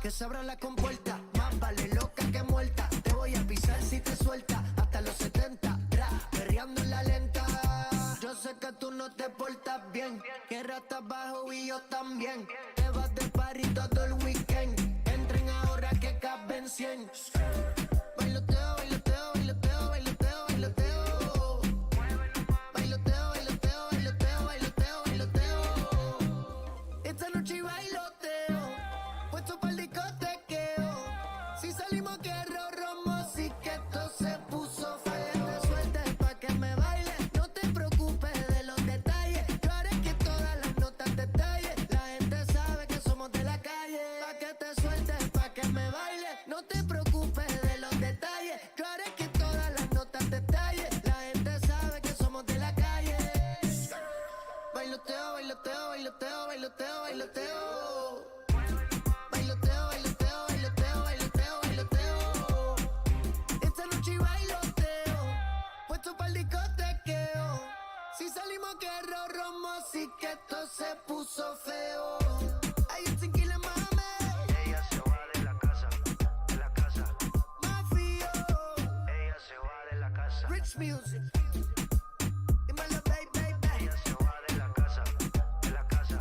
que se abra la compuerta, más vale loca que muerta. Te voy a pisar si te suelta, hasta los 70, perreando en la lenta. Yo sé que tú no te portas bien, que ratas bajo y yo también. Te vas de party todo el weekend, entren ahora que caben 100. Bailoteo, bailoteo, bailoteo, bailoteo, bailoteo. Bailoteo, bailoteo, bailoteo, bailoteo, bailoteo. Esta noche bailoteo, puesto pa'l discotequeo. Si salimos quiero romo, sí que esto se puso feo. Te sueltes pa' que me baile, no te preocupes de los detalles. Yo haré que todas las notas te tallen. La gente sabe que somos de la calle. Pa' que te sueltes, pa' que me baile, no te preocupes de los detalles. Yo haré que todas las notas te tallen. La gente sabe que somos de la calle. Bailoteo, bailoteo, bailoteo, bailoteo, bailoteo. Bailoteo, bailoteo, bailoteo, bailoteo, bailoteo. Esta noche bailoteo, puesto pa'l discotequeo. Si salimos quiero romo, sí que esto se puso feo. Hay un tequila, mami. Ella se va de la casa, de la casa. Mafio. Ella se va de la casa. Rich music. Dímelo, baby, baby. Ella se va de la casa, de la casa.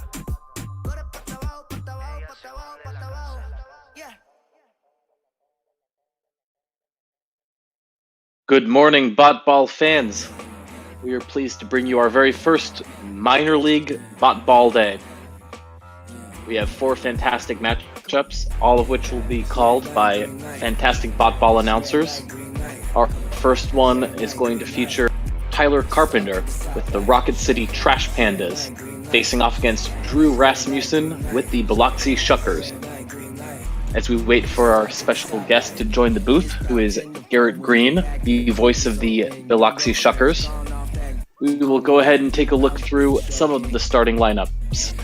Corre pa' abajo, pa' abajo, pa' abajo, pa' abajo. Yeah. Good morning, BotBall fans. We are pleased to bring you our very first minor league BotBall day. We have 4 fantastic matchups, all of which will be called by fantastic BotBall announcers. Our first one is going to feature Tyler Carpenter with the Rocket City Trash Pandas, facing off against Drew Rasmussen with the Biloxi Shuckers. As we wait for our special guest to join the booth, who is Garrett Green, the voice of the Biloxi Shuckers, we will go ahead and take a look through some of the starting lineups.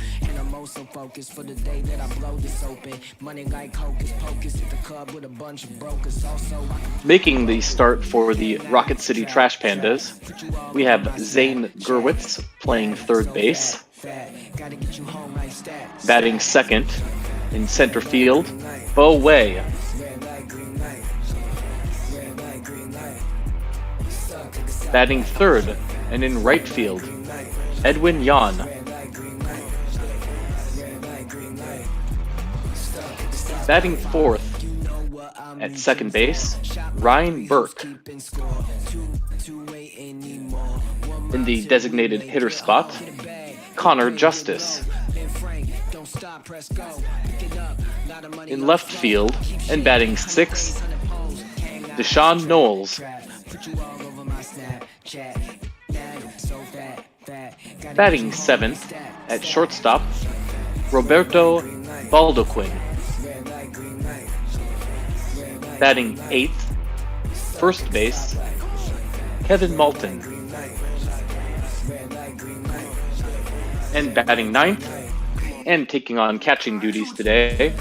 Making the start for the Rocket City Trash Pandas, we have Zane Gerwitz playing third base. Batting second in center field, Bo Wei. Batting third and in right field, Edwin Yan. Batting fourth at second base, Ryan Burke. In the designated hitter spot, Connor Justice. In left field and batting sixth, Deshaun Knowles. Batting seventh at shortstop, Roberto Baldoquin. Batting eighth, first base, Kevin Malton. And batting ninth, and taking on catching duties today,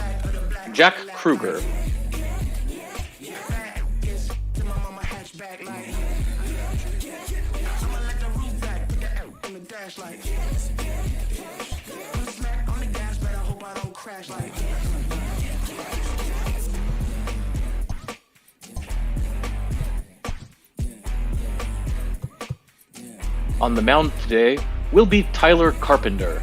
Jack Kruger. On the mound today will be Tyler Carpenter.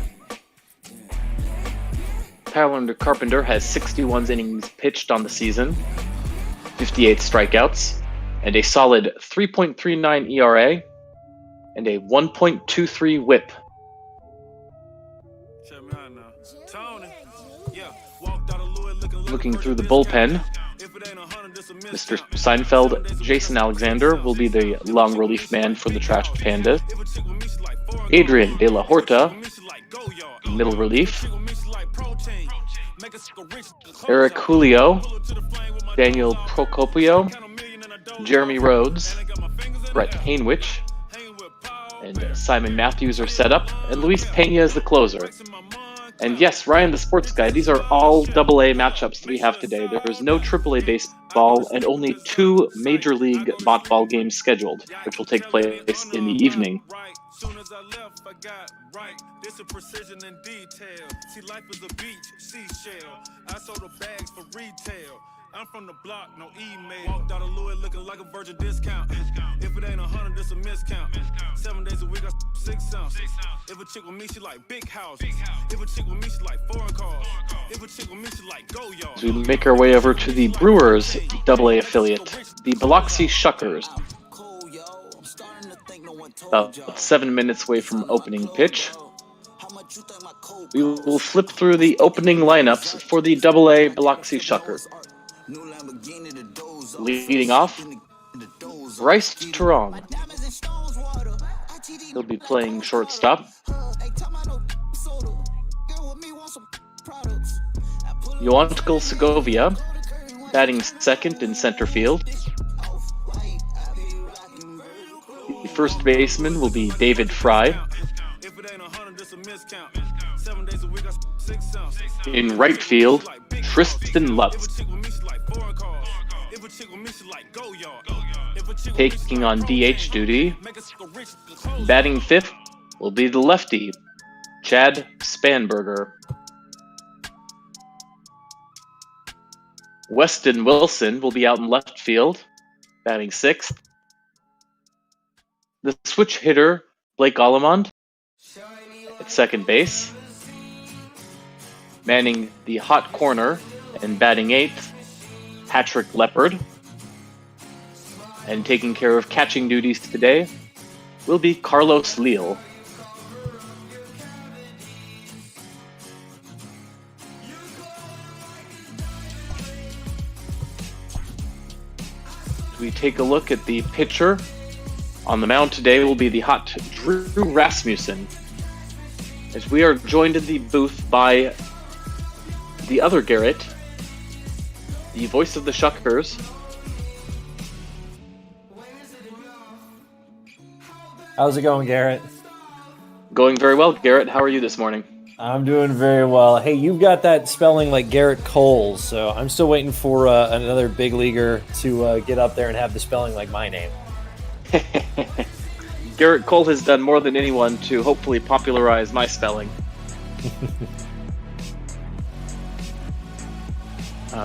Tyler Carpenter has 61 innings pitched on the season, 58 strikeouts, and a solid 3.39 ERA and a 1.23 WHIP. Looking through the bullpen, Mr. Seinfeld, Jason Alexander will be the long relief man for the Trash Pandas. Adrian De La Horta, middle relief. Eric Julio, Daniel Procopio, Jeremy Rhodes, Brett Hainwich, and Simon Matthews are set up, and Luis Pena is the closer. And yes, Ryan the Sports Guy, these are all AA matchups that we have today. There is no AAA baseball and only 2 Major League BotBall games scheduled, which will take place in the evening. Soon as I left, I got right. This is precision and detail. See, life is a beach, seashell. I sold the bags for retail. I'm from the block, no email. Walked out of Louis looking like a virgin discount. If it ain't 100, it's a miscount. 7 days a week, I 6 ounce. If a chick with me, she like big houses. If a chick with me, she like foreign cars. If a chick with me, she like go yard. We make our way over to the Brewers AA affiliate, the Biloxi Shuckers. About 7 minutes away from opening pitch. We will flip through the opening lineups for the AA Biloxi Shuckers. Leading off, Bryce Teron. He'll be playing shortstop. Yoantkel Segovia, batting second in center field. The first baseman will be David Fry. In right field, Tristan Lutz. Taking on DH duty, batting fifth will be the lefty, Chad Spanberger. Weston Wilson will be out in left field, batting sixth. The switch hitter, Blake Allemond, at second base. Manning the hot corner and batting eighth, Patrick Leopard. And taking care of catching duties today will be Carlos Leal. We take a look at the pitcher. On the mound today will be the hot Drew Rasmussen, as we are joined in the booth by the other Garrett, the voice of the Shuckers. How's it going, Garrett? Going very well, Garrett. How are you this morning? I'm doing very well. Hey, you've got that spelling like Garrett Cole, so I'm still waiting for another big leaguer to get up there and have the spelling like my name. Garrett Cole has done more than anyone to hopefully popularize my spelling.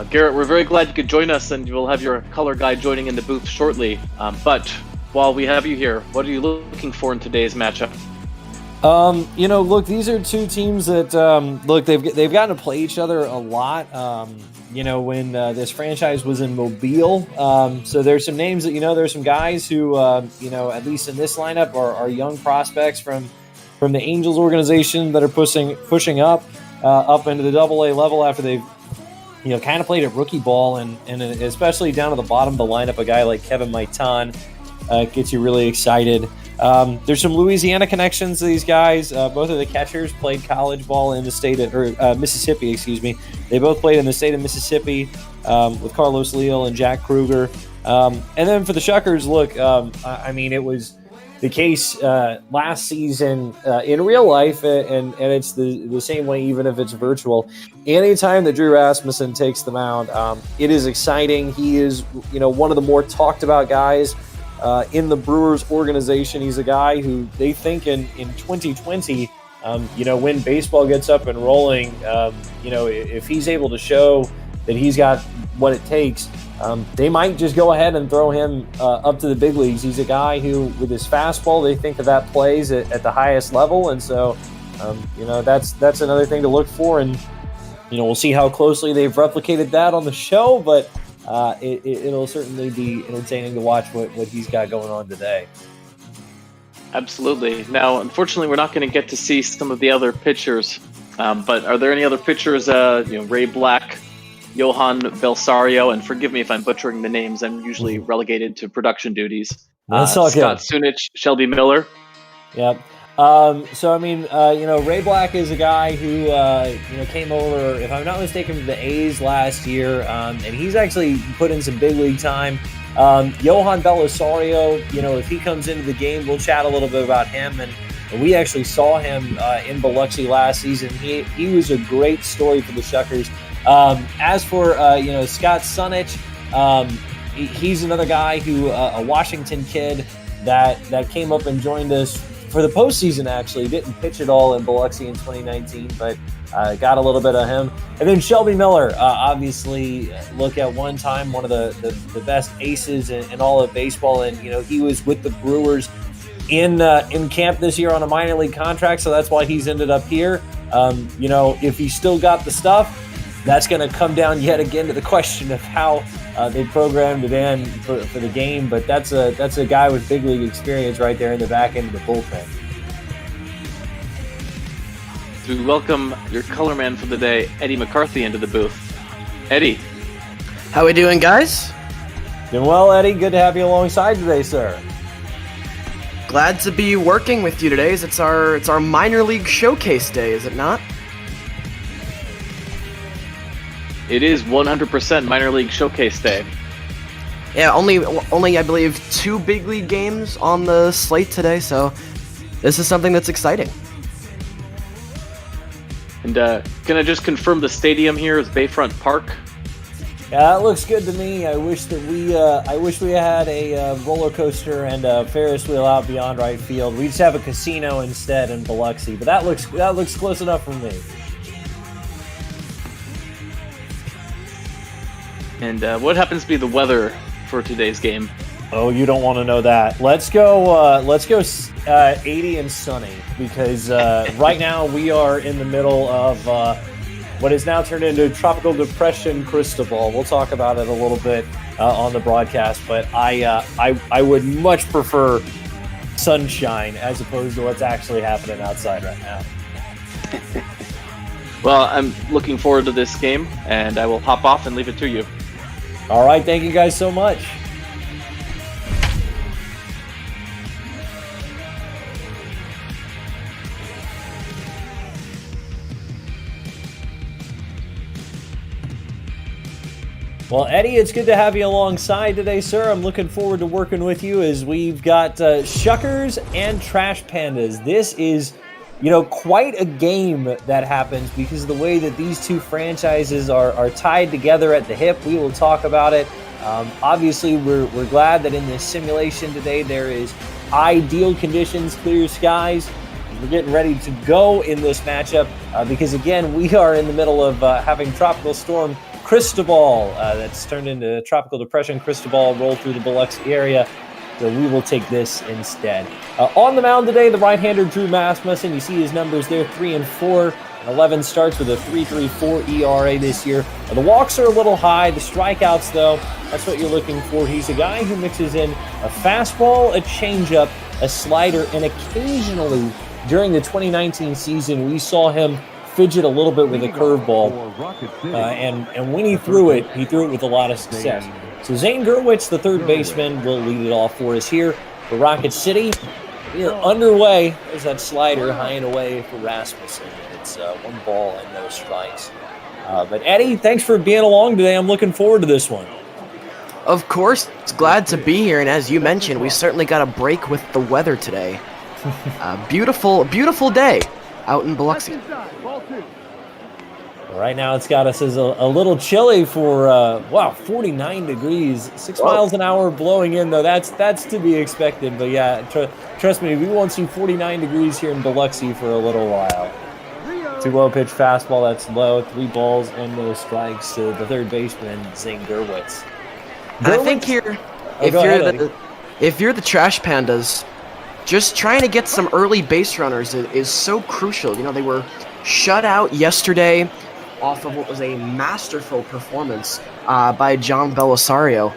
Garrett, we're very glad you could join us, and we'll have your color guy joining in the booth shortly. But while we have you here, what are you looking for in today's matchup? Look, these are two teams that they've gotten to play each other a lot. When this franchise was in Mobile, so there's some names that there's some guys who at least in this lineup are young prospects from the Angels organization that are pushing up into the AA level after they've kind of played at rookie ball, and especially down to the bottom of the lineup, a guy like Kevin Maitan gets you really excited. There's some Louisiana connections to these guys. Both of the catchers played college ball in the state of Mississippi. They both played in the state of Mississippi with Carlos Leal and Jack Kruger. And then for the Shuckers, look, it was the case last season in real life, and it's the same way even if it's virtual. Anytime that Drew Rasmussen takes the mound, it is exciting. He is one of the more talked about guys in the Brewers organization. He's a guy who they think in 2020, when baseball gets up and rolling, if he's able to show that he's got what it takes, they might just go ahead and throw him up to the big leagues. He's a guy who, with his fastball, they think that plays at the highest level, and so that's another thing to look for. And we'll see how closely they've replicated that on the show, but it'll certainly be entertaining to watch what he's got going on today. Absolutely. Now, unfortunately, we're not going to get to see some of the other pitchers, but are there any other pitchers, Ray Black, Johan Belsario, and forgive me if I'm butchering the names, I'm usually relegated to production duties. Scott Sunich, Shelby Miller. Yep. Ray Black is a guy who, came over, if I'm not mistaken, from the A's last year, and he's actually put in some big league time. Johan Belsario, if he comes into the game, we'll chat a little bit about him, and we actually saw him in Biloxi last season. He was a great story for the Shuckers. As for, Scott Sunich, he's another guy who, a Washington kid that came up and joined us for the postseason, actually. Didn't pitch at all in Biloxi in 2019, but got a little bit of him. And then Shelby Miller, obviously, look, at one time, one of the best aces in all of baseball. And, he was with the Brewers in camp this year on a minor league contract, so that's why he's ended up here. If he's still got the stuff, that's going to come down yet again to the question of how they programmed it in for the game. But that's a guy with big league experience right there in the back end of the bullpen. We welcome your color man for the day, Eddie McCarthy, into the booth. Eddie. How we doing, guys? Doing well, Eddie. Good to have you alongside today, sir. Glad to be working with you today. It's our minor league showcase day, is it not? It is 100% minor league showcase day. Yeah, only I believe 2 big league games on the slate today, so this is something that's exciting. And can I just confirm the stadium here is Bayfront Park? Yeah, it looks good to me. I wish we had a roller coaster and a Ferris wheel out beyond right field. We just have a casino instead in Biloxi, but that looks close enough for me. And what happens to be the weather for today's game? Oh, you don't want to know that. Let's go 80 and sunny, because right now we are in the middle of what is now turned into Tropical Depression Cristobal. We'll talk about it a little bit on the broadcast, but I would much prefer sunshine as opposed to what's actually happening outside right now. Well, I'm looking forward to this game, and I will hop off and leave it to you. All right, thank you guys so much. Well, Eddie, it's good to have you alongside today, sir. I'm looking forward to working with you as we've got Shuckers and Trash Pandas. This is, quite a game that happens because of the way that these two franchises are tied together at the hip. We will talk about it. Obviously, we're glad that in this simulation today there is ideal conditions, clear skies. We're getting ready to go in this matchup because, again, we are in the middle of having Tropical Storm Cristobal that's turned into Tropical Depression Cristobal roll through the Biloxi area. So we will take this instead. On the mound today, the right-hander Drew Rasmussen. You see his numbers there, 3-4. 11 starts with a 3.34 ERA this year. The walks are a little high. The strikeouts, though, that's what you're looking for. He's a guy who mixes in a fastball, a changeup, a slider, and occasionally during the 2019 season, we saw him fidget a little bit with a curveball, and when he threw it with a lot of success. So Zane Gerwitz, the third baseman, will lead it off for us here for Rocket City. We are underway. There's that slider high and away for Rasmussen. It's 1 ball and no strikes. But Eddie, thanks for being along today. I'm looking forward to this one. Of course, it's glad to be here, and as you mentioned, we certainly got a break with the weather today. Beautiful day out in Biloxi. Right now it's got us as a little chilly for 49 degrees, 6 miles an hour blowing in, though that's to be expected. But yeah, trust me, we won't see 49 degrees here in Biloxi for a little while. 2-0 pitch fastball, that's low. 3 balls and no strikes to the third baseman, Zane Gerwitz. I think here, if you're the Trash Pandas, just trying to get some early base runners is so crucial. They were shut out yesterday off of what was a masterful performance by John Belisario.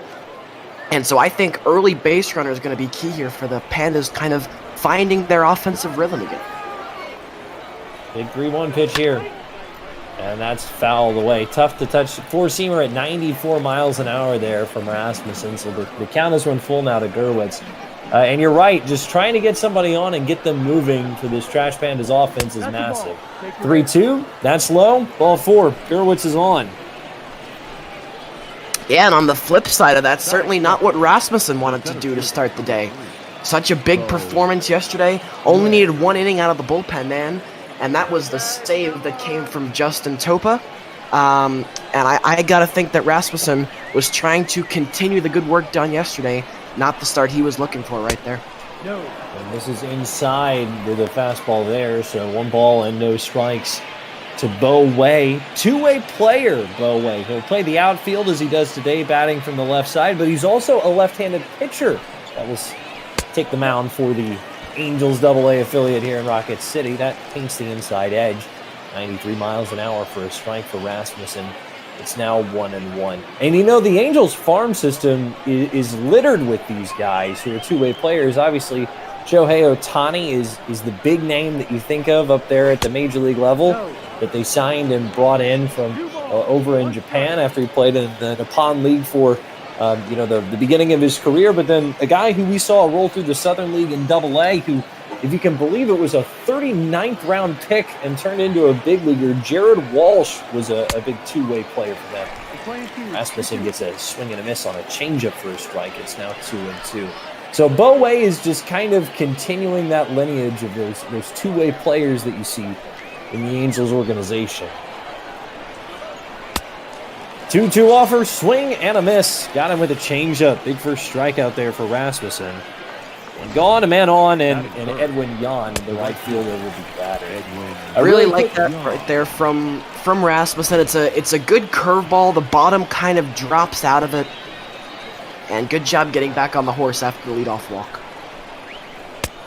And so I think early base runner is going to be key here for the Pandas kind of finding their offensive rhythm again. Big 3-1 pitch here. And that's fouled away. Tough to touch. 4-seamer at 94 miles an hour there from Rasmussen. So the count is run full now to Gerwitz. And you're right, just trying to get somebody on and get them moving for this Trash Pandas offense is massive. 3-2, that's low. Ball 4, Gerwitz is on. Yeah, and on the flip side of that, certainly not what Rasmussen wanted to do to start the day. Such a big performance yesterday. Only needed 1 inning out of the bullpen, man. And that was the save that came from Justin Topa. And I got to think that Rasmussen was trying to continue the good work done yesterday, not the start he was looking for right there. And this is inside with a fastball there, so 1 ball and no strikes to Bo Way. Two-way player, Bo Way. He'll play the outfield as he does today, batting from the left side, but he's also a left-handed pitcher. That will take the mound for the Angels AA affiliate here in Rocket City. That paints the inside edge. 93 miles an hour for a strike for Rasmussen. It's now 1-1. And you know, the Angels farm system is littered with these guys who are two-way players. Obviously, Shohei Ohtani is the big name that you think of up there at the major league level that they signed and brought in from over in Japan after he played in the Nippon League for the beginning of his career. But then a guy who we saw roll through the Southern League in AA, who, if you can believe it, was a 39th round pick and turned into a big leaguer. Jared Walsh was a big two-way player for them. Rasmussen gets a swing and a miss on a changeup for a strike. It's now 2-2. So Bo Way is just kind of continuing that lineage of those two-way players that you see in the Angels organization. 2-2 offer, swing and a miss. Got him with a changeup. Big first strikeout there for Rasmussen. And gone, a man on, and Edwin Yan, the right fielder, will be batted. I really like that right there from Rasmussen. It's a good curveball. The bottom kind of drops out of it. And good job getting back on the horse after the leadoff walk.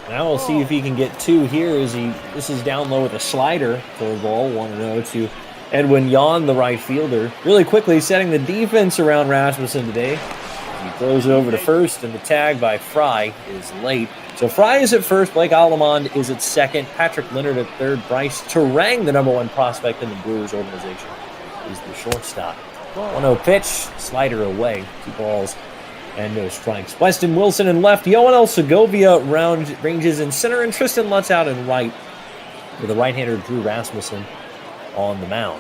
Now we'll see if he can get 2 here as this is down low with a slider for a ball, 1-0 to Edwin Yan, the right fielder. Really quickly setting the defense around Rasmussen today. He throws it over to first, and the tag by Fry is late. So Fry is at first, Blake Allemond is at second, Patrick Leonard at third, Bryce Terang, the number 1 prospect in the Brewers organization, is the shortstop. 1-0 pitch, slider away, 2 balls and no strikes. Weston Wilson in left, Yoanel Segovia ranges in center, and Tristan Lutz out in right with the right-hander Drew Rasmussen on the mound.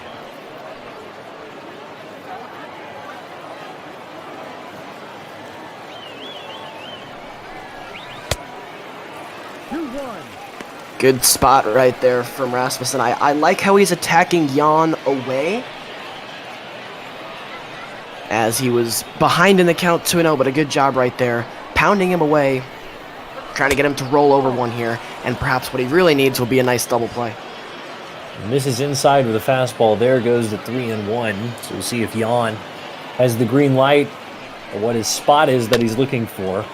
Good spot right there from Rasmussen. I like how he's attacking Yan away, as he was behind in the count 2-0, but a good job right there. Pounding him away, trying to get him to roll over one here, and perhaps what he really needs will be a nice double play. Misses inside with a fastball. There goes the 3-1. So we'll see if Yan has the green light or what his spot is that he's looking for.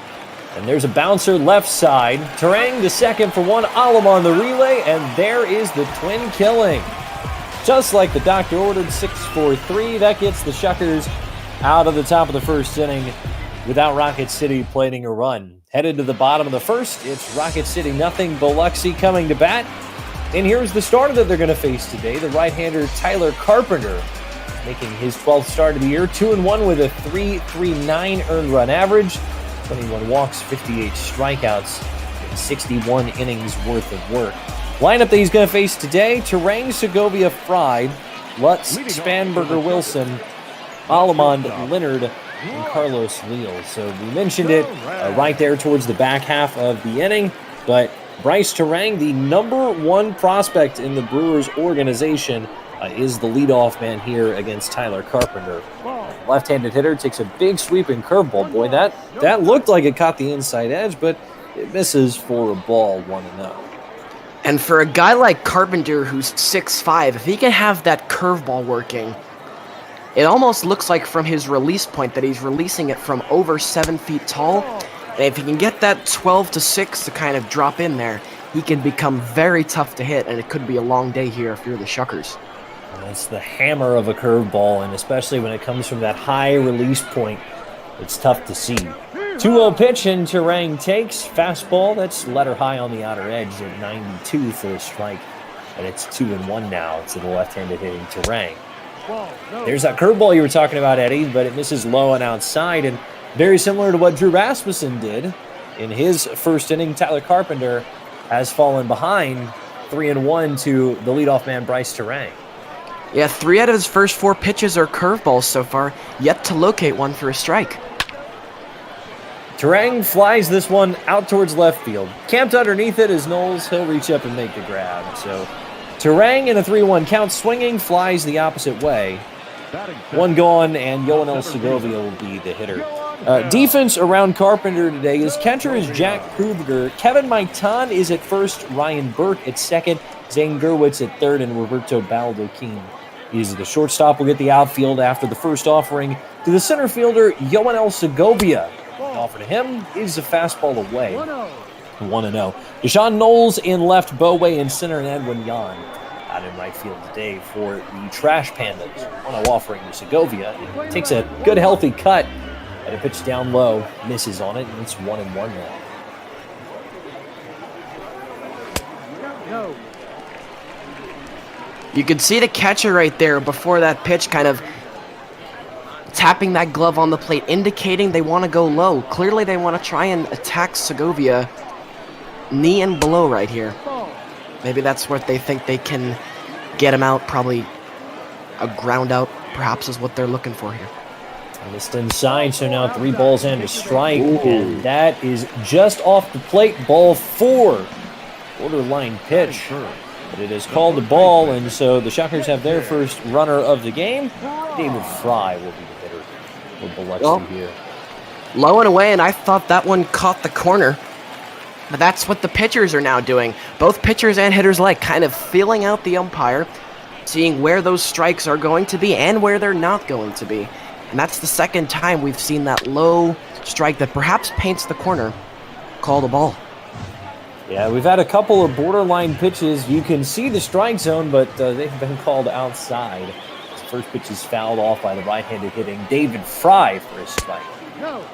And there's a bouncer left side. Terang to second for 1. Alem on the relay, and there is the twin killing. Just like the doctor ordered, 6-4-3. That gets the Shuckers out of the top of the first inning without Rocket City plating a run. Headed to the bottom of the first, it's Rocket City nothing, Biloxi coming to bat. And here's the starter that they're going to face today, the right-hander Tyler Carpenter, making his 12th start of the year, 2-1 with a 3.39 earned run average, 21 walks, 58 strikeouts, and 61 innings worth of work. Lineup that he's going to face today: Terang, Segovia, Fried, Lutz, Spanberger, Wilson, Allemond, Leonard, and Carlos Leal. So we mentioned it right there towards the back half of the inning, but Bryce Terang, the number 1 prospect in the Brewers organization, is the leadoff man here against Tyler Carpenter. Left-handed hitter takes a big sweeping curveball. Boy, that looked like it caught the inside edge, but it misses for a ball, 1-0. And for a guy like Carpenter, who's 6'5", if he can have that curveball working, it almost looks like from his release point that he's releasing it from over 7 feet tall. And if he can get that 12-6 to kind of drop in there, he can become very tough to hit, and it could be a long day here if you're the Shuckers. It's the hammer of a curveball, and especially when it comes from that high release point, it's tough to see. 2-0 pitch, and Terang takes. Fastball, that's letter high on the outer edge at 92 for a strike. And it's 2-1 now to the left-handed hitting Terang. There's that curveball you were talking about, Eddie, but it misses low and outside, and very similar to what Drew Rasmussen did in his first inning. Tyler Carpenter has fallen behind 3-1 to the leadoff man Bryce Terang. Yeah, 3 out of his first 4 pitches are curveballs so far, yet to locate one for a strike. Terang flies this one out towards left field. Camped underneath it is Knowles. He'll reach up and make the grab. So Terang in a 3-1 count, swinging, flies the opposite way. 1 gone, and Yoanel Segovia will be the hitter. Defense around Carpenter today. His catcher is Jack Kruger. Kevin Maitan is at first. Ryan Burke at second. Zane Gerwitz at third. And Roberto Baldachin. He's the shortstop. Will get the outfield after the first offering to the center fielder, Yoanel Segovia. The offer to him is a fastball away. 1-0. Deshaun Knowles in left, Boway in center, and Edwin Yan out in right field today for the Trash Pandas. 1-0 offering to Segovia. He takes a good, healthy cut and a pitch down low. Misses on it, and it's 1-1 now. You could see the catcher right there before that pitch kind of tapping that glove on the plate, indicating they want to go low. Clearly they want to try and attack Segovia knee and below right here. Maybe that's where they think they can get him out. Probably a ground out perhaps is what they're looking for here. Missed inside, so now 3 balls and a strike. Ooh. And that is just off the plate. Ball 4. Borderline pitch. But it is called a ball, and so the Shuckers have their first runner of the game. David Fry will be the hitter for Biloxi here. Low and away, and I thought that one caught the corner. But that's what the pitchers are now doing. Both pitchers and hitters alike kind of feeling out the umpire, seeing where those strikes are going to be and where they're not going to be. And that's the second time we've seen that low strike that perhaps paints the corner called a ball. Yeah, we've had a couple of borderline pitches. You can see the strike zone, but they've been called outside. His first pitch is fouled off by the right-handed hitting David Fry for a strike.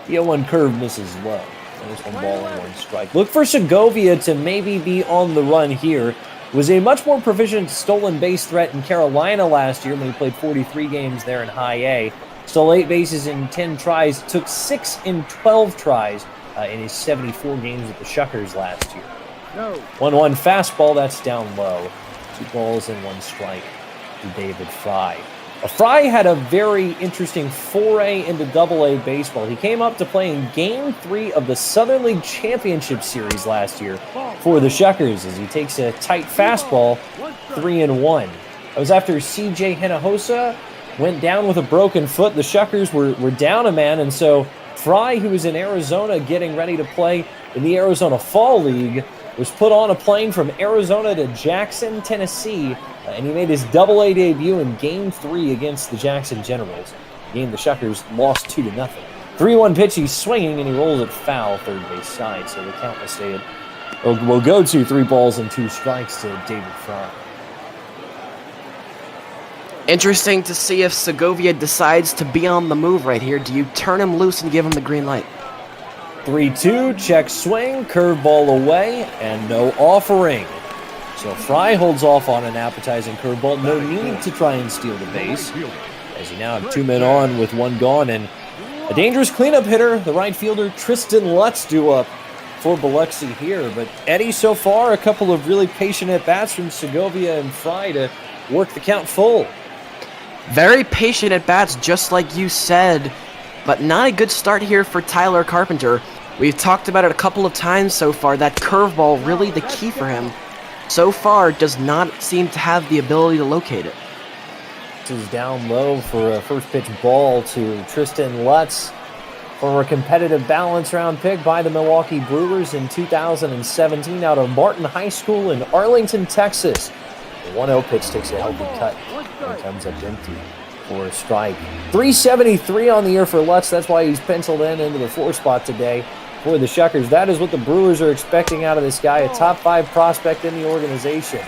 The 0-1 curve misses low. There's 1 ball and 1 strike. Look for Segovia to maybe be on the run here. Was a much more proficient stolen base threat in Carolina last year when he played 43 games there in High A. Stole 8 bases in 10 tries. Took 6 in 12 tries in his 74 games with the Shuckers last year. 1-1 fastball, that's down low. 2 balls and 1 strike to David Fry. Fry had a very interesting foray into Double-A baseball. He came up to play in Game 3 of the Southern League Championship Series last year for the Shuckers as he takes a tight fastball, 3-1. It was after C.J. Hinojosa went down with a broken foot. The Shuckers were down a man, and so Fry, who was in Arizona getting ready to play in the Arizona Fall League, was put on a plane from Arizona to Jackson, Tennessee, and he made his Double-A debut in Game 3 against the Jackson Generals. The game the Shuckers lost 2-0. 3-1 pitch, he's swinging, and he rolls it foul, third base side, so the count will go to 3 balls and 2 strikes to David Fry. Interesting to see if Segovia decides to be on the move right here. Do you turn him loose and give him the green light? 3-2, check swing, curveball away, and no offering. So Fry holds off on an appetizing curveball. No need to try and steal the base, as you now have 2 men on with 1 gone, and a dangerous cleanup hitter, the right fielder Tristan Lutz, due up for Biloxi here. But Eddie, so far, a couple of really patient at-bats from Segovia and Fry to work the count full. Very patient at-bats, just like you said, but not a good start here for Tyler Carpenter. We've talked about it a couple of times so far, that curveball really the key for him. So far, does not seem to have the ability to locate it. This is down low for a first pitch ball to Tristan Lutz, former competitive balance round pick by the Milwaukee Brewers in 2017 out of Martin High School in Arlington, Texas. The 1-0 pitch takes a healthy cut and comes up empty for a strike. 373 on the year for Lutz. That's why he's penciled into the 4 spot today for the Shuckers. That is what the Brewers are expecting out of this guy, a top 5 prospect in the organization.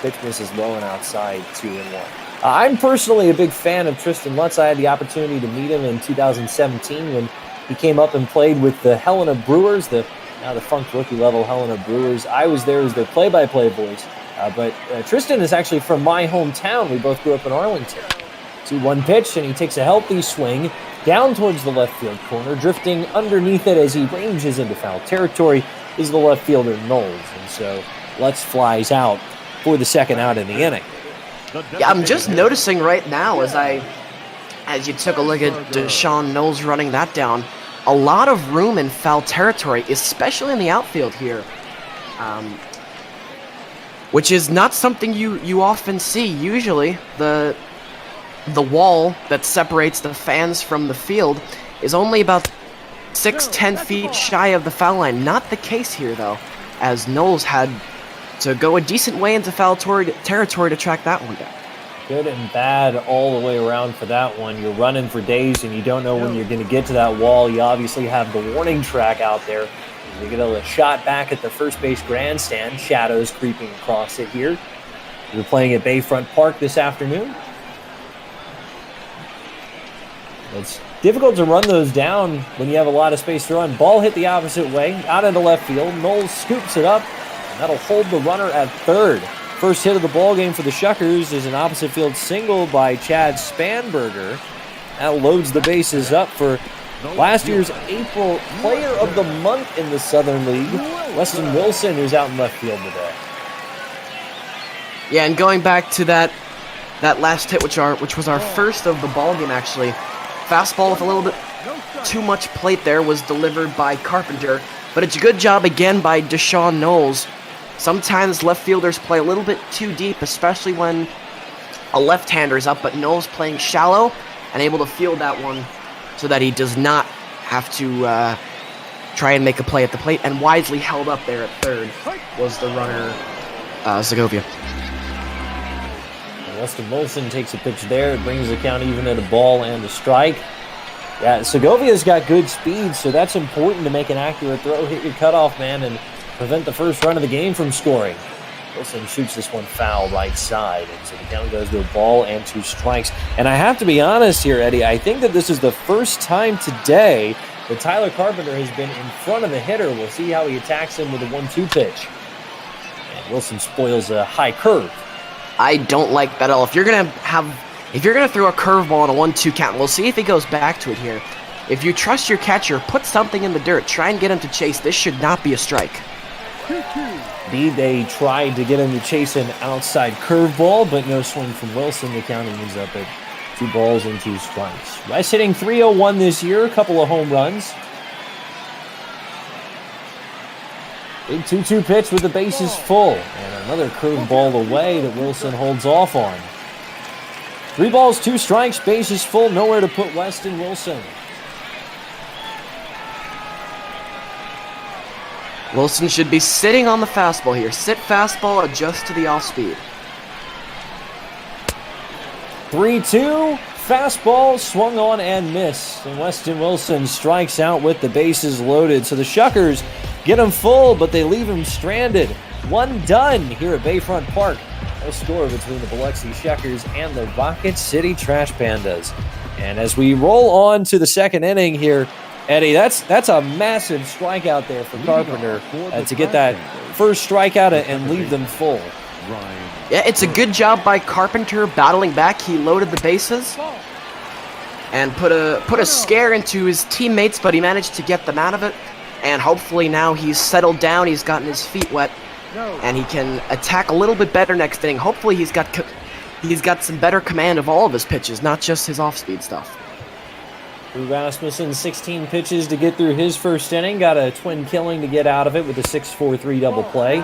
Pitch misses low and outside, 2-1. I'm personally a big fan of Tristan Lutz. I had the opportunity to meet him in 2017 when he came up and played with the Helena Brewers, now the Funk rookie level Helena Brewers. I was there as their play-by-play voice. But Tristan is actually from my hometown. We both grew up in Arlington. 2-1 pitch, and he takes a healthy swing down towards the left field corner. Drifting underneath it as he ranges into foul territory is the left fielder Knowles. And so Lutz flies out for the second out in the inning. Yeah, I'm just noticing right now as you took a look at Deshaun Knowles running that down, a lot of room in foul territory, especially in the outfield here. Which is not something you often see. Usually, the wall that separates the fans from the field is only about 6-10 feet shy of the foul line. Not the case here, though, as Knowles had to go a decent way into foul territory to track that one down. Good and bad all the way around for that one. You're running for days and you don't know when you're going to get to that wall. You obviously have the warning track out there. You get a shot back at the first base grandstand. Shadows creeping across it here. You're playing at Bayfront Park this afternoon. It's difficult to run those down when you have a lot of space to run. Ball hit the opposite way, out into left field. Knowles scoops it up, and that'll hold the runner at third. First hit of the ball game for the Shuckers is an opposite field single by Chad Spanberger. That loads the bases up for last year's April Player of the Month in the Southern League, Weston Wilson, who's out in left field today. Yeah, and going back to that last hit, which was our first of the ball game, actually. Fastball with a little bit too much plate there was delivered by Carpenter, but it's a good job again by Deshaun Knowles. Sometimes left fielders play a little bit too deep, especially when a left-hander is up, but Knowles playing shallow and able to field that one so that he does not have to try and make a play at the plate, and wisely held up there at third was the runner, Segovia. Weston Wilson takes a pitch there. It brings the count even at a ball and a strike. Yeah, Segovia's got good speed, so that's important to make an accurate throw, hit your cutoff man, and prevent the first run of the game from scoring. Wilson shoots this one foul right side, and so the count goes to a ball and 2 strikes. And I have to be honest here, Eddie, I think that this is the first time today that Tyler Carpenter has been in front of the hitter. We'll see how he attacks him with a 1-2 pitch. And Wilson spoils a high curve. I don't like that at all. If you're gonna throw a curveball on a 1-2 count, we'll see if he goes back to it here. If you trust your catcher, put something in the dirt. Try and get him to chase. This should not be a strike. Indeed, they tried to get him to chase an outside curveball, but no swing from Wilson. The count ends up at 2 balls and 2 strikes. Rice hitting .301 this year, a couple of home runs. Big 2-2 pitch with the bases full, and another curveball away that Wilson holds off on. 3 balls, 2 strikes, bases full, nowhere to put Weston Wilson. Wilson should be sitting on the fastball here. Sit fastball, adjust to the off-speed. 3-2, fastball swung on and missed. And Weston Wilson strikes out with the bases loaded. So the Shuckers get him full, but they leave him stranded. 1 done here at Bayfront Park. No score between the Biloxi Shuckers and the Rocket City Trash Pandas. And as we roll on to the second inning here, Eddie, that's a massive strikeout there for Carpenter to get that first strikeout and leave them full. Yeah, it's a good job by Carpenter battling back. He loaded the bases and put a scare into his teammates, but he managed to get them out of it. And hopefully now he's settled down, he's gotten his feet wet, and he can attack a little bit better next inning. Hopefully he's got some better command of all of his pitches, not just his off-speed stuff. Rasmussen, 16 pitches to get through his first inning. Got a twin killing to get out of it with a 6-4-3 double play.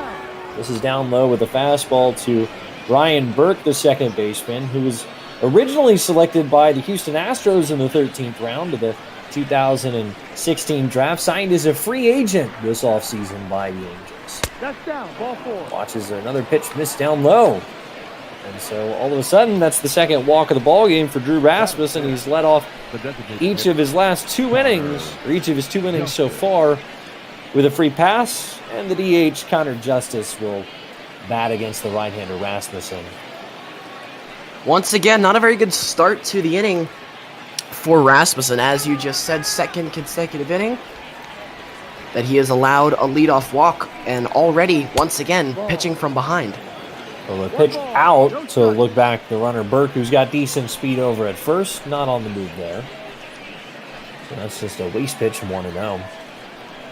This is down low with a fastball to Ryan Burke, the second baseman, who was originally selected by the Houston Astros in the 13th round of the 2016 draft. Signed as a free agent this offseason by the Angels. That's down, ball 4. Watches another pitch missed down low. And so all of a sudden, that's the second walk of the ball game for Drew Rasmussen. He's led off each of his last 2 innings, or each of his 2 innings so far, with a free pass. And the DH, Connor Justice, will bat against the right-hander Rasmussen. Once again, not a very good start to the inning for Rasmussen. As you just said, second consecutive inning that he has allowed a leadoff walk, and already, once again, pitching from behind. Well, the pitch out to look back the runner Burke, who's got decent speed over at first, not on the move there. So that's just a waste pitch from 1-0.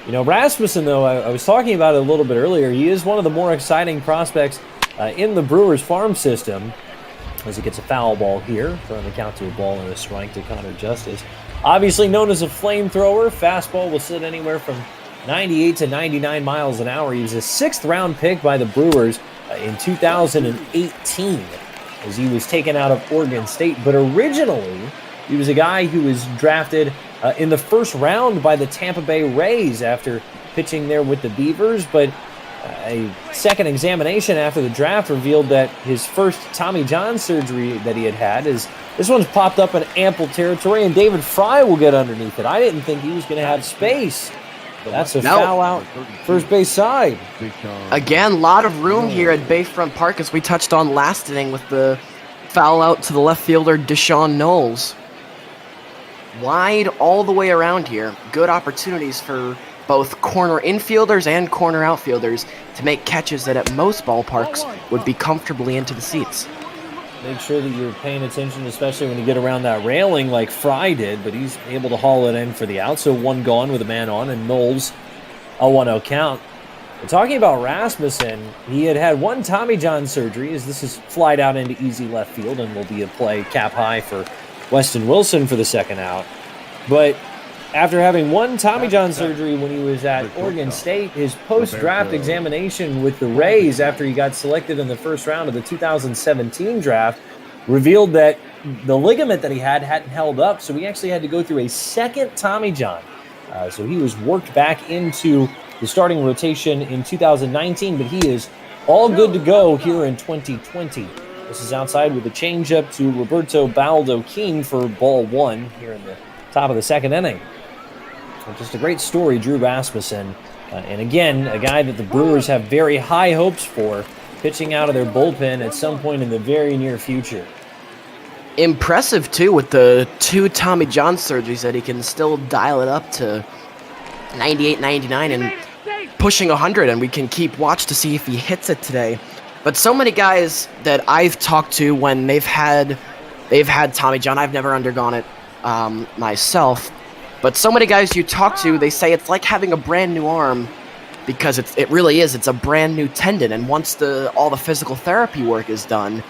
You know, Rasmussen, though, I was talking about it a little bit earlier. He is one of the more exciting prospects in the Brewers farm system, as he gets a foul ball here, throwing the count to a ball and a strike to Connor Justice. Obviously known as a flamethrower, fastball will sit anywhere from 98 to 99 miles an hour. He was a 6th-round pick by the Brewers in 2018, as he was taken out of Oregon State. But originally, he was a guy who was drafted in the first round by the Tampa Bay Rays after pitching there with the Beavers, but a second examination after the draft revealed that his first Tommy John surgery that he had is this one's popped up in ample territory, and David Fry will get underneath it. I didn't think he was going to have space. That's a foul out first base side. Again, a lot of room here at Bayfront Park, as we touched on last inning with the foul out to the left fielder, Deshaun Knowles. Wide all the way around here. Good opportunities for both corner infielders and corner outfielders to make catches that at most ballparks would be comfortably into the seats. Make sure that you're paying attention, especially when you get around that railing like Fry did, but he's able to haul it in for the out. So one gone with a man on, and Knowles a 1-0 count. We're talking about Rasmussen. He had one Tommy John surgery, as this is flied out into easy left field and will be a play cap high for Weston Wilson for the second out. But after having one Tommy John surgery when he was at Oregon State, his post-draft examination with the Rays after he got selected in the first round of the 2017 draft revealed that the ligament that he hadn't held up, so he actually had to go through a second Tommy John. So he was worked back into the starting rotation in 2019, but he is all good to go here in 2020. This is outside with a changeup to Roberto Baldo-King for ball one here in the top of the second inning. Just a great story, Drew Rasmussen. And again, a guy that the Brewers have very high hopes for, pitching out of their bullpen at some point in the very near future. Impressive, too, with the two Tommy John surgeries, that he can still dial it up to 98, 99 and pushing 100, and we can keep watch to see if he hits it today. But so many guys that I've talked to when they've had Tommy John, I've never undergone it myself, but so many guys you talk to, they say it's like having a brand new arm, because it really is. It's a brand new tendon, and once all the physical therapy work is done,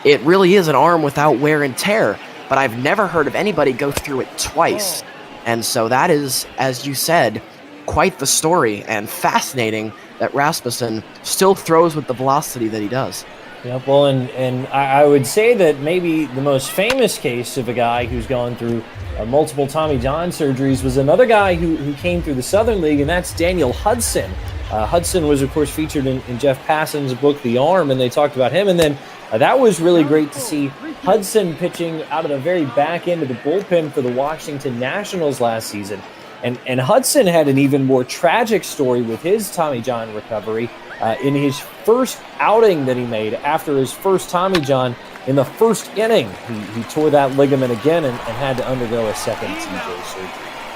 it really is an arm without wear and tear. But I've never heard of anybody go through it twice, and so that is, as you said, quite the story, and fascinating that Rasmussen still throws with the velocity that he does. Yep, well, and I would say that maybe the most famous case of a guy who's gone through multiple Tommy John surgeries was another guy who came through the Southern League, and that's Daniel Hudson. Hudson was, of course, featured in Jeff Passan's book, The Arm, and they talked about him. And then that was really great to see Hudson pitching out of the very back end of the bullpen for the Washington Nationals last season. And Hudson had an even more tragic story with his Tommy John recovery. In his first outing that he made after his first Tommy John, in the first inning, he tore that ligament again and had to undergo a second TJ surgery.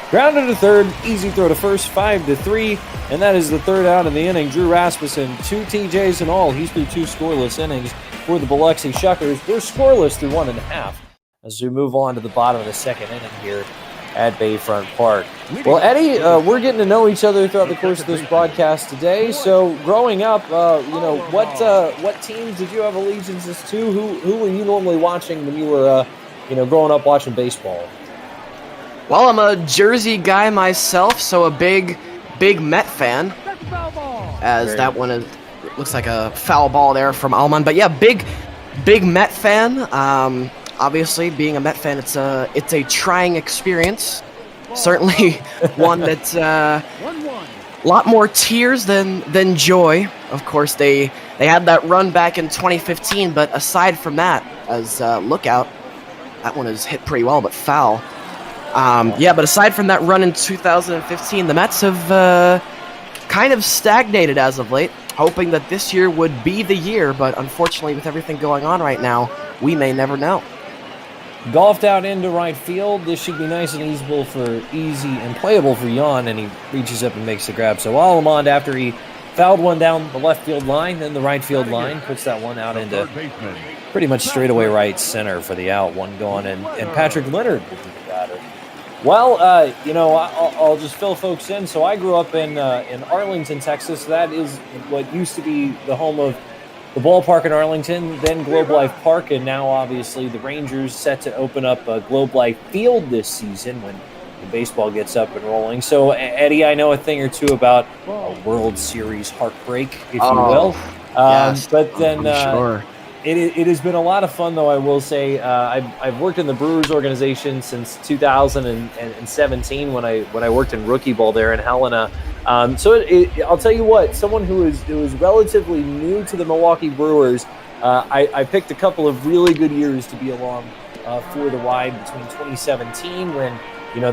Grounded to third, easy throw to first, 5-3, and that is the third out of the inning. Drew Rasmussen, 2 TJs in all. He's through 2 scoreless innings for the Biloxi Shuckers. They're scoreless through 1.5 as we move on to the bottom of the second inning here at Bayfront Park. Well, Eddie, we're getting to know each other throughout the course of this broadcast today. So, growing up, what teams did you have allegiances to? Who were you normally watching when you were, growing up watching baseball? Well, I'm a Jersey guy myself, so a big Met fan. As that one looks like a foul ball there from Alman, but yeah, big Met fan. Obviously, being a Met fan, it's a trying experience. Certainly, one that's a lot more tears than joy. Of course, they had that run back in 2015, but aside from that, as lookout, that one is hit pretty well, but foul. But aside from that run in 2015, the Mets have kind of stagnated as of late, hoping that this year would be the year, but unfortunately, with everything going on right now, we may never know. Golfed out into right field. This should be nice and easy and playable for Jan, and he reaches up and makes the grab. So Almond, after he fouled one down the left field line, then the right field line, puts that one out into pretty much straightaway right center for the out. One gone, and Patrick Leonard will be the batter. Well, I'll just fill folks in. So I grew up in Arlington, Texas. That is what used to be the home of the ballpark in Arlington, then Globe Life Park, and now obviously the Rangers set to open up Globe Life Field this season when the baseball gets up and rolling. So, Eddie, I know a thing or two about a World Series heartbreak, if you will. Yes, but then sure. It has been a lot of fun, though, I will say. I've worked in the Brewers organization since 2017 when I worked in rookie ball there in Helena. So I'll tell you what, someone who is relatively new to the Milwaukee Brewers, I picked a couple of really good years to be along for the ride between 2017 when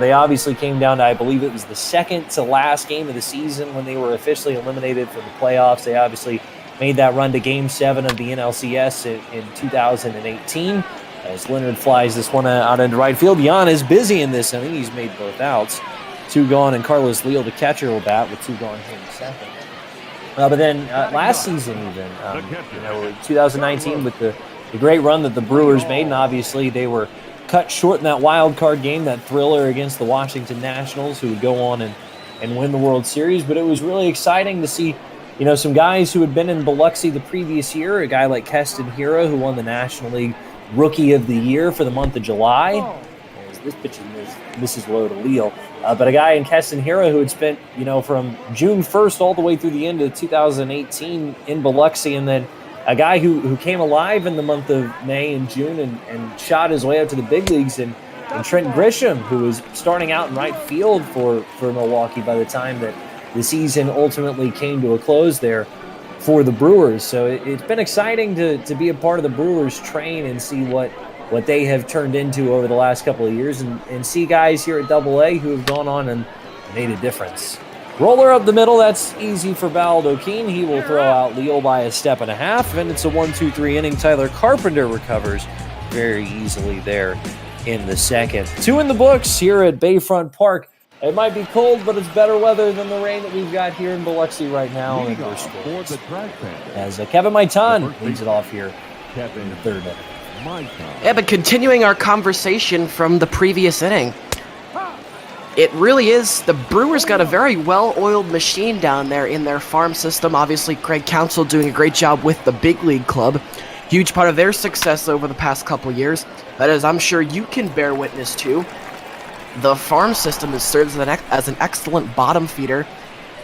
they obviously came down to, I believe it was the second to last game of the season when they were officially eliminated from the playoffs. They obviously made that run to Game 7 of the NLCS in 2018. As Leonard flies this one out into right field. Jan is busy in this inning. He's made both outs. 2 gone, and Carlos Leal, the catcher, will bat with 2 gone here in second. But then last season even, 2019 with the great run that the Brewers made, and obviously they were cut short in that wild card game, that thriller against the Washington Nationals, who would go on and win the World Series. But it was really exciting to see, some guys who had been in Biloxi the previous year, a guy like Keston Hiura, who won the National League Rookie of the Year for the month of July. This pitch misses low to Leal. But a guy in Keston Hiura who had spent, from June 1st all the way through the end of 2018 in Biloxi, and then a guy who came alive in the month of May and June and shot his way up to the big leagues, and Trent Grisham, who was starting out in right field for Milwaukee by the time that the season ultimately came to a close there for the Brewers. So it's been exciting to be a part of the Brewers train and see what they have turned into over the last couple of years, and see guys here at AA who have gone on and made a difference. Roller up the middle, that's easy for Baldo Keene. He will throw out Leal by a step and a half, and it's a 1-2-3 inning. Tyler Carpenter recovers very easily there in the second. 2 in the books here at Bayfront Park. It might be cold, but it's better weather than the rain that we've got here in Biloxi right now. As Kevin Maitan leads it off here in the third inning. Yeah, but continuing our conversation from the previous inning, it really is, the Brewers got a very well-oiled machine down there in their farm system. Obviously, Craig Counsell doing a great job with the big league club. Huge part of their success over the past couple years. That is, I'm sure you can bear witness to. The farm system has served as an excellent bottom feeder,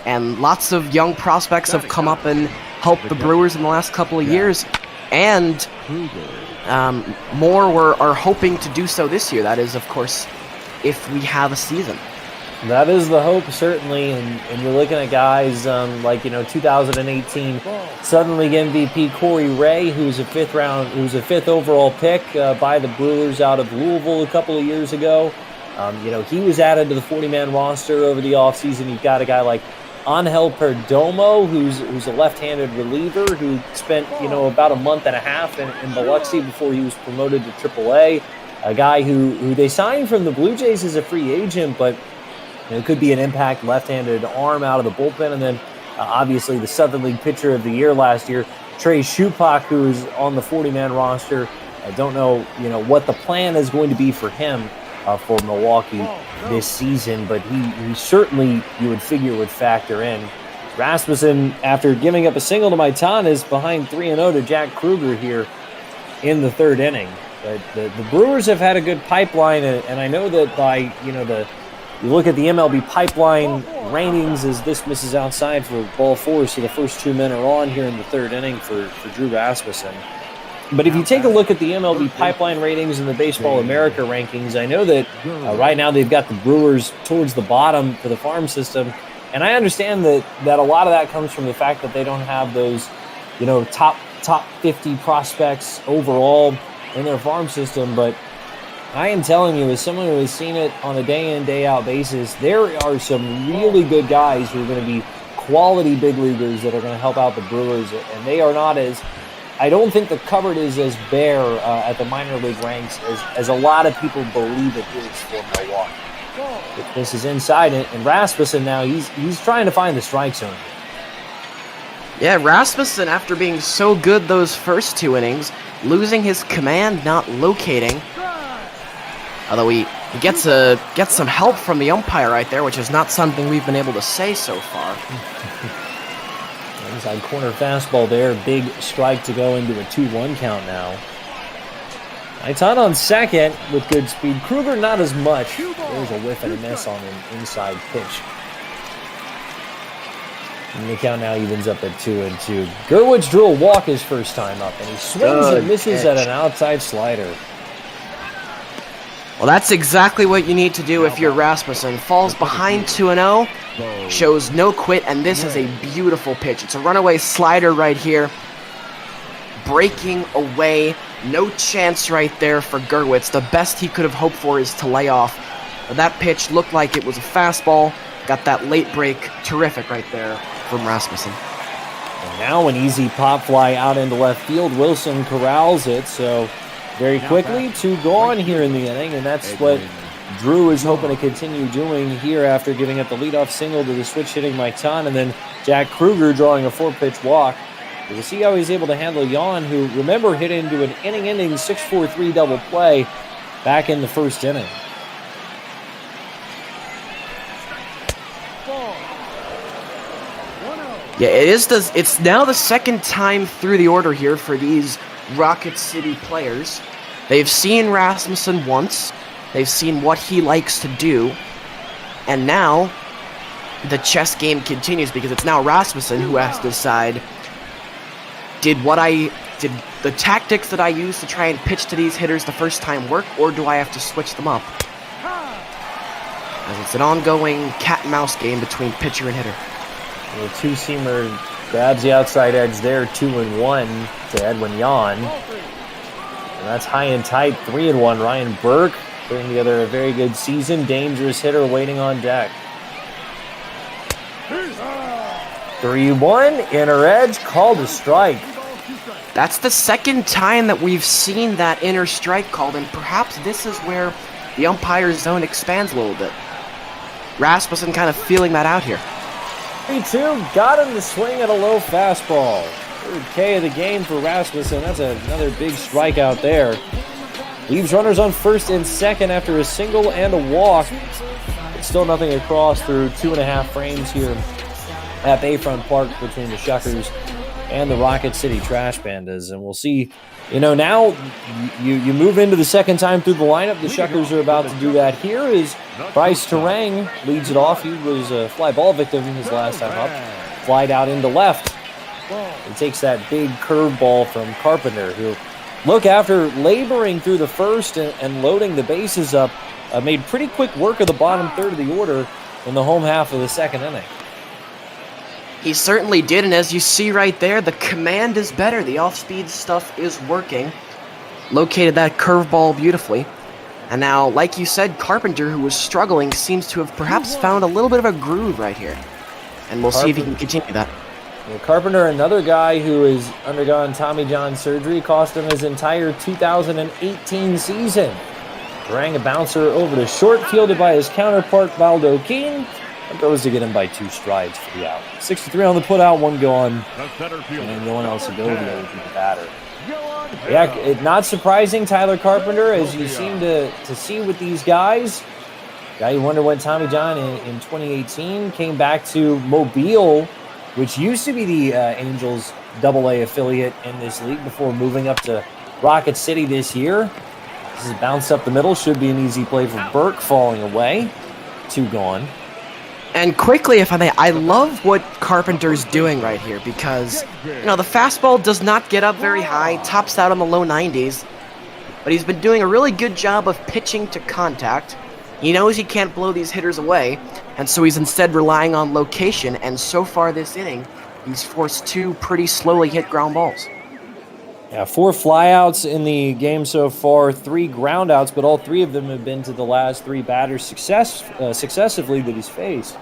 and lots of young prospects have come up and helped the Brewers in the last couple of years. And more are hoping to do so this year. That is, of course, if we have a season. That is the hope, certainly, and you're looking at guys like 2018 Southern League MVP Corey Ray, who's a fifth overall pick by the Brewers out of Louisville a couple of years ago. He was added to the 40-man roster over the offseason. You've got a guy like Angel Perdomo, who's a left-handed reliever who spent about a month and a half in Biloxi before he was promoted to AAA. A guy who they signed from the Blue Jays as a free agent, but it could be an impact left-handed arm out of the bullpen. And then obviously the Southern League Pitcher of the Year last year, Trey Shupak, who is on the 40-man roster. I don't know what the plan is going to be for him for Milwaukee this season, but he certainly, you would figure, would factor in. Rasmussen, after giving up a single to Maitan, is behind 3-0 to Jack Kruger here in the third inning. But the Brewers have had a good pipeline, and I know that by, you look at the MLB pipeline rankings as this misses outside for ball 4, so the first 2 men are on here in the third inning for Drew Rasmussen. But if you take a look at the MLB pipeline ratings and the Baseball America rankings, I know that right now they've got the Brewers towards the bottom for the farm system, and I understand that a lot of that comes from the fact that they don't have those, top 50 prospects overall in their farm system. But I am telling you, as someone who has seen it on a day-in, day-out basis, there are some really good guys who are going to be quality big leaguers that are going to help out the Brewers, and they are not as, I don't think the cupboard is as bare at the minor league ranks as a lot of people believe it is for Milwaukee. This is inside it, and Rasmussen now, he's trying to find the strike zone. Yeah, Rasmussen, after being so good those first 2 innings, losing his command, not locating. Although he gets some help from the umpire right there, which is not something we've been able to say so far. Inside corner fastball there, big strike to go into a 2-1 count now. Maitan on second with good speed. Kruger not as much. There's a whiff and a miss on an inside pitch. And the count now evens up at 2-2. Gerwitz drew a walk his first time up, and he swings and misses at an outside slider. Well, that's exactly what you need to do if you're Rasmussen. Falls behind 2-0, shows no quit, and this is a beautiful pitch. It's a runaway slider right here. Breaking away, no chance right there for Gerwitz. The best he could have hoped for is to lay off. But that pitch looked like it was a fastball. Got that late break, terrific right there from Rasmussen. And now an easy pop fly out into left field. Wilson corrals it, so very quickly, 2 gone here in the inning, and that's what Drew is hoping to continue doing here after giving up the leadoff single to the switch-hitting Maitan, and then Jack Kruger drawing a 4-pitch walk. We'll see how he's able to handle Jan, who, remember, hit into an inning-ending 6-4-3 double play back in the first inning. Yeah, it's now the second time through the order here for these Rocket City players. They've seen Rasmussen once. They've seen what he likes to do. And now the chess game continues because it's now Rasmussen who has to decide, did the tactics that I used to try and pitch to these hitters the first time work, or do I have to switch them up? As it's an ongoing cat-and-mouse game between pitcher and hitter. The two-seamer grabs the outside edge there, 2-1 to Edwin Jan. And that's high and tight, 3-1. Ryan Burke putting together a very good season. Dangerous hitter waiting on deck. 3-1, inner edge, called a strike. That's the second time that we've seen that inner strike called, and perhaps this is where the umpire's zone expands a little bit. Rasmussen kind of feeling that out here. 3-2, got him to swing at a low fastball. Third K of the game for Rasmussen. That's another big strikeout there. Leaves runners on first and second after a single and a walk. It's still nothing across through 2.5 frames here at Bayfront Park between the Shuckers and the Rocket City Trash Pandas. And we'll see, now you move into the second time through the lineup. The Shuckers are about to do that here as Bryce Terang leads it off. He was a fly ball victim his last time up. Flied out into left. He takes that big curveball from Carpenter, who, look, after laboring through the first and loading the bases up, made pretty quick work of the bottom third of the order in the home half of the second inning. He certainly did, and as you see right there, the command is better. The off-speed stuff is working. Located that curveball beautifully. And now, like you said, Carpenter, who was struggling, seems to have perhaps found a little bit of a groove right here. And we'll see if he can continue that. Well, Carpenter, another guy who has undergone Tommy John surgery, cost him his entire 2018 season. Rang a bouncer over to short, fielded by his counterpart, Valdo Keene. It goes to get him by 2 strides for the out. 63 on the putout, 1 gone, and no one else ability to the batter. Yeah, not surprising, Tyler Carpenter, as you seem to see with these guys. Guy you wonder when Tommy John in 2018 came back to Mobile, which used to be the Angels AA affiliate in this league before moving up to Rocket City this year. This is bounced up the middle, should be an easy play for Burke, falling away. 2 gone. And quickly, if I may, I love what Carpenter's doing right here because, the fastball does not get up very high, tops out on the low 90s, but he's been doing a really good job of pitching to contact. He knows he can't blow these hitters away, and so he's instead relying on location, and so far this inning, he's forced 2 pretty slowly hit ground balls. Yeah, 4 flyouts in the game so far, 3 groundouts, but all 3 of them have been to the last 3 batters successively that he's faced.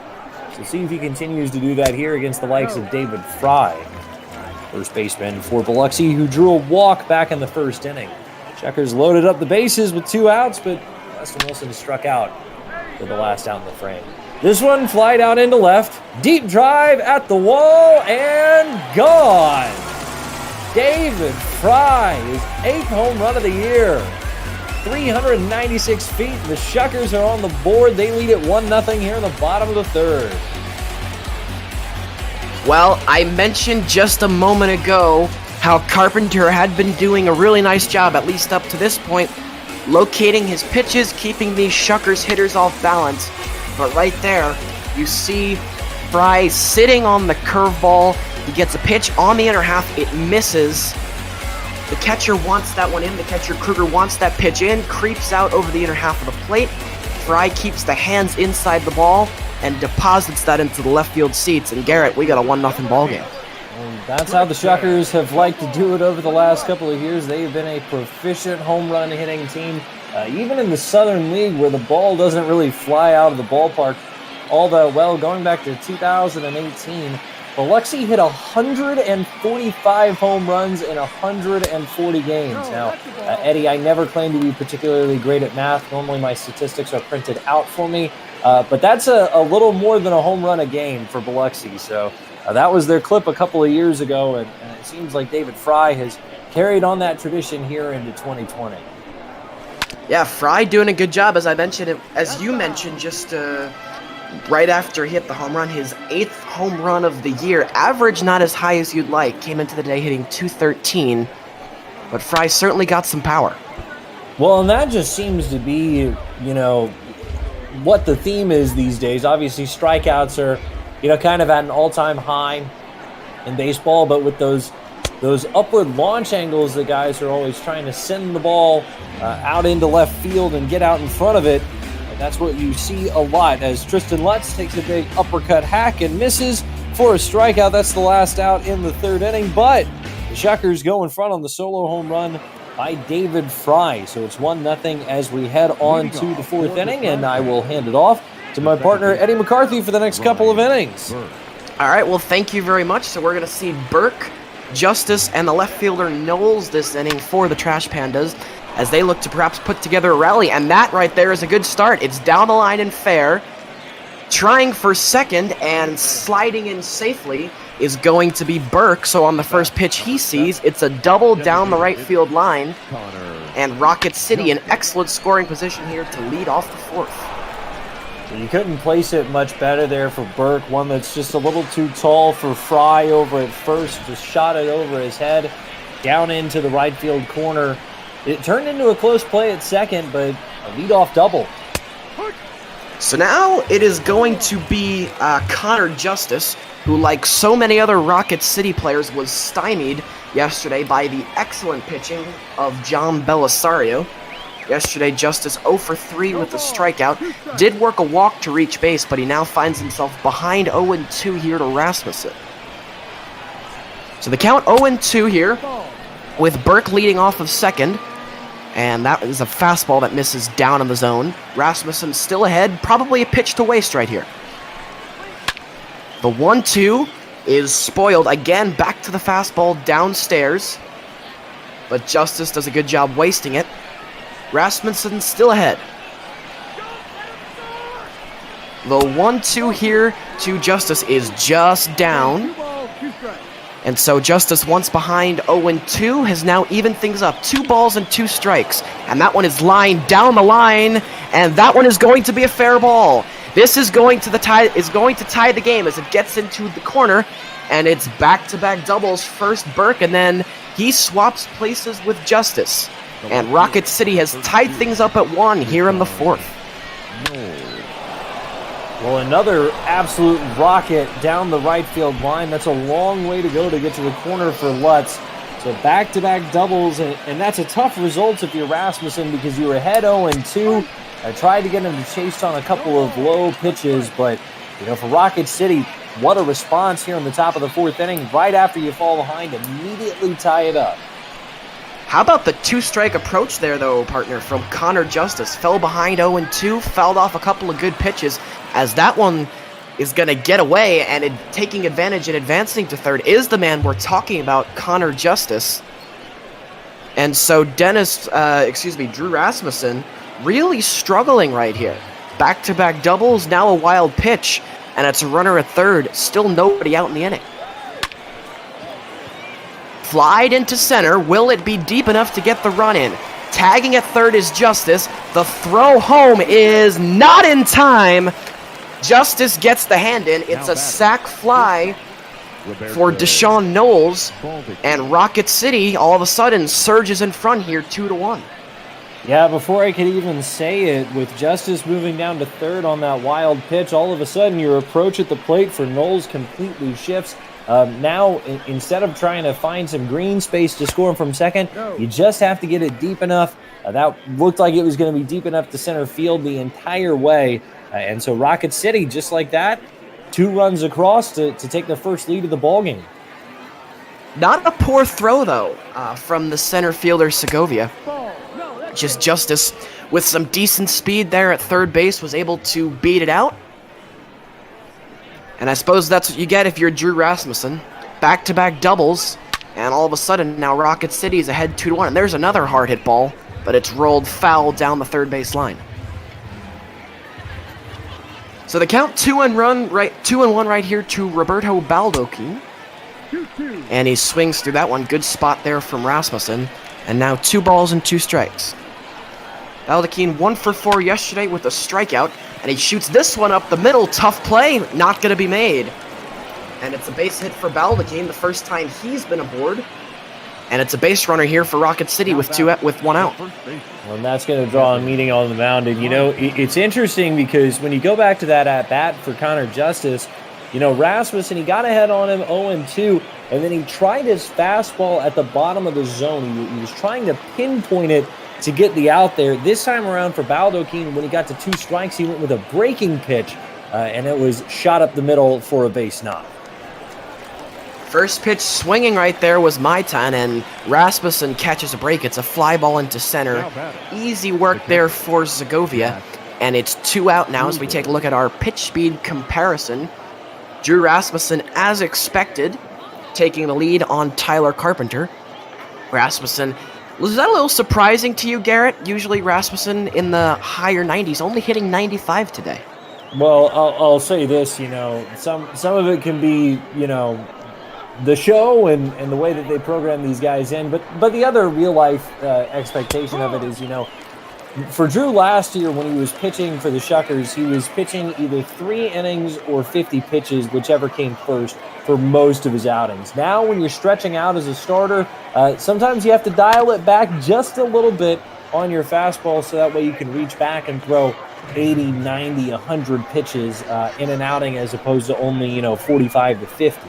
So see if he continues to do that here against the likes of David Fry, first baseman for Biloxi, who drew a walk back in the first inning. Checkers loaded up the bases with 2 outs, but Weston Wilson struck out for the last out in the frame. This one flied out into left, deep drive at the wall, and gone! David Fry, his 8th home run of the year. 396 feet. The Shuckers are on the board. They lead it 1-0 here in the bottom of the third. Well, I mentioned just a moment ago how Carpenter had been doing a really nice job, at least up to this point, locating his pitches, keeping these Shuckers hitters off balance. But right there, you see Fry sitting on the curveball. He gets a pitch on the inner half. It misses. The catcher wants that one in. The catcher, Kruger, wants that pitch in. Creeps out over the inner half of the plate. Fry keeps the hands inside the ball and deposits that into the left field seats. And Garrett, we got a 1-0 ball game. And that's how the Shuckers have liked to do it over the last couple of years. They've been a proficient home run hitting team, even in the Southern League where the ball doesn't really fly out of the ballpark. Although, well, going back to 2018, Biloxi hit 145 home runs in 140 games. Now, Eddie, I never claim to be particularly great at math. Normally my statistics are printed out for me. But that's a little more than a home run a game for Biloxi. So that was their clip a couple of years ago, and it seems like David Fry has carried on that tradition here into 2020. Yeah, Fry doing a good job, as you mentioned, just right after he hit the home run, his 8th home run of the year. Average not as high as you'd like. Came into the day hitting .213, but Fry certainly got some power. Well, and that just seems to be, what the theme is these days. Obviously, strikeouts are, kind of at an all-time high in baseball, but with those upward launch angles, the guys are always trying to send the ball out into left field and get out in front of it. And that's what you see a lot as Tristan Lutz takes a big uppercut hack and misses for a strikeout. That's the last out in the 3rd inning, but the Shuckers go in front on the solo home run by David Fry. So it's 1-0 as we head on to the 4th inning, and I will hand it off to my partner Eddie McCarthy for the next couple of innings. All right, well, thank you very much. So we're going to see Burke, Justice, and the left fielder Knowles this inning for the Trash Pandas as they look to perhaps put together a rally, and that right there is a good start. It's down the line and fair. Trying for second and sliding in safely is going to be Burke. So on the first pitch he sees, it's a double down the right field line, and Rocket City in excellent scoring position here to lead off the 4th. So you couldn't place it much better there for Burke. One that's just a little too tall for Fry over at first. Just shot it over his head, down into the right field corner. It turned into a close play at second, but a leadoff double. So now it is going to be Connor Justice, who, like so many other Rocket City players, was stymied yesterday by the excellent pitching of John Belisario. Yesterday, Justice 0 for 3 with a strikeout. Did work a walk to reach base, but he now finds himself behind 0-2 here to Rasmussen. So the count 0-2 here, with Burke leading off of second. And that is a fastball that misses down in the zone. Rasmussen still ahead, probably a pitch to waste right here. The 1-2 is spoiled. Again, back to the fastball downstairs. But Justice does a good job wasting it. Rasmussen still ahead. The 1-2 here to Justice is just down. And so Justice, once behind 0-2, has now evened things up. 2 balls and 2 strikes. And that one is lined down the line. And that one is going to be a fair ball. This is going to tie the game as it gets into the corner. And it's back-to-back doubles. First Burke, and then he swaps places with Justice. And Rocket City has tied things up at 1 here in the 4th. Well, another absolute rocket down the right field line. That's a long way to go to get to the corner for Lutz. So back-to-back doubles, and that's a tough result if you're Rasmussen because you were ahead 0-2. I tried to get him to chase on a couple of low pitches, but for Rocket City, what a response here in the top of the 4th inning. Right after you fall behind, immediately tie it up. How about the 2-strike approach there, though, partner, from Connor Justice? Fell behind 0-2, fouled off a couple of good pitches, as that one is going to get away, and taking advantage and advancing to third is the man we're talking about, Connor Justice. And so Drew Rasmussen really struggling right here. Back-to-back doubles, now a wild pitch, and it's a runner at third. Still nobody out in the inning. Flied into center. Will it be deep enough to get the run in? Tagging at third is Justice. The throw home is not in time. Justice gets the hand in. It's a sac fly for Deshaun Knowles. And Rocket City all of a sudden surges in front here 2-1. Yeah, before I could even say it, with Justice moving down to third on that wild pitch, all of a sudden your approach at the plate for Knowles completely shifts. Now, instead of trying to find some green space to score from second, you just have to get it deep enough. That looked like it was going to be deep enough to center field the entire way. And so Rocket City, just like that, 2 runs across to take their first lead of the ballgame. Not a poor throw, though, from the center fielder Segovia. Just Justice, with some decent speed there at third base, was able to beat it out. And I suppose that's what you get if you're Drew Rasmussen. Back-to-back doubles, and all of a sudden now Rocket City is ahead 2-1. And there's another hard hit ball, but it's rolled foul down the third base line. So the count 2-1 right here to Roberto Baldoquin. And he swings through that one. Good spot there from Rasmussen. And now 2 balls and 2 strikes. Baldoquin 1 for 4 yesterday with a strikeout. And he shoots this one up the middle. Tough play. Not going to be made. And it's a base hit for Baldoquin, the first time he's been aboard. And it's a base runner here for Rocket City with 1 out. Well, and that's going to draw a meeting on the mound. And, it's interesting because when you go back to that at-bat for Connor Justice, Rasmussen, he got ahead on him 0-2, and then he tried his fastball at the bottom of the zone. He was trying to pinpoint it to get the out there. This time around for Baldoquin, when he got to 2 strikes, he went with a breaking pitch, and it was shot up the middle for a base knock. First pitch swinging right there was Maitan, and Rasmussen catches a break. It's a fly ball into center. Easy work there for Segovia, and it's 2 out now as we take a look at our pitch speed comparison. Drew Rasmussen, as expected, taking the lead on Tyler Carpenter. Rasmussen, was that a little surprising to you, Garrett? Usually Rasmussen in the higher 90s, only hitting 95 today. Well, I'll say this, some of it can be, the show and the way that they program these guys in, but the other real life expectation of it is, for Drew last year when he was pitching for the Shuckers, he was pitching either 3 innings or 50 pitches, whichever came first, for most of his outings. Now when you're stretching out as a starter, sometimes you have to dial it back just a little bit on your fastball so that way you can reach back and throw 80, 90, 100 pitches in an outing as opposed to only, 45 to 50.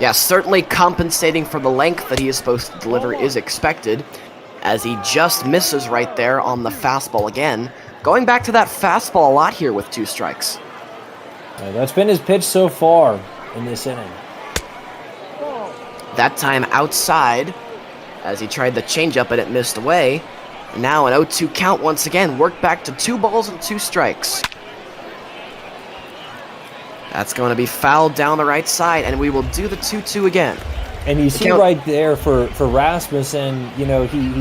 Yeah, certainly compensating for the length that he is supposed to deliver is expected, as he just misses right there on the fastball again. Going back to that fastball a lot here with 2 strikes. That's been his pitch so far in this inning. That time outside, as he tried the changeup and it missed away. And now an 0-2 count once again, worked back to 2 balls and 2 strikes. That's going to be fouled down the right side, and we will do the 2-2 again. And you see right there for Rasmussen, he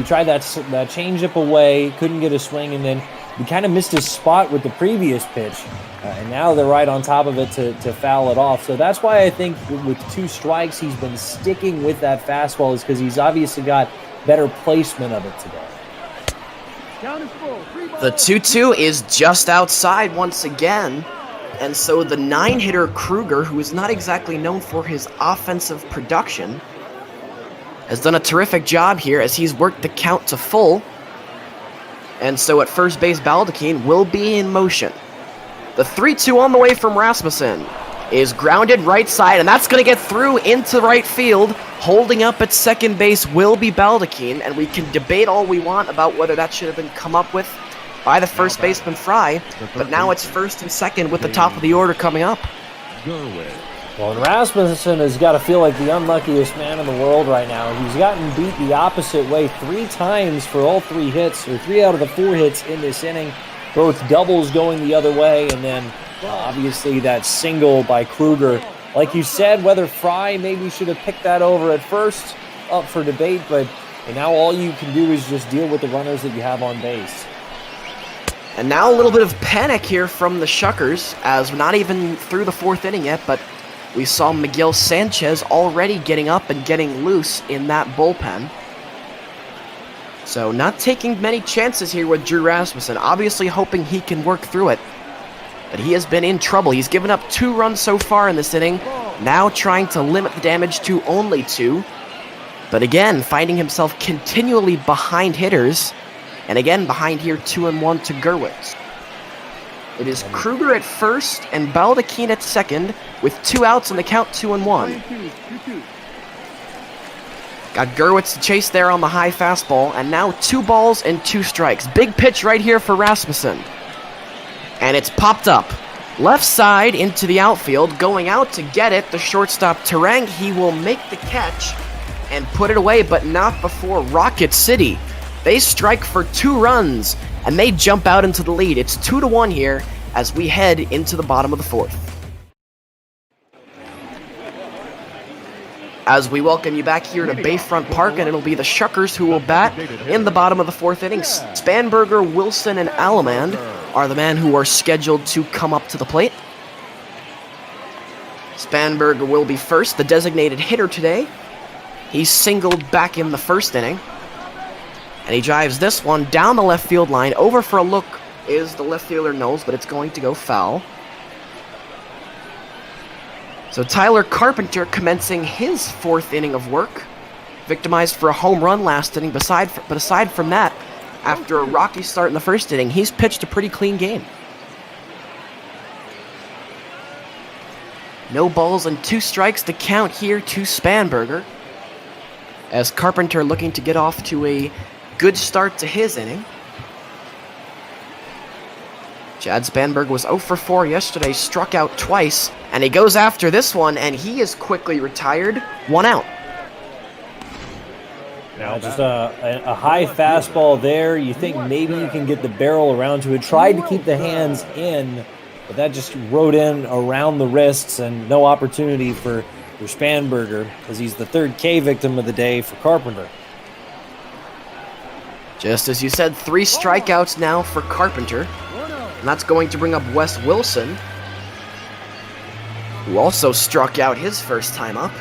tried that changeup away, couldn't get a swing, and then he kind of missed his spot with the previous pitch. And now they're right on top of it to foul it off. So that's why I think with 2 strikes, he's been sticking with that fastball, is because he's obviously got better placement of it today. The 2-2 is just outside once again. And so the 9-hitter Kruger, who is not exactly known for his offensive production, has done a terrific job here as he's worked the count to full. And so at first base, Baldoquin will be in motion. The 3-2 on the way from Rasmussen is grounded right side, and that's going to get through into right field. Holding up at second base will be Baldoquin, and we can debate all we want about whether that should have been come up with by the first baseman Fry, but now it's first and second with the top of the order coming up. Well, and Rasmussen has got to feel like the unluckiest man in the world right now. He's gotten beat the opposite way 3 times for all 3 hits, or 3 out of the 4 hits in this inning. Both doubles going the other way, and then obviously that single by Kruger. Like you said, whether Fry maybe should have picked that over at first, up for debate, but now all you can do is just deal with the runners that you have on base. And now a little bit of panic here from the Shuckers, as we're not even through the 4th inning yet, but we saw Miguel Sanchez already getting up and getting loose in that bullpen. So not taking many chances here with Drew Rasmussen, obviously hoping he can work through it. But he has been in trouble. He's given up 2 runs so far in this inning, now trying to limit the damage to only 2. But again, finding himself continually behind hitters, And again, behind here, 2-1 to Gerwitz. It is Kruger at first and Baldachin at second with 2 outs on the count, 2-1. Got Gerwitz to chase there on the high fastball, and now 2 balls and 2 strikes. Big pitch right here for Rasmussen. And it's popped up. Left side into the outfield, going out to get it, the shortstop Terang. He will make the catch and put it away, but not before Rocket City. They strike for 2 runs, and they jump out into the lead. It's 2-1 here as we head into the bottom of the 4th. As we welcome you back here to Bayfront Park, and it'll be the Shuckers who will bat in the bottom of the 4th inning. Spanberger, Wilson, and Alamand are the men who are scheduled to come up to the plate. Spanberger will be first, the designated hitter today. He's singled back in the 1st inning. And he drives this one down the left field line. Over for a look is the left fielder Knowles, but it's going to go foul. So Tyler Carpenter commencing his 4th inning of work. Victimized for a home run last inning, but aside from that, after a rocky start in the 1st inning, he's pitched a pretty clean game. No balls and 2 strikes to count here to Spanberger, as Carpenter looking to get off to a good start to his inning. Chad Spanberger was 0 for 4 yesterday, struck out twice, and he goes after this one, and he is quickly retired. 1 out. Now just a high fastball there. You think maybe you can get the barrel around to it. Tried to keep the hands in, but that just rode in around the wrists, and no opportunity for Spanberger, as he's the 3rd K victim of the day for Carpenter. Just as you said, 3 strikeouts now for Carpenter. And that's going to bring up Wes Wilson, who also struck out his first time up.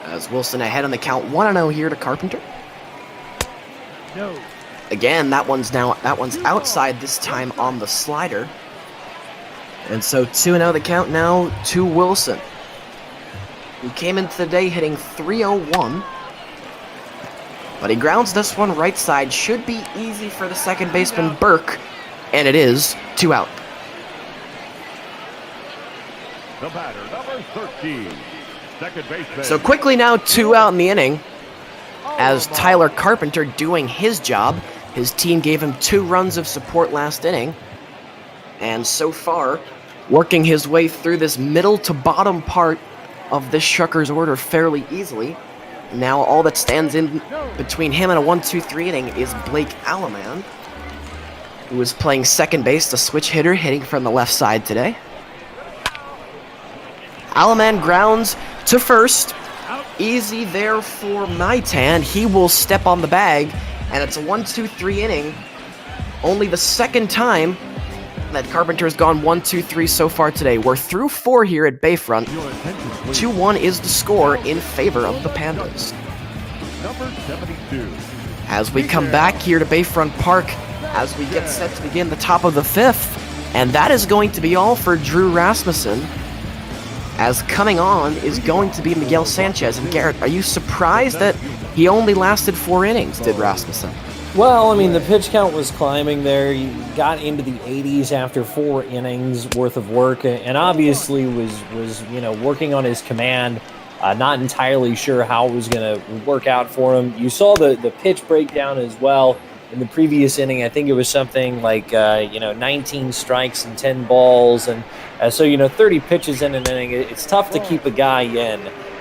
As Wilson ahead on the count, 1-0 here to Carpenter. No. Again, that one's outside this time on the slider. And so 2-0 the count now to Wilson, who came into the day hitting .301. But he grounds this one right side. Should be easy for the second baseman Burke. And it is 2 out. The batter, number 13. Second baseman. So quickly now 2 out in the inning, as Tyler Carpenter doing his job. His team gave him 2 runs of support last inning. And so far, working his way through this middle to bottom part of this Shuckers order fairly easily. Now all that stands in between him and a 1-2-3 inning is Blake Alamand, who is playing second base, the switch hitter, hitting from the left side today. Alamand grounds to first. Easy there for Maitan. He will step on the bag, and it's a 1-2-3 inning. Only the 2nd time that Carpenter's gone 1-2-3 so far today. We're through 4 here at Bayfront. 2-1 is the score in favor of the Pandas. Number 72. As we come back here to Bayfront Park, as we get set to begin the top of the 5th, and that is going to be all for Drew Rasmussen, as coming on is going to be Miguel Sanchez. And Garrett, are you surprised that he only lasted 4 innings, did Rasmussen? Well, I mean, the pitch count was climbing there. He got into the 80s after 4 innings worth of work, and obviously was working on his command. Not entirely sure how it was going to work out for him. You saw the pitch breakdown as well in the previous inning. I think it was something like 19 strikes and 10 balls, and so 30 pitches in an inning. It's tough to keep a guy in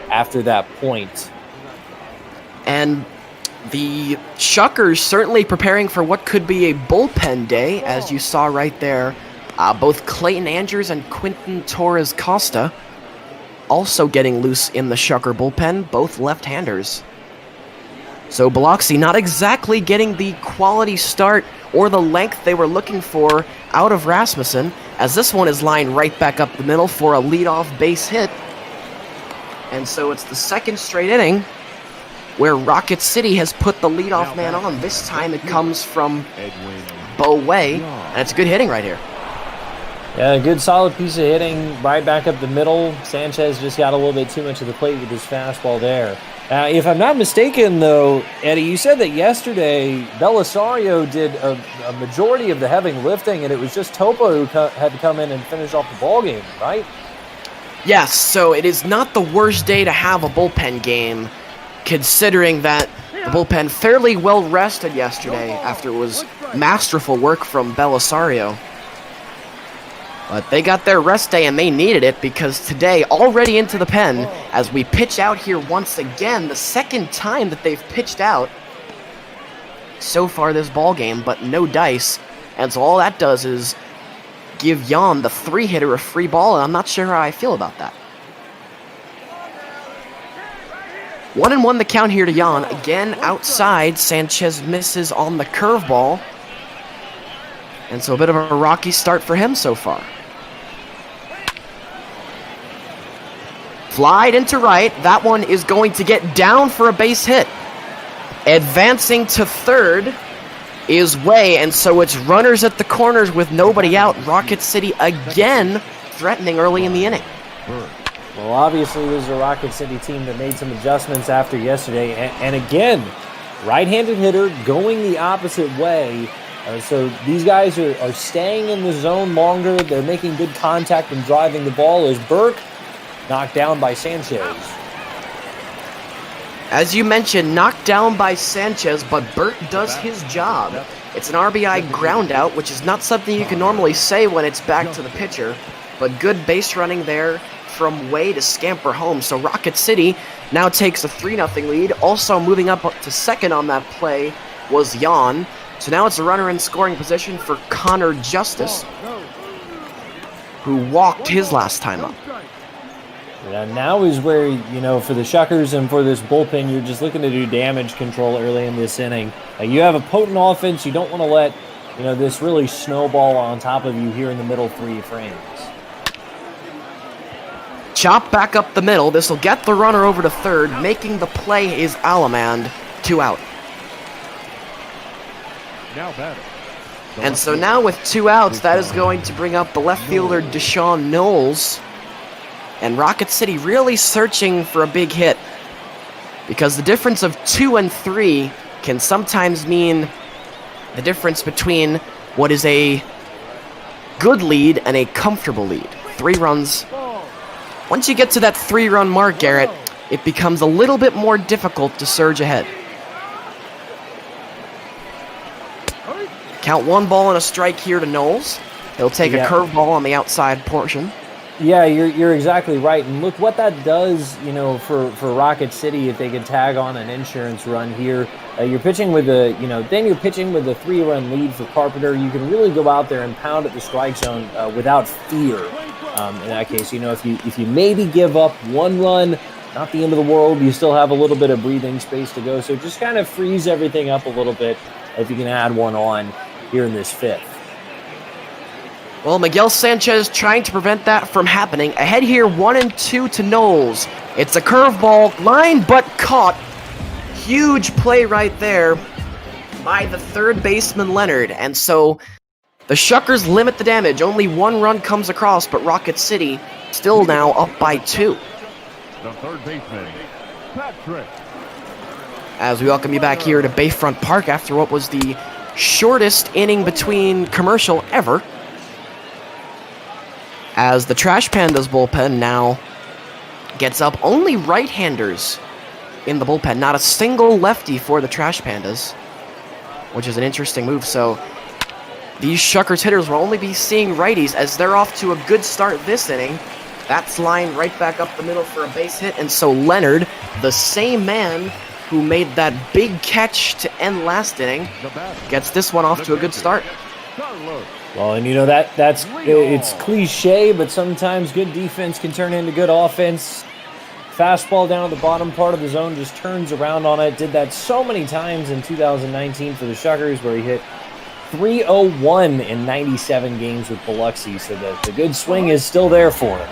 after that point. And the Shuckers certainly preparing for what could be a bullpen day, as you saw right there. Both Clayton Andrews and Quinton Torres Costa also getting loose in the Shucker bullpen, both left-handers. So Biloxi not exactly getting the quality start or the length they were looking for out of Rasmussen, as this one is lined right back up the middle for a leadoff base hit. And so it's the 2nd straight inning where Rocket City has put the leadoff man on. This time it comes from Bo Way, and it's good hitting right here. Yeah, a good solid piece of hitting right back up the middle. Sanchez just got a little bit too much of the plate with his fastball there. If I'm not mistaken, though, Eddie, you said that yesterday Belisario did a majority of the heavy lifting, and it was just Topo who had to come in and finish off the ball game, right? Yes, so it is not the worst day to have a bullpen game, considering that the bullpen fairly well rested yesterday after it was masterful work from Belisario. But they got their rest day and they needed it because today, already into the pen, as we pitch out here once again, the second time that they've pitched out so far this ball game, but no dice. And so all that does is give Jan, the 3-hitter, a free ball, and I'm not sure how I feel about that. 1-1 the count here to Jan. Again, outside, Sanchez misses on the curveball. And so a bit of a rocky start for him so far. Flied into right. That one is going to get down for a base hit. Advancing to third is Way, and so it's runners at the corners with nobody out. Rocket City again threatening early in the inning. Well, obviously, this is a Rocket City team that made some adjustments after yesterday. And again, right-handed hitter going the opposite way. So these guys are staying in the zone longer. They're making good contact and driving the ball as Burke knocked down by Sanchez. As you mentioned, knocked down by Sanchez, but Burt does his job. It's an RBI ground out, which is not something you can normally say when it's back to the pitcher, but good base running there from Way to scamper home. So Rocket City now takes a 3-0 lead. Also moving up to second on that play was Jan. So now it's a runner in scoring position for Connor Justice, who walked his last time up. And now is where, for the Shuckers and for this bullpen, you're just looking to do damage control early in this inning. You have a potent offense. You don't want to let, this really snowball on top of you here in the middle 3 frames. Chop back up the middle. This will get the runner over to third. Making the play is Alamand. 2 out. And so now with 2 outs, that is going to bring up the left fielder Deshaun Knowles. And Rocket City really searching for a big hit, because the difference of 2 and 3 can sometimes mean the difference between what is a good lead and a comfortable lead. 3 runs. Once you get to that 3-run mark, Garrett, it becomes a little bit more difficult to surge ahead. Count 1 ball and a strike here to Knowles. He'll take a curveball on the outside portion. Yeah, you're exactly right. And look what that does, for Rocket City if they could tag on an insurance run here. You're pitching with then you're pitching with a 3-run lead for Carpenter. You can really go out there and pound at the strike zone without fear. In that case, if you maybe give up 1 run, not the end of the world. You still have a little bit of breathing space to go. So just kind of freeze everything up a little bit if you can add 1 on here in this 5th. Well, Miguel Sanchez trying to prevent that from happening. Ahead here, 1-2 to Knowles. It's a curveball, line but caught. Huge play right there by the third baseman, Leonard. And so the Shuckers limit the damage. Only 1 run comes across, but Rocket City still now up by 2. The third baseman, Patrick. As we welcome you back here to Bayfront Park after what was the shortest inning between commercial ever, as the Trash Pandas bullpen now gets up only right-handers in the bullpen. Not a single lefty for the Trash Pandas, which is an interesting move. So these Shuckers hitters will only be seeing righties as they're off to a good start this inning. That's lined right back up the middle for a base hit. And so Leonard, the same man who made that big catch to end last inning, gets this one off to a good start. Well, and it's cliche, but sometimes good defense can turn into good offense. Fastball down at the bottom part of the zone, just turns around on it. Did that so many times in 2019 for the Shuckers, where he hit .301 in 97 games with Biloxi, so the good swing is still there for him.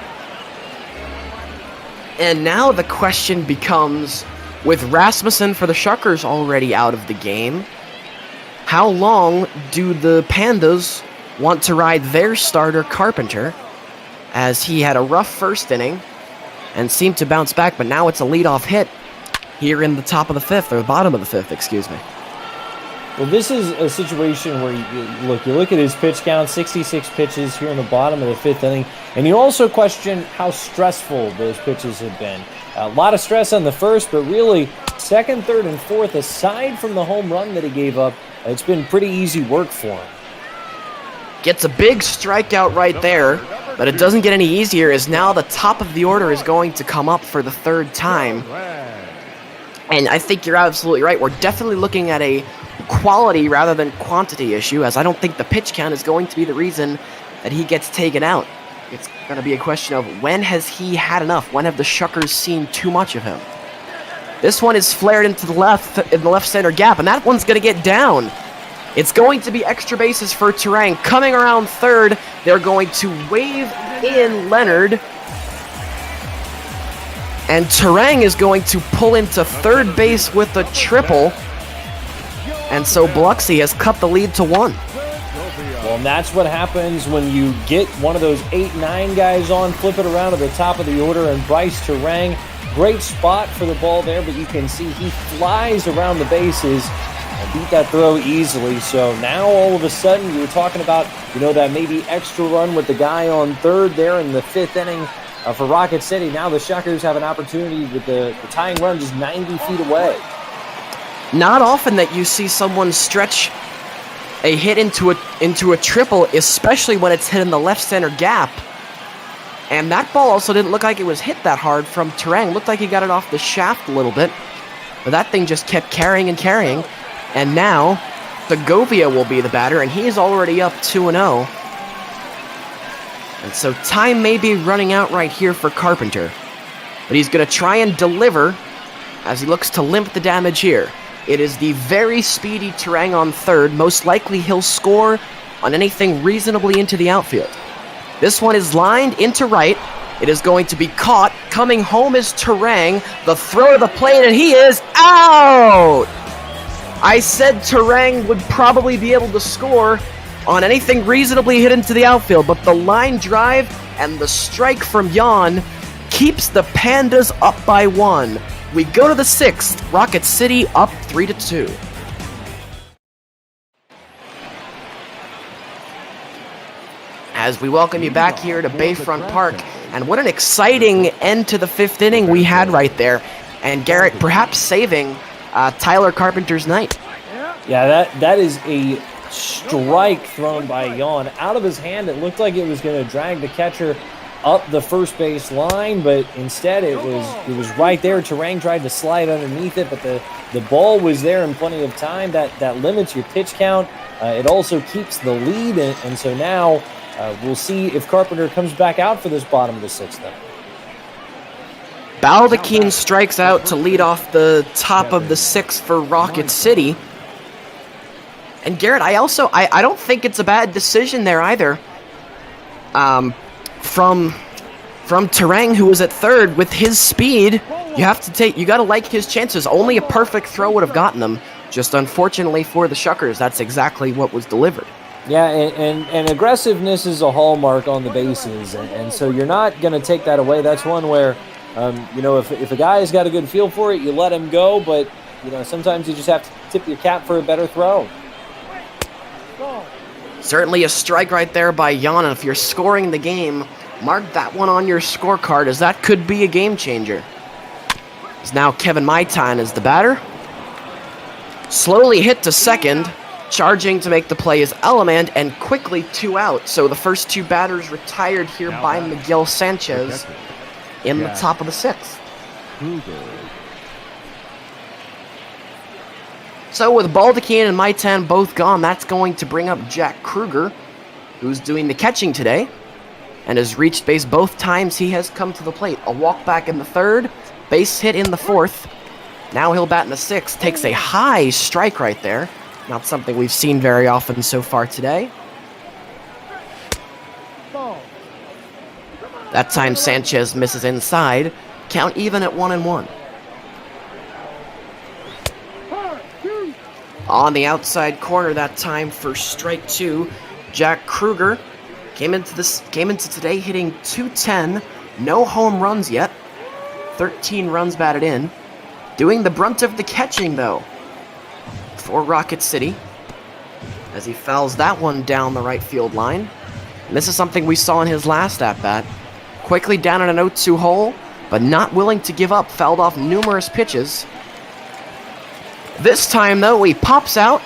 And now the question becomes, with Rasmussen for the Shuckers already out of the game, how long do the Pandas want to ride their starter Carpenter, as he had a rough first inning and seemed to bounce back, but now it's a leadoff hit. here in the top of the fifth, or the bottom of the fifth, excuse me. Well, this is a situation where you look at his pitch count, 66 pitches here in the bottom of the fifth inning, and you also question how stressful those pitches have been. A lot of stress on the first, but really second, third, and fourth, aside from the home run that he gave up, it's been pretty easy work for him. Gets a big strikeout right there, but it doesn't get any easier as now the top of the order is going to come up for the third time. And I think you're absolutely right. We're definitely looking at a quality rather than quantity issue, as I don't think the pitch count is going to be the reason that he gets taken out. It's going to be a question of when has he had enough? When have the Shuckers seen too much of him? This one is flared into the left, in the left center gap, and that one's going to get down. It's going to be extra bases for Turang. Coming around third, they're going to wave in Leonard. And Turang is going to pull into third base with a triple. And so Biloxi has cut the lead to 1. Well, and that's what happens when you get one of those 8-9 guys on, flip it around to the top of the order, and Bryce Turang, great spot for the ball there, but you can see he flies around the bases and beat that throw easily. So now all of a sudden you were talking about, that maybe extra run with the guy on third there in the fifth inning for Rocket City. Now the Shuckers have an opportunity with the tying run just 90 feet away. Not often that you see someone stretch a hit into a triple, especially when it's hit in the left center gap. And that ball also didn't look like it was hit that hard from Turang. Looked like he got it off the shaft a little bit. But that thing just kept carrying and carrying. And now, Segovia will be the batter, and he is already up 2-0. And so time may be running out right here for Carpenter. But he's going to try and deliver as he looks to limp the damage here. It is the very speedy Turang on third. Most likely he'll score on anything reasonably into the outfield. This one is lined into right. It is going to be caught. Coming home is Turang. The throw to the plate, and he is out! I said Turang would probably be able to score on anything reasonably hit into the outfield, but the line drive and the strike from Jan keeps the Pandas up by 1. We go to the 6th. Rocket City up 3-2. As we welcome you back here to Bayfront Park, and what an exciting end to the 5th inning we had right there. And Garrett perhaps saving Tyler Carpenter's night. Yeah, that is a strike thrown by Jan. Out of his hand, it looked like it was going to drag the catcher up the first base line, but instead it was right there. Turang tried to slide underneath it, but the ball was there in plenty of time. That limits your pitch count. It also keeps the lead, and so now we'll see if Carpenter comes back out for this bottom of the 6th inning. Baldachin strikes out to lead off the top of the 6th for Rocket City. And Garrett, I don't think it's a bad decision there either. From Turang, who was at third, with his speed, you gotta like his chances. Only a perfect throw would have gotten him. Just unfortunately for the Shuckers, that's exactly what was delivered. Yeah, and aggressiveness is a hallmark on the bases, and so you're not going to take that away. That's one where, if a guy's got a good feel for it, you let him go, but, sometimes you just have to tip your cap for a better throw. Certainly a strike right there by Jan, and if you're scoring the game, mark that one on your scorecard, as that could be a game changer. As now Kevin Maitan is the batter. Slowly hit to second. Charging to make the play is Element, and quickly 2 out. So the first 2 batters retired here by Miguel Sanchez in the top of the 6th. So with Baldachin and Maitan both gone, that's going to bring up Jack Kruger, who's doing the catching today, and has reached base both times he has come to the plate. A walk back in the 3rd, base hit in the 4th. Now he'll bat in the 6th, takes a high strike right there. Not something we've seen very often so far today. That time Sanchez misses inside. Count even at 1-1. On the outside corner that time for strike 2. Jack Kruger came into today hitting .210. No home runs yet. 13 runs batted in. Doing the brunt of the catching, though, for Rocket City, as he fouls that one down the right field line. And this is something we saw in his last at-bat. Quickly down in an 0-2 hole, but not willing to give up. Fouled off numerous pitches. This time, though, he pops out.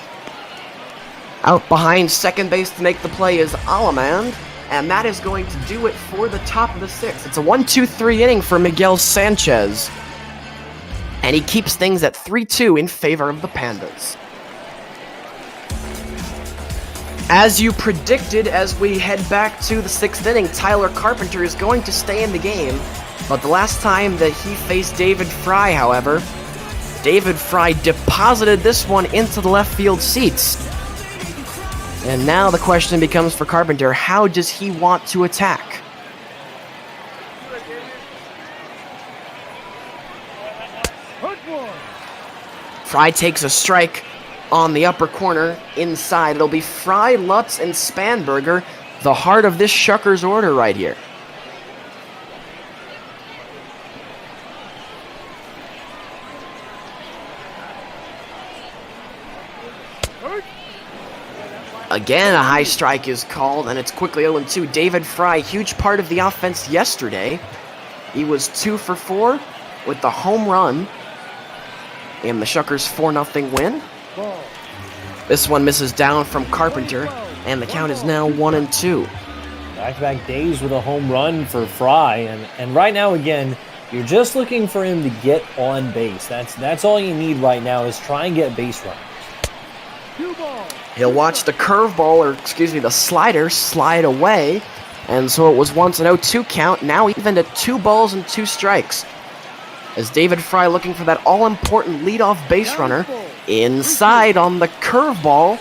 Out behind second base to make the play is Alamand, and that is going to do it for the top of the sixth. It's a 1-2-3 inning for Miguel Sanchez, and he keeps things at 3-2 in favor of the Pandas. As you predicted, as we head back to the sixth inning, Tyler Carpenter is going to stay in the game, but the last time that he faced David Fry, however, David Fry deposited this one into the left field seats. And now the question becomes for Carpenter, how does he want to attack? Fry takes a strike on the upper corner inside. It'll be Fry, Lutz, and Spanberger, the heart of this Shuckers order right here. Again, a high strike is called, and it's quickly 0-2. David Fry, huge part of the offense yesterday. He was 2 for 4 with the home run in the Shuckers 4-0 win. This one misses down from Carpenter, and the count is now 1-2. Back-to-back days with a home run for Fry, and right now, again, you're just looking for him to get on base. That's all you need right now is try and get base runners. He'll watch the the slider slide away, and so it was once an 0-2 count, now even to 2 balls and 2 strikes. As David Fry looking for that all-important leadoff base runner inside on the curveball,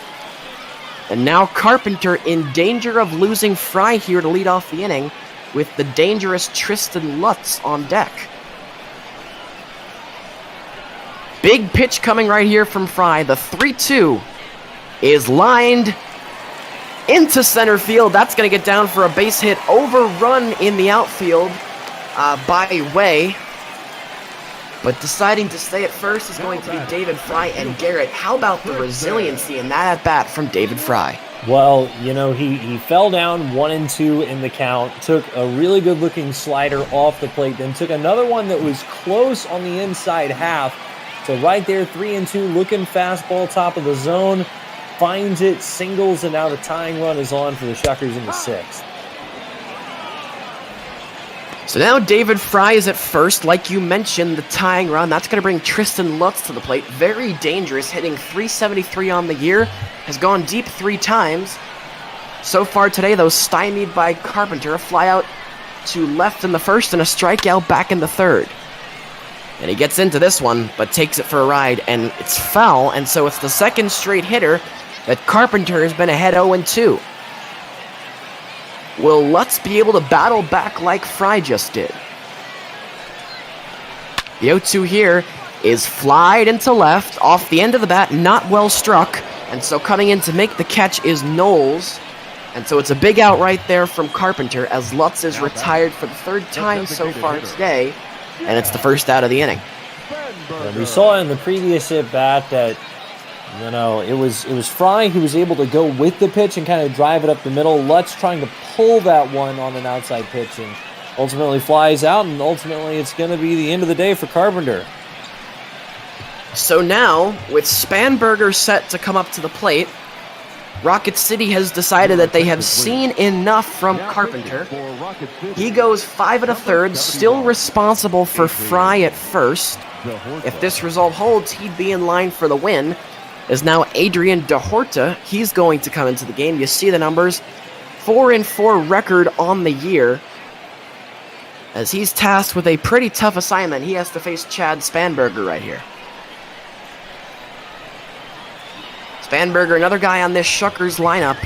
and now Carpenter in danger of losing Fry here to lead off the inning with the dangerous Tristan Lutz on deck. Big pitch coming right here from Fry. The 3-2 is lined into center field. That's going to get down for a base hit. Overrun in the outfield by Way. But deciding to stay at first is going to be David Fry. And Garrett, how about the resiliency in that at-bat from David Fry? Well, you know, he fell down 1-2 in the count, took a really good-looking slider off the plate, then took another one that was close on the inside half. So right there, 3-2, looking fastball, top of the zone. Finds it, singles, and now the tying run is on for the Shuckers in the sixth. So now David Fry is at first. Like you mentioned, the tying run. That's going to bring Tristan Lutz to the plate. Very dangerous, hitting .373 on the year. Has gone deep 3 times. So far today, though, stymied by Carpenter. A fly out to left in the first and a strikeout back in the third. And he gets into this one, but takes it for a ride, and it's foul. And so it's the second straight hitter that Carpenter has been ahead 0-2. Will Lutz be able to battle back like Fry just did? The 0-2 here is flied into left, off the end of the bat, not well struck. And so coming in to make the catch is Knowles. And so it's a big out right there from Carpenter as Lutz is retired for the 3rd time so far today. And it's the first out of the inning. And we saw in the previous at-bat that, you know, it was Fry who was able to go with the pitch and kind of drive it up the middle. Lutz trying to pull that one on an outside pitch and ultimately flies out, and ultimately it's going to be the end of the day for Carpenter. So now, with Spanberger set to come up to the plate, Rocket City has decided that they have seen enough from Carpenter. He goes 5 1/3, still responsible for Fry at first. If this result holds, he'd be in line for the win. As now Adrian DeHorta, he's going to come into the game. You see the numbers, 4-4 record on the year. As he's tasked with a pretty tough assignment, he has to face Chad Spanberger right here. Spanberger, another guy on this Shuckers lineup,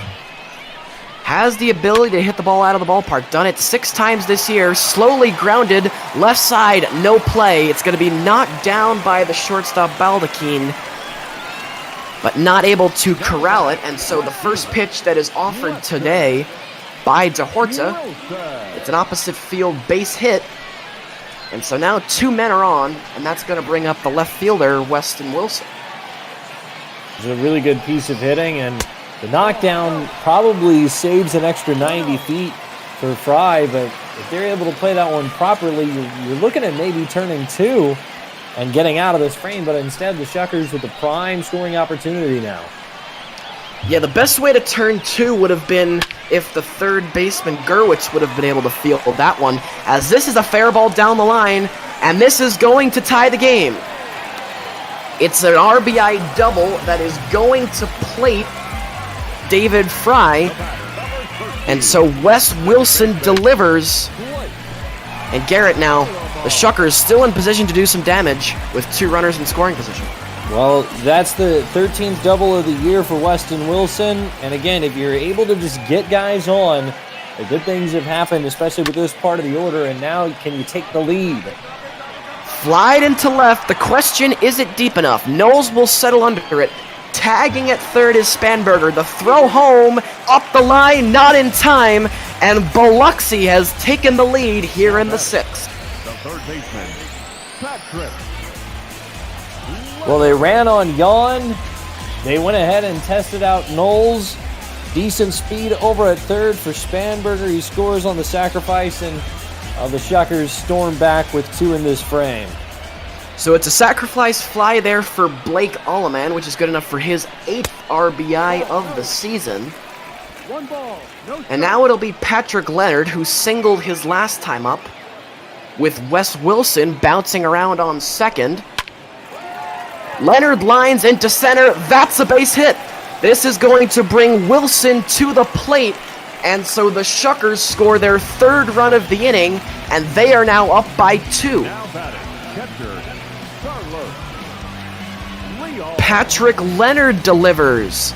has the ability to hit the ball out of the ballpark. Done it 6 times this year. Slowly grounded, left side, no play. It's going to be knocked down by the shortstop Baldachin, but not able to corral it. And so the first pitch that is offered today by DeHorta, it's an opposite field base hit. And so now 2 men are on, and that's going to bring up the left fielder, Weston Wilson. It's a really good piece of hitting, and the knockdown probably saves an extra 90 feet for Fry, but if they're able to play that one properly, you're looking at maybe turning 2 and getting out of this frame, but instead the Shuckers with the prime scoring opportunity now. Yeah, the best way to turn 2 would have been if the third baseman Gerwitz would have been able to field that one, as this is a fair ball down the line, and this is going to tie the game. It's an RBI double that is going to plate David Fry, and so Wes Wilson delivers, and Garrett now, the Shuckers still in position to do some damage with 2 runners in scoring position. Well, that's the 13th double of the year for Weston Wilson. And again, if you're able to just get guys on, the good things have happened, especially with this part of the order. And now, can you take the lead? Flied into left. The question, is it deep enough? Knowles will settle under it. Tagging at third is Spanberger. The throw home, up the line, not in time. And Biloxi has taken the lead here in the 6th. The third baseman, Patrick. Well, they ran on Yon. They went ahead and tested out Knowles. Decent speed over at third for Spanberger. He scores on the sacrifice, and the Shuckers storm back with 2 in this frame. So it's a sacrifice fly there for Blake Alleman, which is good enough for his 8th RBI of the season. 1 ball, no. And now it'll be Patrick Leonard, who singled his last time up, with Wes Wilson bouncing around on second. Leonard lines into center. That's a base hit. This is going to bring Wilson to the plate, and so the Shuckers score their 3rd run of the inning, and they are now up by 2. Now batting, catcher, Carlos Leon. Patrick Leonard delivers.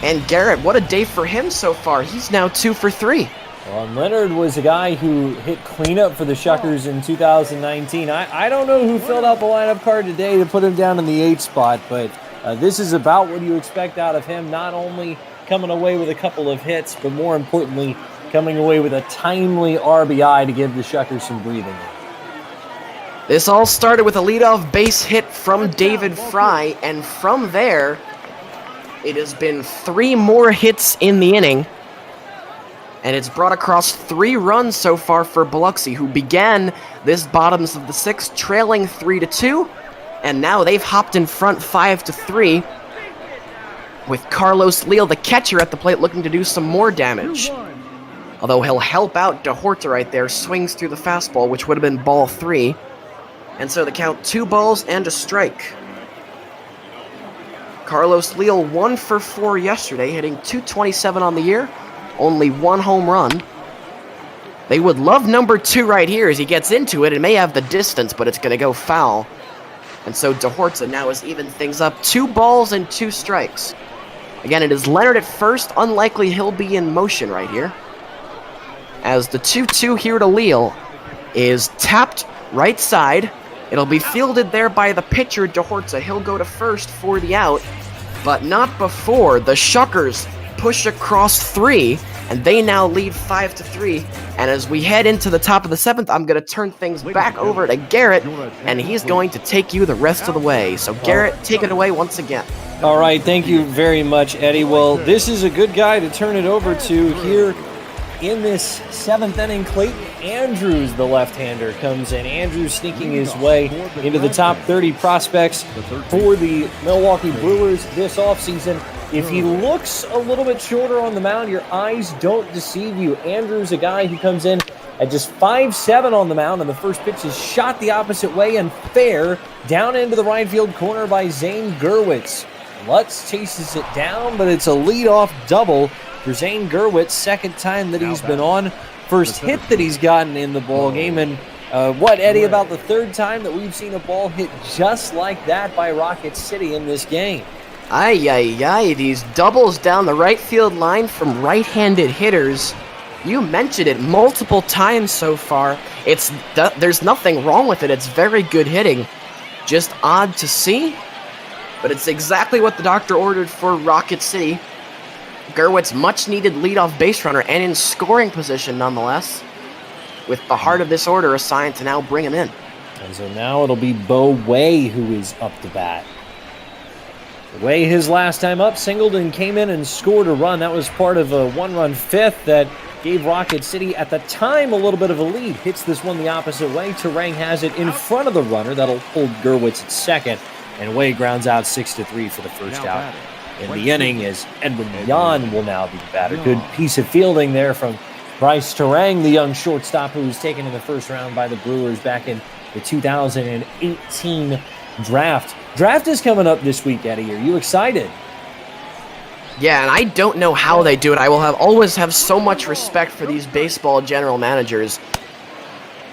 And Garrett, what a day for him so far. He's now 2 for 3. Well, and Leonard was a guy who hit cleanup for the Shuckers in 2019. I don't know who filled out the lineup card today to put him down in the 8th spot, but this is about what you expect out of him, not only coming away with a couple of hits, but more importantly, coming away with a timely RBI to give the Shuckers some breathing. This all started with a leadoff base hit from David Fry, and from there, it has been 3 more hits in the inning. And it's brought across 3 runs so far for Biloxi, who began this bottoms of the 6th trailing 3-2, and now they've hopped in front 5-3, with Carlos Leal, the catcher, at the plate looking to do some more damage. Although he'll help out DeHorta right there, swings through the fastball, which would have been ball 3. And so the count 2 balls and a strike. Carlos Leal 1 for 4 yesterday, hitting .227 on the year. Only 1 home run. They would love number 2 right here as he gets into it. It may have the distance, but it's going to go foul. And so DeHorta now has evened things up. 2 balls and 2 strikes. Again, it is Leonard at first. Unlikely he'll be in motion right here. As the 2-2 here to Leal is tapped right side. It'll be fielded there by the pitcher, DeHorta. He'll go to first for the out, but not before the Shuckers push across 3, and they now lead 5-3. And as we head into the top of the 7th, I'm going to turn things back over to Garrett, and he's going to take you the rest of the way. So Garrett, take it away once again. All right, thank you very much, Eddie. Well, this is a good guy to turn it over to here in this 7th inning. Clayton Andrews, the left-hander, comes in. Andrews sneaking his way into the top 30 prospects for the Milwaukee Brewers this offseason. If he looks a little bit shorter on the mound, your eyes don't deceive you. Andrews, a guy who comes in at just 5'7" on the mound, and the first pitch is shot the opposite way and fair down into the right field corner by Zane Gerwitz. Lutz chases it down, but it's a leadoff double for Zane Gerwitz, 2nd time that he's been on, first hit that he's gotten in the ball game. And what, Eddie, about the 3rd time that we've seen a ball hit just like that by Rocket City in this game? Ay, these doubles down the right field line from right-handed hitters. You mentioned it multiple times so far. There's nothing wrong with it. It's very good hitting. Just odd to see, but it's exactly what the doctor ordered for Rocket City. Gerwitz, much-needed leadoff base runner and in scoring position nonetheless, with the heart of this order assigned to now bring him in. And so now it'll be Bo Way who is up to bat. Way, his last time up, singled and came in and scored a run. That was part of a one-run fifth that gave Rocket City, at the time, a little bit of a lead. Hits this one the opposite way. Terang has it in front of the runner. That'll hold Gerwitz at second. And Way grounds out 6-3 for the first out in the inning, as Edwin Yan will now be the batter. Good piece of fielding there from Bryce Terang, the young shortstop who was taken in the first round by the Brewers back in the 2018 draft. Draft is coming up this week, Eddie. Are you excited? Yeah, and I don't know how they do it. I will always have so much respect for these baseball general managers.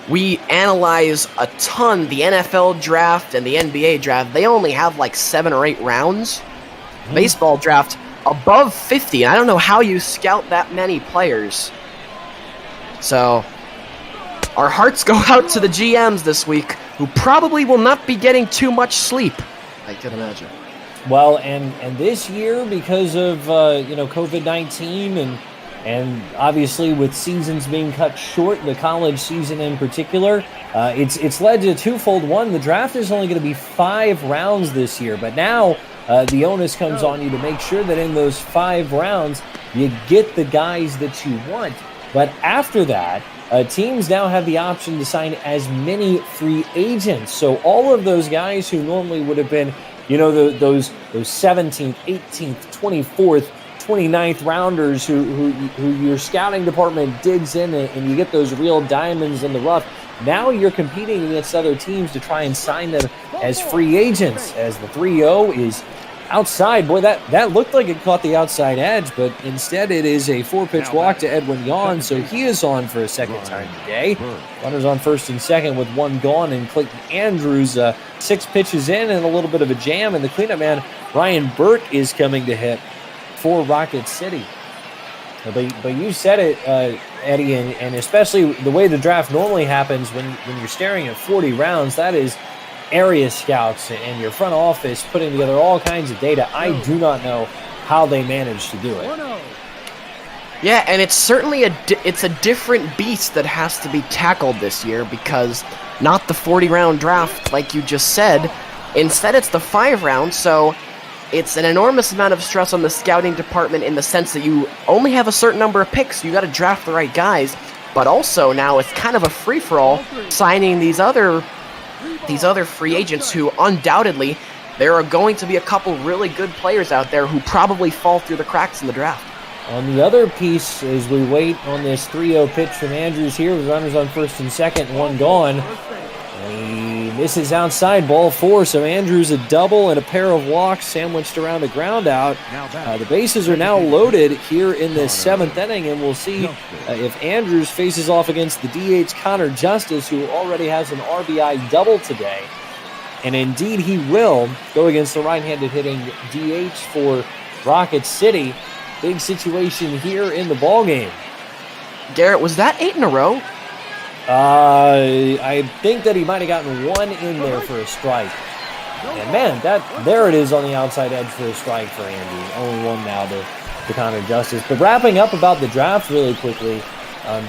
We analyze a ton the NFL draft and the NBA draft. They only have like 7 or 8 rounds. Baseball draft above 50. And I don't know how you scout that many players. So our hearts go out to the GMs this week, who probably will not be getting too much sleep, I can imagine. Well, and this year, because of COVID-19 and obviously with seasons being cut short, the college season in particular, it's led to twofold. One, the draft is only going to be 5 rounds this year, but now the onus comes on you to make sure that in those 5 rounds you get the guys that you want. But after that, teams now have the option to sign as many free agents. So all of those guys who normally would have been, those 17th, 18th, 24th, 29th rounders who your scouting department digs in and you get those real diamonds in the rough. Now you're competing against other teams to try and sign them as free agents, as the 3-0 is outside. Boy, that looked like it caught the outside edge, but instead it is a 4-pitch walk to Edwin Yan, so he is on for a second time today. Runners on first and second with 1 gone, and Clayton Andrews 6 pitches in and a little bit of a jam, and the cleanup man, Ryan Burke, is coming to hit for Rocket City. But you said it, Eddie, and especially the way the draft normally happens when you're staring at 40 rounds, that is area scouts and your front office putting together all kinds of data. I do not know how they managed to do it. Yeah, and it's certainly it's a different beast that has to be tackled this year, because not the 40-round draft like you just said. Instead, it's the 5 rounds, so it's an enormous amount of stress on the scouting department in the sense that you only have a certain number of picks. You got to draft the right guys, but also now it's kind of a free-for-all signing these other free agents who undoubtedly there are going to be a couple really good players out there who probably fall through the cracks in the draft. On the other piece, as we wait on this 3-0 pitch from Andrews here with runners on first and second, 1 gone. He misses outside, ball 4, so Andrews a double and a pair of walks sandwiched around a ground out. The bases are now loaded here in this 7th inning, and we'll see if Andrews faces off against the DH Connor Justice, who already has an RBI double today. And indeed he will go against the right-handed hitting DH for Rocket City. Big situation here in the ballgame. Garrett, was that 8 in a row? I think that he might have gotten 1 in there for a strike. And man, there it is on the outside edge for a strike for Andy. Only 1 now to Connor Justice. But wrapping up about the draft really quickly,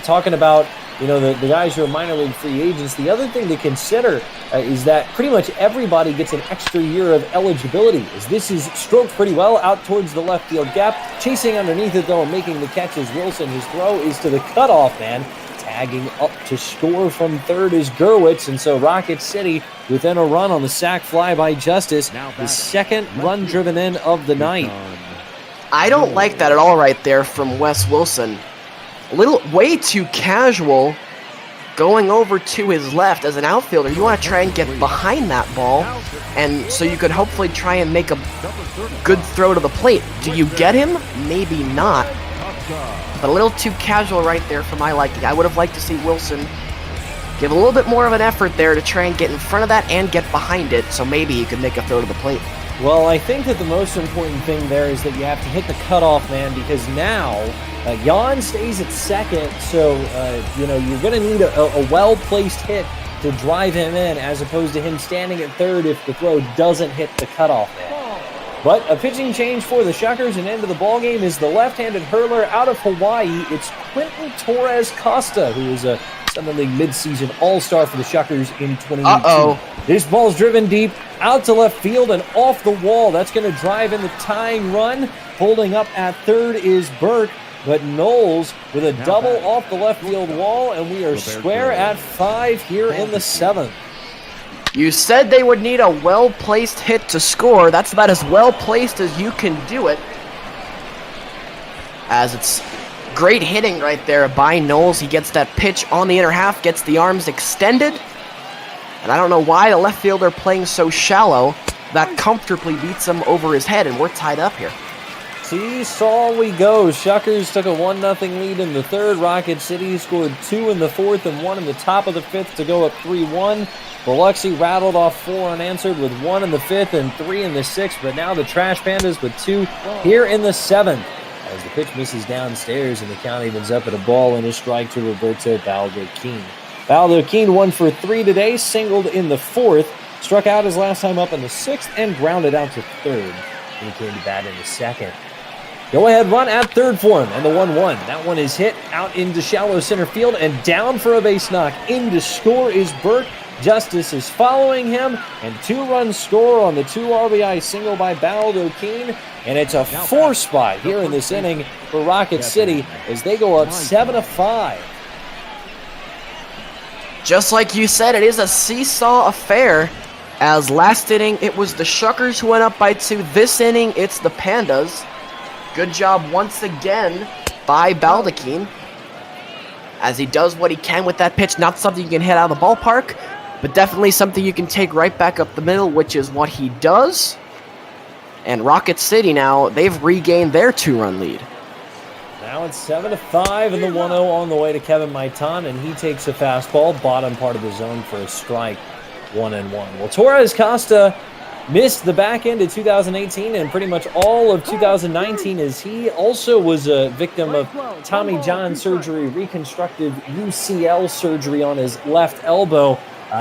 talking about the guys who are minor league free agents, the other thing to consider is that pretty much everybody gets an extra year of eligibility, as this is stroked pretty well out towards the left field gap. Chasing underneath it, though, and making the catch is Wilson. His throw is to the cutoff man. Tagging up to score from third is Gerwitz, and so Rocket City within a run on the sac fly by Justice, the second run driven in of the night. I don't like that at all right there from Wes Wilson. Way too casual going over to his left as an outfielder. You want to try and get behind that ball, and so you could hopefully try and make a good throw to the plate. Do you get him? Maybe not. But a little too casual right there for my liking. I would have liked to see Wilson give a little bit more of an effort there to try and get in front of that and get behind it, so maybe he could make a throw to the plate. Well, I think that the most important thing there is that you have to hit the cutoff man, because now Yan stays at second, so you're going to need a well-placed hit to drive him in, as opposed to him standing at third if the throw doesn't hit the cutoff man. But a pitching change for the Shuckers, and into the ballgame is the left-handed hurler out of Hawaii. It's Quentin Torres Costa, who is a Southern League midseason all-star for the Shuckers in 2018. Uh-oh. This ball's driven deep, out to left field and off the wall. That's going to drive in the tying run. Holding up at third is Burke, but Knowles with a double off the left field wall, and we are square at 5 here in the 7th. You said they would need a well-placed hit to score. That's about as well-placed as you can do it. As it's great hitting right there by Knowles. He gets that pitch on the inner half, gets the arms extended. And I don't know why the left fielder playing so shallow that comfortably beats him over his head, and we're tied up here. Seesaw we go. Shuckers took a 1-0 lead in the 3rd. Rocket City scored 2 in the 4th and 1 in the top of the 5th to go up 3-1. Biloxi rattled off 4 unanswered with 1 in the 5th and 3 in the 6th, but now the Trash Pandas with 2 here in the 7th. As the pitch misses downstairs and the count evens up at a ball and a strike to Roberto Baldachin. Baldachin 1 for 3 today, singled in the 4th, struck out his last time up in the 6th, and grounded out to 3rd. And he came to bat in the 2nd. Go-ahead run at 3rd for him, and the 1-1. That one is hit out into shallow center field, and down for a base knock. In to score is Burke. Justice is following him, and 2-run score on the 2 RBI single by Baldachin. And it's a 4 spot here in this inning for Rocket City as they go up 7-5. Just like you said, it is a seesaw affair. As last inning, it was the Shuckers who went up by 2. This inning, it's the Pandas. Good job once again by Baldachin, as he does what he can with that pitch. Not something you can hit out of the ballpark, but definitely something you can take right back up the middle, which is what he does. And Rocket City now, they've regained their 2-run lead. Now it's 7-5 and the 1-0 on the way to Kevin Maitan, and he takes a fastball, bottom part of the zone for a strike, 1-1. Well, Torres Costa missed the back end of 2018 and pretty much all of 2019, as he also was a victim of Tommy John surgery, reconstructive UCL surgery on his left elbow.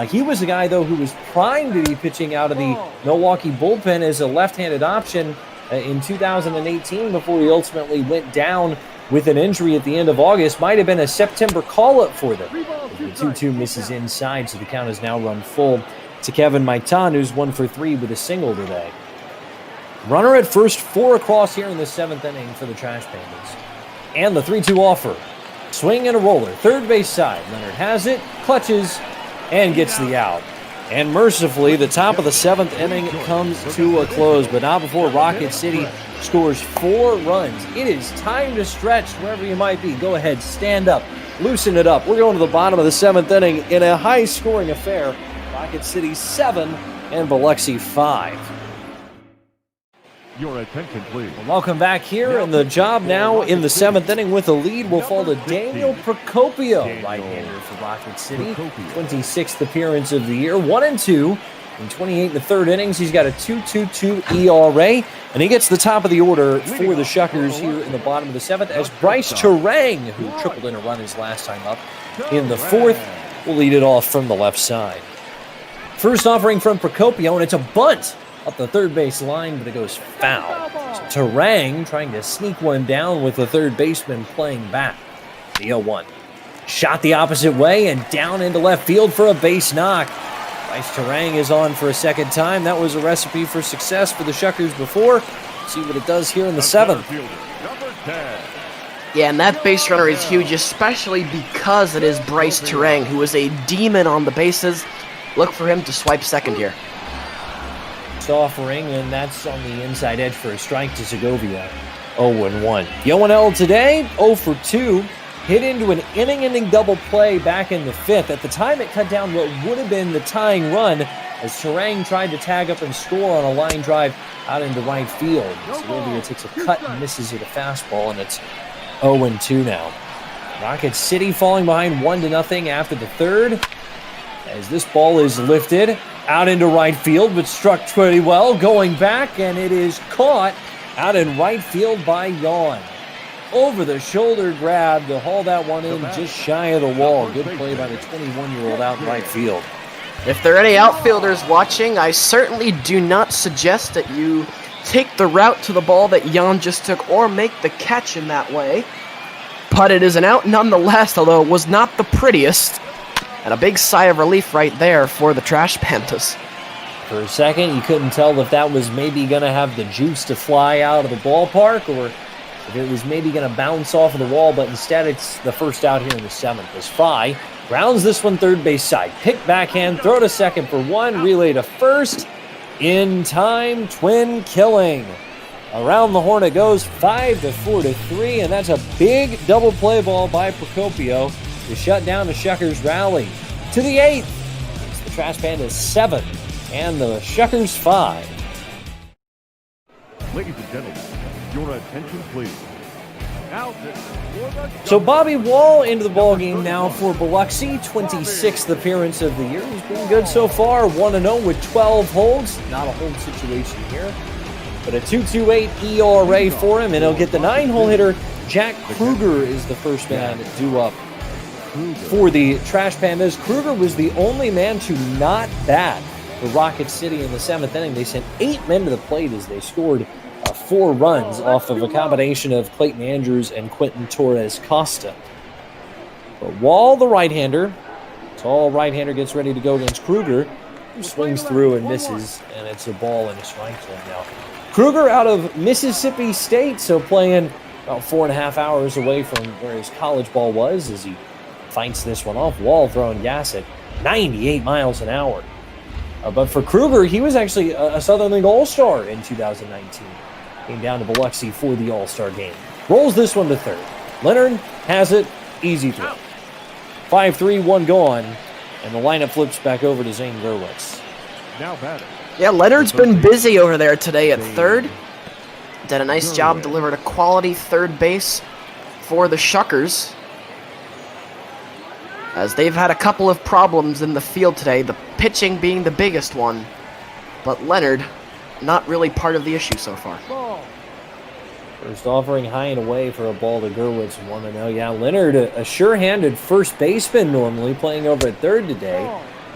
He was a guy, though, who was primed to be pitching out of the Milwaukee bullpen as a left-handed option in 2018 before he ultimately went down with an injury at the end of August. Might have been a September call-up for them. The 2-2 misses inside, so the count is now run full to Kevin Maitan, who's 1 for 3 with a single today. Runner at first, 4 across here in the 7th inning for the Trash Pandas. And the 3-2 offer. Swing and a roller. Third base side. Leonard has it, clutches, and gets the out. And mercifully, the top of the 7th inning comes to a close, but not before Rocket City scores 4 runs. It is time to stretch wherever you might be. Go ahead, stand up, loosen it up. We're going to the bottom of the 7th inning in a high-scoring affair. Rocket City 7 and Biloxi 5. Your attention, please. Well, welcome back here, and the job now in the 7th inning with a lead will fall to Daniel Procopio, right-hander for Rocket City. 26th appearance of the year, 1-2 in 28 1/3 innings. He's got a 2.22 ERA, and he gets the top of the order for the Shuckers here in the bottom of the 7th, as Bryce Terang, who tripled in a run his last time up in the 4th, will lead it off from the left side. First offering from Procopio, and it's a bunt up the third base line, but it goes foul. So Terang trying to sneak one down with the third baseman playing back. The 0-1. Shot the opposite way and down into left field for a base knock. Bryce Terang is on for a second time. That was a recipe for success for the Shuckers before. See what it does here in the 7th. Yeah, and that base runner is huge, especially because it is Bryce Terang, who is a demon on the bases. Look for him to swipe second here. Offering, and that's on the inside edge for a strike to Segovia. 0-1. Yoanel today, 0 for 2. Hit into an inning-ending double play back in the 5th. At the time, it cut down what would have been the tying run as Terang tried to tag up and score on a line drive out into right field. Segovia takes a cut and misses it a fastball, and it's 0-2 now. Rocket City falling behind 1-0 after the 3rd. As this ball is lifted out into right field, but struck pretty well, going back, and it is caught out in right field by Yawn. Over the shoulder grab to haul that one in just shy of the wall. Good play by the 21-year-old out in right field. If there are any outfielders watching, I certainly do not suggest that you take the route to the ball that Jan just took or make the catch in that way. but it is an out nonetheless, although it was not the prettiest. And a big sigh of relief right there for the Trash Pandas. For a second, you couldn't tell if that was maybe going to have the juice to fly out of the ballpark or if it was maybe going to bounce off of the wall, but instead it's the first out here in the 7th. As Fry grounds this one third base side. Pick backhand, throw to second for 1, relay to first. In time, twin killing. Around the horn it goes, 5-4-3, and that's a big double play ball by Procopio to shut down the Shuckers rally. To the 8th, it's the Trash Pandas 7 and the Shuckers 5. Ladies and gentlemen, your attention please. Now So Bobby Wall into the ballgame now for Biloxi, 26th appearance of the year. He's been good so far, 1-0 with 12 holds. Not a hold situation here, but a 2.28 ERA for him, and he'll get the 9-hole hitter. Jack Kruger is the first man due up for the Trash Pandas. Kruger was the only man to not bat for Rocket City in the 7th inning. They sent 8 men to the plate as they scored 4 runs off of a combination of Clayton Andrews and Quentin Torres Costa. But Wall, the right-hander, tall right-hander, gets ready to go against Kruger, who swings through and misses, and it's a ball and a strike zone now. Kruger out of Mississippi State, so playing about 4.5 hours away from where his college ball was as he fights this one off. Wall throwing gas at 98 miles an hour. But for Kruger, he was actually a Southern League All-Star in 2019. Came down to Biloxi for the All-Star game. Rolls this one to third. Leonard has it. Easy throw. 5-3, 1 gone. And the lineup flips back over to Zane Gerwitz. now batting. Yeah, Leonard's been busy over there today at third. Did a nice job, delivered a quality third base for the Shuckers, as they've had a couple of problems in the field today, the pitching being the biggest one. But Leonard, not really part of the issue so far. First offering high and away for a ball to Gerwitz, 1-0. Yeah, Leonard, a sure-handed first baseman normally, playing over at third today.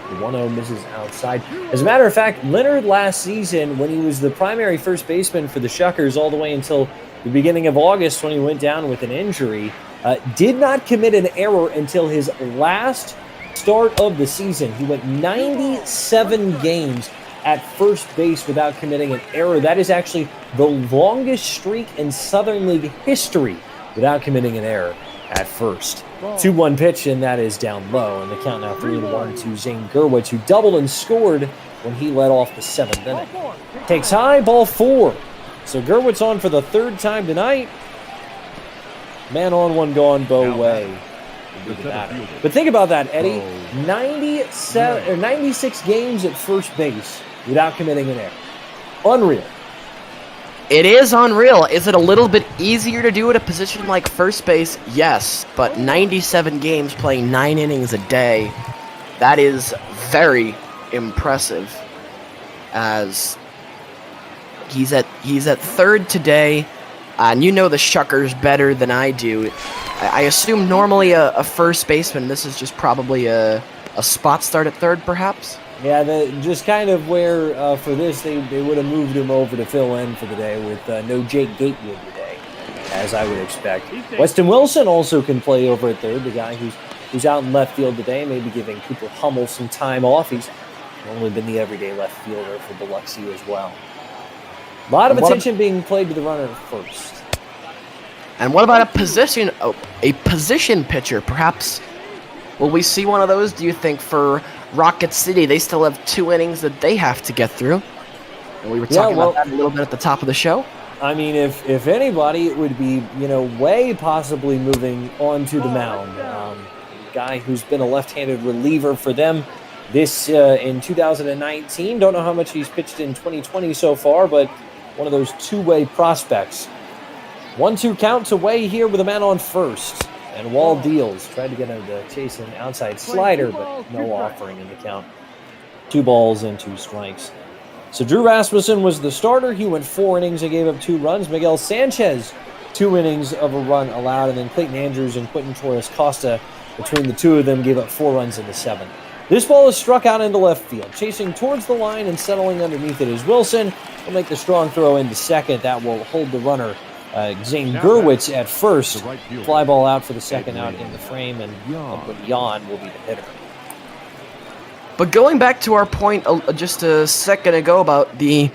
The 1-0 misses outside. As a matter of fact, Leonard last season, when he was the primary first baseman for the Shuckers all the way until the beginning of August when he went down with an injury, did not commit an error until his last start of the season. He went 97 games at first base without committing an error. That is actually the longest streak in Southern League history without committing an error at first. 2-1 pitch, and that is down low. And the count now 3-1 to Zane Gerwitz, who doubled and scored when he led off the 7th inning. Takes high, ball 4. So Gerwitz on for the third time tonight. Man on, one gone, Bo Way. But think about that, Eddie. 96 games at first base without committing an error. Unreal. It is unreal. Is it a little bit easier to do at a position like first base? Yes, but 97 games playing 9 innings a day, that is very impressive. As he's at third today, and you know the Shuckers better than I do. I assume normally a first baseman, this is just probably a spot start at third, perhaps? Yeah, just kind of where for this they would have moved him over to fill in for the day with no Jake Gatewood today, as I would expect. Weston Wilson also can play over at third, the guy who's out in left field today, maybe giving Cooper Hummel some time off. He's only been the everyday left fielder for Biloxi as well. A lot of attention being played to the runner at first. And what about a position pitcher? Perhaps will we see one of those, do you think, for Rocket City? They still have 2 innings that they have to get through. And we were talking about that a little bit at the top of the show. I mean, if anybody, it would be, Way possibly moving onto the mound. Guy who's been a left-handed reliever for them this in 2019. Don't know how much he's pitched in 2020 so far, but one of those two-way prospects. 1-2 count to Way here with a man on first. And Wall deals. Tried to get him to chase an outside slider, but no offering in the count. 2 balls and 2 strikes. So Drew Rasmussen was the starter. He went 4 innings and gave up 2 runs. Miguel Sanchez, 2 innings of a run allowed. And then Clayton Andrews and Quentin Torres Costa, between the 2 of them, gave up 4 runs in the 7th. This ball is struck out into left field. Chasing towards the line and settling underneath it is Wilson. Will make the strong throw into second. That will hold the runner Zane Gurwitz at first. Fly ball out for the second out in the frame, and Jan will be the hitter. But going back to our point just a second ago about the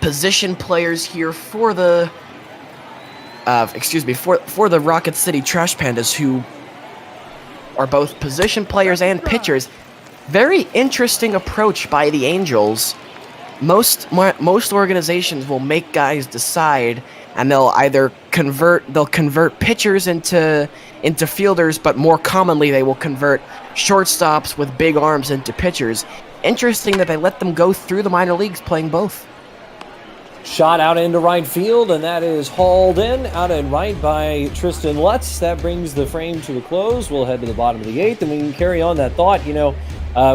position players here for the for the Rocket City Trash Pandas, who are both position players and pitchers. Very interesting approach by the Angels. Most organizations will make guys decide, and they'll either convert pitchers into fielders, but more commonly they will convert shortstops with big arms into pitchers. Interesting that they let them go through the minor leagues playing both. Shot out into right field, and that is hauled in out and right by Tristan Lutz. That brings the frame to a close. We'll head to the bottom of the 8th, and we can carry on that thought.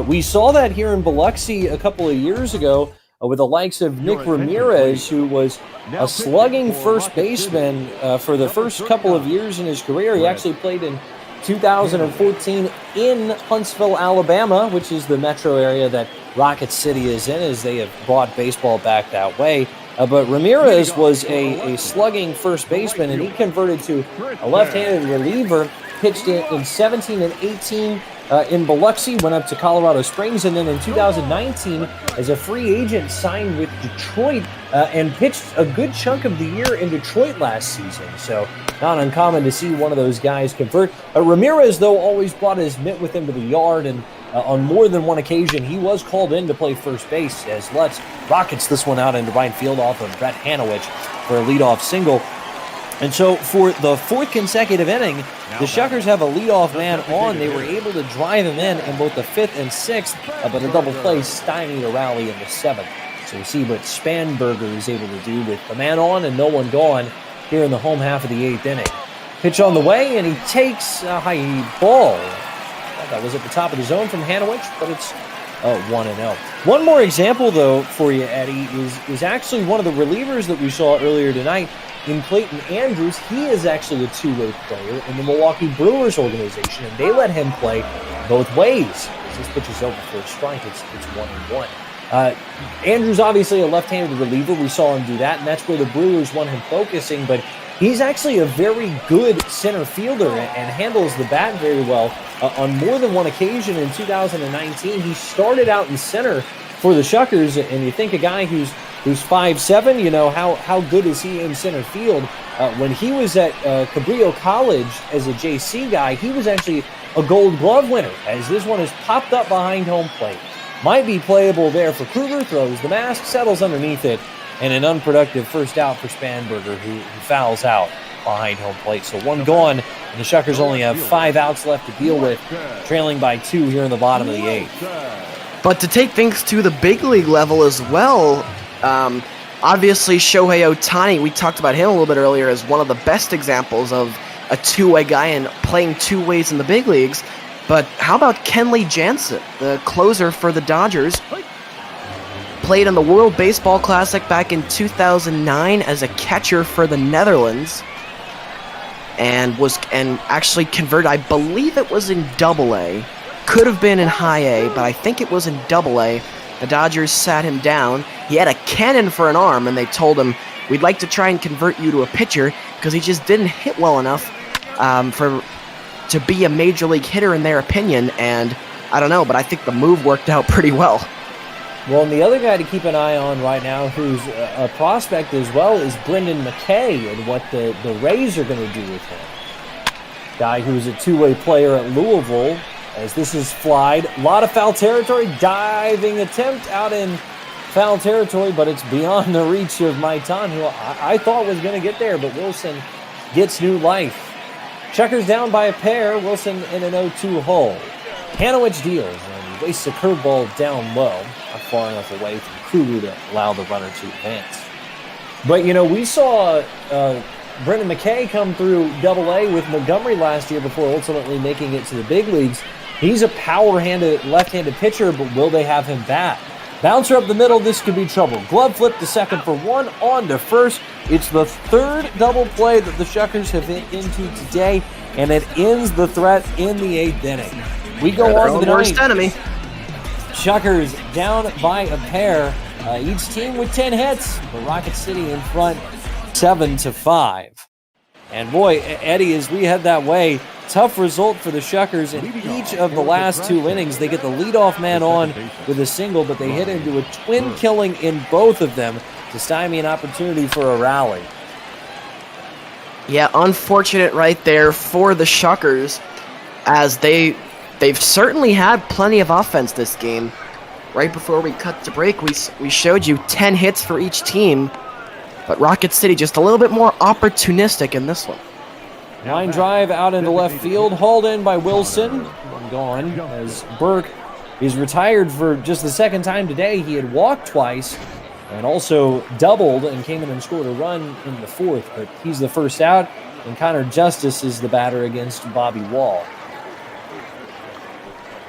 We saw that here in Biloxi a couple of years ago with the likes of Nick Ramirez, who was a slugging first baseman for the first couple of years in his career. He actually played in 2014 in Huntsville, Alabama, which is the metro area that Rocket City is in, as they have brought baseball back that way. But Ramirez was a slugging first baseman, and he converted to a left-handed reliever, pitched in 17 and 18 in Biloxi, went up to Colorado Springs, and then in 2019, as a free agent, signed with Detroit and pitched a good chunk of the year in Detroit last season. So not uncommon to see one of those guys convert. Ramirez, though, always brought his mitt with him to the yard, and on more than one occasion, he was called in to play first base as Lutz rockets this one out into right field off of Brett Hanowich for a leadoff single. And so for the 4th consecutive inning, the Shuckers have a leadoff man on. They were able to drive him in both the 5th and 6th, but a double play stymied a rally in the 7th. So we see what Spanberger is able to do with the man on and no one gone here in the home half of the 8th inning. Pitch on the way, and he takes a high ball. That was at the top of the zone from Hanowich, but it's 1-0. One more example, though, for you, Eddie, is actually one of the relievers that we saw earlier tonight in Clayton Andrews. He is actually a two-way player in the Milwaukee Brewers organization, and they let him play both ways. As this pitch is over for a strike, it's 1-1. Andrews, obviously a left-handed reliever. We saw him do that, and that's where the Brewers want him focusing, but he's actually a very good center fielder and handles the bat very well. On more than one occasion in 2019, he started out in center for the Shuckers, and you think a guy who's 5'7", how good is he in center field? When he was at Cabrillo College as a JC guy, he was actually a Gold Glove winner, as this one is popped up behind home plate. Might be playable there for Kruger, throws the mask, settles underneath it, and an unproductive first out for Spanberger, who fouls out behind home plate. So one gone, and the Shuckers only have 5 outs left to deal with, trailing by 2 here in the bottom of the 8th. But to take things to the big league level as well, obviously Shohei Ohtani, we talked about him a little bit earlier as one of the best examples of a two-way guy and playing two ways in the big leagues. But how about Kenley Jansen, the closer for the Dodgers? Played in the World Baseball Classic back in 2009 as a catcher for the Netherlands, and actually converted, I believe it was in Double-A. Could have been in High A, but I think it was in Double-A. The Dodgers sat him down. He had a cannon for an arm, and they told him, "We'd like to try and convert you to a pitcher," because he just didn't hit well enough to be a major league hitter in their opinion. And I don't know, but I think the move worked out pretty well. Well, and the other guy to keep an eye on right now, who's a prospect as well, is Brendan McKay and what the Rays are going to do with him. Guy who's a two-way player at Louisville, as this is flied. A lot of foul territory, diving attempt out in foul territory, but it's beyond the reach of Maitan, who I thought was going to get there, but Wilson gets new life. Shuckers down by a pair, Wilson in an 0-2 hole. Hanowich deals, and he wastes a curveball down low, not far enough away from Kruger to allow the runner to advance. But, we saw Brendan McKay come through Double-A with Montgomery last year before ultimately making it to the big leagues. He's a power-handed, left-handed pitcher, but will they have him bat? Bouncer up the middle, this could be trouble. Glove flip to second for one, on to first. It's the third double play that the Shuckers have hit into today, and it ends the threat in the 8th inning. We go on to the worst 9th. enemy. Shuckers down by a pair. Each team with 10 hits. The Rocket City in front 7-5. And boy, Eddie, as we head that way, tough result for the Shuckers in each of the last 2 innings. They get the leadoff man on with a single, but they hit into a twin killing in both of them to stymie an opportunity for a rally. Yeah, unfortunate right there for the Shuckers, as they've certainly had plenty of offense this game. Right before we cut to break, we showed you 10 hits for each team, but Rocket City just a little bit more opportunistic in this one. Line drive out into left field, hauled in by Wilson. Gone as Burke is retired for just the second time today. He had walked twice and also doubled and came in and scored a run in the 4th, but he's the first out, and Connor Justice is the batter against Bobby Wall.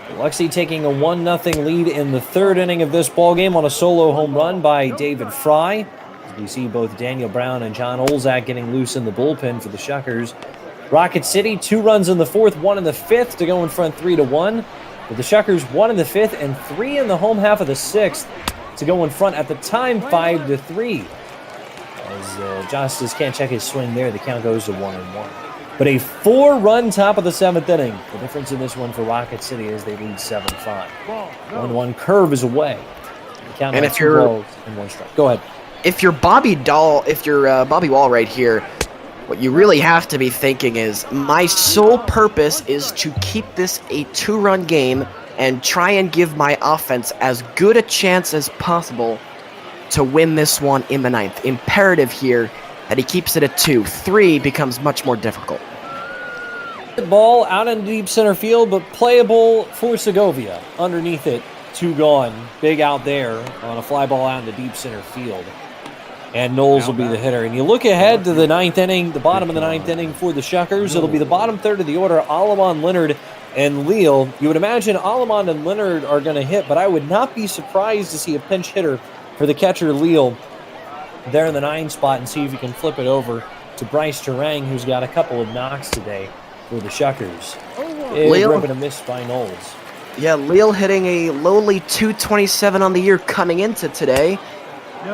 Biloxi taking a 1-0 lead in the 3rd inning of this ballgame on a solo home run by David Fry. We see both Daniel Brown and John Olzak getting loose in the bullpen for the Shuckers. Rocket City, 2 runs in the 4th, 1 in the 5th to go in front 3-1. With the Shuckers 1 in the 5th and 3 in the home half of the 6th to go in front at the time 5-3. As Justice can't check his swing there, the count goes to 1-1. But a 4-run top of the 7th inning. The difference in this one for Rocket City is they lead 7-5. 1-1 curve is away. The count and on if 2 balls and 1 strike. Go ahead. If you're Bobby Wall right here, what you really have to be thinking is, my sole purpose is to keep this a 2-run game and try and give my offense as good a chance as possible to win this one in the 9th. Imperative here that he keeps it at 2. 3 becomes much more difficult. Ball out in deep center field, but playable for Segovia. Underneath it, 2 gone. Big out there on a fly ball out into deep center field. And Knowles will be the hitter. And you look ahead to the 9th inning, the bottom of the 9th inning for the Shuckers. It'll be the bottom third of the order, Alamon, Leonard, and Leal. You would imagine Alamon and Leonard are going to hit, but I would not be surprised to see a pinch hitter for the catcher, Leal, there in the 9 spot, and see if you can flip it over to Bryce Terang, who's got a couple of knocks today for the Shuckers. Big rip and a miss by Knowles. Yeah, Leal hitting a lowly .227 on the year coming into today,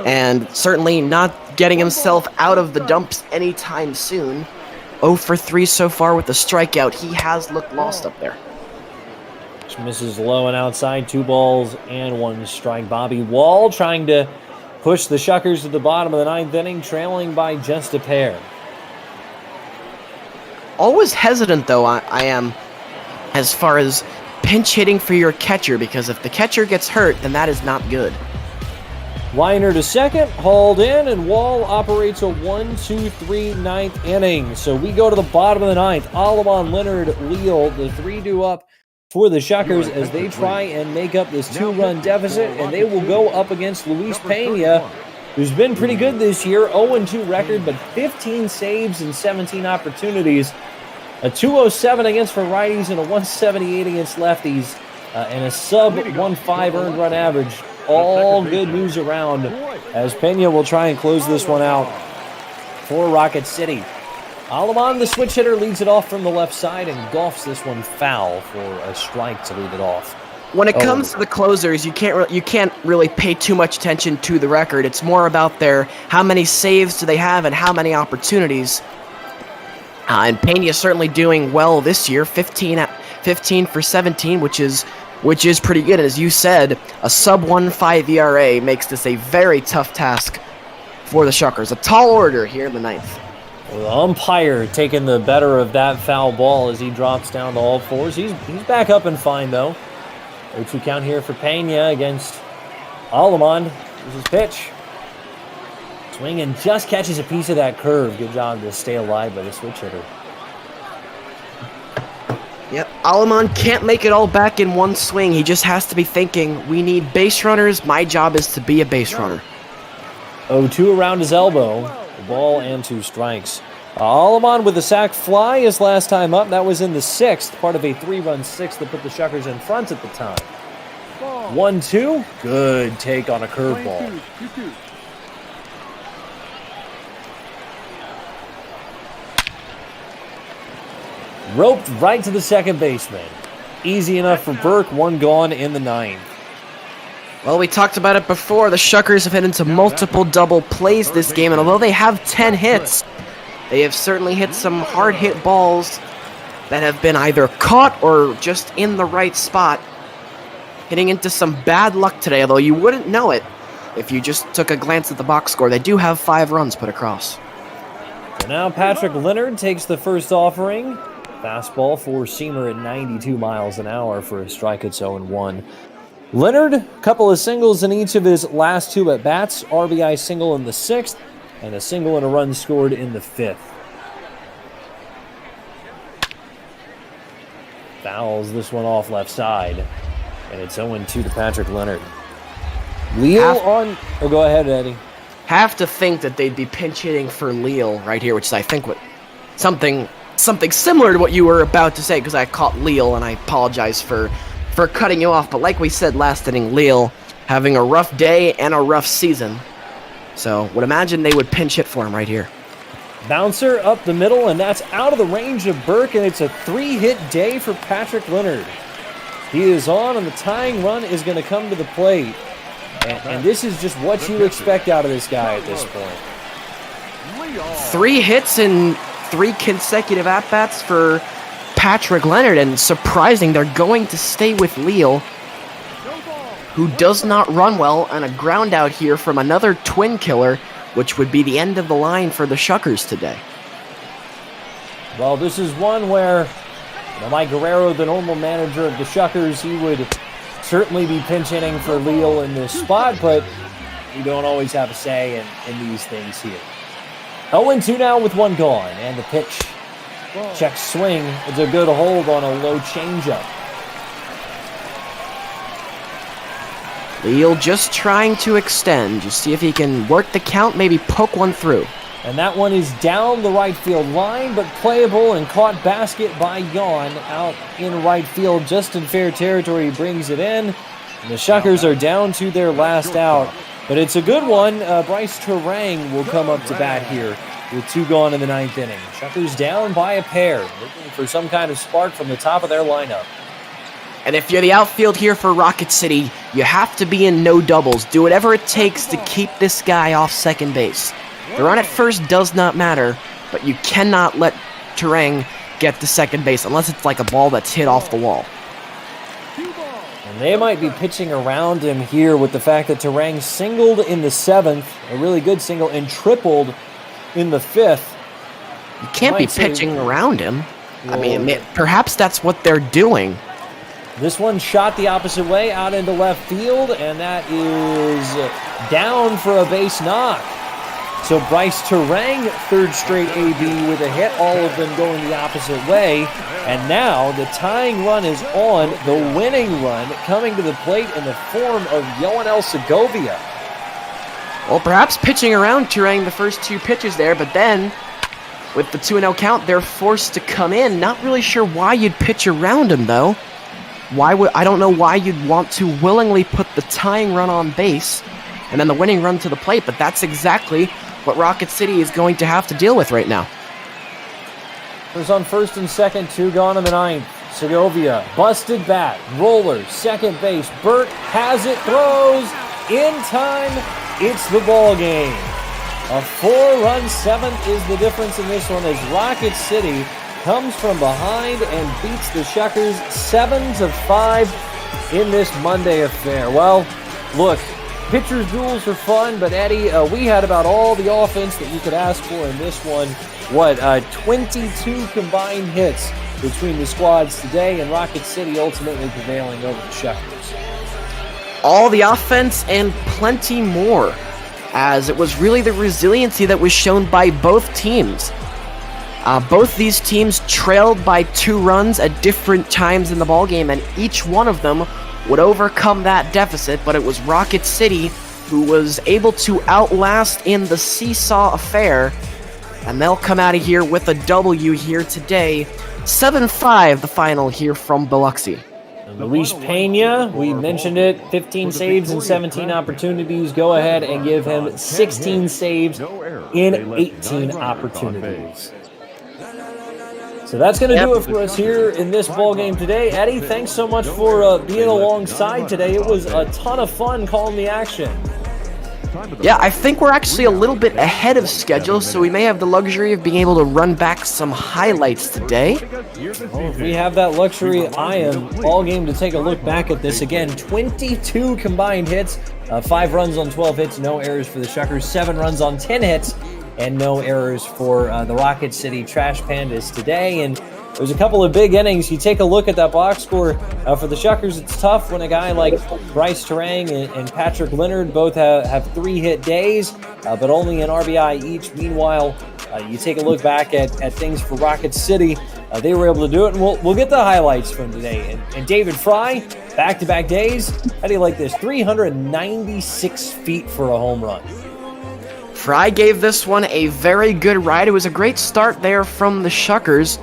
and certainly not getting himself out of the dumps anytime soon. 0 for 3 so far with the strikeout. He has looked lost up there. Which misses low and outside, 2 balls and 1 strike. Bobby Wall trying to push the Shuckers to the bottom of the 9th inning, trailing by just a pair. Always hesitant, though, I am, as far as pinch hitting for your catcher, because if the catcher gets hurt, then that is not good. Liner to second, hauled in, and Wall operates a 1-2-3 9th inning. So we go to the bottom of the 9th. Alamon, Leonard, Leal, the 3-2 up for the Shuckers as they try and make up this 2-run deficit, and they will go up against Luis Pena, who's been pretty good this year, 0-2 record, but 15 saves and 17 opportunities. A 207 against for righties and a 178 against lefties, and a sub-1.5 earned run average. All good news around as Pena will try and close this one out for Rocket City. Alamon, the switch hitter, leads it off from the left side and golfs this one foul for a strike to lead it off. When it comes to the closers, you can't really pay too much attention to the record. It's more about how many saves do they have and how many opportunities. And Pena is certainly doing well this year, 15 for 17, which is pretty good. And as you said, a sub-1.5 ERA makes this a very tough task for the Shuckers. A tall order here in the 9th. Well, the umpire taking the better of that foul ball as he drops down to all fours. He's back up and fine, though. 0-2 count here for Pena against Alamon. Here's his pitch. Swing and just catches a piece of that curve. Good job to stay alive by the switch hitter. Yep, Alamon can't make it all back in one swing. He just has to be thinking, we need base runners. My job is to be a base runner. 0-2 around his elbow. The ball and 2 strikes. Alamon with a sac fly his last time up. That was in the 6th, part of a 3-run 6th that put the Shuckers in front at the time. 1-2. Good take on a curveball. Roped right to the second baseman. Easy enough for Burke. 1 gone in the 9th. Well, we talked about it before. The Shuckers have hit into multiple double plays this game, and although they have 10 hits, they have certainly hit some hard-hit balls that have been either caught or just in the right spot. Hitting into some bad luck today, although you wouldn't know it if you just took a glance at the box score. They do have 5 runs put across. So now Patrick Leonard takes the first offering. Fastball four-seamer at 92 miles an hour for a strike. It's 0-1. Leonard, a couple of singles in each of his last 2 at-bats. RBI single in the 6th, and a single and a run scored in the 5th. Fouls this one off left side, and it's 0-2 to Patrick Leonard. Leal on... Oh, go ahead, Eddie. Have to think that they'd be pinch hitting for Leal right here, which is, I think, what something similar to what you were about to say, because I caught Leal, and I apologize for cutting you off. But like we said last inning, Leal having a rough day and a rough season. So would imagine they would pinch hit for him right here. Bouncer up the middle, and that's out of the range of Burke, and it's a 3-hit day for Patrick Leonard. He is on, and the tying run is going to come to the plate. And this is just what you expect out of this guy at this point. 3 hits in 3 consecutive at-bats for Patrick Leonard, and surprising, they're going to stay with Leal, who does not run well, and a ground out here from another twin killer, which would be the end of the line for the Shuckers today. Well, this is one where Mike Guerrero, the normal manager of the Shuckers, he would certainly be pinch hitting for Leal in this spot, but we don't always have a say in these things here. 0-2 now with 1 gone, and the pitch. Check swing. It's a good hold on a low changeup. Leal just trying to extend, just see if he can work the count, maybe poke one through. And that one is down the right field line, but playable and caught basket by Yon out in right field, just in fair territory. He brings it in. And the Shuckers are down to their last out, but it's a good one. Bryce Terang will come up to bat here with 2 gone in the 9th inning. Shuckers down by a pair, looking for some kind of spark from the top of their lineup. And if you're the outfield here for Rocket City, you have to be in no doubles. Do whatever it takes to keep this guy off second base. The run at first does not matter, but you cannot let Terang get to second base unless it's like a ball that's hit off the wall. And they might be pitching around him here with the fact that Terang singled in the 7th, a really good single, and tripled in the 5th. You can't be pitching around him. I mean, perhaps that's what they're doing. This one shot the opposite way out into left field, and that is down for a base knock. So Bryce Terang, 3rd straight AB with a hit, all of them going the opposite way. And now the tying run is on, the winning run coming to the plate in the form of Yoanel Segovia. Well, perhaps pitching around Terang the first 2 pitches there, but then with the 2-0 count, they're forced to come in. Not really sure why you'd pitch around him, though. I don't know why you'd want to willingly put the tying run on base and then the winning run to the plate, but that's exactly what Rocket City is going to have to deal with right now. There's on 1st and 2nd, 2 gone in the 9th. Segovia, busted bat, roller, second base. Burt has it, throws, in time, it's the ball game. A 4-run 7th is the difference in this one as Rocket City comes from behind and beats the Shuckers 7-5 in this Monday affair. Well, look, pitchers' duels are fun, but Eddie, we had about all the offense that you could ask for in this one. 22 combined hits between the squads today, and Rocket City ultimately prevailing over the Shuckers. All the offense and plenty more, as it was really the resiliency that was shown by both teams. Both these teams trailed by 2 runs at different times in the ballgame, and each one of them would overcome that deficit, but it was Rocket City who was able to outlast in the seesaw affair, and they'll come out of here with a W here today. 7-5 the final here from Biloxi. Luis Pena, we mentioned it, 15 saves and 17 opportunities. Go ahead and give him 16 saves in 18 opportunities. So that's going to do it for us here in this ball game today. Eddie, thanks so much for being alongside today. It was a ton of fun calling the action. Yeah, I think we're actually a little bit ahead of schedule, so we may have the luxury of being able to run back some highlights today. Well, if we have that luxury, I am all game to take a look back at this again. 22 combined hits, 5 runs on 12 hits, no errors for the Shuckers, 7 runs on 10 hits, and no errors for the Rocket City Trash Pandas today. And there's a couple of big innings. You take a look at that box score for the Shuckers. It's tough when a guy like Bryce Terang and Patrick Leonard both have 3-hit days, but only an RBI each. Meanwhile, you take a look back at things for Rocket City. They were able to do it, and we'll get the highlights from today. And David Fry, back-to-back days. How do you like this? 396 feet for a home run. Fry gave this one a very good ride. It was a great start there from the Shuckers.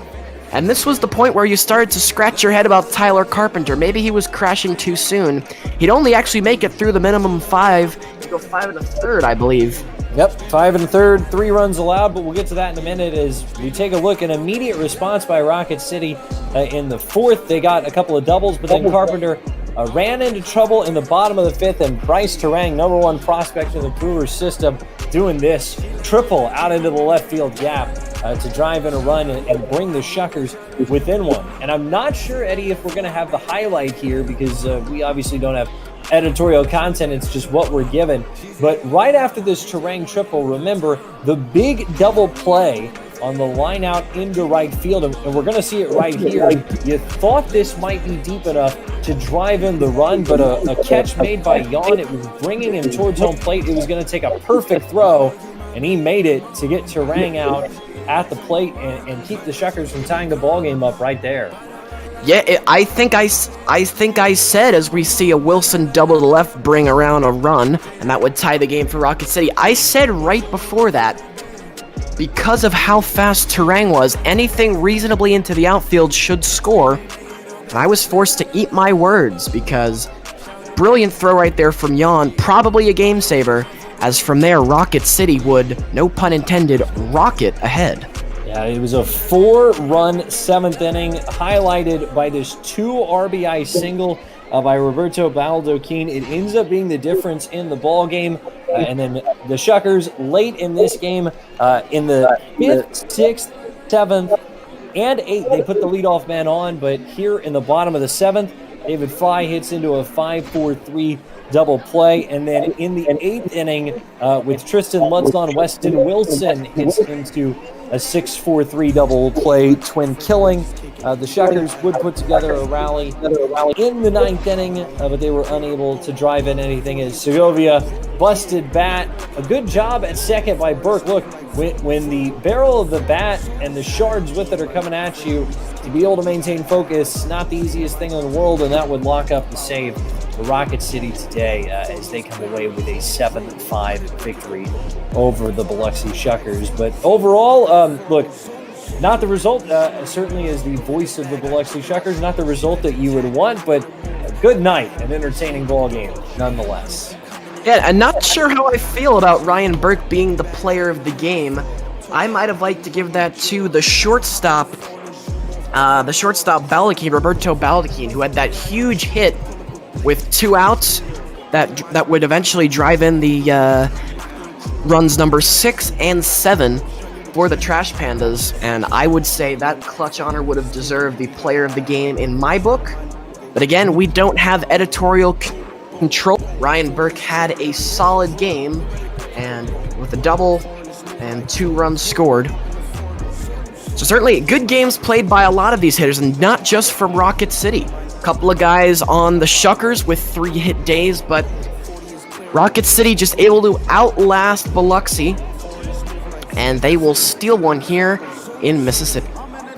And this was the point where you started to scratch your head about Tyler Carpenter. Maybe he was crashing too soon. He'd only actually make it through the minimum 5. He'd go 5 1/3, I believe. Yep, 5 1/3, 3 runs allowed, but we'll get to that in a minute as we take a look. An immediate response by Rocket City in the 4th. They got a couple of doubles, but then Carpenter ran into trouble in the bottom of the 5th, and Bryce Terang, number 1 prospect in the Brewers system, doing this triple out into the left field gap to drive in a run and bring the Shuckers within 1. And I'm not sure, Eddie, if we're going to have the highlight here because we obviously don't have editorial content. It's just what we're given. But right after this Terang triple, remember the big double play on the line out into right field, and we're going to see it right here. You thought this might be deep enough to drive in the run, but a catch made by Yon, it was bringing him towards home plate. It was going to take a perfect throw, and he made it to get Terang out at the plate and keep the Shuckers from tying the ballgame up right there. Yeah, I think I said as we see a Wilson double to left bring around a run, and that would tie the game for Rocket City. I said right before that, because of how fast Terang was, anything reasonably into the outfield should score. And I was forced to eat my words because brilliant throw right there from Yon, probably a game saver, as from there Rocket City would, no pun intended, rocket ahead. Yeah, it was a 4-run 7th inning, highlighted by this 2 RBI single by Roberto Baldoquin. It ends up being the difference in the ball game. And then the Shuckers late in this game, in the 5th, 6th, 7th, and 8th, they put the leadoff man on. But here in the bottom of the 7th, David Fry hits into a 5-4-3 double play. And then in the 8th inning, with Tristan Lutzon, Weston Wilson hits into a 6-4-3 double play, twin killing. The Shuckers would put together a rally in the 9th inning, but they were unable to drive in anything as Segovia busted bat. A good job at second by Burke. Look, when the barrel of the bat and the shards with it are coming at you, to be able to maintain focus, not the easiest thing in the world, and that would lock up the save for Rocket City today as they come away with a 7-5 victory over the Biloxi Shuckers. But overall, look, not the result, certainly as the voice of the Biloxi Shuckers, not the result that you would want, but a good night, an entertaining ball game nonetheless. Yeah, I'm not sure how I feel about Ryan Burke being the player of the game. I might have liked to give that to the shortstop Baldoquin, Roberto Baldoquin, who had that huge hit with 2 outs that would eventually drive in the runs number 6 and 7 for the Trash Pandas, and I would say that clutch honor would have deserved the player of the game in my book. But again, we don't have editorial control. Ryan Burke had a solid game, and with a double and 2 runs scored. So certainly good games played by a lot of these hitters, and not just from Rocket City. A couple of guys on the Shuckers with 3-hit days, but Rocket City just able to outlast Biloxi, and they will steal one here in Mississippi.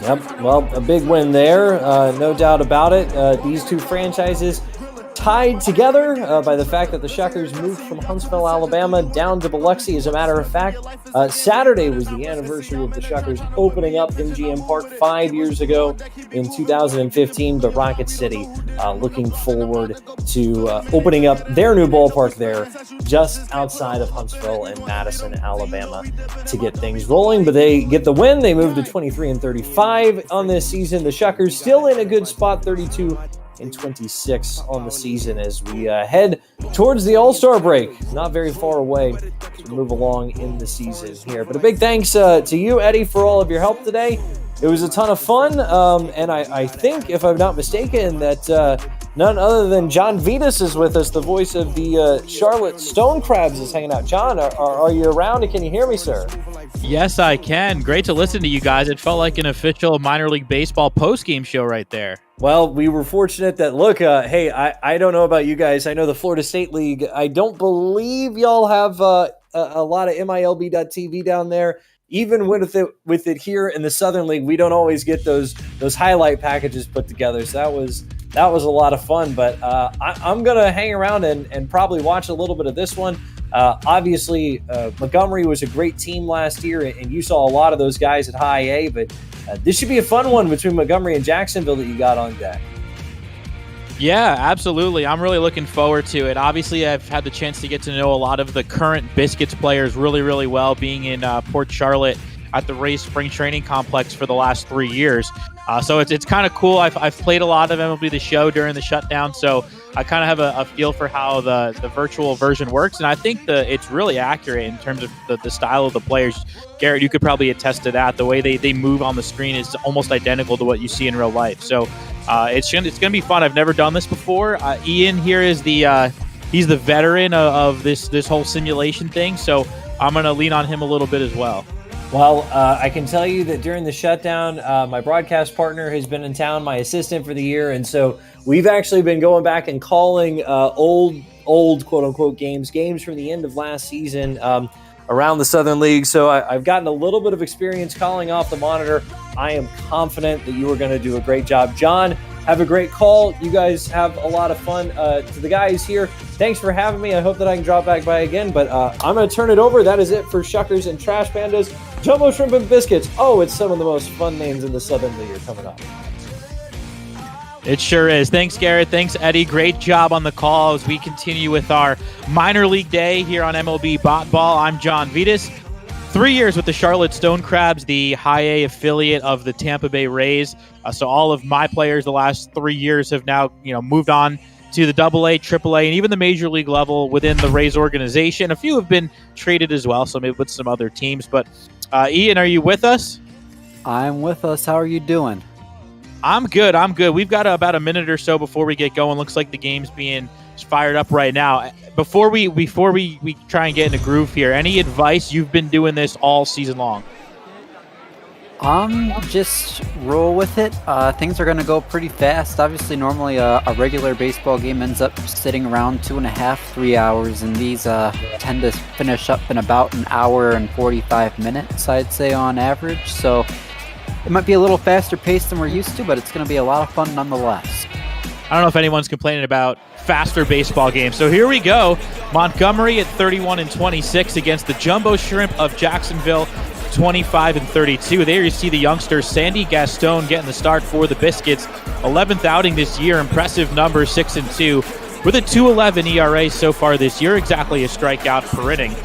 Yep, well, a big win there, no doubt about it. These two franchises tied together by the fact that the Shuckers moved from Huntsville, Alabama down to Biloxi. As a matter of fact, Saturday was the anniversary of the Shuckers opening up MGM Park 5 years ago in 2015, but Rocket City looking forward to opening up their new ballpark there just outside of Huntsville and Madison, Alabama to get things rolling. But they get the win. They moved to 23-35 on this season. The Shuckers still in a good spot, 32-26 on the season as we head towards the All-Star break. Not very far away to move along in the season here. But a big thanks to you, Eddie, for all of your help today. It was a ton of fun, and I think, if I'm not mistaken, that none other than John Vitas is with us, the voice of the Charlotte Stone Crabs is hanging out. John, are you around and can you hear me, sir? Yes, I can. Great to listen to you guys. It felt like an official minor league baseball post-game show right there. Well, we were fortunate that, look, hey, I don't know about you guys. I know the Florida State League, I don't believe y'all have a lot of MILB.TV down there. Even with it here in the Southern League, we don't always get those highlight packages put together. So that was a lot of fun. But I'm going to hang around and probably watch a little bit of this one. Obviously, Montgomery was a great team last year, and you saw a lot of those guys at High A. But this should be a fun one between Montgomery and Jacksonville that you got on deck. Yeah, absolutely. I'm really looking forward to it. Obviously, I've had the chance to get to know a lot of the current Biscuits players really, really well, being in Port Charlotte at the Rays Spring Training Complex for the last 3 years. So it's kind of cool. I've played a lot of MLB The Show during the shutdown, so I kind of have a feel for how the virtual version works, and I think it's really accurate in terms of the style of the players. Garrett, you could probably attest to that. The way they move on the screen is almost identical to what you see in real life. So it's gonna be fun. I've never done this before. Ian here is he's the veteran of this whole simulation thing, so I'm gonna lean on him a little bit as well. Well, I can tell you that during the shutdown, my broadcast partner has been in town, my assistant for the year, and so we've actually been going back and calling old quote-unquote games from the end of last season around the Southern League. So I've gotten a little bit of experience calling off the monitor. I am confident that you are going to do a great job. John, have a great call. You guys have a lot of fun. To the guys here, thanks for having me. I hope that I can drop back by again, but I'm going to turn it over. That is it for Shuckers and Trash Pandas. Jumbo Shrimp and Biscuits. Oh, it's some of the most fun names in the Southern League are coming up. It sure is. Thanks, Garrett. Thanks, Eddie. Great job on the call as we continue with our minor league day here on MLB BotBall. I'm John Vitas. 3 years with the Charlotte Stone Crabs, the High A affiliate of the Tampa Bay Rays. So all of my players the last 3 years have now moved on to the AA, AAA, and even the major league level within the Rays organization. A few have been traded as well, so maybe with some other teams. But Ian, are you with us? I'm with us. How are you doing? I'm good. We've got about a minute or so before we get going. Looks like the game's being fired up right now. Before we try and get in a groove here, any advice? You've been doing this all season long. Just roll with it. Things are going to go pretty fast. Obviously, normally a regular baseball game ends up sitting around 2.5, 3 hours, and these tend to finish up in about an hour and 45 minutes, I'd say, on average. So it might be a little faster paced than we're used to, but it's going to be a lot of fun nonetheless. I don't know if anyone's complaining about faster baseball games. So here we go. Montgomery at 31-26 against the Jumbo Shrimp of Jacksonville, 25-32. There you see the youngster Sandy Gaston getting the start for the Biscuits. 11th outing this year. Impressive numbers, 6-2. With a 2.11 ERA so far this year, exactly a strikeout per inning.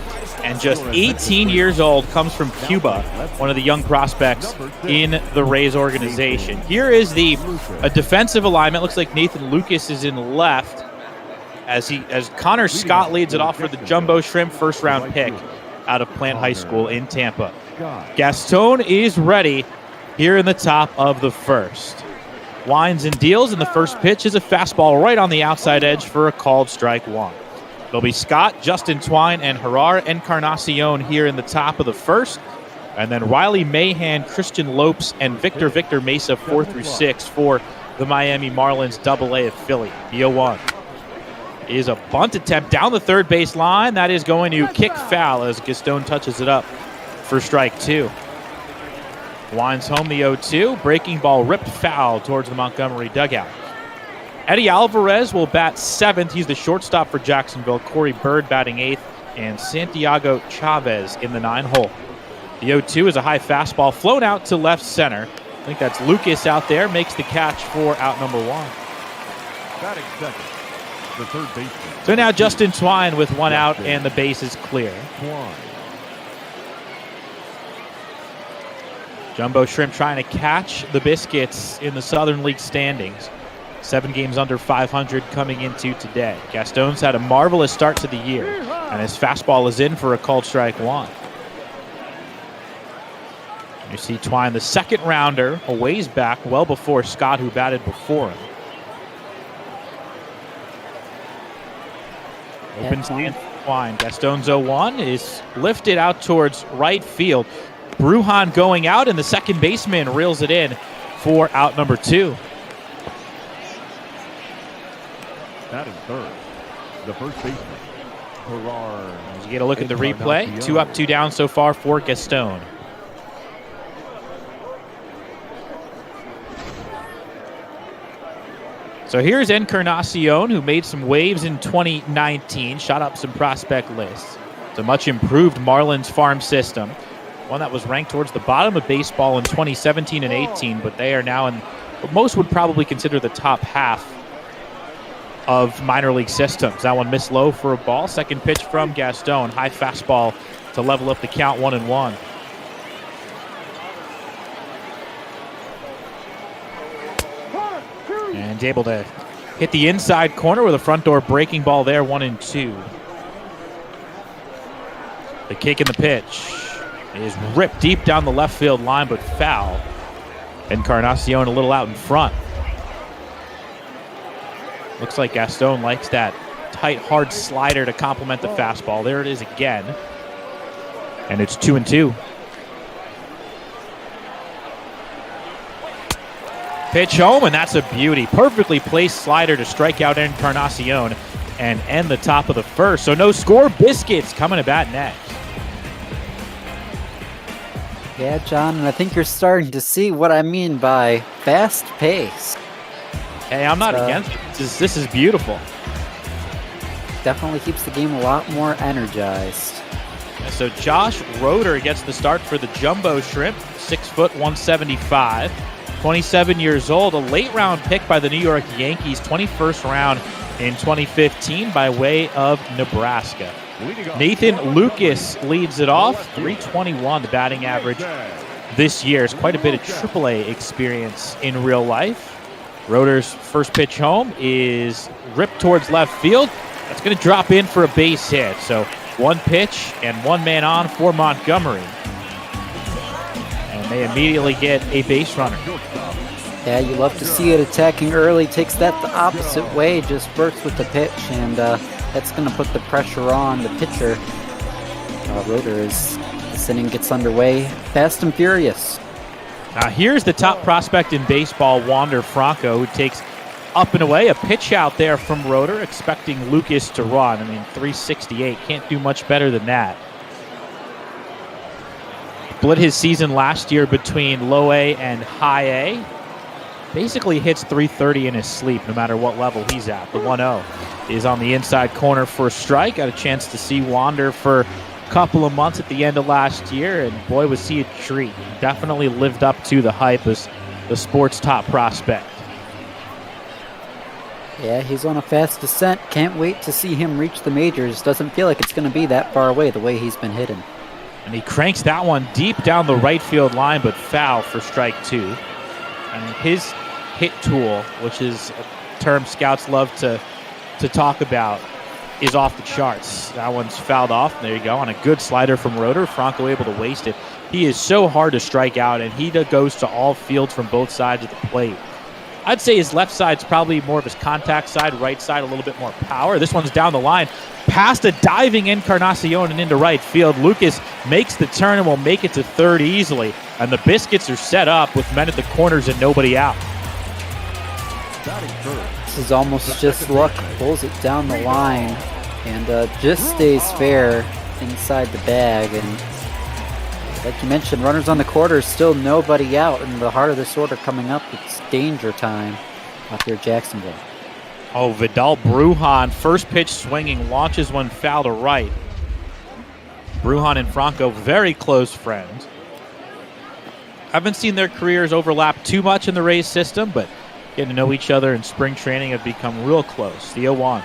And just 18 years old, comes from Cuba, one of the young prospects in the Rays organization. Here is a defensive alignment. Looks like Nathan Lucas is in left as Connor Scott leads it off for the Jumbo Shrimp, first-round pick out of Plant High School in Tampa. Gaston is ready here in the top of the first. Winds and deals, and the first pitch is a fastball right on the outside edge for a called strike one. It'll be Scott, Justin Twine, and Gerard Encarnacion here in the top of the first. And then Riley Mahan, Christian Lopes, and Victor Mesa 4 through 6 for the Miami Marlins AA affiliate. The 0-1 is a bunt attempt down the third base line. That is going to kick foul as Gaston touches it up for strike two. Winds home the 0-2. Breaking ball ripped foul towards the Montgomery dugout. Eddie Alvarez will bat 7th. He's the shortstop for Jacksonville. Corey Bird batting 8th, and Santiago Chavez in the 9-hole. The 0-2 is a high fastball flown out to left center. I think that's Lucas out there, makes the catch for out number 1. Batting second, the third baseman. So now Justin Twine with 1 out and the base is clear. Twine. Jumbo Shrimp trying to catch the Biscuits in the Southern League standings. 7 games under 500 coming into today. Gaston's had a marvelous start to the year, and his fastball is in for a called strike 1. You see Twine, the second rounder, a ways back, well before Scott, who batted before him. Open stand for Twine. Gaston's 0-1 is lifted out towards right field. Brujan going out, and the second baseman reels it in for out number 2. Batting third, the first baseman, Gerard. As you get a look at the replay, 2 up, 2 down so far for Gaston. So here's Encarnacion, who made some waves in 2019, shot up some prospect lists. It's a much improved Marlins farm system, one that was ranked towards the bottom of baseball in 2017 and 18, but they are now in what most would probably consider the top half of minor league systems. That one missed low for a ball. Second pitch from Gaston, high fastball to level up the count 1-1. And able to hit the inside corner with a front door breaking ball there, 1-2. The kick and the pitch is ripped deep down the left field line, but foul. Encarnacion a little out in front. Looks like Gaston likes that tight, hard slider to complement the fastball. There it is again. And it's 2-2. Pitch home, and that's a beauty. Perfectly placed slider to strike out Encarnacion and end the top of the first. So no score. Biscuits coming to bat next. Yeah, John, and I think you're starting to see what I mean by fast pace. Hey, I'm not against it. This is beautiful. Definitely keeps the game a lot more energized. So Josh Roeder gets the start for the Jumbo Shrimp, 6 foot 175, 27 years old, a late round pick by the New York Yankees, 21st round in 2015 by way of Nebraska. Nathan Lucas leads it off, 321 the batting average this year. It's quite a bit of AAA experience in real life. Roeder's first pitch home is ripped towards left field. That's going to drop in for a base hit. So 1 pitch and 1 man on for Montgomery. And they immediately get a base runner. Yeah, you love to see it attacking early. Takes that the opposite way, just bursts with the pitch, and that's going to put the pressure on the pitcher. Roeder is this inning gets underway fast and furious. Now here's the top prospect in baseball, Wander Franco, who takes up and away. A pitch out there from Roeder, expecting Lucas to run. I mean, 368, can't do much better than that. Split his season last year between low A and high A. Basically hits 330 in his sleep, no matter what level he's at. The 1-0 is on the inside corner for a strike. Got a chance to see Wander for a couple of months at the end of last year, and boy, was he a treat. Definitely lived up to the hype as the sport's top prospect. Yeah, he's on a fast descent. Can't wait to see him reach the majors. Doesn't feel like it's going to be that far away the way he's been hitting. And he cranks that one deep down the right field line, but foul for strike 2. And his hit tool, which is a term scouts love to talk about, is off the charts. That one's fouled off. There you go. On a good slider from Roeder. Franco able to waste it. He is so hard to strike out, and he goes to all fields from both sides of the plate. I'd say his left side's probably more of his contact side, right side a little bit more power. This one's down the line, past a diving Encarnacion and into right field. Lucas makes the turn and will make it to third easily. And the Biscuits are set up with men at the corners and nobody out. This is almost just luck. Pulls it down the line and just stays fair inside the bag. And like you mentioned, runners on the quarter, still nobody out. In the heart of this order coming up, it's danger time out here at Jacksonville. Oh, Vidal Brujan, first pitch swinging, launches one foul to right. Brujan and Franco, very close friends. Haven't seen their careers overlap too much in the Rays system, but getting to know each other in spring training have become real close. The 0-1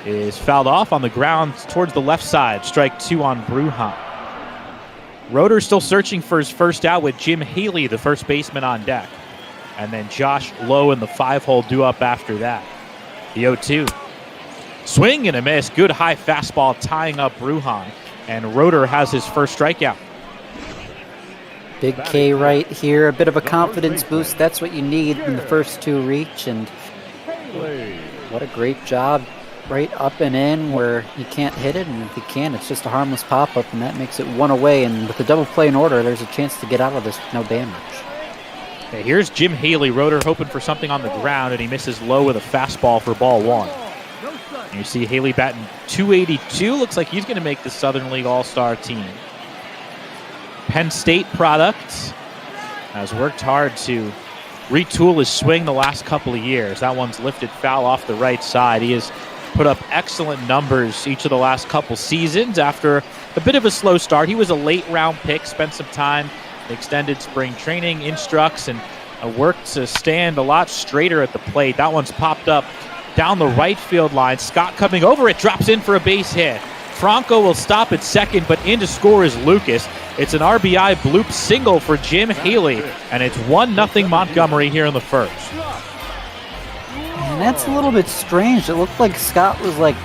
is fouled off on the ground towards the left side. Strike 2 on Brujan. Roeder still searching for his first out with Jim Haley, the first baseman, on deck. And then Josh Lowe in the 5-hole due up after that. The 0-2. Swing and a miss. Good high fastball tying up Brujan. And Roeder has his first strikeout. Big K right here. A bit of a confidence boost. That's what you need when the first two reach. And what a great job. Right up and in where you can't hit it. And if you can, it's just a harmless pop-up. And that makes it one away. And with the double play in order, there's a chance to get out of this with no damage. Okay, here's Jim Haley. Roeder hoping for something on the ground, and he misses low with a fastball for ball 1. And you see Haley batting .282. Looks like he's going to make the Southern League All-Star team. Penn State product has worked hard to retool his swing the last couple of years. That one's lifted foul off the right side. He has put up excellent numbers each of the last couple seasons after a bit of a slow start. He was a late-round pick, spent some time extended spring training, instructs, and worked to stand a lot straighter at the plate. That one's popped up down the right field line. Scott coming over it, drops in for a base hit. Franco will stop at second, but in to score is Lucas. It's an RBI bloop single for Jim Haley, and it's 1-0 Montgomery here in the first. And that's a little bit strange. It looked like Scott was like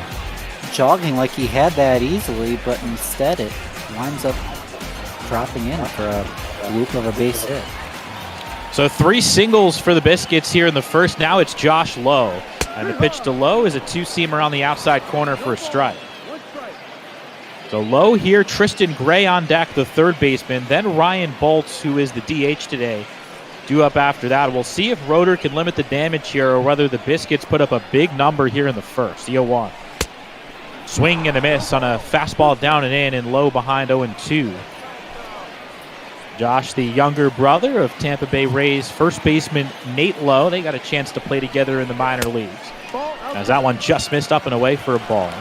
jogging like he had that easily, but instead it winds up dropping in for a loop of a base hit. So 3 singles for the Biscuits here in the first. Now it's Josh Lowe. And the pitch to Lowe is a 2-seamer on the outside corner for a strike. So Lowe here, Tristan Gray on deck, the third baseman. Then Ryan Bolts, who is the DH today, due up after that. We'll see if Roeder can limit the damage here or whether the Biscuits put up a big number here in the first. The 0-1. Swing and a miss on a fastball down and in, and Lowe behind 0-2. Josh, the younger brother of Tampa Bay Rays first baseman Nate Lowe. They got a chance to play together in the minor leagues. As that one just missed up and away for a ball.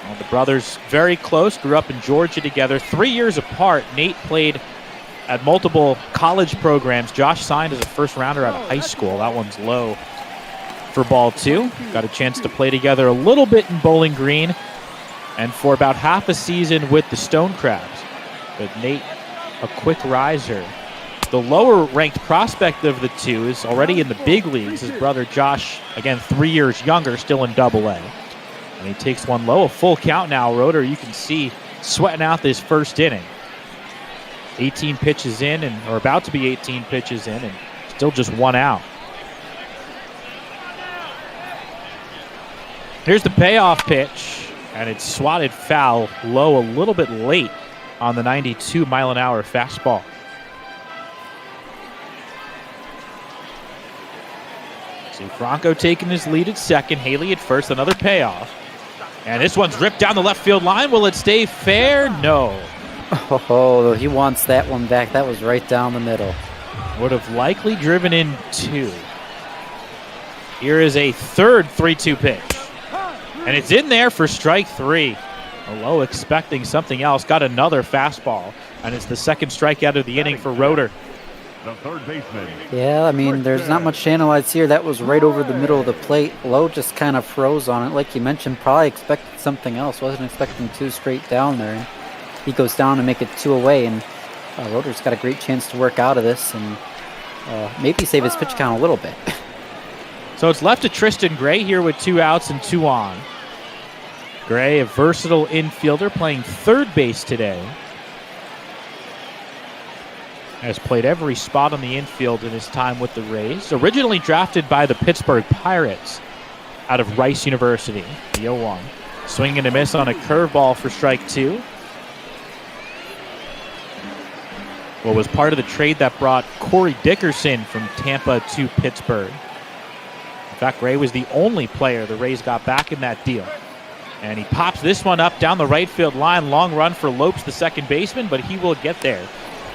Well, the brothers very close, grew up in Georgia together. 3 years apart, Nate played at multiple college programs. Josh signed as a first rounder out of high school. That one's low for ball 2. Got a chance to play together a little bit in Bowling Green and for about half a season with the Stone Crabs. But Nate, a quick riser. The lower-ranked prospect of the two is already in the big leagues. His brother Josh, again, 3 years younger, still in Double-A. And he takes one low, a full count now. Roeder, you can see, sweating out this first inning. 18 pitches in, or about to be 18 pitches in, and still just 1 out. Here's the payoff pitch, and it's swatted foul low a little bit late on the 92-mile-an-hour fastball. See Franco taking his lead at second, Haley at first, another payoff. And this one's ripped down the left field line. Will it stay fair? No. Oh, he wants that one back. That was right down the middle. Would have likely driven in 2. Here is a third 3-2 pitch. And it's in there for strike 3. Lowe expecting something else. Got another fastball. And it's the second strikeout of the inning for Roeder. The third baseman. Yeah, I mean, there's not much to analyze here. That was right over the middle of the plate. Lowe just kind of froze on it. Like you mentioned, probably expected something else. Wasn't expecting 2 straight down there. He goes down to make it 2 away, and Roeder's got a great chance to work out of this and maybe save his pitch count a little bit. So it's left to Tristan Gray here with 2 outs and 2 on. Gray, a versatile infielder, playing third base today. Has played every spot on the infield in his time with the Rays. Originally drafted by the Pittsburgh Pirates out of Rice University. The 0-1. Swing and a miss on a curveball for strike 2. What was part of the trade that brought Corey Dickerson from Tampa to Pittsburgh. In fact, Gray was the only player the Rays got back in that deal. And he pops this one up down the right field line. Long run for Lopes, the second baseman, but he will get there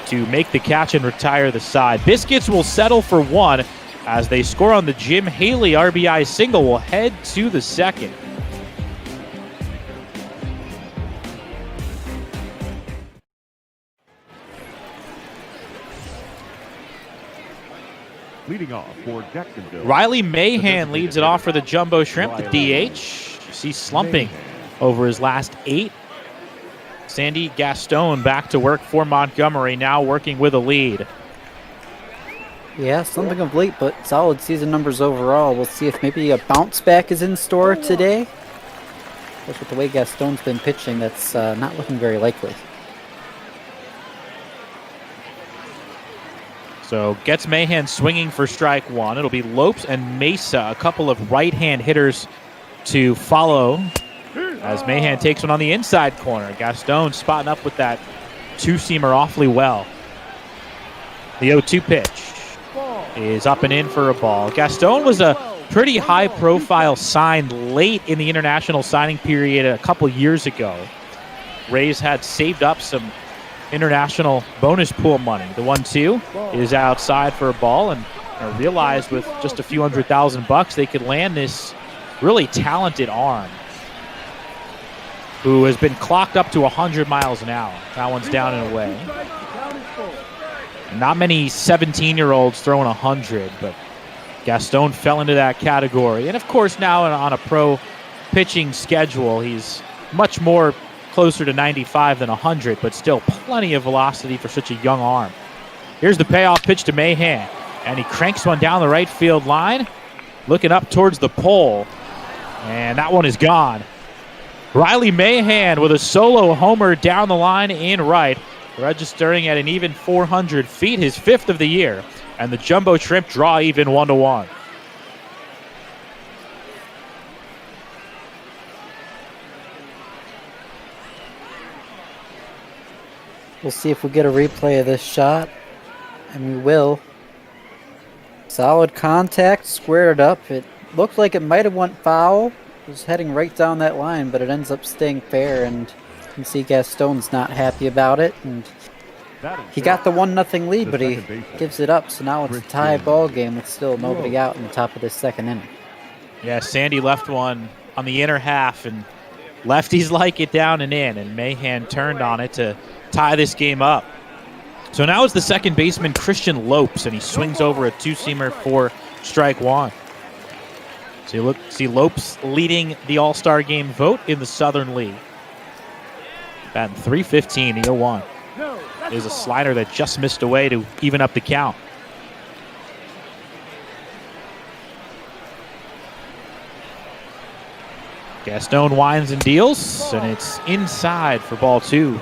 to make the catch and retire the side. Biscuits will settle for 1 as they score on the Jim Haley RBI single. We'll head to the second. Leading off for Jacksonville, Riley Mahan leads it off for the Jumbo Shrimp, the DH. You see slumping over his last 8. Sandy Gaston back to work for Montgomery, now working with a lead. Yeah, something of late, but solid season numbers overall. We'll see if maybe a bounce back is in store today. Of course, with the way Gaston's been pitching, that's not looking very likely. So gets Mahan swinging for strike one. It'll be Lopes and Mesa, a couple of right-hand hitters to follow as Mahan takes one on the inside corner. Gaston spotting up with that two-seamer awfully well. The 0-2 pitch is up and in for a ball. Gaston was a pretty high-profile sign late in the international signing period a couple years ago. Rays had saved up some international bonus pool money. The 1-2 is outside for a ball, and realized with just a few $100,000 they could land this really talented arm who has been clocked up to 100 miles an hour. That one's down and away. Not many 17-year-olds throwing 100, but Gaston fell into that category. And of course now on a pro pitching schedule, he's much more closer to 95 than 100, but still plenty of velocity for such a young arm. Here's the payoff pitch to Mahan, and he cranks one down the right field line, looking up towards the pole, and that one is gone. Riley Mahan with a solo homer down the line in right, registering at an even 400 feet, his 5th of the year, and the Jumbo Shrimp draw even 1-1. We'll see if we get a replay of this shot, and we will. Solid contact, squared it up. It looked like it might have went foul. It was heading right down that line, but it ends up staying fair, and you can see Gaston's not happy about it. And he got the 1-0 lead, but he gives it up, so now it's a tie ball game with still nobody out in the top of the second inning. Yeah, Sandy left one on the inner half, and lefties like it down and in, and Mahan turned on it to tie this game up. So now it's the second baseman, Christian Lopes, and he swings over a two-seamer for strike one. So you see Lopes leading the All-Star game vote in the Southern League. Batting .315, the 0-1. Is a slider that just missed away to even up the count. Gaston winds and deals, and it's inside for ball 2.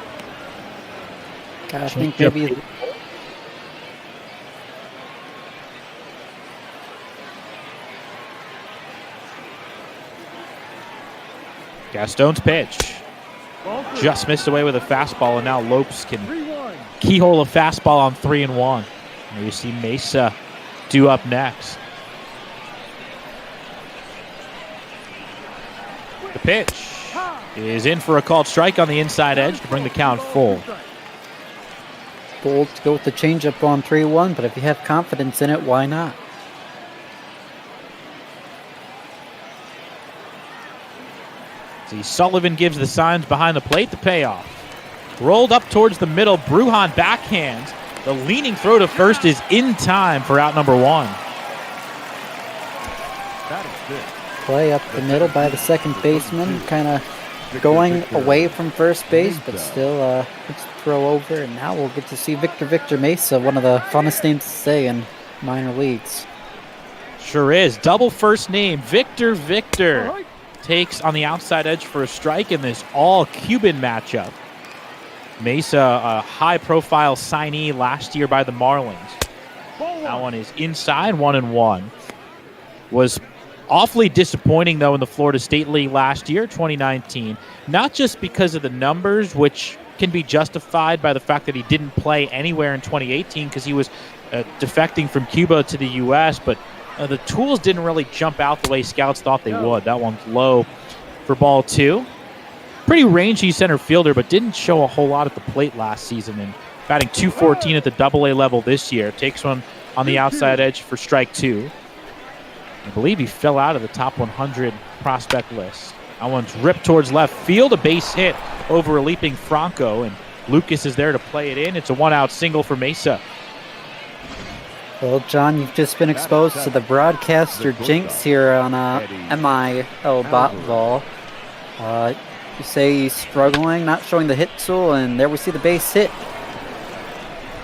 I think maybe Gaston's pitch just missed away with a fastball, and now Lopes can keyhole a fastball on 3-1. And you see Mesa due up next. The pitch is in for a called strike on the inside edge to bring the count full. bold to go with the changeup on 3-1, but if you have confidence in it, why not? See, Sullivan gives the signs behind the plate, the payoff. Rolled up towards the middle, Brujan backhands. The leaning throw to first is in time for out number 1. Play up the middle by the second baseman, kind of going away from first base, but still puts the throw over. And now we'll get to see Victor Mesa, one of the funnest names to say in minor leagues. Sure is. Double first name, Victor. Takes on the outside edge for a strike in this all-Cuban matchup. Mesa, a high-profile signee last year by the Marlins. That one is inside, 1-1. Was awfully disappointing, though, in the Florida State League last year, 2019. Not just because of the numbers, which can be justified by the fact that he didn't play anywhere in 2018 because he was defecting from Cuba to the U.S., but the tools didn't really jump out the way scouts thought they would. That one's low for ball 2. Pretty rangy center fielder, but didn't show a whole lot at the plate last season, and batting .214 at the AA level this year. Takes one on the outside edge for strike 2. I believe he fell out of the top 100 prospect list. That one's ripped towards left field, a base hit over a leaping Franco, and Lucas is there to play it in. It's a 1-out single for Mesa. Well, John, you've just been exposed to the broadcaster jinx here on MIL BotBall. You say he's struggling, not showing the hit tool, and there we see the base hit.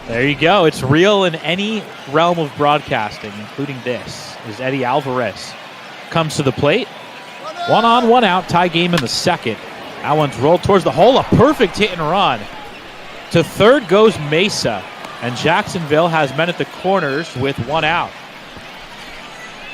There you go. It's real in any realm of broadcasting, including this, as Eddie Alvarez comes to the plate. 1 on, 1 out, tie game in the second. That one's rolled towards the hole, a perfect hit and run. To third goes Mesa, and Jacksonville has men at the corners with 1 out.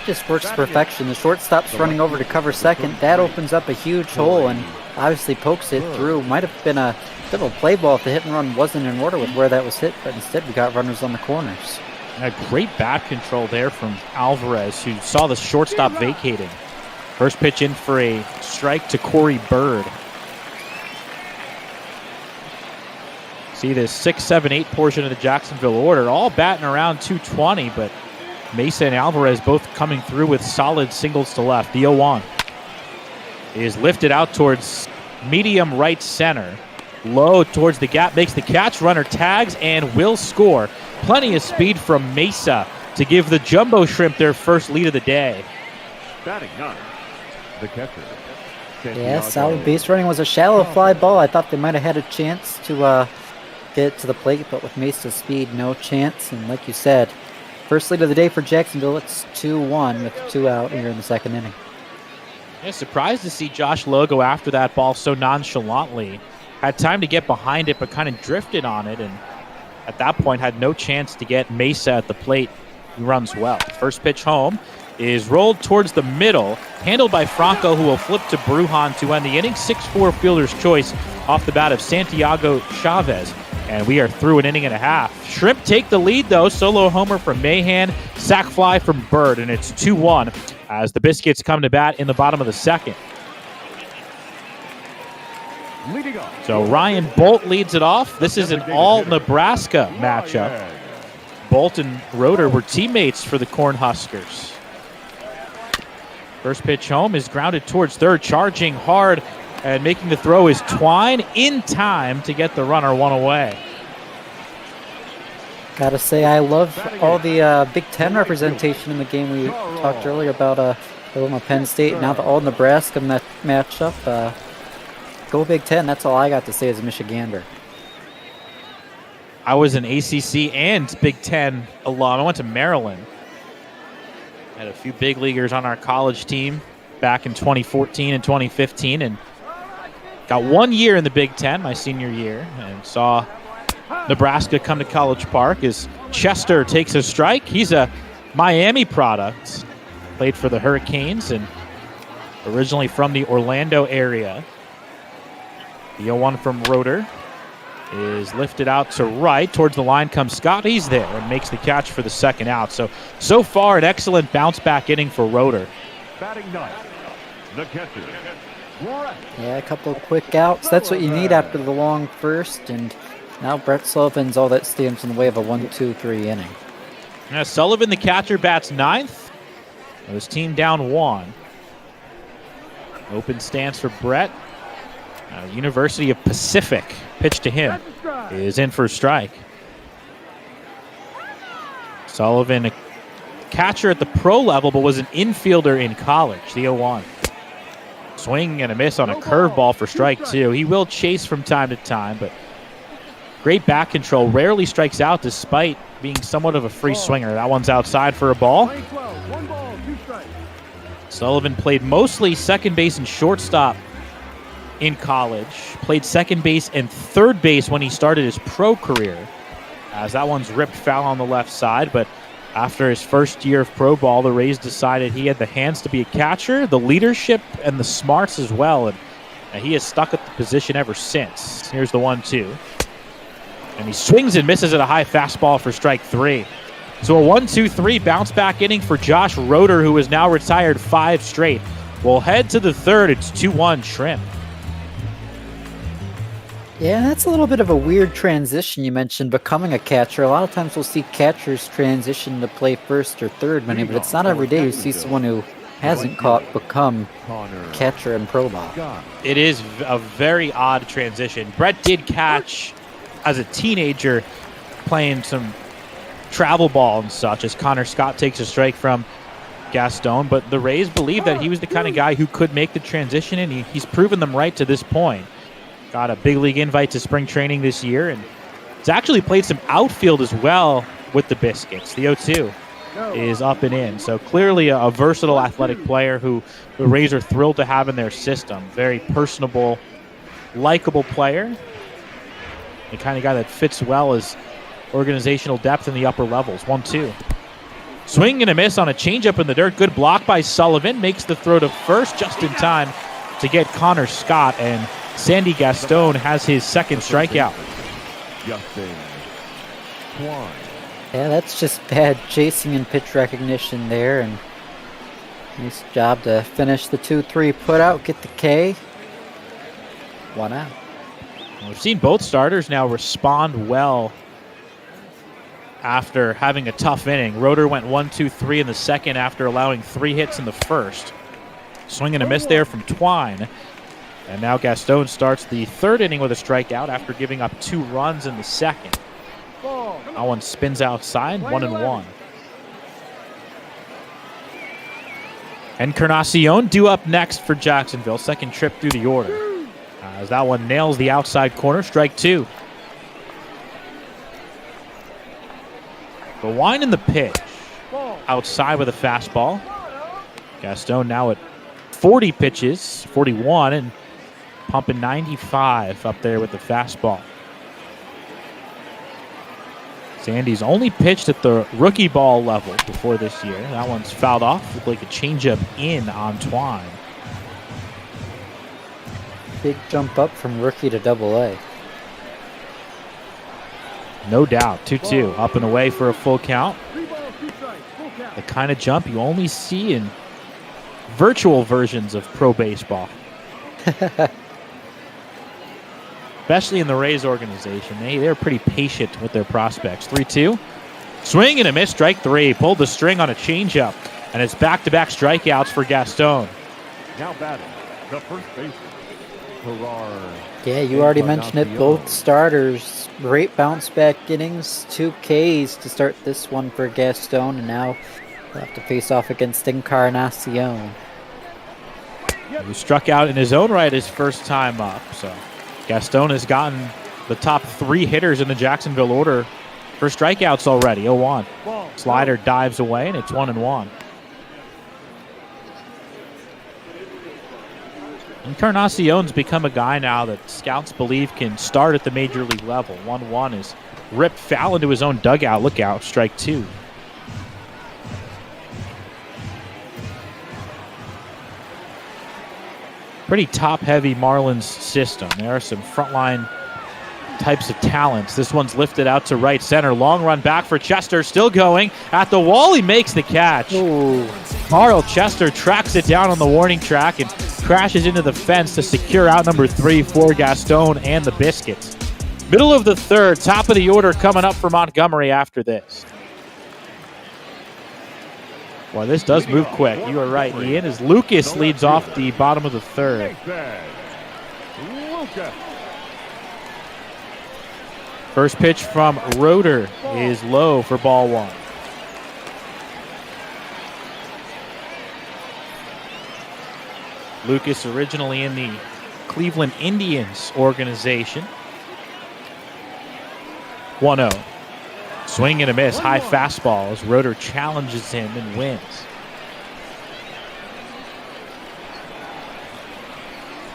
Just works perfection. The shortstop's running over to cover second. That opens up a huge hole and obviously pokes it through. Might have been a bit of a play ball if the hit and run wasn't in order with where that was hit, but instead we got runners on the corners. And a great bat control there from Alvarez, who saw the shortstop vacating. First pitch in for a strike to Corey Bird. See this 6, 7, 8 portion of the Jacksonville order, all batting around 220, but Mesa and Alvarez both coming through with solid singles to left. The 0-1 is lifted out towards medium right center. Low towards the gap, makes the catch, runner tags, and will score. Plenty of speed from Mesa to give the Jumbo Shrimp their first lead of the day. Batting 9, the catcher. Yeah, solid base running. Was a shallow fly ball. I thought they might have had a chance to get to the plate, but with Mesa's speed, no chance. And like you said, first lead of the day for Jacksonville. It's 2-1 with 2 out here in the second inning. Yeah, surprised to see Josh Lowe go after that ball so nonchalantly. Had time to get behind it, but kind of drifted on it, and at that point had no chance to get Mesa at the plate. He runs well. First pitch home is rolled towards the middle, handled by Franco, who will flip to Brujan to end the inning. 6-4 fielder's choice off the bat of Santiago Chavez. And we are through an inning and a half. Shrimp take the lead, though. Solo homer from Mahan, sac fly from Bird, and it's 2-1 as the Biscuits come to bat in the bottom of the second. So Ryan Bolt leads it off. This is an all-Nebraska matchup. Bolt and Roeder were teammates for the Cornhuskers. First pitch home is grounded towards third, charging hard, and making the throw is Twine in time to get the runner 1 away. Gotta say, I love all the Big Ten representation in the game. We talked earlier about Illinois Penn State, now the all-Nebraska matchup. Go Big Ten, that's all I got to say as a Michigander. I was an ACC and Big Ten alum. I went to Maryland. Had a few big leaguers on our college team back in 2014 and 2015, and got 1 year in the Big Ten, my senior year, and saw Nebraska come to College Park as Chester takes a strike. He's a Miami product. Played for the Hurricanes and originally from the Orlando area. The 0-1 from Roeder is lifted out to right. Towards the line comes Scott. He's there and makes the catch for the second out. So far, an excellent bounce-back inning for Roeder. Batting 9, the catcher. Yeah, a couple of quick outs. That's what you need after the long first. And now Brett Sullivan's all that stands in the way of a 1-2-3 inning. Now Sullivan, the catcher, bats 9th. His team down 1. Open stance for Brett. University of Pacific, pitch to him, is in for a strike. Sullivan, a catcher at the pro level, but was an infielder in college, the 0-1. Swing and a miss on a curveball for strike 2. He will chase from time to time, but great back control. Rarely strikes out despite being somewhat of a free swinger. That one's outside for a ball. Sullivan played mostly second base and shortstop in college. Played second base and third base when he started his pro career, as that one's ripped foul on the left side. But after his first year of pro ball, the Rays decided he had the hands to be a catcher, the leadership, and the smarts as well, and he has stuck at the position ever since. Here's the 1-2, and he swings and misses at a high fastball for strike 3. So a 1-2-3 bounce back inning for Josh Roeder, who is now retired 5 straight. We'll head to the third. It's 2-1 Shrimp. Yeah, that's a little bit of a weird transition you mentioned, becoming a catcher. A lot of times we'll see catchers transition to play first or third many, but it's not every day you see someone who hasn't become catcher in pro ball. It is a very odd transition. Brett did catch as a teenager playing some travel ball and such as Connor Scott takes a strike from Gaston, but the Rays believe that he was the kind of guy who could make the transition, and he's proven them right to this point. Got a big league invite to spring training this year, and he's actually played some outfield as well with the Biscuits. The 0-2 is up and in, so clearly a versatile athletic player who the Rays are thrilled to have in their system. Very personable, likable player, the kind of guy that fits well as organizational depth in the upper levels. 1-2. Swing and a miss on a changeup in the dirt. Good block by Sullivan. Makes the throw to first just in time to get Connor Scott, and Sandy Gaston has his second strikeout. Yeah, that's just bad chasing and pitch recognition there, and nice job to finish the 2-3 put out, get the K. 1 out. We've seen both starters now respond well after having a tough inning. Roeder went 1-2-3 in the second after allowing 3 hits in the first. Swing and a miss there from Twine. And now Gaston starts the third inning with a strikeout after giving up 2 runs in the second. That one spins outside, 1-1. Encarnacion due up next for Jacksonville. Second trip through the order. As that one nails the outside corner, strike 2. The wind in the pitch. Outside with a fastball. Gaston now at 40 pitches, 41, and pumping 95 up there with the fastball. Sandy's only pitched at the rookie ball level before this year. That one's fouled off. Looked like a changeup in on Twine. Big jump up from rookie to Double-A. No doubt. 2-2. Up and away for a full count. The kind of jump you only see in virtual versions of pro baseball. Especially in the Rays organization. They're pretty patient with their prospects. 3-2. Swing and a miss. Strike 3. Pulled the string on a changeup. And it's back-to-back strikeouts for Gaston. Now batting, the first baseman, Gerard. Yeah, you already mentioned it. Both starters, great bounce-back innings. 2 Ks to start this one for Gaston, and now he'll have to face off against Encarnacion. He struck out in his own right his first time up. So Gaston has gotten the top 3 hitters in the Jacksonville order for strikeouts already. 0-1. Slider dives away, and it's 1-1. Encarnacion's become a guy now that scouts believe can start at the major league level. 1-1 is ripped foul into his own dugout. Look out, strike 2. Pretty top-heavy Marlins system. There are some frontline types of talents. This one's lifted out to right center. Long run back for Chester. Still going. At the wall, he makes the catch. Ooh. Carl Chester tracks it down on the warning track and crashes into the fence to secure out number 3 for Gaston and the Biscuits. Middle of the third, top of the order coming up for Montgomery after this. Boy, this does move quick. You are right, Ian, as Lucas leads off the bottom of the third. First pitch from Roeder is low for ball 1. Lucas originally in the Cleveland Indians organization. 1-0. Swing and a miss, high fastball as Roeder challenges him and wins.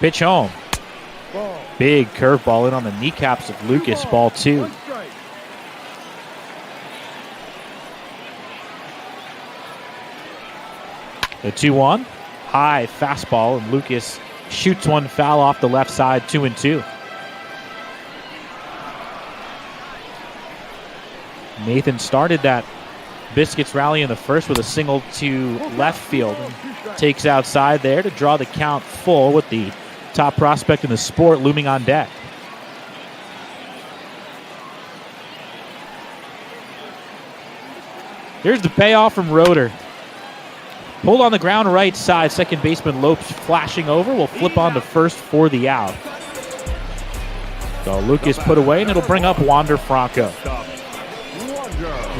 Pitch home. Big curveball in on the kneecaps of Lucas, ball 2. The 2-1. High fastball, and Lucas shoots one foul off the left side, 2-2. Nathan started that Biscuits rally in the first with a single to left field. Takes outside there to draw the count full with the top prospect in the sport looming on deck. Here's the payoff from Roeder. Pulled on the ground right side. Second baseman Lopes flashing over. Will flip on to first for the out. So Lucas put away, and it'll bring up Wander Franco.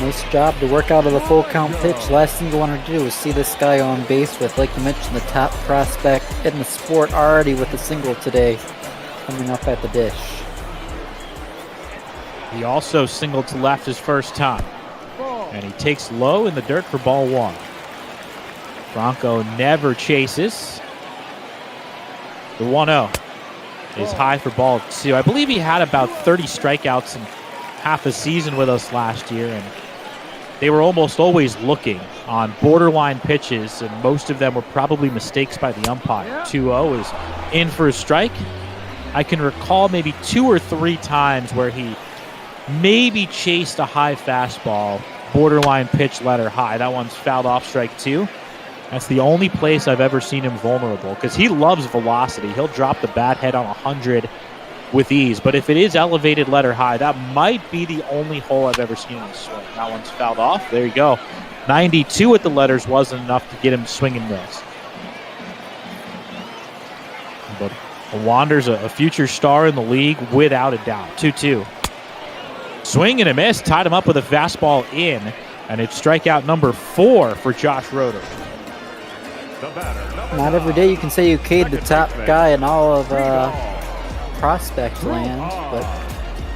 Nice job to work out of the full count pitch. Last thing you want to do is see this guy on base with, like you mentioned, the top prospect in the sport already with a single today coming up at the dish. He also singled to left his first time. And he takes low in the dirt for ball 1. Franco never chases. The 1-0 is high for ball 2. I believe he had about 30 strikeouts in half a season with us last year, and they were almost always looking on borderline pitches, and most of them were probably mistakes by the umpire. 2-0 is in for a strike. I can recall maybe 2 or 3 times where he maybe chased a high fastball, borderline pitch, letter high. That one's fouled off, strike 2. That's the only place I've ever seen him vulnerable, because he loves velocity. He'll drop the bat head on 100 with ease. But if it is elevated letter high, that might be the only hole I've ever seen him swing. That one's fouled off. There you go. 92 at the letters wasn't enough to get him swing and miss. But Wander's a future star in the league without a doubt. 2-2. Swing and a miss. Tied him up with a fastball in. And it's strikeout number 4 for Josh Roeder. Not every day you can say you K'd the top guy in all of prospect land, but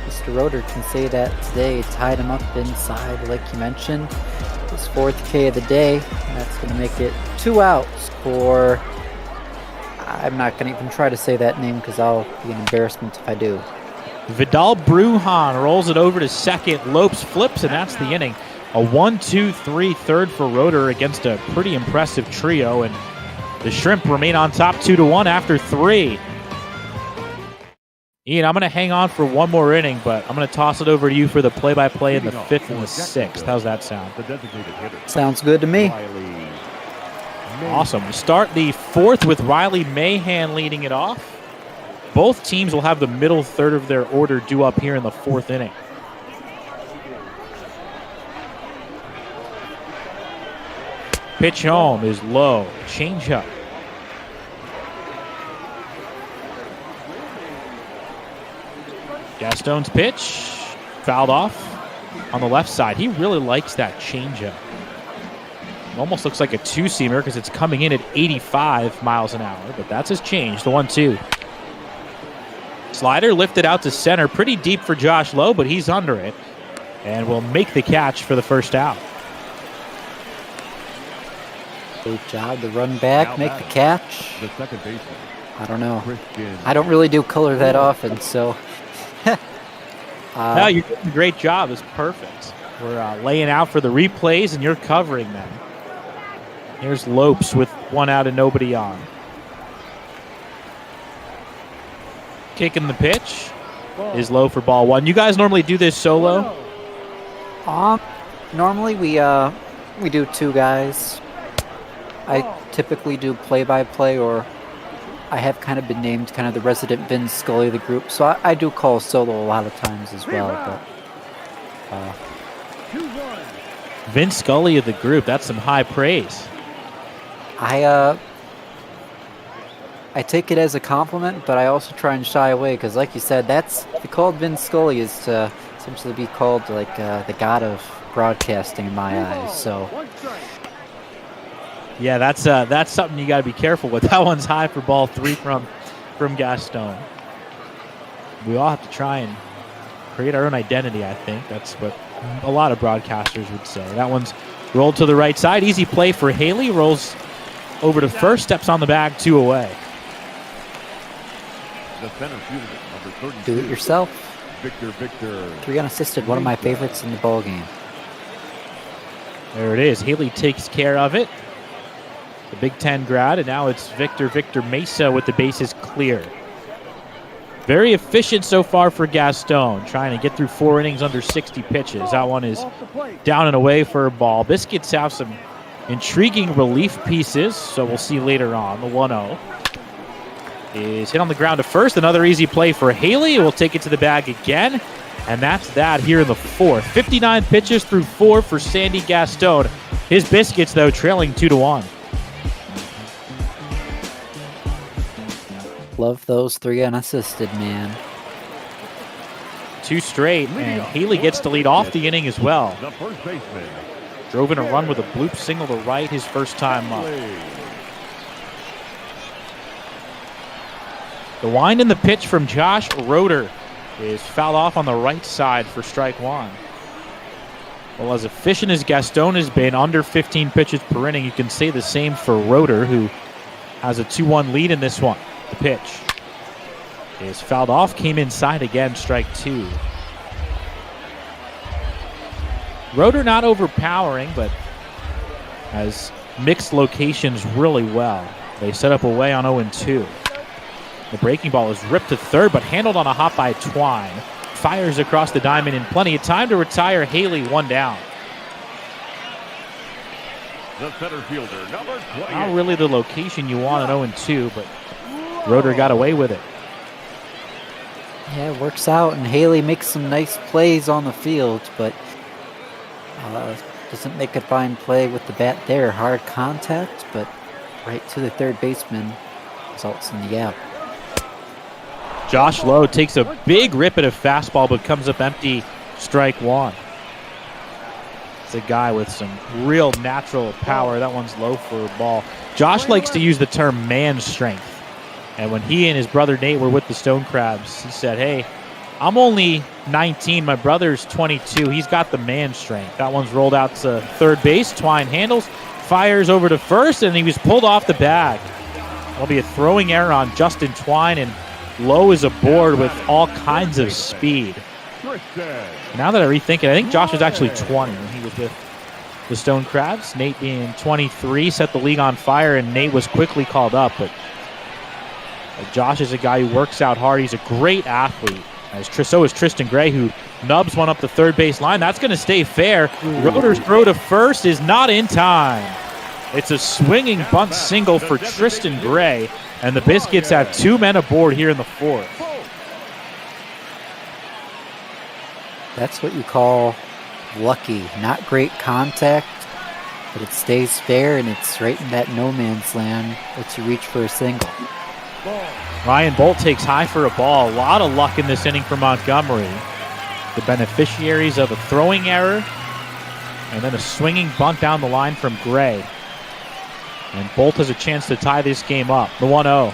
Mr. Roeder can say that today. Tied him up inside, like you mentioned. His 4th K of the day, and that's going to make it 2 outs for... I'm not going to even try to say that name because I'll be an embarrassment if I do. Vidal Brujan rolls it over to second. Lopes flips, and that's the inning. A 1-2-3 third for Roeder against a pretty impressive trio, and the Shrimp remain on top 2-1 after 3. Ian, I'm going to hang on for one more inning, but I'm going to toss it over to you for the play-by-play in the 5th and the 6th. How's that sound? Sounds good to me. Awesome. We start the 4th with Riley Mahan leading it off. Both teams will have the middle third of their order due up here in the 4th inning. Pitch home is low. Change up. Gaston's pitch fouled off on the left side. He really likes that changeup. It almost looks like a two-seamer because it's coming in at 85 miles an hour, but that's his change, the 1-2. Slider lifted out to center, pretty deep for Josh Lowe, but he's under it and will make the catch for the first out. Great job to run back, make the catch. The second baseman. I don't know. I don't really do color that often, so... No, you're doing a great job. It's perfect. We're laying out for the replays, and you're covering them. Here's Lopes with 1 out and nobody on. Kicking the pitch is low for ball 1. You guys normally do this solo? Normally we do 2 guys. I typically do play-by-play, or I have kind of been named kind of the resident Vin Scully of the group, so I do call solo a lot of times as well. But Vin Scully of the group, that's some high praise. I take it as a compliment, but I also try and shy away because, like you said, to be called Vin Scully is to essentially be called like the god of broadcasting in my eyes. So. Yeah, that's something you got to be careful with. That one's high for ball 3 from Gaston. We all have to try and create our own identity, I think. That's what a lot of broadcasters would say. That one's rolled to the right side. Easy play for Haley. Rolls over to first, steps on the bag, 2 away. The center fielder, number 32. Do it yourself. Victor. 3 unassisted, one of my favorites in the ball game. There it is. Haley takes care of it. The Big Ten grad, and now it's Victor Mesa with the bases clear. Very efficient so far for Gaston, trying to get through 4 innings under 60 pitches. That one is down and away for a ball. Biscuits have some intriguing relief pieces, so we'll see later on. The 1-0 is hit on the ground to first. Another easy play for Haley. We'll take it to the bag again. And that's that here in the fourth. 59 pitches through 4 for Sandy Gaston. His Biscuits, though, trailing 2-1. Love those 3 unassisted, man. 2 straight, and Haley gets to lead off the inning as well. The first baseman. Drove in a run with a bloop single to right his first time up. The wind and the pitch from Josh Roeder is fouled off on the right side for strike 1. Well, as efficient as Gaston has been, under 15 pitches per inning, you can say the same for Roeder, who has a 2-1 lead in this one. The pitch is fouled off, came inside again, strike 2. Roeder not overpowering, but has mixed locations really well. They set up away on 0-2. The breaking ball is ripped to third, but handled on a hop by Twine. Fires across the diamond in plenty of time to retire Haley, 1 down. The center fielder, number 28. Not really the location you want at 0-2, but Roeder got away with it. Yeah, it works out, and Haley makes some nice plays on the field, but doesn't make a fine play with the bat there. Hard contact, but right to the third baseman, results in the out. Josh Lowe takes a big rip at a fastball, but comes up empty, strike 1. It's a guy with some real natural power. That one's low for a ball. Josh likes to use the term man strength. And when he and his brother Nate were with the Stone Crabs, he said, hey, I'm only 19. My brother's 22. He's got the man strength. That one's rolled out to third base. Twine handles, fires over to first, and he was pulled off the bag. There'll be a throwing error on Justin Twine, and Lowe is aboard with all kinds of speed. Now that I rethink it, I think Josh was actually 20 when he was with the Stone Crabs. Nate being 23 set the league on fire, and Nate was quickly called up. But Josh is a guy who works out hard. He's a great athlete. So is Tristan Gray, who nubs one up the third base line. That's going to stay fair. Roeder's throw to first is not in time. It's a swinging bunt single for Tristan Gray, and the Biscuits have 2 men aboard here in the fourth. That's what you call lucky. Not great contact, but it stays fair, and it's right in that no man's land. Lets you reach for a single. Ryan Bolt takes high for a ball. A lot of luck in this inning for Montgomery. The beneficiaries of a throwing error and then a swinging bunt down the line from Gray. And Bolt has a chance to tie this game up. The 1-0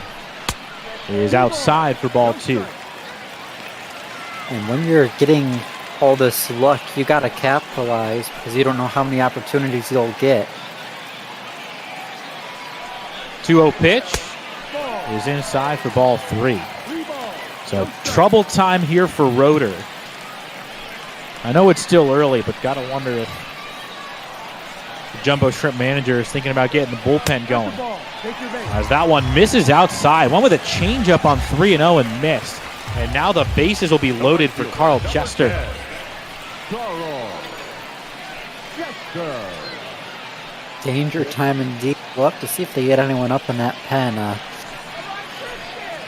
is outside for ball 2. And when you're getting all this luck, you got to capitalize because you don't know how many opportunities you'll get. 2-0 pitch is inside for ball 3. So trouble time here for Roeder. I know it's still early, but got to wonder if the Jumbo Shrimp manager is thinking about getting the bullpen going. As that one misses outside. One with a changeup on 3-0 and missed. And now the bases will be loaded for Carl Chester. Danger time indeed. We'll have to see if they get anyone up in that pen.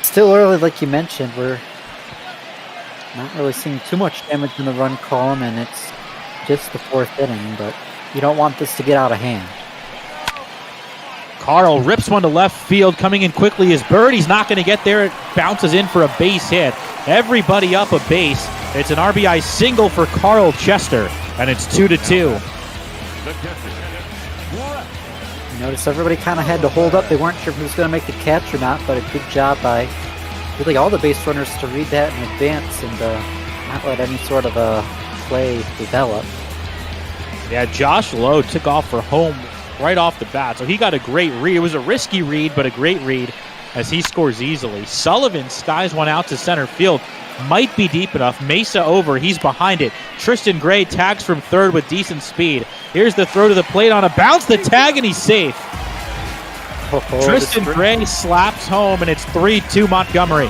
Still early, like you mentioned. We're not really seeing too much damage in the run column, and it's just the 4th inning, but you don't want this to get out of hand. Carl rips one to left field. Coming in quickly is Bird. He's not going to get there. It bounces in for a base hit. Everybody up a base. It's an RBI single for Carl Chester, and it's 2-2. You notice everybody kind of had to hold up. They weren't sure if he was going to make the catch or not, but a good job by really all the base runners to read that in advance and not let any sort of a play develop. Yeah, Josh Lowe took off for home right off the bat, so he got a great read. It was a risky read, but a great read as he scores easily. Sullivan skies one out to center field. Might be deep enough. Mesa over. He's behind it. Tristan Gray tags from third with decent speed. Here's the throw to the plate on a bounce. The tag, and he's safe. Tristan Gray slaps home, and it's 3-2 Montgomery.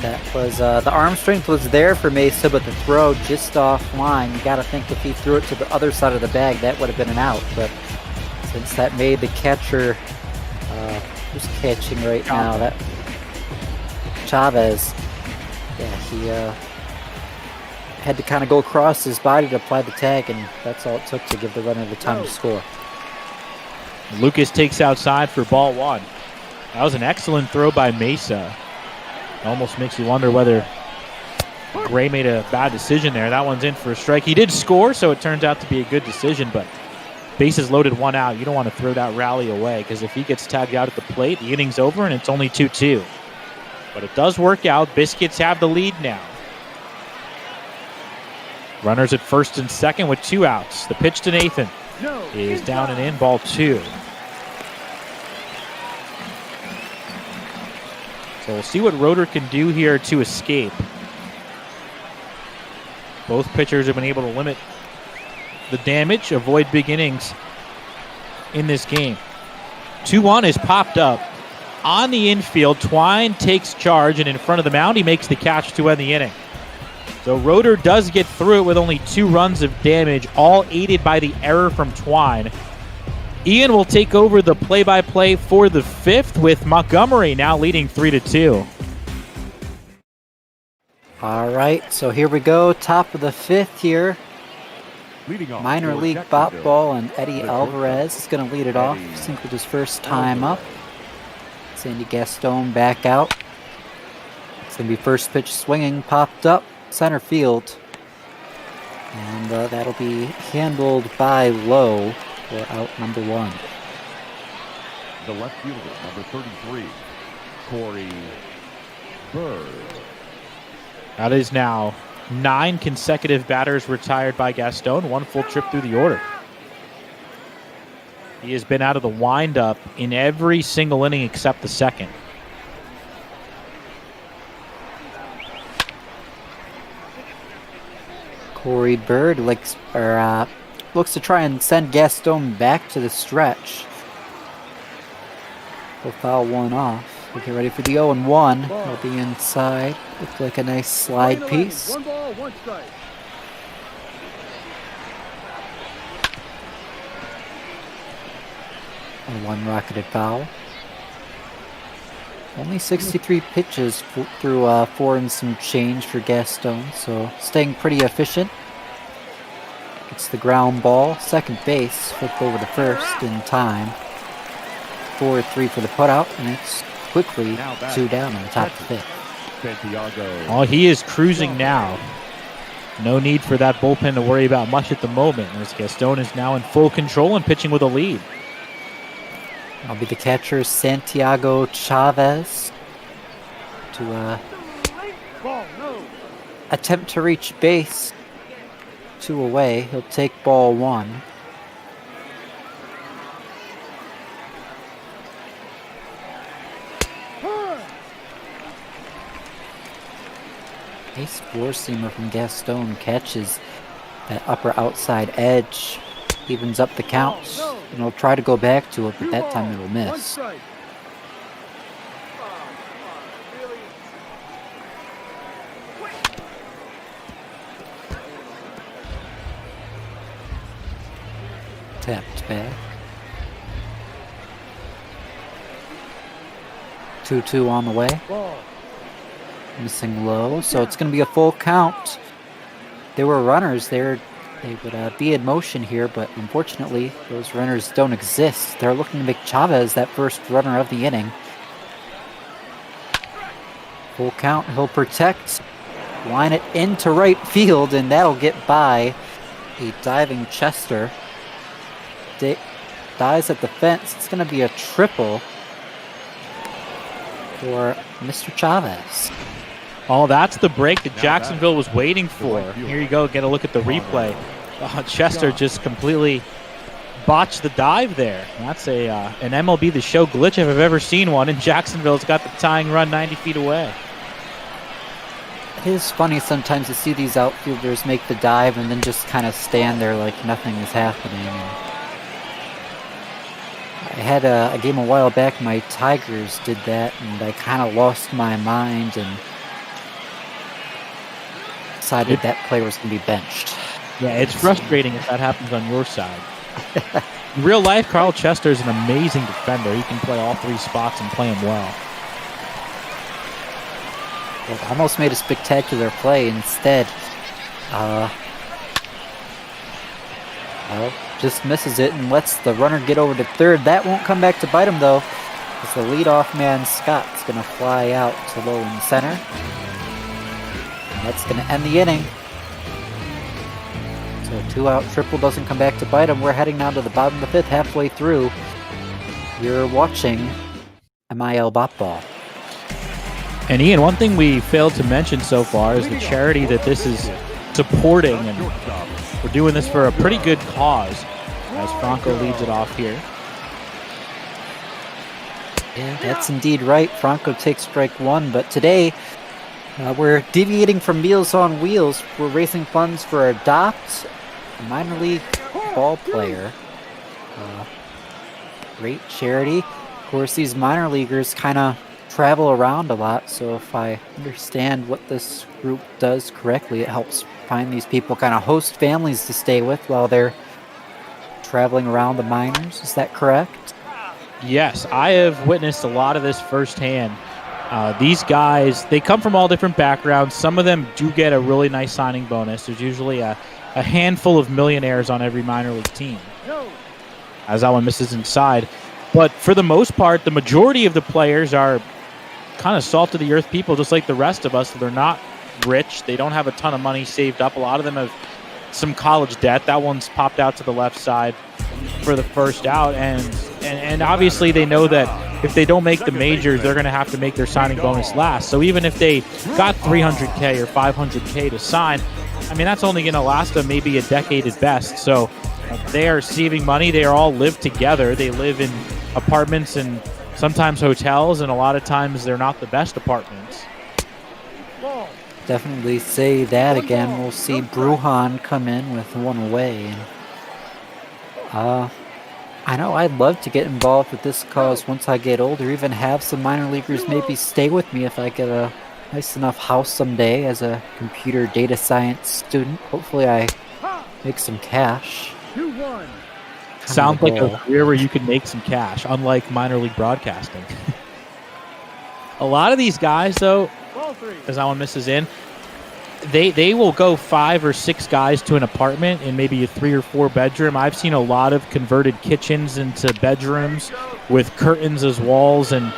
That was the arm strength was there for Mesa, but the throw just offline. You got to think if he threw it to the other side of the bag, that would have been an out. But since that made the catcher, who's catching right now? That Chavez. Yeah, he had to kind of go across his body to apply the tag, and that's all it took to give the runner the time to score. Lucas takes outside for ball 1. That was an excellent throw by Mesa. Almost makes you wonder whether Gray made a bad decision there. That one's in for a strike. He did score, so it turns out to be a good decision, but bases loaded, 1 out. You don't want to throw that rally away, because if he gets tagged out at the plate, the inning's over and it's only 2-2. But it does work out. Biscuits have the lead now. Runners at first and second with 2 outs. The pitch to Nathan is down and in, ball 2. So we'll see what Roeder can do here to escape. Both pitchers have been able to limit the damage, avoid big innings in this game. 2-1 is popped up. On the infield, Twine takes charge, and in front of the mound, he makes the catch to end the inning. So Roeder does get through it with only 2 runs of damage, all aided by the error from Twine. Ian will take over the play-by-play for the 5th, with Montgomery now leading 3-2. All right, so here we go. Top of the 5th here. Minor league BotBall, and Eddie Alvarez is going to lead it off. Singled his first time up. Sandy Gaston back out. It's going to be first pitch swinging, popped up, center field. And that'll be handled by Lowe for out number 1. The left fielder, number 33, Corey Bird. That is now 9 consecutive batters retired by Gaston, 1 full trip through the order. He has been out of the windup in every single inning except the second. Corey Bird looks to try and send Gaston back to the stretch. He'll foul one off. We'll get ready for the 0-1. He'll be inside. Looks like a nice slide piece. 1 ball, 1 strike. And 1 rocketed foul. Only 63 pitches through 4 and some change for Gaston, so staying pretty efficient. Gets the ground ball, second base, flip over to first in time. 4-3 for the putout, and it's quickly 2 down on the top of the 5th. Santiago. Oh, he is cruising now. No need for that bullpen to worry about much at the moment, as Gaston is now in full control and pitching with a lead. I'll be the catcher, Santiago Chavez, to attempt to reach base. 2 away. He'll take ball 1. Ace 4-seamer from Gaston catches that upper outside edge. Evens up the counts, and he'll try to go back to it, but that time it'll miss. Tapped back. 2-2 on the way. Missing low, so it's going to be a full count. There were runners there. They would be in motion here, but unfortunately, those runners don't exist. They're looking to make Chavez that first runner of the inning. Full count, he'll protect, line it into right field, and that'll get by a diving Chester. Dies at the fence. It's going to be a triple for Mr. Chavez. Oh, that's the break that Jacksonville was waiting for. Here you go, get a look at the replay. Oh, Chester just completely botched the dive there. That's an MLB The Show glitch if I've ever seen one, and Jacksonville's got the tying run 90 feet away. It is funny sometimes to see these outfielders make the dive and then just kind of stand there like nothing is happening. I had a game a while back, my Tigers did that, and I kind of lost my mind and decided that player was going to be benched. Yeah, it's frustrating if that happens on your side. In real life, Carl Chester is an amazing defender. He can play all 3 spots and play them well. It almost made a spectacular play instead. Well, just misses it and lets the runner get over to third. That won't come back to bite him, though, as the leadoff man, Scott's going to fly out to low in center. And that's going to end the inning. So a 2-out triple doesn't come back to bite him. We're heading now to the bottom of the fifth, halfway through. You're watching MIL BotBall. And Ian, one thing we failed to mention so far is the charity that this is supporting, and we're doing this for a pretty good cause as Franco leads it off here. Yeah, that's indeed right. Franco takes strike one, but today we're deviating from Meals on Wheels. We're raising funds for Adopt, a minor league ball player. Great charity. Of course, these minor leaguers kind of travel around a lot, so if I understand what this group does correctly, it helps find these people, kind of host families to stay with while they're traveling around the minors. Is that correct? Yes, I have witnessed a lot of this firsthand. These guys, they come from all different backgrounds. Some of them do get a really nice signing bonus. There's usually a handful of millionaires on every minor league team. As that one misses inside. But for the most part, the majority of the players are kind of salt-of-the-earth people, just like the rest of us. They're not rich. They don't have a ton of money saved up. A lot of them have some college debt. That one's popped out to the left side for the first out. And obviously they know that if they don't make the majors, they're going to have to make their signing bonus last. So even if they got $300K or $500K to sign, I mean, that's only going to last them maybe a decade at best. So they are saving money. They are all live together. They live in apartments and sometimes hotels, and a lot of times they're not the best apartments. Definitely say that again. We'll see Bruhan come in with one away. I know I'd love to get involved with this cause once I get older, even have some minor leaguers maybe stay with me if I get a nice enough house someday as a computer data science student. Hopefully I make some cash. Sounds like a career where you can make some cash, unlike minor league broadcasting. A lot of these guys, though, as that one misses in, they will go 5 or 6 guys to an apartment in maybe a 3 or 4 bedroom. I've seen a lot of converted kitchens into bedrooms with curtains as walls, and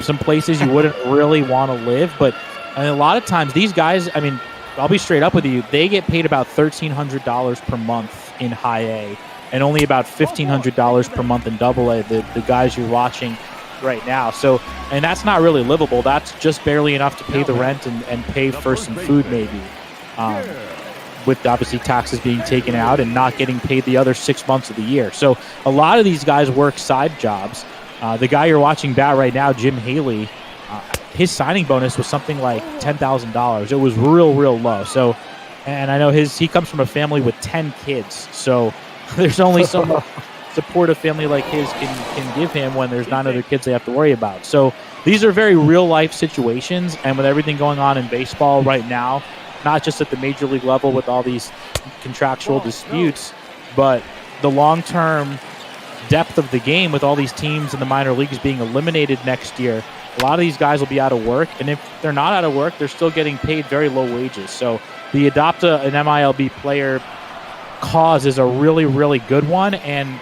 some places you wouldn't really want to live. But a lot of times these guys, I mean, I'll be straight up with you, they get paid about $1,300 per month in high A and only about $1,500 per month in double A, the guys you're watching right now. So, and that's not really livable. That's just barely enough to pay the rent and pay for some food maybe, with obviously taxes being taken out and not getting paid the other 6 months of the year. So a lot of these guys work side jobs. The guy you're watching bat right now, Jim Haley, his signing bonus was something like $10,000. It was real low. So, and I know he comes from a family with 10 kids. So there's only so much support a family like his can give him when there's 9 other kids they have to worry about. So these are very real life situations, and with everything going on in baseball right now, not just at the major league level with all these contractual disputes, but the long-term depth of the game with all these teams in the minor leagues being eliminated next year, a lot of these guys will be out of work, and if they're not out of work, they're still getting paid very low wages. So the Adopt an MILB player cause is a really good one, and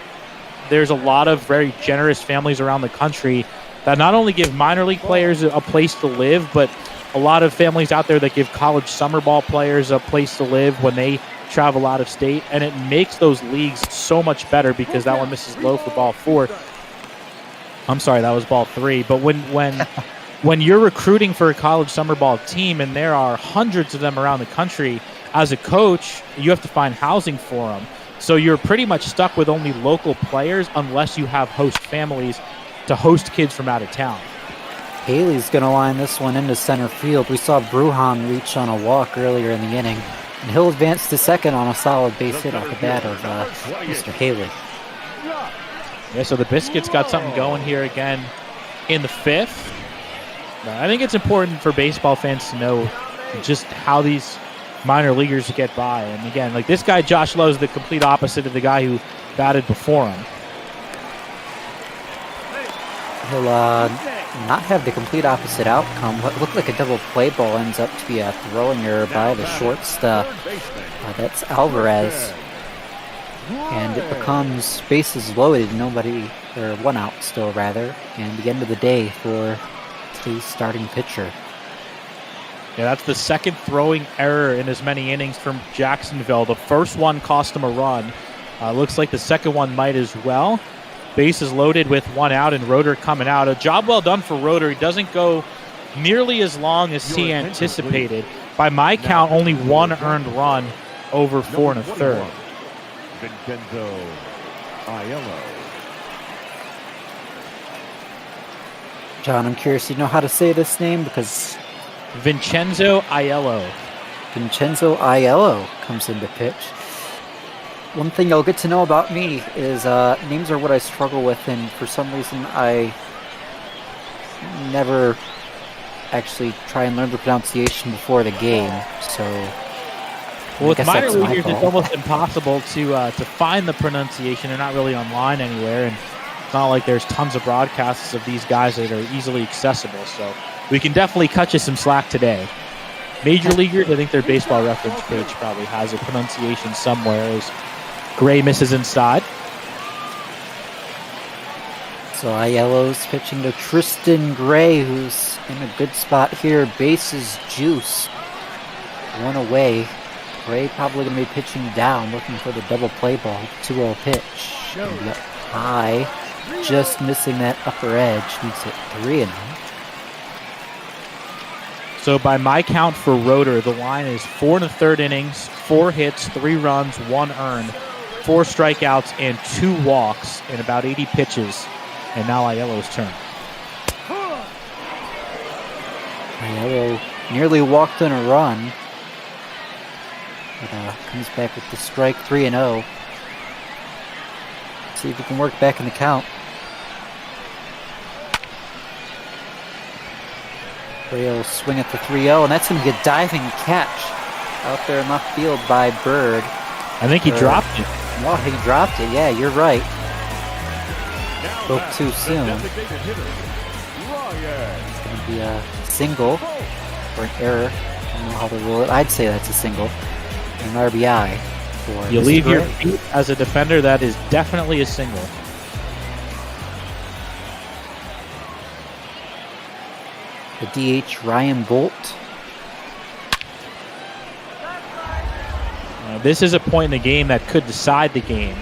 there's a lot of very generous families around the country that not only give minor league players a place to live, but a lot of families out there that give college summer ball players a place to live when they travel out of state, and it makes those leagues so much better because that one misses low for ball 4. I'm sorry, that was ball 3. But when you're recruiting for a college summer ball team and there are hundreds of them around the country, as a coach, you have to find housing for them. So you're pretty much stuck with only local players unless you have host families to host kids from out of town. Haley's going to line this one into center field. We saw Bruhan reach on a walk earlier in the inning, and he'll advance to second on a solid base hit off the bat of Mr. Haley. Yeah, so the Biscuits got something going here again in the 5th. I think it's important for baseball fans to know just how these minor leaguers get by. And again, like this guy, Josh Lowe, is the complete opposite of the guy who batted before him. He'll not have the complete opposite outcome. What looked like a double play ball ends up to be a throwing error by the shortstop. That's Alvarez. And it becomes bases loaded, nobody, or one out still rather, and the end of the day for today's starting pitcher. Yeah, that's the second throwing error in as many innings from Jacksonville. The first one cost him a run. Looks like the second one might as well. Bases loaded with one out and Roeder coming out. A job well done for Roeder. He doesn't go nearly as long as he anticipated. By my count, only one earned run over 4 1/3. Vincenzo Aiello. John, I'm curious, you know how to say this name? Because Vincenzo Aiello. Vincenzo Aiello comes in to pitch. One thing you'll get to know about me is names are what I struggle with, and for some reason I never actually try and learn the pronunciation before the game. So, well, with minor leaguers, it's almost impossible to find the pronunciation. They're not really online anywhere, and it's not like there's tons of broadcasts of these guys that are easily accessible. So we can definitely cut you some slack today. Major leaguers, I think their baseball reference page probably has a pronunciation somewhere. As Gray misses inside. So Aiello's pitching to Tristan Gray, who's in a good spot here. Bases juice. One away. Gray probably going to be pitching down, looking for the double play ball. 2-0 pitch. And up high. Just missing that upper edge. Makes it 3-0. So by my count for Roeder, the line is 4 1/3 innings, 4 hits, 3 runs, 1 earned, 4 strikeouts, and 2 walks in about 80 pitches. And now Aiello's turn. Aiello nearly walked in a run. But comes back with the strike, 3-0. See if he can work back in the count. Gray swing at the 3-0, and that's going to be a diving catch out there in left field by Bird. I think he dropped it. No, he dropped it. Yeah, you're right. Spoke too soon. It's going to be a single or an error. I don't know how to rule it. I'd say that's a single. An RBI. You leave your feet as a defender, that is definitely a single. The DH, Ryan Bolt. This is a point in the game that could decide the game.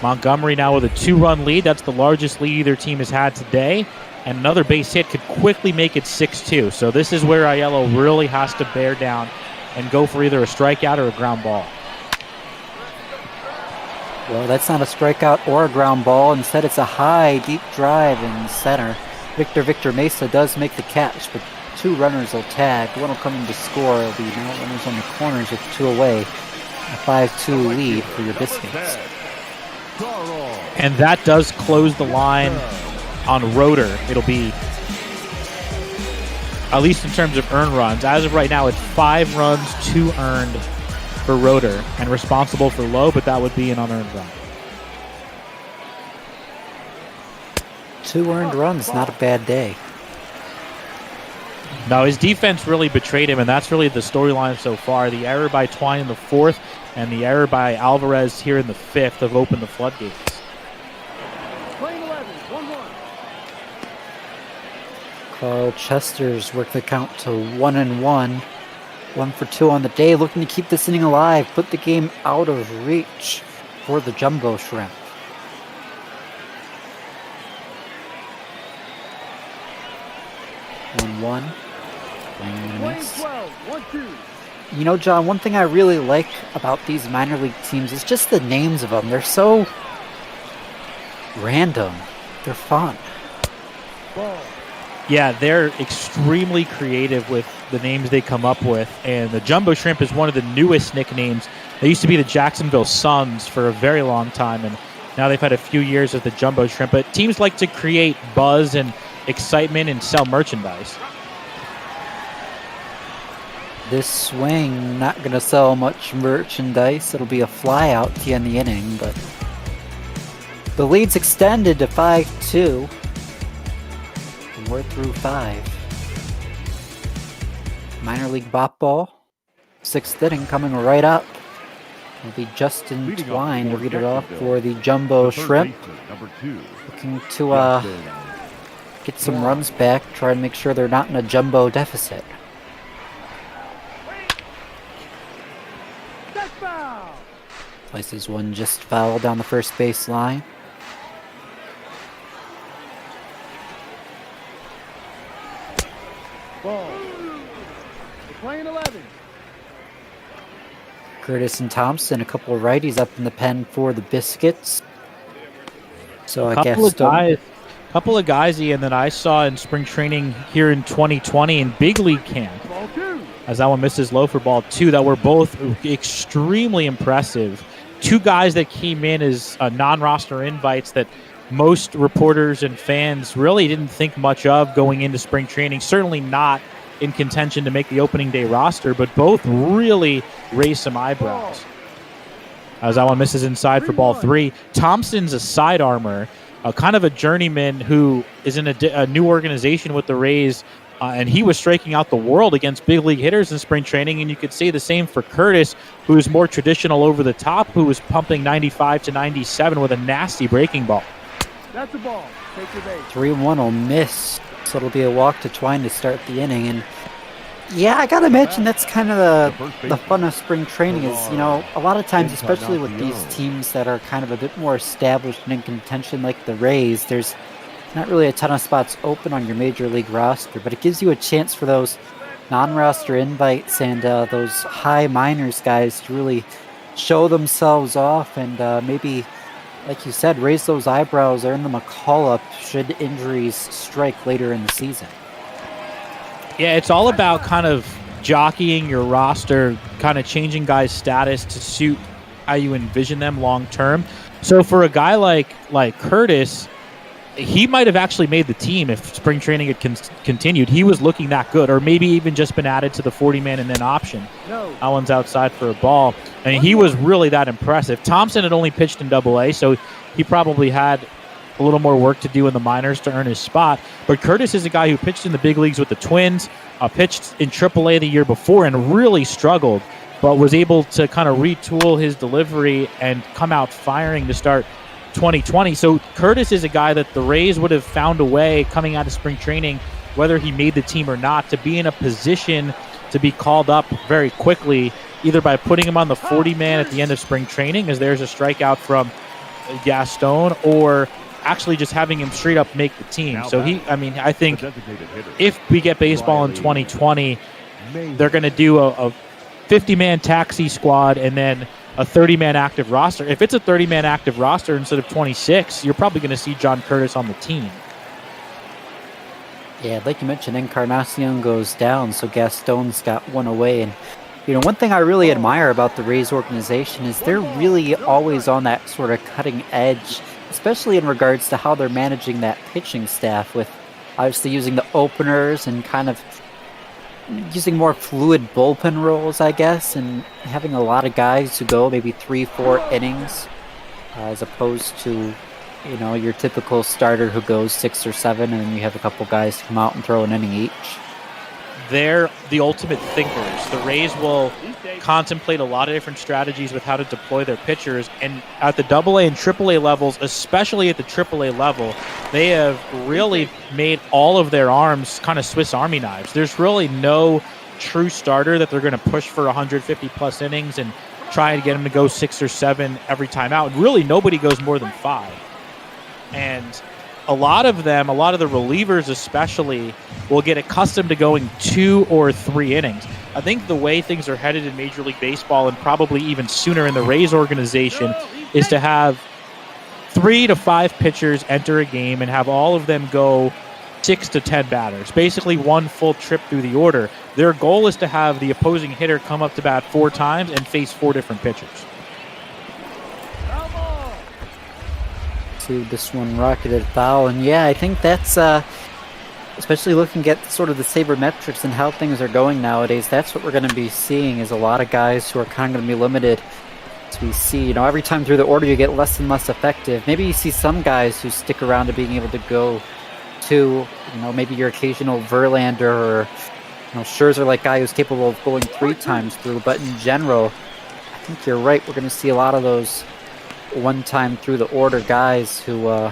Montgomery now with a 2-run lead. That's the largest lead either team has had today. And another base hit could quickly make it 6-2. So this is where Aiello really has to bear down and go for either a strikeout or a ground ball. Well, that's not a strikeout or a ground ball. Instead, it's a high, deep drive in center. Victor Mesa does make the catch, but 2 runners will tag. One will come in to score. It'll be now runners on the corners with 2 away. A 5-2 lead for your Biscuits. And that does close the line on Roeder. It'll be, at least in terms of earned runs, as of right now, it's 5 runs, 2 earned for Roeder, and responsible for low, but that would be an unearned run. 2 earned runs, not a bad day. No, his defense really betrayed him, and that's really the storyline so far. The error by Twine in the 4th and the error by Alvarez here in the 5th have opened the floodgates. Carl Chester's worked the count to 1-1. 1 for 2 on the day, looking to keep this inning alive, put the game out of reach for the Jumbo Shrimp. 1-1. You know, John, one thing I really like about these minor league teams is just the names of them. They're so random. They're fun. Yeah, they're extremely creative with the names they come up with, and the Jumbo Shrimp is one of the newest nicknames. They used to be the Jacksonville Suns for a very long time, and now they've had a few years with the Jumbo Shrimp. But teams like to create buzz and excitement and sell merchandise. This swing not going to sell much merchandise. It'll be a fly out to end the inning, but the lead's extended to 5-2. We're through 5. Minor league BotBall. 6th inning coming right up. It'll be Justin Twine to read it off for the Jumbo Shrimp. Looking to get some runs back, try and make sure they're not in a jumbo deficit. Places one just foul down the first base line. Ball. Playing 11. Curtis and Thompson, a couple of righties up in the pen for the Biscuits. So I guess couple of guys, Ian, that I saw in spring training here in 2020 in big league camp, as that one misses low for ball 2, that were both extremely impressive. 2 guys that came in as non-roster invites that most reporters and fans really didn't think much of going into spring training. Certainly not in contention to make the opening day roster, but both really raised some eyebrows. As that one misses inside for ball 3. Thompson's a side armor, kind of a journeyman who is in a new organization with the Rays, and he was striking out the world against big league hitters in spring training, and you could say the same for Curtis, who is more traditional over the top, who was pumping 95 to 97 with a nasty breaking ball. That's a ball. Take your base. 3-1 will miss, so it'll be a walk to Twine to start the inning. And yeah, I gotta imagine that's kind of the fun of spring training is, you know, a lot of times, especially with these teams that are kind of a bit more established and in contention like the Rays, there's not really a ton of spots open on your major league roster, but it gives you a chance for those non-roster invites and those high minors guys to really show themselves off and maybe, like you said, raise those eyebrows, earn them a call-up should injuries strike later in the season. Yeah, it's all about kind of jockeying your roster, kind of changing guys' status to suit how you envision them long term. So for a guy like Curtis, he might have actually made the team if spring training had continued. He was looking that good, or maybe even just been added to the 40-man and then option. No. That one's outside for a ball. I mean, he was really that impressive. Thompson had only pitched in Double-A, so he probably had a little more work to do in the minors to earn his spot. But Curtis is a guy who pitched in the big leagues with the Twins, pitched in Triple-A the year before and really struggled, but was able to kind of retool his delivery and come out firing to start 2020. So Curtis is a guy that the Rays would have found a way coming out of spring training, whether he made the team or not, to be in a position to be called up very quickly, either by putting him on the 40-man at the end of spring training, as there's a strikeout from Gaston, or actually just having him straight up make the team. So I think if we get baseball in 2020, they're going to do a 50-man taxi squad and then a 30-man active roster. If it's a 30-man active roster instead of 26, you're probably going to see John Curtis on the team. Yeah, like you mentioned, Encarnacion goes down, so Gaston's got one away. And, you know, one thing I really admire about the Rays organization is they're really always on that sort of cutting edge, especially in regards to how they're managing that pitching staff, with obviously using the openers and kind of using more fluid bullpen roles, I guess, and having a lot of guys who go maybe 3-4 innings as opposed to, you know, your typical starter who goes 6 or 7 and then you have a couple guys come out and throw an inning each. They're the ultimate thinkers. The Rays will contemplate a lot of different strategies with how to deploy their pitchers, and at the Double-A and Triple-A levels, especially at the Triple-A level, they have really made all of their arms kind of Swiss Army knives. There's really no true starter that they're going to push for 150 plus innings and try to get them to go 6 or 7 every time out. Really, nobody goes more than 5. And a lot of the relievers especially, will get accustomed to going 2 or 3 innings. I think the way things are headed in Major League Baseball, and probably even sooner in the Rays organization, is to have 3 to 5 pitchers enter a game and have all of them go 6 to 10 batters, basically one full trip through the order. Their goal is to have the opposing hitter come up to bat 4 times and face 4 different pitchers. This one rocketed foul, and yeah, I think that's especially looking at sort of the sabermetrics and how things are going nowadays, that's what we're going to be seeing, is a lot of guys who are kind of going to be limited. As we see, you know, every time through the order you get less and less effective. Maybe you see some guys who stick around to being able to go 2. Maybe your occasional Verlander or Scherzer, like guy who's capable of going 3 times through. But in general, I think you're right. We're going to see a lot of those one-time through the order guys who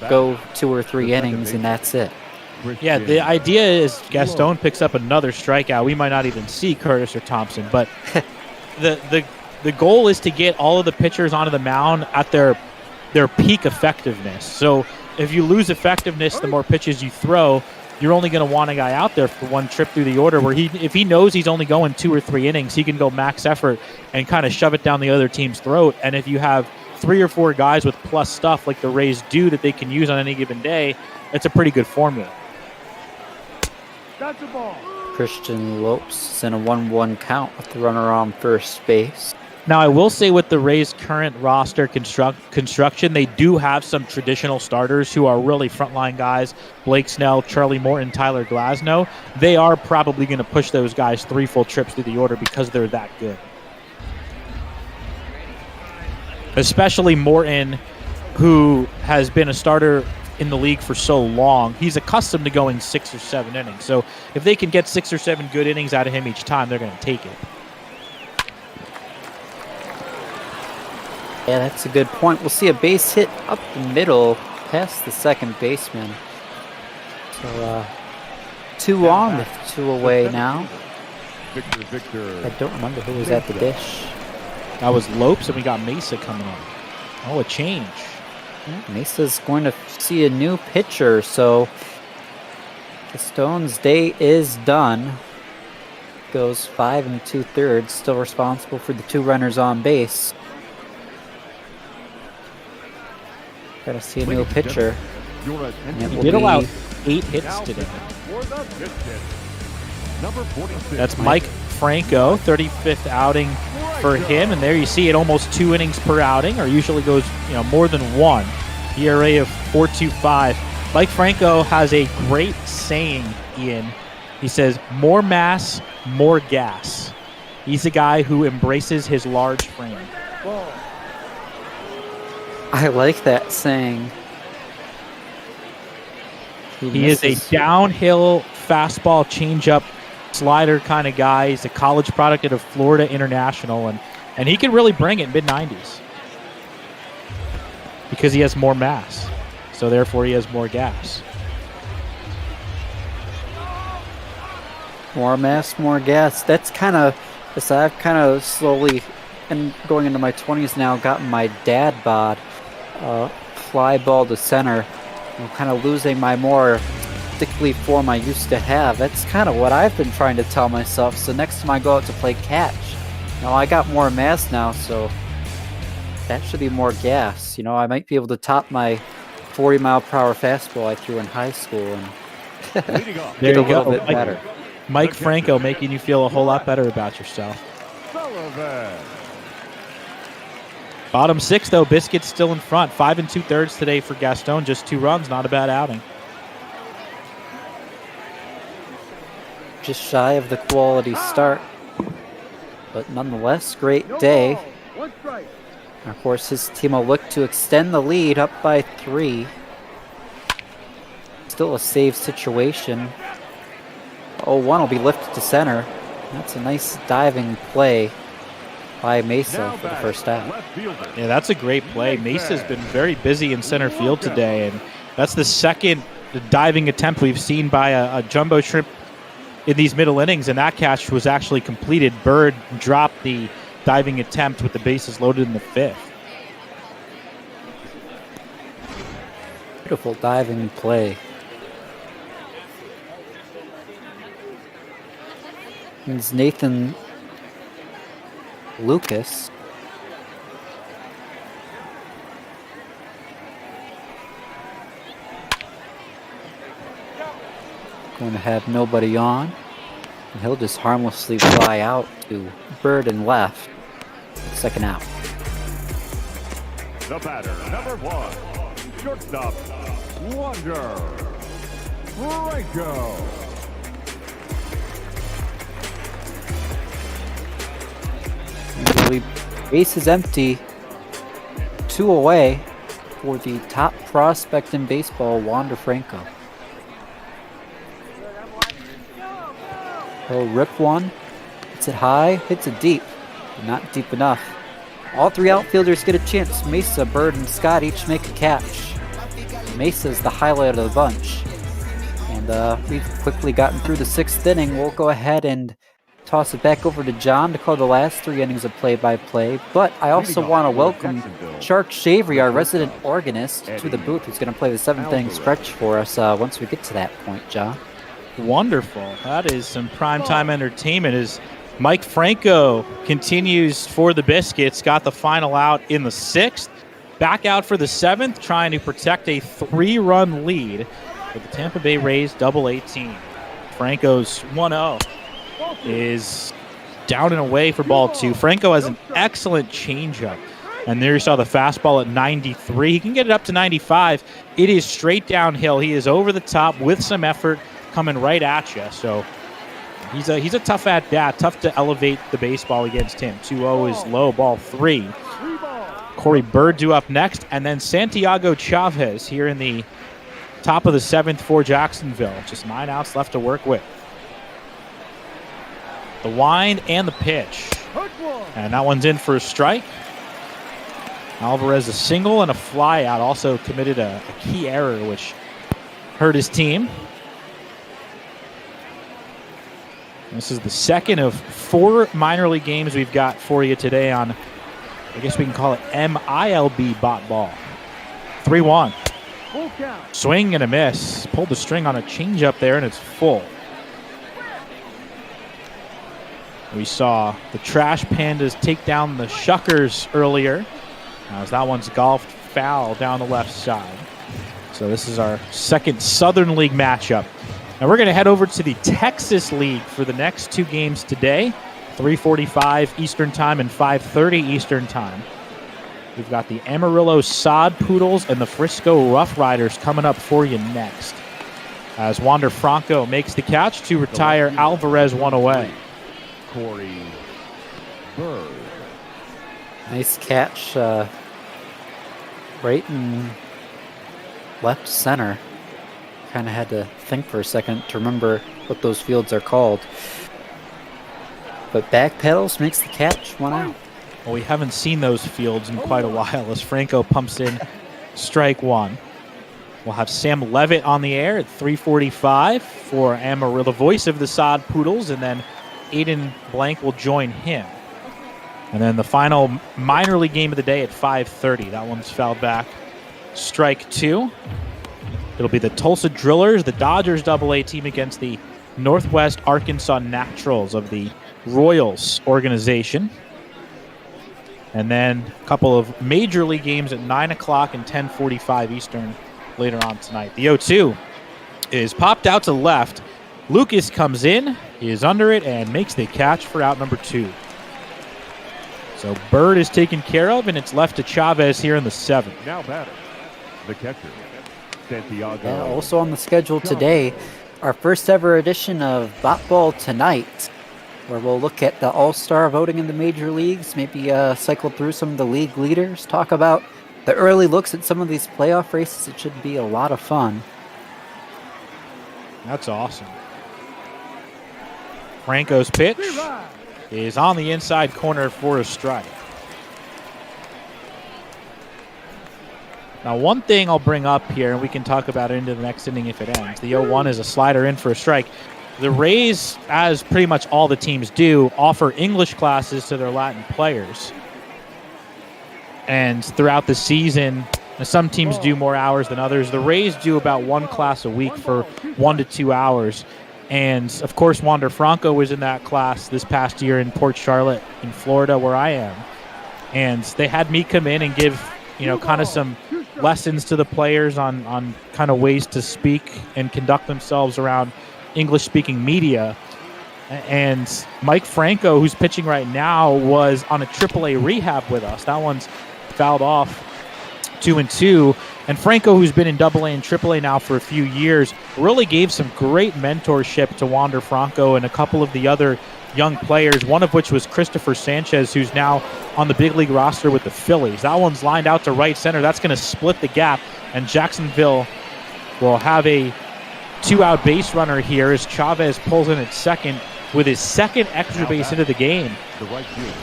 go 2 or 3 innings and that's it. Yeah, the idea is Gaston picks up another strikeout. We might not even see Curtis or Thompson, but the goal is to get all of the pitchers onto the mound at their peak effectiveness. So if you lose effectiveness, the more pitches you throw, you're only going to want a guy out there for one trip through the order where if he knows he's only going 2 or 3 innings, he can go max effort and kind of shove it down the other team's throat. And if you have 3 or 4 guys with plus stuff like the Rays do that they can use on any given day, it's a pretty good formula. That's a ball. Christian Lopes is in a 1-1 count with the runner on first base. Now, I will say with the Rays' current roster construction, they do have some traditional starters who are really frontline guys. Blake Snell, Charlie Morton, Tyler Glasnow. They are probably going to push those guys 3 full trips through the order because they're that good. Especially Morton, who has been a starter in the league for so long. He's accustomed to going 6 or 7 innings. So if they can get 6 or 7 good innings out of him each time, they're going to take it. Yeah, that's a good point. We'll see a base hit up the middle past the second baseman. So 2 on with 2 away now. I don't remember who was at the dish. That was Lopes, and we got Mesa coming on. Oh, a change. Mesa's going to see a new pitcher, so Gaston's day is done. Goes 5 2/3, still responsible for the 2 runners on base. Gotta see a new pitcher. He did allow 8 hits today. That's Mike Franco, 35th outing for him, and there you see it, almost 2 innings per outing, or usually goes more than 1. ERA of 4.25. Mike Franco has a great saying, Ian. He says, "More mass, more gas." He's a guy who embraces his large frame. I like that saying. He is a downhill fastball, changeup, slider kind of guy. He's a college product out of Florida International, and he can really bring it mid-90s because he has more mass. So therefore, he has more gas. More mass, more gas. That's kind of, I've kind of slowly, and going into my 20s now, gotten my dad bod. Fly ball to center. I'm kind of losing my more stickly form I used to have. That's kind of what I've been trying to tell myself. So next time I go out to play catch, I got more mass now, so that should be more gas. I might be able to top my 40-mile-per-hour fastball I threw in high school and there you go. Bit better. Mike Franco making you feel a whole lot better about yourself. Bottom 6, though, Biscuits still in front. 5 2/3 today for Gaston. Just 2 runs. Not a bad outing. Just shy of the quality start. But nonetheless, great day. And of course, his team will look to extend the lead up by 3. Still a save situation. 0-1 will be lifted to center. That's a nice diving play by Mesa for the first out. Yeah, that's a great play. Mesa's been very busy in center field today, and that's the second diving attempt we've seen by a jumbo shrimp in these middle innings, and that catch was actually completed. Bird dropped the diving attempt with the bases loaded in the 5th. Beautiful diving play. It's Nathan Lucas. Going to have nobody on. And he'll just harmlessly fly out to Bird and left. Second out. The batter, number 1, shortstop, Wander Franco. The base is empty. 2 away for the top prospect in baseball, Wander Franco. He'll rip one. Hits it high, hits it deep. But not deep enough. All three outfielders get a chance. Mesa, Bird, and Scott each make a catch. Mesa's the highlight of the bunch. And we've quickly gotten through the 6th inning. We'll go ahead and toss it back over to John to call the last 3 innings of play-by-play. But I also want to welcome Shark Shavery, our resident organist, to the booth, who's going to play the 7th inning stretch for us once we get to that point, John. Wonderful. That is some primetime entertainment as Mike Franco continues for the Biscuits. Got the final out in the 6th. Back out for the 7th, trying to protect a 3-run lead with the Tampa Bay Rays double-A team. Franco's 1-0 is down and away for ball 2. Franco has an excellent changeup. And there you saw the fastball at 93. He can get it up to 95. It is straight downhill. He is over the top with some effort coming right at you. So he's a tough at-bat, tough to elevate the baseball against him. 2-0 is low, ball 3. Corey Bird due up next, and then Santiago Chavez here in the top of the 7th for Jacksonville. Just 9 outs left to work with. The wind and the pitch. And that one's in for a strike. Alvarez a single and a fly out. Also committed a key error which hurt his team. This is the 2nd of 4 minor league games we've got for you today on, I guess we can call it MILB BotBall. 3-1. Swing and a miss. Pulled the string on a changeup there, and it's full. We saw the Trash Pandas take down the Shuckers earlier, as that one's golfed foul down the left side. So this is our 2nd Southern League matchup. Now we're going to head over to the Texas League for the next 2 games today, 3:45 Eastern Time and 5:30 Eastern Time. We've got the Amarillo Sod Poodles and the Frisco RoughRiders coming up for you next, as Wander Franco makes the catch to retire Alvarez one away. Corey Bird. Nice catch right in left center. Kind of had to think for a second to remember what those fields are called. But back pedals makes the catch, 1 out. Well, we haven't seen those fields in quite a while as Franco pumps in strike 1. We'll have Sam Levitt on the air at 3:45 for Amarillo, the voice of the Sod Poodles, and then Aiden Blank will join him. And then the final minor league game of the day at 5:30. That one's fouled back. Strike 2. It'll be the Tulsa Drillers, the Dodgers AA team against the Northwest Arkansas Naturals of the Royals organization. And then a couple of major league games at 9 o'clock and 10:45 Eastern later on tonight. The 0-2 is popped out to left. Lucas comes in, he is under it, and makes the catch for out number 2. So Bird is taken care of, and it's left to Chavez here in the 7th. Now batter, the catcher, Santiago. Also on the schedule today, our first ever edition of BotBall Tonight, where we'll look at the all-star voting in the major leagues, maybe cycle through some of the league leaders, talk about the early looks at some of these playoff races. It should be a lot of fun. That's awesome. Franco's pitch is on the inside corner for a strike. Now, one thing I'll bring up here, and we can talk about it into the next inning if it ends. The 0-1 is a slider in for a strike. The Rays, as pretty much all the teams do, offer English classes to their Latin players. And throughout the season, some teams do more hours than others. The Rays do about 1 class a week for 1 to 2 hours. And, of course, Wander Franco was in that class this past year in Port Charlotte in Florida, where I am. And they had me come in and give, kind of some lessons to the players on kind of ways to speak and conduct themselves around English-speaking media. And Mike Franco, who's pitching right now, was on a AAA rehab with us. That one's fouled off 2-2. And Franco, who's been in AA and AAA now for a few years, really gave some great mentorship to Wander Franco and a couple of the other young players, one of which was Christopher Sanchez, who's now on the big league roster with the Phillies. That one's lined out to right center. That's going to split the gap, and Jacksonville will have a 2-out base runner here as Chavez pulls in at second with his second extra base into the game. The right fielder,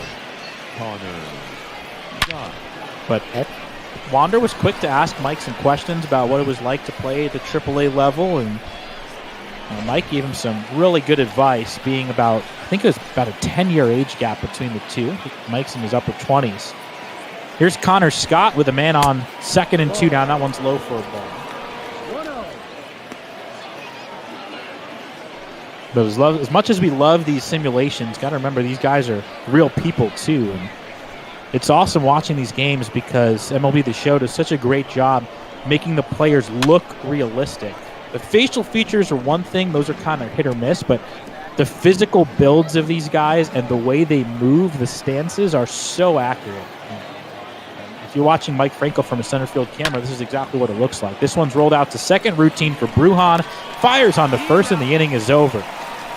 Connor Scott. But Wander was quick to ask Mike some questions about what it was like to play at the AAA level, and Mike gave him some really good advice, being about, I think it was about a 10-year age gap between the two. Mike's in his upper 20s. Here's Connor Scott with a man on 2nd and 2 down. That one's low for a ball. But as much as we love these simulations, got to remember these guys are real people too. And it's awesome watching these games because MLB The Show does such a great job making the players look realistic. The facial features are one thing. Those are kind of hit or miss. But the physical builds of these guys and the way they move, the stances are so accurate. If you're watching Mike Franco from a center field camera, this is exactly what it looks like. This one's rolled out to second, routine for Brujan. Fires on the first, and the inning is over.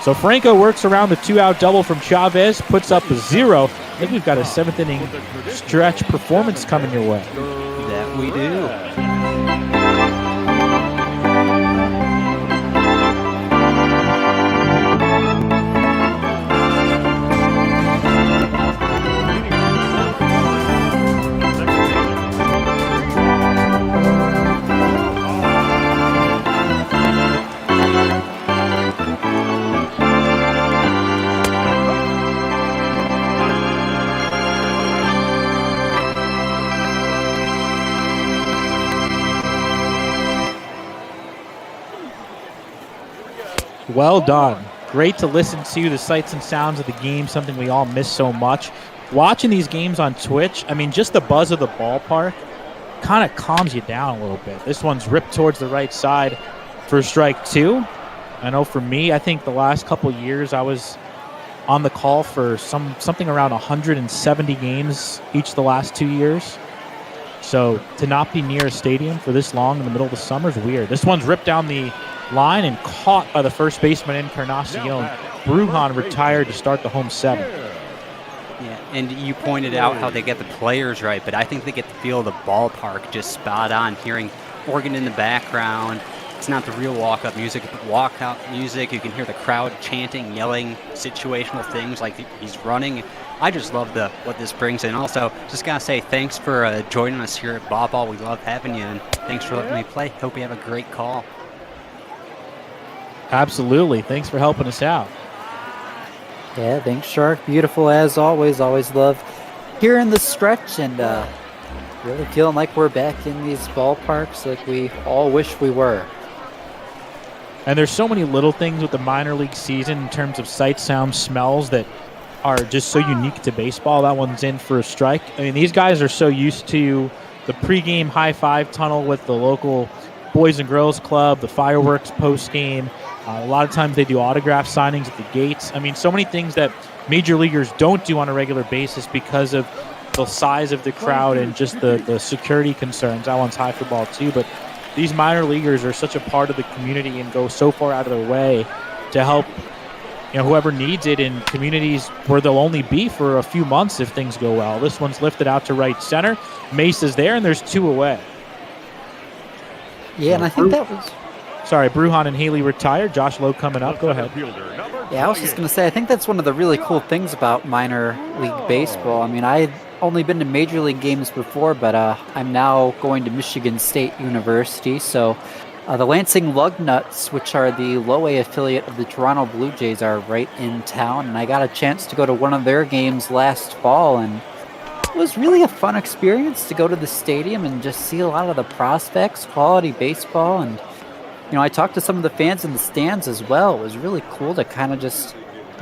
So Franco works around the 2-out double from Chavez, puts up a 0. I think we've got a 7th inning stretch performance coming your way. That we do. Well done. Great to listen to the sights and sounds of the game, something we all miss so much. Watching these games on Twitch, I mean, just the buzz of the ballpark kind of calms you down a little bit. This one's ripped towards the right side for strike 2. I know for me, I think the last couple of years I was on the call for something around 170 games each of the last 2 years. So to not be near a stadium for this long in the middle of the summer is weird. This one's ripped down the line and caught by the first baseman Encarnacion. Brujan retired to start the home 7th. Yeah, and you pointed out how they get the players right, but I think they get the feel of the ballpark just spot on. Hearing organ in the background, it's not the real walk-up music, but walk-out music. You can hear the crowd chanting, yelling, situational things like he's running. I just love what this brings in. Also, just gotta say thanks for joining us here at BotBall. We love having you, and thanks for letting me play. Hope you have a great call. Absolutely. Thanks for helping us out. Yeah, thanks, Shark. Beautiful as always. Always love hearing the stretch and really feeling like we're back in these ballparks like we all wish we were. And there's so many little things with the minor league season in terms of sight, sound, smells that are just so unique to baseball. That one's in for a strike. I mean, these guys are so used to the pregame high five tunnel with the local Boys and Girls Club, the fireworks post-game. A lot of times they do autograph signings at the gates. I mean, so many things that major leaguers don't do on a regular basis because of the size of the crowd and just the security concerns. That one's high for ball too. But these minor leaguers are such a part of the community and go so far out of their way to help whoever needs it in communities where they'll only be for a few months if things go well. This one's lifted out to right center. Mace is there, and there's 2 away. Yeah, and I think that was... Sorry, Brujan and Haley retired. Josh Lowe coming up. Go ahead. Yeah, I was just going to say, I think that's one of the really cool things about minor league baseball. I mean, I'd only been to major league games before, but I'm now going to Michigan State University. So the Lansing Lugnuts, which are the low-A affiliate of the Toronto Blue Jays, are right in town. And I got a chance to go to one of their games last fall, and it was really a fun experience to go to the stadium and just see a lot of the prospects, quality baseball, and I talked to some of the fans in the stands as well. It was really cool to kind of just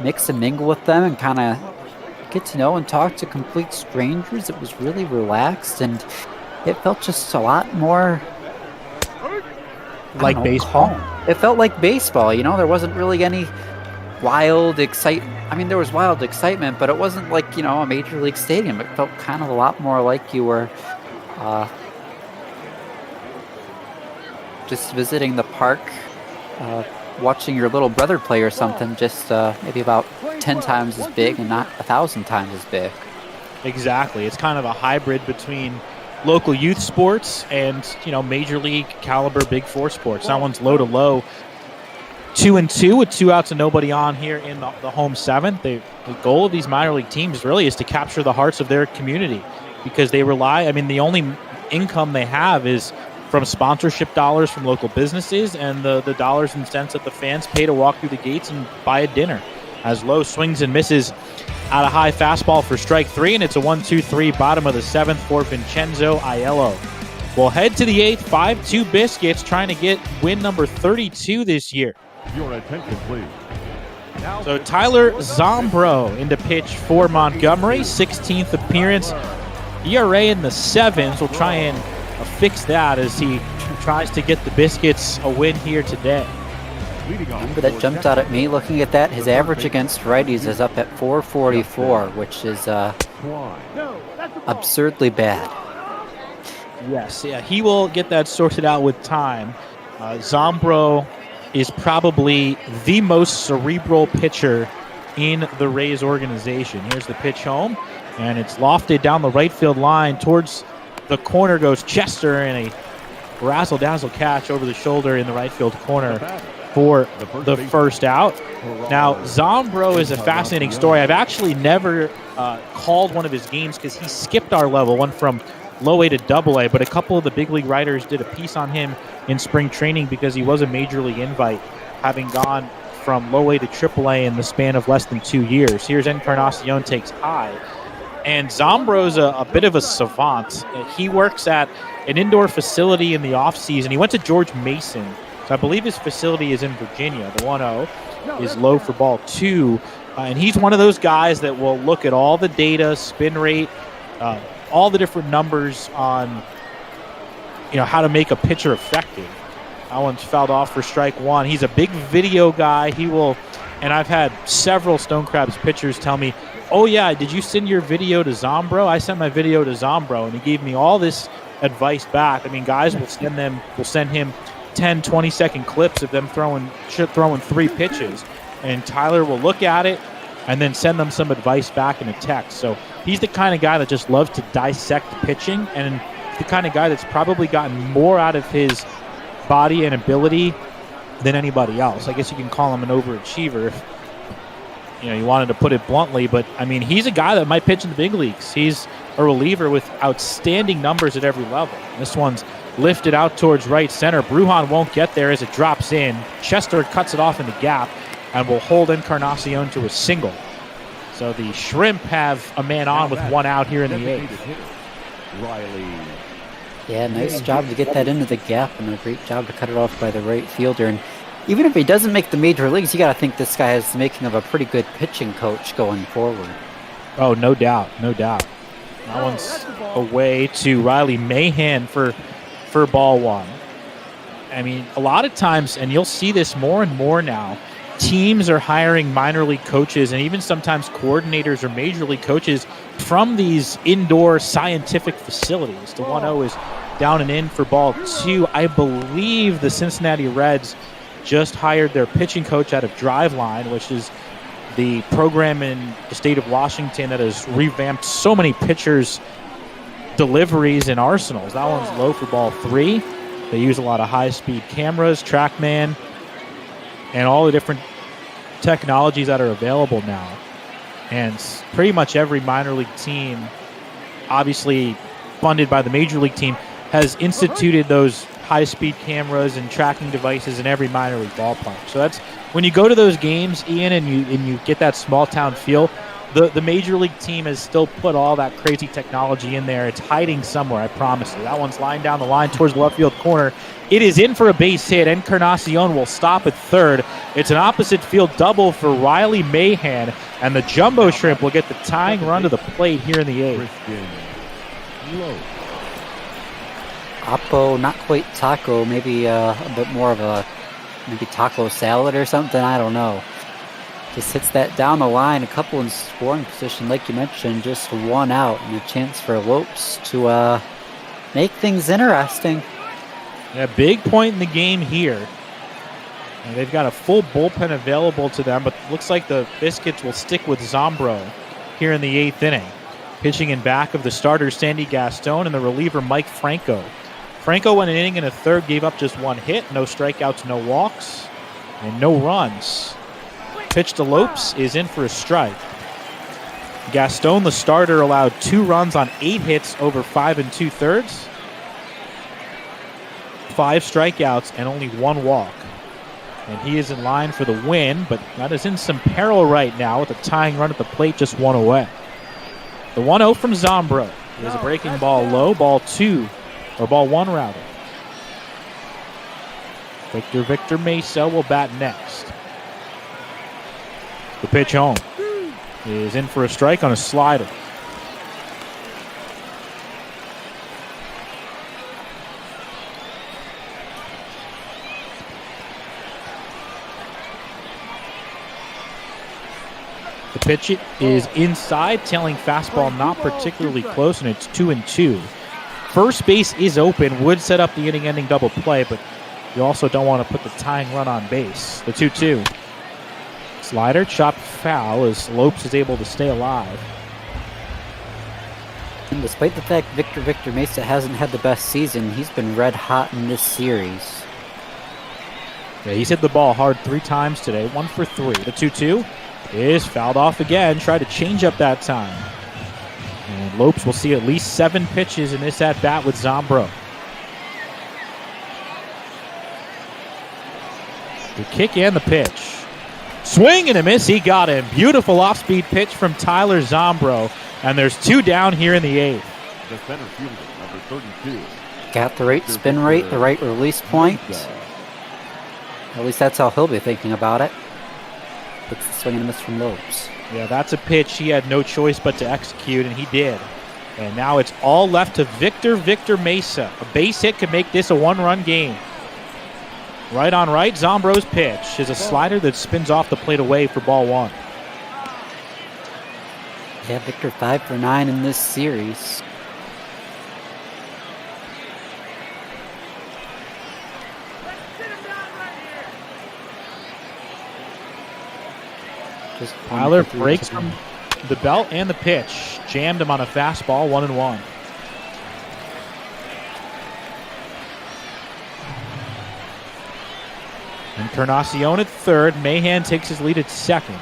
mix and mingle with them and kind of get to know and talk to complete strangers. It was really relaxed, and it felt just a lot more like baseball. Calm. It felt like baseball. There wasn't really any wild excitement. I mean, there was wild excitement, but it wasn't like, a major league stadium. It felt kind of a lot more like you were just visiting the park, watching your little brother play or something, just maybe about 10 times as big and not 1,000 times as big. Exactly. It's kind of a hybrid between local youth sports and, major league caliber Big Four sports. That one's low to low. 2-2 with 2 outs and nobody on here in the home seventh. The goal of these minor league teams really is to capture the hearts of their community, because they rely, I mean, the only income they have is from sponsorship dollars from local businesses and the dollars and cents that the fans pay to walk through the gates and buy a dinner. As Lowe swings and misses out a high fastball for strike 3, and it's a 1-2-3 bottom of the 7th for Vincenzo Aiello. We'll head to the 8th, 5-2 Biscuits, trying to get win number 32 this year. Your attention, please. Now So Tyler Zombro into pitch for Montgomery, 16th appearance. ERA in the 7s. We'll try and fix that as he tries to get the Biscuits a win here today. Number that jumped out at me looking at that, his average against righties is up at 444, which is absurdly bad. Yes, yeah, he will get that sorted out with time. Zombro is probably the most cerebral pitcher in the Rays organization. Here's the pitch home, and it's lofted down the right field line. Towards the corner goes Chester, and a razzle-dazzle catch over the shoulder in the right field corner for the first out. Now, Zombro is a fascinating story. I've actually never called one of his games because he skipped our level, went from low A to double A, but a couple of the big league writers did a piece on him in spring training because he was a major league invite, having gone from low A to triple A in the span of less than 2 years. Here's Encarnacion takes high. And Zombro's a bit of a savant. He works at an indoor facility in the offseason. He went to George Mason. So I believe his facility is in Virginia. The 1-0 is low for ball 2. And he's one of those guys that will look at all the data, spin rate, all the different numbers on, how to make a pitcher effective. That one's fouled off for strike 1. He's a big video guy. He will, and I've had several Stone Crabs pitchers tell me, "Oh yeah, did you send your video to Zombro?" I sent my video to Zombro, and he gave me all this advice back. I mean, guys will send him 10, 20-second clips of them throwing 3 pitches, and Tyler will look at it and then send them some advice back in a text. So he's the kind of guy that just loves to dissect pitching, and the kind of guy that's probably gotten more out of his body and ability than anybody else. I guess you can call him an overachiever if you wanted to put it bluntly, but I mean, he's a guy that might pitch in the big leagues. He's a reliever with outstanding numbers at every level. This one's lifted out towards right center. Brujan won't get there as it drops in. Chester cuts it off in the gap and will hold Encarnacion to a single. So the Shrimp have a man on with 1 out here in the 8th. Riley. Yeah, nice job to get that into the gap, and a great job to cut it off by the right fielder. And even if he doesn't make the major leagues, you got to think this guy has the making of a pretty good pitching coach going forward. Oh, no doubt, no doubt. That one's away to Riley Mahan for ball 1. I mean, a lot of times, and you'll see this more and more now, teams are hiring minor league coaches and even sometimes coordinators or major league coaches from these indoor scientific facilities. The 1-0 is down and in for ball 2. I believe the Cincinnati Reds just hired their pitching coach out of Driveline, which is the program in the state of Washington that has revamped so many pitchers' deliveries and arsenals. That one's low for ball 3. They use a lot of high-speed cameras, TrackMan, and all the different technologies that are available now. And pretty much every minor league team, obviously funded by the major league team, has instituted those high-speed cameras and tracking devices in every minor league ballpark. So that's when you go to those games, Ian, and you get that small-town feel. The major league team has still put all that crazy technology in there. It's hiding somewhere, I promise you. That one's lined down the line towards the left field corner. It is in for a base hit. Encarnacion will stop at third. It's an opposite field double for Riley Mahan, and the Jumbo Shrimp will get the tying run to the plate here in the 8th. Oppo, not quite taco, maybe a bit more of a taco salad or something, I don't know. Just hits that down the line, a couple in scoring position, like you mentioned, just 1 out, and a chance for Lopes to make things interesting. Yeah, big point in the game here. And they've got a full bullpen available to them, but looks like the Biscuits will stick with Zombro here in the 8th inning. Pitching in back of the starter, Sandy Gaston, and the reliever, Mike Franco. Franco went an inning and a third, gave up just 1 hit, no strikeouts, no walks. and no runs. Pitch to Lopes is in for a strike. Gaston, the starter, allowed 2 runs on 8 hits over 5 2/3. 5 strikeouts and only 1 walk. And he is in line for the win, but that is in some peril right now with a tying run at the plate just 1 away. The 1-0 from Zombro is a breaking ball low, ball 1 rather. Victor Mesa will bat next. The pitch home is in for a strike on a slider. The pitch is inside, tailing fastball not particularly close, and it's 2-2. First base is open, would set up the inning-ending double play, but you also don't want to put the tying run on base. The 2-2. Slider chopped foul as Lopes is able to stay alive. And despite the fact Victor Mesa hasn't had the best season, he's been red hot in this series. Yeah, he's hit the ball hard 3 times today, 1 for 3. The 2-2 is fouled off again, tried to change up that time. And Lopes will see at least 7 pitches in this at-bat with Zombro. The kick and the pitch. Swing and a miss, he got him. Beautiful off-speed pitch from Tyler Zombro. And there's 2 down here in the 8th. The center fielder, number 32. Got the right spin rate, the right release point. At least that's how he'll be thinking about it. It's the swing and a miss from Lopes. Yeah, that's a pitch he had no choice but to execute, and he did. And now it's all left to Victor Mesa. A base hit could make this a 1-run game. Right on right, Zombro's pitch is a slider that spins off the plate away for ball 1. Yeah, Victor 5 for 9 in this series. Tyler breaks from the belt and the pitch. Jammed him on a fastball, 1-1. Encarnacion at third. Mahan takes his lead at second.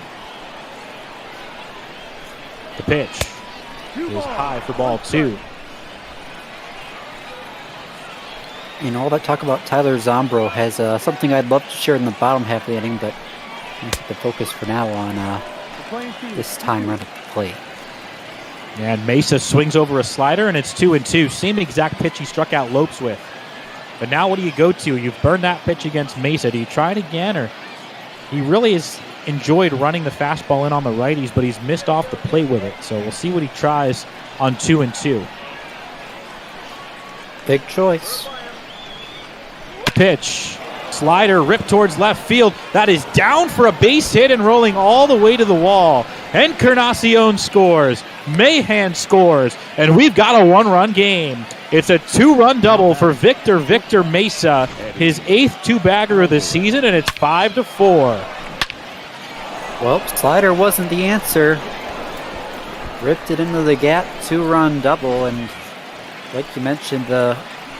The pitch is high for ball 2. You know, all that talk about Tyler Zombro has something I'd love to share in the bottom half of the inning, but I'm going to keep the focus for now on this time run at the plate. And Mesa swings over a slider, and it's 2-2. Same exact pitch he struck out Lopes with. But now what do you go to? You've burned that pitch against Mesa. Do you try it again? Or he really has enjoyed running the fastball in on the righties, but he's missed off the plate with it. So we'll see what he tries on 2-2. Big choice. Pitch. Slider ripped towards left field. That is down for a base hit and rolling all the way to the wall. Encarnacion scores. Mahan scores. And we've got a 1-run game. It's a 2-run double for Victor Mesa. His 8th 2-bagger of the season, and it's 5-4. Well, slider wasn't the answer. Ripped it into the gap, 2-run double, and like you mentioned, the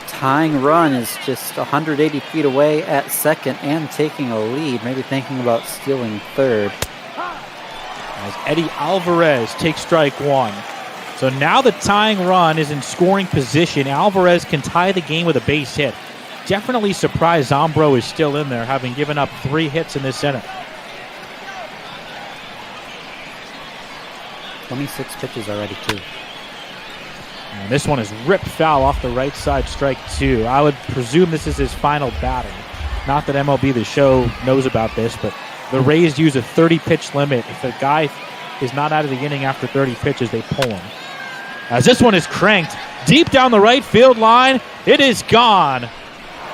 tying run is just 180 feet away at second and taking a lead, maybe thinking about stealing third. As Eddie Alvarez takes strike 1. So now the tying run is in scoring position. Alvarez can tie the game with a base hit. Definitely surprised Zombro is still in there, having given up 3 hits in this inning. 26 pitches already, too. And this one is ripped foul off the right side, strike 2. I would presume this is his final batter. Not that MLB The Show knows about this, but the Rays use a 30-pitch limit. If a guy is not out of the inning after 30 pitches, they pull him. As this one is cranked deep down the right field line, it is gone.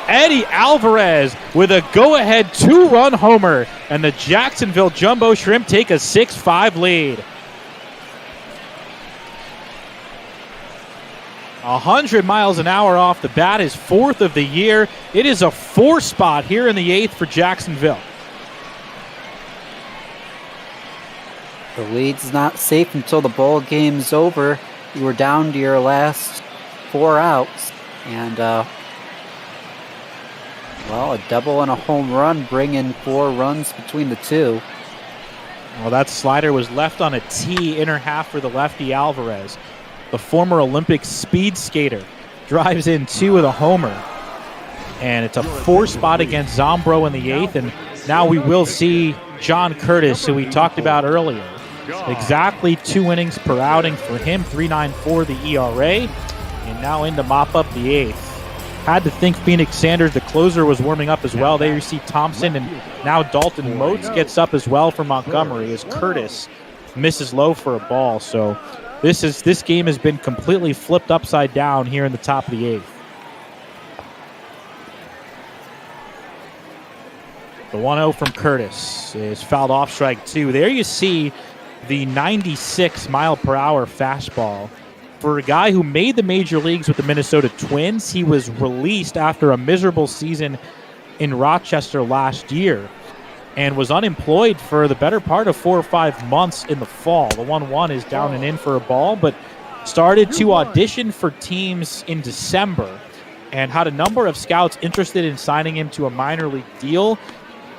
Eddie Alvarez with a go-ahead 2-run homer, and the Jacksonville Jumbo Shrimp take a 6-5 lead. 100 miles an hour off the bat, his 4th of the year. It is a 4 spot here in the 8th for Jacksonville. The lead's not safe until the ball game's over. You were down to your last 4 outs, and Well, a double and a home run bring in 4 runs between the two. Well, that slider was left on a tee, inner half for the lefty Alvarez. The former Olympic speed skater drives in 2 with a homer. And it's a 4 spot against Zombro in the 8th. And now we will see John Curtis, who we talked about earlier. Exactly 2 innings per outing for him, 3.94 the ERA. And now in to mop up the 8th. Had to think Phoenix Sanders, the closer, was warming up as well. There you see Thompson, and now Dalton Motes gets up as well for Montgomery as Curtis misses low for a ball. So this game has been completely flipped upside down here in the top of the 8th. The 1-0 from Curtis is fouled off, strike 2. There you see the 96 mile per hour fastball. For a guy who made the major leagues with the Minnesota Twins, he was released after a miserable season in Rochester last year and was unemployed for the better part of 4 or 5 months in the fall. The 1-1 is down and in for a ball, but started to audition for teams in December and had a number of scouts interested in signing him to a minor league deal.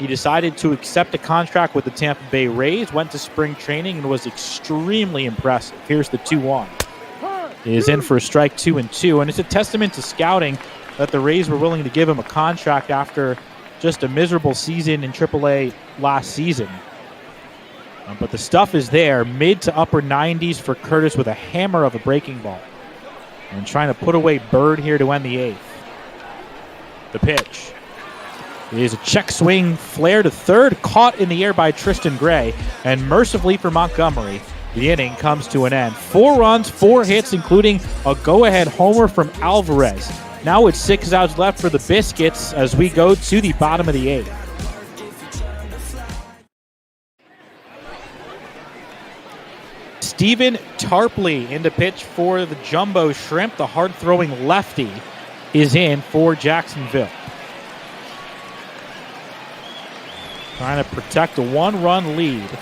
He decided to accept a contract with the Tampa Bay Rays, went to spring training, and was extremely impressive. Here's the 2-1. Is in for a strike 2-2, and it's a testament to scouting that the Rays were willing to give him a contract after just a miserable season in AAA last season. But the stuff is there, mid to upper 90s for Curtis with a hammer of a breaking ball. And trying to put away Bird here to end the 8th. The pitch is a check swing, flare to third, caught in the air by Tristan Gray, and mercifully for Montgomery, the inning comes to an end. 4 runs, 4 hits, including a go-ahead homer from Alvarez. Now it's 6 outs left for the Biscuits as we go to the bottom of the 8th. Steven Tarpley in to pitch for the Jumbo Shrimp. The hard-throwing lefty is in for Jacksonville. Trying to protect a 1-run lead.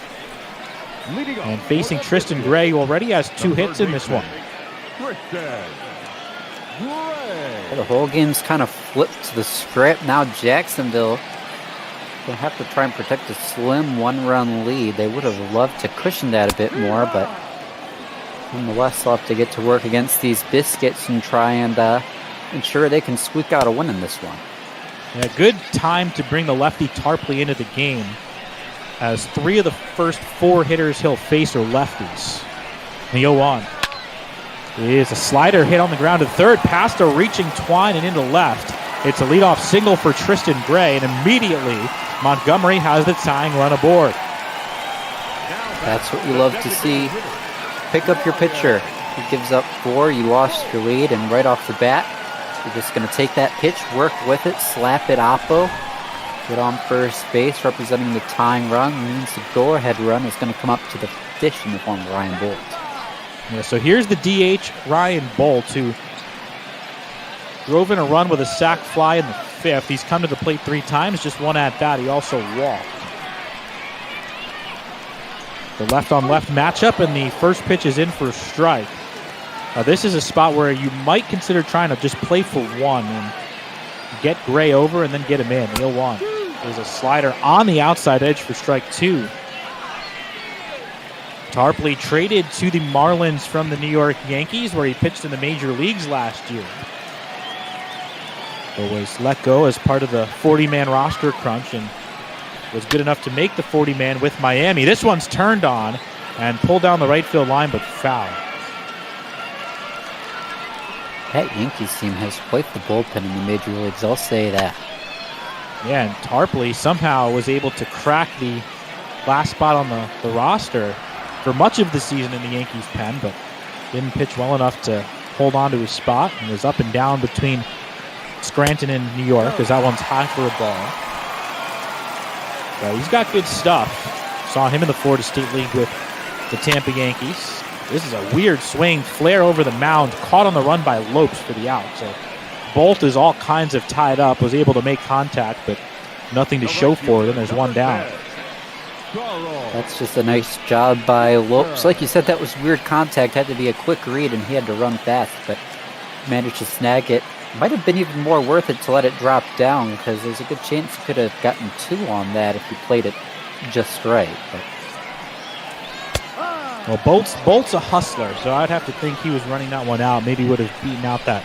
And facing Tristan Gray, who already has 2 hits in this one. The whole game's kind of flipped to the script. Now Jacksonville will have to try and protect a slim 1-run lead. They would have loved to cushion that a bit more, but nonetheless, they'll have to get to work against these Biscuits and try and ensure they can squeak out a win in this one. Yeah, good time to bring the lefty Tarpley into the game, as 3 of the first 4 hitters he'll face are lefties. The 0-1 is a slider hit on the ground to third, past a reaching Twine and into left. It's a leadoff single for Tristan Gray, and immediately Montgomery has the tying run aboard. That's what you love to see. Pick up your pitcher. He gives up 4, you lost your lead, and right off the bat, you're just going to take that pitch, work with it, slap it oppo, get on first base, representing the tying run. Means the go-ahead run is going to come up to the dish in the form of Ryan Bolt. Yeah, so here's the DH, Ryan Bolt, who drove in a run with a sac fly in the 5th. He's come to the plate 3 times, just 1 at bat. He also walked. The left-on-left matchup, and the first pitch is in for a strike. This is a spot where you might consider trying to just play for 1 and get Gray over and then get him in. The 0-1 is a slider on the outside edge for strike 2. Tarpley traded to the Marlins from the New York Yankees, where he pitched in the major leagues last year. But was let go as part of the 40-man roster crunch and was good enough to make the 40-man with Miami. This one's turned on and pulled down the right field line, but foul. That Yankees team has quite the bullpen in the major leagues, I'll say that. Yeah, and Tarpley somehow was able to crack the last spot on the roster for much of the season in the Yankees pen, but didn't pitch well enough to hold on to his spot and was up and down between Scranton and New York, as that one's high for a ball. But he's got good stuff. Saw him in the Florida State League with the Tampa Yankees. This is a weird swing, flare over the mound, caught on the run by Lopes for the out. So Bolt is all kinds of tied up, was able to make contact, but nothing to show for it, and there's 1 down. That's just a nice job by Lopes. Like you said, that was weird contact. Had to be a quick read, and he had to run fast. But managed to snag it. Might have been even more worth it to let it drop down, because there's a good chance you could have gotten 2 on that if you played it just right. But well, Bolt's a hustler, so I'd have to think he was running that one out. Maybe would have beaten out that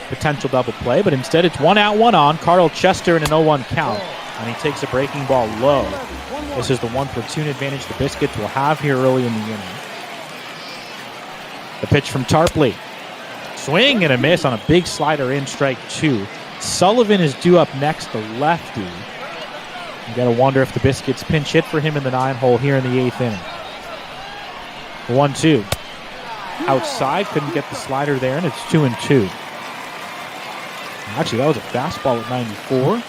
potential double play, but instead it's 1 out, 1 on. Carl Chester in an 0-1 count, and he takes a breaking ball low. This is the 1 platoon advantage the Biscuits will have here early in the inning. The pitch from Tarpley. Swing and a miss on a big slider in, strike 2. Sullivan is due up next, the lefty. You got to wonder if the Biscuits pinch hit for him in the 9-hole here in the 8th inning. The 1-2. Outside, couldn't get the slider there, and it's 2-2. Actually, that was a fastball at 94.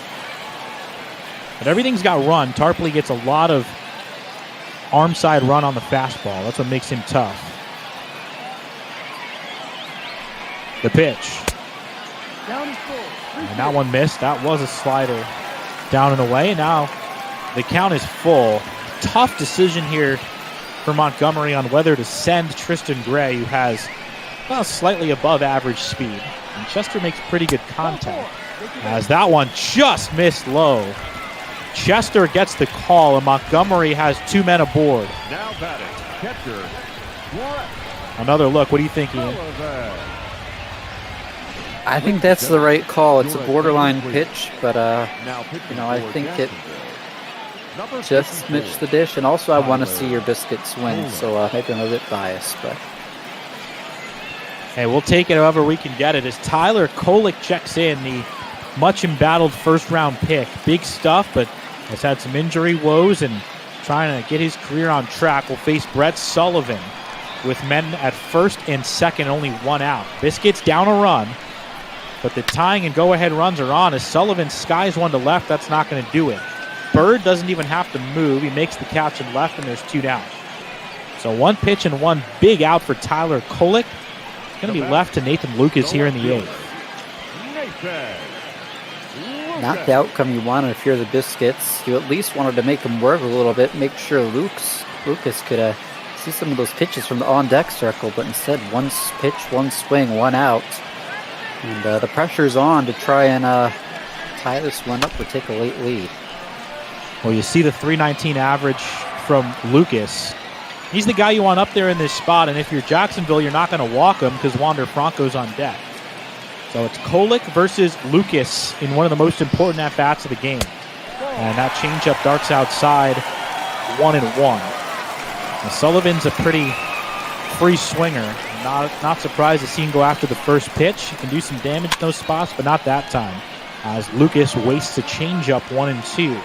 But everything's got run. Tarpley gets a lot of arm side run on the fastball. That's what makes him tough. The pitch. And that one missed. That was a slider down and away. And now the count is full. Tough decision here for Montgomery on whether to send Tristan Gray, who has slightly above average speed. And Chester makes pretty good contact, as that one just missed low. Chester gets the call, and Montgomery has 2 men aboard. Now batting, catcher. Another look. What do you think, Ian? I think that's the right call. It's a borderline pitch, but I think it just smidged the dish. And also, I want to see your Biscuits win, so maybe I'm a bit biased, but. Hey, we'll take it however we can get it. As Tyler Kolek checks in, the much embattled first-round pick. Big stuff, but has had some injury woes and trying to get his career on track. Will face Brett Sullivan with men at first and second, only 1 out. Biscuits down a run, but the tying and go-ahead runs are on. As Sullivan skies one to left, that's not going to do it. Bird doesn't even have to move. He makes the catch and left, and there's 2 down. So 1 pitch and 1 big out for Tyler Kolek. Going to be left to Nathan Lucas here in the 8th. Not the outcome you wanted if you're the Biscuits. You at least wanted to make him work a little bit, make sure Lucas could see some of those pitches from the on-deck circle, but instead 1 pitch, 1 swing, 1 out. And the pressure's on to try and tie this one up or take a late lead. Well, you see the .319 average from Lucas. He's the guy you want up there in this spot, and if you're Jacksonville, you're not going to walk him because Wander Franco's on deck. So it's Kolek versus Lucas in one of the most important at-bats of the game. And that changeup darts outside, 1-1. Now, Sullivan's a pretty free swinger. Not surprised to see him go after the first pitch. He can do some damage in those spots, but not that time, as Lucas wastes a changeup 1-2.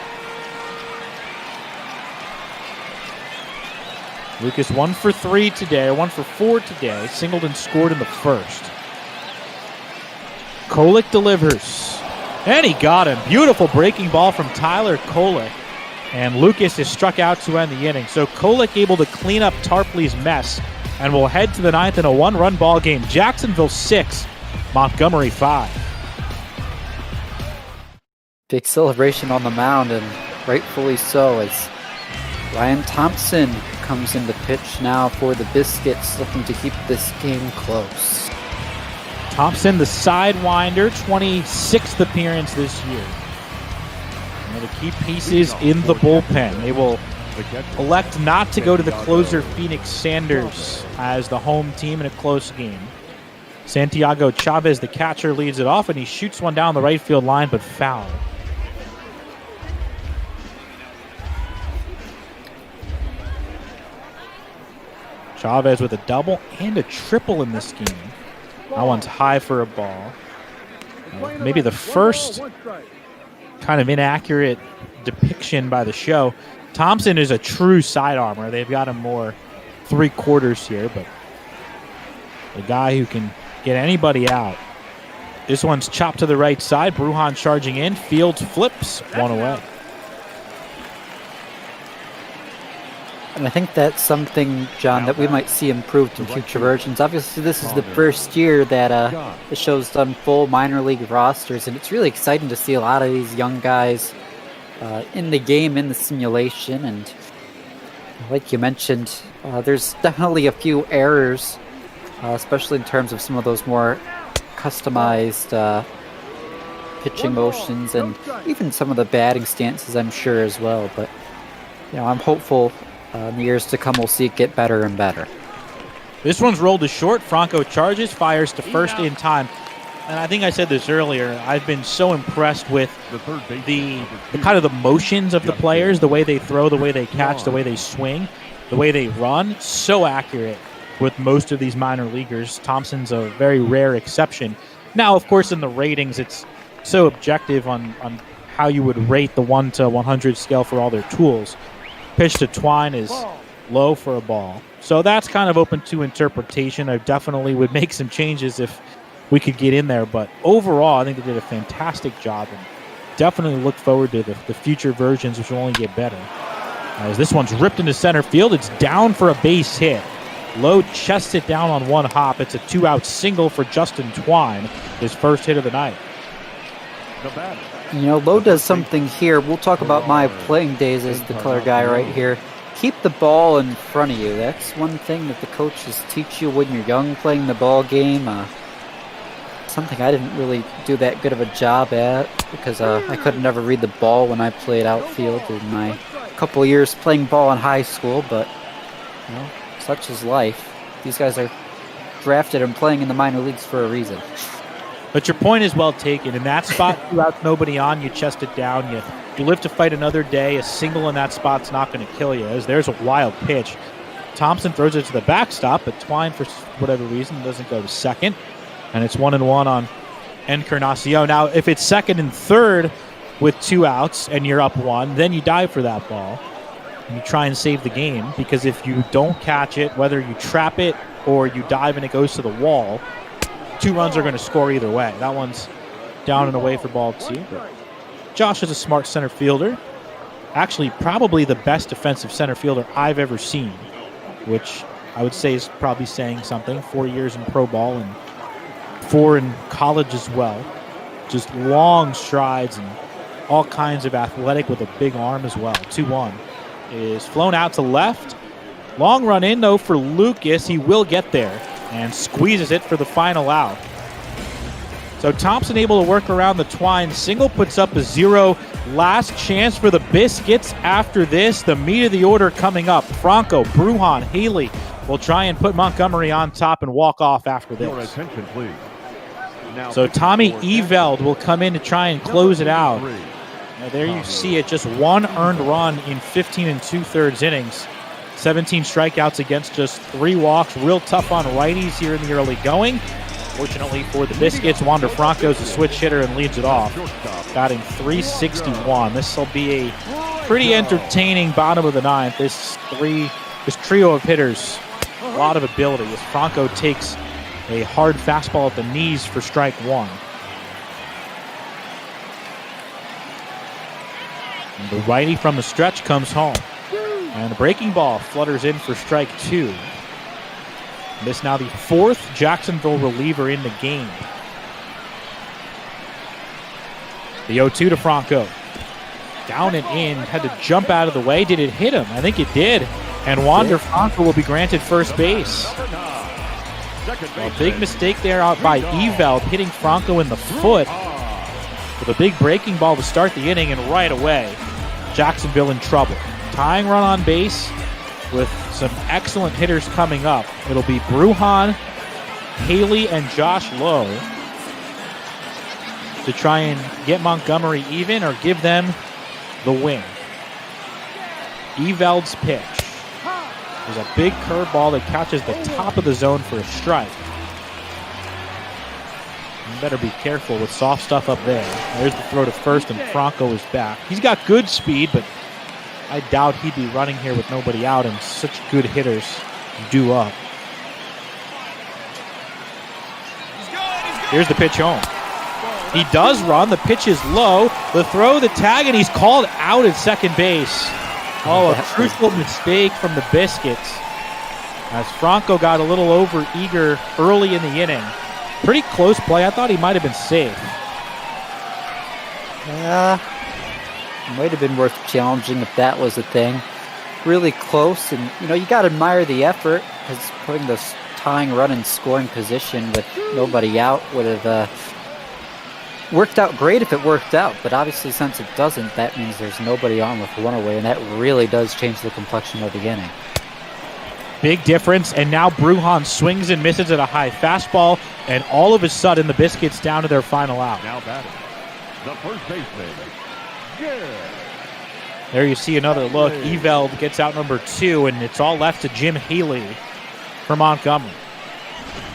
Lucas 1 for 3 today, 1 for 4 today. Singled and scored in the first. Kolek delivers. And he got him. Beautiful breaking ball from Tyler Kolek. And Lucas is struck out to end the inning. So Kolek able to clean up Tarpley's mess. And we'll head to the 9th in a 1-run ball game. Jacksonville 6, Montgomery 5. Big celebration on the mound, and rightfully so, as Ryan Thompson comes into pitch now for the Biscuits, looking to keep this game close. Thompson, the sidewinder, 26th appearance this year. One of the key pieces in the bullpen. They will elect not to go to the closer Phoenix Sanders as the home team in a close game. Santiago Chavez, the catcher, leads it off, and he shoots one down the right field line, but foul. Chavez with a double and a triple in this game. That one's high for a ball. Maybe the first kind of inaccurate depiction by the show. Thompson is a true sidearmer. They've got him more 3/4 here, but a guy who can get anybody out. This one's chopped to the right side. Brujan charging in. Fields flips one away. And I think that's something, John, that we might see improved in future versions. Obviously, this is the first year that the show's done full minor league rosters, and it's really exciting to see a lot of these young guys in the game, in the simulation. And like you mentioned, there's definitely a few errors, especially in terms of some of those more customized pitching motions and even some of the batting stances, I'm sure, as well. But, I'm hopeful in the years to come we'll see it get better and better. This one's rolled to short. Franco charges, fires to first in time. And I think I said this earlier. I've been so impressed with the kind of the motions of the players, the way they throw, the way they catch, the way they swing, the way they run. So accurate with most of these minor leaguers. Thompson's a very rare exception. Now, of course, in the ratings, it's so objective on how you would rate the 1 to 100 scale for all their tools. Pitch to Twine is low for a ball. So that's kind of open to interpretation. I definitely would make some changes if we could get in there. But overall, I think they did a fantastic job. And definitely look forward to the future versions, which will only get better. As this one's ripped into center field, it's down for a base hit. Lowe chests it down on one hop. It's a 2-out single for Justin Twine, his first hit of the night. Lowe does something here. We'll talk about my playing days as the color guy right here. Keep the ball in front of you. That's one thing that the coaches teach you when you're young playing the ball game. Something I didn't really do that good of a job at because I could never read the ball when I played outfield in my couple of years playing ball in high school. But, such is life. These guys are drafted and playing in the minor leagues for a reason. But your point is well taken. In that spot, 2 outs, nobody on, you chest it down. You live to fight another day. A single in that spot's not going to kill you. As there's a wild pitch. Thompson throws it to the backstop, but Twine, for whatever reason, doesn't go to second. And it's 1-1 on Encarnacion. Now, if it's second and third with 2 outs and you're up 1, then you dive for that ball. And you try and save the game, because if you don't catch it, whether you trap it or you dive and it goes to the wall, 2 runs are going to score either way. That one's down and away for ball 2. But Josh is a smart center fielder. Actually, probably the best defensive center fielder I've ever seen, which I would say is probably saying something. 4 years in pro ball and 4 in college as well. Just long strides and all kinds of athletic with a big arm as well. 2-1 is flown out to left. Long run in, though, for Lucas. He will get there and squeezes it for the final out. So Thompson able to work around the Twine. Single puts up a 0. Last chance for the Biscuits after this. The meat of the order coming up. Franco, Brujan, Haley will try and put Montgomery on top and walk off after this. Your attention, please. Now, so Tommy Eveld will come in to try and close it out. Now there you see it, just 1 earned run in 15 2/3 innings. 17 strikeouts against just 3 walks. Real tough on righties here in the early going. Fortunately for the Biscuits, Wander Franco's a switch hitter and leads it off. Batting .361. This will be a pretty entertaining bottom of the 9th. This trio of hitters, a lot of ability as Franco takes a hard fastball at the knees for strike 1. And the righty from the stretch comes home. And the breaking ball flutters in for strike 2. This now the 4th Jacksonville reliever in the game. The 0-2 to Franco. Down and in, had to jump out of the way. Did it hit him? I think it did. And Wander Franco will be granted first base. A big mistake there out by Eveld, hitting Franco in the foot with a big breaking ball to start the inning, and right away, Jacksonville in trouble. Tying run on base with some excellent hitters coming up. It'll be Brujan, Haley, and Josh Lowe to try and get Montgomery even or give them the win. Eveld's pitch. There's a big curveball that catches the top of the zone for a strike. You better be careful with soft stuff up there. There's the throw to first, and Franco is back. He's got good speed, but I doubt he'd be running here with nobody out and such good hitters due up. Here's the pitch home. He does run. The pitch is low. The throw, the tag, and he's called out at second base. Oh, a crucial mistake from the Biscuits as Franco got a little over-eager early in the inning. Pretty close play. I thought he might have been safe. Might have been worth challenging if that was a thing. Really close, and you got to admire the effort, because putting this tying run in scoring position with nobody out would have worked out great if it worked out, but obviously since it doesn't, that means there's nobody on with one away, and that really does change the complexion of the inning. Big difference, and now Brujan swings and misses at a high fastball, and all of a sudden the Biscuits down to their final out. Now batting, the first baseman, yeah. There you see another look. Eveld gets out number 2, and it's all left to Jim Haley for Montgomery.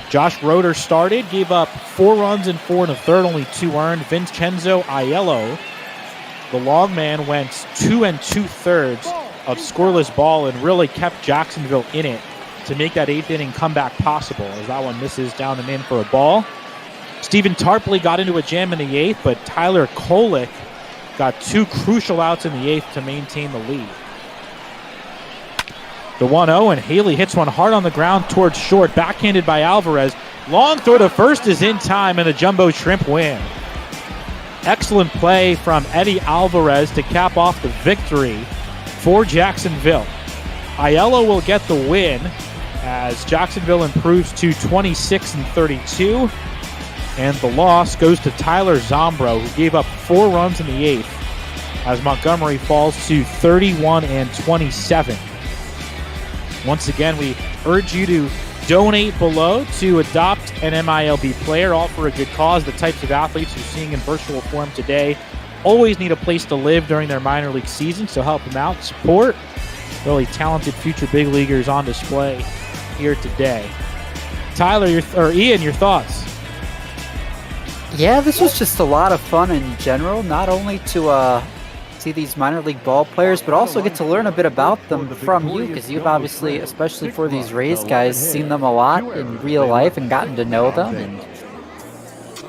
Josh Roeder started, gave up 4 runs and 4 and a third, only 2 earned. Vincenzo Aiello, the long man, went 2 2/3 of scoreless ball and really kept Jacksonville in it to make that 8th inning comeback possible, as that one misses down and in for a ball. Stephen Tarpley got into a jam in the 8th, but Tyler Kolick got 2 crucial outs in the 8th to maintain the lead. The 1-0, and Haley hits one hard on the ground towards short, backhanded by Alvarez. Long throw to first is in time, and the Jumbo Shrimp win. Excellent play from Eddie Alvarez to cap off the victory for Jacksonville. Aiello will get the win as Jacksonville improves to 26-32, and the loss goes to Tyler Zombro, who gave up 4 runs in the 8th as Montgomery falls to 31-27. Once again, we urge you to donate below to adopt an MILB player, all for a good cause. The types of athletes you're seeing in virtual form today always need a place to live during their minor league season, so help them out, support really talented future big leaguers on display here today. Tyler, Ian, your thoughts? Yeah, this was just a lot of fun in general, not only to see these minor league ball players, but also get to learn a bit about them from you, because you've obviously, especially for these Rays guys, seen them a lot in real life and gotten to know them. And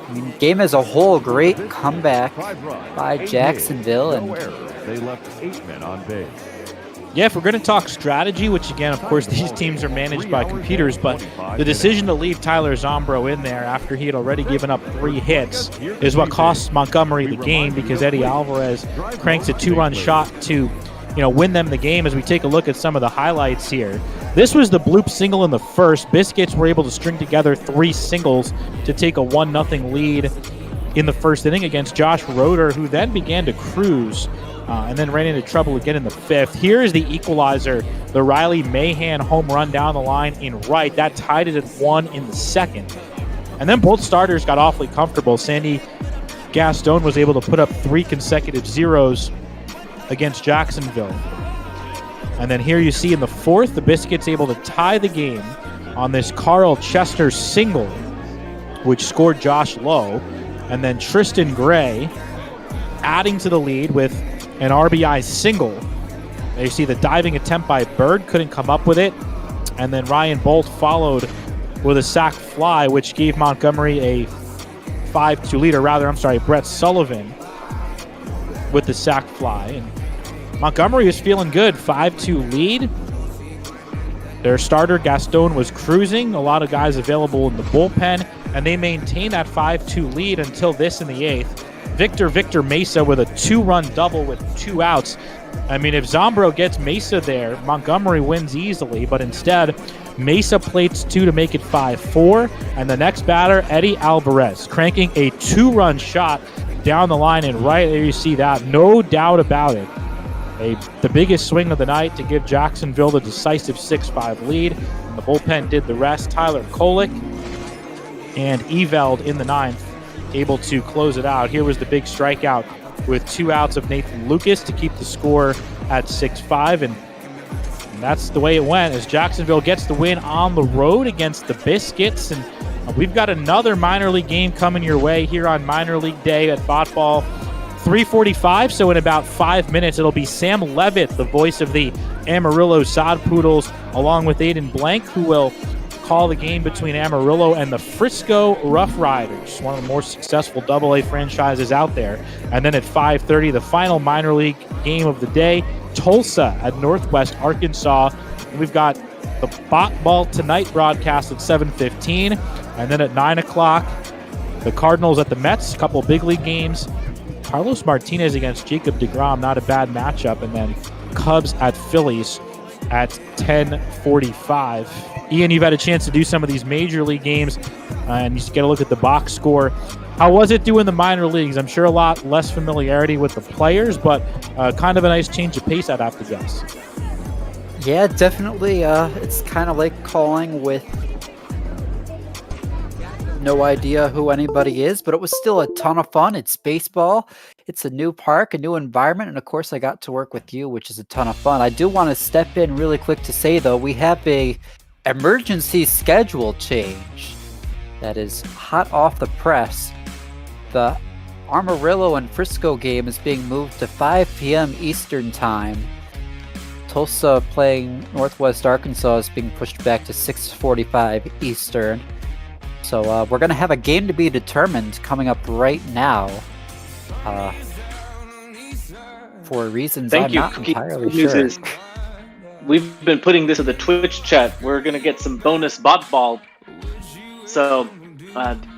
I mean, game as a whole, great comeback by Jacksonville, and they left 8 men on base. Yeah, if we're going to talk strategy, which again, of course, these teams are managed by computers, but the decision to leave Tyler Zombro in there after he had already given up 3 hits is what costs Montgomery the game, because Eddie Alvarez cranks a 2-run shot to, win them the game. As we take a look at some of the highlights here, this was the bloop single in the first. Biscuits were able to string together 3 singles to take a 1-0 lead in the first inning against Josh Roeder, who then began to cruise and then ran into trouble again in the 5th. Here is the equalizer, the Riley Mahan home run down the line in right. That tied it at 1 in the 2nd. And then both starters got awfully comfortable. Sandy Gaston was able to put up 3 consecutive zeros against Jacksonville. And then here you see in the 4th, the Biscuits able to tie the game on this Carl Chester single, which scored Josh Lowe. And then Tristan Gray adding to the lead with an RBI single. There you see the diving attempt by Bird, couldn't come up with it. And then Ryan Bolt followed with a sac fly, which gave Montgomery a 5-2 lead, or rather, Brett Sullivan with the sac fly. And Montgomery was feeling good, 5-2 lead. Their starter, Gaston, was cruising. A lot of guys available in the bullpen, and they maintained that 5-2 lead until this in the 8th. Victor Mesa with a 2-run double with 2 outs. I mean, if Zombro gets Mesa there, Montgomery wins easily, but instead, Mesa plates 2 to make it 5-4, and the next batter, Eddie Alvarez, cranking a 2-run shot down the line, and right there you see that, no doubt about it. The biggest swing of the night to give Jacksonville the decisive 6-5 lead. And the bullpen did the rest. Tyler Kolick and Eveld in the 9th, able to close it out. Here was the big strikeout with 2 outs of Nathan Lucas to keep the score at 6-5. And that's the way it went as Jacksonville gets the win on the road against the Biscuits. And we've got another minor league game coming your way here on Minor League Day at BotBall. 3:45, so in about 5 minutes, it'll be Sam Levitt, the voice of the Amarillo Sod Poodles, along with Aiden Blank, who will call the game between Amarillo and the Frisco RoughRiders, one of the more successful AA franchises out there. And then at 5:30, the final minor league game of the day, Tulsa at Northwest Arkansas. And we've got the BotBall Tonight broadcast at 7:15. And then at 9 o'clock, the Cardinals at the Mets, a couple big league games. Carlos Martinez against Jacob deGrom, not a bad matchup. And then Cubs at Phillies at 10:45 Ian, you've had a chance to do some of these major league games, and you get a look at the box score. How was it doing the minor leagues? I'm sure a lot less familiarity with the players, but kind of a nice change of pace, I'd have to guess. Yeah, definitely. It's kind of like calling with no idea who anybody is, but it was still a ton of fun. It's baseball. It's a new park, a new environment, and of course I got to work with you, which is a ton of fun. I do want to step in really quick to say, though, we have a emergency schedule change that is hot off the press. The Amarillo and Frisco game is being moved to 5 p.m. Eastern Time. Tulsa playing Northwest Arkansas is being pushed back to 6:45 Eastern. So we're going to have a game to be determined coming up right now. For reasons I'm not entirely sure. We've been putting this in the Twitch chat. We're going to get some bonus BotBall. So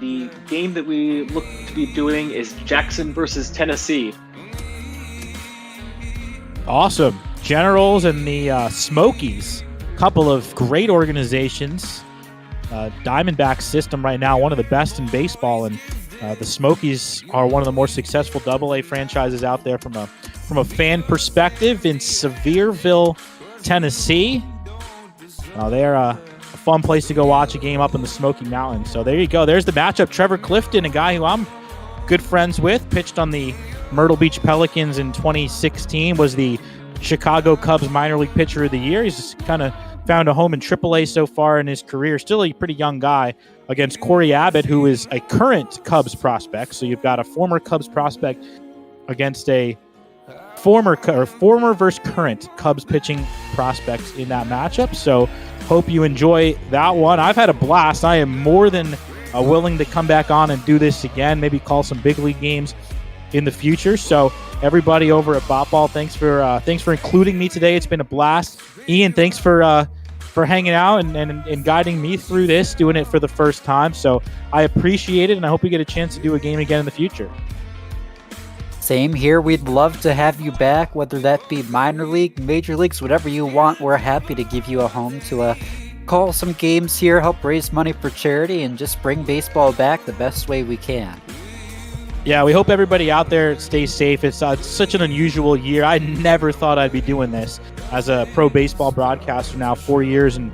the game that we look to be doing is Jackson versus Tennessee. Awesome. Generals and the Smokies, couple of great organizations. Diamondback system right now, one of the best in baseball, and the Smokies are one of the more successful AA franchises out there from a fan perspective in Sevierville, Tennessee. They're a fun place to go watch a game up in the Smoky Mountains. So there you go. There's the matchup. Trevor Clifton, a guy who I'm good friends with, pitched on the Myrtle Beach Pelicans in 2016, was the Chicago Cubs minor league pitcher of the year. He's just kind of found a home in AAA so far in his career. Still a pretty young guy, against Corey Abbott, who is a current Cubs prospect. So you've got a former Cubs prospect against a former versus current Cubs pitching prospects in that matchup. So hope you enjoy that one. I've had a blast. I am more than willing to come back on and do this again, maybe call some big league games in the future. So everybody over at BotBall, thanks for including me today. It's been a blast. Ian, thanks for hanging out and guiding me through this, doing it for the first time. So I appreciate it, and I hope we get a chance to do a game again in the future. Same here. We'd love to have you back, whether that be minor league, major leagues, whatever you want. We're happy to give you a home to call some games here, help raise money for charity, and just bring baseball back the best way we can. Yeah, we hope everybody out there stays safe. It's such an unusual year. I never thought I'd be doing this as a pro baseball broadcaster now, 4 years in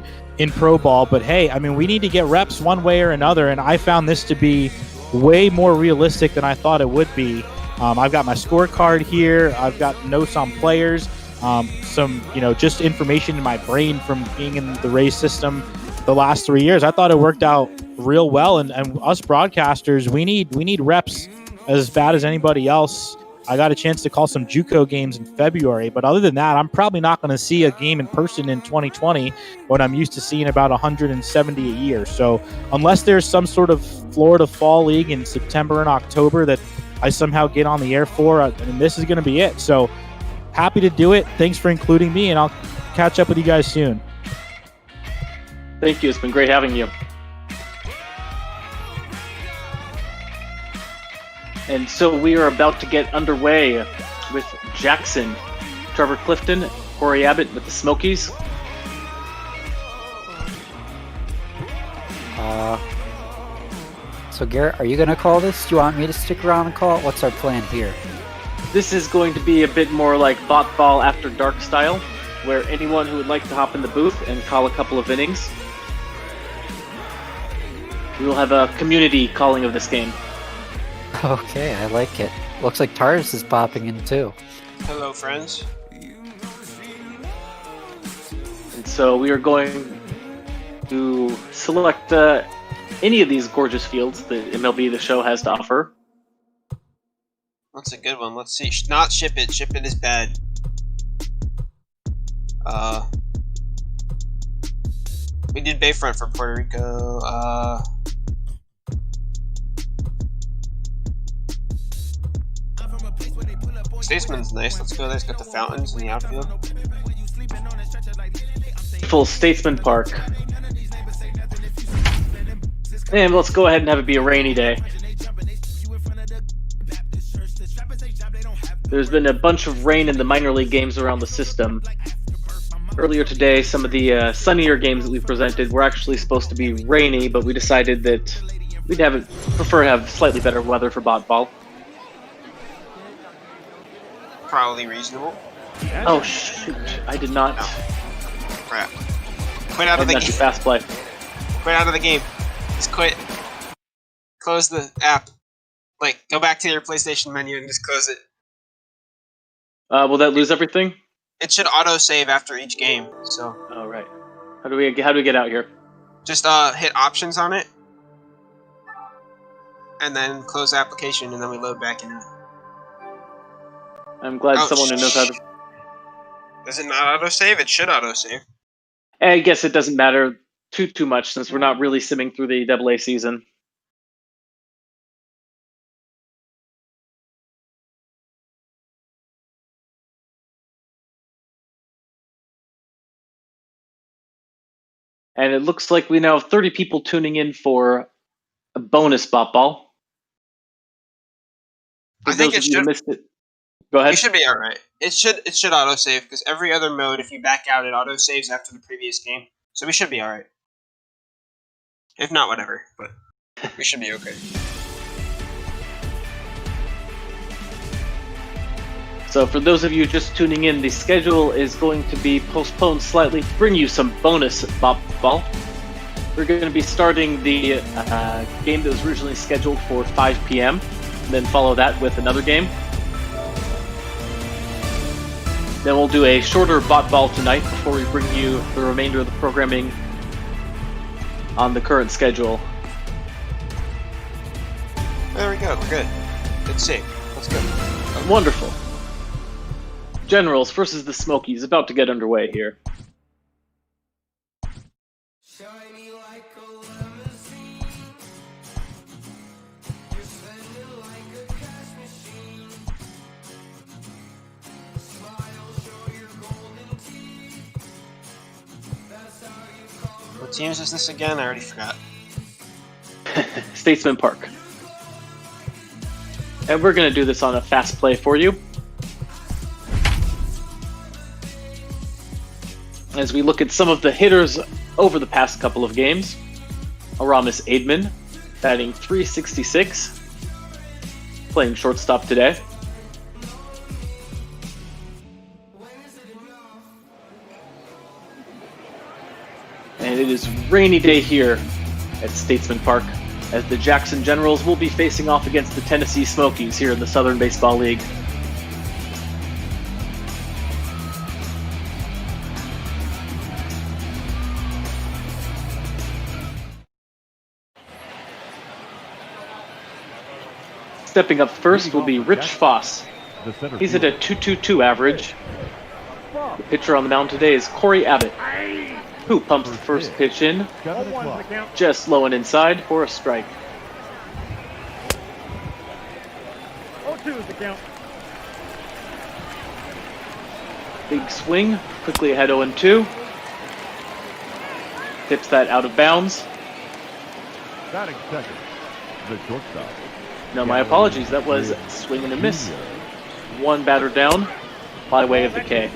pro ball. But hey, I mean, we need to get reps one way or another, and I found this to be way more realistic than I thought it would be. I've got my scorecard here. I've got notes on players, some just information in my brain from being in the Rays system the last 3 years. I thought it worked out real well, and us broadcasters, we need reps as bad as anybody else. I got a chance to call some JUCO games in February, but other than that, I'm probably not going to see a game in person in 2020 when I'm used to seeing about 170 a year. So unless there's some sort of Florida Fall League in September and October that I somehow get on the air for, and this is going to be it. So happy to do it. Thanks for including me, and I'll catch up with you guys soon. Thank you. It's been great having you. And so we are about to get underway with Jackson, Trevor Clifton, Corey Abbott with the Smokies. So Garrett, are you going to call this? Do you want me to stick around and call it? What's our plan here? This is going to be a bit more like BotBall After Dark style, where anyone who would like to hop in the booth and call a couple of innings, we will have a community calling of this game. Okay, I like it. Looks like Tardis is popping in too. Hello, friends. And so we are going to select any of these gorgeous fields that MLB The Show has to offer. That's a good one. Let's see. Not Ship It. Ship It is bad. We did Bayfront for Puerto Rico. Statesman's nice. Let's go there. It's got the fountains in the outfield. Full Statesman Park. And let's go ahead and have it be a rainy day. There's been a bunch of rain in the minor league games around the system. earlier today, some of the sunnier games that we presented were actually supposed to be rainy, but we decided that we'd prefer to have slightly better weather for BotBall. Probably reasonable. Oh shoot! I did not. No. Crap. Quit out of the game. Fast play. Quit out of the game. Just quit. Close the app. Like, go back to your PlayStation menu and just close it. Will that lose everything? It should auto-save after each game, so... Oh, right. How do we get out here? Just hit options on it. And then close the application, and then we load back in it. I'm glad someone who knows how to... Does it not auto-save? It should auto-save. I guess it doesn't matter too much, since we're not really simming through the AA season. And it looks like we now have 30 people tuning in for a bonus BotBall. I think it should. Missed it. Go ahead. You should be all right. It should autosave because every other mode, if you back out, it autosaves after the previous game. So we should be all right. If not, whatever. But we should be okay. So for those of you just tuning in, the schedule is going to be postponed slightly to bring you some bonus BotBall. We're going to be starting the game that was originally scheduled for 5 p.m. and then follow that with another game. Then we'll do a shorter BotBall tonight before we bring you the remainder of the programming on the current schedule. There we go. We're good. Good save. That's good. Wonderful. Generals versus the Smokies about to get underway here. What teams is this again? I already forgot. Statesman Park. And we're going to do this on a fast play for you. As we look at some of the hitters over the past couple of games, Aramis Aidman, batting .366, playing shortstop today. And it is rainy day here at Statesman Park, as the Jackson Generals will be facing off against the Tennessee Smokies here in the Southern Baseball League. Stepping up first will be Rich Foss. He's at a .222 average. The pitcher on the mound today is Corey Abbott, who pumps the first pitch in, just low and inside for a strike. 0-2 is the count. Big swing, quickly ahead 0-2. Tips that out of bounds. Batting second, the shortstop. No, my apologies. That was swing and a miss. One batter down by way of the K.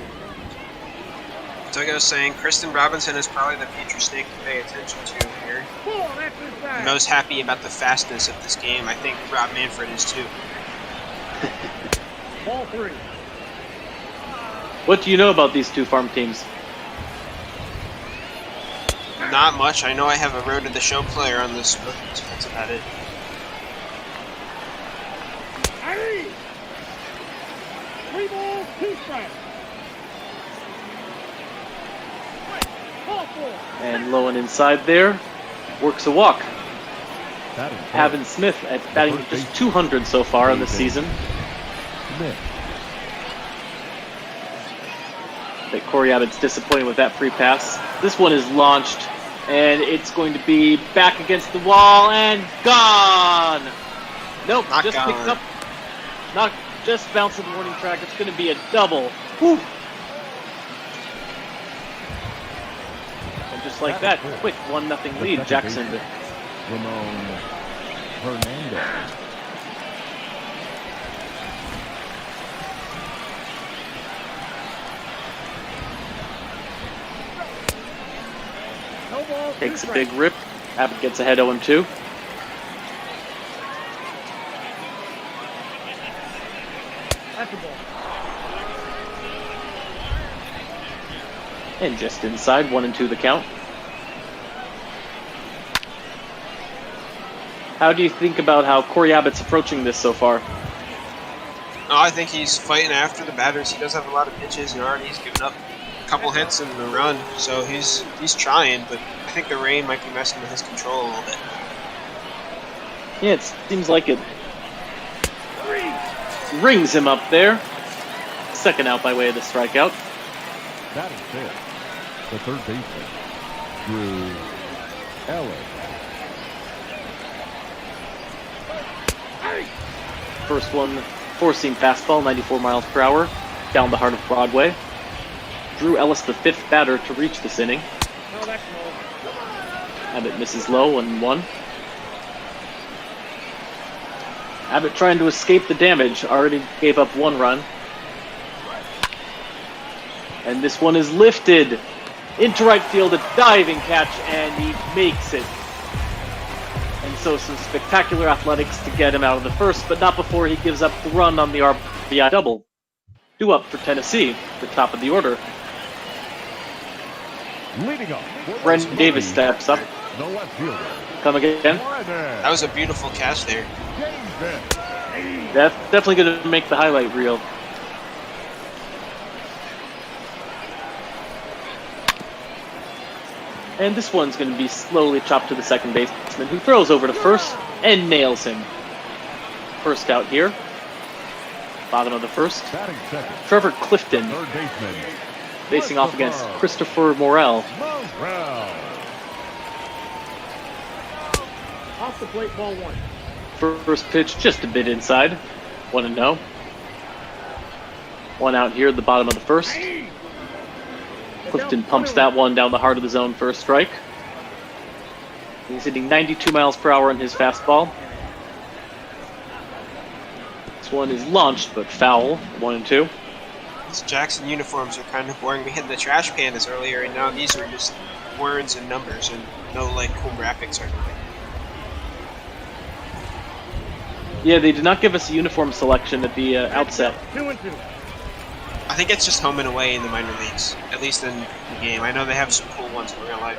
So like I was saying, Kristen Robinson is probably the future snake to pay attention to here. I'm most happy about the fastness of this game. I think Rob Manfred is too. Ball 3. What do you know about these two farm teams? Not much. I know I have a Road to the Show player on this book. That's about it. 3 balls, 2 strikes. Ball 4. And low and inside there, works a walk. Havin Smith at batting just 200 so far in the season. But Corey Abbott's disappointed with that free pass. This one is launched, and it's going to be back against the wall and gone. Nope, Not just gone. picked up. Not just bounced the warning track. It's going to be a double. Whew. And just like that, quick 1-0 lead, Jacksonville. Ramon Hernandez. Takes a big rip. Abbott gets ahead 0-2. And just inside, 1-2 the count. How do you think about how Corey Abbott's approaching this so far? Oh, I think he's fighting after the batters. He does have a lot of pitches, and already he's given up a couple hits in the run. So he's trying, but I think the rain might be messing with his control a little bit. Yeah, it seems like it rings him up there. Second out by way of the strikeout. That is it. The third baseman, Drew Ellis. First one, four-seam fastball, 94 miles per hour, down the heart of Broadway. Drew Ellis, the fifth batter to reach this inning. Abbott misses low, 1-1. Abbott trying to escape the damage, already gave up 1 run. And this one is lifted into right field, a diving catch, and he makes it. And so some spectacular athletics to get him out of the first, but not before he gives up the run on the RBI double. 2 up for Tennessee, the top of the order. Leading up. Brendan Davis steps up. The left fielder. Come again. That was a beautiful catch there. That's definitely going to make the highlight reel. And this one's going to be slowly chopped to the second baseman, who throws over to first and nails him. First out here. Bottom of the first. Trevor Clifton facing off against Christopher Morel. Off the plate, ball 1. First pitch just a bit inside. 1-0. 1 out here at the bottom of the first. Clifton pumps that one down the heart of the zone for a strike. He's hitting 92 miles per hour on his fastball. This one is launched but foul. 1-2. These Jackson uniforms are kind of boring. We had the trash pandas earlier, and now these are just words and numbers and no like cool graphics or anything. Yeah, they did not give us a uniform selection at the outset. 2-2. I think it's just home and away in the minor leagues, at least in the game. I know they have some cool ones in real life.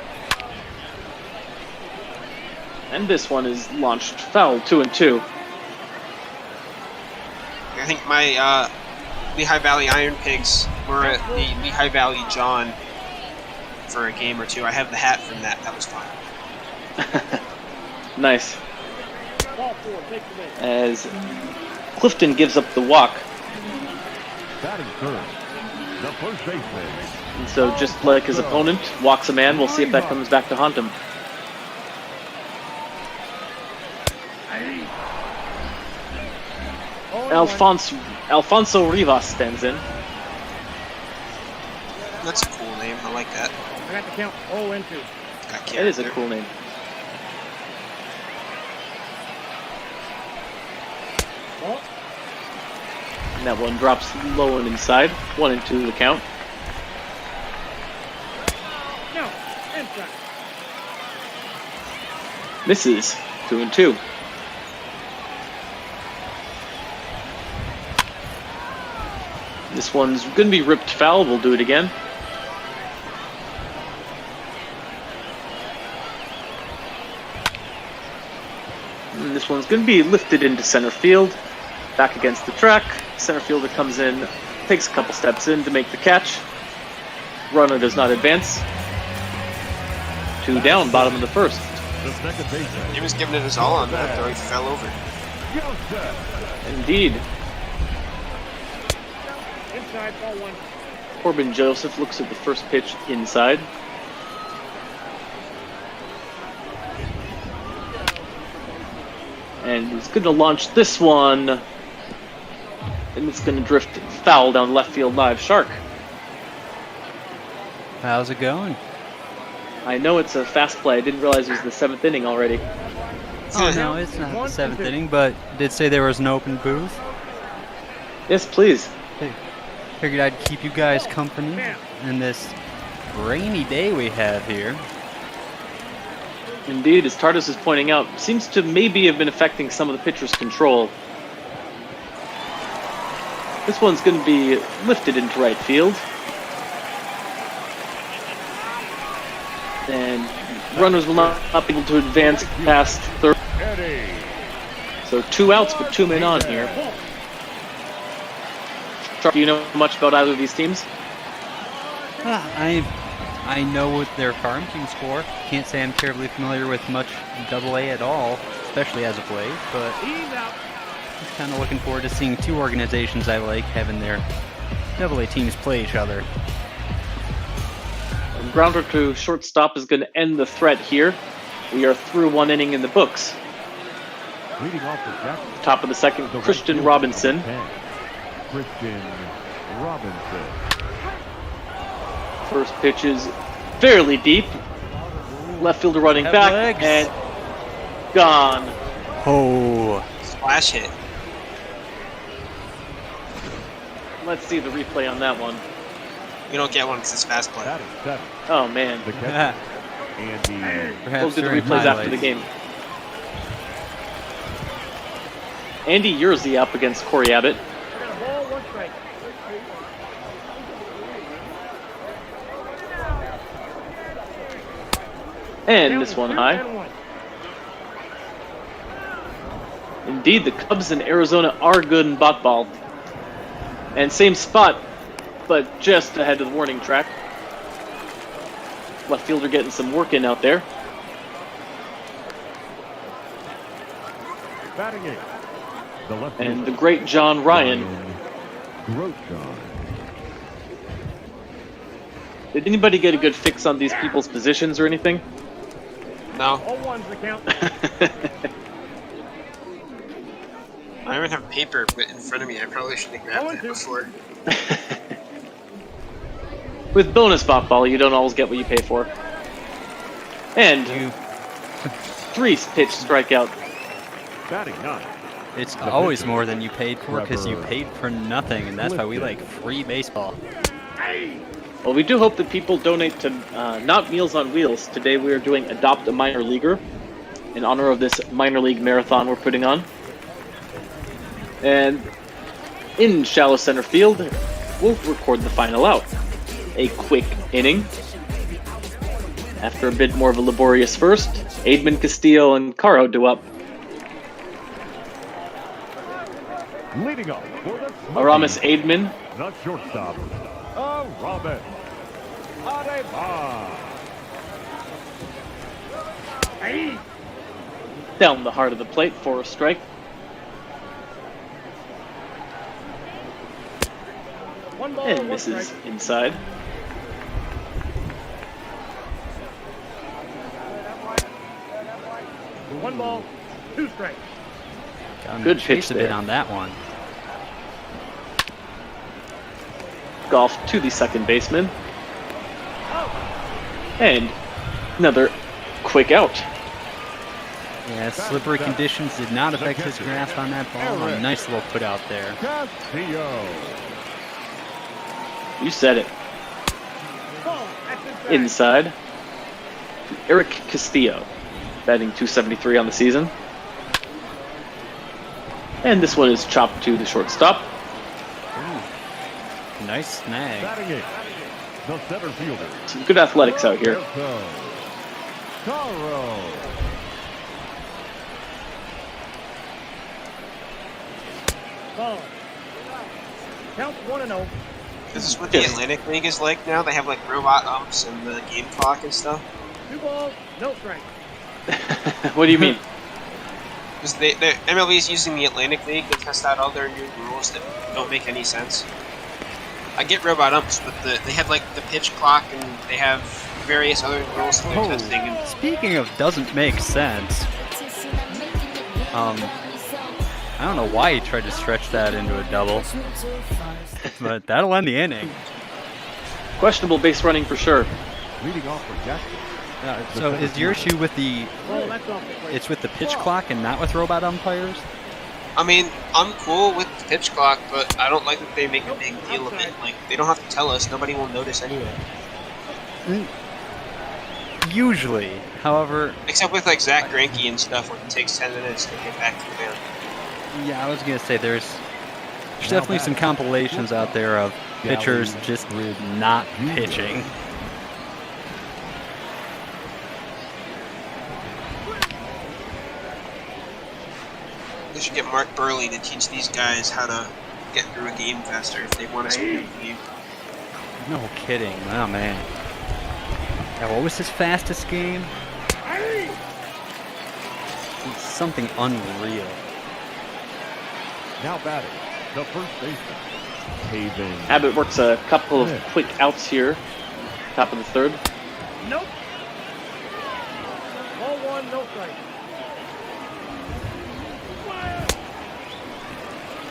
And this one is launched foul. 2-2. I think my Lehigh Valley Iron Pigs were at the Lehigh Valley John for a game or two. I have the hat from that. That was fun. Nice. Ball 4, take the lead. As Clifton gives up the walk. Batting third, the first baseman. And so just like his opponent, walks a man. We'll see if that comes back to haunt him. Alfonso Rivas stands in. That's a cool name. I like that. I got the count 0-2. That is a cool name. Ball. And that one drops low and inside. 1-2 the count. No, inside. Misses. 2-2. This one's going to be ripped foul. We'll do it again. And this one's going to be lifted into center field. Back against the track. Center fielder comes in, takes a couple steps in to make the catch. Runner does not advance. 2 down, bottom of the first. He was giving it his all on that, though he fell over. Indeed. Inside, ball 1. Corbin Joseph looks at the first pitch inside. And he's going to launch this one. And it's going to drift foul down left field live. Shark. How's it going? I know it's a fast play. I didn't realize it was the 7th inning already. Oh, no, it's not the 7th inning, but did say there was an open booth. Yes, please. Hey, figured I'd keep you guys company in this rainy day we have here. Indeed, as Tardis is pointing out, seems to maybe have been affecting some of the pitcher's control. This one's going to be lifted into right field. And runners will not be able to advance past third. So 2 outs, but 2 men on here. Do you know much about either of these teams? I know what their farm team's for. Can't say I'm terribly familiar with much AA at all, especially as of late, but just kind of looking forward to seeing 2 organizations I like having their AA teams play each other. Grounder to shortstop is going to end the threat here. We are through 1 inning in the books. Leading off for Jacksonville. Top of the second, Christian Robinson. Christian Robinson. First pitch is fairly deep. Left fielder running back and gone. Oh, splash hit. Let's see the replay on that one. You don't get one, it's this fast play. Oh man. We'll do the replays after the game. Andy Yerzy up against Corey Abbott. And this one high. Indeed, the Cubs in Arizona are good in BotBall. And same spot, but just ahead of the warning track. Left fielder getting some work in out there. And the great John Ryan. Did anybody get a good fix on these people's positions or anything? No. All ones the count. I don't even have paper in front of me. I probably should have grabbed it before. With bonus BotBall, you don't always get what you pay for. And 3 pitch strikeout. It's always more than you paid for because you paid for nothing, and that's why we like free baseball. Well, we do hope that people donate to not Meals on Wheels. Today we are doing Adopt a Minor Leaguer in honor of this minor league marathon we're putting on. And in shallow center field, we'll record the final out. A quick inning. After a bit more of a laborious first, Aidman, Castillo, and Caro do up. Leading up for the Aramis Aidman. The shortstop, Aramis Adeba. Down the heart of the plate for a strike. And this is inside. One ball, 2 strikes. Good pitch a bit on that one. Golf to the second baseman. And another quick out. Yeah, slippery conditions did not affect his grasp on that ball. A nice little put out there. You said it. Inside. Eric Castillo, batting .273 on the season. And this one is chopped to the shortstop. Ooh, nice snag. The center fielder. Some good athletics out here. Ball. Count 1-0. This is what the Atlantic League is like now. They have like robot umps and the game clock and stuff. 2 balls, no strike. What do you mean? Because the MLB is using the Atlantic League to test out all their new rules that don't make any sense. I get robot umps, but they have like the pitch clock and they have various other rules that they're testing. And Speaking of doesn't make sense, I don't know why he tried to stretch that into a double, but that'll end the inning. Questionable base running for sure. Leading off for Jackson. So is your issue with it's with the pitch clock and not with robot umpires? I mean, I'm cool with the pitch clock, but I don't like that they make a big deal of it. Like, they don't have to tell us. Nobody will notice anyway. Usually, however, Except with like Zach Greinke and stuff, where it takes 10 minutes to get back to there. yeah, I was gonna say there's definitely some compilations out there of pitchers just not pitching. They should get Mark Burley to teach these guys how to get through a game faster if they want to win the game. No kidding. Oh man. Yeah, what was his fastest game? It's something unreal. Now batting, the first baseman, Haven. Abbott works a couple of quick outs here. Top of the third. Nope. Ball 1, no strike.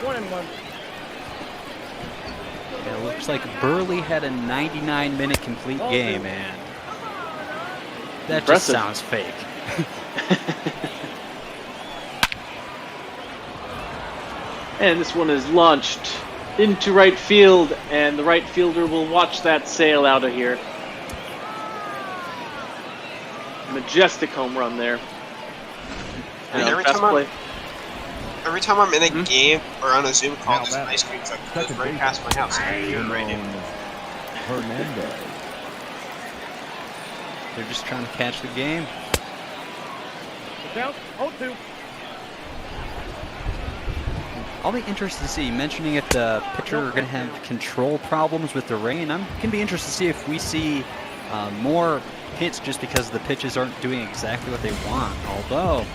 1-1. Yeah, it looks like Burley had a 99-minute complete game, and that Impressive. just sounds fake. And this one is launched into right field, and the right fielder will watch that sail out of here. Majestic home run there. And And every fast time play. Every time I'm in a game or on a Zoom call, there's an ice cream truck that goes right past my house. I'm doing right now. Hernandez. They're just trying to catch the game. The count, 0-2. I'll be interested to see, mentioning if the pitcher are going to have control problems with the rain. I'm going to be interested to see if we see more hits just because the pitches aren't doing exactly what they want. Although,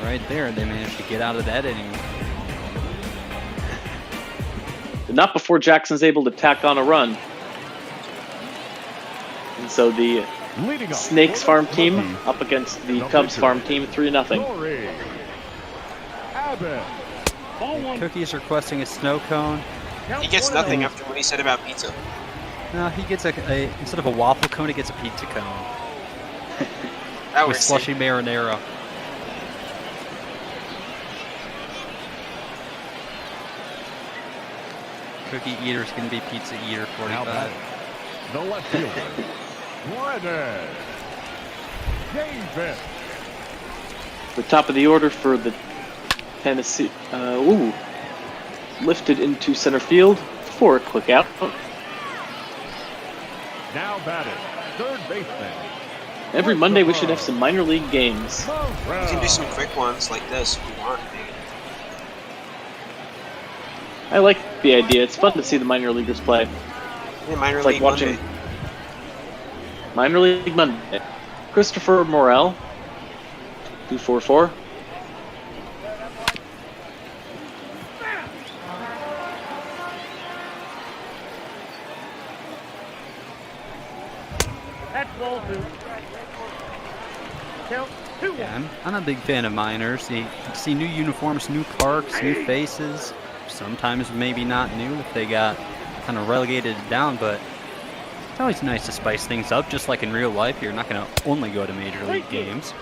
right there, they managed to get out of that inning. Not before Jackson's able to tack on a run. And so the Snakes farm team up against the Cubs farm team 3-0. Cookie's requesting a snow cone. He gets nothing after what he said about pizza. No, he gets instead of a waffle cone, he gets a pizza cone. That with was slushy marinara. Cookie Eater's going to be Pizza Eater 45. The left fielder, Martinez. Davis. The top of the order for the Tennessee. Lifted into center field for a quick out. Now batting, third baseman. Every Monday we should have some minor league games. We can do some quick ones like this if we want. I like the idea. It's fun to see the minor leaguers play. Yeah, minor It's like league watching Monday. Minor League Monday. Christopher Morel, 244. That's ball 2. Count 2-1. Yeah, I'm a big fan of minors. You see new uniforms, new parks, new faces. Sometimes maybe not new if they got kind of relegated down, but it's always nice to spice things up, just like in real life. You're not going to only go to major league games.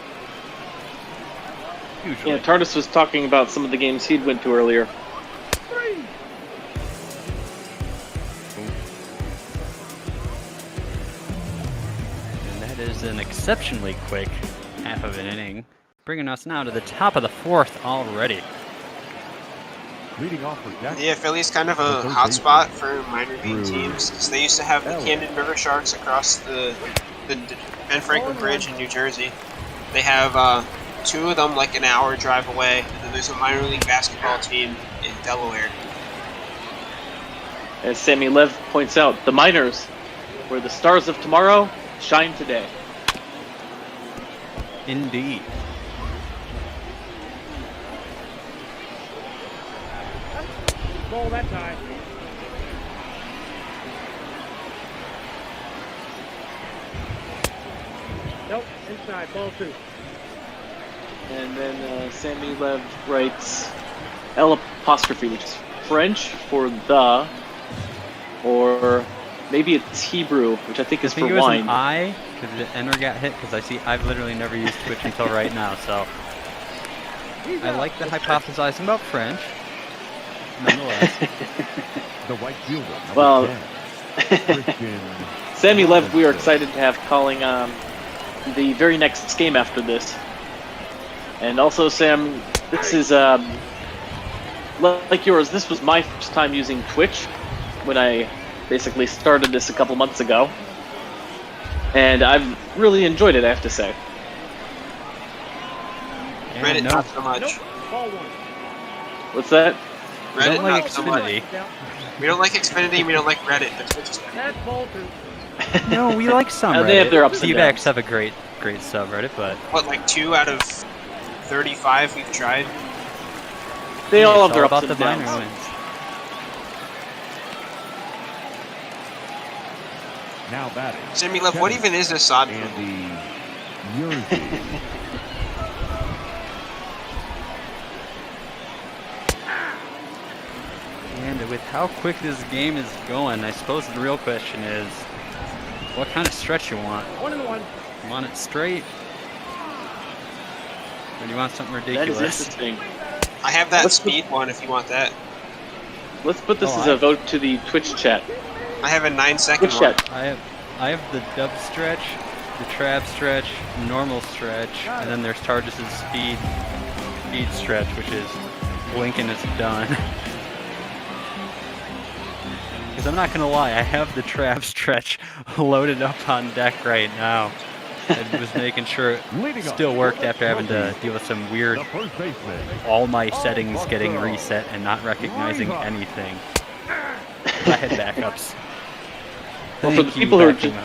Usually. Yeah, Tardis was talking about some of the games he'd went to earlier. And that is an exceptionally quick half of an inning, bringing us now to the top of the fourth already. Leading off for Jackson. Yeah, Philly's kind of a hot spot for minor league teams because they used to have the Camden River Sharks across the Ben Franklin Bridge in New Jersey. They have 2 of them like an hour drive away, and then there's a minor league basketball team in Delaware. As Sammy Lev points out, the minors, where the stars of tomorrow shine today. Indeed. Ball that time. Nope, inside, ball 2. And then Sammy Lev writes L apostrophe, which is French for the, or maybe it's Hebrew, which I think is I think for it was wine. an I, because the enter got hit, because I've literally never used Twitch until right now, so I like the hypothesizing about French, nonetheless. The right fielder. Well, Sammy Lev, we are excited to have calling the very next game after this. And also, Sam, this is like yours. This was my first time using Twitch when I basically started this a couple months ago, and I've really enjoyed it, I have to say. Reddit, not so much. What's that? Reddit, like not so much. We don't like Xfinity, we don't like Reddit. That's what just No, we like some Reddit. They have their ups and T-Backs downs. have a great subreddit, but... What, like 2 out of 35 we've tried? They all have it's their all ups about and the minor downs. wins. Now batting. Sammy Love, what even is this sod? Andy Yerzy. And with how quick this game is going, I suppose the real question is, what kind of stretch you want? 1-1. You want it straight? Or do you want something That ridiculous? is interesting. I have that speed one if you want that. Let's put this as a vote to the Twitch chat. I have a 9-second Twitch one. chat. I have the dub stretch, the trap stretch, normal stretch, and then there's Targus' speed stretch, which is blinking it's done. Because I'm not gonna lie, I have the trap stretch loaded up on deck right now. I was making sure it still worked after having to deal with some weird, all my settings getting reset and not recognizing anything. I had backups. Well, for the people who are just,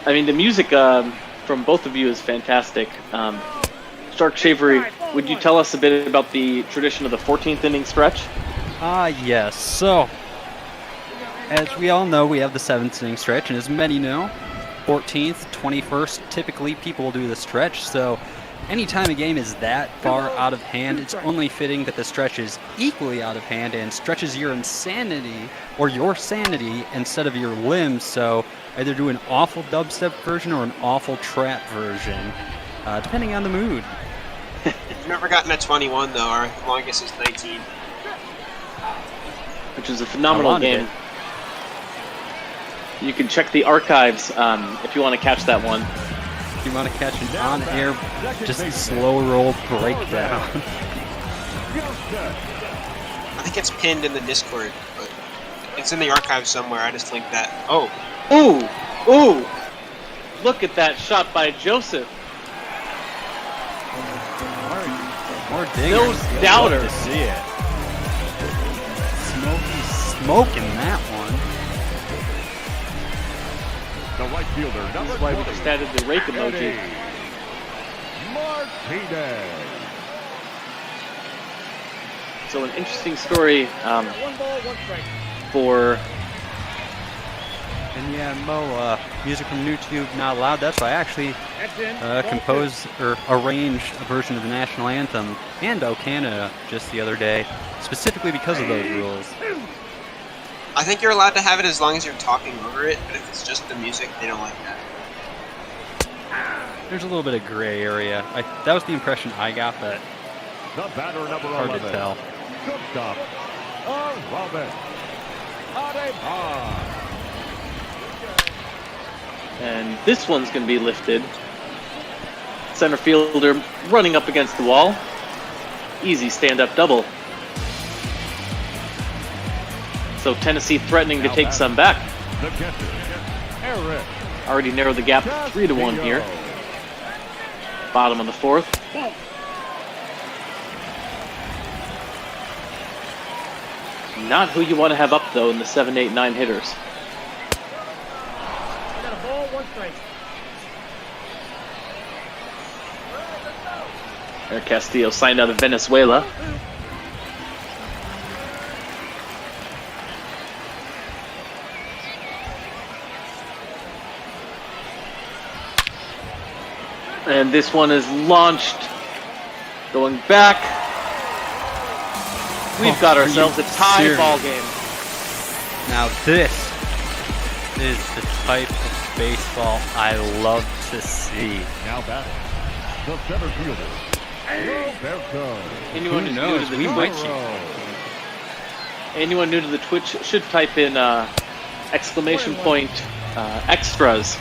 I mean, the music from both of you is fantastic. Stark Shavery, would you tell us a bit about the tradition of the 14th inning stretch? Yes. So, as we all know, we have the 7th inning stretch, and as many know, 14th, 21st, typically people will do the stretch. So, anytime a game is that far out of hand, it's only fitting that the stretch is equally out of hand and stretches your insanity or your sanity instead of your limbs. So, either do an awful dubstep version or an awful trap version, depending on the mood. I've never gotten a 21 though, our longest is 19. Which is a phenomenal game. You can check the archives if you want to catch that one. If you want to catch an on-air, just slow roll breakdown. I think it's pinned in the Discord, but it's in the archive somewhere. I just linked that. Oh. Ooh! Ooh! Look at that shot by Joseph. More dingers. No doubter. Love to see it. Smokey smoking that one. The right fielder, This number is why we 20, just added the rake emoji. Martinez. So an interesting story 1 ball, 1 strike. for... And yeah, Mo, music from YouTube not allowed. That's why I actually That's in. composed or arranged a version of the national anthem and O Canada just the other day, specifically because of those rules. I think you're allowed to have it as long as you're talking over it, but if it's just the music, they don't like that. There's a little bit of gray area. That was the impression I got, but The batter, number hard 11. to tell. Shortstop, Robin. And this one's going to be lifted. Center fielder running up against the wall. Easy stand-up double. So Tennessee threatening to take some back. The catcher, Eric. Already narrowed the gap 3-1 here. Bottom of the 4th. Not who you want to have up though in the 7, 8, 9 hitters. I got a ball, 1 strike. Eric Castillo signed out of Venezuela. And this one is launched. Going back. We've got ourselves a tie ball game. Now this is the type of baseball I love to see. Now batting, the center fielder, Roberto. Anyone Who who's knows? new to the We might Twitch, anyone new to the Twitch should type in exclamation point extras,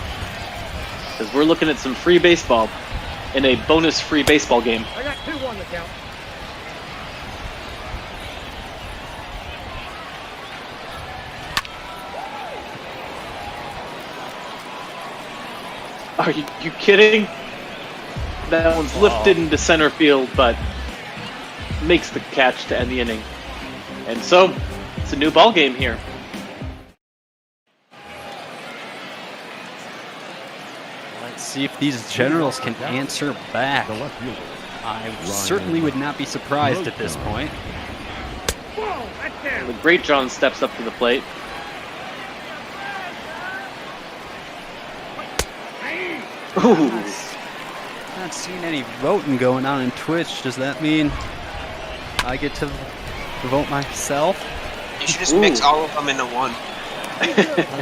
because we're looking at some free baseball in a bonus free baseball game. I got 2-1 the count. Are you kidding? That one's lifted into center field, but makes the catch to end the inning. And so, it's a new ball game here. Let's see if these Generals can answer back. I certainly would not be surprised at this point. Whoa, that's down. The great John steps up to the plate. Ooh. Not seeing any voting going on in Twitch. Does that mean I get to vote myself? You should just mix all of them into one.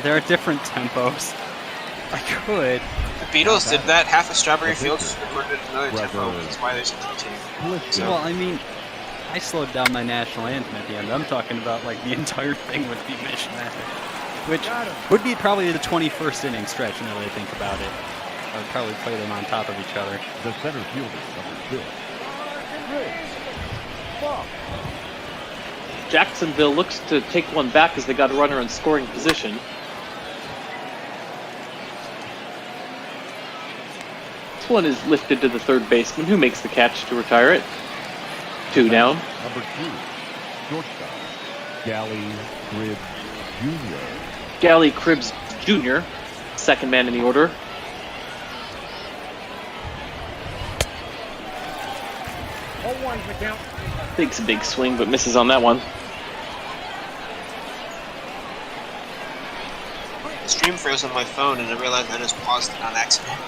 There are different tempos. I could. The Beatles did that. Half of Strawberry Fields was recorded at another tempo. That's why there's a teaching. Well, I mean, I slowed down my national anthem at the end. I'm talking about like the entire thing would be mishmash, which would be probably the 21st inning stretch. Now that I think about it, I would probably play them on top of each other. The center fielder, number 6. Jacksonville looks to take one back as they got a runner in scoring position. This one is lifted to the third baseman, who makes the catch to retire it. 2 down. Number 2, shortstop, Gally Cribbs Jr. Gally Cribbs Jr., second man in the order. The count. Takes a big swing, but misses on that one. The stream froze on my phone, and I realized I just paused it on accident.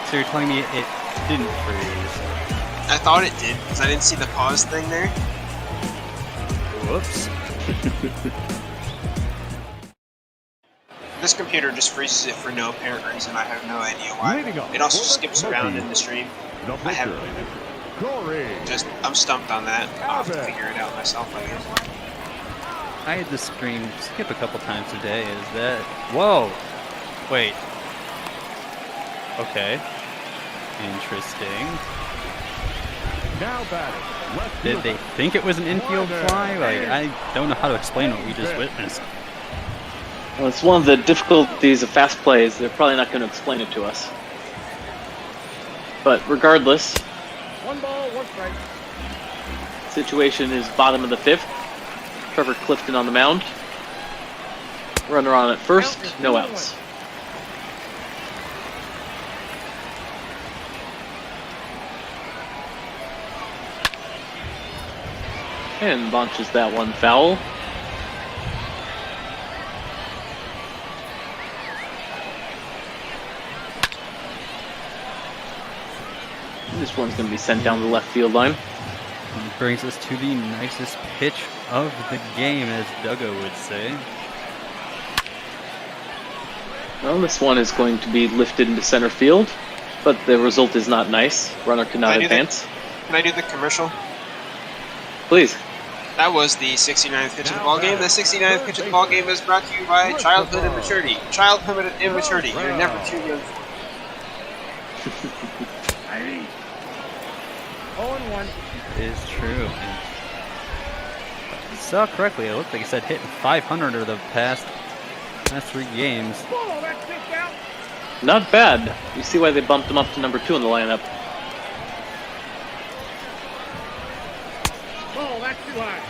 So you're telling me it didn't freeze? I thought it did, because I didn't see the pause thing there. Whoops. This computer just freezes it for no apparent reason. I have no idea why. It also skips around in the stream. I have I'm stumped on that. I'll have to figure it out myself, I guess. I had the stream skip a couple times a day. Is that... Whoa! Wait. Okay. Interesting. Now batting. Did they think it was an infield fly? Like, I don't know how to explain what we just witnessed. Well, it's one of the difficulties of fast plays. They're probably not going to explain it to us. But regardless, 1 ball, 1 strike. situation is bottom of the 5th. Trevor Clifton on the mound. Runner on at first, no outs. And launches that one foul. This one's going to be sent down the left field line. And brings us to the nicest pitch of the game, as Duggo would say. Well, this one is going to be lifted into center field, but the result is not nice. Runner cannot advance. Can I do the commercial? Please. That was the 69th pitch of the ball game. The 69th pitch of the ball game is brought to you by Childhood Immaturity. Childhood Immaturity. You're never too young for it. 0-1. It is true. And if I saw correctly, it looked like he said hitting 500 of the past 3 games. Whoa, that's kicked out. Not bad. You see why they bumped him up to number 2 in the lineup. Oh, that's too high.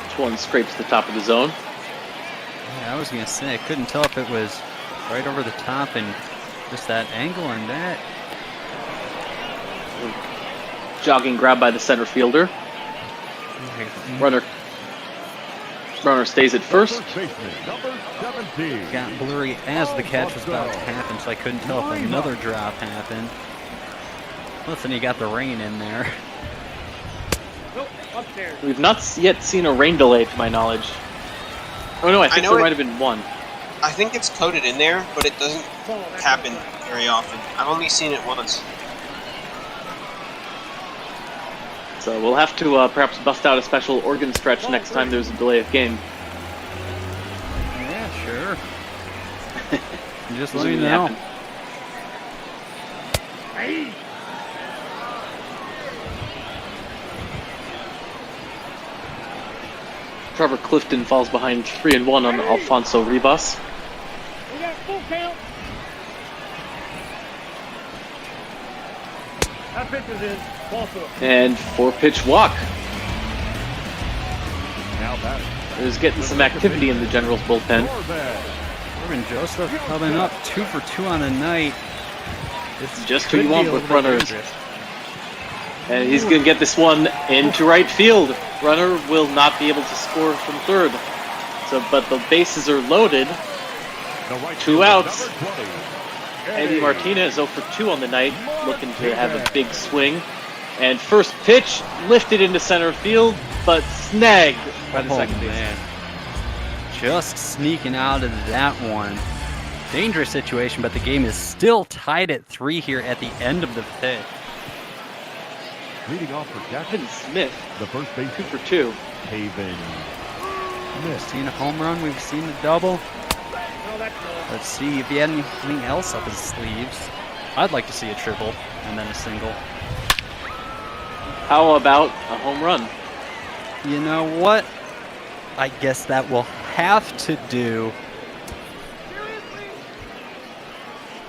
This one scrapes the top of the zone. Yeah, I was going to say, I couldn't tell if it was right over the top and just that angle and that. Jogging grab by the center fielder. Runner stays at first. Got blurry as the catch was about to happen, so I couldn't tell if another drop happened. Plus, then you got the rain in there. Nope, upstairs. We've not yet seen a rain delay, to my knowledge. Oh no, I think there might have been one. I think it's coded in there, but it doesn't happen very often. I've only seen it once. So we'll have to perhaps bust out a special organ stretch next time there's a delay of game. Yeah, sure. Just let Doesn't me really know. happen. Hey. Trevor Clifton falls behind 3-1 on Alfonso Ribas. We got full count. That pitch is in. Ball four. And 4-pitch walk. Now batting. There's getting some activity in the Generals bullpen. Corbin Joseph coming up 2 for 2 on the night. It's Just who you want with runners. And he's going to get this one into right field. Runner will not be able to score from third. So, but the bases are loaded. 2 outs. Eddie Martinez 0 for 2 on the night, looking to have a big swing. And first pitch lifted into center field, but snagged by the second baseman. Just sneaking out of that one. Dangerous situation, but the game is still tied at 3 here at the end of the 5th. Leading off for Jackson Jackson, Smith, the first base 2 for 2. Haven. We've seen a home run, we've seen a double. No, that's no. Let's see if he had anything else up his sleeves. I'd like to see a triple and then a single. How about a home run? You know what? I guess that will have to do.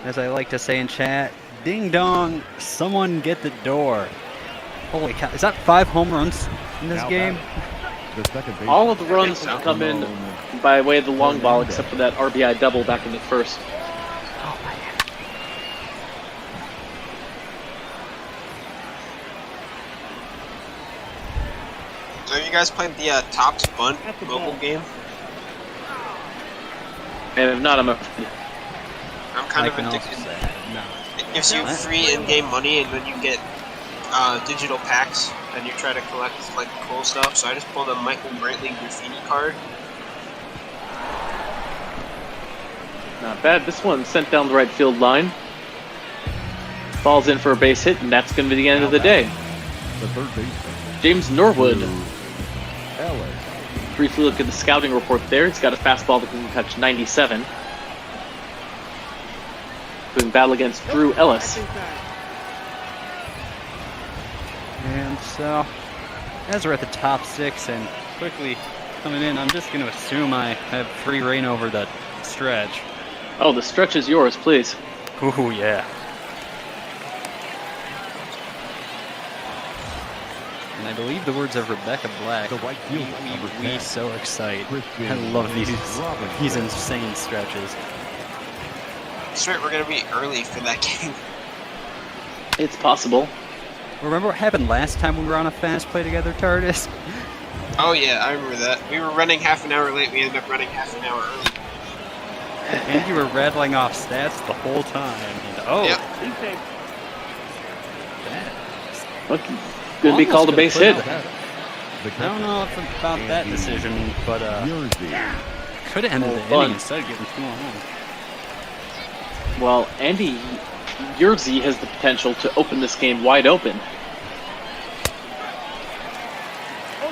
As I like to say in chat, ding dong, someone get the door. Holy cow, is that 5 home runs in this Now game? The second base. All of the runs come in by way of the long ball, except for that RBI double back in the first. Oh my God. Have you guys played the Tops Bunt mobile game? And if not, I'm I'm kind of addicted. No. It gives you free in-game money, and then you get digital packs, and you try to collect like cool stuff. So I just pulled a Michael Brantley graffiti card. not bad. This one sent down the right field line. Falls in for a base hit, and that's going to be the end of the day. The third baseman. James Norwood. Ellis. Briefly look at the scouting report there. He's got a fastball that can touch 97. Doing battle against Drew Ellis. And so, as we're at the top 6 and quickly coming in, I'm just going to assume I have free reign over the stretch. Oh, the stretch is yours, please. Ooh, yeah. And I believe the words of Rebecca Black. The right fielder, number 10. We so excite. Christian I love these Robinson. insane stretches. That's right, we're going to be early for that game. It's possible. Remember what happened last time we were on a fast play together, TARDIS? Oh yeah, I remember that. We were running half an hour late, we ended up running half an hour early. And you were rattling off stats the whole time. And, oh, Yep. Look, going to be called a base hit. I don't know if about that decision, but could have ended the inning instead of getting 2 on 1. Well, Andy Yerzy has the potential to open this game wide open.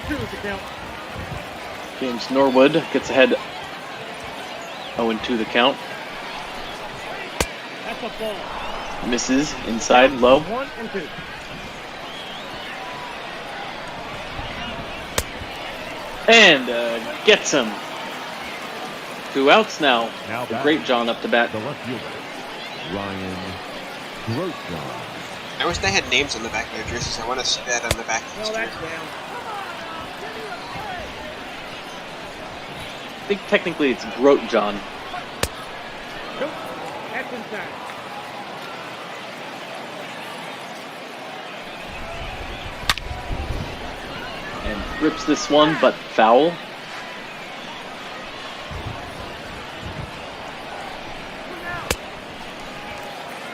0-2 is the count. James Norwood gets ahead 0-2 the count. That's a ball. Misses inside low. 1-2. And gets him. 2 outs now. Now The great John up to bat. The left fielder, Ryan Grosjean. I wish they had names on the back of their jerseys. I want to see that on the back of No, this that's jersey. down. I think technically it's Groat John. Nope. That's inside. And rips this one, but foul.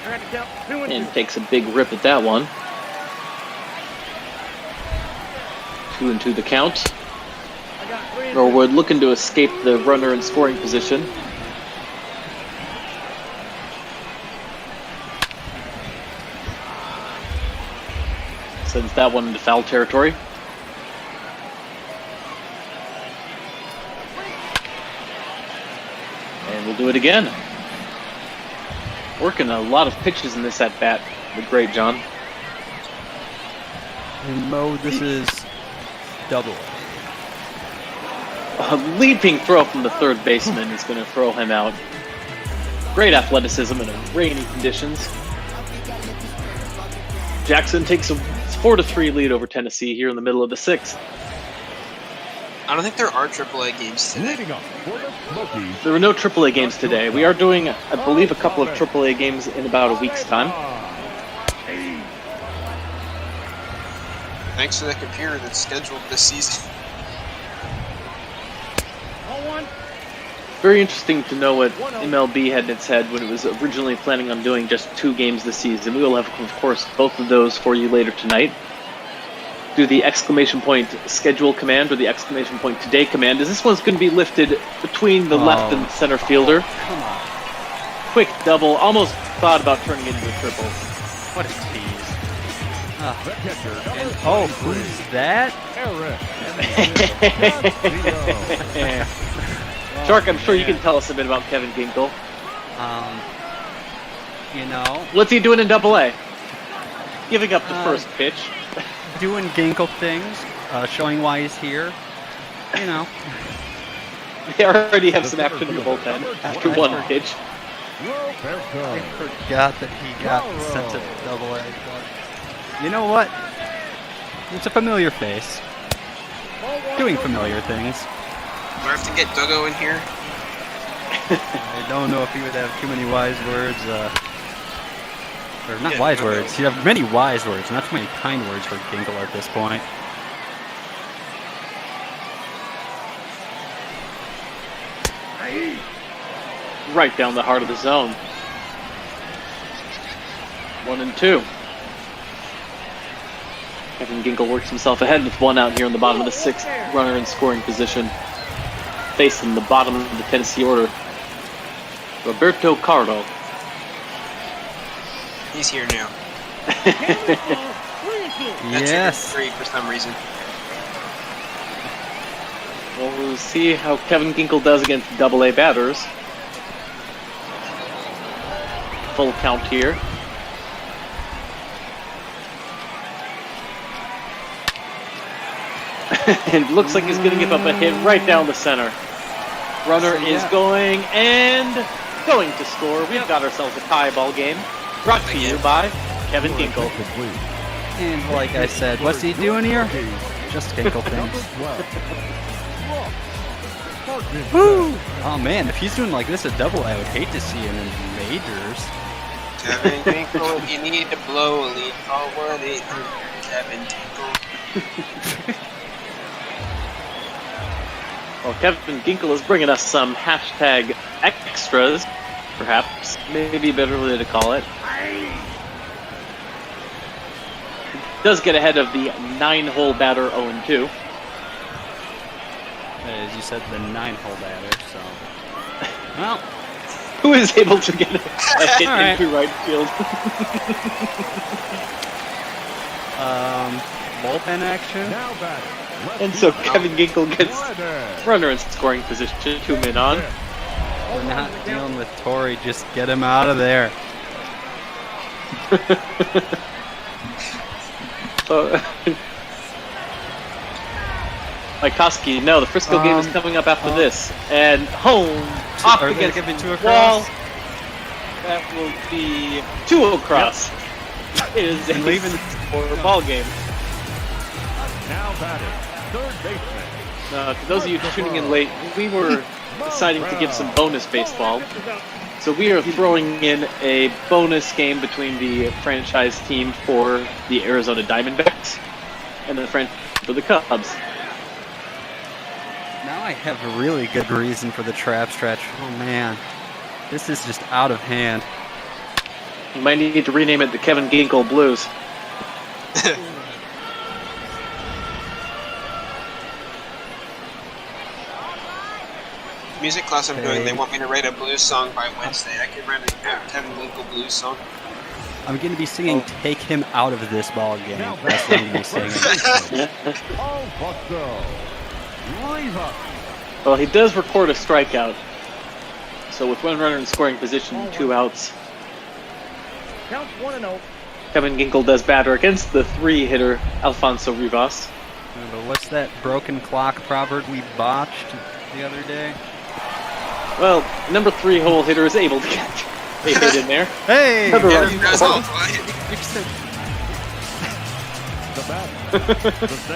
I got to count. 2-2. And takes a big rip at that one. 2-2 the count. I got 3-2. Norwood looking to escape the runner in scoring position. Sends Left that one into foul territory. And we'll do it again. Working a lot of pitches in this at bat. The great John. And Mo, this is double. A leaping throw from the third baseman is going to throw him out. Great athleticism in rainy conditions. Jackson takes a 4-3 lead over Tennessee here in the middle of the 6th. I don't think there are AAA games today. There were no AAA games today. We are doing, I believe, a couple of AAA games in about a week's time. Thanks to the computer that's scheduled this season. Very interesting to know what MLB had in its head when it was originally planning on doing just 2 games this season. We will have, of course, both of those for you later tonight. Do the exclamation point schedule command or the exclamation point today command, as this one's going to be lifted between the left and center fielder. Come on. Quick double, almost thought about turning it into a triple. What a tease. And, who's that? Shark, I'm sure you can tell us a bit about Kevin Ginkel. You know, What's he doing in Double-A? Giving up the first pitch. doing Ginkel things, showing why he's here. You know. They already have some action in the bullpen after one pitch. I forgot that he got sent to Double-A. You know what? It's a familiar face. Doing familiar things. Do I have to get Duggo in here? I don't know if he would have too many wise words. Or not wise words. He'd have many wise words, not too many kind words for Ginkel at this point. Right down the heart of the zone. 1-2. Kevin Ginkel works himself ahead with 1 out here in the bottom of the 6th. Runner in scoring position. Facing the bottom of the Tennessee order. Roberto Cardo. He's here now. Yes. 3 for some reason. Well, we'll see how Kevin Ginkel does against Double-A batters. Full count here. It looks like he's going to give up a hit right down the center. Runner is going to score. We've got ourselves a tie ball game. Brought to you by Kevin Ginkel. And like I said, what's he doing here? Just Ginkel things. Woo! Oh man, if he's doing like this at Double-A, I would hate to see him in majors. Kevin Ginkel, you need to blow a lead forward. Kevin Ginkel. Well, Kevin Ginkel is bringing us some hashtag extras, perhaps. Maybe a better way to call it. Does get ahead of the 9-hole batter 0-2. As you said, the 9-hole batter, so... Well... Who is able to get a hit into right field? Bullpen action? And so Kevin Ginkel gets runner in scoring position, 2 men on. We're not dealing with Torrey, just get him out of there. Koski, no, the Frisco game is coming up after this. And home, off against the wall. That will be 2 across. It is a ball game. Now batting, third baseman. To those of you tuning in late, we were deciding to give some bonus baseball. So we are throwing in a bonus game between the franchise team for the Arizona Diamondbacks and the franchise for the Cubs. Now I have a really good reason for the trap stretch. Oh man, this is just out of hand. You might need to rename it the Kevin Ginkel Blues. Music class I'm doing, they want me to write a blues song by Wednesday. I could write a Kevin Ginkel blues song. I'm going to be singing "Take Him Out of This Ball Game." That's what I'm going to be singing. Well, he does record a strikeout. So with one runner in scoring position, 2 outs. Count 1-0. Kevin Ginkel does batter against the 3-hitter Alfonso Rivas. But what's that broken clock proverb we botched the other day? Well, number 3 hole hitter is able to catch a hit in there. Hey! Another Yeah, run. you guys all quiet.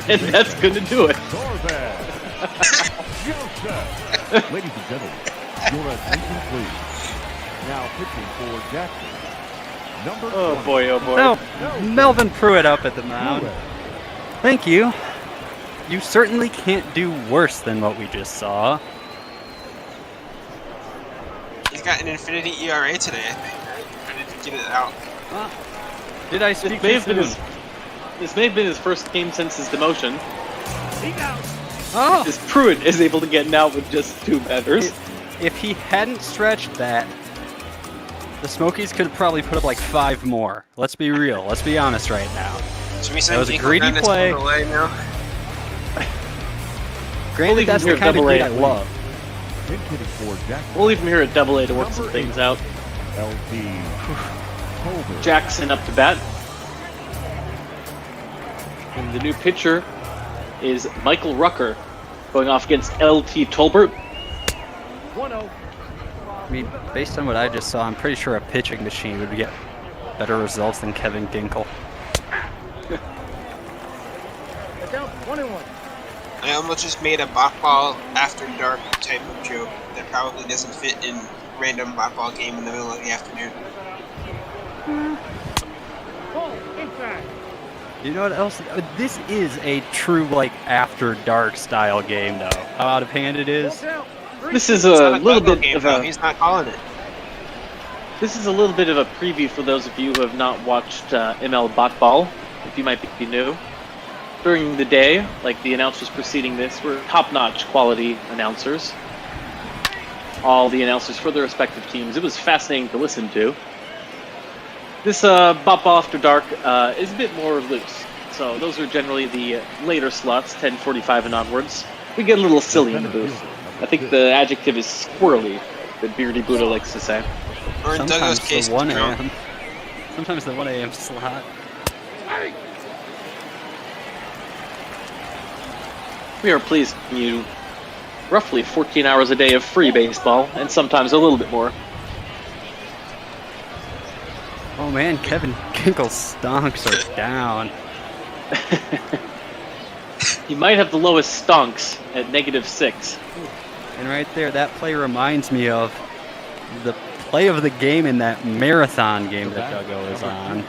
And that's going to do it. Ladies and gentlemen, your attention please. Now pitching for Jackson. Number Oh 20. boy, oh boy. Oh, Melvin Pruitt up at the mound. Thank you. You certainly can't do worse than what we just saw. He's got an infinity ERA today, I think. Ready to get it out. Did I This speak may too have been soon? this may have been his first game since his demotion. He's out. Oh! As Pruitt is able to get an out with just 2 batters. If he hadn't stretched that, the Smokies could have probably put up like 5 more. Let's be real. Let's be honest right now. Should we That send was a Ginkel greedy down to play. Away now? Granted, that's the here kind of Double greed A. I love. Pitch hitting for Jackson. We'll leave him here at Double A to work some things out. LT. Colbert. Jackson up to bat. And the new pitcher is Michael Rucker, going off against LT Tolbert. 1-0. I mean, based on what I just saw, I'm pretty sure a pitching machine would get better results than Kevin Ginkel. The count 1-1. I almost just made a BotBall after dark type of joke that probably doesn't fit in random BotBall game in the middle of the afternoon. Ball inside. You know what else? This is a true, like, after dark style game, though. How out of hand it Full is. count. 3. This is It's a not little BotBall bit game, of though. a He's not calling it. this is a little bit of a preview for those of you who have not watched ML BotBall, if you might be new. During the day, like the announcers preceding this, were top-notch quality announcers. All the announcers for their respective teams. It was fascinating to listen to. This BotBall After Dark is a bit more loose. So those are generally the later slots, 10:45 and onwards. We get a little silly in the booth. I think the adjective is squirrely, that Beardy Buddha likes to say. Or in Sometimes Douglas' case, the 1 it's drunk. a.m. Sometimes the 1 a.m. slot. We are pleased to bring you roughly 14 hours a day of free baseball, and sometimes a little bit more. Oh man, Kevin Ginkel's stonks are down. He might have the lowest stonks at -6. And right there, that play reminds me of the play of the game in that marathon game that Duggo was on.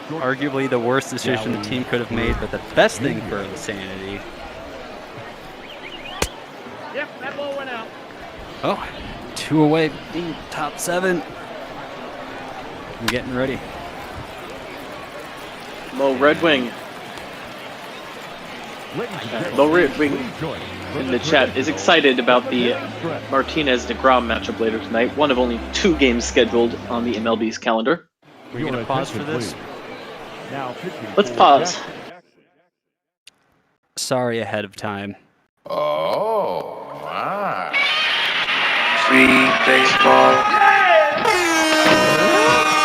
Arguably the worst decision the team could have made, but the best thing for the sanity. Yep, that ball went out. Oh, 2 away, being top 7. I'm getting ready. Mo Red Wing. Mo Red Wing in the chat is excited about the Martinez deGrom matchup later tonight. One of only 2 games scheduled on the MLB's calendar. We're going to pause for this? Let's pause. Sorry ahead of time. Oh, wow. Free baseball.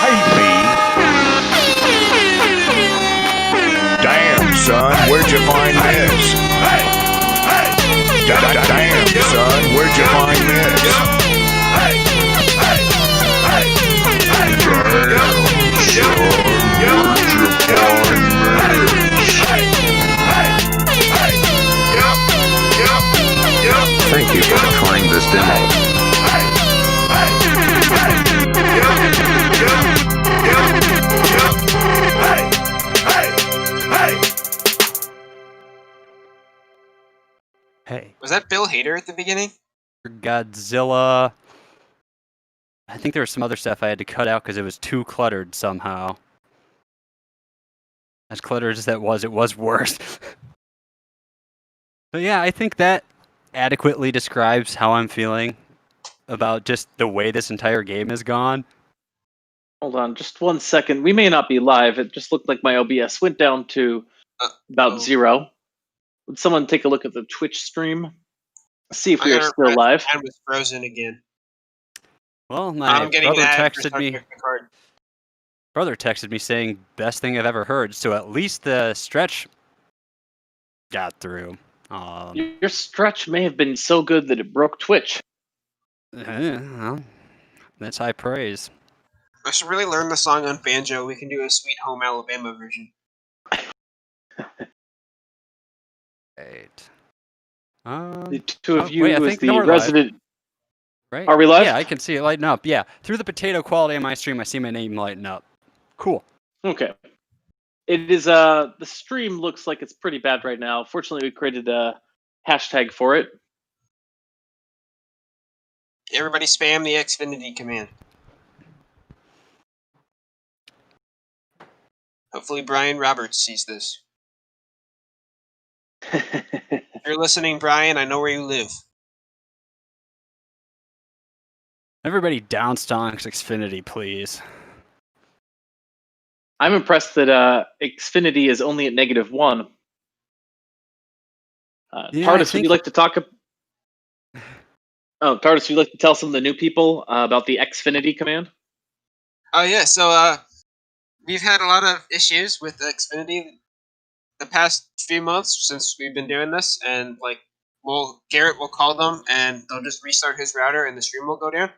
Hey, me. Damn, son, where'd you find this? Damn, son, where'd you find this? Thank you for trying this demo. Hey. Was that Bill Hader at the beginning? Godzilla. I think there was some other stuff I had to cut out because it was too cluttered somehow. As cluttered as that was, it was worse. So yeah, I think that adequately describes how I'm feeling about just the way this entire game has gone. Hold on, just 1 second. We may not be live. It just looked like my OBS went down to about 0. Would someone take a look at the Twitch stream? See if we are still live. Mine was frozen again. Well, my getting brother that texted me. Brother texted me saying best thing I've ever heard. So at least the stretch got through. Your stretch may have been so good that it broke Twitch. Well, that's high praise. I should really learn the song on banjo. We can do a Sweet Home Alabama version. Right. The two of you wait, as the resident. Live. Right? Are we live? Yeah, I can see it lighting up. Yeah, through the potato quality of my stream, I see my name lighting up. Cool. Okay. It is the stream looks like it's pretty bad right now. Fortunately, we created a hashtag for it. Everybody spam the Xfinity command. Hopefully Brian Roberts sees this. If you're listening, Brian, I know where you live. Everybody down stonks Xfinity, please. I'm impressed that Xfinity is only at -1. Tardis, would you like to talk? Oh, Tardis, would you like to tell some of the new people about the Xfinity command? Oh yeah, so we've had a lot of issues with Xfinity the past few months since we've been doing this, and Garrett will call them and they'll just restart his router and the stream will go down.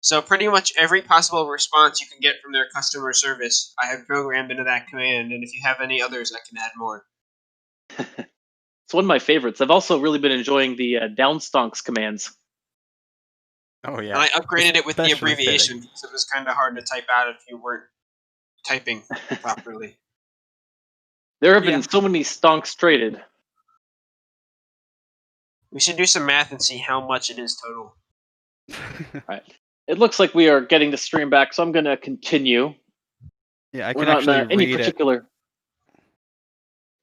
So pretty much every possible response you can get from their customer service, I have programmed into that command, and if you have any others, I can add more. It's one of my favorites. I've also really been enjoying the downstonks commands. Oh yeah. And I upgraded it with the abbreviation because it was kind of hard to type out if you weren't typing properly. There have been so many stonks traded. We should do some math and see how much it is total. Right. It looks like we are getting the stream back, so I'm going to continue. Yeah, I we're can not actually in any read particular.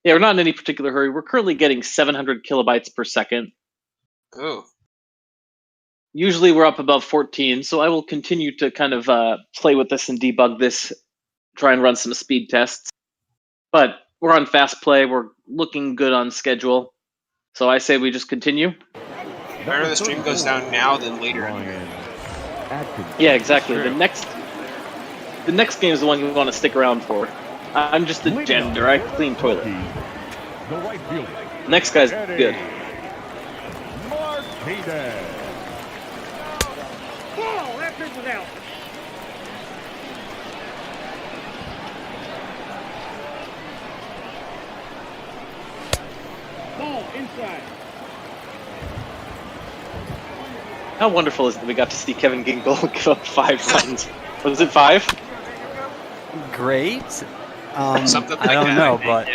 Yeah, we're not in any particular hurry. We're currently getting 700 kilobytes per second. Oh. Usually we're up above 14, so I will continue to kind of play with this and debug this, try and run some speed tests. But we're on fast play. We're looking good on schedule. So I say we just continue. Better the stream goes down now than later. Yeah, exactly. The next game is the one you want to stick around for. I'm just a janitor. I clean toilet. Next guy's good. Martinez. Ball, that pitch was out. Ball inside. How wonderful is it that we got to see Kevin Gingle give up 5 runs? Was it 5? Great. I don't know, but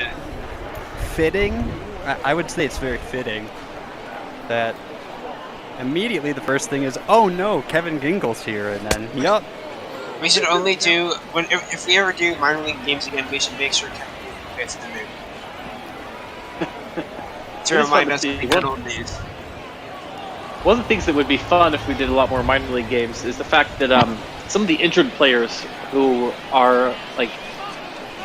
fitting. I would say it's very fitting that immediately the first thing is, oh no, Kevin Gingle's here, and then yup. We should only do if we ever do minor league games again. We should make sure Kevin Gingle fits in there to remind us of the good old days. One of the things that would be fun if we did a lot more minor league games is the fact that some of the injured players who are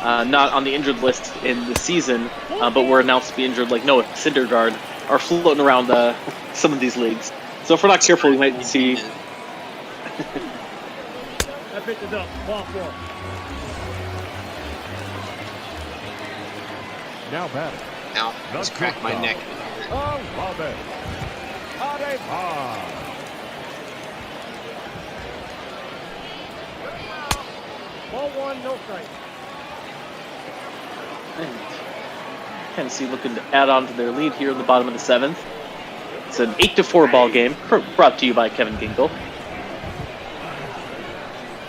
not on the injured list in the season, but were announced to be injured, like Noah Syndergaard, are floating around some of these leagues. So if we're not careful, we might see. That pitch is up. Ball 4. Now batting. Now, let's crack my neck. Oh, love it. Ball 1, no strike. And Tennessee looking to add on to their lead here in the bottom of the 7th. It's an 8-4 ball game, brought to you by Kevin Gingle.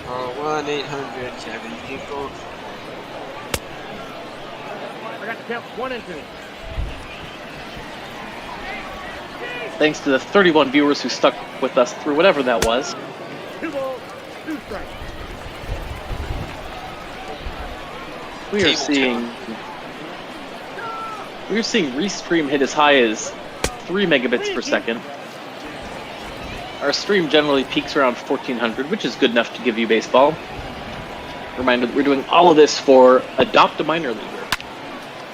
1-800 Kevin Gingle. I got the count 1 and 2. Thanks to the 31 viewers who stuck with us through whatever that was. 2 balls, 2 strikes. We are seeing Restream hit as high as 3 megabits per second. Our stream generally peaks around 1400, which is good enough to give you baseball. Reminder that we're doing all of this for Adopt a Minor Leaguer.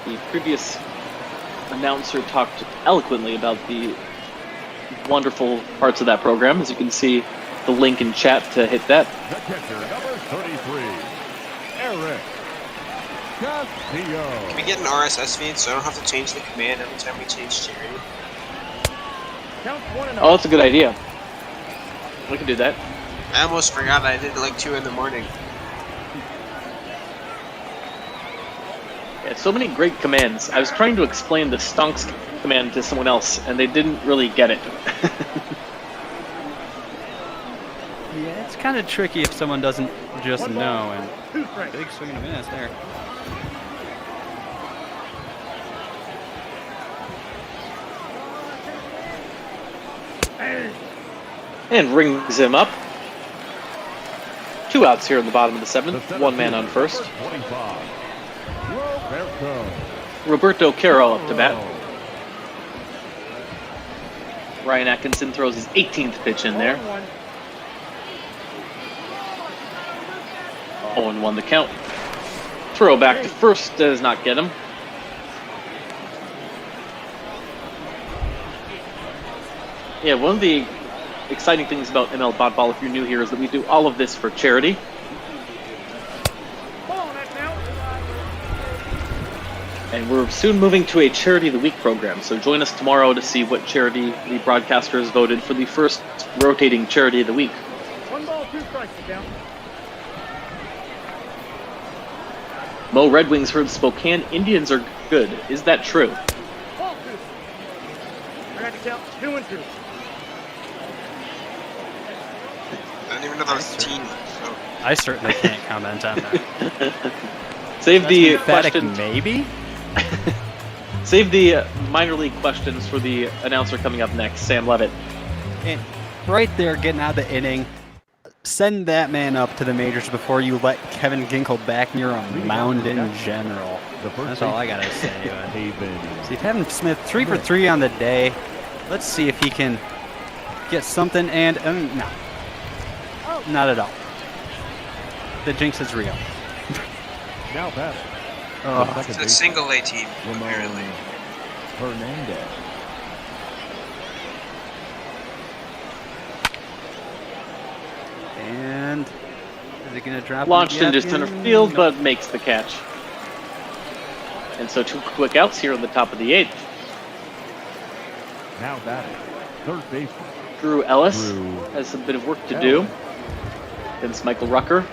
The previous announcer talked eloquently about the wonderful parts of that program. As you can see, the link in chat to hit that. The catcher, number 33, Eric Castillo. Can we get an RSS feed so I don't have to change the command every time we change charity? Oh, that's a good idea. We can do that. I almost forgot I did it like 2 in the morning. Yeah, so many great commands. I was trying to explain the stonks command to someone else, and they didn't really get it. Yeah, it's kind of tricky if someone doesn't just know, and big swing and a miss there. And rings him up. 2 outs here in the bottom of the 7th. 1 man on first. Roberto Caro up to bat. Ryan Atkinson throws his 18th pitch in there. 0-1 the count. Throw back to first does not get him. Yeah, one of the exciting things about ML BotBall, if you're new here, is that we do all of this for charity. And we're soon moving to a Charity of the Week program, so join us tomorrow to see what charity the broadcasters voted for the first rotating Charity of the Week. 1 ball, 2 strikes, down. Mo Red Wings heard Spokane Indians are good. Is that true? Ball 2. I got to count 2 and 2. I don't even know that was a team. So. I certainly can't comment on that. Save the emphatic question. Maybe? Save the minor league questions for the announcer coming up next, Sam Levitt. And right there, getting out of the inning. Send that man up to the majors before you let Kevin Ginkel back near a mound in general. That's all I gotta say. See, Kevin Smith 3 for 3 on the day. Let's see if he can get something. And no, not at all. The jinx is real. Now back. It's a single A team, apparently. Hernandez. And is it going to drop? Launched into center field, but makes the catch. And so 2 quick outs here in the top of the 8th. Now batting, third baseman. Drew Ellis has a bit of work to do against Michael Rucker.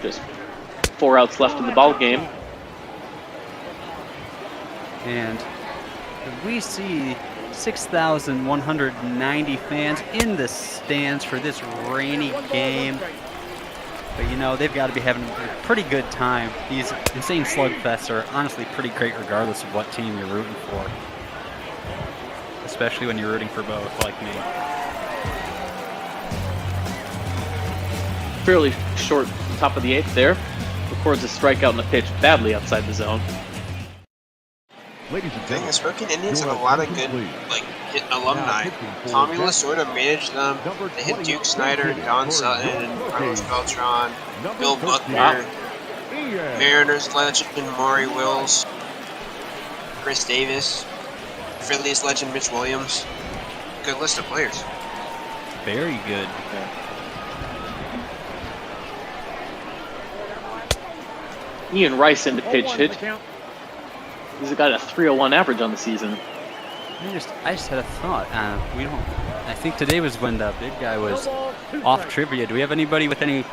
Just 4 outs left in the ball game. And we see 6,190 fans in the stands for this rainy game. But you know, they've got to be having a pretty good time. These insane slugfests are honestly pretty great regardless of what team you're rooting for. Especially when you're rooting for both, like me. Fairly short top of the 8th there. Records a strikeout and a pitch badly outside the zone. Ladies and The thing gentlemen, is, Spokane Indians have a lot of good, like, hit alumni. Tommy Lasorda managed them. They hit Duke Snyder, Don Sutton, Carlos Beltran, Bill Buckner, Mariners legend Maury Wills, Chris Davis, Phillies legend Mitch Williams. Good list of players. Very good. Ian Rice into pitch hit. He's got a 301 average on the season. I just had a thought. I think today was when the big guy was off trivia. Do we have anybody with any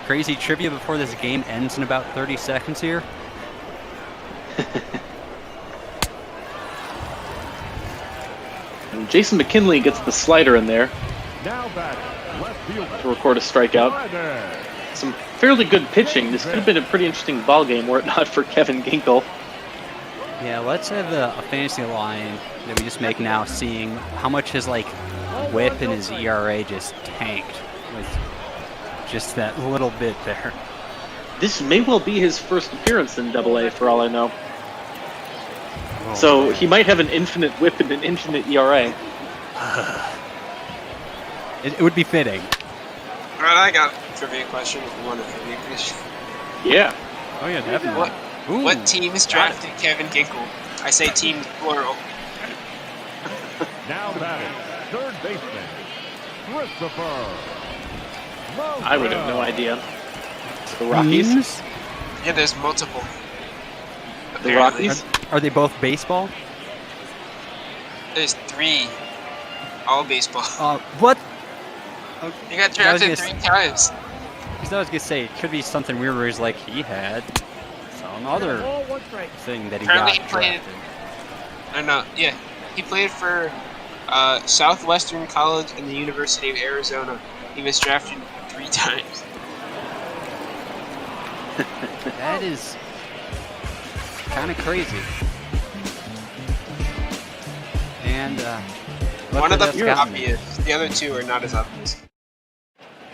crazy trivia before this game ends in about 30 seconds here? And Jason McKinley gets the slider in there now batting, left fielder. to record a strikeout. Some fairly good pitching. This could have been a pretty interesting ball game were it not for Kevin Ginkel. Yeah, let's have a fantasy line that we just make now, seeing how much his whip and his ERA just tanked with just that little bit there. This may well be his first appearance in AA, for all I know. So he might have an infinite whip and an infinite ERA. It would be fitting. Alright, I got a trivia question if you want a trivia question. Yeah. Oh yeah, definitely. What teams drafted Kevin Ginkel? I say teams plural. Now batting, third baseman, Christopher. I would have no idea. The Rockies? Yeah, there's multiple. The Rockies? Are they both baseball? There's 3. All baseball. What? You got drafted 3 times. Because I was gonna say it could be something weird where he's like he had some other thing that he Apparently got he played. drafted. I don't know. Yeah, he played for Southwestern College and the University of Arizona. He was drafted 3 times. That is kind of crazy. And one of them is obvious. The other 2 are not as obvious.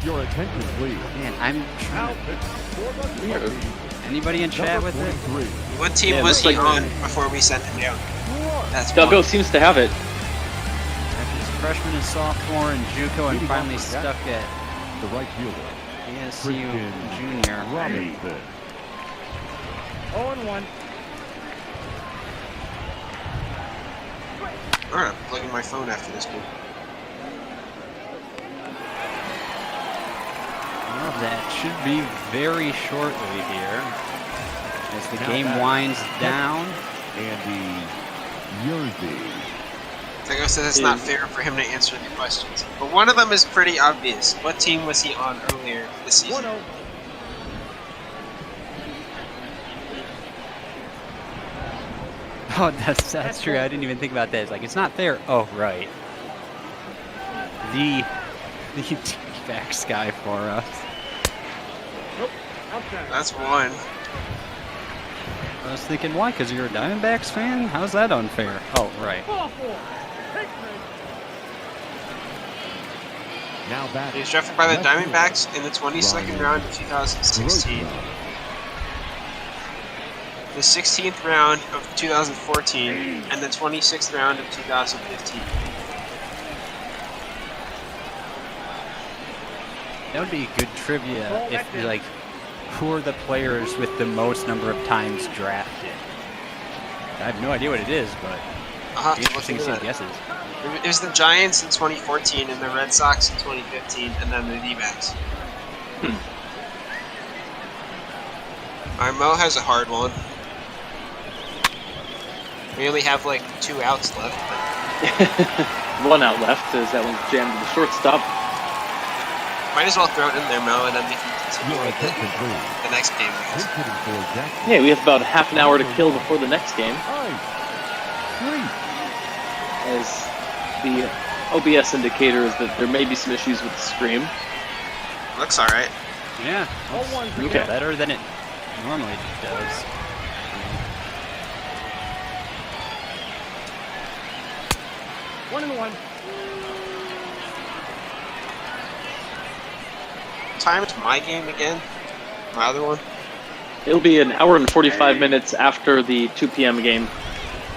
Your attention, please. Man, I'm trying to... Anybody in chat with it? What team was he on before we sent him down? That's Duggo seems to have it. After his freshman and sophomore in JUCO and finally stuck at the right fielder. ASU junior. 0-1. Alright, I'm plugging my phone after this game. Well, that should be very shortly here. As the game winds down. Andy Yerzy. Like I said, it's not fair for him to answer the questions. But one of them is pretty obvious. What team was he on earlier this season? 1-0. Oh, that's true. I didn't even think about that. It's like, it's not fair. Oh, right. The T-Fax guy for us. Nope. Outside. That's 1. I was thinking, why? Because you're a Diamondbacks fan? How's that unfair? Oh, right. Now back. He was drafted by the Diamondbacks in the 22nd round of 2016. The 16th round of 2014 and the 26th round of 2015. That would be a good trivia if you're like, who are the players with the most number of times drafted? I have no idea what it is, but I'll it's interesting to see the guesses. It was the Giants in 2014 and the Red Sox in 2015 and then the D-backs. Alright, Mo has a hard one. We only have like 2 outs left. But 1 out left as that one's jammed to the shortstop. might as well throw it in there, Mo, and then we can continue with the next game. Yeah, we have about half an hour to kill before the next game. As the OBS indicator is that there may be some issues with the stream. Looks alright. Yeah, okay. Better than it normally does. 1-1. Time to my game again? My other one? It'll be an hour and 45 minutes after the 2 p.m. game. The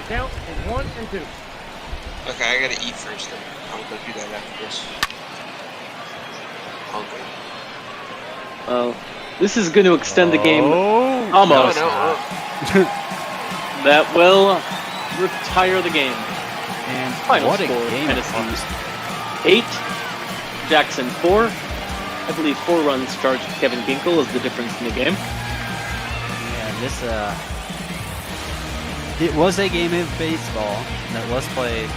count is 1 and 2. Okay, I gotta eat first then. I'll go do that after this. Hungry. Well, this is going to extend the game almost. No. That will retire the game. And Final what a score, game! Tennessee 8, Jackson 4. I believe 4 runs charged to Kevin Ginkel is the difference in the game. Yeah, this it was a game of baseball that was played.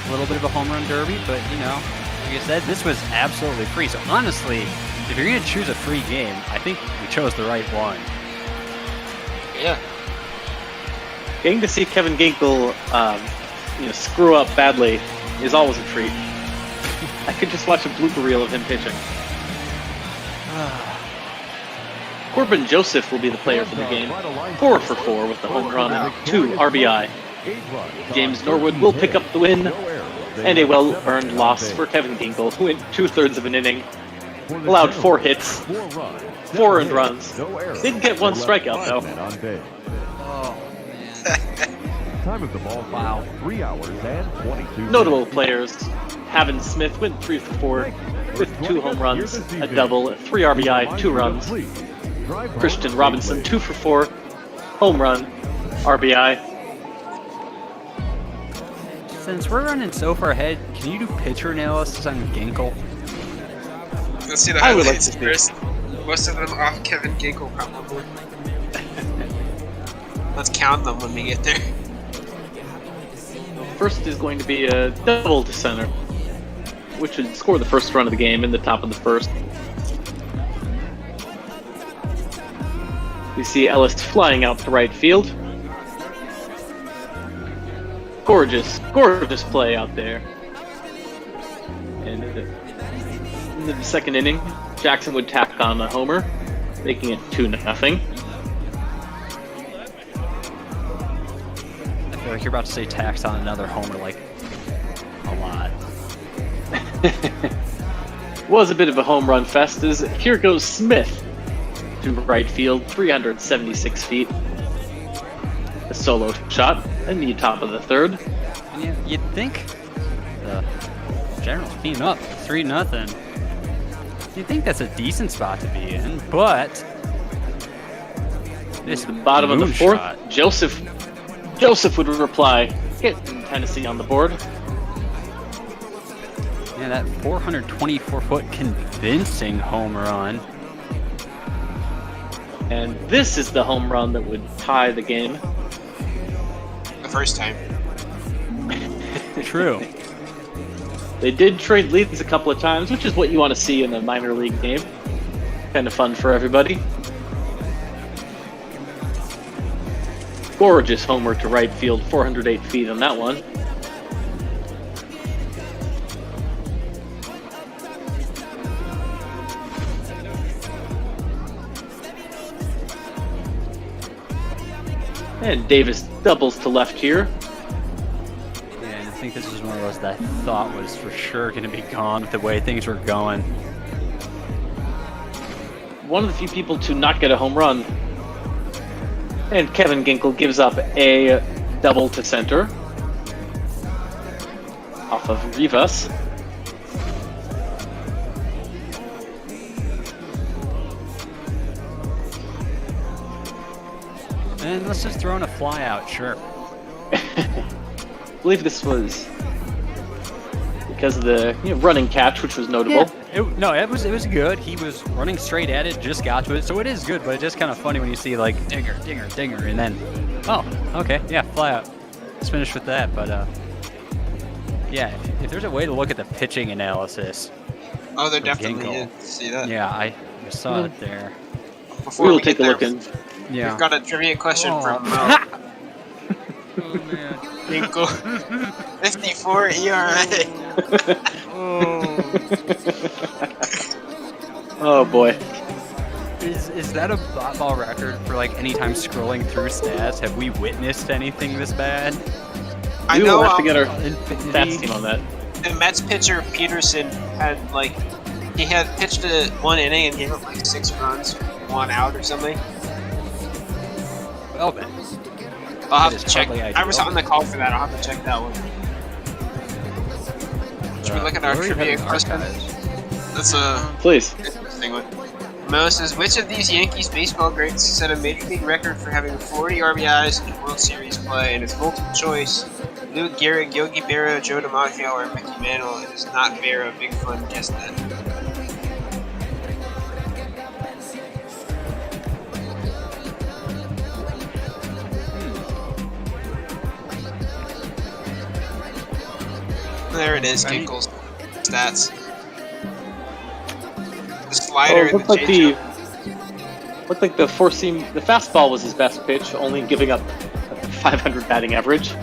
A little bit of a home run derby, but you know, like I said, this was absolutely free. So honestly, if you're gonna choose a free game, I think we chose the right one. Yeah. Getting to see Kevin Ginkel, screw up badly is always a treat. I could just watch a blooper reel of him pitching. Corbin Joseph will be the player for the game. 4 for 4 with the home run and 2 RBI. James Norwood will pick up the win, and a well-earned loss for Kevin Ginkel, who went 2/3 of an inning, allowed 4 hits, 4 earned runs. Didn't get 1 strikeout though. Oh man. Time of the ball. Wow. 3 hours and 22 Notable minutes. players: Havin Smith went 3 for 4 with 2 home runs, a double, 3 RBI, 2 runs. Christian Robinson 2 for 4, home run, RBI. Since we're running so far ahead, can you do pitcher analysis on Ginkel? Let's see the I would like highlights to see. first. Most of them off Kevin Ginkel, probably. Let's count them when we get there. First is going to be a double to center, which would score the first run of the game in the top of the first. We see Ellis flying out to right field. Gorgeous, gorgeous play out there. And in the second inning, Jackson would tack on a homer, making it 2-0. I feel like you're about to say tax on another homer, like, a lot. Was a bit of a home run fest as here goes Smith to right field, 376 feet. A solo shot in the top of the third. And you'd think the Generals being up 3-0. You'd think that's a decent spot to be in, but this the bottom of the fourth, moonshot. Joseph would reply, getting Tennessee on the board. Yeah, that 424-foot convincing home run. And this is the home run that would tie the game. The first time. True. They did trade leads a couple of times, which is what you want to see in a minor league game. Kind of fun for everybody. Gorgeous homer to right field, 408 feet on that one. And Davis doubles to left here. Yeah, and I think this was one of those that I thought was for sure going to be gone with the way things were going. One of the few people to not get a home run. And Kevin Ginkel gives up a double to center off of Rivas. And let's just throw in a fly out, sure. I believe this was because of the running catch, which was notable. Yeah, it was good. He was running straight at it, just got to it, so it is good. But it's just kind of funny when you see like dinger, and then okay, yeah, fly out. Let's finish with that. But yeah, if there's a way to look at the pitching analysis. Oh, they're definitely Ginkel, see that. Yeah, I saw it there. Before We'll we take get a there, look in. Yeah. We've got a trivia question from Oh man. Ginkel. 54 ERA. Oh boy. Is that a BotBall record for like anytime scrolling through stats? Have we witnessed anything this bad? I We know will have to get our Infinity. stats team on that. the Mets pitcher Peterson had he had pitched one inning and gave up like 6 runs, 1 out or something. Well then. I'll have That to is check. hardly I was ideal. on the call for that. I'll have to check that one. Should we look at our where are we trivia heading, question? archives? That's a Please. interesting one. Mo says, which of these Yankees baseball greats set a major league record for having 40 RBIs in World Series play? And it's multiple choice. Lou Gehrig, Yogi Berra, Joe DiMaggio, or Mickey Mantle. It is not Berra. Big fun. Guess that. There it is, Right. Ginkel's stats. The slider and looked the like changeup. looked like the four-seam, the fastball was his best pitch, only giving up 500 batting average.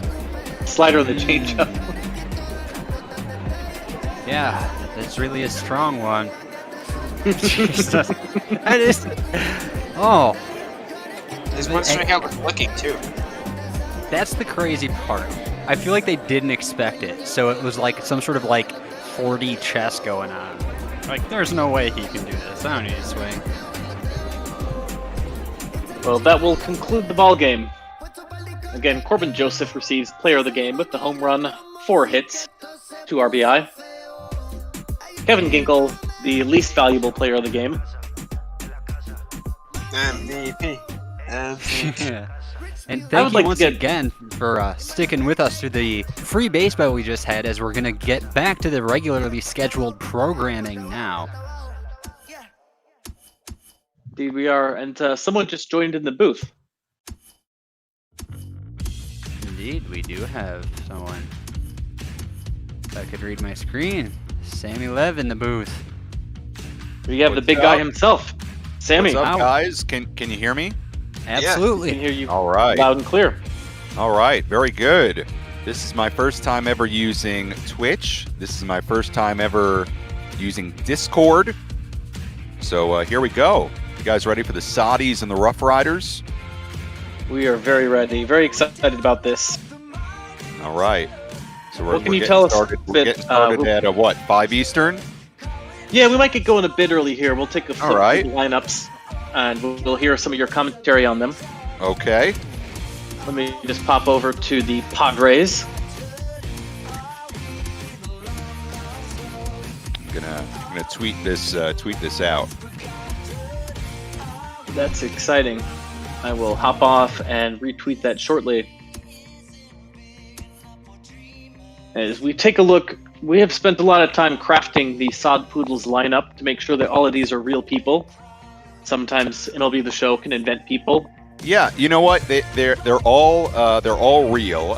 Slider and the changeup. Yeah, that's really a strong one. That is. Oh, His one strikeout was looking too. that's the crazy part. I feel like they didn't expect it, so it was like some sort of like 4D chess going on. Like, there's no way he can do this. I don't need to swing. Well, that will conclude the ball game. Again, Corbin Joseph receives player of the game with the home run, 4 hits, 2 RBI. Kevin Ginkel, the least valuable player of the game. MVP. Yeah. And thank you once again for sticking with us through the free baseball we just had, as we're going to get back to the regularly scheduled programming now. Indeed we are, and someone just joined in the booth. Indeed, we do have someone. If I could read my screen. Sammy Lev in the booth. We have the big guy himself, Sammy. What's up, guys? Can you hear me? Absolutely. I can hear you all right. Loud and clear. All right, very good. This is my first time ever using Twitch. This is my first time ever using Discord. So here we go. You guys ready for the Saudis and the RoughRiders? We are very ready, very excited about this. All right. So What can you tell us? We're getting started at what, 5 Eastern? Yeah, we might get going a bit early here. We'll take a flip right. through the lineups, and we'll hear some of your commentary on them. Okay. Let me just pop over to the Padres. I'm gonna tweet this out. That's exciting. I will hop off and retweet that shortly. As we take a look, we have spent a lot of time crafting the Sod Poodles lineup to make sure that all of these are real people. Sometimes MLB The Show can invent people. Yeah, you know what? They're all real.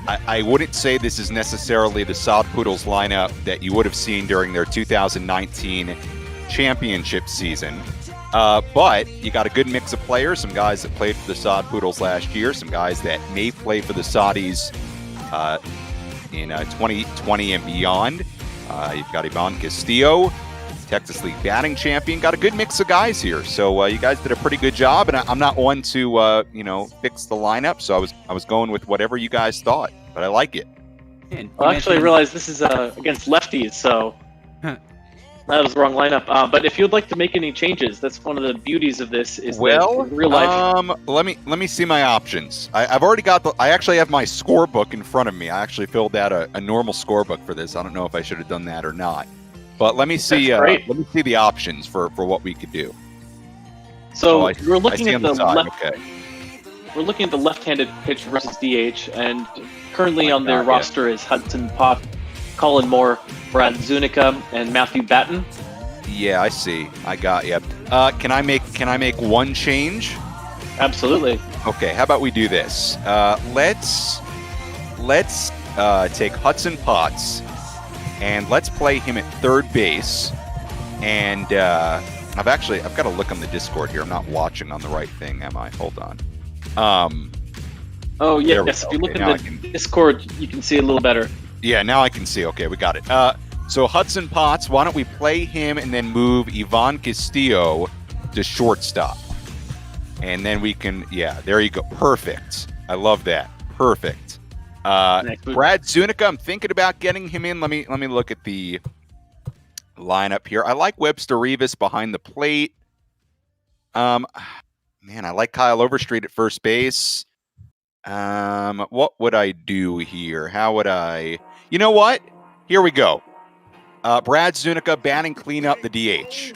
I wouldn't say this is necessarily the Sod Poodles lineup that you would have seen during their 2019 championship season. But you got a good mix of players. Some guys that played for the Sod Poodles last year. Some guys that may play for the Saudis in 2020 and beyond. You've got Ivan Castillo, Texas League batting champion. Got a good mix of guys here. So you guys did a pretty good job. And I'm not one to fix the lineup. So I was going with whatever you guys thought. But I like it. Well, actually, I realized this is against lefties, so that was the wrong lineup. But if you'd like to make any changes, that's one of the beauties of this. Is that in real life. Let me see my options. I've already got I actually have my scorebook in front of me. I actually filled out a normal scorebook for this. I don't know if I should have done that or not. But let me see. Let me see the options for what we could do. So we're looking at the side. left. Okay. We're looking at the left-handed pitch versus DH, and currently on their roster is Hudson Pop, Colin Moore, Brad Zunica, and Matthew Batten. Yeah, I see. I got you. Can I make one change? Absolutely. Okay. How about we do this? Let's take Hudson Potts and let's play him at third base. And I've got to look on the Discord here. I'm not watching on the right thing, am I? Hold on. Oh yeah, yes. If you look at the Discord, you can see it a little better. Yeah, now I can see. Okay, we got it. So Hudson Potts, why don't we play him and then move Ivan Castillo to shortstop? And then we can, yeah, there you go. Perfect. I love that. Perfect. Brad Zunica, I'm thinking about getting him in. Let me look at the lineup here. I like Webster Rivas behind the plate. Man, I like Kyle Overstreet at first base. What would I do here? How would I? You know what? Here we go. Brad Zunica batting cleanup the DH.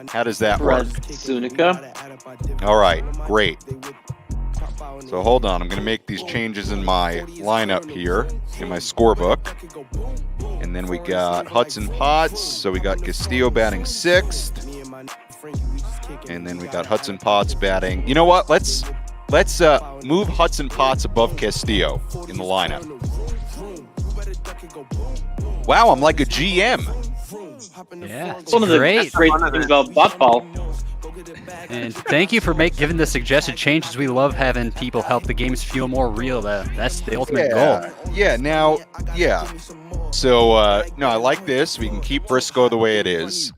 How does that work? Brad Zunica. All right, great. So hold on. I'm going to make these changes in my lineup here in my scorebook. And then we got Hudson Potts. So we got Castillo batting sixth. And then we got Hudson Potts batting. You know what? Let's move Hudson Potts above Castillo in the lineup. Wow, I'm like a GM. Yeah, it's one of the great things about BotBall. And thank you for giving the suggested changes. We love having people help the games feel more real. That's the ultimate goal. Yeah, now, yeah. So, no, I like this. We can keep Frisco the way it is.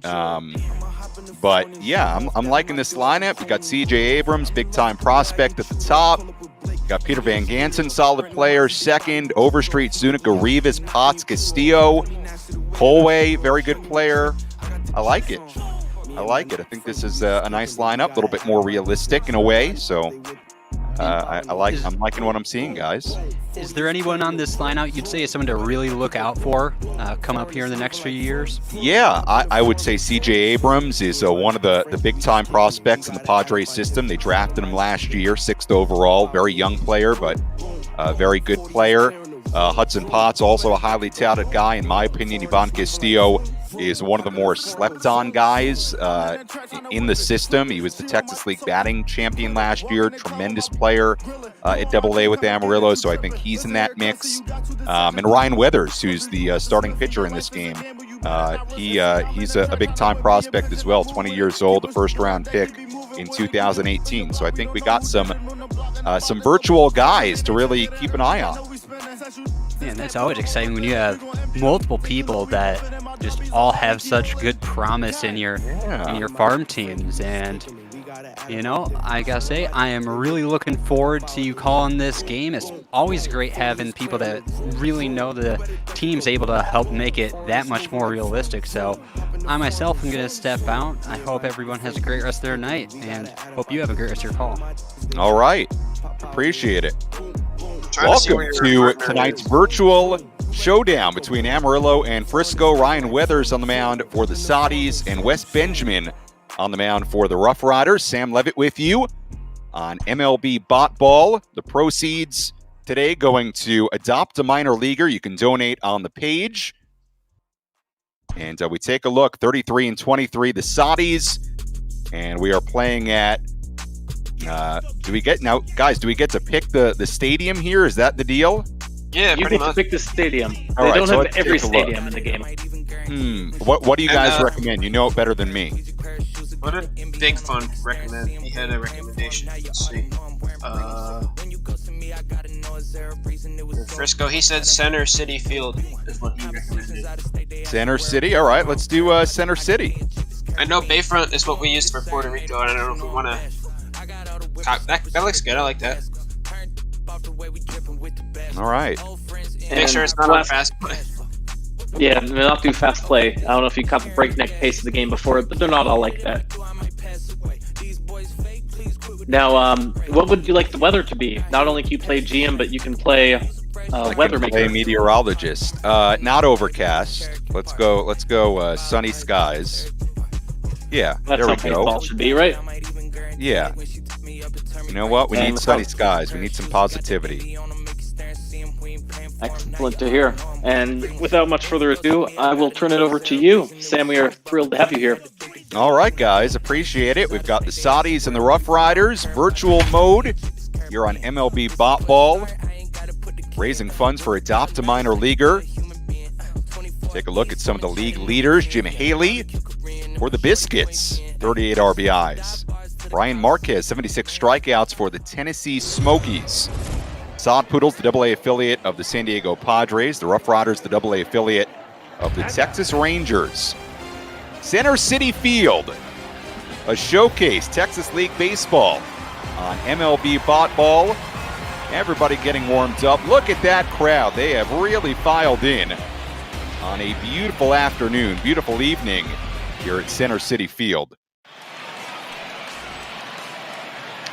But, yeah, I'm liking this lineup. You got CJ Abrams, big-time prospect at the top. You got Peter Van Gansen, solid player. Second, Overstreet, Zunica, Rivas, Potts, Castillo. Colway, very good player. I like it. I think this is a nice lineup, a little bit more realistic in a way. So I'm liking what I'm seeing, guys. Is there anyone on this lineout you'd say is someone to really look out for come up here in the next few years? Yeah, I would say C.J. Abrams is one of the big-time prospects in the Padres system. They drafted him last year, 6th overall. Very young player, but a very good player. Hudson Potts, also a highly touted guy. In my opinion, Ivan Castillo is one of the more slept-on guys in the system. He was the Texas League batting champion last year. Tremendous player at AA with Amarillo, so I think he's in that mix. And Ryan Weathers, who's the starting pitcher in this game. He's a big-time prospect as well, 20 years old, a first-round pick in 2018. So I think we got some virtual guys to really keep an eye on. Man, that's always exciting when you have multiple people that just all have such good promise in your farm teams. And I gotta say, I am really looking forward to you calling this game. It's always great having people that really know the team's able to help make it that much more realistic. So I myself am gonna step out. I hope everyone has a great rest of their night, and hope you have a great rest of your call. All right, appreciate it. Welcome to tonight's virtual showdown between Amarillo and Frisco. Ryan Weathers on the mound for the Saudis and Wes Benjamin on the mound for the RoughRiders. Sam Levitt with you on MLB BotBall. The proceeds today going to Adopt a Minor Leaguer. You can donate on the page. And we take a look, 33-23, the Saudis. And we are playing at do we get to pick the stadium here? Is that the deal? Yeah, you get to pick the stadium. All they right, don't so have every stadium in the game. What do you guys recommend? You know it better than me. What did Big Fun recommend? He had a recommendation. Let's see. Frisco, he said Center City Field is what he recommended. Center City? All right, let's do Center City. I know Bayfront is what we used for Puerto Rico, and I don't know if we want to... That looks good. I like that. All right. Make sure it's not on fast play. Yeah, not do fast play. I don't know if you caught the breakneck pace of the game before, but they're not all like that. Now, what would you like the weather to be? Not only can you play GM, but you can play weather maker. Play meteorologist. Not overcast. Let's go. Sunny skies. Yeah, That's there we how go. baseball should be, right? Yeah. You know what? We need sunny skies. We need some positivity. Excellent to hear. And without much further ado, I will turn it over to you. Sam, we are thrilled to have you here. All right, guys. Appreciate it. We've got the Saudis and the RoughRiders. Virtual mode. You're on MLB BotBall. Raising funds for Adopt a Minor Leaguer. Take a look at some of the league leaders. Jim Haley for the Biscuits, 38 RBIs. Brian Marquez, 76 strikeouts for the Tennessee Smokies. Sod Poodles, the AA affiliate of the San Diego Padres. The RoughRiders, the AA affiliate of the Texas Rangers. Center City Field, a showcase, Texas League Baseball on MLB BotBall. Everybody getting warmed up. Look at that crowd. They have really filed in on a beautiful afternoon, beautiful evening here at Center City Field.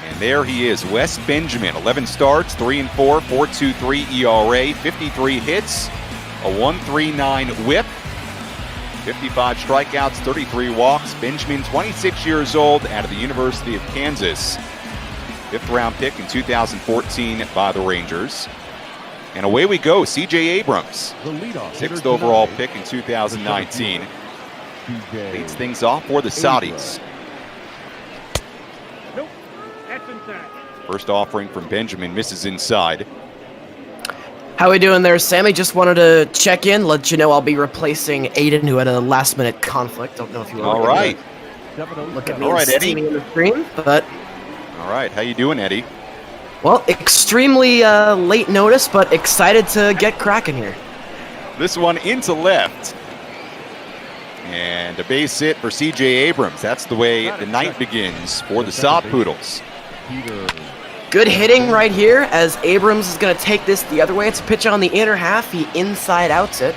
And there he is, Wes Benjamin, 11 starts, 3-4, 4.23 ERA, 53 hits, a 1.39 whip, 55 strikeouts, 33 walks. Benjamin, 26 years old, out of the University of Kansas. 5th round pick in 2014 by the Rangers. And away we go, C.J. Abrams, 6th overall pick in 2019. Leads things off for the Saudis. First offering from Benjamin, misses inside. How we doing there, Sammy? Just wanted to check in, let you know I'll be replacing Aiden, who had a last-minute conflict. Don't know if you want All right. look at me All right, and see Eddie. me on the screen, but... All right, how you doing, Eddie? Well, extremely late notice, but excited to get cracking here. This one into left. And a base hit for C.J. Abrams. That's the way the night begins for the Sod Poodles. Good hitting right here, as Abrams is going to take this the other way. It's a pitch on the inner half. He inside-outs it.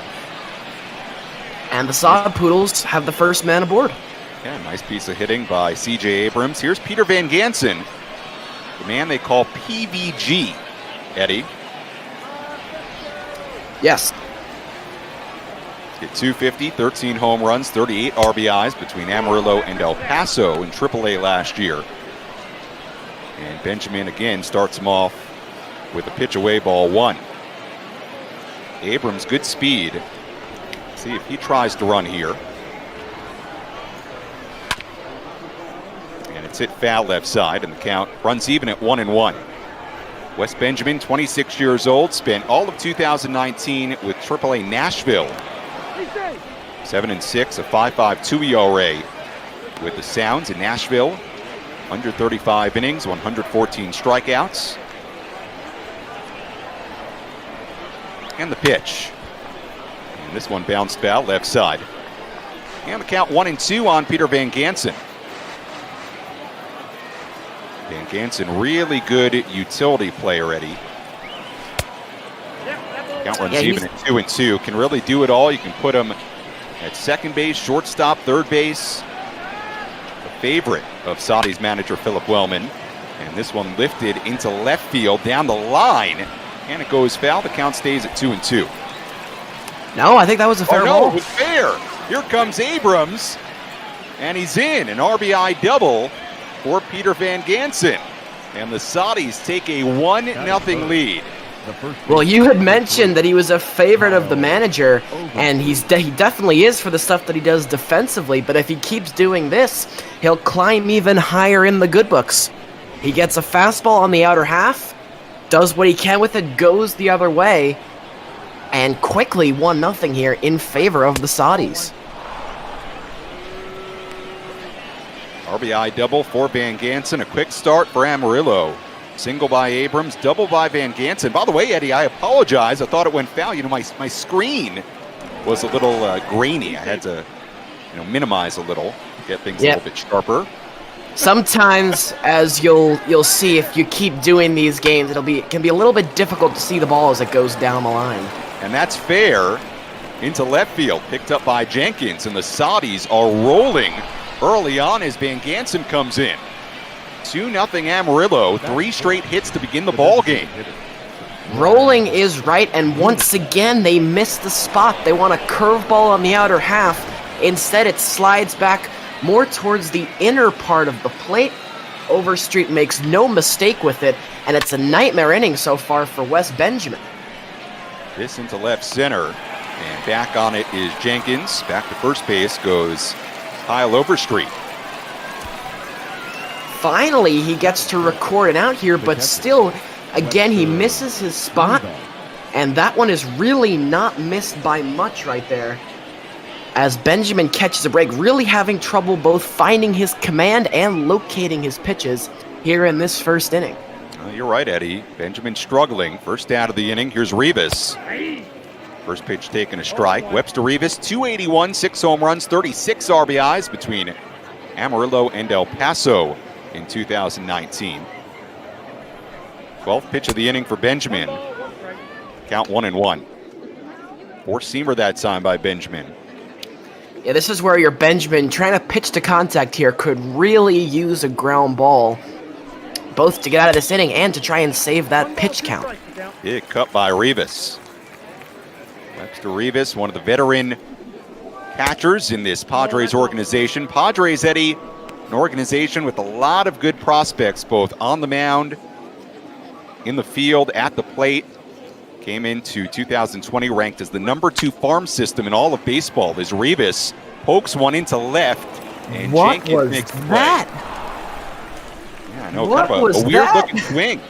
And the Sod Poodles have the first man aboard. Yeah, nice piece of hitting by C.J. Abrams. Here's Peter Van Gansen. the man they call PVG, Eddie. Yes. Hit 250, 13 home runs, 38 RBIs between Amarillo and El Paso in AAA last year. And Benjamin again starts him off with a pitch away, ball 1. Abrams, good speed. See if he tries to run here. And it's hit foul left side, and the count runs even at 1-1. Wes Benjamin, 26 years old, spent all of 2019 with AAA Nashville. 7-6, a 5.52 ERA with the Sounds in Nashville. Under 35 innings, 114 strikeouts. And the pitch. And this one bounced foul left side. And the count 1-2 on Peter Van Gansen. Van Gansen, really good utility player, Eddie. Count runs even at 2-2. Can really do it all. You can put him at second base, shortstop, third base. The favorite of Saudi's manager, Philip Wellman. And this one lifted into left field, down the line. And it goes foul. The count stays at 2-2. No, I think that was a fair ball. No, it was fair. Here comes Abrams. And he's in. An RBI double for Peter Van Gansen. And the Saudis take a 1-0 lead. Well, you had mentioned that he was a favorite of the manager, and he definitely is for the stuff that he does defensively, but if he keeps doing this, he'll climb even higher in the good books. He gets a fastball on the outer half, does what he can with it, goes the other way, and quickly 1-0 here in favor of the Saudis. RBI double for Van Gansen. A quick start for Amarillo. Single by Abrams, double by Van Gansen. By the way, Eddie, I apologize. I thought it went foul. You know, my screen was a little grainy. I had to, minimize a little, get things a little bit sharper. Sometimes, as you'll see, if you keep doing these games, it can be a little bit difficult to see the ball as it goes down the line. And that's fair. Into left field, picked up by Jenkins, and the Saudis are rolling early on as Van Gansen comes in. 2-0 Amarillo, 3 straight hits to begin the ball game. Rolling is right, and once again they miss the spot. They want a curveball on the outer half. Instead, it slides back more towards the inner part of the plate. Overstreet makes no mistake with it, and it's a nightmare inning so far for Wes Benjamin. This into left center, and back on it is Jenkins. Back to first base goes Kyle Overstreet. Finally, he gets to record an out here, but still, again, he misses his spot, and that one is really not missed by much right there. As Benjamin catches a break, really having trouble both finding his command and locating his pitches here in this first inning. You're right, Eddie. Benjamin struggling. First out of the inning. Here's Rivas. First pitch taken a strike. Webster Rivas, 281, 6 home runs, 36 RBIs between Amarillo and El Paso in 2019. 12th pitch of the inning for Benjamin. Count 1-1. Four-seamer that time by Benjamin. Yeah, this is where your Benjamin, trying to pitch to contact here, could really use a ground ball, both to get out of this inning and to try and save that pitch count. Big cut by Rivas. Webster Rivas, one of the veteran catchers in this Padres organization. Padres, Eddie, an organization with a lot of good prospects, both on the mound, in the field, at the plate. Came into 2020 ranked as the #2 farm system in all of baseball as Rivas pokes one into left, and what Jenkins was makes that? Yeah, I know, What kind of was a weird that? looking swing.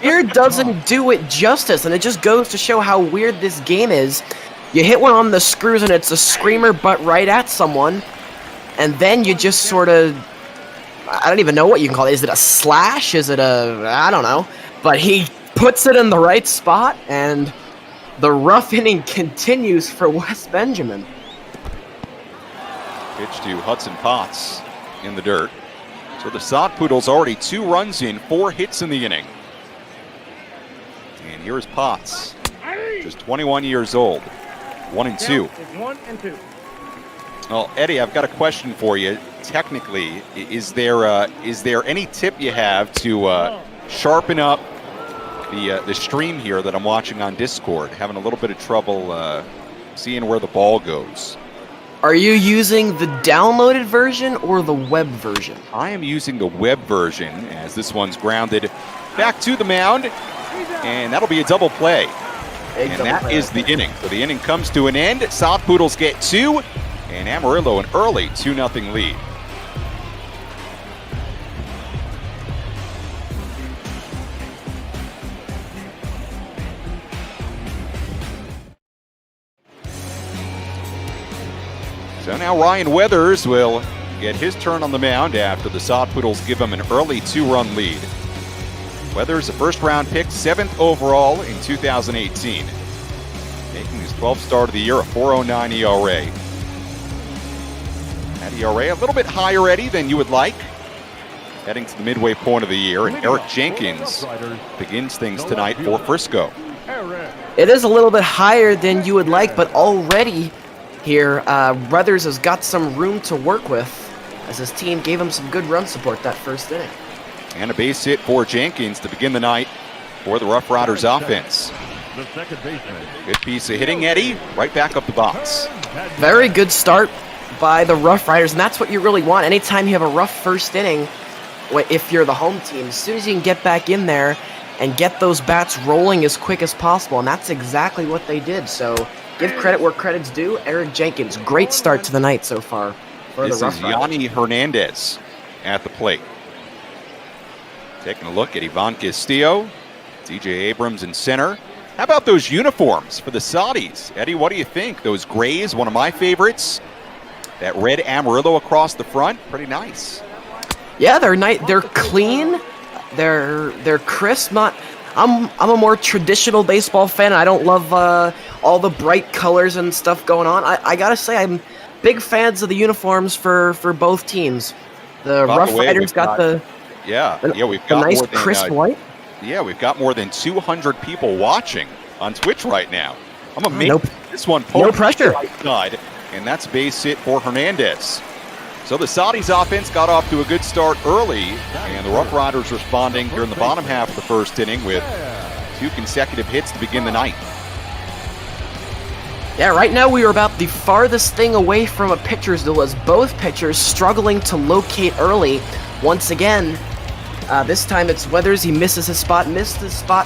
Weird doesn't do it justice, and it just goes to show how weird this game is. You hit one on the screws and it's a screamer but right at someone, and then you just sort of, I don't even know what you can call it. Is it a slash? Is it I don't know. But he puts it in the right spot, and the rough inning continues for Wes Benjamin. Pitch to Hudson Potts in the dirt. So the Sod Poodles already 2 runs in, 4 hits in the inning. And here's Potts, just 21 years old. 1-2. 1-2. Well, Eddie, I've got a question for you. Technically, is there any tip you have to sharpen up the stream here that I'm watching on Discord? Having a little bit of trouble seeing where the ball goes. Are you using the downloaded version or the web version? I am using the web version, as this one's grounded back to the mound, and that'll be a double play. And that is the inning. So the inning comes to an end. South Poodles get 2, and Amarillo an early 2-0 lead. So now Ryan Weathers will get his turn on the mound after the South Poodles give him an early 2-run lead. Weathers, a first-round pick, 7th overall in 2018. Making his 12th start of the year, a 4.09 ERA. That ERA a little bit higher, Eddie, than you would like. Heading to the midway point of the year, and Eric Jenkins begins things tonight for Frisco. It is a little bit higher than you would like, but already here, Weathers has got some room to work with, as his team gave him some good run support that first inning. And a base hit for Jenkins to begin the night for the RoughRiders offense. Good piece of hitting, Eddie. Right back up the box. Very good start by the RoughRiders, and that's what you really want. Anytime you have a rough first inning, if you're the home team, as soon as you can get back in there and get those bats rolling as quick as possible, and that's exactly what they did. So give credit where credit's due. Eric Jenkins, great start to the night so far for the This is RoughRiders. Yanni Hernandez at the plate. Taking a look at Ivan Castillo, DJ Abrams in center. How about those uniforms for the Saudis? Eddie, what do you think? Those grays, one of my favorites. That red Amarillo across the front, pretty nice. Yeah, they're nice. They're clean. They're crisp. I'm a more traditional baseball fan. I don't love all the bright colors and stuff going on. I gotta say, I'm big fans of the uniforms for both teams. The RoughRiders got the we've got nice more than, crisp white. Yeah, we've got more than 200 people watching on Twitch right now. I'm amazed. This one, no pressure. Side, and that's base hit for Hernandez. So the Saudis offense got off to a good start early, and the RoughRiders responding here in the bottom half of the first inning with 2 consecutive hits to begin the night. Yeah, right now we are about the farthest thing away from a pitcher's duel, as both pitchers struggling to locate early. Once again, this time it's Weathers. He missed his spot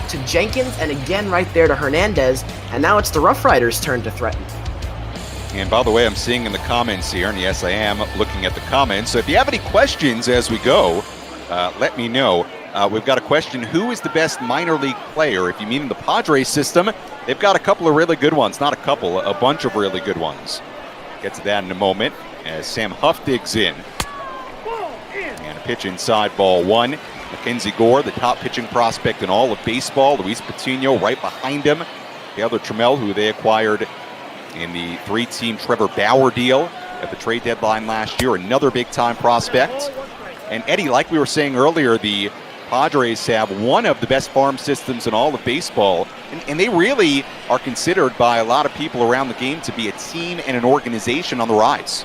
to Jenkins, and again right there to Hernandez. And now it's the RoughRiders' turn to threaten. And by the way, I'm seeing in the comments here, and yes, I am looking at the comments. So if you have any questions as we go, let me know. We've got a question: who is the best minor league player? If you mean in the Padres system, they've got a couple of really good ones. Not a couple, a bunch of really good ones. Get to that in a moment as Sam Huff digs in. And a pitch inside, ball 1. Mackenzie Gore, the top pitching prospect in all of baseball. Luis Patino right behind him. Taylor Trammell, who they acquired in the 3-team Trevor Bauer deal at the trade deadline last year, another big-time prospect. And Eddie, like we were saying earlier, the Padres have one of the best farm systems in all of baseball, and they really are considered by a lot of people around the game to be a team and an organization on the rise.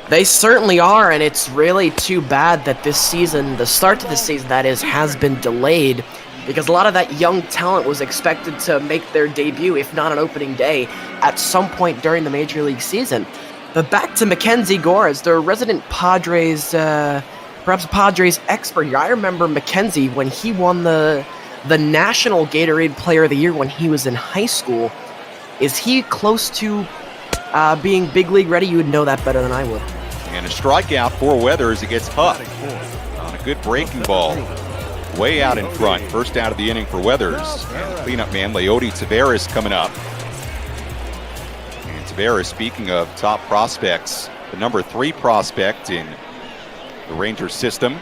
They certainly are, and it's really too bad that this season, the start to the season that is, has been delayed, because a lot of that young talent was expected to make their debut, if not on opening day, at some point during the Major League season. But back to Mackenzie Gore, as the resident Padres, perhaps Padres expert here. I remember Mackenzie when he won the National Gatorade Player of the Year when he was in high school. Is he close to being big league ready? You would know that better than I would. And a strikeout for Weathers. He gets Huff on a good breaking ball. Way out in front. First out of the inning for Weathers. And the cleanup man, Leody Taveras, coming up. And Taveras, speaking of top prospects, the number 3 prospect in the Rangers system.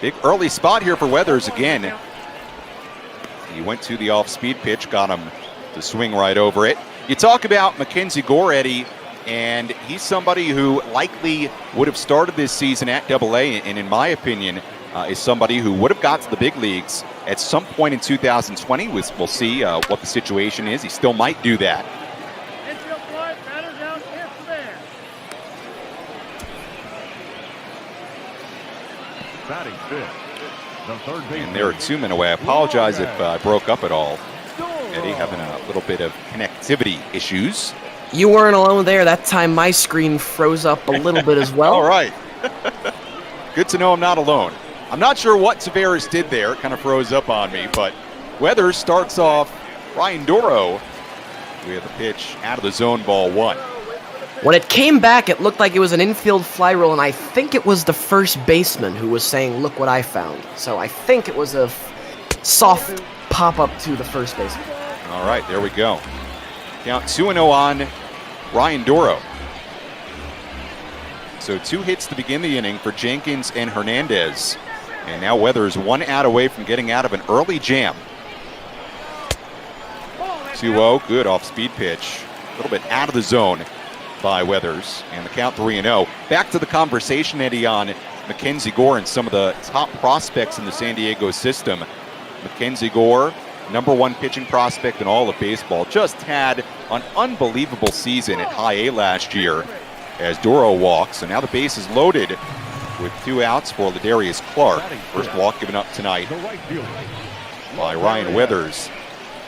Big early spot here for Weathers again. He went to the off-speed pitch, got him to swing right over it. You talk about Mackenzie Gore, Eddie, and he's somebody who likely would have started this season at AA, and in my opinion, is somebody who would have got to the big leagues at some point in 2020. We'll see what the situation is. He still might do that. And there are 2 men away. I apologize if I broke up at all. Eddie having a little bit of connectivity issues. You weren't alone there. That time my screen froze up a little bit as well. All right. Good to know I'm not alone. I'm not sure what Tavares did there. It kind of froze up on me, but Weathers starts off Ryan Doro with a pitch out of the zone, ball 1. When it came back, it looked like it was an infield fly roll, and I think it was the first baseman who was saying, "Look what I found." So I think it was a soft pop-up to the first baseman. All right, there we go. Count 2-0 on Ryan Doro. So 2 hits to begin the inning for Jenkins and Hernandez. And now Weathers 1 out away from getting out of an early jam. 2-0, good off-speed pitch. A little bit out of the zone by Weathers. And the count 3-0. Back to the conversation, Eddie, on Mackenzie Gore and some of the top prospects in the San Diego system. Mackenzie Gore, #1 pitching prospect in all of baseball, just had an unbelievable season at High A last year as Doro walks. And now the base is loaded with 2 outs for Ladarius Clark. First walk given up tonight by Ryan Weathers.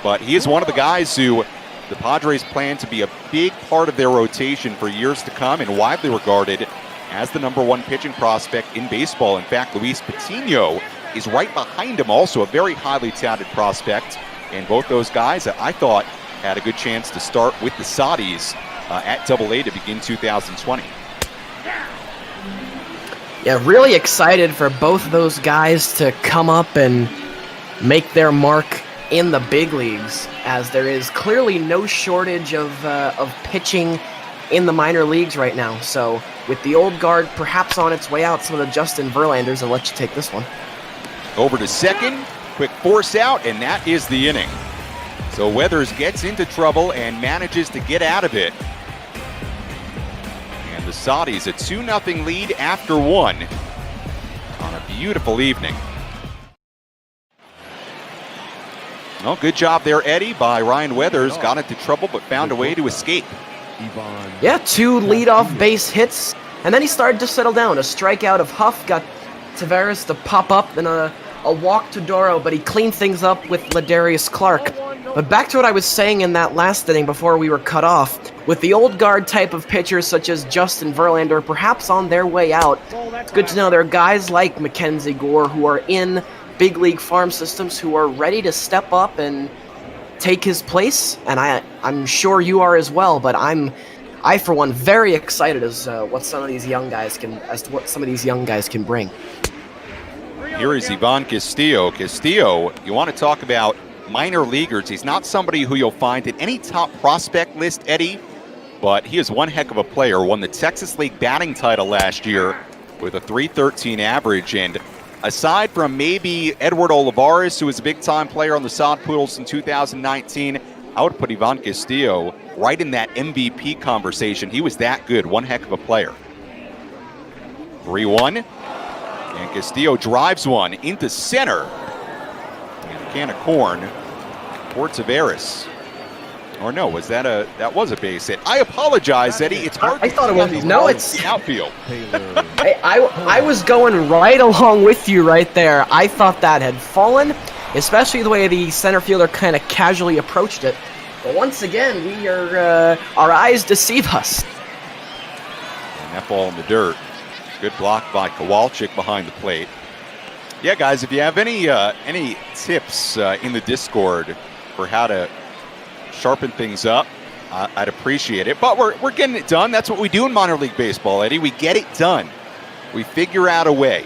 But he is one of the guys who the Padres plan to be a big part of their rotation for years to come and widely regarded as the #1 pitching prospect in baseball. In fact, Luis Patino is right behind him, also a very highly touted prospect. And both those guys, I thought, had a good chance to start with the Saudis at Double-A to begin 2020. Yeah, really excited for both of those guys to come up and make their mark in the big leagues, as there is clearly no shortage of pitching in the minor leagues right now. So with the old guard perhaps on its way out, some of the Justin Verlanders, I'll let you take this one. Over to second, quick force out, and that is the inning. So Weathers gets into trouble and manages to get out of it. And the Saudis a 2-0 lead after 1 on a beautiful evening. Well, good job there, Eddie, by Ryan Weathers. Got into trouble but found a way to escape. Yeah, 2 leadoff base hits, and then he started to settle down. A strikeout of Huff got Tavares to pop up, then a walk to Doro, but he cleaned things up with Ladarius Clark. But back to what I was saying in that last inning before we were cut off, with the old guard type of pitchers such as Justin Verlander perhaps on their way out, it's good to know there are guys like Mackenzie Gore who are in big league farm systems who are ready to step up and take his place, and I'm sure you are as well. But I for one very excited as what some of these young guys can bring. Here is Ivan Castillo. Castillo, you want to talk about minor leaguers. He's not somebody who you'll find in any top prospect list, Eddie, but he is one heck of a player. Won the Texas League batting title last year with a .313 average, and aside from maybe Edward Olivares, who was a big-time player on the Sod Poodles in 2019, I would put Ivan Castillo right in that MVP conversation. He was that good, one heck of a player. 3-1, and Castillo drives one into center. And a can of corn for Tavares. Or no, that was a base hit. I apologize, Eddie. It's hard I to thought it was no, it's the outfield. I was going right along with you right there. I thought that had fallen, especially the way the center fielder kind of casually approached it. But once again, our eyes deceive us. And that ball in the dirt. Good block by Kowalczyk behind the plate. Yeah, guys, if you have any tips in the Discord for how to sharpen things up, I'd appreciate it. But we're getting it done. That's what we do in minor league baseball, Eddie. We get it done. We figure out a way.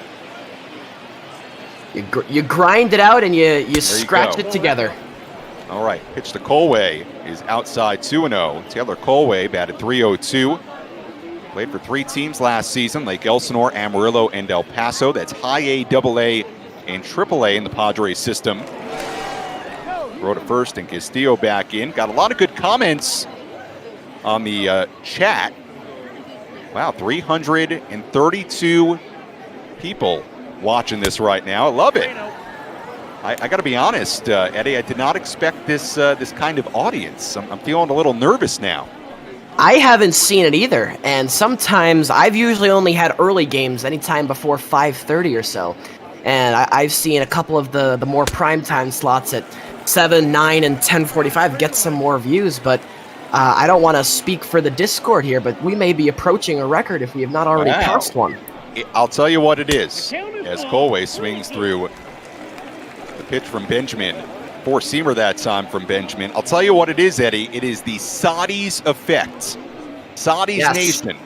You grind it out and you scratch it together. All right, pitch to Colway is outside 2-0. Taylor Colway batted .302. Played for 3 teams last season, Lake Elsinore, Amarillo, and El Paso. That's high A, AA, and AAA in the Padres system. Throw to first and Castillo back in. Got a lot of good comments on the chat. Wow, 332 people watching this right now. I love it. I got to be honest, Eddie, I did not expect this kind of audience. I'm feeling a little nervous now. I haven't seen it either, and sometimes I've usually only had early games anytime before 5:30 or so. and I've seen a couple of the more primetime slots at 7, 9, and 10:45 get some more views, but I don't want to speak for the Discord here, but we may be approaching a record if we have not already passed one. I'll tell you what it is. As Colway swings through the pitch from Benjamin, four-seamer that time from Benjamin. I'll tell you what it is, Eddie. It is the Saudis effect. Saudis Nation.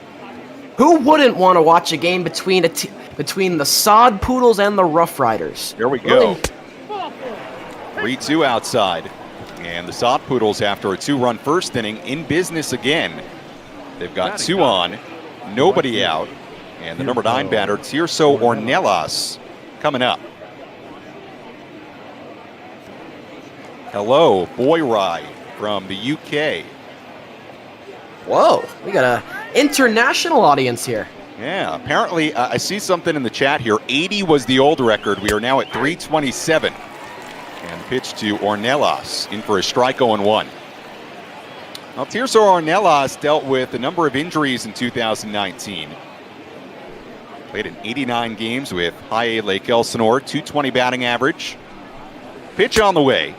Who wouldn't want to watch a game between the Sod Poodles and the RoughRiders? There we go. 3-2 outside. And the Sod Poodles, after a 2-run first inning, in business again. They've got 2 on, nobody out. And the number 9 batter, Tirso Ornelas, coming up. Hello, Boy Rye from the UK. Whoa, we got an international audience here. Yeah, apparently I see something in the chat here. 80 was the old record. We are now at 327. And the pitch to Ornelas, in for a strike 0-1. Now, Tirso Ornelas dealt with a number of injuries in 2019. Played in 89 games with high A Lake Elsinore, 220 batting average. Pitch on the way,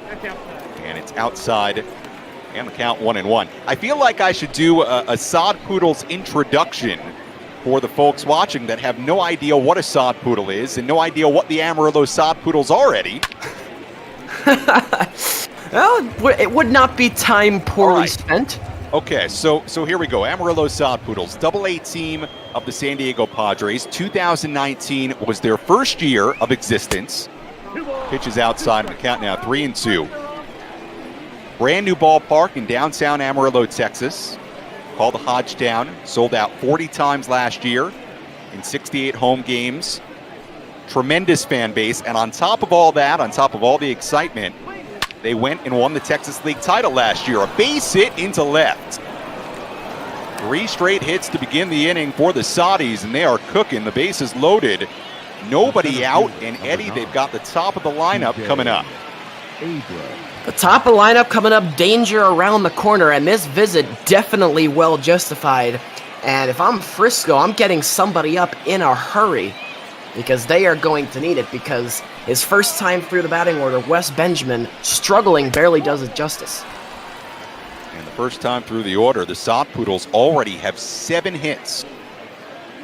and it's outside, and the count 1-1. I feel like I should do a Sod Poodles introduction for the folks watching that have no idea what a Sod Poodle is and no idea what the Amarillo Sod Poodles are, Eddie. Well, it would not be time poorly spent. Okay, so here we go. Amarillo Sod Poodles, Double-A team of the San Diego Padres. 2019 was their first year of existence. Pitches outside of the count now, 3-2. Brand new ballpark in downtown Amarillo, Texas. Called the Hodgetown. Sold out 40 times last year in 68 home games. Tremendous fan base. And on top of all that, on top of all the excitement, they went and won the Texas League title last year. A base hit into left. 3 straight hits to begin the inning for the Saudis, and they are cooking. The base is loaded. Nobody out, and Eddie, they've got the top of the lineup coming up. The top of the lineup coming up, danger around the corner, and this visit definitely well justified. And if I'm Frisco, I'm getting somebody up in a hurry because they are going to need it, because his first time through the batting order, Wes Benjamin, struggling, barely does it justice. And the first time through the order, the Sod Poodles already have 7 hits.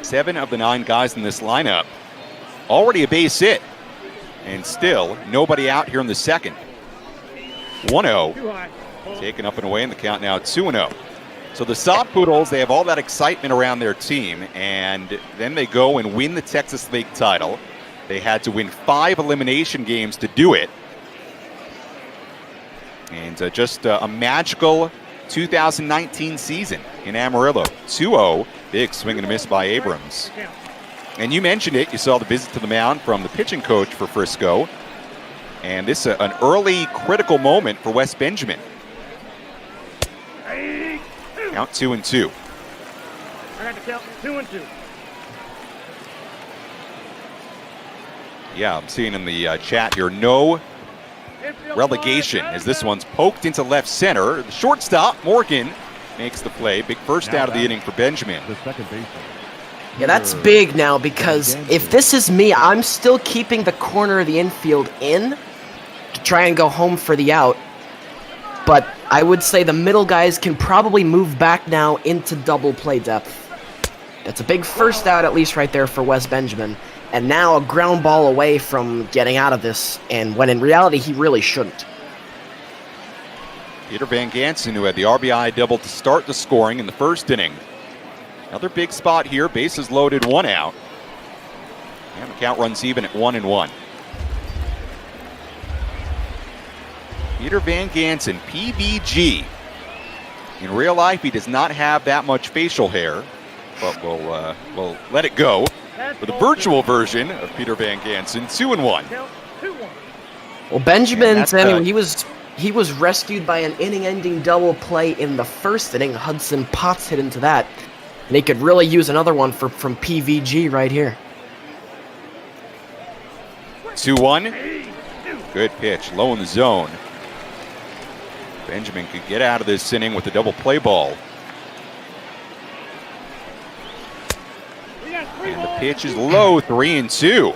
7 of the 9 guys in this lineup. Already a base hit. And still, nobody out here in the second. 1-0. Taken up and away in the count now, 2-0. So the Sod Poodles, they have all that excitement around their team, and then they go and win the Texas League title. They had to win 5 elimination games to do it. And just a magical 2019 season in Amarillo. 2-0, big swing and a miss by Abrams. And you mentioned it, you saw the visit to the mound from the pitching coach for Frisco. And this is an early critical moment for Wes Benjamin. Count 2-2. I got to count 2-2. Yeah, I'm seeing in the chat here, no relegation as this one's poked into left center. The shortstop, Morgan, makes the play. Big first out of the inning for Benjamin. The second baseman. Yeah, that's big now, because if this is me, I'm still keeping the corner of the infield in to try and go home for the out. But I would say the middle guys can probably move back now into double play depth. That's a big first out, at least right there for Wes Benjamin. And now a ground ball away from getting out of this, and when in reality he really shouldn't. Peter Van Gansen, who had the RBI double to start the scoring in the first inning. Another big spot here, bases loaded, 1 out. And the count runs even at 1-1. Peter Van Gansen, PVG. In real life, he does not have that much facial hair, but we'll let it go. For the virtual version of Peter Van Gansen, 2-1. Well, Benjamin, he was rescued by an inning-ending double play in the first inning. Hudson Potts hit into that, and he could really use another one from PVG right here. 2-1. Good pitch, low in the zone. Benjamin could get out of this inning with a double play ball. And the pitch is low, 3-2.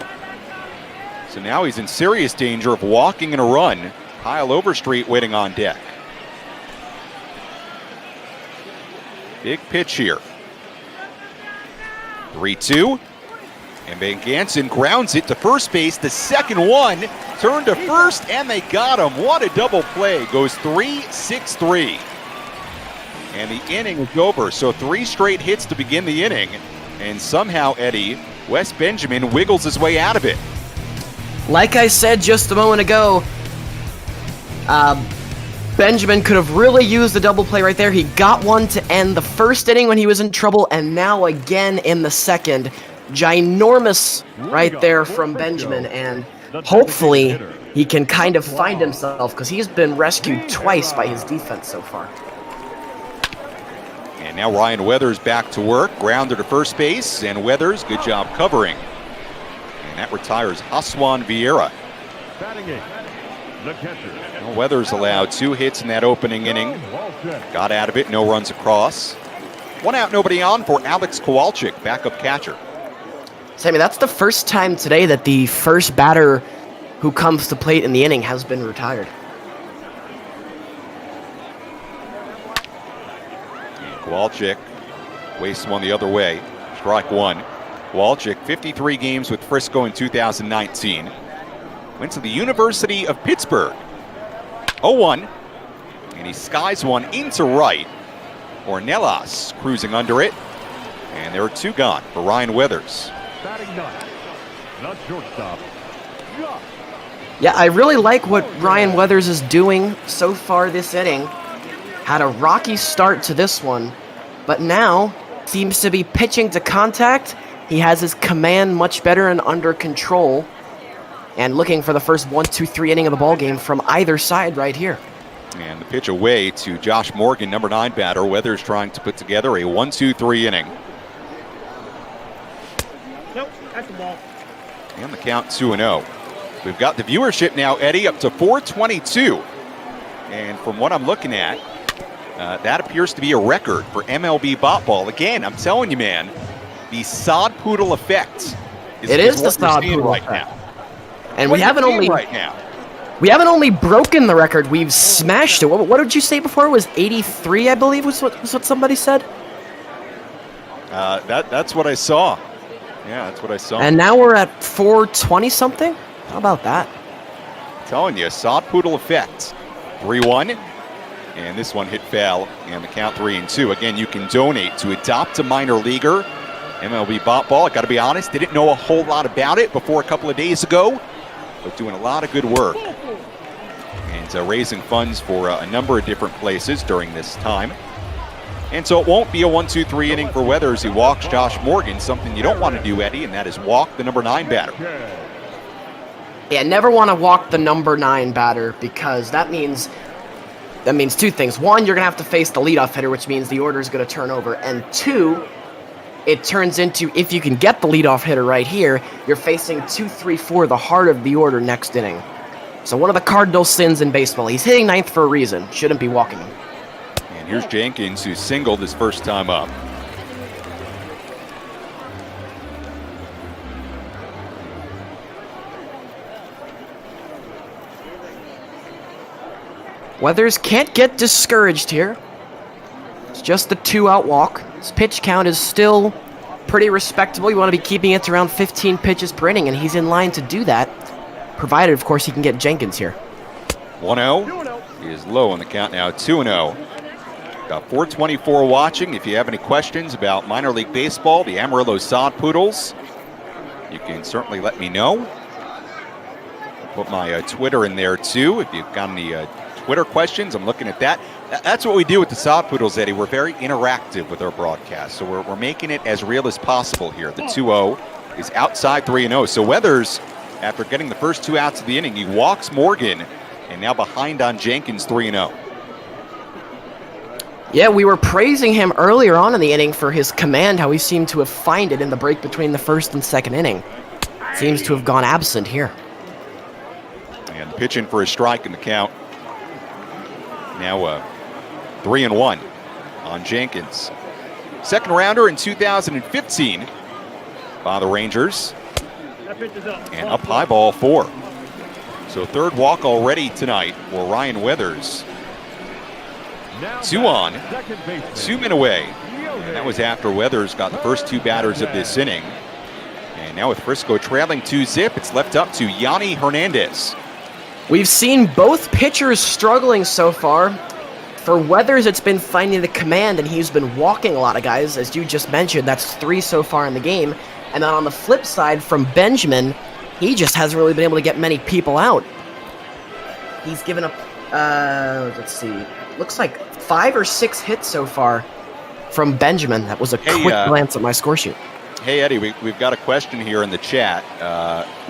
So now he's in serious danger of walking in a run. Kyle Overstreet waiting on deck. Big pitch here. 3-2. And Van Gansen grounds it to first base. The second one turned to first, and they got him. What a double play. Goes 3-6-3. And the inning is over. So 3 straight hits to begin the inning. And somehow, Eddie, Wes Benjamin wiggles his way out of it. Like I said just a moment ago, Benjamin could have really used the double play right there. He got one to end the first inning when he was in trouble, and now again in the second. Ginormous right there from Benjamin, and hopefully he can kind of find himself, because he's been rescued twice by his defense so far. And now Ryan Weathers back to work, grounded to first base, and Weathers, good job covering. And that retires Haswan Vieira. Batting it, the catcher. Well, Weathers allowed 2 hits in that opening inning. Got out of it, no runs across. 1 out, nobody on for Alex Kowalczyk, backup catcher. Sammy, that's the first time today that the first batter who comes to plate in the inning has been retired. Kowalczyk wastes one the other way. Strike 1. Kowalczyk, 53 games with Frisco in 2019. Went to the University of Pittsburgh. 0-1. And he skies one into right. Ornelas cruising under it. And there are 2 gone for Ryan Weathers. Batting 9, the shortstop. Yeah, I really like what Ryan Weathers is doing so far this inning. Had a rocky start to this one, but now seems to be pitching to contact. He has his command much better and under control, and looking for the first 1-2-3 inning of the ball game from either side right here. And the pitch away to Josh Morgan, number 9 batter. Weathers trying to put together a 1-2-3 inning. Nope, that's the ball. And the count 2-0. We've got the viewership now, Eddie, up to 422. And from what I'm looking at, that appears to be a record for MLB BotBall. Again, I'm telling you, man, the sod poodle effect is the what we're sod seeing poodle right effect. now. And What we are you haven't seeing only right now. we haven't only broken the record, we've smashed it. What did you say before? It was 83, I believe, was what somebody said. That's what I saw. Yeah, that's what I saw. And now we're at 420 something. How about that? Telling you, sod poodle effect. 3-1. And this one hit foul, and the count 3-2. Again, you can donate to Adopt a Minor Leaguer. MLB BotBall, I got to be honest, didn't know a whole lot about it before a couple of days ago, but doing a lot of good work. And raising funds for a number of different places during this time. And so it won't be a 1-2-3 inning for Weathers. He walks Josh Morgan, something you don't want to do, Eddie, and that is walk the number 9 batter. Yeah, never want to walk the number 9 batter, because that means 2 things. 1, you're going to have to face the leadoff hitter, which means the order is going to turn over. And 2, it turns into, if you can get the leadoff hitter right here, you're facing 2, 3, 4, the heart of the order next inning. So one of the cardinal sins in baseball. He's hitting 9th for a reason. Shouldn't be walking him. And here's Jenkins, who singled his first time up. Weathers can't get discouraged here. It's just the 2-out walk. His pitch count is still pretty respectable. You want to be keeping it to around 15 pitches per inning, and he's in line to do that, provided, of course, he can get Jenkins here. 1-0. He is low on the count now, 2-0. Got 424 watching. If you have any questions about minor league baseball, the Amarillo Sod Poodles, you can certainly let me know. I'll put my Twitter in there, too, if you've got any Twitter questions. I'm looking at that. That's what we do with the Sod Poodles, Eddie. We're very interactive with our broadcast, so we're making it as real as possible here. The 2-0 is outside 3-0. So Weathers, after getting the first 2 outs of the inning, he walks Morgan, and now behind on Jenkins, 3-0. Yeah, we were praising him earlier on in the inning for his command, how he seemed to have found it in the break between the first and second inning. Seems to have gone absent here. And pitching for a strike in the count. Now 3-1 on Jenkins. Second rounder in 2015 by the Rangers. That pitch is up. And up high, ball 4. So third walk already tonight for Ryan Weathers. 2 on, 2 men away. And that was after Weathers got the first 2 batters of this inning. And now with Frisco trailing 2-0, it's left up to Yanni Hernandez. We've seen both pitchers struggling so far. For Weathers, it's been finding the command, and he's been walking a lot of guys. As you just mentioned, that's 3 so far in the game. And then on the flip side, from Benjamin, he just hasn't really been able to get many people out. He's given up, let's see, looks like 5 or 6 hits so far from Benjamin. That was a quick glance at my score sheet. Hey, Eddie, we've got a question here in the chat.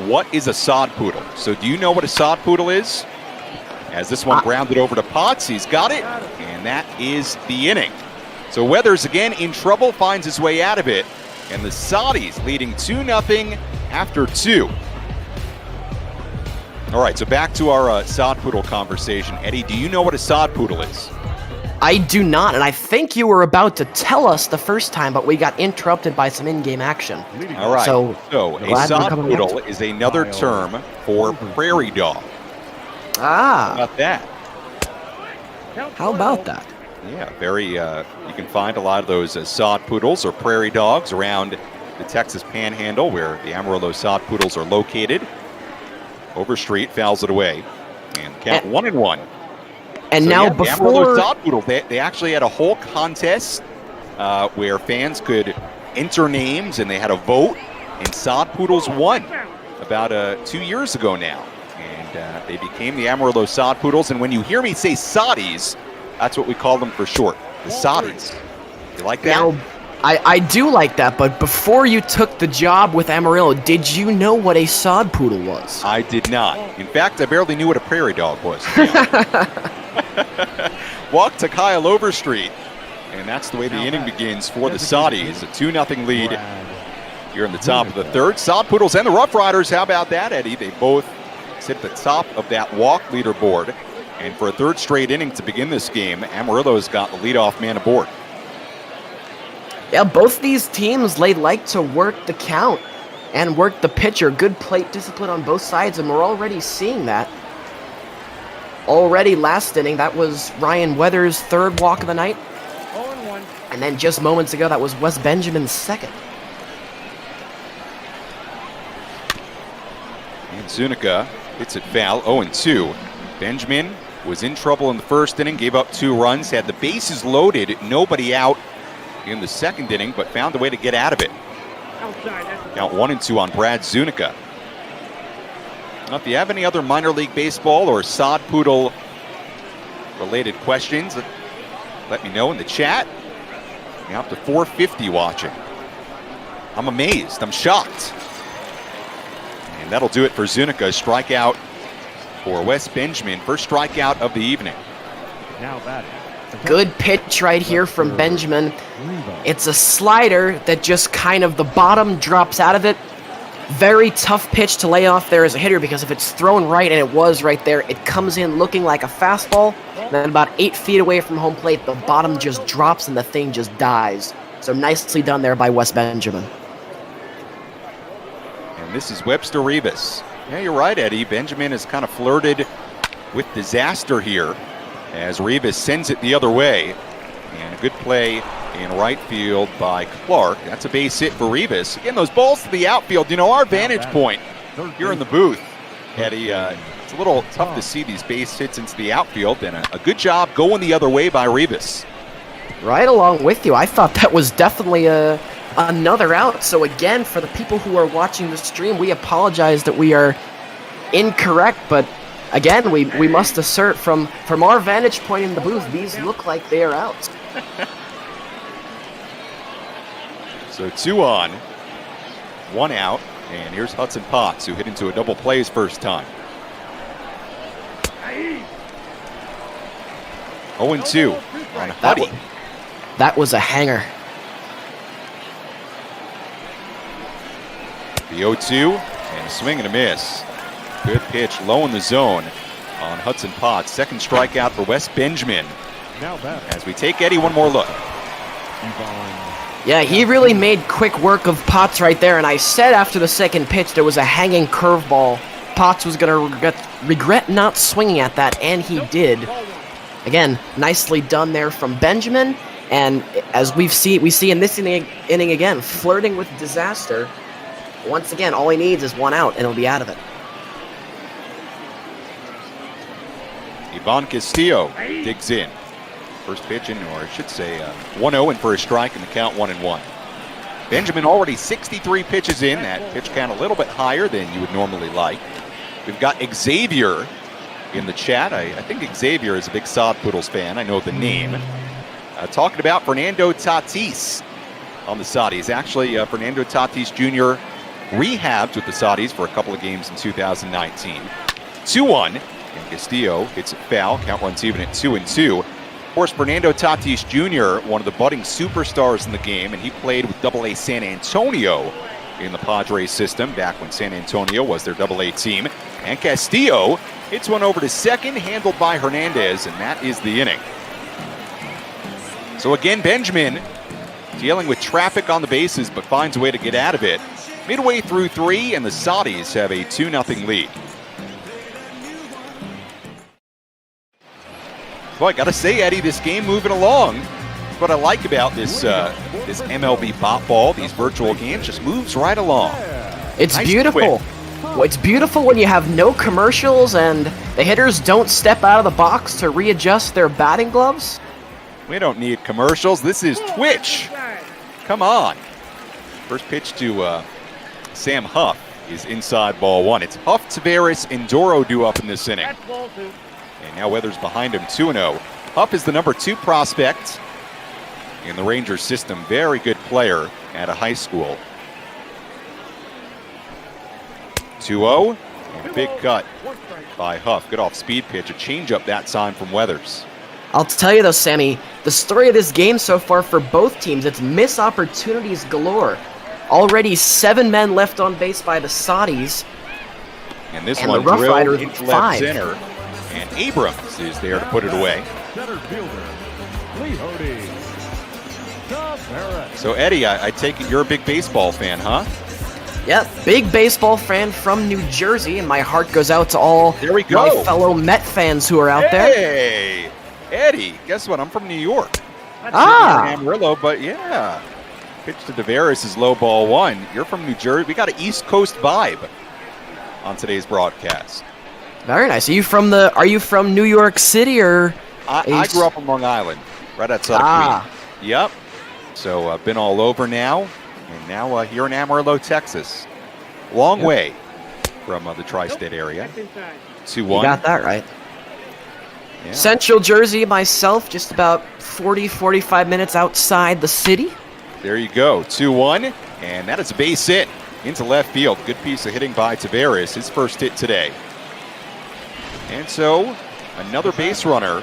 What is a sod poodle? So do you know what a sod poodle is? As this one grounded over to Potts, he's got it, and that is the inning. So Weathers again in trouble, finds his way out of it, and the Soddies leading 2-0 after 2. All right, so back to our sod poodle conversation. Eddie, do you know what a sod poodle is? I do not, and I think you were about to tell us the first time, but we got interrupted by some in-game action. All right, so a sod poodle back. is another term for prairie dog. Ah. How about that? How about that? Yeah, very, you can find a lot of those sod poodles or prairie dogs around the Texas Panhandle where the Amarillo sod poodles are located. Overstreet fouls it away. And count 1-1. And so now the Amarillo sod poodle, they actually had a whole contest where fans could enter names and they had a vote, and sod poodles won about 2 years ago now. And they became the Amarillo sod poodles. And when you hear me say Soddies, that's what we call them for short, the Soddies. You like that? Now, I do like that, but before you took the job with Amarillo, did you know what a sod poodle was? I did not. In fact, I barely knew what a prairie dog was. Walk to Kyle Overstreet, and that's the way the inning begins for the Soddies. A 2-0 lead here in the top of the third. Sod Poodles and the RoughRiders, how about that, Eddie? They both sit at the top of that walk leaderboard. And for a third straight inning to begin this game, Amarillo's got the leadoff man aboard. Yeah, both these teams, they like to work the count and work the pitcher. Good plate discipline on both sides, and we're already seeing that. Already last inning, that was Ryan Weathers' 3rd walk of the night. 0-1. And then just moments ago, that was Wes Benjamin's 2nd. And Zuniga hits it foul, 0-2. Benjamin was in trouble in the first inning, gave up 2 runs, had the bases loaded, nobody out in the second inning, but found a way to get out of it. Count 1-2 on Brad Zuniga. Now, if you have any other minor league baseball or sod poodle related questions, let me know in the chat. We're up to 450 watching. I'm amazed. I'm shocked. And that'll do it for Zuniga. Strikeout for Wes Benjamin. First strikeout of the evening. Now batting. Good pitch right here from Benjamin. It's a slider that just kind of the bottom drops out of it. Very tough pitch to lay off there as a hitter, because if it's thrown right, and it was right there, it comes in looking like a fastball. And then about 8 feet away from home plate, the bottom just drops and the thing just dies. So nicely done there by Wes Benjamin. And this is Webster Rivas. Yeah, you're right, Eddie. Benjamin has kind of flirted with disaster here as Rivas sends it the other way. And a good play in right field by Clark. That's a base hit for Rivas. Again, those balls to the outfield, you know, our vantage point here in the booth, Eddie, it's a little tough to see these base hits into the outfield, and a good job going the other way by Rivas. Right along with you. I thought that was definitely another out. So again, for the people who are watching the stream, we apologize that we are incorrect, but again, we must assert from our vantage point in the booth, these look like they are outs. So 2 on, 1 out, and here's Hudson Potts, who hit into a double play his first time. 0-2 on Huddy. That was a hanger. The 0-2, and a swing and a miss. Good pitch, low in the zone on Hudson Potts. Second strikeout for Wes Benjamin. Now back. As we take Eddie one more look. Yeah, he really made quick work of Potts right there, and I said after the second pitch there was a hanging curveball. Potts was going to regret not swinging at that, and he did. Again, nicely done there from Benjamin, and as we see in this inning again, flirting with disaster. Once again, all he needs is one out, and he'll be out of it. Ivan Castillo digs in. First pitch in, or I should say 1-0 and for a strike, and the count 1-1. Benjamin already 63 pitches in. That pitch count a little bit higher than you would normally like. We've got Xavier in the chat. I think Xavier is a big Sod Poodles fan. I know the name. Talking about Fernando Tatis on the Saudis. Actually, Fernando Tatis Jr. rehabbed with the Saudis for a couple of games in 2019. 2-1, and Castillo hits it foul. Count runs even at 2-2. Of course, Fernando Tatis Jr., one of the budding superstars in the game, and he played with AA San Antonio in the Padres system back when San Antonio was their AA team. And Castillo hits one over to second, handled by Hernandez, and that is the inning. So again, Benjamin dealing with traffic on the bases, but finds a way to get out of it. Midway through 3, and the Saudis have a 2-0 lead. Well, I gotta say, Eddie, this game moving along. What I like about this this MLB BotBall, these virtual games, just moves right along. It's nice beautiful. Well, it's beautiful when you have no commercials and the hitters don't step out of the box to readjust their batting gloves. We don't need commercials. This is Twitch. Come on. First pitch to Sam Huff is inside ball 1. It's Huff, Tavares, and Doro due up in this inning. And now Weathers behind him, 2-0. Huff is the number 2 prospect in the Rangers system. Very good player at a high school. 2-0, and big cut by Huff. Good off-speed pitch, a changeup that time from Weathers. I'll tell you though, Sammy, the story of this game so far for both teams, it's missed opportunities galore. Already 7 men left on base by the Saudis. And this and one the drilled RoughRiders into 5. left center. And Abrams is there to put it away. So, Eddie, I take it you're a big baseball fan, huh? Yep, big baseball fan from New Jersey, and my heart goes out to all my fellow Met fans who are out there. Hey, Eddie, guess what? I'm from New York. Ah! Amarillo, but yeah. Pitch to Tavares is low ball 1. You're from New Jersey. We got an East Coast vibe on today's broadcast. Very nice. Are you from New York City or? I grew up on Long Island, right outside of Queens. Yep. So I've been all over now, and now here in Amarillo, Texas. Long way from the tri-state area. 2-1. You got that right. Yeah. Central Jersey, myself, just about 40-45 minutes outside the city. There you go, 2-1, and that is a base hit into left field. Good piece of hitting by Tavares, his first hit today. And so, another base runner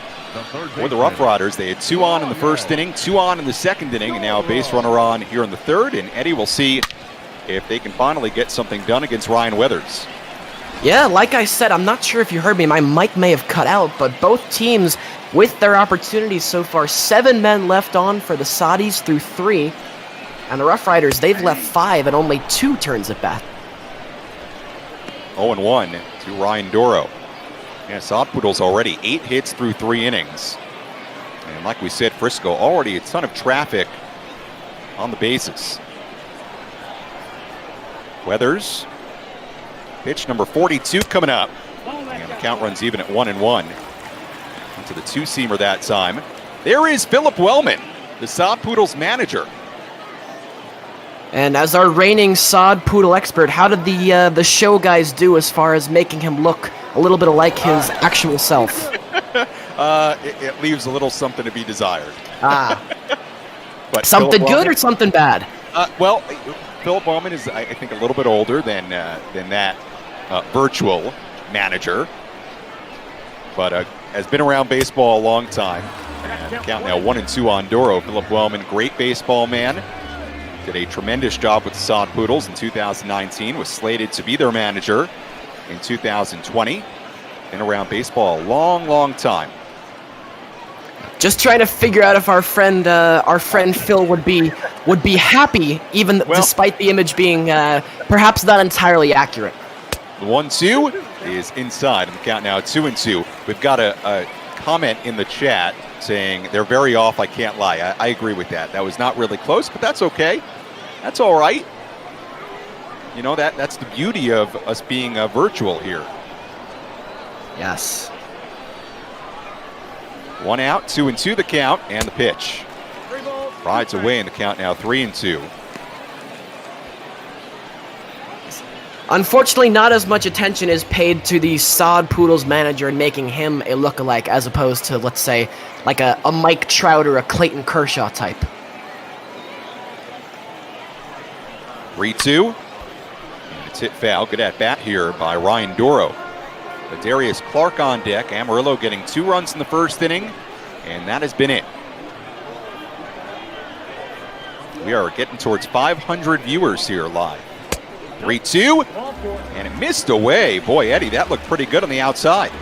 for the RoughRiders. They had 2 on in the first inning, 2 on in the second inning, and now a base runner on here in the third. And Eddie will see if they can finally get something done against Ryan Weathers. Yeah, like I said, I'm not sure if you heard me. My mic may have cut out, but both teams, with their opportunities so far, 7 men left on for the Saudis through 3. And the RoughRiders, they've left 5 and only 2 turns at bat. 0-1 to Ryan Doro. Yeah, Sod Poodles already 8 hits through 3 innings. And like we said, Frisco already a ton of traffic on the bases. Weathers, pitch number 42 coming up. And the count runs even at 1-1. Into the 2-seamer that time. There is Philip Wellman, the Sod Poodles manager. And as our reigning Sod Poodle expert, how did the show guys do as far as making him look a little bit like his actual self? It leaves a little something to be desired. But something good or something bad? Well, Philip Wellman is, I think, a little bit older than that virtual manager, but has been around baseball a long time. And count now 1-2 on Doro. Philip Wellman, great baseball man. Did a tremendous job with the Sod Poodles in 2019. Was slated to be their manager in 2020. Been around baseball a long, long time. Just trying to figure out if our friend Phil would be happy, even despite the image being perhaps not entirely accurate. The 1-2 is inside. On the count now, 2-2. We've got a comment in the chat saying they're very off. I can't lie. I agree with that. That was not really close, but that's okay. That's all right. You know, that's the beauty of us being virtual here. Yes. 1 out, 2-2 the count, and the pitch. Rides away in the count now, 3-2. Unfortunately, not as much attention is paid to the Sod Poodles manager and making him a lookalike as opposed to, let's say, like a Mike Trout or a Clayton Kershaw type. 3-2. And it's hit foul. Good at bat here by Ryan Doro. Darius Clark on deck. Amarillo getting 2 runs in the first inning, and that has been it. We are getting towards 500 viewers here live. 3-2, and it missed away. Boy, Eddie, that looked pretty good on the outside.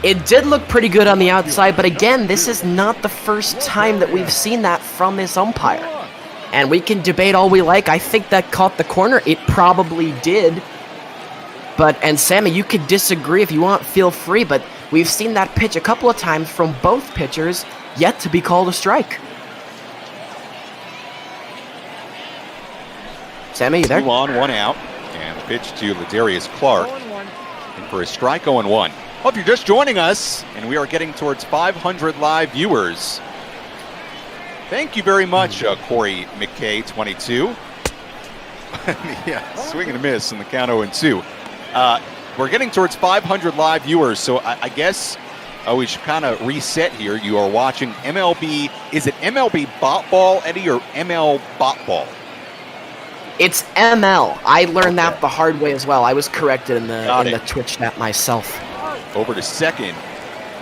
It did look pretty good on the outside, but again, this is not the first time that we've seen that from this umpire. And we can debate all we like. I think that caught the corner. It probably did. And Sammy, you could disagree if you want, feel free, but we've seen that pitch a couple of times from both pitchers, yet to be called a strike. Sammy, you there? 2 on, 1 out, and the pitch to Ladarius Clark. And for a strike, 0-1. Hope you're just joining us, and we are getting towards 500 live viewers. Thank you very much, Corey McKay, 22. Yeah, swing and a miss in the count 0-2. We're getting towards 500 live viewers, so I guess we should kind of reset here. You are watching MLB. Is it MLB BotBall, Eddie, or ML BotBall? It's ML. I learned that the hard way as well. I was corrected in the Twitch chat myself. Over to second,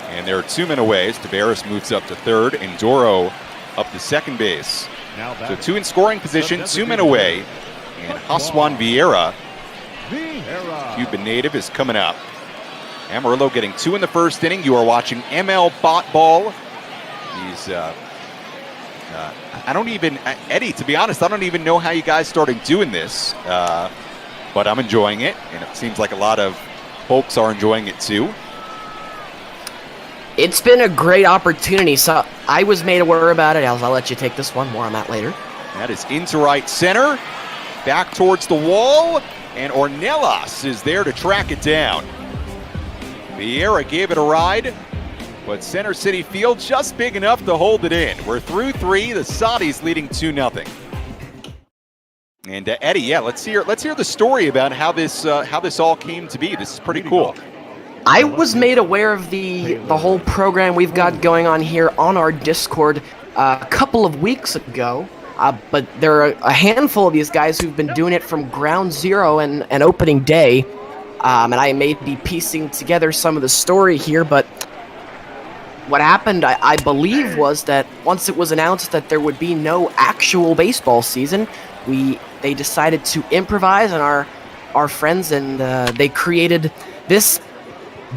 and there are 2 men away as Tavares moves up to third, and Doro up to second base. So 2 in scoring position, 2 men away, and Haswan Vieira, Cuban native, is coming up. Amarillo getting 2 in the first inning. You are watching ML BotBall. He's I don't even, Eddie, to be honest, I don't even know how you guys started doing this, but I'm enjoying it, and it seems like a lot of folks are enjoying it too. It's been a great opportunity, so I was made aware about it. I'll let you take this one. More on that later. That is into right center, back towards the wall, and Ornelas is there to track it down. Vieira gave it a ride, but Center City Field just big enough to hold it in. We're through 3. The Saudis leading 2-0. And Eddie, yeah, let's hear the story about how this all came to be. This is pretty cool. I was made aware of the whole program we've got going on here on our Discord a couple of weeks ago. But there are a handful of these guys who've been doing it from ground zero and opening day. And I may be piecing together some of the story here, but what happened, I believe, was that once it was announced that there would be no actual baseball season, they decided to improvise, and our friends and they created this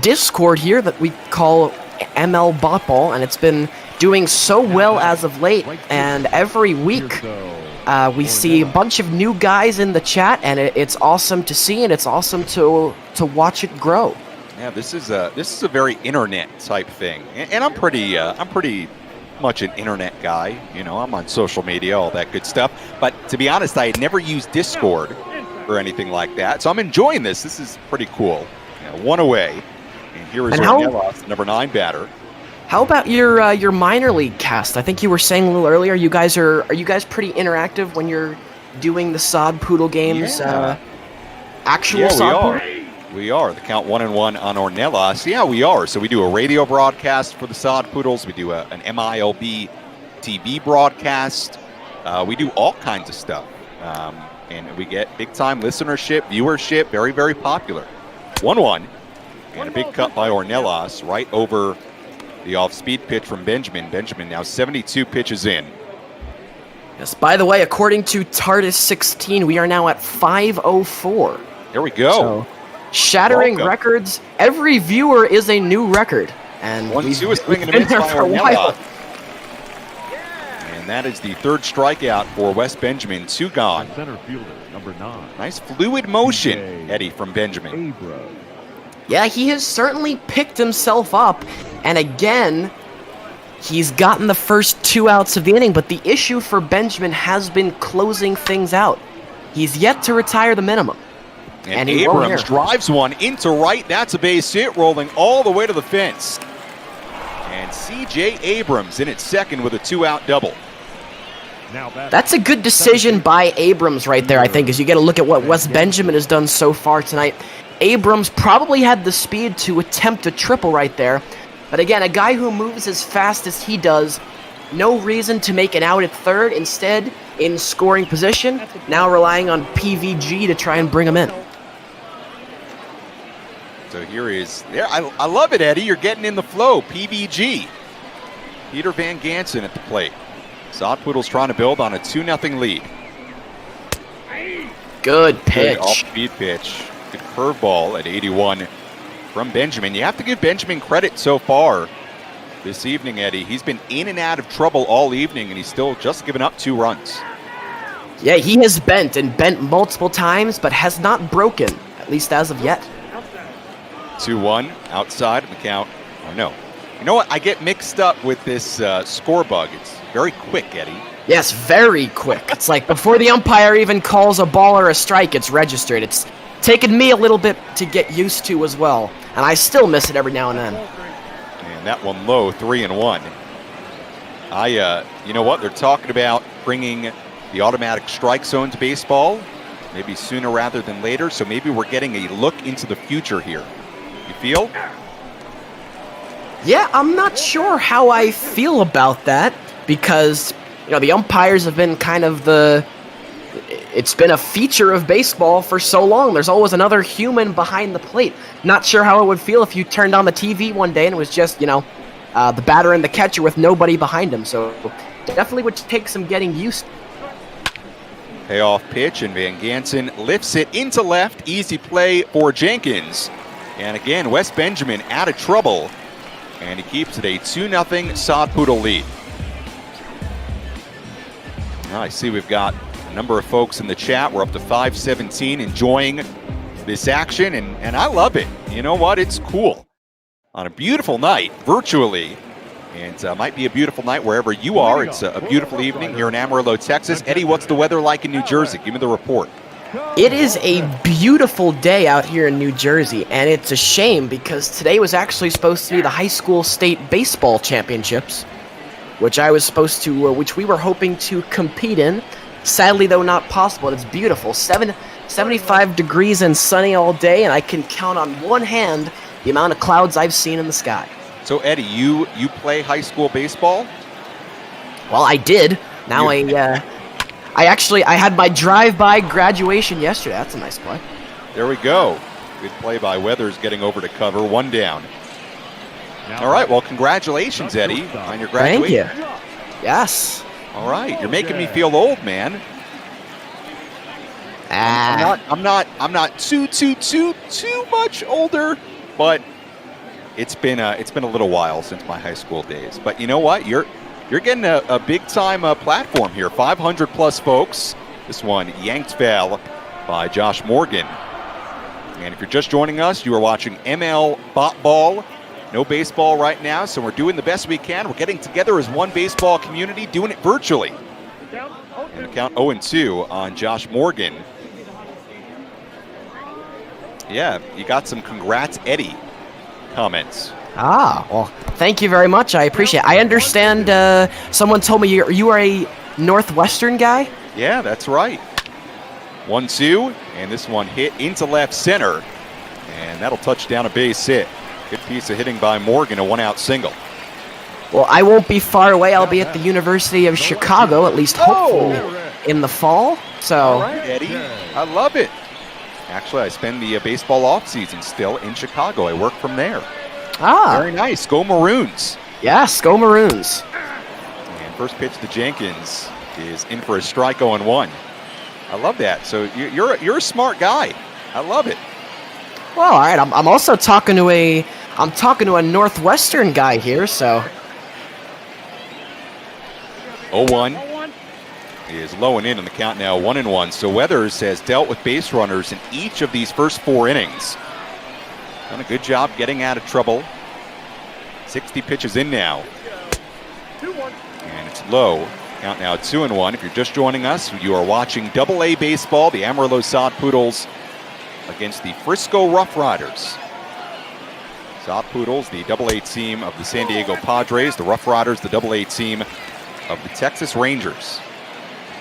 Discord here that we call ML BotBall, and it's been doing so well as of late. And every week we see a bunch of new guys in the chat, and it's awesome to see, and it's awesome to watch it grow. Yeah, this is a very internet type thing, and I'm pretty much an internet guy. You know, I'm on social media, all that good stuff. But to be honest, I had never used Discord or anything like that, so I'm enjoying this. This is pretty cool. You know, 1 away, and here is Ornelas, the number 9 batter. How about your minor league cast? I think you were saying a little earlier. Are you guys pretty interactive when you're doing the Sod Poodle games? Yeah. Actual Sod Poodle? We are. The count 1-1 on Ornelas. Yeah, we are. So we do a radio broadcast for the Sod Poodles. We do an MILB TV broadcast. We do all kinds of stuff. And we get big-time listenership, viewership, very, very popular. 1-1. And a big cut by Ornelas right over the off-speed pitch from Benjamin. Benjamin now 72 pitches in. Yes, by the way, according to TARDIS16, we are now at 504. There we go. So, shattering records. Every viewer is a new record. And 1-2 is swinging been a there for a while. And that is the third strikeout for West Benjamin. 2 gone. Center fielder, number 9. Nice fluid motion, Eddie, from Benjamin. Yeah, he has certainly picked himself up. And again, he's gotten the first 2 outs of the inning. But the issue for Benjamin has been closing things out. He's yet to retire the minimum. And Abrams drives one into right. That's a base hit, rolling all the way to the fence. And C.J. Abrams in at second with a 2-out double. That's a good decision by Abrams right there, I think, as you get a look at what West Benjamin has done so far tonight. Abrams probably had the speed to attempt a triple right there. But again, a guy who moves as fast as he does, no reason to make an out at third. Instead, in scoring position, now relying on PVG to try and bring him in. So here is, I love it, Eddie. You're getting in the flow. PVG. Peter Van Gansen at the plate. Sod Poodles trying to build on a 2-0 lead. Good pitch. Good off-speed pitch. Good curveball at 81 from Benjamin. You have to give Benjamin credit so far this evening, Eddie. He's been in and out of trouble all evening, and he's still just given up 2 runs. Yeah, he has bent multiple times, but has not broken, at least as of yet. 2-1 outside of the count. Oh, no. You know what? I get mixed up with this score bug. It's very quick, Eddie. Yes, very quick. It's like before the umpire even calls a ball or a strike, it's registered. It's taken me a little bit to get used to as well, and I still miss it every now and then. And that one low, 3-1. You know what? They're talking about bringing the automatic strike zone to baseball, maybe sooner rather than later, so maybe we're getting a look into the future here. You feel? Yeah, I'm not sure how I feel about that because, the umpires have been kind of it's been a feature of baseball for so long. There's always another human behind the plate. Not sure how it would feel if you turned on the TV one day and it was just, the batter and the catcher with nobody behind him. So definitely would take some getting used to. Payoff pitch, and Van Gansen lifts it into left. Easy play for Jenkins. And again, West Benjamin out of trouble. And he keeps it a 2-0 Sod Poodle lead. Now I see we've got a number of folks in the chat. We're up to 517 enjoying this action, and I love it. You know what? It's cool. On a beautiful night, virtually, and might be a beautiful night wherever you are. It's a beautiful evening here in Amarillo, Texas. Eddie, what's the weather like in New Jersey? Give me the report. It is a beautiful day out here in New Jersey, and it's a shame because today was actually supposed to be the high school state baseball championships, which we were hoping to compete in. Sadly, though, not possible. It's beautiful. 75 degrees and sunny all day, and I can count on one hand the amount of clouds I've seen in the sky. So, Eddie, you play high school baseball? Well, I did. Now I had my drive-by graduation yesterday. That's a nice play. There we go. Good play by Weathers getting over to cover. 1 down. All right, well, congratulations, Eddie, on your graduation. Thank you. Yes. All right, you're making me feel old, man. I'm not too much older, but it's been a little while since my high school days. But you know what? You're getting a big time platform here. 500 plus folks. This one yanked foul by Josh Morgan. And if you're just joining us, you are watching ML BotBall. No baseball right now, so we're doing the best we can. We're getting together as one baseball community, doing it virtually. And the count 0-2 on Josh Morgan. Yeah, you got some congrats, Eddie comments. Well, thank you very much. I appreciate it. I understand someone told me you are a Northwestern guy? Yeah, that's right. 1-2, and this one hit into left center. And that'll touch down a base hit. Good piece of hitting by Morgan, a 1-out single. Well, I won't be far away. I'll be at the University of Chicago, at least hopefully, in the fall. So, all right, Eddie, I love it. Actually, I spend the baseball offseason still in Chicago. I work from there. Very nice. Go Maroons. Yes, go Maroons. And first pitch to Jenkins is in for a strike, 0-1. I love that. So you're a smart guy. I love it. Well, all right. I'm also talking to a I'm talking to a Northwestern guy here, so. 0-1. He is low and in on the count now, 1-1. So Weathers has dealt with base runners in each of these first 4 innings. Done a good job getting out of trouble. 60 pitches in now. And it's low. Count now 2-1. If you're just joining us, you are watching AA baseball, the Amarillo Sod Poodles against the Frisco RoughRiders. Sod Poodles, the AA team of the San Diego Padres, the RoughRiders, the AA team of the Texas Rangers.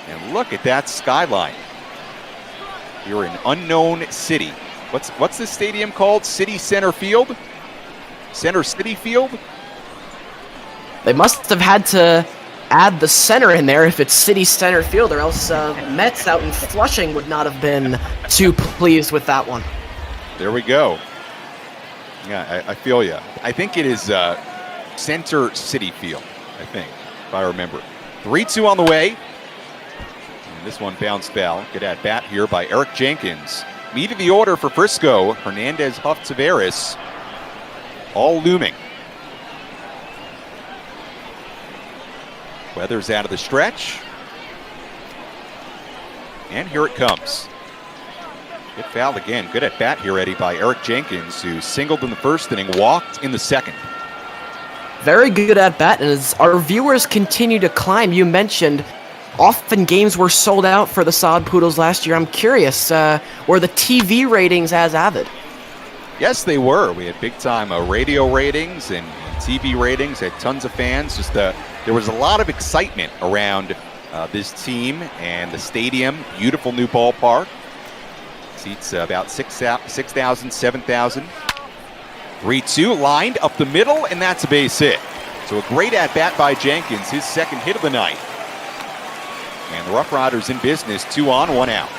And look at that skyline. You're in unknown city. What's this stadium called? City Center Field? Center City Field? They must have had to add the center in there if it's City Center Field, or else Mets out in Flushing would not have been too pleased with that one. There we go. Yeah, I feel you. I think it is Center City Field, I think, if I remember. 3-2 on the way. And this one bounced foul. Good at bat here by Eric Jenkins. Meat of the order for Frisco. Hernandez, Huff, Tavares, all looming. Weathers out of the stretch. And here it comes. Get fouled again. Good at bat here, Eddie, by Eric Jenkins, who singled in the first inning, walked in the second. Very good at bat, and as our viewers continue to climb, you mentioned often games were sold out for the Sod Poodles last year. I'm curious, were the TV ratings as avid? Yes, they were. We had big-time radio ratings and TV ratings, had tons of fans. There was a lot of excitement around this team and the stadium. Beautiful new ballpark. Seats about 6,000, 7,000. 3-2, lined up the middle, and that's a base hit. So a great at-bat by Jenkins, his second hit of the night. And the RoughRiders in business, 2 on, 1 out.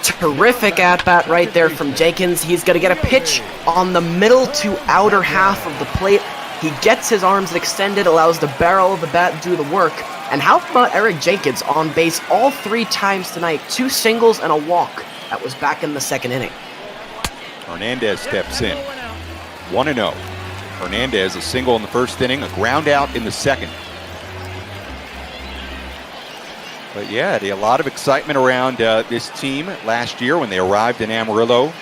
Terrific at-bat right there from Jenkins. He's going to get a pitch on the middle to outer half of the plate. He gets his arms extended, allows the barrel of the bat to do the work. And how about Eric Jenkins on base all 3 times tonight? 2 singles and a walk. That was back in the second inning. Hernandez steps in. 1-0. Hernandez, a single in the first inning, a ground out in the second. But yeah, a lot of excitement around this team last year when they arrived in Amarillo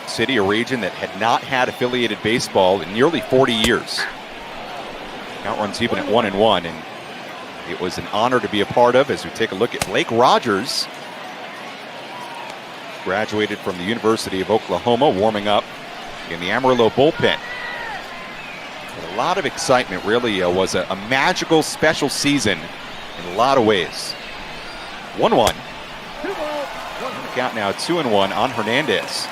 City, a region that had not had affiliated baseball in nearly 40 years. Count runs even at 1-1, and it was an honor to be a part of as we take a look at Blake Rogers. Graduated from the University of Oklahoma, warming up in the Amarillo bullpen. A lot of excitement, really was a magical, special season in a lot of ways. 1-1. Count now 2-1 on Hernandez.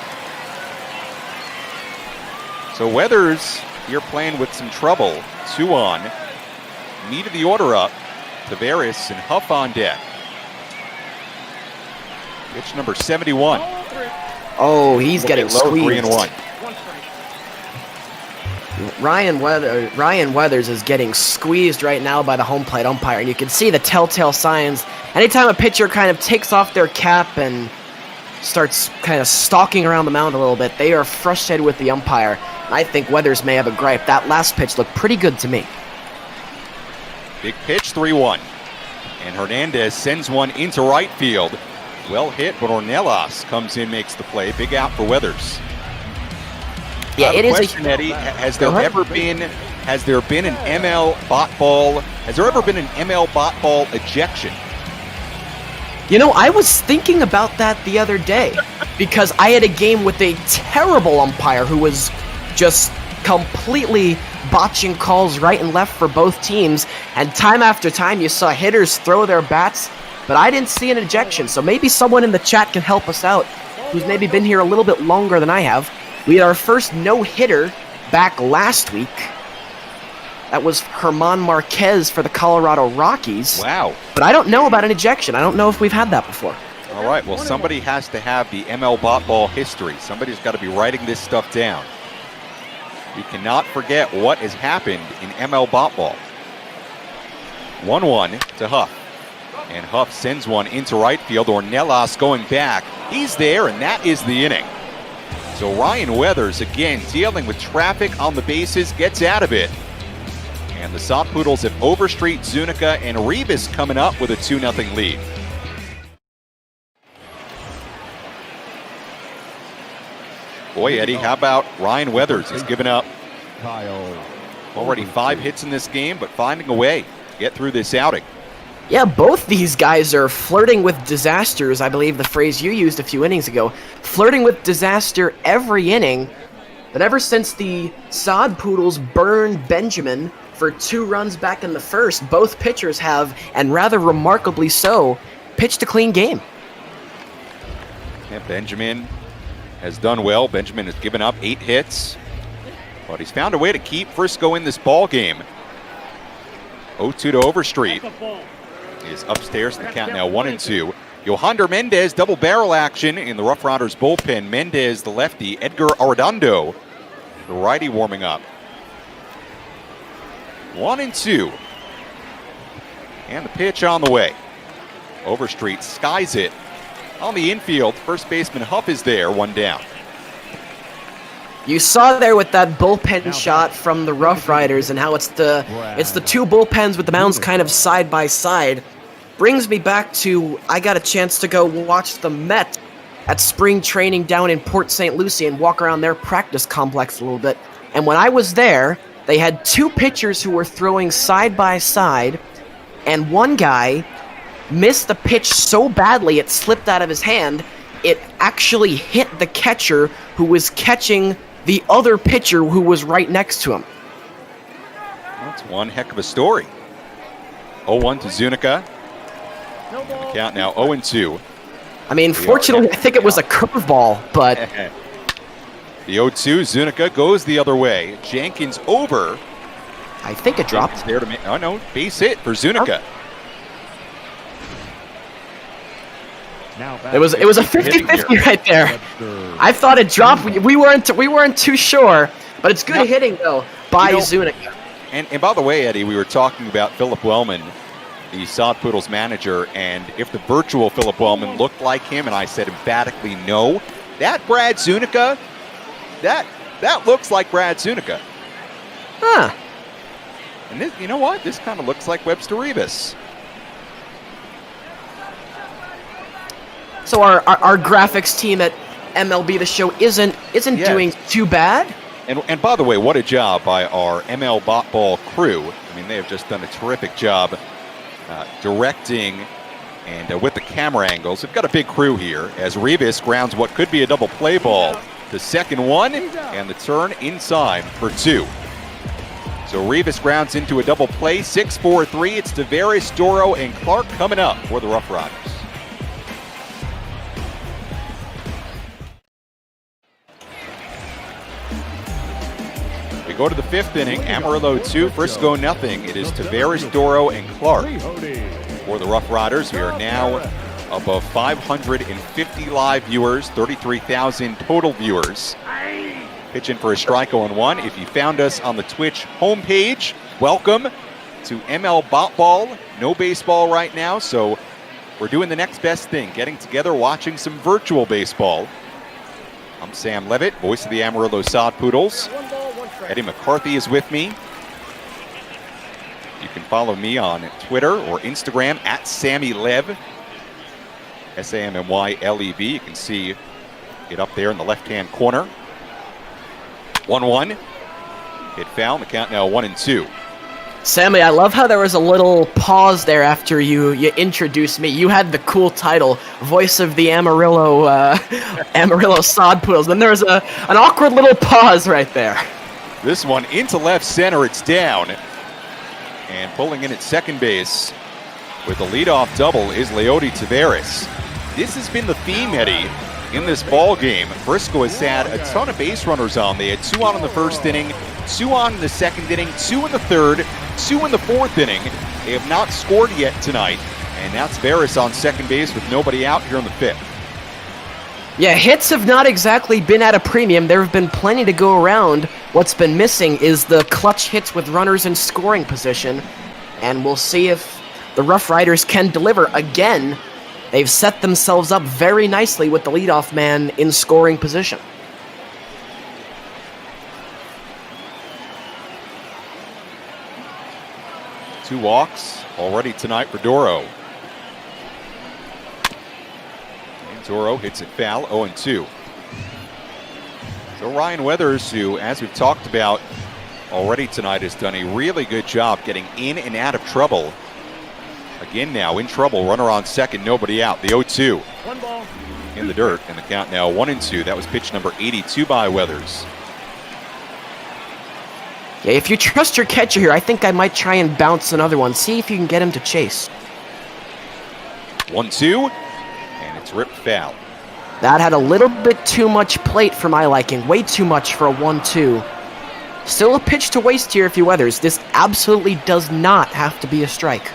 So Weathers here playing with some trouble. 2 on. Meat of the order up. Tavares and Huff on deck. Pitch number 71. Oh, he's getting low, squeezed. 3-1. Ryan Weathers is getting squeezed right now by the home plate umpire, and you can see the telltale signs. Anytime a pitcher kind of takes off their cap and starts kind of stalking around the mound a little bit, they are frustrated with the umpire. And I think Weathers may have a gripe. That last pitch looked pretty good to me. Big pitch, 3-1. And Hernandez sends one into right field. Well hit, but Ornelas comes in, makes the play. Big out for Weathers. Yeah, it is question, Eddie, has there ever been an ML BotBall? Has there ever been an ML BotBall ejection? You know, I was thinking about that the other day because I had a game with a terrible umpire who was just completely botching calls right and left for both teams, and time after time you saw hitters throw their bats, but I didn't see an ejection. So maybe someone in the chat can help us out who's maybe been here a little bit longer than I have. We had our first no-hitter back last week. That was German Marquez for the Colorado Rockies. Wow. But I don't know about an ejection. I don't know if we've had that before. All right, well, somebody has to have the ML BotBall history. Somebody's got to be writing this stuff down. You cannot forget what has happened in ML BotBall. 1-1 to Huff. And Huff sends one into right field. Ornelas going back. He's there, and that is the inning. So Ryan Weathers, again, dealing with traffic on the bases, gets out of it. And the Sod Poodles have Overstreet, Zuniga, and Rebus coming up with a 2-0 lead. Boy, Eddie, how about Ryan Weathers? He's given up already 5 hits in this game, but finding a way to get through this outing. Yeah, both these guys are flirting with disasters, I believe the phrase you used a few innings ago. Flirting with disaster every inning. But ever since the Sod Poodles burned Benjamin for 2 runs back in the first, both pitchers have, and rather remarkably so, pitched a clean game. Yeah, Benjamin has done well. Benjamin has given up 8 hits, but he's found a way to keep Frisco in this ball game. 0-2 to Overstreet. Is upstairs in the count now 1-2. Yohander Mendez double barrel action in the RoughRiders bullpen. Mendez, the lefty. Edgar Arredondo, the righty, warming up. 1-2. And the pitch on the way. Overstreet skies it on the infield. First baseman Huff is there, 1 down. You saw there with that bullpen shot from the RoughRiders and how it's the 2 bullpens with the mounds kind of side by side. Brings me back to, I got a chance to go watch the Met at spring training down in Port St. Lucie and walk around their practice complex a little bit. And when I was there, they had 2 pitchers who were throwing side by side, and one guy missed the pitch so badly it slipped out of his hand, it actually hit the catcher who was catching the other pitcher who was right next to him. That's one heck of a story. 0-1 to Zuniga. The count now 0-2. I mean, fortunately, I think it was a curveball, but... The 0-2, Zuniga goes the other way. Jenkins over. I think it dropped. There to make, oh no, base hit for Zuniga. It was a 50-50 right there. I thought it dropped. We weren't too sure, but it's good hitting though by Zuniga. And by the way, Eddie, we were talking about Philip Wellman, the Sod Poodles manager, and if the virtual Philip Wellman looked like him, and I said emphatically no. That Brad Zuniga, that looks like Brad Zuniga. Huh. And this, you know what? This kind of looks like Webster Rebus. So our graphics team at MLB The Show isn't doing too bad. And by the way, what a job by our ML BotBall crew. I mean, they have just done a terrific job directing and with the camera angles. We've got a big crew here as Rebus grounds what could be a double play ball. The second one, and the turn inside for 2. So Rebus grounds into a double play, 6-4-3. It's Tavares, Doro, and Clark coming up for the RoughRiders. We go to the 5th inning. Amarillo 2, Frisco nothing. It is Tavares, Doro, and Clark for the RoughRiders. We are now above 550 live viewers, 33,000 total viewers. Pitching for a strike 0-1. If you found us on the Twitch homepage, welcome to ML BotBall. No baseball right now, so we're doing the next best thing, getting together, watching some virtual baseball. I'm Sam Levitt, voice of the Amarillo Sod Poodles. Eddie McCarthy is with me. You can follow me on Twitter or Instagram at SammyLev, SammyLev. You can see it up there in the left-hand corner. 1-1. Hit foul. The count now 1-2. Sammy, I love how there was a little pause there after you introduced me. You had the cool title, voice of the Amarillo Sod Poodles. Then there was an awkward little pause right there. This one into left center. It's down. And pulling in at second base with the leadoff double is Leody Tavares. This has been the theme, Eddie, in this ball game. Frisco has had a ton of base runners on. They had 2 on in the first inning, 2 on in the second inning, 2 in the third, 2 in the fourth inning. They have not scored yet tonight. And now Tavares on second base with nobody out here in the 5th. Yeah, hits have not exactly been at a premium. There have been plenty to go around. What's been missing is the clutch hits with runners in scoring position. And we'll see if the RoughRiders can deliver again. They've set themselves up very nicely with the leadoff man in scoring position. 2 walks already tonight for Doro. And Doro hits it foul, 0-2. So Ryan Weathers, who, as we've talked about already tonight, has done a really good job getting in and out of trouble. Again now in trouble, runner on second, nobody out. The 0-2 One ball. in the dirt, and the count now 1-2. That was pitch number 82 by Weathers. Yeah, if you trust your catcher here, I think I might try and bounce another one. See if you can get him to chase. 1-2, and it's ripped foul. That had a little bit too much plate for my liking. Way too much for a 1-2. Still a pitch to waste here if he Weathers. This absolutely does not have to be a strike.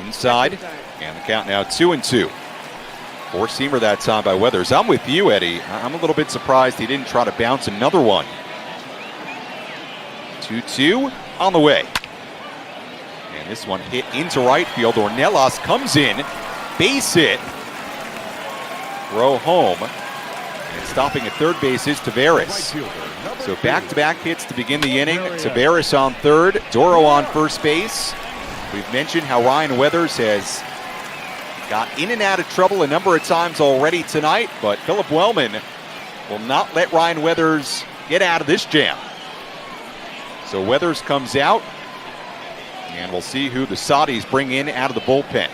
Inside, and the count now 2-2. 4-seamer that time by Weathers. I'm with you, Eddie. I'm a little bit surprised he didn't try to bounce another one. 2-2 on the way. And this one hit into right field. Ornelas comes in, base hit, throw home. And stopping at third base is Taveras. So back-to-back hits to begin the inning. Taveras on third, Doro on first base. We've mentioned how Ryan Weathers has got in and out of trouble a number of times already tonight, but Philip Wellman will not let Ryan Weathers get out of this jam. So Weathers comes out, and we'll see who the Saudis bring in out of the bullpen.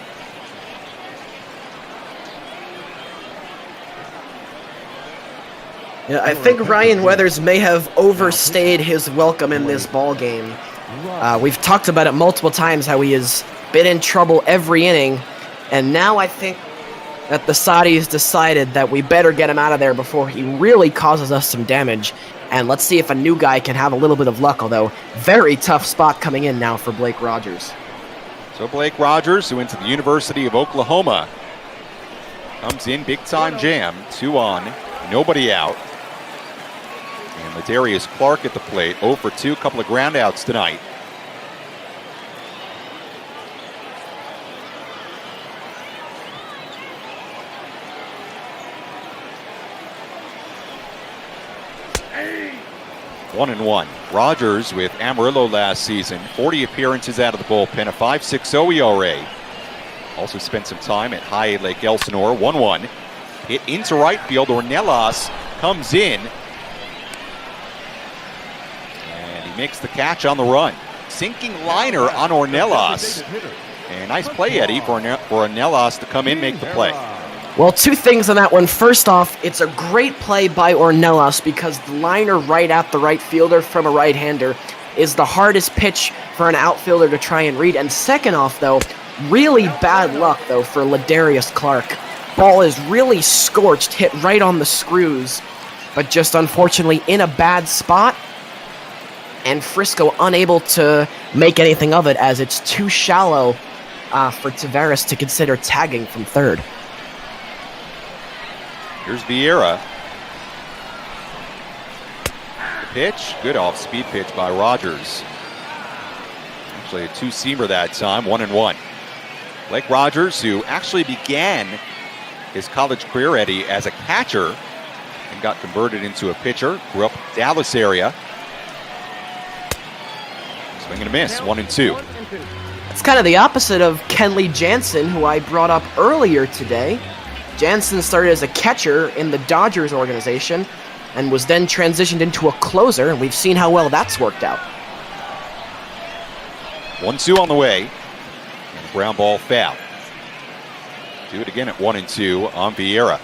Yeah, I think Ryan Weathers may have overstayed his welcome in this ball game. We've talked about it multiple times how he has been in trouble every inning, and now I think that the Saudis decided that we better get him out of there before he really causes us some damage. And let's see if a new guy can have a little bit of luck, although very tough spot coming in now for Blake Rogers. So Blake Rogers, who went to the University of Oklahoma, comes in big-time jam, 2 on, nobody out. And Ladarius Clark at the plate, 0 for 2, couple of groundouts tonight. Hey. 1-1. Rogers with Amarillo last season, 40 appearances out of the bullpen, a 5.60 ERA. Also spent some time at High Lake Elsinore, 1-1. Hit into right field, Ornelas comes in. Makes the catch on the run. Sinking liner on Ornelas. And nice play, Eddie, for Ornelas to come in, make the play. Well, 2 things on that one. First off, it's a great play by Ornelas because the liner right at the right fielder from a right-hander is the hardest pitch for an outfielder to try and read. And second off, though, really bad luck, though, for Ladarius Clark. Ball is really scorched, hit right on the screws, but just unfortunately in a bad spot. And Frisco unable to make anything of it as it's too shallow for Taveras to consider tagging from third. Here's Vieira. The pitch, good off-speed pitch by Rogers. Actually a 2-seamer that time, 1-1. Blake Rogers, who actually began his college career, Eddie, as a catcher and got converted into a pitcher, grew up in the Dallas area. Swing and a miss, 1-2. It's kind of the opposite of Kenley Jansen, who I brought up earlier today. Jansen started as a catcher in the Dodgers organization and was then transitioned into a closer, and we've seen how well that's worked out. 1-2 on the way, and a ground ball foul. Do it again at 1-2 on Vieira.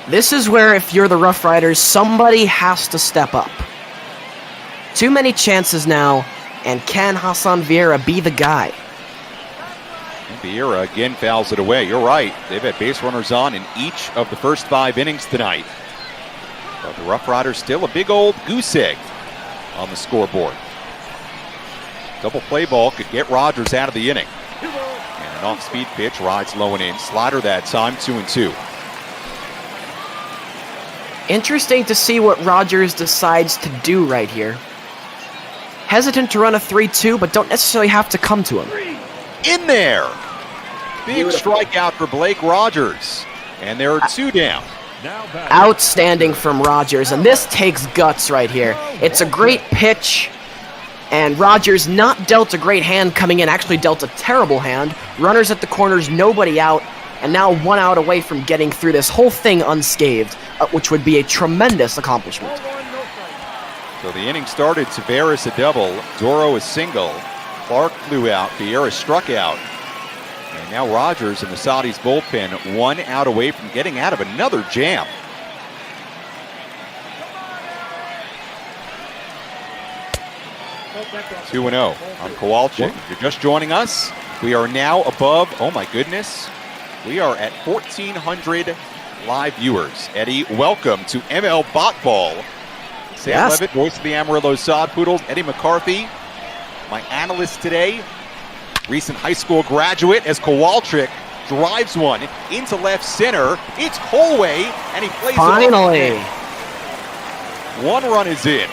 This is where, if you're the RoughRiders, somebody has to step up. Too many chances now. And can Hassan Vieira be the guy? And Vieira again fouls it away. You're right. They've had base runners on in each of the first 5 innings tonight. But the RoughRiders still a big old goose egg on the scoreboard. Double play ball could get Rogers out of the inning. And an off-speed pitch rides low and in. Slider that time, 2-2. Interesting to see what Rogers decides to do right here. Hesitant to run a 3-2, but don't necessarily have to come to him. In there! Big strikeout for Blake Rogers. And there are 2 down. Outstanding from Rogers, and this takes guts right here. It's a great pitch, and Rogers not dealt a great hand coming in, actually dealt a terrible hand. Runners at the corners, nobody out, and now 1 out away from getting through this whole thing unscathed, which would be a tremendous accomplishment. So the inning started, Tavares a double, Doro a single, Clark flew out, Vieira struck out, and now Rogers in the Saudis bullpen 1 out away from getting out of another jam. Two and 0 on Kowalczyk. If you're just joining us, we are now above, oh my goodness, we are at 1,400 live viewers. Eddie, welcome to ML BotBall. Sam Levitt, voice of the Amarillo Sod Poodles. Eddie McCarthy, my analyst today, recent high school graduate, as Kowalczyk drives one into left center. It's Colway, and he plays finally. it. 1 run is in.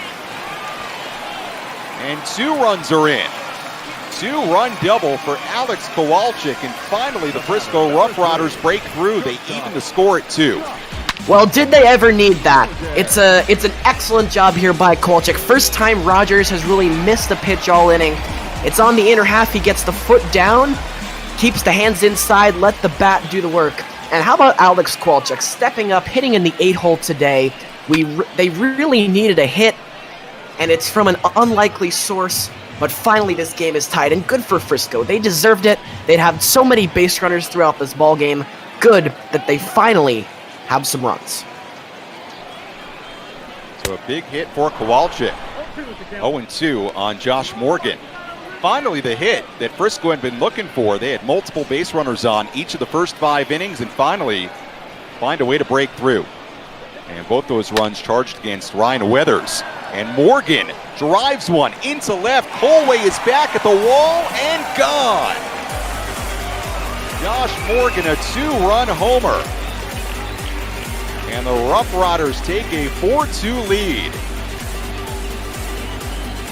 And 2 runs are in. 2-run double for Alex Kowalczyk, and finally the Frisco RoughRiders break through. They even the score at 2. Well, did they ever need that? It's an excellent job here by Kowalczyk. First time Rogers has really missed a pitch all inning. It's on the inner half. He gets the foot down, keeps the hands inside, let the bat do the work. And how about Alex Kowalczyk stepping up, hitting in the 8-hole today? They really needed a hit, and it's from an unlikely source. But finally, this game is tied, and good for Frisco. They deserved it. They'd had so many base runners throughout this ball game. Good that they finally have some runs. So a big hit for Kowalczyk. 0-2 on Josh Morgan. Finally, the hit that Frisco had been looking for. They had multiple base runners on each of the first 5 innings, and finally find a way to break through. And both those runs charged against Ryan Weathers. And Morgan drives one into left. Colway is back at the wall and gone. Josh Morgan, a 2-run homer. And the RoughRiders take a 4-2 lead.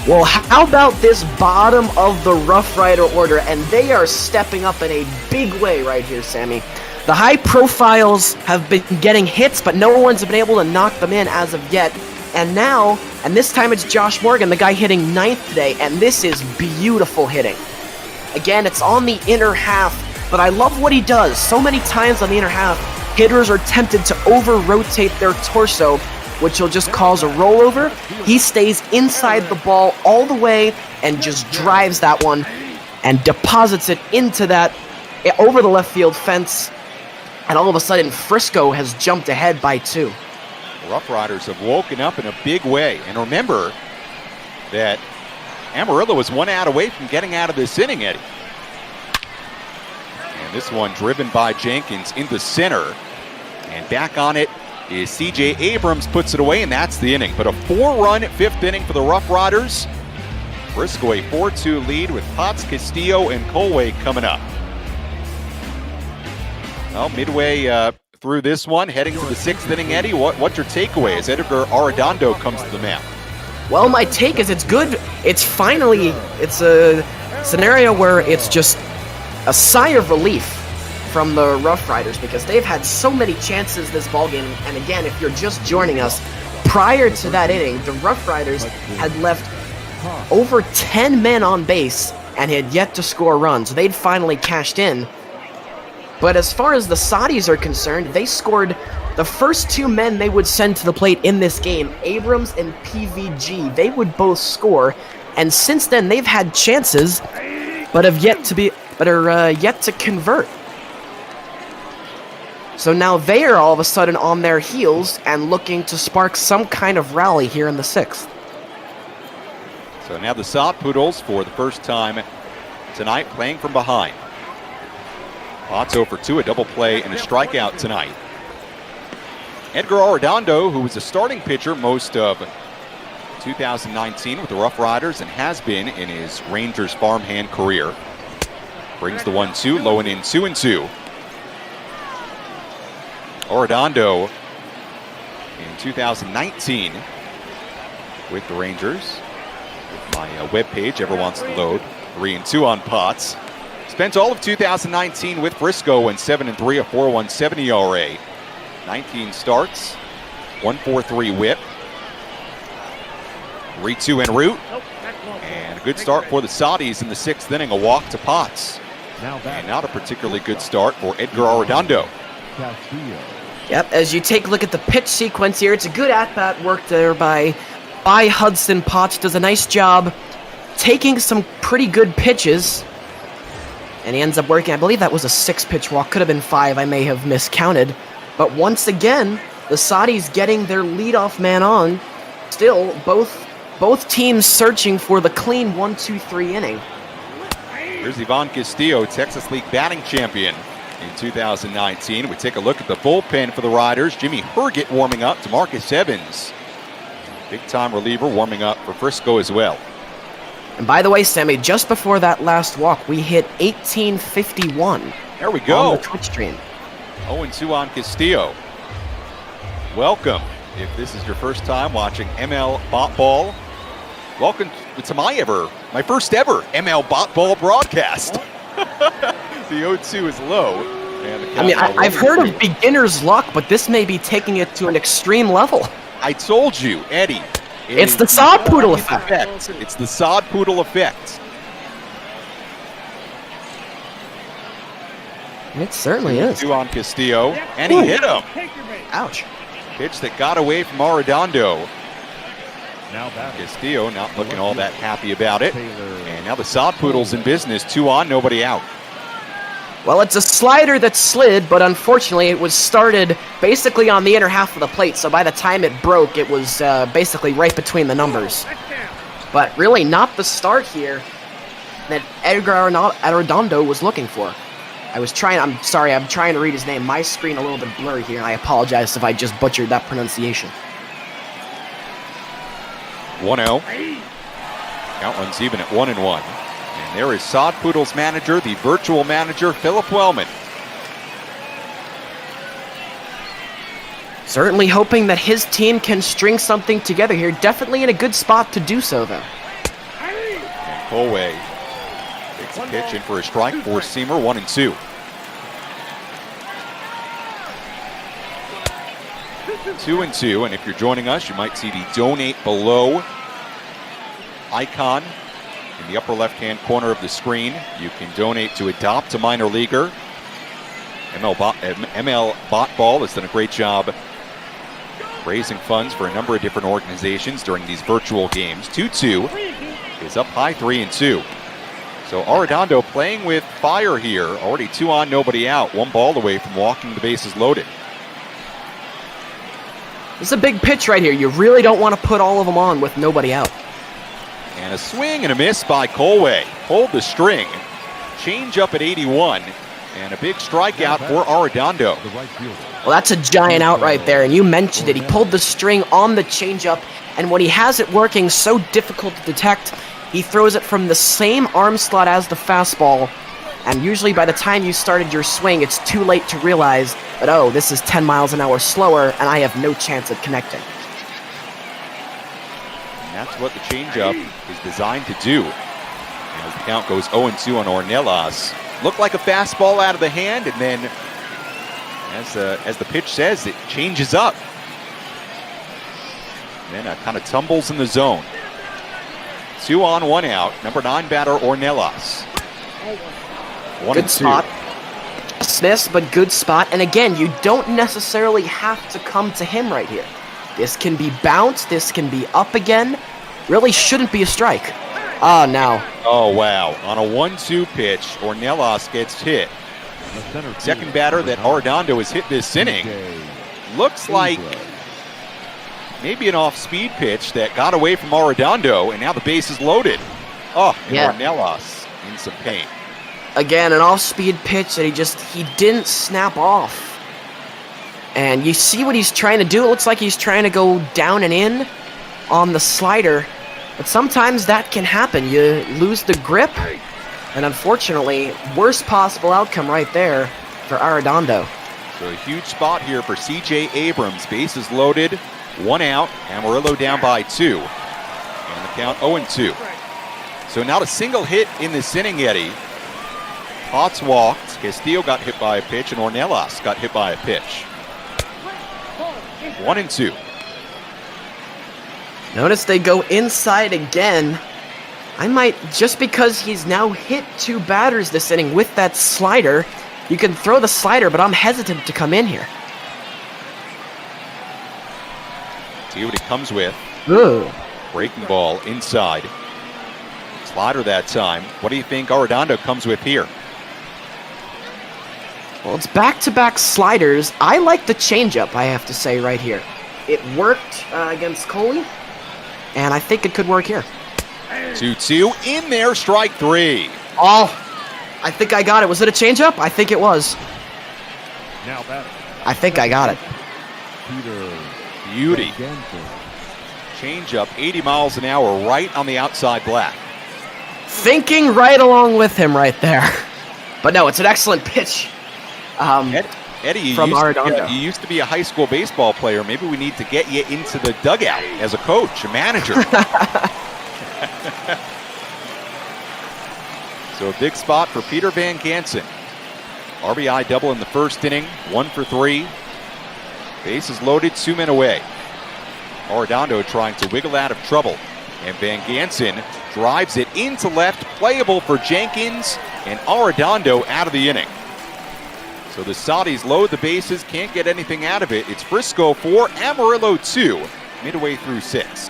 Well, how about this bottom of the RoughRider order? And they are stepping up in a big way right here, Sammy. The high profiles have been getting hits, but no one's been able to knock them in as of yet. And now, and this time it's Josh Morgan, the guy hitting 9th today, and this is beautiful hitting. Again, it's on the inner half, but I love what he does. So many times on the inner half, hitters are tempted to over-rotate their torso, which will just cause a rollover. He stays inside the ball all the way and just drives that one and deposits it into that, over the left field fence. And all of a sudden, Frisco has jumped ahead by 2. The RoughRiders have woken up in a big way. And remember that Amarillo was 1 out away from getting out of this inning, Eddie. And this one driven by Jenkins into center. And back on it is C.J. Abrams, puts it away, and that's the inning. But a 4-run 5th inning for the RoughRiders. Frisco a 4-2 lead with Potts, Castillo, and Colway coming up. Well, midway through this one, heading to the 6th inning, Eddie, what's your takeaway as Edgar Arredondo comes to the mound? Well, my take is it's good. It's finally, it's a scenario where it's just a sigh of relief from the RoughRiders because they've had so many chances this ballgame. And again, if you're just joining us, prior to that inning, the RoughRiders had left over 10 men on base and had yet to score runs. They'd finally cashed in. But as far as the Saudis are concerned, they scored the first 2 men they would send to the plate in this game, Abrams and PVG. They would both score, and since then they've had chances, but are yet to convert. So now they are all of a sudden on their heels and looking to spark some kind of rally here in the 6th. So now the Sod Poodles, for the first time tonight, playing from behind. Potts 0 for 2, a double play and a strikeout tonight. Edgar Arredondo, who was a starting pitcher most of 2019 with the RoughRiders and has been in his Rangers farmhand career, brings the 1-2, low and in, 2-2. Arredondo in 2019 with the Rangers. If my webpage ever wants to load, 3-2 on Potts. Spent all of 2019 with Frisco and 7-3, a 4.17 ERA. 19 starts, 1.43 whip. 3-2 en route. And a good start for the Saudis in the 6th inning, a walk to Potts. And not a particularly good start for Edgar Arredondo. Yep, as you take a look at the pitch sequence here, it's a good at-bat work there by Hudson. Potts does a nice job taking some pretty good pitches. And he ends up working, I believe that was a 6-pitch walk, could have been 5, I may have miscounted. But once again, the Saudis getting their leadoff man on. Still, both teams searching for the clean 1-2-3 inning. Here's Ivan Castillo, Texas League batting champion in 2019. We take a look at the bullpen for the Riders. Jimmy Herget warming up to Marcus Evans. Big-time reliever warming up for Frisco as well. And by the way, Sammy, just before that last walk, we hit 1851. There we go. On the Twitch stream. 0-2 on Castillo. Welcome. If this is your first time watching ML BotBall, welcome to my first ever ML BotBall broadcast. The 0-2 is low. And I mean, I've heard of beginner's luck, but this may be taking it to an extreme level. I told you, Eddie. It's the sod poodle effect. It's the sod poodle effect. It certainly is. 2 on Castillo, and he hit him. Ouch. Pitch that got away from Arredondo. Now Castillo not looking all that happy about it. And now the sod poodle's in business. 2 on, nobody out. Well, it's a slider that slid, but unfortunately it was started basically on the inner half of the plate, so by the time it broke, it was basically right between the numbers. But really not the start here that Edgar Arredondo was looking for. I'm trying to read his name. My screen a little bit blurry here, and I apologize if I just butchered that pronunciation. 1-0. Count runs even at 1-1. And there is Sod Poodle's manager, the virtual manager, Philip Wellman. Certainly hoping that his team can string something together here. Definitely in a good spot to do so, though. And Colway takes a pitch in for a strike, 4-seamer, 1-2. 2-2, and if you're joining us, you might see the donate below icon in the upper left-hand corner of the screen. You can donate to adopt a minor leaguer. ML BotBall has done a great job raising funds for a number of different organizations during these virtual games. 2-2 is up high, 3-2. So Arredondo playing with fire here. Already 2 on, nobody out. 1 ball away from walking the bases loaded. This is a big pitch right here. You really don't want to put all of them on with nobody out. And a swing and a miss by Colway. Pulled the string. Change up at 81. And a big strikeout for Arredondo. Well, that's a giant out right there. And you mentioned it. He pulled the string on the changeup. And when he has it working so difficult to detect, he throws it from the same arm slot as the fastball. And usually by the time you started your swing, it's too late to realize that, oh, this is 10 miles an hour slower, and I have no chance of connecting. And that's what the changeup is designed to do. As the count goes 0-2 on Ornelas. Looked like a fastball out of the hand, and then, as the pitch says, it changes up. And then kind of tumbles in the zone. 2 on, 1 out. Number 9 batter, Ornelas. Good spot. Miss, but good spot. And again, you don't necessarily have to come to him right here. This can be bounced. This can be up again. Really shouldn't be a strike. Oh, no. Oh, wow. On a 1-2 pitch, Ornelas gets hit. Second batter that Arredondo has hit this inning. Looks like maybe an off-speed pitch that got away from Arredondo, and now the base is loaded. Oh, and yeah. Ornelas in some pain. Again, an off-speed pitch that he didn't snap off. And you see what he's trying to do. It looks like he's trying to go down and in on the slider. But sometimes that can happen. You lose the grip. And unfortunately, worst possible outcome right there for Arredondo. So a huge spot here for C.J. Abrams. Bases loaded, 1 out. Amarillo down by 2. And the count 0-2. So not a single hit in this inning, Eddie. Potts walked, Castillo got hit by a pitch, and Ornelas got hit by a pitch. 1-2. Notice they go inside again. I might, just because he's now hit 2 batters this inning with that slider, you can throw the slider, but I'm hesitant to come in here. See what he comes with. Ooh. Breaking ball inside. Slider that time. What do you think Arredondo comes with here? Well, it's back-to-back sliders. I like the changeup, I have to say, right here. It worked against Coley, and I think it could work here. 2-2 in there, strike 3. Oh, I think I got it. Was it a changeup? I think it was. Now batter. I think I got it. Beauty. Changeup, 80 miles an hour, right on the outside black. Thinking right along with him right there. But no, it's an excellent pitch. Eddie, you from you used to be a high school baseball player. Maybe we need to get you into the dugout as a coach, a manager. So a big spot for Peter Van Gansen. RBI double in the first inning, 1 for 3. Bases loaded, 2 men away. Arredondo trying to wiggle out of trouble. And Van Gansen drives it into left, playable for Jenkins, and Arredondo out of the inning. So the Saudis load the bases, can't get anything out of it. It's Frisco 4, Amarillo 2, midway through 6.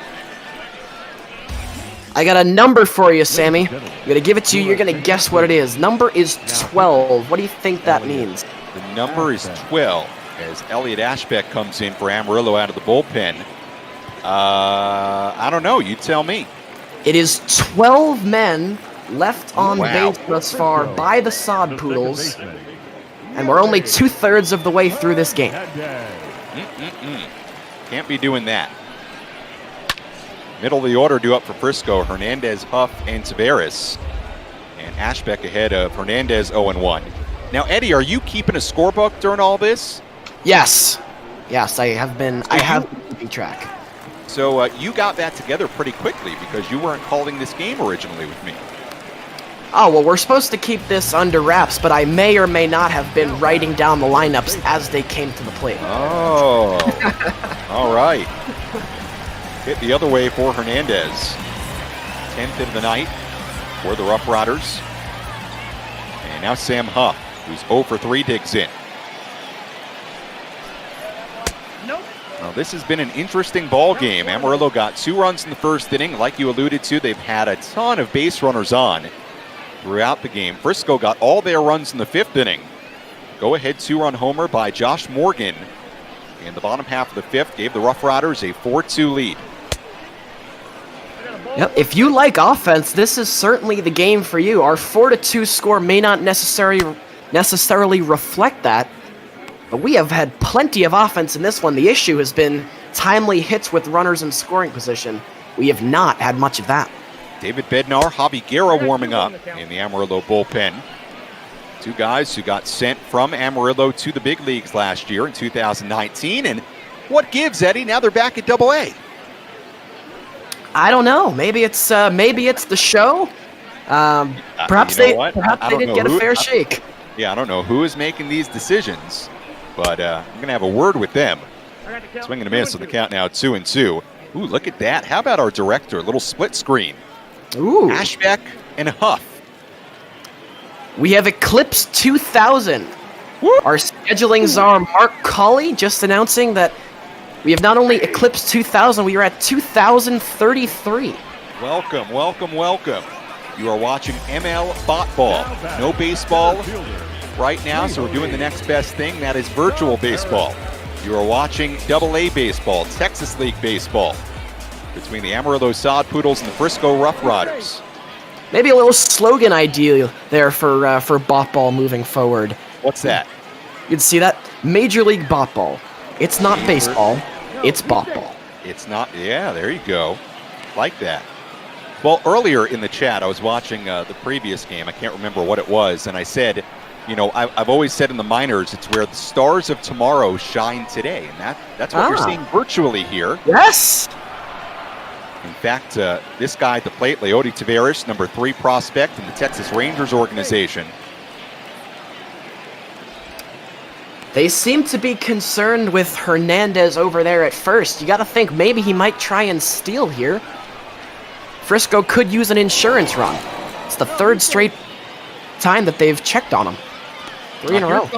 I got a number for you, Sammy. I'm going to give it to you. You're going to guess what it is. Number is 12. What do you think that means? The number is 12 as Elliot Ashbeck comes in for Amarillo out of the bullpen. I don't know. You tell me. It is 12 men left on base thus far by the Sod Poodles. And we're only 2/3 of the way through this game. Can't be doing that. Middle of the order due up for Frisco. Hernandez, Huff, and Tavares. And Ashbeck ahead of Hernandez 0-1. Now, Eddie, are you keeping a scorebook during all this? Yes. Yes, I have been. I have been keeping track. So you got that together pretty quickly because you weren't calling this game originally with me. Oh, well, we're supposed to keep this under wraps, but I may or may not have been writing down the lineups as they came to the plate. Oh, all right. Hit the other way for Hernandez. 10th of the night for the RoughRiders. And now Sam Huff, who's 0 for 3, digs in. Well, this has been an interesting ball game. Amarillo got 2 runs in the first inning. Like you alluded to, they've had a ton of base runners on throughout the game. Frisco got all their runs in the 5th inning. Go-ahead 2-run homer by Josh Morgan in the bottom half of the 5th gave the RoughRiders a 4-2 lead. Yep, if you like offense, this is certainly the game for you. Our 4-2 score may not necessarily reflect that, but we have had plenty of offense in this one. The issue has been timely hits with runners in scoring position. We have not had much of that. David Bednar, Javi Guerra warming up in the Amarillo bullpen. 2 guys who got sent from Amarillo to the big leagues last year in 2019. And what gives, Eddie? Now they're back at Double-A. I don't know. Maybe it's the show. Perhaps they didn't get a fair shake. Yeah, I don't know who is making these decisions, but I'm going to have a word with them. Swing and a miss on the count now, 2-2. Ooh, look at that. How about our director? A little split screen. Ooh. Ashbeck and Huff. We have Eclipse 2000. Woo. Our scheduling czar, Mark Colley, just announcing that we have not only Eclipse 2000, we are at 2033. Welcome, welcome, welcome. You are watching ML BotBall. No baseball right now, so we're doing the next best thing. That is virtual baseball. You are watching Double-A baseball, Texas League baseball, between the Amarillo Sod Poodles and the Frisco RoughRiders. Maybe a little slogan idea there for BotBall moving forward. What's that? You'd see that? Major League BotBall. It's not baseball, it's BotBall. It's not, yeah, there you go. Like that. Well, earlier in the chat, I was watching the previous game. I can't remember what it was, and I said, you know, I've always said in the minors, it's where the stars of tomorrow shine today, and that's what you're seeing virtually here. Yes! In fact, this guy at the plate, Leody Tavares, number 3 prospect in the Texas Rangers organization. They seem to be concerned with Hernandez over there at first. You got to think maybe he might try and steal here. Frisco could use an insurance run. It's the third straight time that they've checked on him. 3 in a row.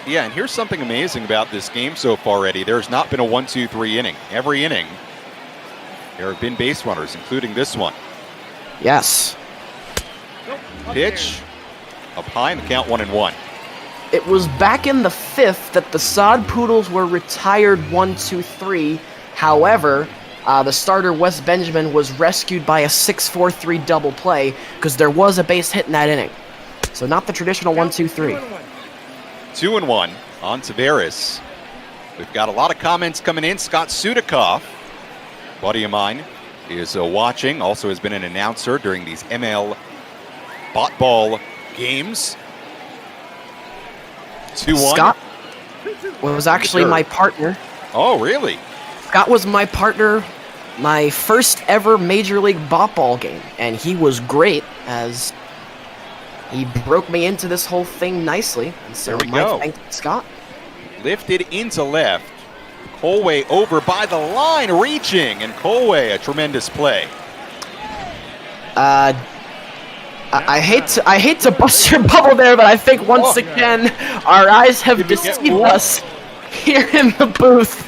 Yeah, and here's something amazing about this game so far, Eddie. There's not been a 1-2-3 inning. Every inning, there have been base runners, including this one. Yes. Pitch up high in the count 1-1. It was back in the 5th that the Sod Poodles were retired 1-2-3. However, the starter Wes Benjamin was rescued by a 6-4-3 double play because there was a base hit in that inning. So not the traditional 1-2-3. 2-1 on Tavares. We've got a lot of comments coming in. Scott Sudikoff, buddy of mine, is watching. Also has been an announcer during these ML BotBall games. 2-1. Scott was actually my partner. Oh, really? Scott was my partner, my first ever Major League BotBall game, and he was great as he broke me into this whole thing nicely. And so there we my go. thanks to Scott. Lifted into left. Colway over by the line, reaching, and Colway, a tremendous play. I hate to bust your bubble there, but I think once again our eyes have deceived us here in the booth.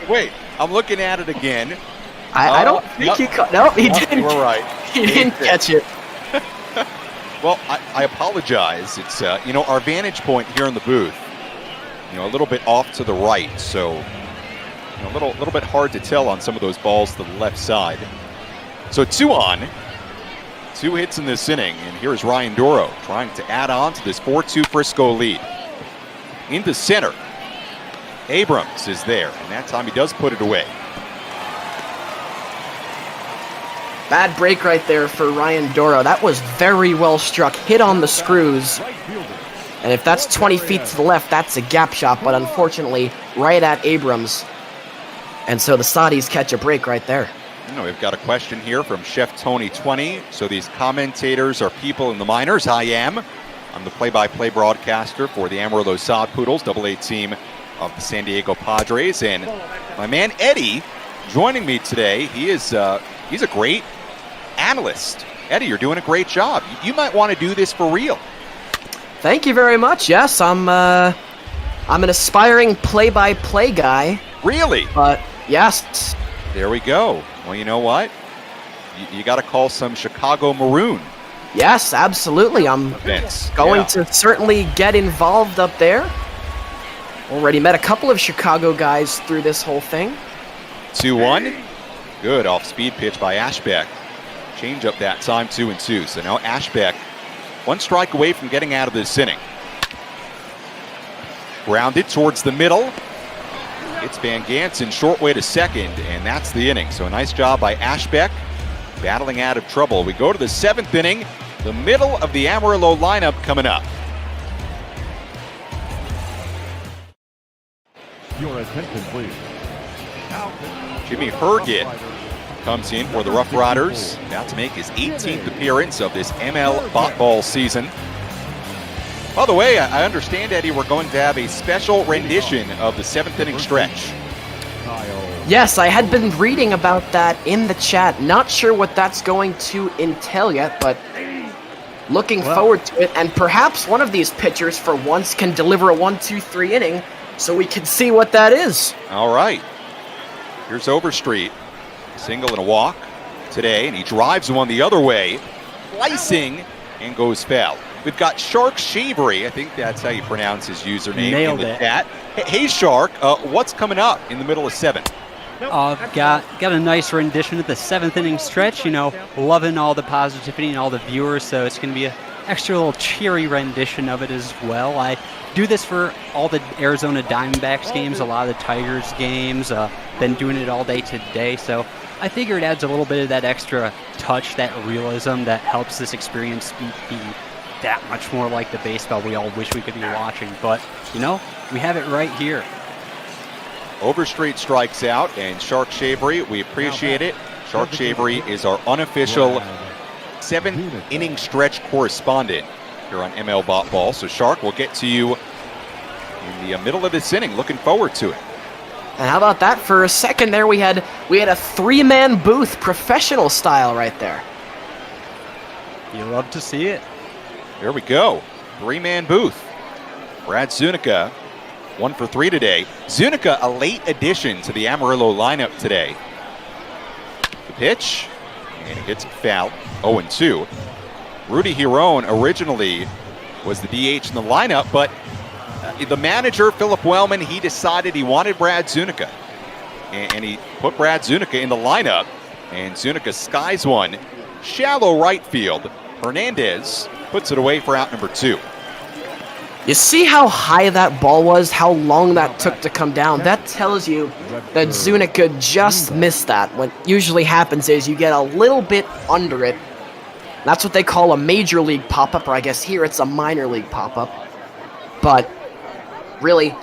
Wait, I'm looking at it again. I don't think he caught. No, he didn't. You were right. He didn't catch it. Well, I apologize. It's our vantage point here in the booth, a little bit off to the right, so a little bit hard to tell on some of those balls to the left side. So 2 on. 2 hits in this inning, and here's Ryan Doro trying to add on to this 4-2 Frisco lead. Into center. Abrams is there, and that time he does put it away. Bad break right there for Ryan Doro. That was very well struck. Hit on the screws. And if that's 20 feet to the left, that's a gap shot, but unfortunately, right at Abrams. And so the Saudis catch a break right there. We've got a question here from Chef Tony 20. So these commentators are people in the minors. I am. I'm the play-by-play broadcaster for the Amarillo Sod Poodles, AA team of the San Diego Padres. And my man Eddie joining me today. He's a great analyst. Eddie, you're doing a great job. You might want to do this for real. Thank you very much. Yes, I'm an aspiring play-by-play guy. Really? But yes. There we go. Well, you know what? You got to call some Chicago Maroon. Yes, absolutely. I'm going to certainly get involved up there. Already met a couple of Chicago guys through this whole thing. 2-1. Good off-speed pitch by Ashbeck. Change up that time, 2-2. So now Ashbeck 1 strike away from getting out of this inning. Grounded towards the middle. It's Van Gansen, short way to second, and that's the inning. So a nice job by Ashbeck, battling out of trouble. We go to the 7th inning, the middle of the Amarillo lineup coming up. Your attention, please. Jimmy Herget comes in for the RoughRiders, about to make his 18th appearance of this ML BotBall season. By the way, I understand, Eddie, we're going to have a special rendition of the 7th inning stretch. Yes, I had been reading about that in the chat. Not sure what that's going to entail yet, but looking forward to it. And perhaps one of these pitchers for once can deliver a 1-2-3 inning so we can see what that is. All right. Here's Overstreet. Single and a walk today, and he drives one the other way, slicing, and goes foul. We've got Shark Shavery. I think that's how you pronounce his username. Nailed in the it. chat. Hey, Shark, what's coming up in the middle of 7? I've got a nice rendition of the 7th inning stretch. Loving all the positivity and all the viewers, so it's going to be an extra little cheery rendition of it as well. I do this for all the Arizona Diamondbacks games, a lot of the Tigers games. Been doing it all day today, so I figure it adds a little bit of that extra touch, that realism that helps this experience be that much more like the baseball we all wish we could be watching. But, we have it right here. Overstreet strikes out, and Shark Shavery, we appreciate it. Shark Shavery is our unofficial 7th inning stretch correspondent here on ML BotBall. So, Shark, we'll get to you in the middle of this inning. Looking forward to it. And how about that? For a second there, we had a three-man booth, professional style, right there. You love to see it. There we go. Three-man booth. Brad Zunica, 1 for 3 today. Zunica, a late addition to the Amarillo lineup today. The pitch, and he gets a foul. 0-2. Rudy Giron originally was the DH in the lineup, but the manager, Philip Wellman, he decided he wanted Brad Zunica. And he put Brad Zunica in the lineup. And Zunica skies one. Shallow right field. Hernandez puts it away for out number 2. You see how high that ball was, how long that took to come down? That tells you that Zunica just missed that. What usually happens is you get a little bit under it. That's what they call a major league pop-up, or I guess here it's a minor league pop-up. But really,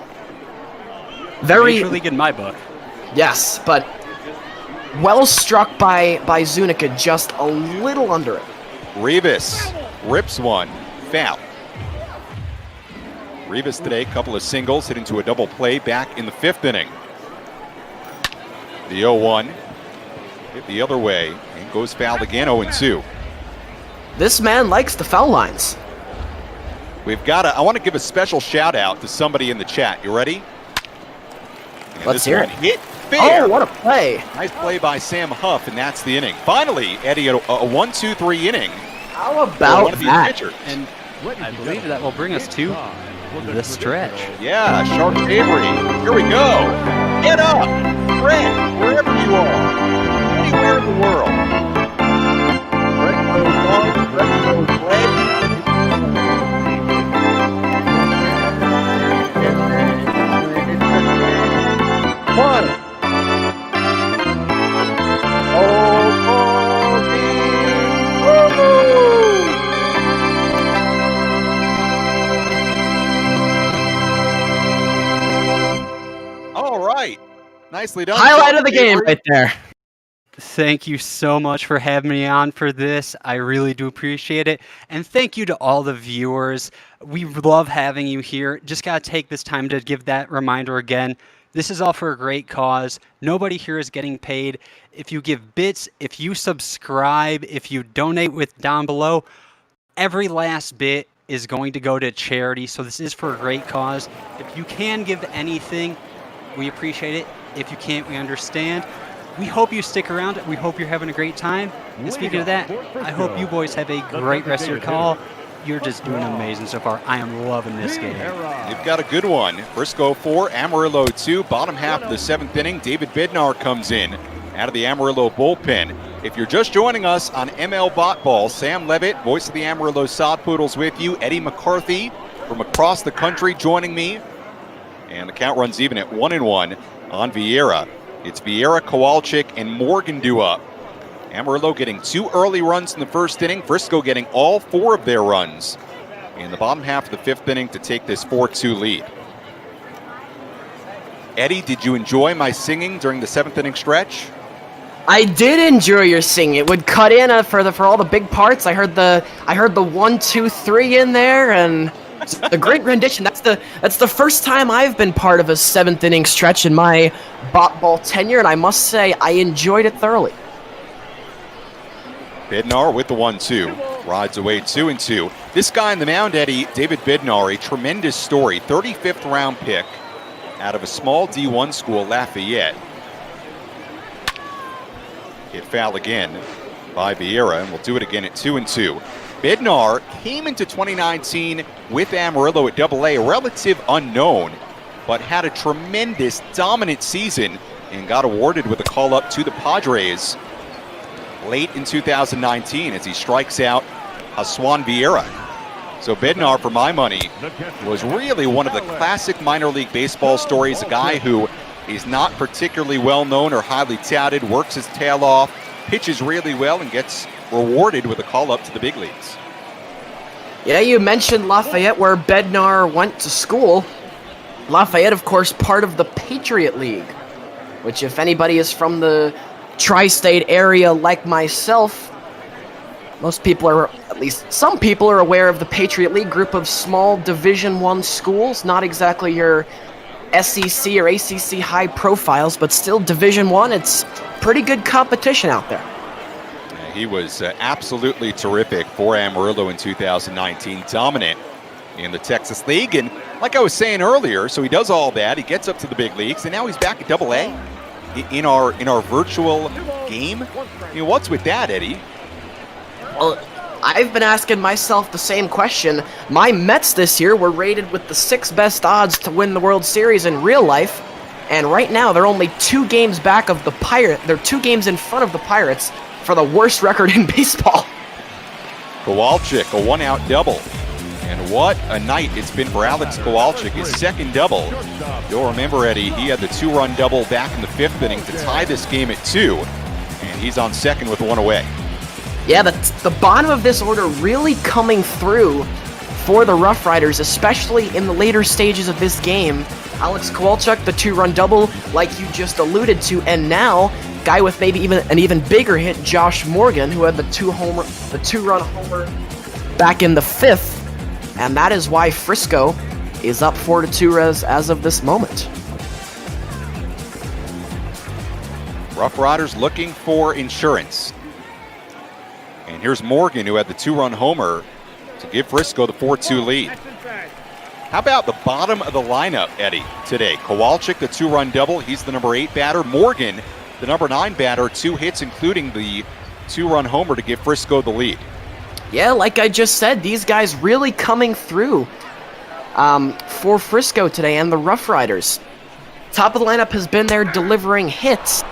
very... Major league in my book. Yes, but well struck by Zunica, just a little under it. Rivas rips one, foul. Rivas today, couple of singles, hit into a double play back in the 5th inning. The 0-1 hit the other way and goes foul again, 0-2. This man likes the foul lines. I want to give a special shout out to somebody in the chat. You ready? And Let's hear it. Hit fair. Oh, what a play. Nice play by Sam Huff, and that's the inning. Finally, Eddie, a 1-2-3 inning. How about one of these that? pitchers. And I believe that will bring us to the stretch. Yeah, Sharp Avery. Here we go. Get up, Fred, wherever you are, anywhere in the world. Fred goes long, Fred goes red. One. All right. Nicely done. Highlight of the game right there. Thank you so much for having me on for this. I really do appreciate it. And thank you to all the viewers. We love having you here. Just got to take this time to give that reminder again. This is all for a great cause. Nobody here is getting paid. If you give bits, if you subscribe, if you donate with down below, every last bit is going to go to charity. So this is for a great cause. If you can give anything, we appreciate it. If you can't, we understand. We hope you stick around. We hope you're having a great time. And speaking of that, I hope you boys have a great rest of your call. You're just doing amazing so far. I am loving this game. You've got a good one. Frisco 4, Amarillo 2. Bottom half of the 7th inning, David Bednar comes in out of the Amarillo bullpen. If you're just joining us on ML BotBall, Sam Levitt, voice of the Amarillo Sod Poodles with you. Eddie McCarthy from across the country joining me. And the count runs even at 1-1 on Vieira. It's Vieira, Kowalczyk, and Morgan due up. Amarillo getting 2 early runs in the 1st inning. Frisco getting all 4 of their runs in the bottom half of the 5th inning to take this 4-2 lead. Eddie, did you enjoy my singing during the 7th inning stretch? I did enjoy your singing. It would cut in for all the big parts. I heard the 1, 2, 3 in there, and it's a great rendition. That's the first time I've been part of a 7th inning stretch in my BotBall tenure, and I must say I enjoyed it thoroughly. Bednar with the 1-2. Rides away 2-2. This guy in the mound, Eddie, David Bednar, a tremendous story. 35th round pick out of a small D1 school, Lafayette. Hit foul again by Vieira, and we'll do it again at 2-2. Bednar came into 2019 with Amarillo at AA, a relative unknown, but had a tremendous, dominant season and got awarded with a call-up to the Padres late in 2019 as he strikes out Haswan Vieira. So Bednar, for my money, was really one of the classic minor league baseball stories, a guy who is not particularly well-known or highly touted, works his tail off, pitches really well, and gets rewarded with a call-up to the big leagues. Yeah, you mentioned Lafayette, where Bednar went to school. Lafayette, of course, part of the Patriot League, which if anybody is from the tri-state area like myself, most people are, at least some people are aware of the Patriot League, group of small Division I schools, not exactly your SEC or ACC high profiles, but still Division I. It's pretty good competition out there. He was absolutely terrific for Amarillo in 2019, dominant in the Texas League. And like I was saying earlier, so he does all that, he gets up to the big leagues, and now he's back at AA in our virtual game. What's with that, Eddie? Well, I've been asking myself the same question. My Mets this year were rated with the 6th best odds to win the World Series in real life, and right now they're only 2 games back of the Pirates. They're 2 games in front of the Pirates for the worst record in baseball. Kowalczyk, a 1-out double. And what a night it's been for Alex Kowalczyk, his 2nd double. You'll remember, Eddie, he had the 2-run double back in the 5th inning to tie this game at 2, and he's on second with 1 away. Yeah, the bottom of this order really coming through for the RoughRiders, especially in the later stages of this game. Alex Kowalczyk, the 2-run double, like you just alluded to, and now, guy with maybe even an even bigger hit, Josh Morgan, who had the 2-run homer back in the 5th, and that is why Frisco is up 4-2 as of this moment. RoughRiders looking for insurance. And here's Morgan, who had the 2-run homer to give Frisco the 4-2 lead. How about the bottom of the lineup, Eddie, today? Kowalczyk, the 2-run double. He's the number 8 batter. Morgan, the number 9 batter. 2 hits, including the 2-run homer to give Frisco the lead. Yeah, like I just said, these guys really coming through for Frisco today and the RoughRiders. Top of the lineup has been there delivering hits,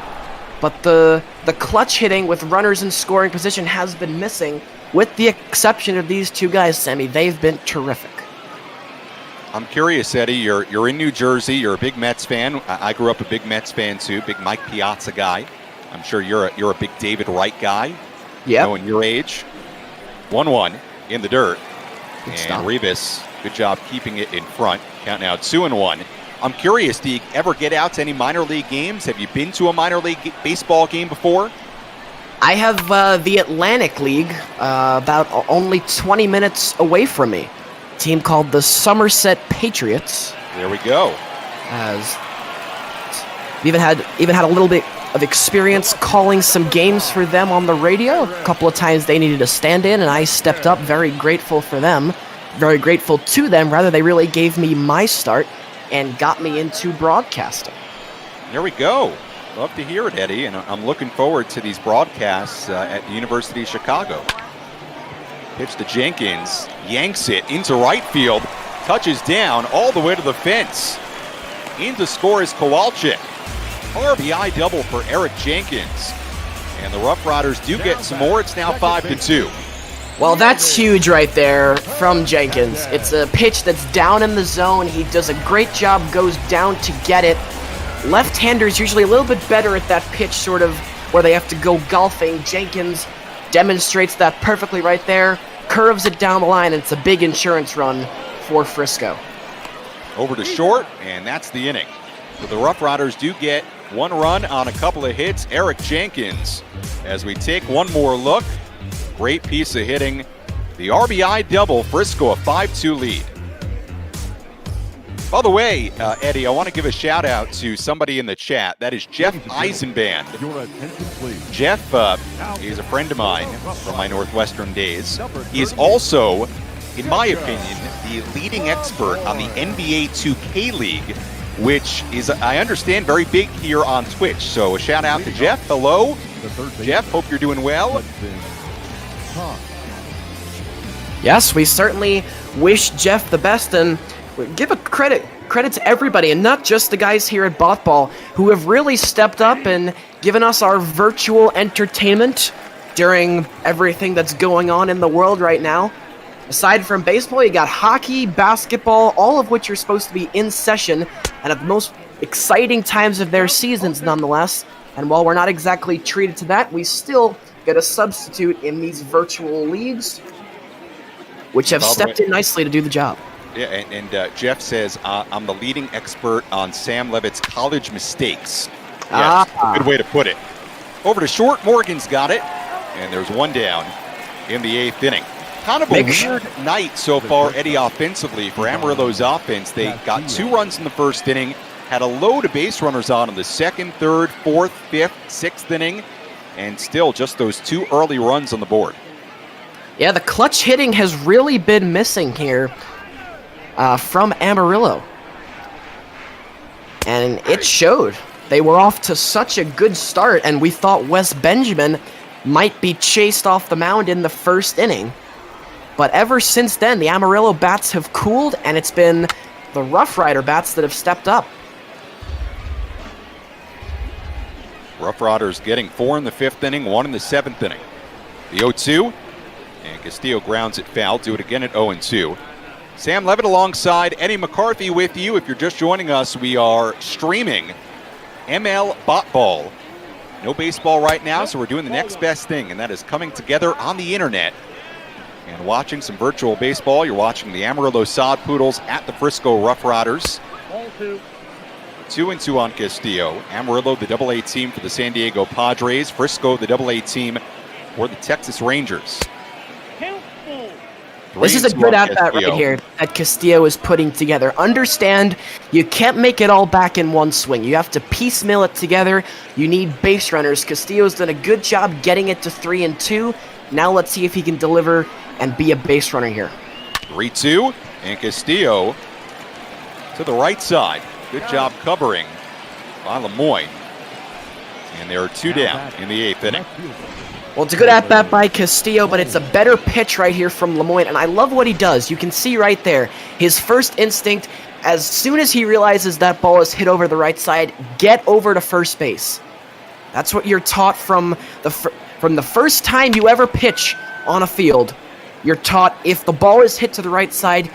but the clutch hitting with runners in scoring position has been missing. With the exception of these 2 guys, Sammy, they've been terrific. I'm curious, Eddie, you're in New Jersey, you're a big Mets fan. I grew up a big Mets fan too, big Mike Piazza guy. I'm sure you're a big David Wright guy. Yeah. Knowing your age. 1-1 in the dirt. Good and stop. Rivas, good job keeping it in front. Count now 2-1. I'm curious, do you ever get out to any minor league games? Have you been to a minor league baseball game before? I have the Atlantic League about only 20 minutes away from me. A team called the Somerset Patriots. There we go. As even had a little bit of experience calling some games for them on the radio. A couple of times they needed a stand-in, and I stepped up. Very grateful for them. Very grateful to them. Rather, they really gave me my start and got me into broadcasting. There we go. Love to hear it, Eddie, and I'm looking forward to these broadcasts at the University of Chicago. Pitch to Jenkins, yanks it into right field, touches down all the way to the fence. In to score is Kowalczyk. RBI double for Eric Jenkins. And the RoughRiders do get some more. It's now 5-2. Well, that's huge right there from Jenkins. It's a pitch that's down in the zone. He does a great job, goes down to get it. Left-handers usually a little bit better at that pitch, sort of where they have to go golfing. Jenkins demonstrates that perfectly right there, curves it down the line, and it's a big insurance run for Frisco. Over to short, and that's the inning. So the RoughRiders do get 1 run on a couple of hits. Eric Jenkins, as we take one more look, great piece of hitting. The RBI double, Frisco a 5-2 lead. By the way, Eddie, I want to give a shout out to somebody in the chat. That is Jeff Eisenband. Jeff is a friend of mine from my Northwestern days. He is also, in my opinion, the leading expert on the NBA 2K League, which is, I understand, very big here on Twitch. So a shout out to Jeff. Hello. Jeff, hope you're doing well. Yes, we certainly wish Jeff the best, and give a credit to everybody, and not just the guys here at BotBall, who have really stepped up and given us our virtual entertainment during everything that's going on in the world right now. Aside from baseball, you got hockey, basketball, all of which are supposed to be in session and at the most exciting times of their seasons nonetheless. And while we're not exactly treated to that, we still get a substitute in these virtual leagues, which have stepped in nicely to do the job. Yeah, and Jeff says, I'm the leading expert on Sam Levitt's college mistakes. Yes, good way to put it. Over to short, Morgan's got it, and there's 1 down. in the 8th inning. Kind of a weird night so far, Eddie, offensively for Amarillo's offense. They got 2 runs in the 1st inning, had a load of base runners on in the 2nd, 3rd, 4th, 5th, 6th inning, and still just those 2 early runs on the board. Yeah, the clutch hitting has really been missing here from Amarillo. And it showed. They were off to such a good start, and we thought Wes Benjamin might be chased off the mound in the 1st inning. But ever since then, the Amarillo bats have cooled, and it's been the RoughRider bats that have stepped up. RoughRiders getting 4 in the 5th inning, 1 in the 7th inning. The 0-2, and Castillo grounds it foul. Do it again at 0-2. Sam Levitt alongside Eddie McCarthy with you. If you're just joining us, we are streaming ML BotBall. No baseball right now, so we're doing the next best thing, and that is coming together on the internet and watching some virtual baseball. You're watching the Amarillo Sod Poodles at the Frisco RoughRiders. 2-2 on Castillo. Amarillo, the AA team for the San Diego Padres. Frisco, the AA team for the Texas Rangers. This is a good at-bat right here that Castillo is putting together. Understand, you can't make it all back in one swing. You have to piecemeal it together. You need base runners. Castillo's done a good job getting it to 3-2. Now let's see if he can deliver and be a base runner here. 3-2, and Castillo to the right side. Good job covering by Lemoyne. And there are 2 down in the 8th inning. Well, it's a good at-bat by Castillo, but it's a better pitch right here from Lemoyne, and I love what he does. You can see right there, his first instinct, as soon as he realizes that ball is hit over the right side, get over to first base. That's what you're taught from the first time you ever pitch on a field. You're taught if the ball is hit to the right side,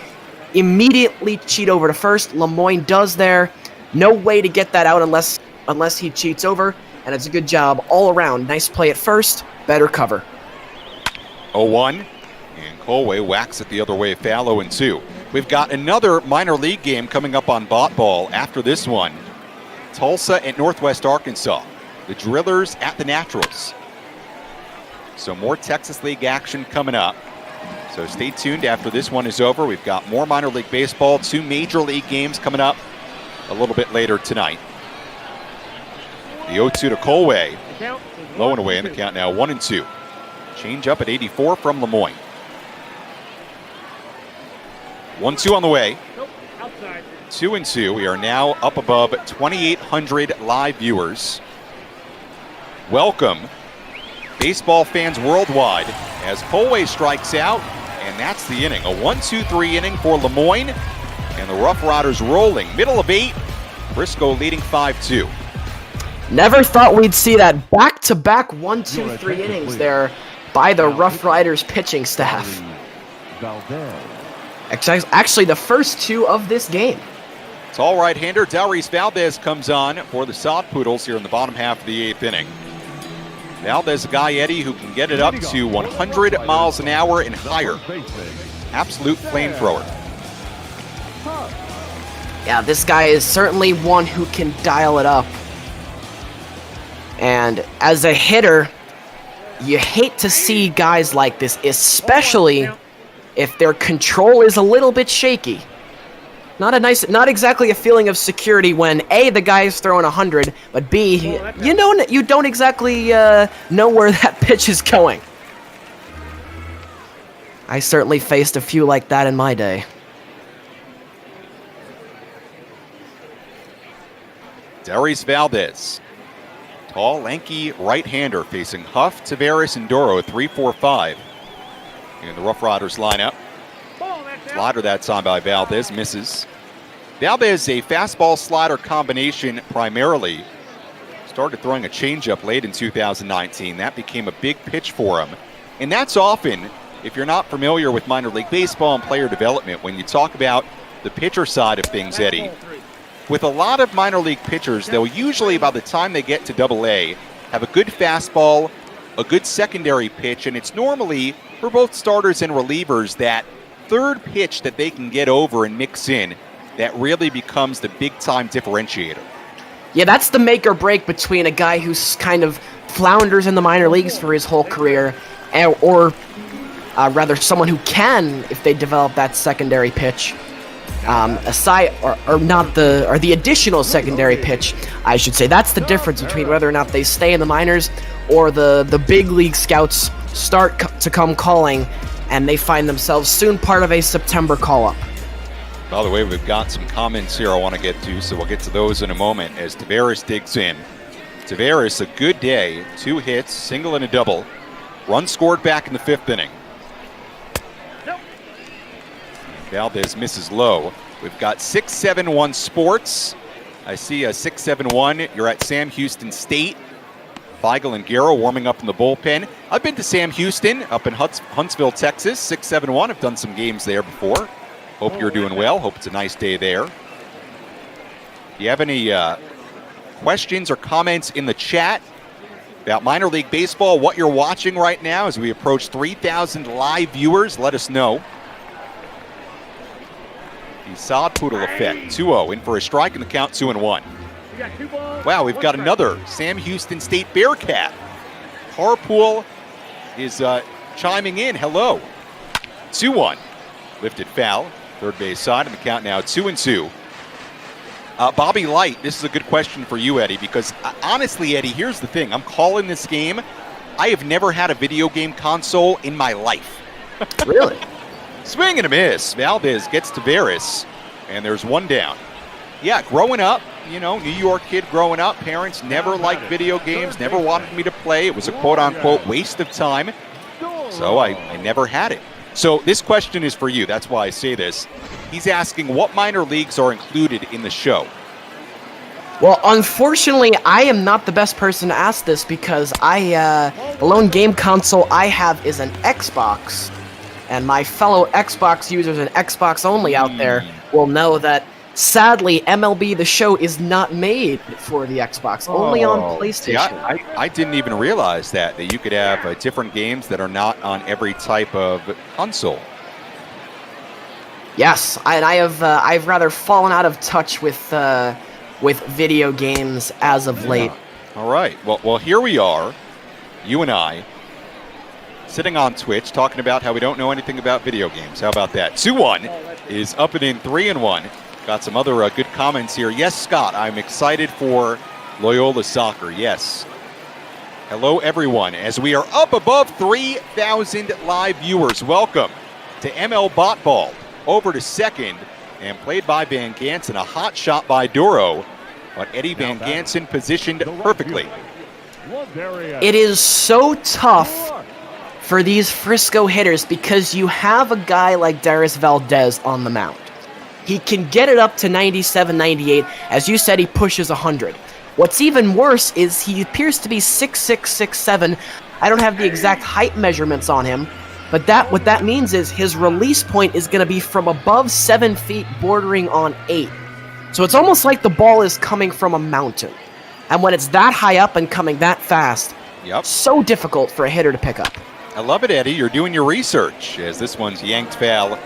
immediately cheat over to first. Lemoyne does there. No way to get that out unless he cheats over, and it's a good job all around. Nice play at first. Better cover. 0-1, and Colway whacks it the other way, foul 0-2. We've got another minor league game coming up on BotBall after this one. Tulsa at Northwest Arkansas. The Drillers at the Naturals. So more Texas League action coming up. So stay tuned after this one is over. We've got more minor league baseball, 2 major league games coming up a little bit later tonight. The 0-2 to Colway. Low and away in the count now, 1-2. Change up at 84 from Lemoyne. 1-2 on the way. 2-2. We are now up above 2,800 live viewers. Welcome, baseball fans worldwide, as Colway strikes out, and that's the inning. A 1-2-3 inning for Lemoyne, and the RoughRiders rolling. Middle of 8, Frisco leading 5-2. Never thought we'd see that back-to-back 1-2-3 innings there by the RoughRiders pitching staff. Actually, the first 2 of this game. Tall right-hander Darius Valdez comes on for the Sod Poodles here in the bottom half of the 8th inning. Valdez, a guy, Eddie, who can get it up to 100 miles an hour and higher. Absolute flamethrower. Yeah, this guy is certainly one who can dial it up. And as a hitter, you hate to see guys like this, especially if their control is a little bit shaky. Not exactly a feeling of security when A, the guy is throwing 100, but B, you don't exactly know where that pitch is going. I certainly faced a few like that in my day. Darius Valdez. Tall, lanky right-hander facing Huff, Tavares, and Doro, 3-4-5. And the RoughRiders lineup. Slider that time by Valdez, misses. Valdez, a fastball-slider combination primarily. Started throwing a changeup late in 2019. That became a big pitch for him. And that's often, if you're not familiar with minor league baseball and player development, when you talk about the pitcher side of things, Eddie, with a lot of minor league pitchers, they'll usually, by the time they get to AA, have a good fastball, a good secondary pitch, and it's normally, for both starters and relievers, that third pitch that they can get over and mix in that really becomes the big-time differentiator. Yeah, that's the make or break between a guy who's kind of flounders in the minor leagues for his whole career or rather someone who can, if they develop that secondary pitch, aside or the additional secondary pitch, I should say. That's the difference between whether or not they stay in the minors or the big league scouts start to come calling, and they find themselves soon part of a September call-up. By the way, we've got some comments here I want to get to, so we'll get to those in a moment as Tavares digs in. Tavares, a good day, 2 hits, single and a double. Run scored back in the 5th inning. Valdez misses low. We've got 671 Sports. I see a 671. You're at Sam Houston State. Feigl and Garrow warming up in the bullpen. I've been to Sam Houston up in Huntsville, Texas. 671. I've done some games there before. Hope you're doing well. Hope it's a nice day there. Do you have any questions or comments in the chat about minor league baseball, what you're watching right now as we approach 3,000 live viewers? Let us know. The Sod Poodle effect. 2-0 in for a strike and the count 2-1. Wow, we've got another Sam Houston State Bearcat. Carpool is chiming in. Hello. 2-1. Lifted foul. Third base side, and the count now 2-2. Bobby Light, this is a good question for you, Eddie, because honestly, Eddie, here's the thing. I'm calling this game. I have never had a video game console in my life. Really? Swing and a miss. Valdez gets Tavares, and there's one down. Yeah, growing up, you know, New York kid growing up, parents never liked video games, never wanted me to play. It was a quote-unquote waste of time, so I never had it. So this question is for you. That's why I say this. He's asking what minor leagues are included in the show. Well, unfortunately, I am not the best person to ask this because the lone game console I have is an Xbox. And my fellow Xbox users and Xbox only out there will know that, sadly, MLB The Show is not made for the Xbox, only on PlayStation. See, I didn't even realize that you could have different games that are not on every type of console. Yes, and I've rather fallen out of touch with video games as of late. All right. Well, here we are, you and I, sitting on Twitch talking about how we don't know anything about video games. How about that? 2-1 is up and in, 3-1. Got some other good comments here. Yes, Scott, I'm excited for Loyola Soccer. Yes. Hello, everyone. As we are up above 3,000 live viewers, welcome to ML BotBall. Over to second, and played by Van Gansen. A hot shot by Duro, but Eddie Van Gansen positioned perfectly. It is so tough for these Frisco hitters because you have a guy like Darius Valdez on the mound. He can get it up to 97, 98. As you said, he pushes 100. What's even worse is he appears to be 6'6", 6'7". I don't have the exact height measurements on him, but what that means is his release point is going to be from above 7 feet, bordering on 8. So it's almost like the ball is coming from a mountain. And when it's that high up and coming that fast, so difficult for a hitter to pick up. I love it, Eddie. You're doing your research, as this one's yanked foul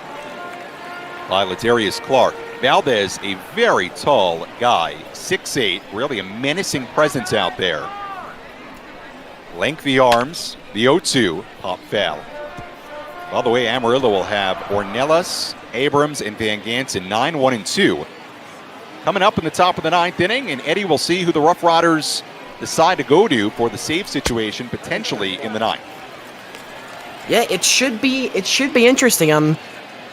by Ladarius Clark. Valdez, a very tall guy, 6'8", really a menacing presence out there. Lengthy arms, the 0-2, pop foul. By the way, Amarillo will have Ornelas, Abrams, and Van Gansen, 9-1-2. Coming up in the top of the 9th inning, and Eddie will see who the RoughRiders decide to go to for the save situation, potentially in the 9th. Yeah, it should be interesting. I'm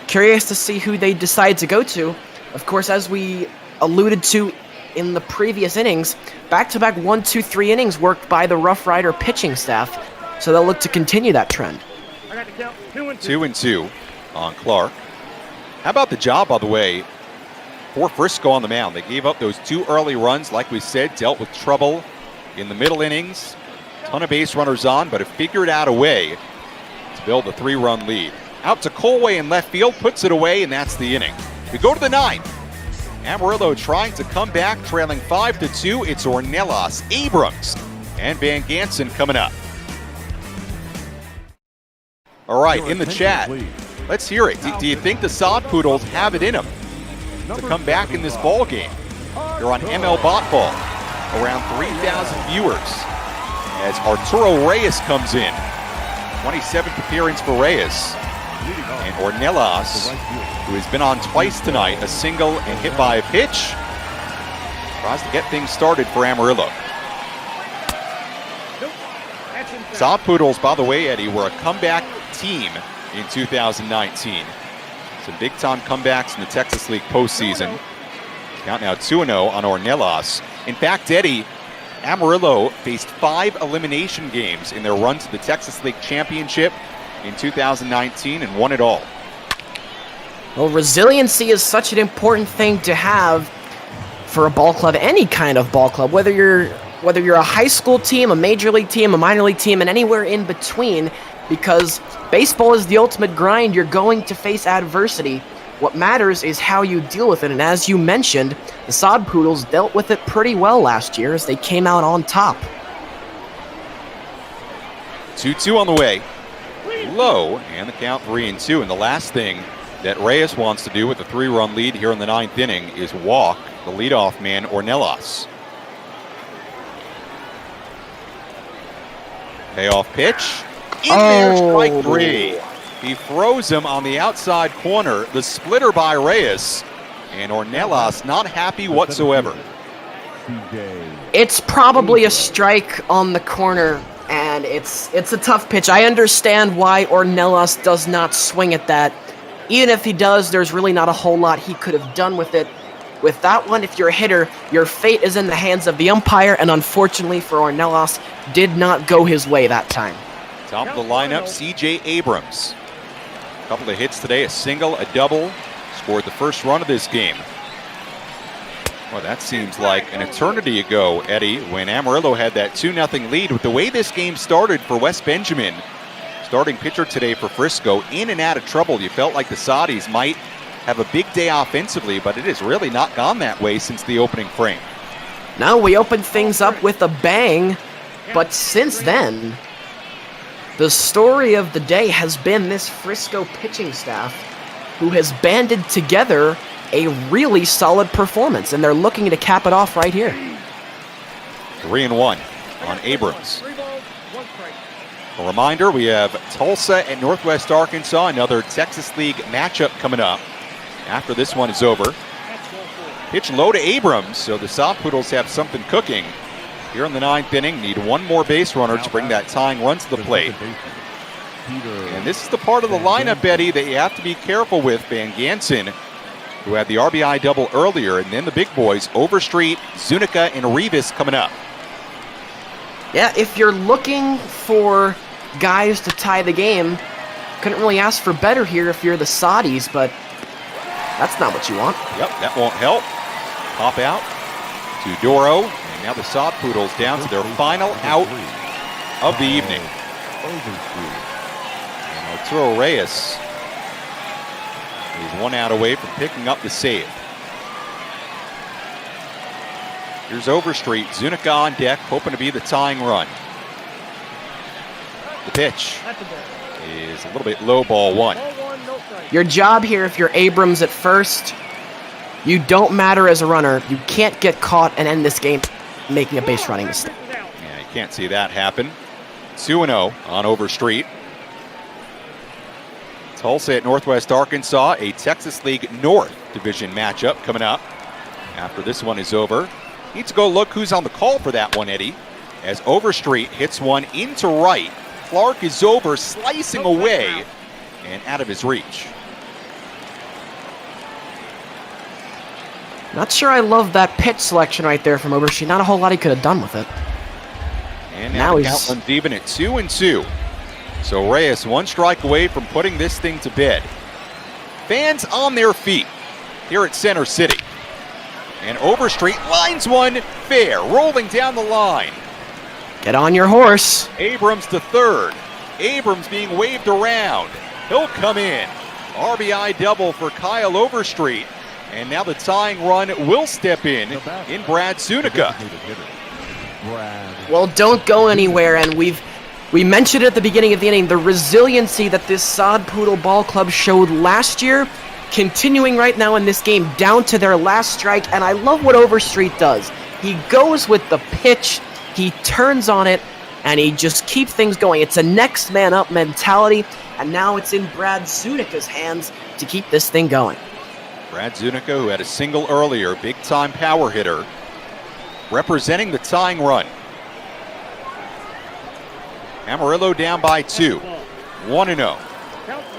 curious to see who they decide to go to. Of course, as we alluded to in the previous innings, back-to-back 1-2-3 innings worked by the RoughRider pitching staff, so they'll look to continue that trend. 2-2 on Clark. How about the job, by the way, for Frisco on the mound? They gave up those 2 early runs, like we said, dealt with trouble in the middle innings. Ton of base runners on, but have figured out a way to build a 3-run lead. Out to Colway in left field, puts it away, and that's the inning. We go to the 9th. Amarillo trying to come back, trailing 5-2. It's Ornelas, Abrams, and Van Gansen coming up. All right, in the chat, let's hear it. Do you think the Sod Poodles have it in them to come back in this ball game? You're on ML BotBall, around 3,000 viewers as Arturo Reyes comes in. 27th appearance for Reyes. And Ornelas, who has been on twice tonight, a single and hit by a pitch, tries to get things started for Amarillo. South Poodles, by the way, Eddie, were a comeback team in 2019. Some big-time comebacks in the Texas League postseason. Count now 2-0 on Ornelas. In fact, Eddie, Amarillo faced 5 elimination games in their run to the Texas League Championship in 2019 and won it all. Well, resiliency is such an important thing to have for a ball club, any kind of ball club, whether you're a high school team, a major league team, a minor league team, and anywhere in between, because baseball is the ultimate grind. You're going to face adversity. What matters is how you deal with it, and as you mentioned, the Sod Poodles dealt with it pretty well last year as they came out on top. 2-2 on the way. Low, and the count 3-2. And the last thing that Reyes wants to do with a 3-run lead here in the 9th inning is walk the leadoff man, Ornelas. Payoff pitch. In there, strike 3. He throws him on the outside corner. The splitter by Reyes. And Ornelas not happy whatsoever. It's probably a strike on the corner, and it's a tough pitch. I understand why Ornelas does not swing at that. Even if he does, there's really not a whole lot he could have done with it. With that one, if you're a hitter, your fate is in the hands of the umpire, and unfortunately for Ornelas, did not go his way that time. Top of the lineup, C.J. Abrams. A couple of hits today, a single, a double. Scored the first run of this game. Well, that seems like an eternity ago, Eddie, when Amarillo had that 2-0 lead. With the way this game started for Wes Benjamin, starting pitcher today for Frisco, in and out of trouble. You felt like the Saudis might have a big day offensively, but it has really not gone that way since the opening frame. Now we open things up with a bang, but since then, the story of the day has been this Frisco pitching staff who has banded together a really solid performance, and they're looking to cap it off right here. 3-1 on Abrams. A reminder, we have Tulsa and Northwest Arkansas, another Texas League matchup coming up after this one is over. Pitch low to Abrams, so the South Poodles have something cooking. Here in the 9th inning, need one more base runner to bring that tying run to the plate. And this is the part of the lineup, Eddie, that you have to be careful with. Van Gansen, who had the RBI double earlier, and then the big boys, Overstreet, Zuniga, and Rivas coming up. Yeah, if you're looking for guys to tie the game, couldn't really ask for better here if you're the Saudis, but that's not what you want. Yep, that won't help. Pop out to Doro, and now the Sod Poodles down to their final out of the evening. And Arturo Reyes is 1 out away from picking up the save. Here's Overstreet, Zuniga on deck, hoping to be the tying run. The pitch is a little bit low, ball 1. Your job here, if you're Abrams at first, you don't matter as a runner. You can't get caught and end this game making a base running mistake. Yeah, you can't see that happen. 2-0 on Overstreet. Tulsa at Northwest Arkansas, a Texas League North Division matchup coming up after this one is over. Need to go look who's on the call for that one, Eddie, as Overstreet hits one into right. Clark is over, slicing away and out of his reach. Not sure I love that pitch selection right there from Overstreet. Not a whole lot he could have done with it. And now the count runs even at 2-2. So Reyes 1 strike away from putting this thing to bed. Fans on their feet here at Center City. And Overstreet lines one fair, rolling down the line. Get on your horse. Abrams to third. Abrams being waved around. He'll come in. RBI double for Kyle Overstreet. And now the tying run will step in Brad Zuniga. Well, don't go anywhere, and we mentioned at the beginning of the inning, the resiliency that this Sod Poodle Ball Club showed last year, continuing right now in this game down to their last strike, and I love what Overstreet does. He goes with the pitch, he turns on it, and he just keeps things going. It's a next man up mentality, and now it's in Brad Zunica's hands to keep this thing going. Brad Zunica, who had a single earlier, big-time power hitter, representing the tying run. Amarillo down by 2, 1-0.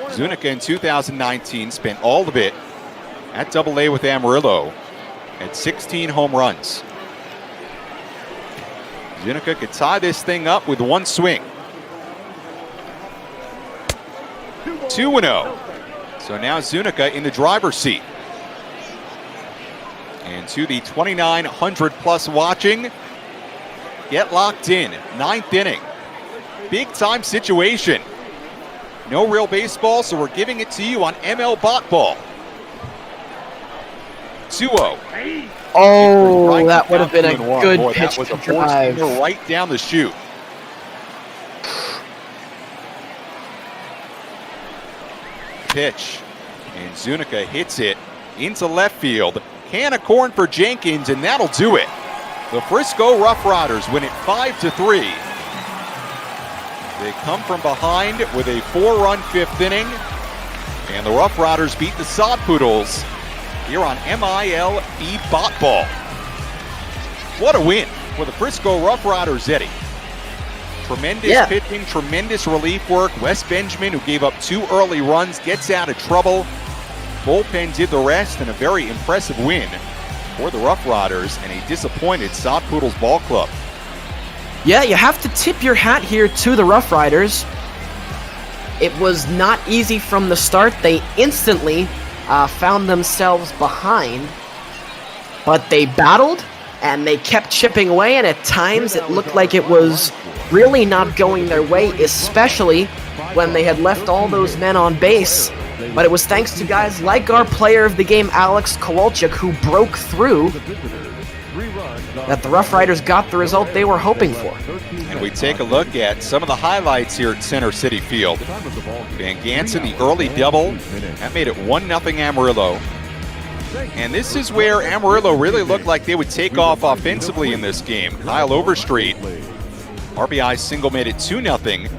Zunica in 2019 spent all of it at AA with Amarillo at 16 home runs. Zunica could tie this thing up with one swing. 2-0. So now Zunica in the driver's seat. And to the 2,900 plus watching, get locked in. 9th inning. Big time situation. No real baseball, so we're giving it to you on ML BotBall. 2-0. Oh, Right, that would have been a good Boy, pitch that was to a drive. force right down the chute. Pitch, and Zunica hits it into left field. Can of corn for Jenkins, and that'll do it. The Frisco RoughRiders win it 5-3. They come from behind with a 4-run 5th inning, and the RoughRiders beat the Sod Poodles here on MILB BotBall. What a win for the Frisco RoughRiders, Eddie. Tremendous pitching, tremendous relief work. Wes Benjamin, who gave up 2 early runs, gets out of trouble. Bullpen did the rest, and a very impressive win for the RoughRiders and a disappointed Sod Poodles ball club. Yeah, you have to tip your hat here to the RoughRiders. It was not easy from the start. They instantly found themselves behind, but they battled and they kept chipping away, and at times it looked like it was really not going their way, especially when they had left all those men on base. But it was thanks to guys like our player of the game, Alex Kowalczyk, who broke through, that the RoughRiders got the result they were hoping for. And we take a look at some of the highlights here at Center City Field. Van Gansen, the early double, that made it 1-0 Amarillo. And this is where Amarillo really looked like they would take off offensively in this game. Kyle Overstreet, RBI single made it 2-0.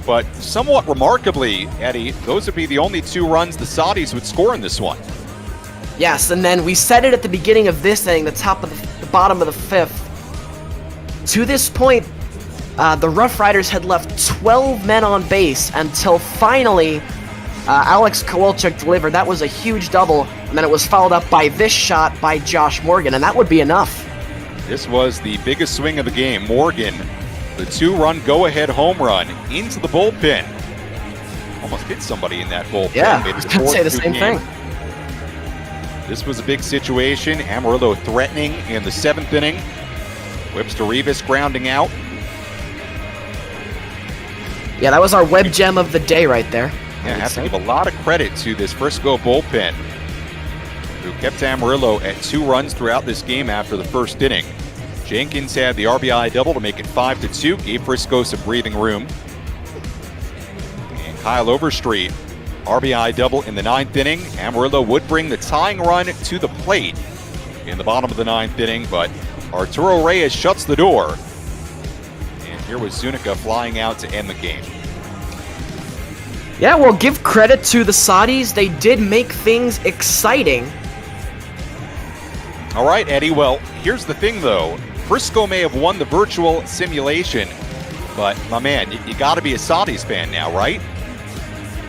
But somewhat remarkably, Eddie, those would be the only 2 runs the Saudis would score in this one. Yes, and then we said it at the beginning of this inning, the bottom of the 5th. To this point, the RoughRiders had left 12 men on base until finally Alex Kowalczyk delivered. That was a huge double, and then it was followed up by this shot by Josh Morgan, and that would be enough. This was the biggest swing of the game. Morgan, the 2-run go-ahead home run into the bullpen. Almost hit somebody in that bullpen. Yeah, I was going to say the same thing. This was a big situation. Amarillo threatening in the 7th inning. Webster Rivas grounding out. Yeah, that was our web gem of the day right there. Yeah, I have to give a lot of credit to this Frisco bullpen, who kept Amarillo at 2 runs throughout this game after the 1st inning. Jenkins had the RBI double to make it 5-2, gave Frisco some breathing room. And Kyle Overstreet, RBI double in the 9th inning. Amarillo would bring the tying run to the plate in the bottom of the 9th inning, but Arturo Reyes shuts the door. And here was Zunica flying out to end the game. Yeah, well, give credit to the Saudis. They did make things exciting. All right, Eddie. Well, here's the thing, though. Frisco may have won the virtual simulation, but, my man, you got to be a Saudis fan now, right?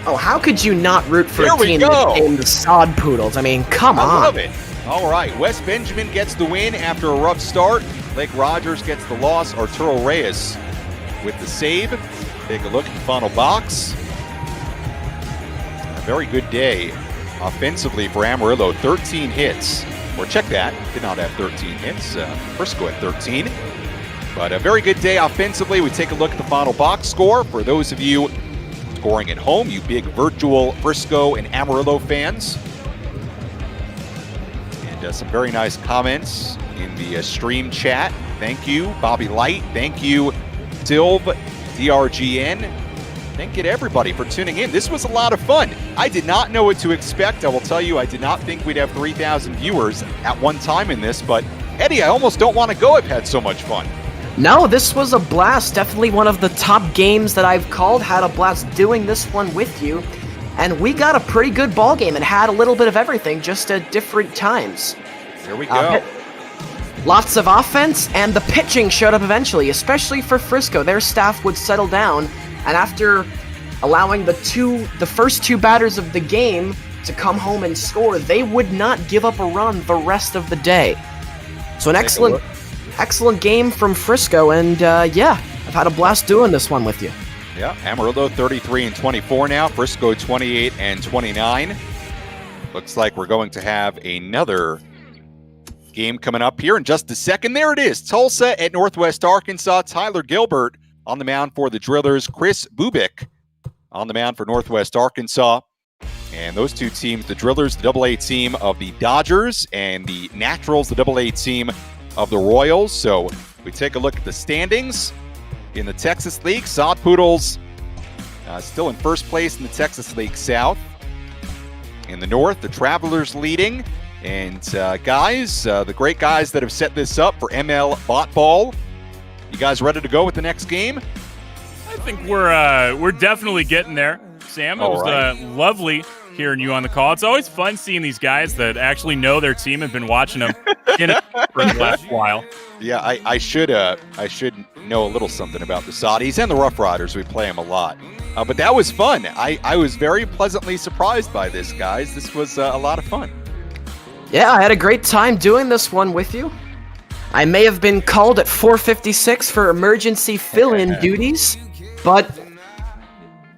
Oh, how could you not root for a team that became the Sod Poodles? I mean, come on. I love it. All right, Wes Benjamin gets the win after a rough start. Blake Rogers gets the loss. Arturo Reyes with the save. Take a look at the final box. A very good day offensively for Amarillo. 13 hits. Or check that, did not have 13 hits. Frisco had 13. But a very good day offensively. We take a look at the final box score. For those of you scoring at home, you big virtual Frisco and Amarillo fans. And some very nice comments in the stream chat. Thank you, Bobby Light. Thank you, Silv, DRGN. Thank you to everybody for tuning in. This was a lot of fun. I did not know what to expect. I will tell you, I did not think we'd have 3,000 viewers at one time in this, but Eddie, I almost don't want to go. I've had so much fun. No, this was a blast. Definitely one of the top games that I've called. Had a blast doing this one with you. And we got a pretty good ball game and had a little bit of everything, just at different times. Here we go. Lots of offense, and the pitching showed up eventually, especially for Frisco. Their staff would settle down, and after allowing the first two batters of the game to come home and score, they would not give up a run the rest of the day. So an excellent game from Frisco, and yeah, I've had a blast doing this one with you. Yeah, Amarillo 33-24 now, Frisco 28-29. Looks like we're going to have another game coming up here in just a second. There it is, Tulsa at Northwest Arkansas. Tyler Gilbert on the mound for the Drillers. Chris Bubik on the mound for Northwest Arkansas. And those two teams, the Drillers, the AA team of the Dodgers, and the Naturals, the AA team of the Royals. So we take a look at the standings in the Texas League. Sod Poodles still in first place in the Texas League South. In the North, the Travelers leading. And guys, the great guys that have set this up for ML BotBall, you guys ready to go with the next game? I think we're definitely getting there, Sam. It was lovely hearing you on the call. It's always fun seeing these guys that actually know their team and been watching them for the last while. Yeah, I should know a little something about the Saudis and the RoughRiders. We play them a lot. But that was fun. I was very pleasantly surprised by this, guys. This was a lot of fun. Yeah, I had a great time doing this one with you. I may have been called at 4:56 for emergency fill-in duties, but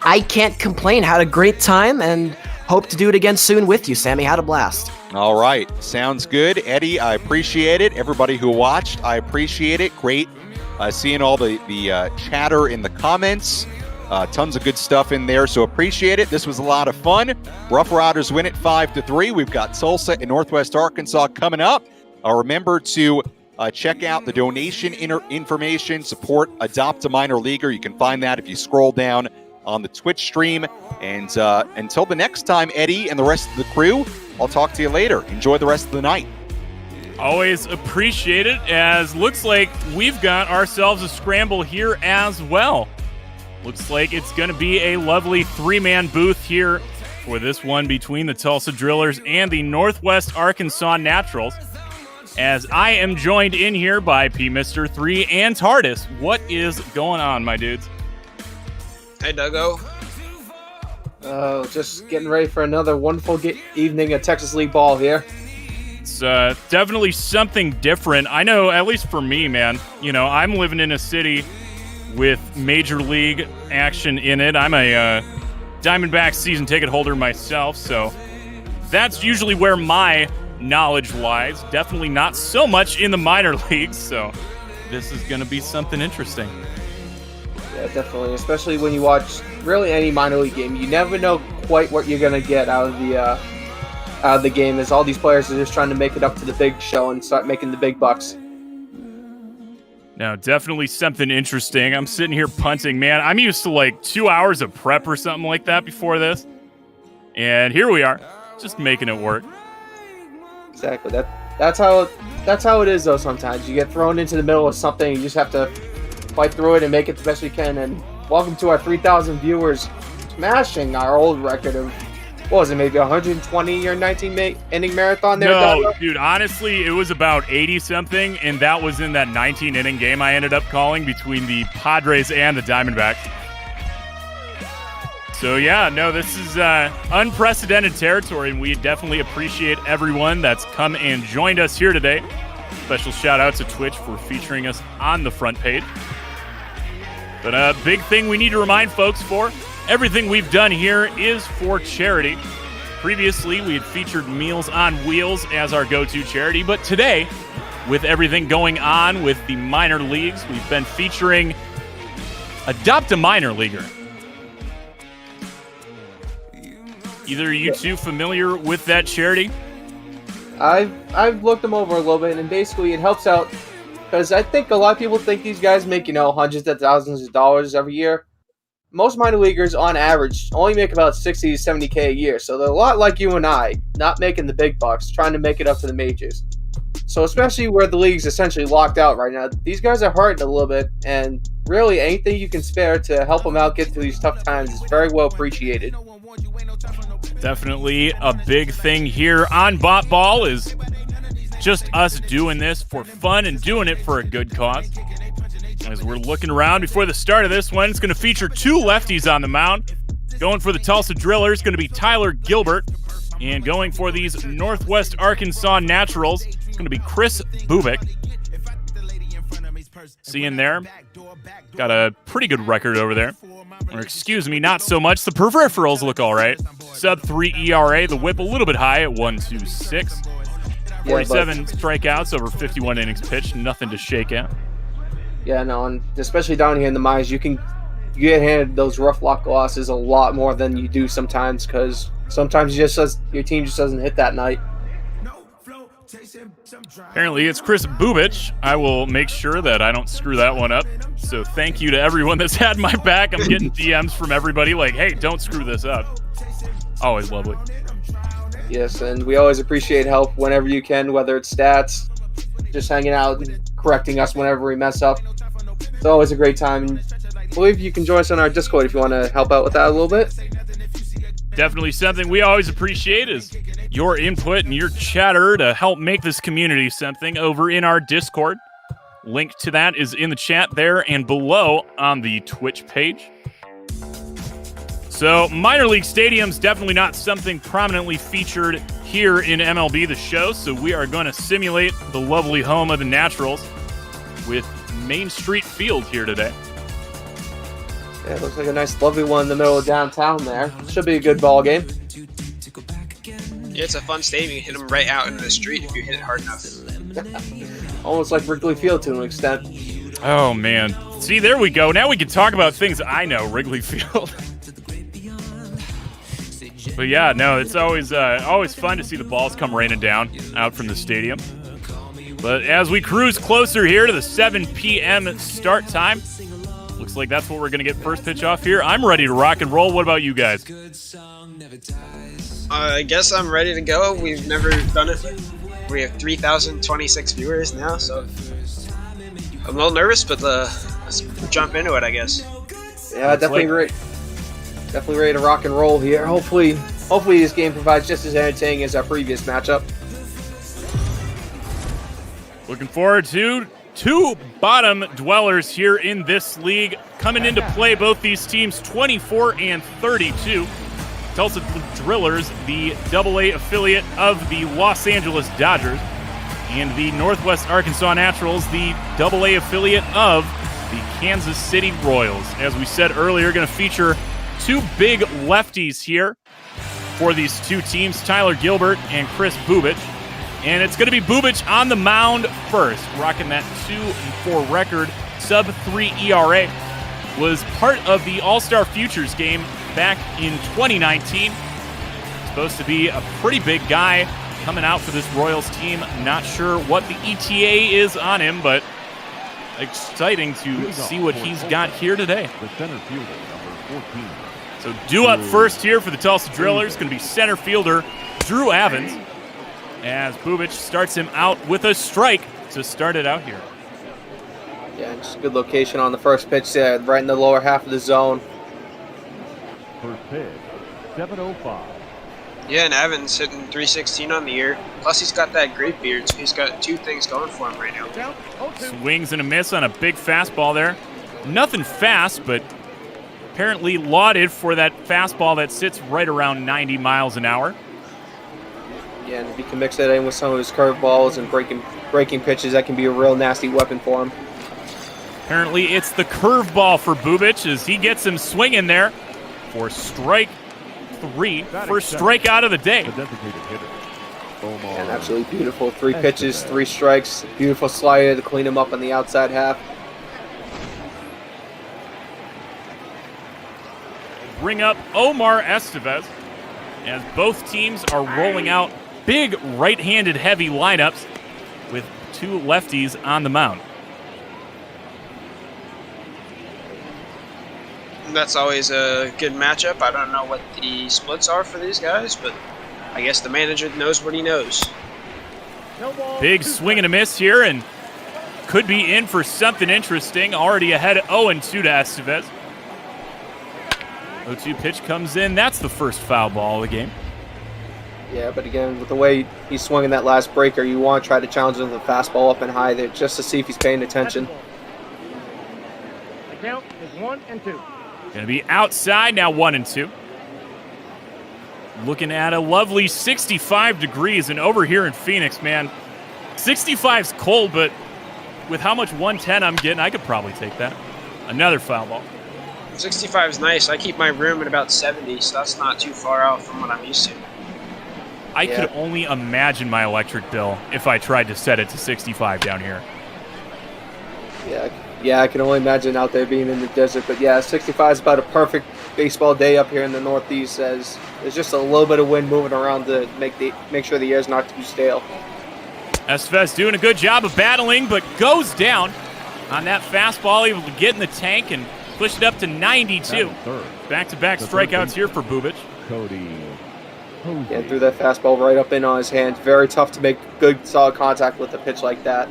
I can't complain. Had a great time and hope to do it again soon with you, Sammy. Had a blast. All right. Sounds good. Eddie, I appreciate it. Everybody who watched, I appreciate it. Great seeing all the chatter in the comments. Tons of good stuff in there, so appreciate it. This was a lot of fun. RoughRiders win it 5-3. We've got Tulsa and Northwest Arkansas coming up. Remember to check out the donation information. Support Adopt a Minor Leaguer. You can find that if you scroll down on the Twitch stream. And until the next time, Eddie and the rest of the crew, I'll talk to you later. Enjoy the rest of the night. Always appreciate it, as looks like we've got ourselves a scramble here as well. Looks like it's going to be a lovely three-man booth here for this one between the Tulsa Drillers and the Northwest Arkansas Naturals. As I am joined in here by P. Mr. 3 and TARDIS. What is going on, my dudes? Hey, Duggo. Just getting ready for another wonderful evening of Texas League ball here. It's definitely something different. I know, at least for me, man. You know, I'm living in a city with Major League action in it. I'm a Diamondbacks season ticket holder myself, so that's usually where my knowledge lies. Definitely not so much in the minor leagues, so this is going to be something interesting. Yeah, definitely, especially when you watch really any minor league game. You never know quite what you're going to get out of the game, as all these players are just trying to make it up to the big show and start making the big bucks. No, definitely something interesting. I'm sitting here punting, man. I'm used to like 2 hours of prep or something like that before this. And here we are, just making it work. Exactly. That's how it is though sometimes. You get thrown into the middle of something, you just have to fight through it and make it the best we can. And welcome to our 3,000 viewers, smashing our old record of, what was it, maybe 120 or 19-inning marathon there? No, dude, honestly, it was about 80-something, and that was in that 19-inning game I ended up calling between the Padres and the Diamondbacks. So, yeah, no, this is unprecedented territory, and we definitely appreciate everyone that's come and joined us here today. Special shout-out to Twitch for featuring us on the front page. But a big thing we need to remind folks for, everything we've done here is for charity. Previously, we had featured Meals on Wheels as our go-to charity, but today, with everything going on with the minor leagues, we've been featuring Adopt a Minor Leaguer. Either you two familiar with that charity? I've looked them over a little bit, and basically it helps out because I think a lot of people think these guys make, hundreds of thousands of dollars every year. Most minor leaguers, on average, only make about 60 to 70K a year, so they're a lot like you and I, not making the big bucks, trying to make it up to the majors. So especially where the league's essentially locked out right now, these guys are hurting a little bit, and really anything you can spare to help them out get through these tough times is very well appreciated. Definitely a big thing here on BotBall is just us doing this for fun and doing it for a good cause. As we're looking around before the start of this one, it's going to feature 2 lefties on the mound. Going for the Tulsa Drillers, going to be Tyler Gilbert. And going for these Northwest Arkansas Naturals, it's going to be Chris Bubik. Seeing there, got a pretty good record over there. Or excuse me, not so much. The peripherals look all right. Sub-3 ERA, the whip a little bit high at 1.26. 47 strikeouts over 51 innings pitched, nothing to shake at. Yeah, no, and especially down here in the mines, you get handed those rough luck losses a lot more than you do sometimes, because sometimes your team just doesn't hit that night. Apparently it's Chris Bubich. I will make sure that I don't screw that one up. So thank you to everyone that's had my back. I'm getting DMs from everybody like, hey, don't screw this up. Always lovely. Yes, and we always appreciate help whenever you can, whether it's stats, just hanging out and correcting us whenever we mess up. It's always a great time. And I believe you can join us on our Discord if you want to help out with that a little bit. Definitely something we always appreciate is your input and your chatter to help make this community something over in our Discord. Link to that is in the chat there and below on the Twitch page. So, minor league stadiums, definitely not something prominently featured here in MLB The Show, so we are going to simulate the lovely home of the Naturals with Main Street Field here today. Yeah, it looks like a nice, lovely one in the middle of downtown there. Should be a good ball game. Yeah, it's a fun stadium. You can hit them right out into the street if you hit it hard enough. Almost like Wrigley Field to an extent. Oh, man. See, there we go. Now we can talk about things I know, Wrigley Field. But yeah, no, it's always fun to see the balls come raining down out from the stadium. But as we cruise closer here to the 7 p.m. start time, looks like that's what we're going to get first pitch off here. I'm ready to rock and roll. What about you guys? I guess I'm ready to go. We've never done it. We have 3,026 viewers now, so I'm a little nervous, but let's jump into it, I guess. Yeah, definitely ready to rock and roll here. Hopefully this game provides just as entertaining as our previous matchup. Looking forward to 2 bottom dwellers here in this league coming into play. Both these teams 24 and 32. Tulsa Drillers, the AA affiliate of the Los Angeles Dodgers, and the Northwest Arkansas Naturals, the AA affiliate of the Kansas City Royals. As we said earlier, going to feature 2 big lefties here for these 2 teams, Tyler Gilbert and Chris Bubich. And it's going to be Bubich on the mound first, rocking that 2-4 record, sub-3 ERA. Was part of the All-Star Futures game back in 2019. Supposed to be a pretty big guy coming out for this Royals team. Not sure what the ETA is on him, but exciting to see what he's got here today. The center fielder, number 14. So due up first here for the Tulsa Drillers, going to be center fielder Drew Evans, as Bubich starts him out with a strike to start it out here. Yeah, just a good location on the first pitch there, right in the lower half of the zone. First pitch, 7:05. Yeah, and Evans hitting 316 on the year. Plus, he's got that great beard, so he's got 2 things going for him right now. Swings and a miss on a big fastball there. Nothing fast, but apparently lauded for that fastball that sits right around 90 miles an hour. Yeah, and if he can mix that in with some of his curveballs and breaking pitches, that can be a real nasty weapon for him. Apparently it's the curveball for Bubich as he gets him swinging there for strike 3. First strikeout of the day. The designated hitter, And absolutely beautiful. 3 pitches, 3 strikes. Beautiful slider to clean him up on the outside half. Bring up Omar Estevez as both teams are rolling out big right-handed heavy lineups with 2 lefties on the mound. That's always a good matchup. I don't know what the splits are for these guys, but I guess the manager knows what he knows. Big swing and a miss here, and could be in for something interesting. Already ahead 0-2 to Estevez. 0-2 pitch comes in. That's the first foul ball of the game. Yeah, but again, with the way he's swinging that last breaker, you want to try to challenge him with a fastball up and high there just to see if he's paying attention. The count is 1-2. Going to be outside now, 1-2. Looking at a lovely 65 degrees, and over here in Phoenix, man, 65's cold, but with how much 110 I'm getting, I could probably take that. Another foul ball. 65 is nice. I keep my room at about 70, so that's not too far out from what I'm used to. I could only imagine my electric bill if I tried to set it to 65 down here. Yeah, I can only imagine out there being in the desert. But yeah, 65 is about a perfect baseball day up here in the Northeast. As there's just a little bit of wind moving around to make sure the air's not too stale. Estevez doing a good job of battling, but goes down on that fastball, able to get in the tank and push it up to 92. Back-to-back strikeouts here for Bubic. Yeah, threw that fastball right up in on his hand. Very tough to make good, solid contact with a pitch like that.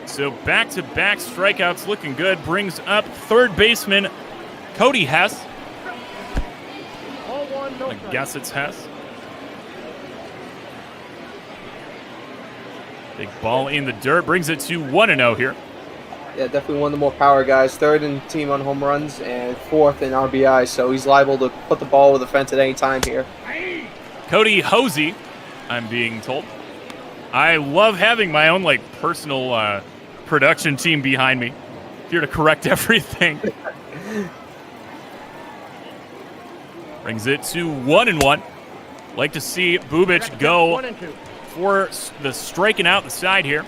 So back-to-back strikeouts looking good. Brings up third baseman Cody Hess. I guess it's Hess. Big ball in the dirt. Brings it to 1-0 here. Yeah, definitely one of the more power guys. Third in team on home runs and fourth in RBI. So he's liable to put the ball over the fence at any time here. Cody Hosey, I'm being told. I love having my own personal production team behind me, here to correct everything. Brings it to 1-1. Like to see Bubic go for the striking out the side here.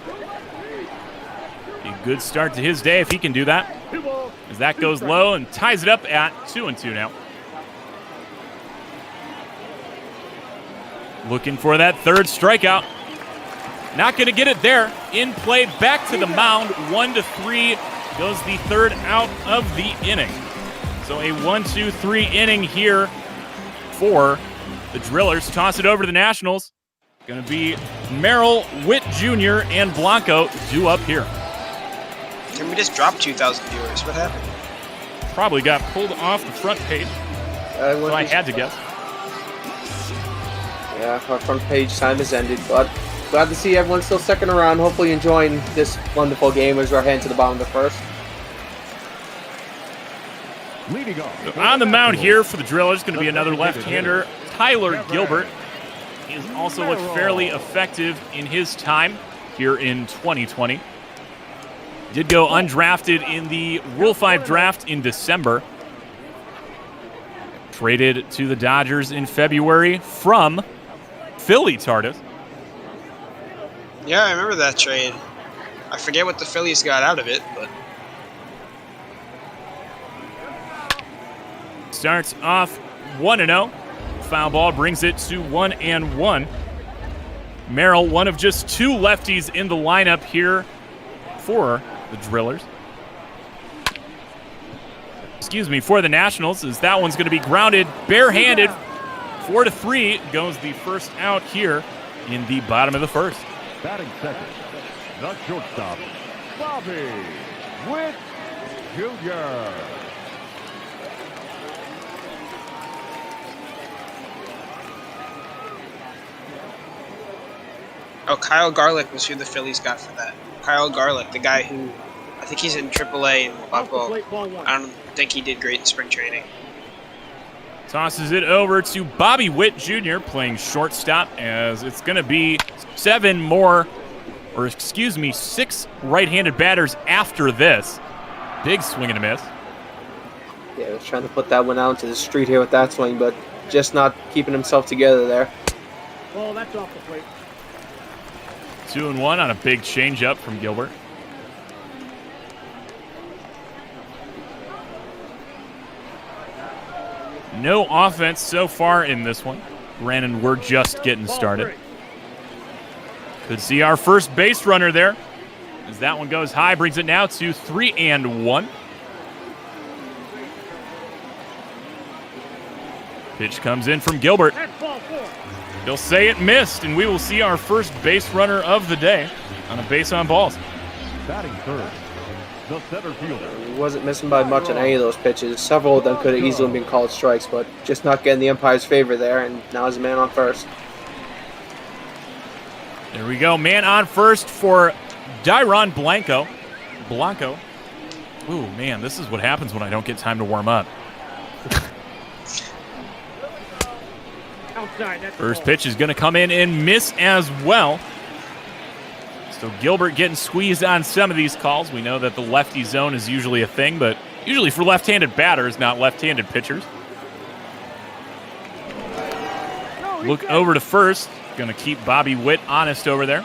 A good start to his day if he can do that. As that goes low and ties it up at 2-2 now. Looking for that third strikeout. Not going to get it there. In play, back to the mound. 1-3 goes the third out of the inning. So a 1-2-3 inning here for the Drillers. Toss it over to the Nationals. Going to be Merrill, Witt Jr., and Blanco due up here. Can we just drop 2,000 viewers? What happened? Probably got pulled off the front page. So I had to guess. Yeah, our front page time has ended, but glad to see everyone still sticking around. Hopefully enjoying this wonderful game as we're heading to the bottom of the first. Leading off. So on the mound here for the Drillers, going to be another left-hander, Tyler Gilbert. He has also looked fairly effective in his time here in 2020. Did go undrafted in the Rule 5 draft in December. Traded to the Dodgers in February from Philly Tardis. Yeah, I remember that trade. I forget what the Phillies got out of it, but... Starts off 1-0. Foul ball brings it to 1-1. Merrill, one of just two lefties in the lineup here for the Drillers. For the Nationals, as that one's going to be grounded barehanded. 4-3 goes the first out here in the bottom of the first. Batting second, the shortstop, Bobby Witt Jr. Oh, Kyle Garlick was who the Phillies got for that. Kyle Garlick, the guy who, I think he's in AAA in BotBall. I don't think he did great in spring training. Tosses it over to Bobby Witt Jr. playing shortstop, as it's going to be 6 right-handed batters after this. Big swing and a miss. Yeah, he was trying to put that one out into the street here with that swing, but just not keeping himself together there. Well, that's off the plate. 2-1 on a big changeup from Gilbert. No offense so far in this one. Brandon, we're just getting started. Could see our first base runner there. As that one goes high, brings it now to 3-1. Pitch comes in from Gilbert. They'll say it missed, and we will see our first base runner of the day on a base on balls. Batting third, the center fielder. He wasn't missing by much on any of those pitches. Several of them could have easily been called strikes, but just not getting the umpire's favor there, and now he's a man on first. There we go. Man on first for Dairon Blanco. Ooh, man, this is what happens when I don't get time to warm up. First pitch is going to come in and miss as well. So Gilbert getting squeezed on some of these calls. We know that the lefty zone is usually a thing, but usually for left-handed batters, not left-handed pitchers. Look over to first. Going to keep Bobby Witt honest over there.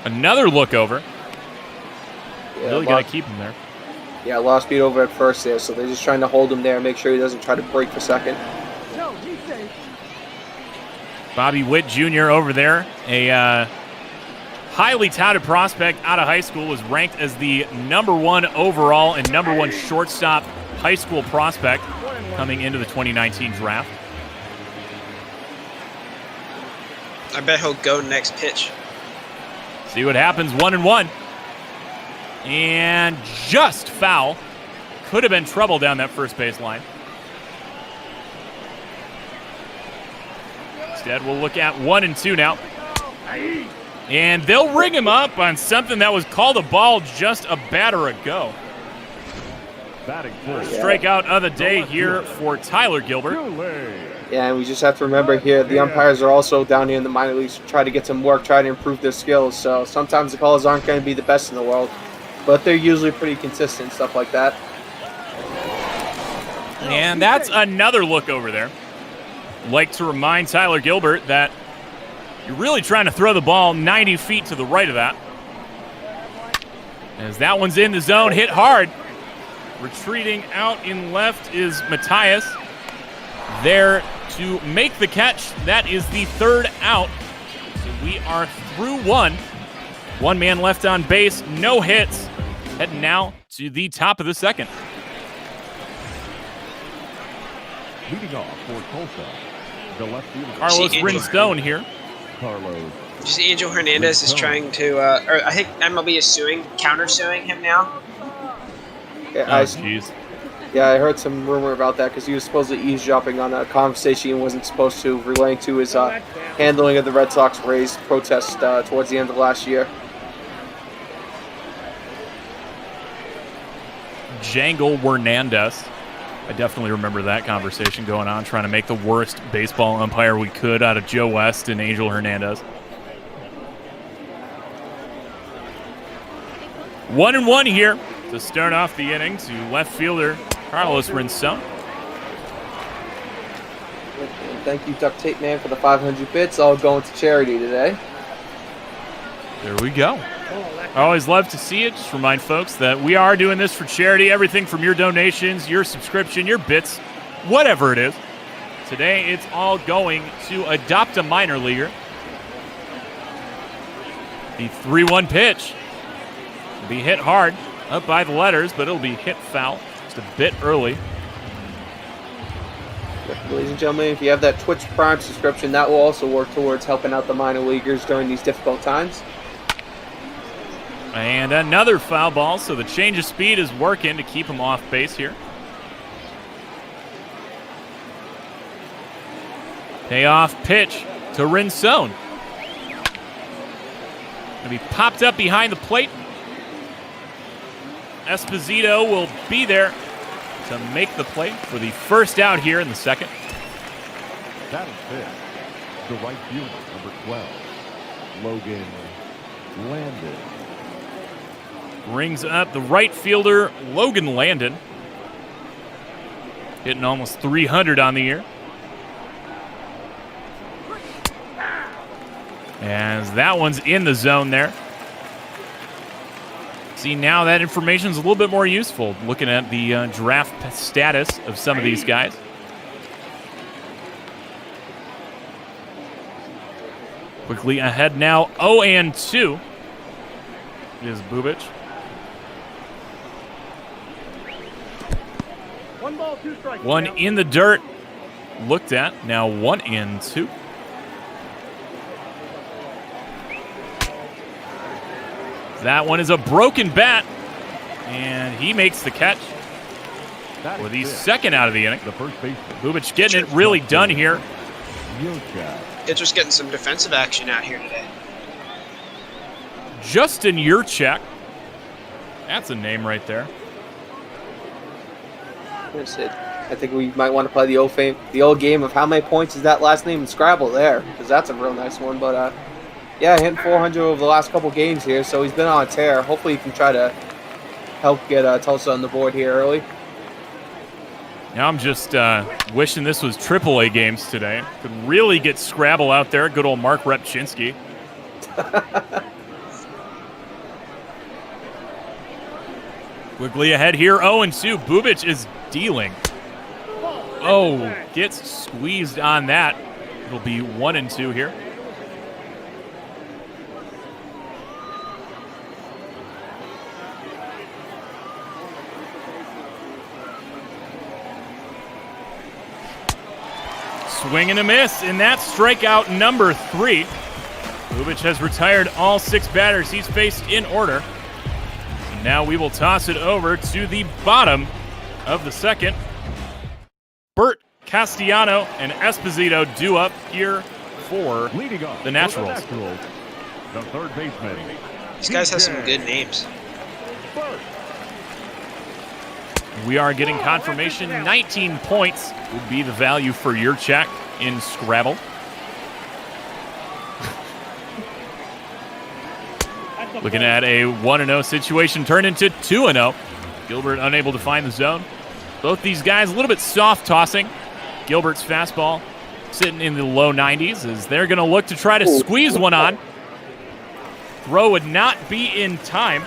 Another look over. Yeah, Really got to keep him there. Yeah, lost speed over at first there, so they're just trying to hold him there, make sure he doesn't try to break for second. Bobby Witt Jr. over there, a highly touted prospect out of high school, was ranked as the #1 overall and #1 shortstop high school prospect coming into the 2019 draft. I bet he'll go next pitch. See what happens. 1-1. And just foul. Could have been trouble down that first base line. Instead, we'll look at 1-2 now. And they'll ring him up on something that was called a ball just a batter ago. Strikeout of the day here for Tyler Gilbert. Yeah, and we just have to remember here, the umpires are also down here in the minor leagues to try to get some work, try to improve their skills. So sometimes the calls aren't going to be the best in the world, but they're usually pretty consistent, stuff like that. And that's another look over there. Like to remind Tyler Gilbert that you're really trying to throw the ball 90 feet to the right of that. As that one's in the zone, hit hard. Retreating out in left is Matthias. There to make the catch. That is the third out. So we are through one. One man left on base, no hits. Heading now to the top of the second. Leading off for Tulsa, the left fielder. Carlos Rinstone here. You see Angel Hernandez is trying to, or I think MLB is counter-suing him now. Yeah, jeez. Yeah, I heard some rumor about that because he was supposedly eavesdropping on a conversation he wasn't supposed to, relating to his handling of the Red Sox Rays protest towards the end of last year. Jangle Hernandez. I definitely remember that conversation going on, trying to make the worst baseball umpire we could out of Joe West and Angel Hernandez. 1-1 here to start off the inning to left fielder Carlos Rinstone. Thank you, Duct Tape Man, for the 500 bits. All going to charity today. There we go. I always love to see it. Just remind folks that we are doing this for charity. Everything from your donations, your subscription, your bits, whatever it is. Today, it's all going to Adopt a Minor Leaguer. The 3-1 pitch will be hit hard, up by the letters, but it'll be hit foul just a bit early. Ladies and gentlemen, if you have that Twitch Prime subscription, that will also work towards helping out the minor leaguers during these difficult times. And another foul ball, so the change of speed is working to keep him off base here. Payoff pitch to Rinstone. Gonna be popped up behind the plate. Esposito will be there to make the play for the first out here in the second. That is fifth. The right fielder, number 12, Logan Landon. Brings up the right fielder, Logan Landon. Hitting almost 300 on the year. As that one's in the zone there. See, now that information's a little bit more useful, looking at the draft status of some of these guys. Quickly ahead now, 0-2. is Bubic. 1 ball, 2 strikes. One in the dirt. Looked at. Now 1-2. That one is a broken bat. And he makes the catch for the second out of the inning. The first baseman. Bubic getting it really done here. Pitcher's getting some defensive action out here today. Justin Yurchak. That's a name right there. That's it. I think we might want to play the old game of how many points is that last name in Scrabble there, because that's a real nice one. But yeah, hitting 400 over the last couple games here, so he's been on a tear. Hopefully, he can try to help get Tulsa on the board here early. Now I'm just wishing this was AAA games today. Could really get Scrabble out there. Good old Mark Repchinski. Quickly ahead here, 0-2. Bubic is dealing. Oh, gets squeezed on that. It'll be 1-2 here. Swing and a miss, and that's strikeout number 3. Bubic has retired all 6 batters he's faced in order. And now we will toss it over to the bottom of the second. Bert, Castellano, and Esposito due up here for the Naturals. The third baseman. These guys have some good names. We are getting confirmation 19 points would be the value for Yurchak in Scrabble. Looking at a 1-0 situation turned into 2-0. Gilbert unable to find the zone. Both these guys a little bit soft tossing. Gilbert's fastball sitting in the low 90s as they're going to look to try to squeeze one on. Throw would not be in time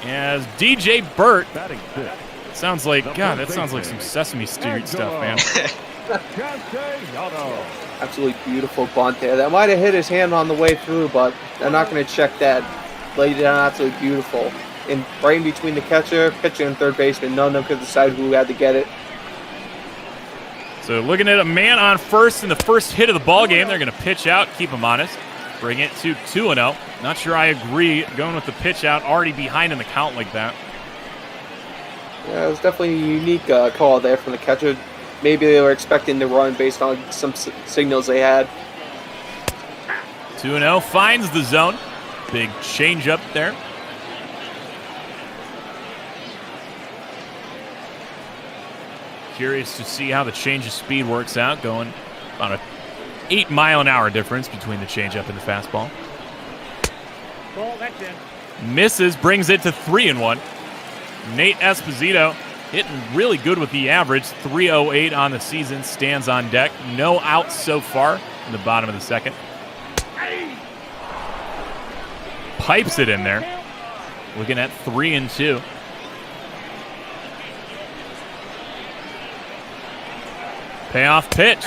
as DJ Burt. Sounds like, God, that sounds like some Sesame Street stuff, man. Absolutely beautiful bunt there. That might have hit his hand on the way through, but they're not going to check that. Laid it down absolutely beautiful. And right in between the pitcher, and third baseman, none of them could decide who had to get it. So looking at a man on first in the first hit of the ball game, they're going to pitch out, keep him honest, bring it to 2-0. Not sure I agree going with the pitch out, already behind in the count like that. Yeah, it was definitely a unique call there from the catcher. Maybe they were expecting to run based on some signals they had. 2-0 finds the zone. Big change up there. Curious to see how the change of speed works out, going about an 8-mile-an-hour difference between the changeup and the fastball. Ball, that's in. Misses, brings it to 3-1. Nate Esposito hitting really good with the average. 308 on the season, stands on deck. No outs so far in the bottom of the second. Pipes it in there. Looking at 3-2. Payoff pitch.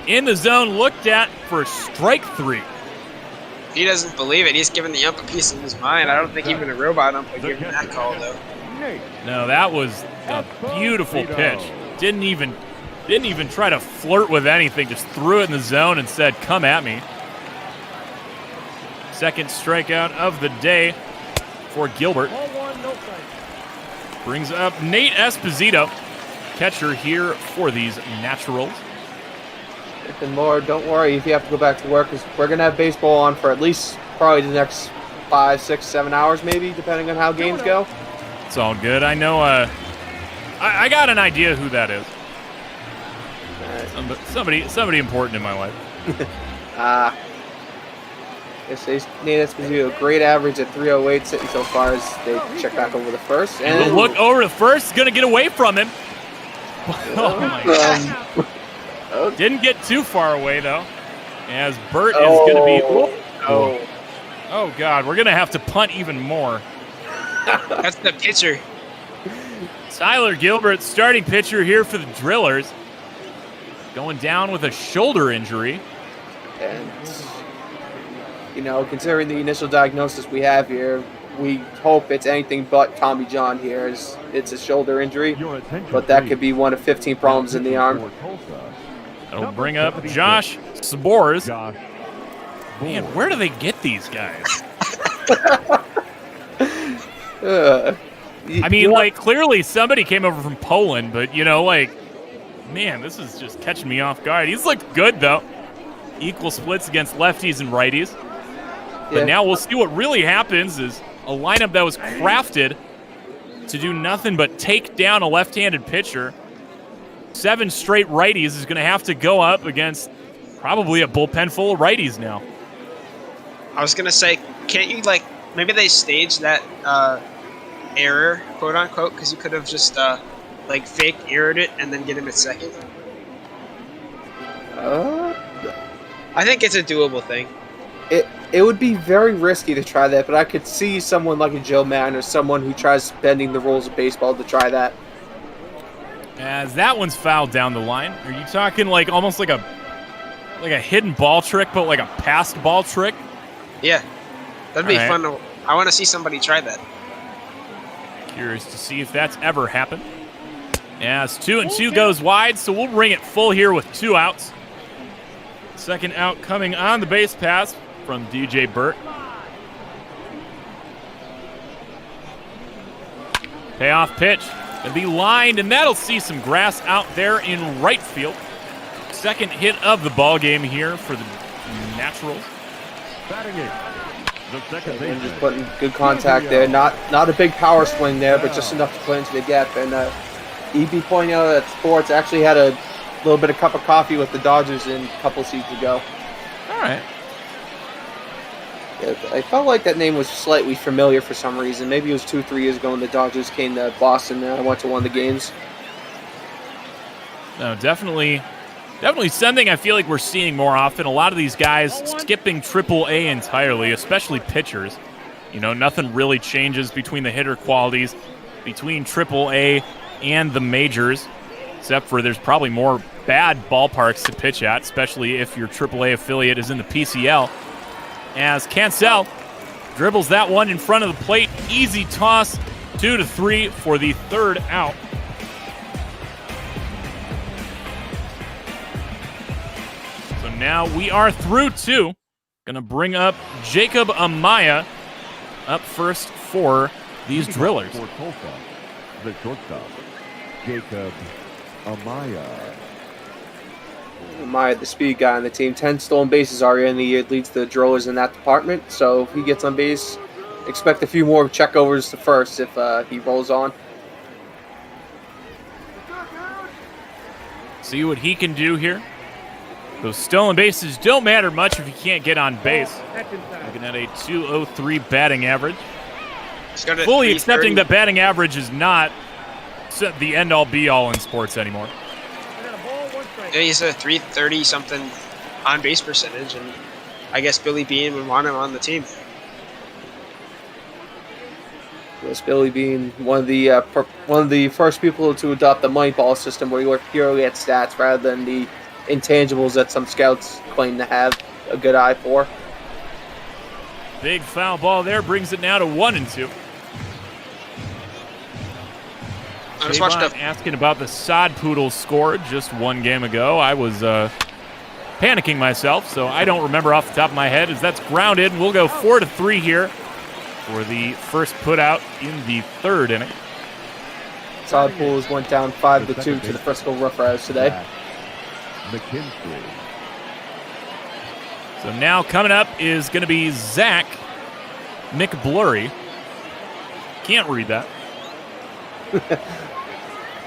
In the zone, looked at for strike 3. He doesn't believe it. He's giving the ump a piece of his mind. I don't think even a robot ump would give him that call, though. No, that was a beautiful pitch. Didn't even try to flirt with anything. Just threw it in the zone and said, "Come at me." Second strikeout of the day for Gilbert. Brings up Nate Esposito, catcher here for these Naturals. And more, don't worry if you have to go back to work, because we're going to have baseball on for at least probably the next 5, 6, 7 hours maybe, depending on how games go. It's all good. I know, I got an idea who that is. Somebody important in my life. Yes, Nate Esposito, great average at 308, sitting so far as they check back over the first. And look over the first, going to get away from him. Oh, my God. Didn't get too far away, though, as Burt is going to be... Oh, God, we're going to have to punt even more. That's the pitcher. Tyler Gilbert, starting pitcher here for the Drillers. Going down with a shoulder injury. And, you know, considering the initial diagnosis we have here, we hope it's anything but Tommy John here. It's a shoulder injury, but that could be one of 15 problems in the arm. That'll bring up Josh Spores. Man, where do they get these guys? I mean, like, clearly somebody came over from Poland, but, you know, like, man, this is just catching me off guard. He's looked good, though. Equal splits against lefties and righties. But now we'll see what really happens is a lineup that was crafted to do nothing but take down a left-handed pitcher. 7 straight righties is going to have to go up against probably a bullpen full of righties now. I was going to say, can't you, like, maybe they staged that error, quote-unquote, because you could have just, like, fake errored it and then get him at second? I think it's a doable thing. It would be very risky to try that, but I could see someone like a Joe Madden or someone who tries bending the rules of baseball to try that. As that one's fouled down the line. Are you talking like almost like a hidden ball trick, but like a passed ball trick? Yeah, that'd be fun. I want to see somebody try that. Curious to see if that's ever happened. As 2-2 goes wide, so we'll bring it full here with 2 outs. Second out coming on the base pass from DJ Burt. Payoff pitch. Gonna be lined, and that'll see some grass out there in right field. Second hit of the ball game here for the Naturals. And just putting good contact there. Not a big power swing there, but just enough to put into the gap. And EB pointing out that Sports actually had a little bit of cup of coffee with the Dodgers in a couple seasons ago. All right. Yeah, I felt like that name was slightly familiar for some reason. Maybe it was 2-3 years ago when the Dodgers came to Boston and I went to one of the games. No, definitely something I feel like we're seeing more often. A lot of these guys skipping AAA entirely, especially pitchers. You know, nothing really changes between the hitter qualities between AAA and the majors, except for there's probably more bad ballparks to pitch at, especially if your AAA affiliate is in the PCL. As Cancel dribbles that one in front of the plate. Easy toss, 2-3 for the third out. So now we are through 2. Gonna bring up Jacob Amaya up first for these drillers. For Tulsa, the shortstop, Jacob Amaya. Amaya, the speed guy on the team, 10 stolen bases already in the year, leads the drillers in that department. So if he gets on base, expect a few more checkovers to first if he rolls on. See what he can do here. Those stolen bases don't matter much if you can't get on base. Looking at a 203 batting average. Fully accepting that batting average is not the end-all be-all in sports anymore. Yeah, he's a 330-something on-base percentage, and I guess Billy Bean would want him on the team. Yes, Billy Bean, one of the first people to adopt the money ball system, where you look purely at stats rather than the intangibles that some scouts claim to have a good eye for. Big foul ball there brings it now to 1-2. I just watched asking about the Sod Poodles scored just one game ago. I was panicking myself, so I don't remember off the top of my head as that's grounded. We'll go 4-3 here for the first put out in the third inning. Sod Poodles went down 5-2 to the Frisco RoughRiders today. So now coming up is going to be Zach McBlurry. Can't read that.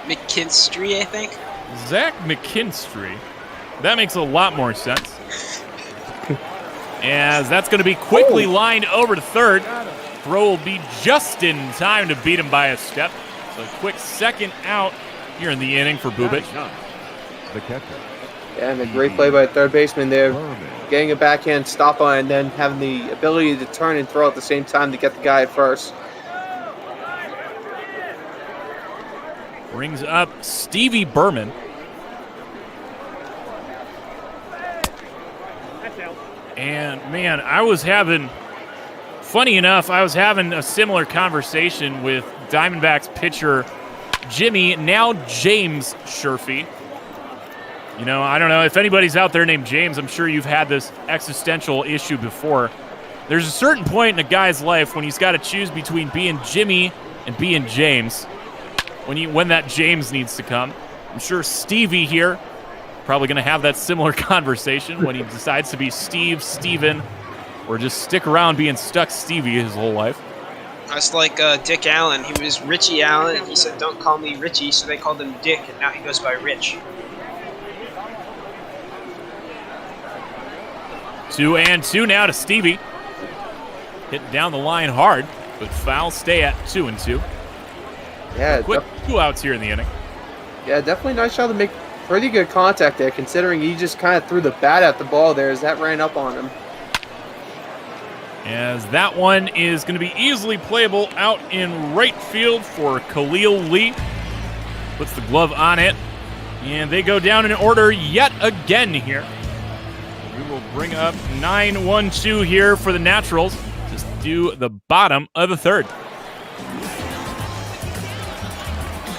McKinstry, I think. Zach McKinstry. That makes a lot more sense. As that's going to be quickly lined over to third. Throw will be just in time to beat him by a step. So a quick second out here in the inning for Bubic. The catcher. Yeah, and a great play by the third baseman there. Getting a backhand stop on and then having the ability to turn and throw at the same time to get the guy at first. Brings up Stevie Berman. And, man, I was having Funny enough, I was having a similar conversation with Diamondbacks pitcher Jimmy, now James Sherfy. You know, I don't know if anybody's out there named James. I'm sure you've had this existential issue before. There's a certain point in a guy's life when he's got to choose between being Jimmy and being James. When that James needs to come. I'm sure Stevie here probably going to have that similar conversation when he decides to be Steve, Steven, or just stick around being stuck Stevie his whole life. That's like Dick Allen. He was Richie Allen, and he said, "Don't call me Richie," so they called him Dick, and now he goes by Rich. 2-2 now to Stevie. Hitting down the line hard, but foul stay at 2-2. Yeah, quick 2 outs here in the inning. Yeah, definitely nice shot to make pretty good contact there, considering he just kind of threw the bat at the ball there as that ran up on him. As that one is going to be easily playable out in right field for Khalil Lee. Puts the glove on it, and they go down in order yet again here. We will bring up 9-1-2 here for the Naturals. Just do the bottom of the third.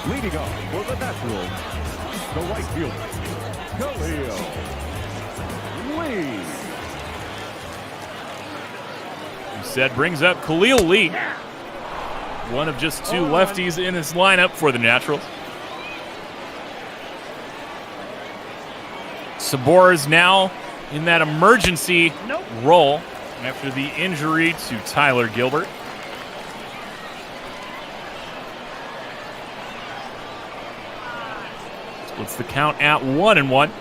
Leading off for the Naturals, the right fielder, Khalil Lee. Said brings up Khalil Lee, one of just 2 lefties in this lineup for the Naturals. Sabor now in that emergency role after the injury to Tyler Gilbert. Splits the count at 1-1.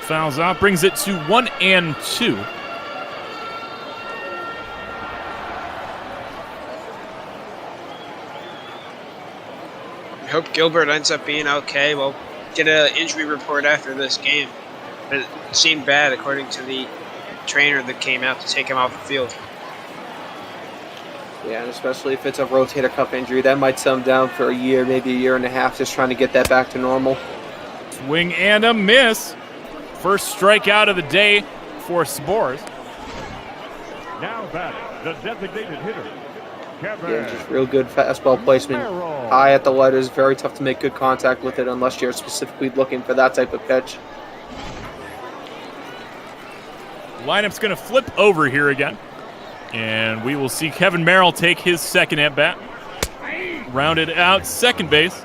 Fouls off, brings it to 1-2. I hope Gilbert ends up being okay. We'll get an injury report after this game. But it seemed bad according to the trainer that came out to take him off the field. Yeah, and especially if it's a rotator cuff injury, that might send him down for a year, maybe a year and a half, just trying to get that back to normal. Swing and a miss. First strikeout of the day for Spores. Now batting, the designated hitter, Kevin. Yeah, just real good fastball placement. High at the letters, very tough to make good contact with it unless you're specifically looking for that type of pitch. Lineup's going to flip over here again. And we will see Kevin Merrill take his second at-bat. Rounded out second base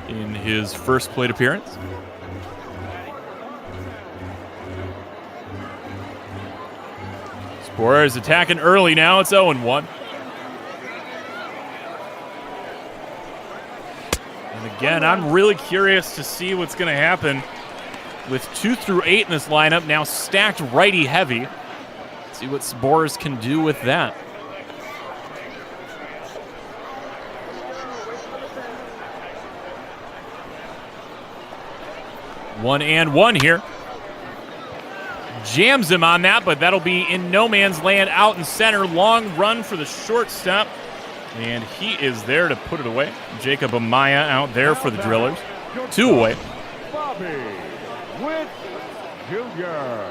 in his first plate appearance. Spores attacking early now. It's 0-1. And again, I'm really curious to see what's going to happen with 2 through 8 in this lineup, now stacked righty heavy. See what Spores can do with that. One and one here. Jams him on that, but that'll be in no man's land out in center. Long run for the shortstop. And he is there to put it away. Jacob Amaya out there for the Drillers. 2 away. Bobby Witt Jr.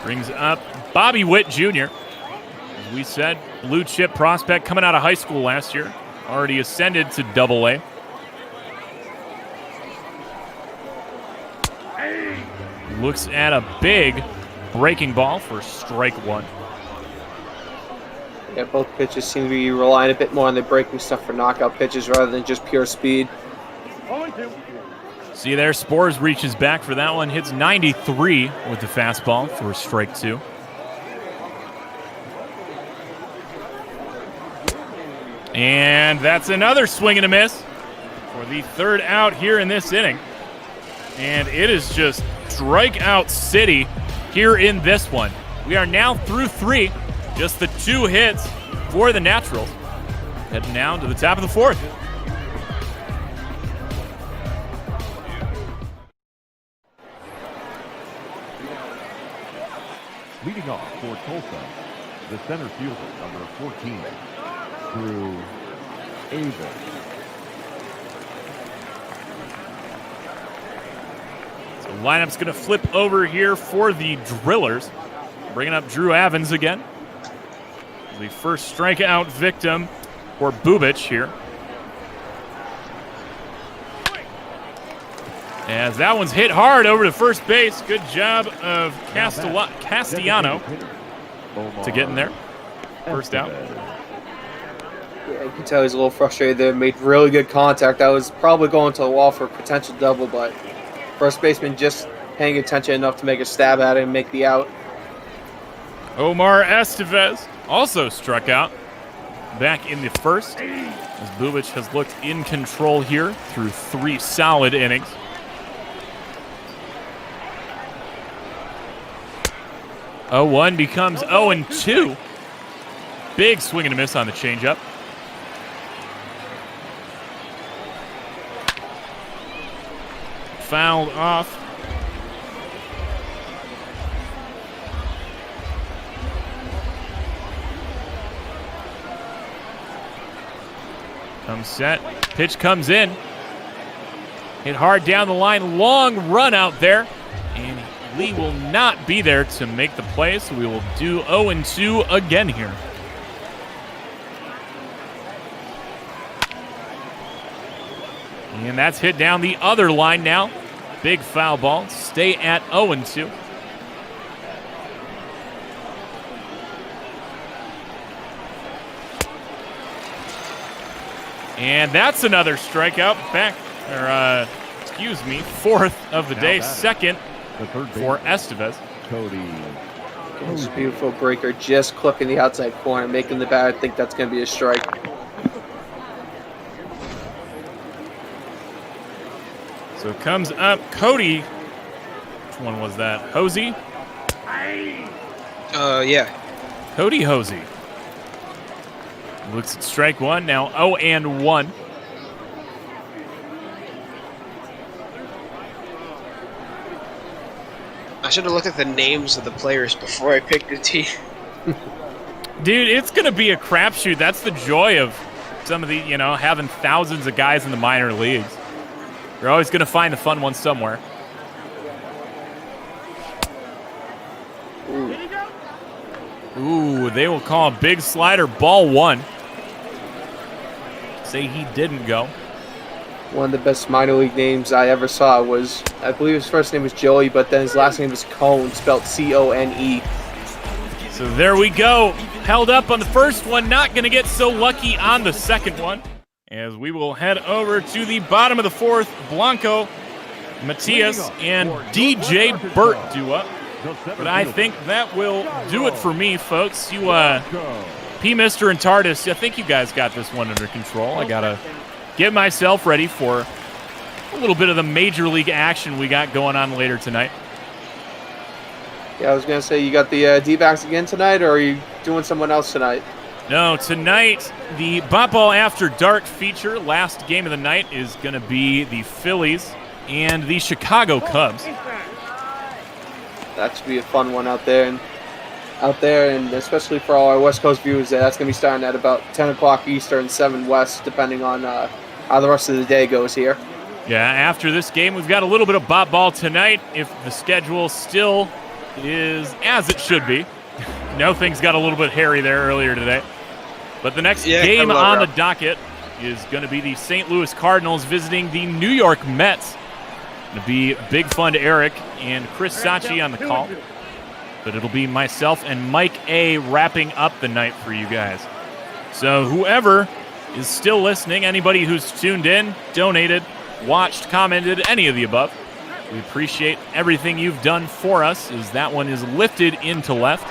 Brings up Bobby Witt Jr. As we said, blue chip prospect coming out of high school last year. Already ascended to Double-A. Looks at a big breaking ball for strike 1. Yeah, both pitches seem to be relying a bit more on the breaking stuff for knockout pitches rather than just pure speed. See there, Spores reaches back for that one. Hits 93 with the fastball for strike 2. And that's another swing and a miss for the third out here in this inning. And it is just strikeout city here in this one. We are now through 3. Just the 2 hits for the Naturals. Heading down to the top of the 4th. Leading off for Tulsa, the center fielder, number 14, Drew Abel. Lineup's going to flip over here for the Drillers. Bringing up Drew Evans again. The first strikeout victim for Bubic here. As that one's hit hard over to first base. Good job of Castellano to get in there. First out. Yeah, you can tell he's a little frustrated there. Made really good contact. I was probably going to the wall for a potential double, but first baseman just paying attention enough to make a stab at it and make the out. Omar Estevez also struck out back in the first, as Bubic has looked in control here through 3 solid innings. Oh, 1 becomes 0-2. Big swing and a miss on the changeup. Fouled off. Comes set. Pitch comes in. Hit hard down the line. Long run out there. And Lee will not be there to make the play, so we will do 0-2 again here. And that's hit down the other line now. Big foul ball. Stay at 0-2. And that's another strikeout. Fourth of the day. Second for Estevez. This beautiful breaker just clipping the outside corner, making the batter think that's going to be a strike. So comes up Cody. Which one was that? Hosey? Yeah. Cody Hosey. Looks at strike one. Now 0-1. I should have looked at the names of the players before I picked the team. Dude, it's going to be a crapshoot. That's the joy of some of the, having thousands of guys in the minor leagues. You're always going to find the fun ones somewhere. Ooh, they will call a big slider, ball 1. Say he didn't go. One of the best minor league names I ever saw was, I believe his first name was Joey, but then his last name was Cone, spelled C-O-N-E. So there we go. Held up on the first one, not going to get so lucky on the second one. As we will head over to the bottom of the fourth, Blanco, Matias, and DJ Burt do up. But I think that will do it for me, folks. You, P-Mister and TARDIS, I think you guys got this one under control. I got to get myself ready for a little bit of the major league action we got going on later tonight. Yeah, I was going to say, you got the D-backs again tonight, or are you doing someone else tonight? No, tonight, the BotBall After Dark feature, last game of the night, is going to be the Phillies and the Chicago Cubs. That should be a fun one out there, and especially for all our West Coast viewers, that's going to be starting at about 10 o'clock Eastern, 7 West, depending on how the rest of the day goes here. Yeah, after this game, we've got a little bit of BotBall tonight, if the schedule still is as it should be. No, things got a little bit hairy there earlier today. But the next game on the docket is going to be the St. Louis Cardinals visiting the New York Mets. It'll be big fun to Eric and Chris Sachi on the call. But it'll be myself and Mike A wrapping up the night for you guys. So whoever is still listening, anybody who's tuned in, donated, watched, commented, any of the above, we appreciate everything you've done for us, as that one is lifted into left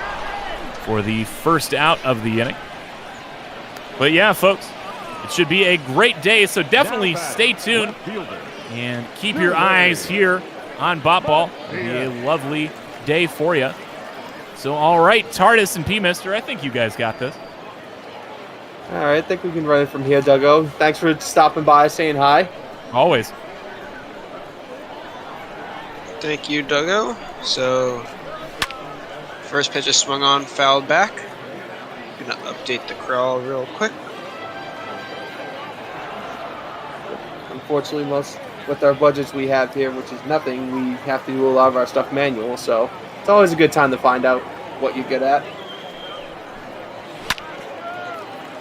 for the first out of the inning. But yeah, folks, it should be a great day, so definitely stay tuned and keep your eyes here on BotBall. It'll be a lovely day for you. So, all right, TARDIS and P-Mister, I think you guys got this. All right, I think we can run it from here, Duggo. Thanks for stopping by, saying hi. Always. Thank you, Duggo. So, first pitch is swung on, fouled back. Gonna update the crawl real quick. Unfortunately, with our budgets we have here, which is nothing, we have to do a lot of our stuff manual. So it's always a good time to find out what you're good at.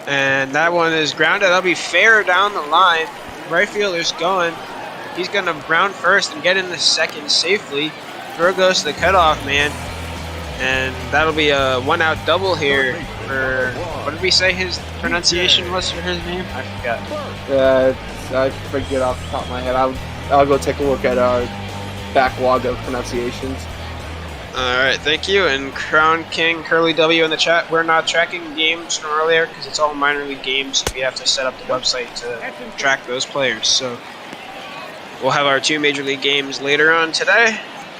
And that one is grounded. That'll be fair down the line. Right fielder's going. He's going to ground first and get in the second safely. Throw goes to the cutoff man. And that'll be a one-out double here for, what did we say his pronunciation was for his name? I forgot. I forget off the top of my head. I'll go take a look at our backlog of pronunciations. All right, thank you. And Crown King Curly W in the chat. We're not tracking games from earlier because it's all minor league games. We have to set up the website to track those players. So we'll have our 2 major league games later on today.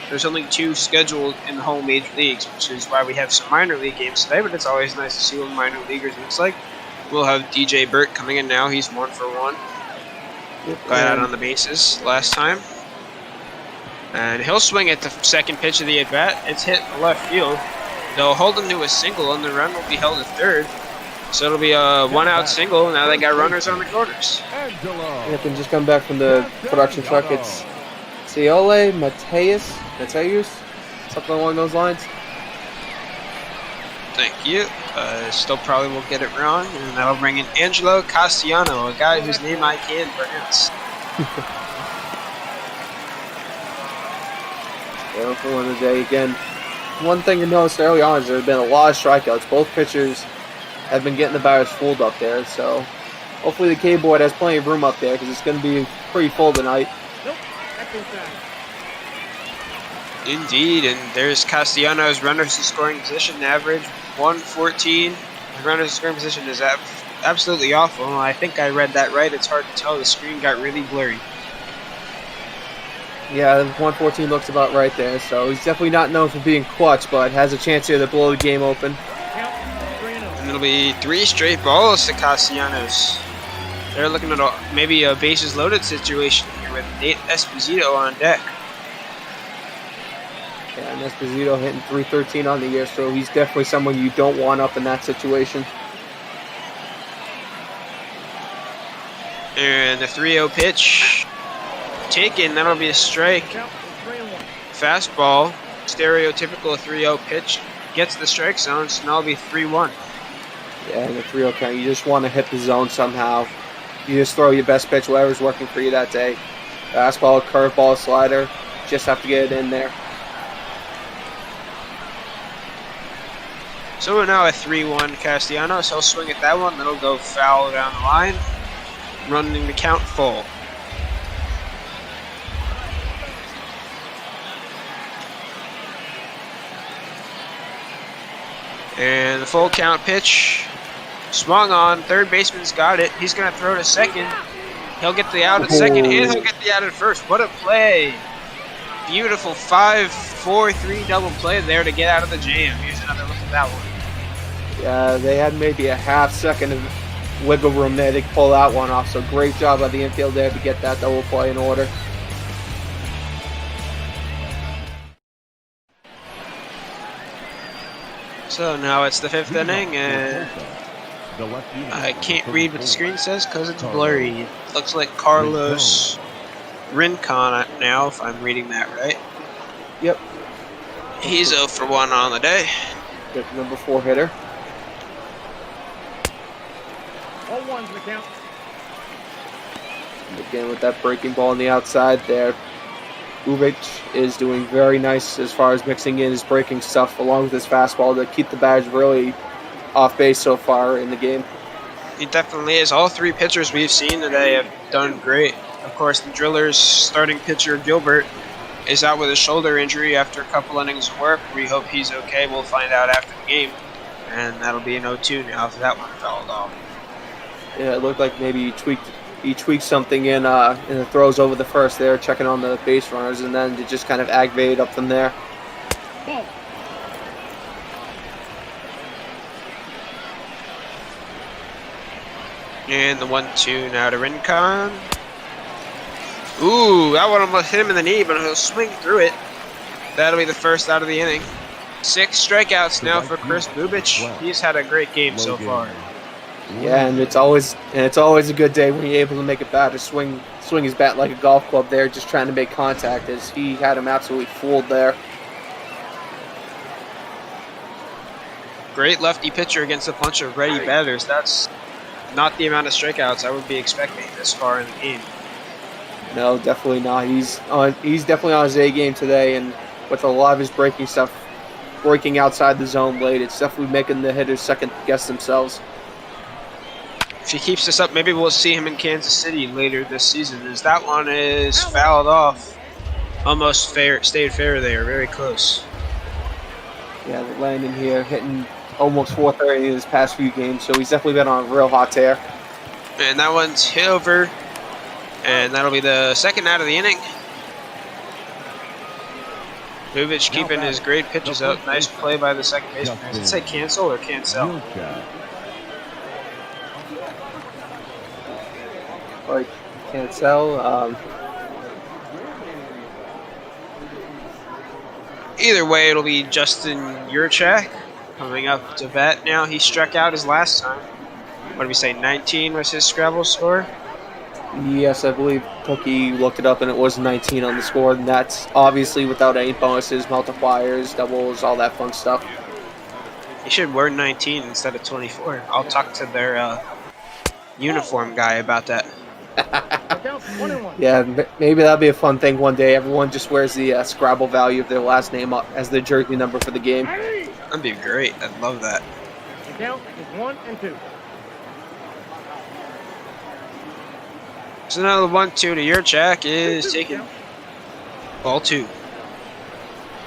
There's only 2 scheduled in the whole major leagues, which is why we have some minor league games today. But it's always nice to see what minor leaguers looks like. We'll have DJ Burt coming in now. He's 1 for 1. Got out on the bases last time. And he'll swing at the second pitch of the at-bat. It's hit left field. They'll hold him to a single, and the run will be held at third. So it'll be a one-out single. Now they got runners on the corners. Yep, and just come back from the production truck. It's Ciole Mateus, something along those lines. Thank you. Still probably will get it wrong. And that'll bring in Angelo Castellano, a guy whose name I can pronounce. Yeah, for one today again. One thing to notice early on is there have been a lot of strikeouts. Both pitchers have been getting the batters fooled up there, so hopefully the K-board has plenty of room up there because it's going to be pretty full tonight. Indeed, and there's Castellanos' runners in scoring position average 114. The runners in scoring position is absolutely awful. I think I read that right. It's hard to tell. The screen got really blurry. Yeah, 114 looks about right there, so he's definitely not known for being clutch, but has a chance here to blow the game open. And it'll be 3 straight balls to Castellanos. They're looking at maybe a bases loaded situation here with Nate Esposito on deck. Yeah, and Esposito hitting 313 on the year, so he's definitely someone you don't want up in that situation. And the 3-0 pitch taken. That'll be a strike. Fastball, stereotypical 3-0 pitch, gets the strike zone, so now it'll be 3-1. Yeah, and the 3-0 count, you just want to hit the zone somehow. You just throw your best pitch, whatever's working for you that day. Fastball, curveball, slider, just have to get it in there. So we're now at 3-1 Castellanos. He'll swing at that one. That'll go foul down the line. Running the count full. And the full count pitch. Swung on. Third baseman's got it. He's going to throw to second. He'll get the out at second, and he'll get the out at first. What a play. Beautiful 5-4-3 double play there to get out of the jam. Here's another look at that one. Yeah, they had maybe a half second of wiggle room there to pull that one off. So great job by the infield there to get that double play in order. So now it's the 5th inning, and I can't read what the screen says because it's blurry. It looks like Carlos Rincon now, if I'm reading that right. Yep. He's 0 for 1 on the day. Good number 4 hitter. 0-1's the count. And again, with that breaking ball on the outside there, Ubic is doing very nice as far as mixing in his breaking stuff along with his fastball to keep the batters really off base so far in the game. He definitely is. All 3 pitchers we've seen today have done great. Of course, the Drillers' starting pitcher, Gilbert, is out with a shoulder injury after a couple innings of work. We hope he's okay. We'll find out after the game. And that'll be an 0-2 now if that one fouled off. Yeah, it looked like maybe he tweaked something in the throws over the first there, checking on the base runners, and then it just kind of aggravated up from there. And the 1-2 now to Rincon. Ooh, that one almost hit him in the knee, but he'll swing through it. That'll be the first out of the inning. 6 strikeouts now for Chris Bubic. He's had a great game so far. Yeah, and it's always a good day when you're able to make a batter swing his bat like a golf club there, just trying to make contact, as he had him absolutely fooled there. Great lefty pitcher against a bunch of ready batters. That's not the amount of strikeouts I would be expecting this far in the game. No, definitely not. He's definitely on his A game today, and with a lot of his breaking stuff, breaking outside the zone late, it's definitely making the hitters second guess themselves. If he keeps this up, maybe we'll see him in Kansas City later this season, as that one is fouled off. Almost fair, stayed fair there, very close. Yeah, Landon here hitting almost 430 in his past few games, so he's definitely been on a real hot tear. And that one's hit over, and that'll be the second out of the inning. Bubic keeping his great pitches up. Nice play by the second baseman. Does it say cancel or cancel? Like cancel. Either way, it'll be Justin Yurchak coming up to bat now. He struck out his last time. What did we say, 19 was his Scrabble score? Yes, I believe Cookie looked it up and it was 19 on the score, and that's obviously without any bonuses, multipliers, doubles, all that fun stuff. He should wear 19 instead of 24. I'll talk to their uniform guy about that. Yeah, maybe that'll be a fun thing one day. Everyone just wears the Scrabble value of their last name up as their jersey number for the game. That'd be great. I'd love that. The count is 1 and 2. So another 1-2 to Yurchak is taken. Ball 2.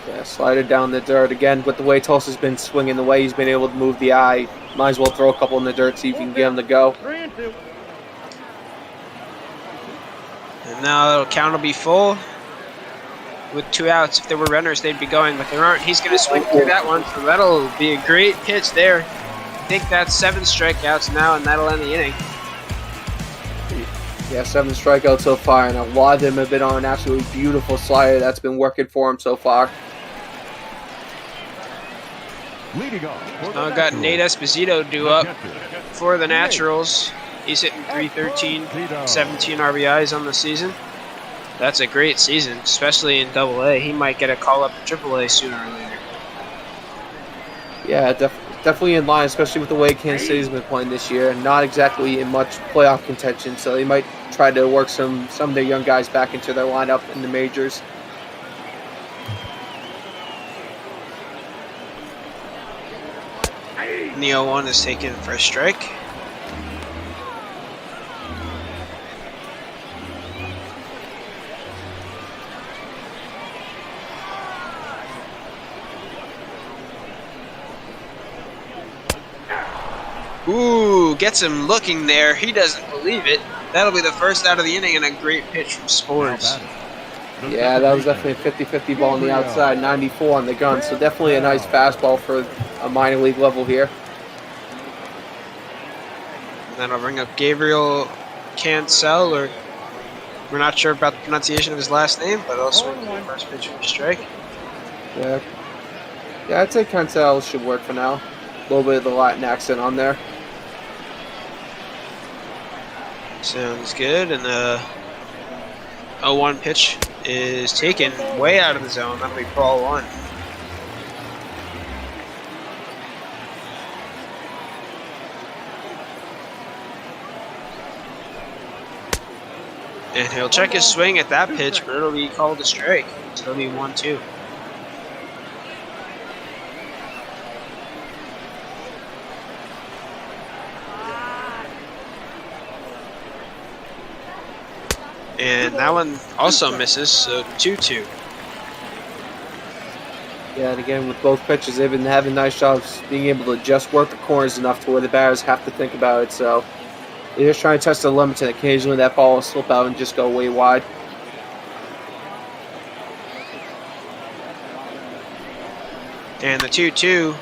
Yeah, slide it down the dirt again. With the way Tulsa's been swinging, the way he's been able to move the eye, might as well throw a couple in the dirt, see if you can get him to go. 3 and 2. And now the count will be full. With 2 outs, if there were runners, they'd be going, but there aren't. He's going to swing through that one, so that'll be a great pitch there. I think that's 7 strikeouts now, and that'll end the inning. Yeah, 7 strikeouts so far, and a lot of them have been on an absolutely beautiful slider that's been working for him so far. Now I've got Nate Esposito due up for the Naturals. He's hitting .313, 17 RBIs on the season. That's a great season, especially in Double-A. He might get a call up to Triple-A sooner or later. Yeah, definitely in line, especially with the way Kansas City's been playing this year, and not exactly in much playoff contention, so they might try to work some of their young guys back into their lineup in the majors. Neo 1 is taken for a strike. Ooh, gets him looking there. He doesn't believe it. That'll be the first out of the inning and a great pitch from Spores. Yeah, that was definitely a 50-50 ball on the outside, 94 on the gun, so definitely a nice fastball for a minor league level here. And then I'll bring up Gabriel Cancel, or we're not sure about the pronunciation of his last name, but I'll swing for the first pitch for a strike. Yeah, I'd say Cancel should work for now. A little bit of the Latin accent on there. Sounds good, and the 0-1 pitch is taken way out of the zone. That'll be ball 1. And he'll check his swing at that pitch, but it'll be called a strike. So it'll be 1-2. And that one also misses, so 2-2. Yeah, and again, with both pitches, they've been having nice jobs being able to just work the corners enough to where the batters have to think about it. So they're just trying to test the limits, and occasionally that ball will slip out and just go way wide. And the 2-2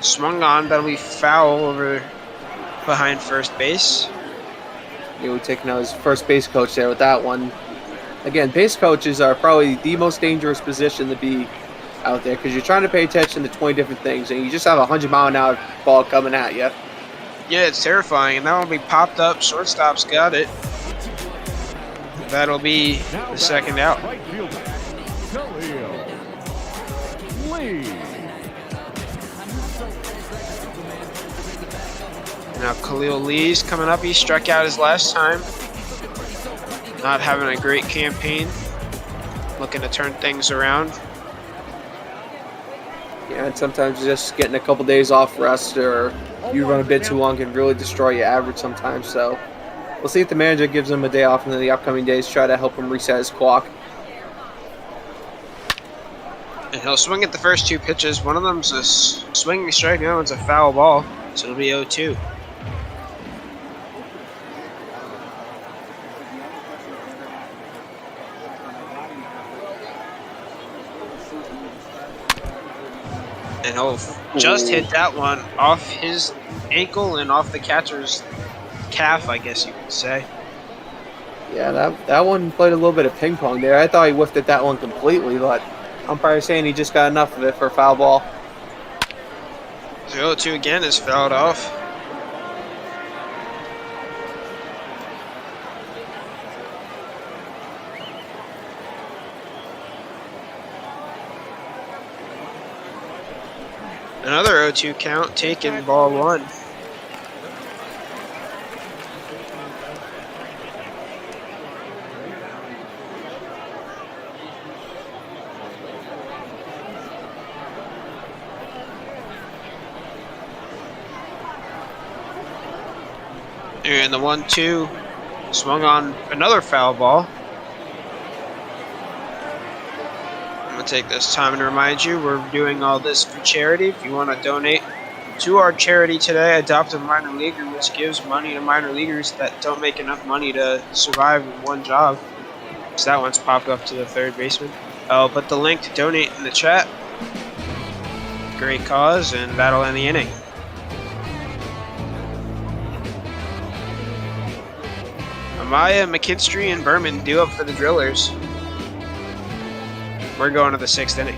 swung on. That'll be foul over behind first base. We're taking out his first base coach there with that one. Again, base coaches are probably the most dangerous position to be out there because you're trying to pay attention to 20 different things, and you just have a 100-mile-an-hour ball coming at you. Yeah, it's terrifying, and that will be popped up. Shortstop's got it. That'll be the second out. Now Khalil Lee's coming up. He struck out his last time. Not having a great campaign. Looking to turn things around. Yeah, and sometimes just getting a couple days off rest or you run a bit too long can really destroy your average sometimes. So we'll see if the manager gives him a day off in the upcoming days, try to help him reset his clock. And he'll swing at the first two pitches. One of them's a swinging strike, the other one's a foul ball. So it'll be 0-2. And he'll just hit that one off his ankle and off the catcher's calf, I guess you could say. Yeah, that one played a little bit of ping pong there. I thought he whiffed at that one completely, but umpire saying he just got enough of it for a foul ball. 0-2 again is fouled off. Another 0-2 count taken, ball one. And the 1-2 swung on another foul ball. I'm going to take this time to remind you we're doing all this for charity. If you want to donate to our charity today, Adopt a Minor Leaguer, which gives money to minor leaguers that don't make enough money to survive in one job. So that one's popped up to the third baseman. I'll put the link to donate in the chat. Great cause, and that'll end the inning. Amaya, McKinstry, and Berman due up for the Drillers. We're going to the sixth inning.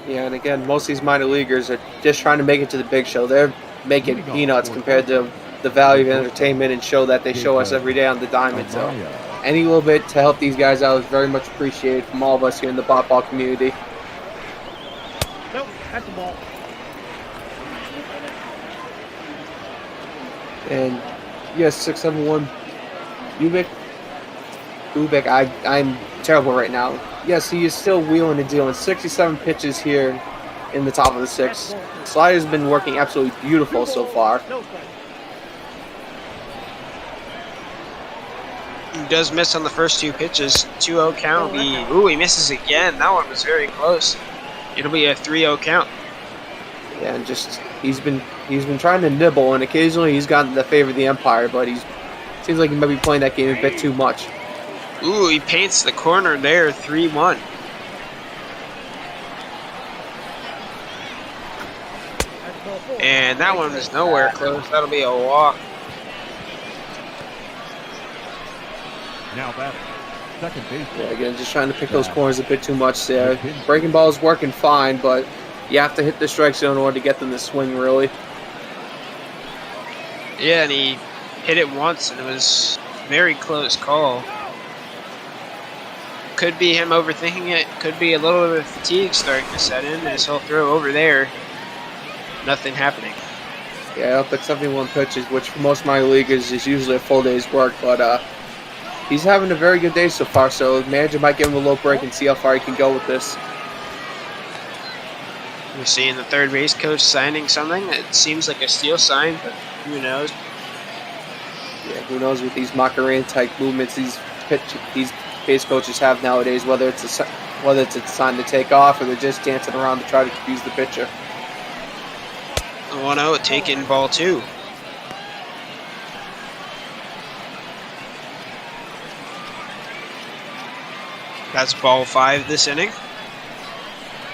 Yeah, and again, most of these minor leaguers are just trying to make it to the big show. They're making peanuts compared to the value of entertainment and show that they show us every day on the diamond. So any little bit to help these guys out is very much appreciated from all of us here in the BotBall community. Nope, that's the ball. And yes, 671 Ubik, I'm terrible right now. Yes, he is still wheeling and dealing. 67 pitches here in the top of the sixth. Slider's been working absolutely beautiful so far. He does miss on the first two pitches. 2-0 count. Ooh, he misses again. That one was very close. It'll be a 3-0 count. Yeah, and just he's been trying to nibble, and occasionally he's gotten the favor of the umpire, but seems like he might be playing that game a bit too much. Ooh, he paints the corner there, 3-1. And that one is nowhere close. That'll be a walk. Now batter, second base. Yeah, again, just trying to pick those corners a bit too much there. Breaking ball is working fine, but you have to hit the strike zone in order to get them to swing, really. Yeah, and he hit it once, and it was a very close call. Could be him overthinking it. Could be a little bit of fatigue starting to set in as he'll throw over there. Nothing happening. Yeah, up at 71 pitches, which for most minor leaguers is usually a full day's work, but he's having a very good day so far, so the manager might give him a little break and see how far he can go with this. We're seeing the third base coach signing something. It seems like a steal sign, but who knows? Yeah, who knows with these Macarena type movements these base coaches have nowadays, whether it's a sign to take off or they're just dancing around to try to confuse the pitcher. 1-0 taken, ball two. That's ball 5 this inning.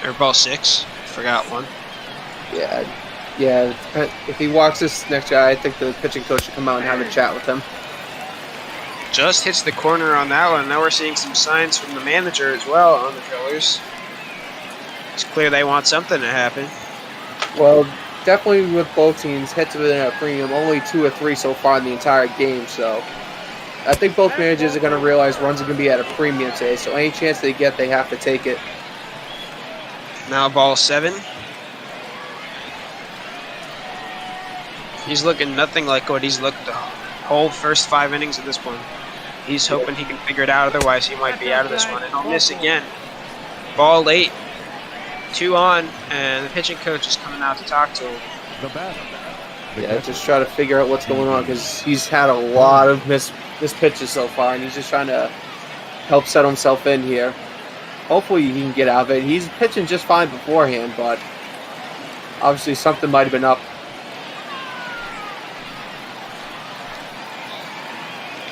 Or ball 6. Forgot one. Yeah. If he walks this next guy, I think the pitching coach should come out and have a chat with him. Just hits the corner on that one. Now we're seeing some signs from the manager as well on the Drillers. It's clear they want something to happen. Well, definitely with both teams, hits within a premium, only 2 or 3 so far in the entire game. So I think both managers are going to realize runs are going to be at a premium today. So any chance they get, they have to take it. Now ball 7. He's looking nothing like what he's looked the whole first 5 innings of this one. He's hoping he can figure it out, otherwise he might be out of this one. And he'll miss again. Ball 8. 2 on, and the pitching coach is coming out to talk to him. Yeah, just try to figure out what's going on because he's had a lot of missed pitches so far, and he's just trying to help set himself in here. Hopefully he can get out of it. He's pitching just fine beforehand, but obviously something might have been up.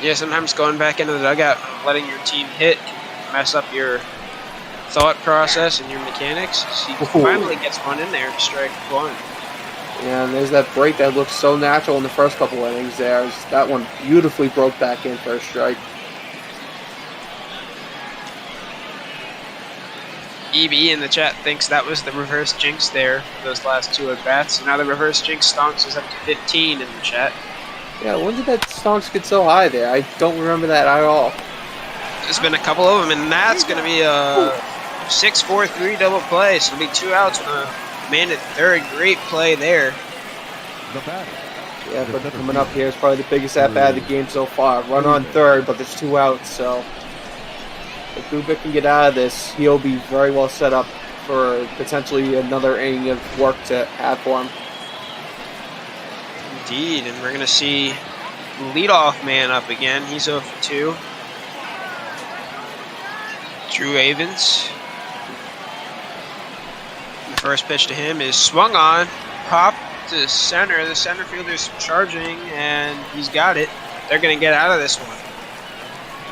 Yeah, sometimes going back into the dugout and letting your team hit can mess up your thought process and your mechanics. He finally gets one in there, strike 1. Yeah, and there's that break that looked so natural in the first couple innings there. That one beautifully broke back in for a strike. EB in the chat thinks that was the reverse jinx there, those last 2 at-bats. So now the reverse jinx stonks is up to 15 in the chat. Yeah, when did that stonks get so high there? I don't remember that at all. There's been a couple of them, and that's going to be a 6-4-3 double play. So it'll be 2 outs with a man at third. Great play there. Yeah, but coming up here is probably the biggest at-bat of the game so far. Run on third, but there's 2 outs, so if Bubik can get out of this, he'll be very well set up for potentially another inning of work to have for him. Indeed, and we're going to see leadoff man up again. He's 0 for 2. Drew Avens. The first pitch to him is swung on, pop to center. The center fielder's charging, and he's got it. They're going to get out of this one.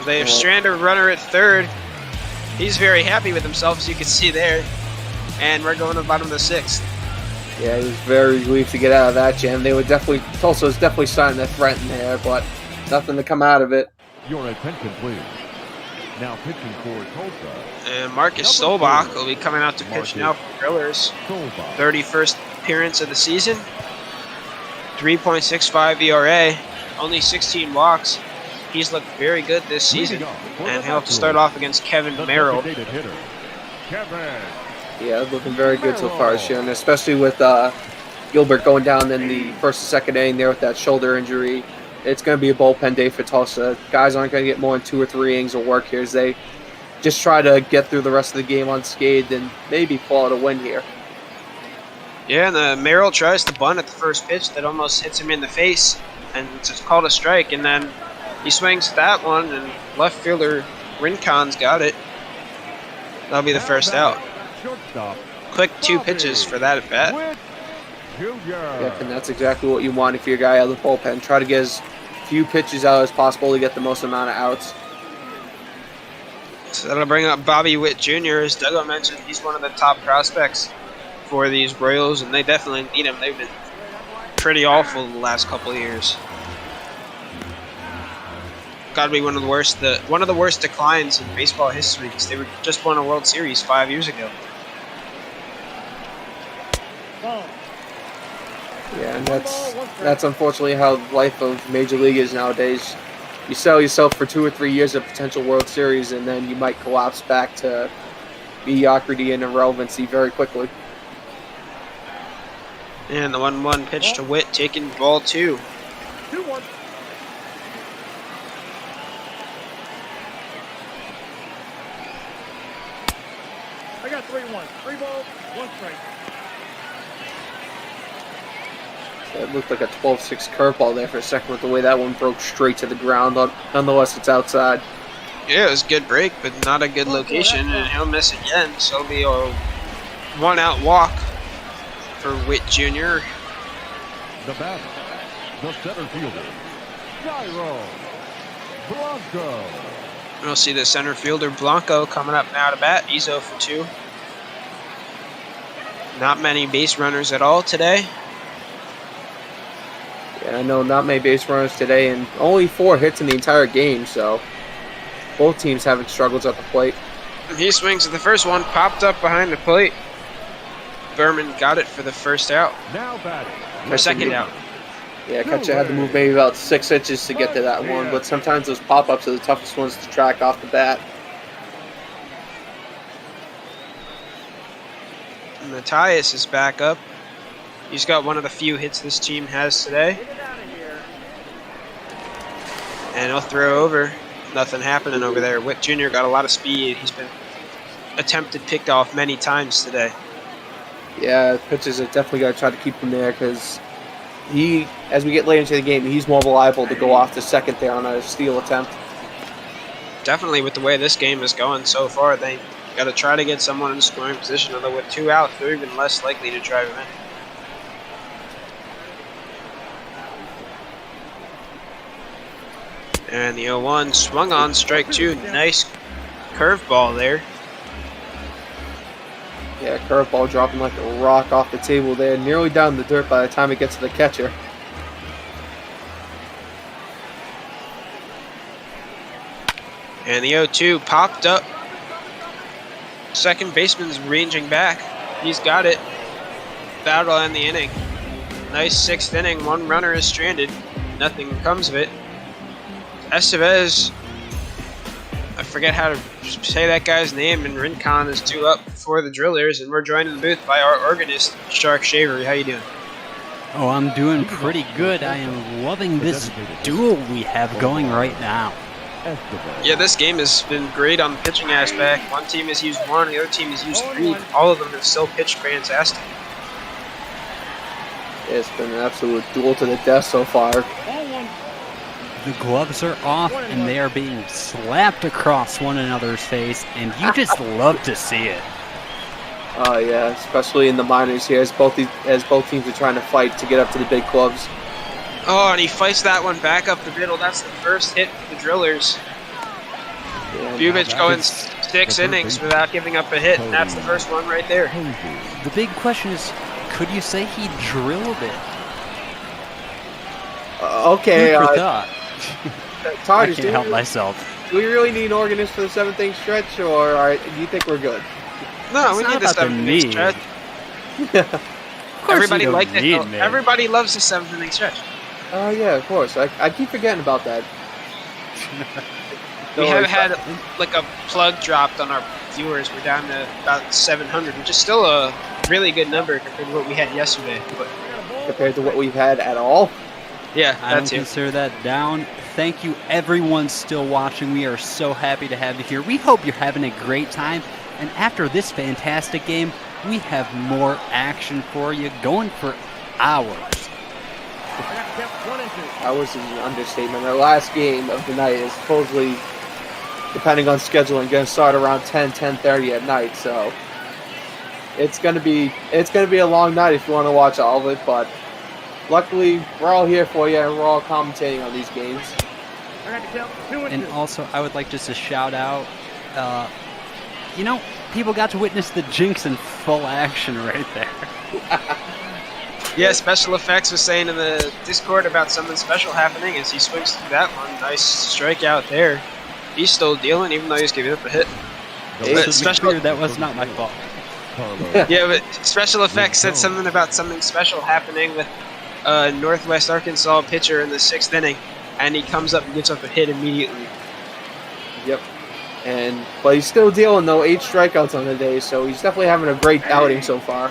They have stranded a runner at third. He's very happy with himself, as you can see there. And we're going to the bottom of the 6th. Yeah, he was very relieved to get out of that jam. They were definitely, Tulsa was definitely starting to threaten there, but nothing to come out of it. Your attention, please. Now pitching for Tulsa. And Marcus Stolbach will be coming out to pitch now for Grillers. 31st appearance of the season. 3.65 ERA. Only 16 walks. He's looked very good this season. And he'll have to start off against Kevin Merrill. Yeah, looking very good so far this year, and especially with Gilbert going down in the first and second inning there with that shoulder injury. It's going to be a bullpen day for Tulsa. Guys aren't going to get more than 2 or 3 innings of work here as they just try to get through the rest of the game unscathed and maybe pull out a win here. Yeah, and the Merrill tries to bunt at the first pitch that almost hits him in the face, and it's called a strike, and then he swings at that one, and left fielder Rincon's got it. That'll be the first out. Quick 2 pitches for that at bat. Yeah, and that's exactly what you want if you're a guy out of the bullpen. Try to get as few pitches out as possible to get the most amount of outs. So that'll bring up Bobby Witt Jr. As Doug mentioned, he's one of the top prospects for these Royals, and they definitely need him. They've been pretty awful the last couple of years. Got to be one of the worst declines in baseball history, because they were just won a World Series 5 years ago. Yeah, and that's unfortunately how life of Major League is nowadays. You sell yourself for 2 or 3 years of potential World Series, and then you might collapse back to mediocrity and irrelevancy very quickly. And the 1-1 pitch to Witt, taking ball 2. 2-1. I got 3-1. 3 balls, 1 strike. It looked like a 12-6 curveball there for a second with the way that one broke straight to the ground. Nonetheless, it's outside. Yeah, it was a good break, but not a good location, and he'll miss again. So it'll be a 1-out walk for Witt Jr. The batter, the center fielder, Jairo Blanco. We'll see the center fielder Blanco coming up now to bat. He's 0 for 2. Not many base runners at all today. Yeah, I know not many base runners today, and only 4 hits in the entire game, so both teams having struggles at the plate. He swings at the first one, popped up behind the plate. Berman got it for the first out. Now batting. Or second out. Yeah, catcher had to move maybe about 6 inches to get to that one, but sometimes those pop-ups are the toughest ones to track off the bat. Matthias is back up. He's got one of the few hits this team has today. And he'll throw over. Nothing happening over there. Witt Jr. got a lot of speed. He's been attempted picked off many times today. Yeah, pitchers are definitely got to try to keep him there because he, as we get later into the game, he's more liable to go off to second there on a steal attempt. Definitely with the way this game is going so far, they got to try to get someone in scoring position, although with 2 outs, they're even less likely to drive him in. And the 0-1 swung on, strike 2. Nice curveball there. Yeah, curveball dropping like a rock off the table there, nearly down the dirt by the time it gets to the catcher. And the 0-2 popped up. Second baseman's ranging back. He's got it. That'll end the inning. Nice 6th inning. 1 runner is stranded. Nothing comes of it. Estevez, I forget how to say that guy's name, and Rincon is 2 up for the Drillers, and we're joined in the booth by our organist, Shark Shavery. How you doing? Oh, I'm doing pretty good. I am loving this duel we have going right now. Yeah, this game has been great on the pitching aspect. One team has used 1, the other team has used 3. All of them have still pitched fantastic. It's been an absolute duel to the death so far. The gloves are off, and they are being slapped across one another's face, and you just love to see it. Oh yeah, especially in the minors here, as both teams are trying to fight to get up to the big clubs. Oh, and he fights that one back up the middle. That's the first hit for the Drillers. Yeah, Bubich going 6 innings without giving up a hit, and that's the first one right there. The big question is, could you say he drilled it? Okay. Food for thought. Todd, I can't help myself. Do we really need an organist for the 7th-inning stretch, or do you think we're good? No, we need the 7th-inning stretch. Everybody liked it. Everybody loves the 7th-inning stretch. Oh yeah, of course. I keep forgetting about that. We have had like a plug dropped on our viewers. We're down to about 700, which is still a really good number compared to what we had yesterday. But compared to what we've had at all? Yeah, I don't consider that down. Thank you, everyone still watching. We are so happy to have you here. We hope you're having a great time. And after this fantastic game, we have more action for you, going for hours. Hours is an understatement. Our last game of the night is supposedly, depending on scheduling, going to start around 10:30 at night. So it's going to be a long night if you want to watch all of it. But luckily, we're all here for you, and we're all commentating on these games. And also, I would like just to shout out, people got to witness the Jinx in full action right there. Yeah, Special Effects was saying in the Discord about something special happening as he swings through that one. Nice strikeout there. He's still dealing, even though he's giving up a hit. That was not my fault. Yeah, but Special Effects said something about something special happening with a Northwest Arkansas pitcher in the 6th inning, and he comes up and gets up a hit immediately. Yep. But he's still dealing, though, 8 strikeouts on the day, so he's definitely having a great outing so far.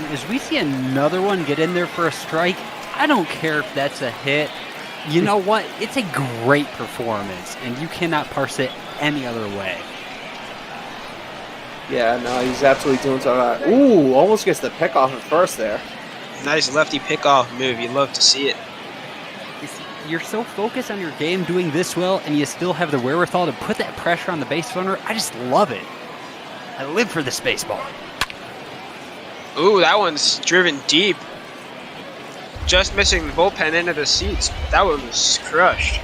As we see another one get in there for a strike, I don't care if that's a hit. You know what? It's a great performance, and you cannot parse it any other way. Yeah, no, he's absolutely doing so right. Ooh, almost gets the pick off at first there. Nice lefty pickoff move. You love to see it. You're so focused on your game doing this well, and you still have the wherewithal to put that pressure on the base runner. I just love it. I live for this baseball. Ooh, that one's driven deep. Just missing the bullpen into the seats. That one was crushed.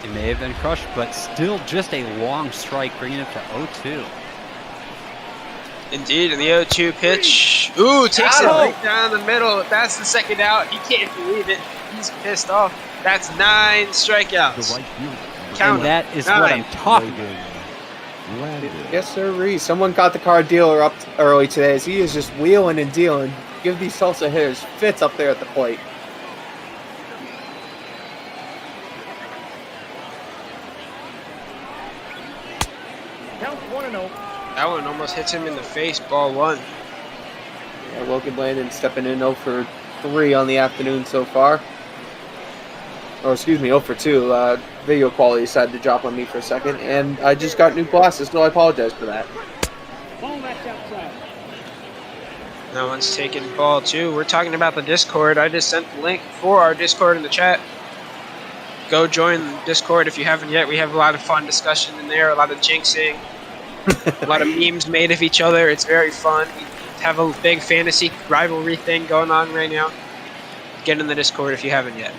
It may have been crushed, but still just a long strike, bringing it to 0-2. Indeed, and the 0-2 pitch. Ooh, takes it right down the middle. That's the second out. He can't believe it. He's pissed off. That's 9 strikeouts. Count. And that is 9. What I'm talking about. Yes, sir, Reese. Someone got the car dealer up early today as he is just wheeling and dealing. Give these Tulsa hitters fits up there at the plate. Count 1-0. That one almost hits him in the face. Ball 1. Yeah, Logan Landon stepping in 0 for 3 on the afternoon so far. Or excuse me, 0 for 2. Video quality decided to drop on me for a second, and I just got new glasses, so I apologize for that. Ball match outside. That one's taking ball 2. We're talking about the Discord. I just sent the link for our Discord in the chat. Go join the Discord if you haven't yet. We have a lot of fun discussion in there, a lot of jinxing, a lot of memes made of each other. It's very fun. We have a big fantasy rivalry thing going on right now. Get in the Discord if you haven't yet.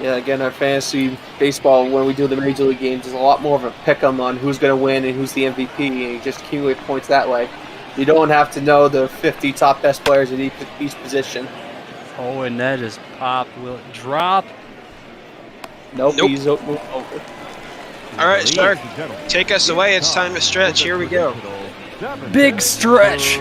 Yeah, again, our fantasy baseball, when we do the Major League games, is a lot more of a pick-em on who's going to win and who's the MVP, and you just accumulate points that way. You don't have to know the 50 top best players at each position. Oh, and that is popped. Will it drop? Nope. He's over. All right, Stark, take us away. It's time to stretch. Here we go. Big stretch.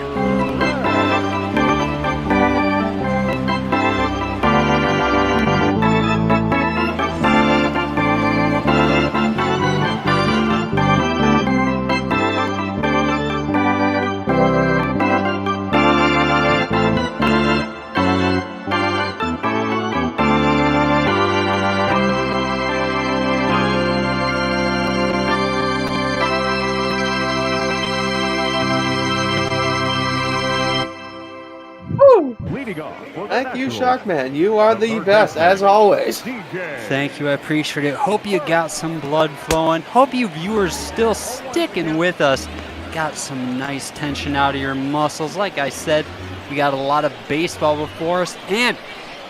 Thank you, Sharkman. You are the best, as always. Thank you. I appreciate it. Hope you got some blood flowing. Hope you viewers still sticking with us. Got some nice tension out of your muscles. Like I said, we got a lot of baseball before us, and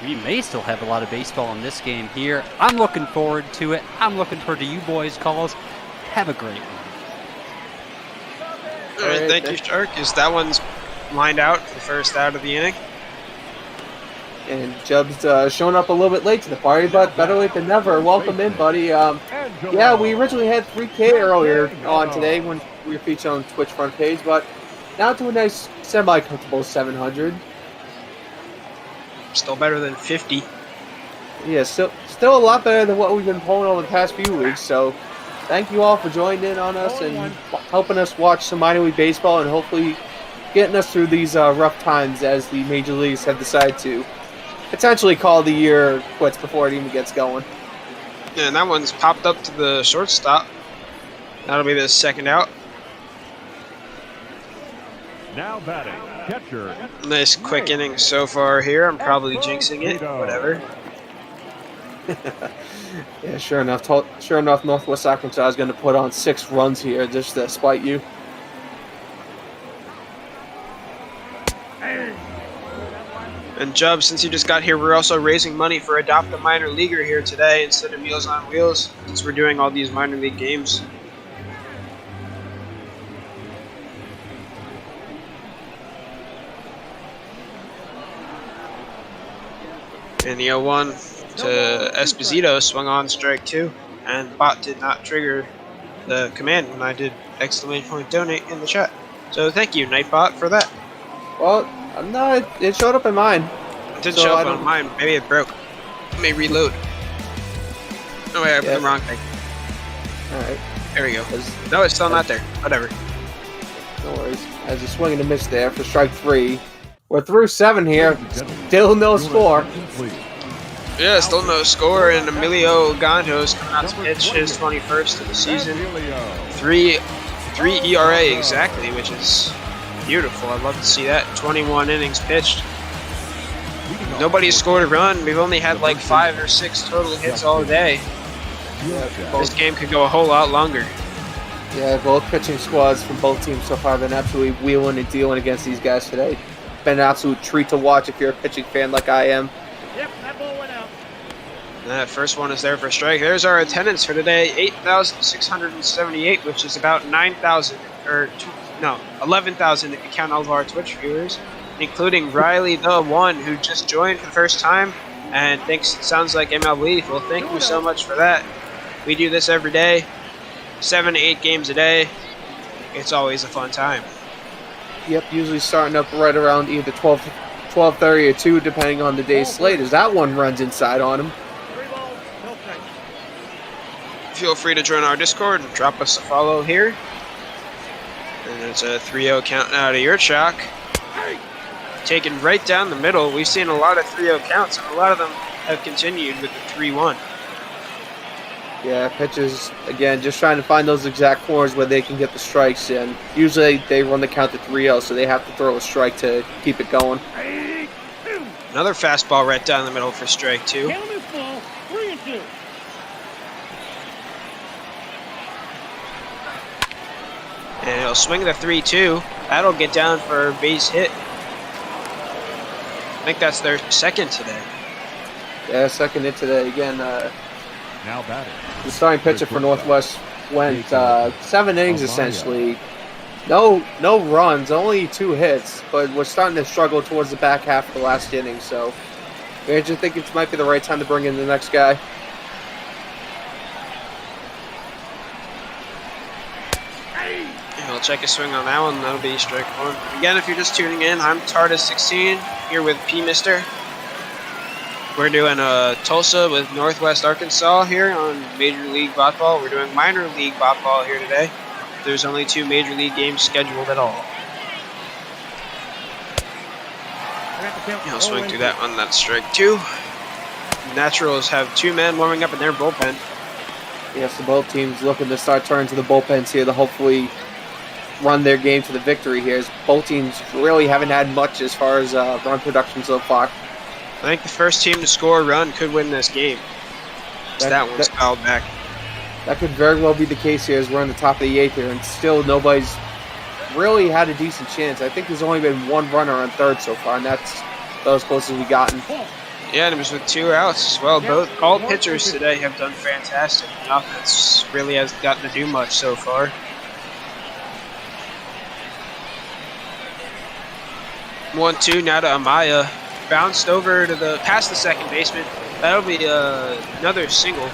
we may still have a lot of baseball in this game here. I'm looking forward to it. I'm looking forward to you boys' calls. Have a great one. All right, thank you, Shark. Is that one's lined out for the first out of the inning? And Jub's showing up a little bit late to the party, but better late than never. Welcome in, buddy. Yeah, we originally had 3K earlier on today when we were featured on the Twitch front page, but now to a nice semi-comfortable 700. Still better than 50. Yeah, still a lot better than what we've been pulling over the past few weeks, so thank you all for joining in on us and helping us watch some minor league baseball and hopefully getting us through these rough times as the major leagues have decided to potentially call the year quits before it even gets going. Yeah, and that one's popped up to the shortstop. That'll be the second out. Now batting, catcher. Nice quick inning so far here. I'm probably jinxing it. Whatever. Yeah, sure enough, Northwest Arkansas is going to put on 6 runs here just to spite you. And Jub, since you just got here, we're also raising money for Adopt a Minor Leaguer here today instead of Meals on Wheels, since we're doing all these minor league games. And the 0-1 to Esposito swung on strike 2, and Bot did not trigger the command when I did !donate in the chat. So thank you, Nightbot, for that. Well, no, it showed up in mine. It did show up on mine. Maybe it broke. Let me reload. Oh wait, I put the wrong thing. Alright. There we go. No, it's still not there. Whatever. No worries. As a swing and a miss there for strike 3. We're through 7 here. Still no score. Yeah, still no score, and Emilio Ganjo's coming out to pitch his 21st of the season. 3 ERA exactly, which is beautiful. I'd love to see that. 21 innings pitched. Nobody's scored a run. We've only had like 5 or 6 total hits all day. This game could go a whole lot longer. Yeah, both pitching squads from both teams so far have been absolutely wheeling and dealing against these guys today. Been an absolute treat to watch if you're a pitching fan like I am. Yep, that ball went out. That first one is there for strike. There's our attendance for today, 8,678, which is about 9,000, or 11,000 if you count all of our Twitch viewers, including Riley the One, who just joined for the first time and thinks it sounds like MLB. Well, thank you so much for that. We do this every day, 7 to 8 games a day. it's always a fun time. Yep, usually starting up right around either 12:30 or 2, depending on the day's slate, as that one runs inside on him. Feel free to join our Discord and drop us a follow here. And it's a 3-0 count out of your chalk. Taken right down the middle. We've seen a lot of 3-0 counts, and a lot of them have continued with the 3-1. Yeah, pitches, again, just trying to find those exact corners where they can get the strikes in. Usually they run the count to 3-0, so they have to throw a strike to keep it going. Another fastball right down the middle for strike 2. And he'll swing the 3-2. That'll get down for a base hit. I think that's their second today. Yeah, second hit today. Again, now batting. The starting pitcher for Northwest went 7 innings essentially. No runs, only 2 hits, but we're starting to struggle towards the back half of the last inning. So, I just think it might be the right time to bring in the next guy. He'll check a swing on that one. That'll be strike 1. Again, if you're just tuning in, I'm TARDIS16 here with P-Mister. We're doing Tulsa with Northwest Arkansas here on Major League BotBall. We're doing Minor League BotBall here today. There's only 2 Major League games scheduled at all. He'll swing through that one. That's strike 2. Naturals have 2 men warming up in their bullpen. Yes, the both teams looking to start turning to the bullpens here to hopefully run their game to the victory here, as both teams really haven't had much as far as run production so far. I think the first team to score a run could win this game. That one's fouled back. That could very well be the case here as we're in the top of the 8th here, and still nobody's really had a decent chance. I think there's only been 1 runner on third so far, and that's about as close as we've gotten. Yeah, and it was with 2 outs as well. All pitchers today have done fantastic. The offense really hasn't gotten to do much so far. 1-2 now to Amaya. Bounced over to past the second baseman. That'll be another single.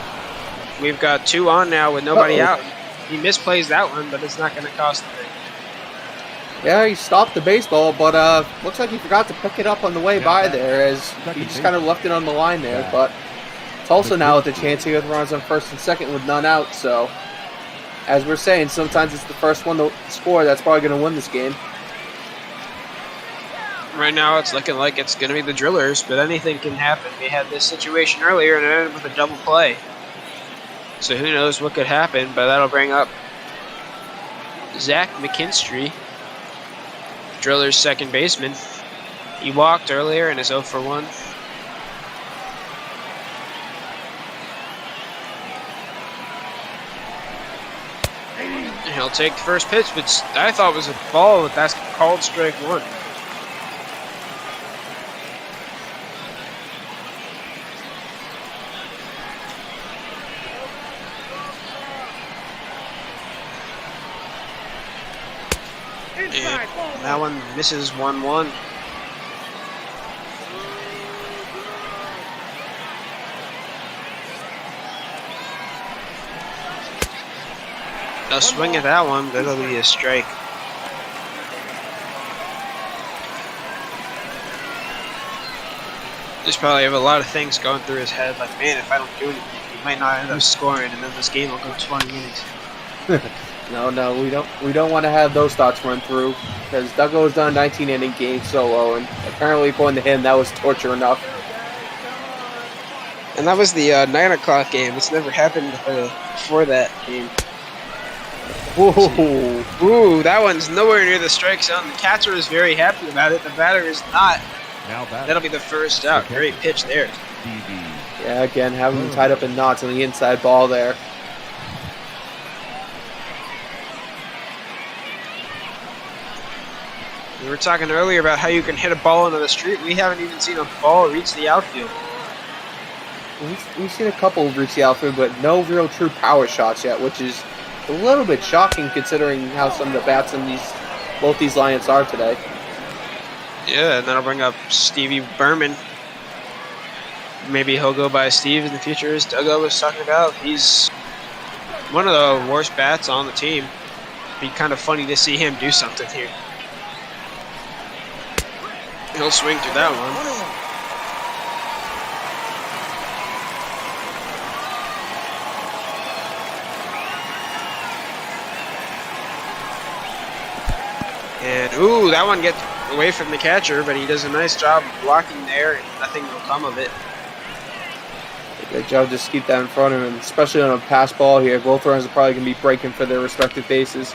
We've got 2 on now with nobody out. He misplays that one, but it's not going to cost him anything. Yeah, he stopped the baseball, but looks like he forgot to pick it up on the way by there, as he just kind of left it on the line there. But Tulsa now with the chance here with runners on first and second with none out. So, as we're saying, sometimes it's the first one to score that's probably going to win this game. Right now it's looking like it's going to be the Drillers, but anything can happen. We had this situation earlier and it ended with a double play. So who knows what could happen, but that'll bring up Zach McKinstry, Drillers' second baseman. He walked earlier and is 0 for 1. And he'll take the first pitch, which I thought was a ball, but that's called strike 1. And that one misses 1-1. A swing at that one, that'll be a strike. Just probably have a lot of things going through his head, like, man, if I don't do anything, he might not end up scoring, and then this game will go 20 innings. No, we don't want to have those thoughts run through, because Duggo's done a 19-inning game solo, and apparently according to him, that was torture enough. And that was the 9 o'clock game. It's never happened before that game. Ooh, that one's nowhere near the strike zone. The catcher is very happy about it. The batter is not. That'll be the first out. Great pitch there. Yeah, again, having him tied up in knots on the inside ball there. We were talking earlier about how you can hit a ball into the street. We haven't even seen a ball reach the outfield. We've seen a couple reach the outfield, but no real true power shots yet, which is a little bit shocking considering how some of the bats in both these lineups are today. Yeah, and that'll bring up Stevie Berman. Maybe he'll go by Steve in the future, as Duggo was talking about. He's one of the worst bats on the team. Be kind of funny to see him do something here. He'll swing through that one. And, ooh, that one gets away from the catcher, but he does a nice job blocking there, and nothing will come of it. Good job, just keep that in front of him, especially on a pass ball here. Both runners are probably going to be breaking for their respective bases.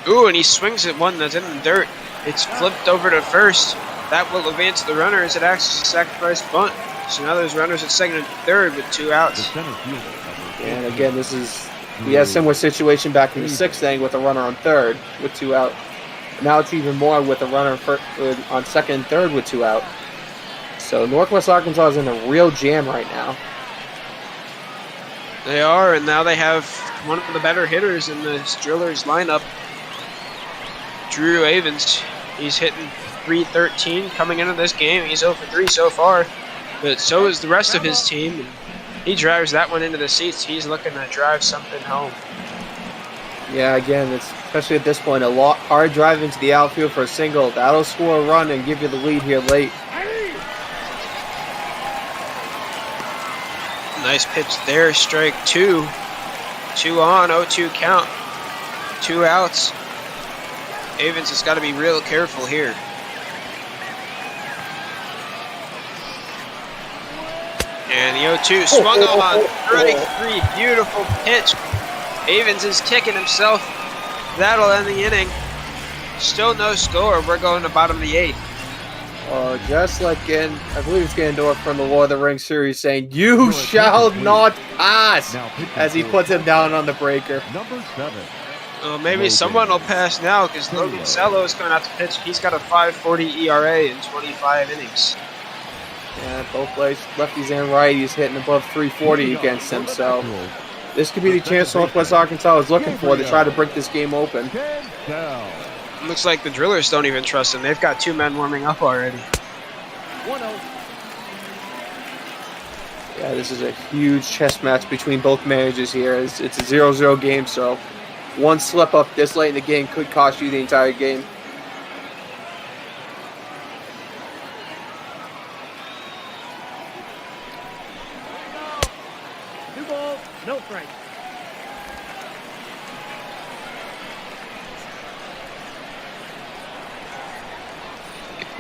Ooh, and he swings at one that's in the dirt. It's flipped over to first. That will advance the runner as it acts as a sacrifice bunt. So now there's runners at second and third with 2 outs. And again, we had a similar situation back in the 6th inning with a runner on third with 2 out. Now it's even more with a runner on second and third with 2 out. So Northwest Arkansas is in a real jam right now. They are, and now they have one of the better hitters in the Drillers lineup, Drew Avens. He's hitting .313 coming into this game. He's 0 for 3 so far, but so is the rest of his team. He drives that one into the seats. He's looking to drive something home. Yeah, again, it's especially at this point, a hard drive into the outfield for a single. That'll score a run and give you the lead here late. Nice pitch there, strike 2. 2 on, 0-2 count. 2 outs. Avens has got to be real careful here. And the 0-2 swung on, strike 3, beautiful pitch. Avens is kicking himself. That'll end the inning. Still no score. We're going to bottom of the 8th. Just like I believe it's Gandor from the Lord of the Rings series saying, "You shall not pass," as he puts him down on the breaker. Number 7. Maybe someone will pass now because Logan Cello is coming out to pitch. He's got a 5.40 ERA in 25 innings. Yeah, both lefties and righties hitting above 340 against him, so this could be the chance Northwest Arkansas is looking for to try to break this game open. Looks like the Drillers don't even trust him. They've got 2 men warming up already. Yeah, this is a huge chess match between both managers here. It's a 0-0 game, so one slip up this late in the game could cost you the entire game. Two balls, no strike.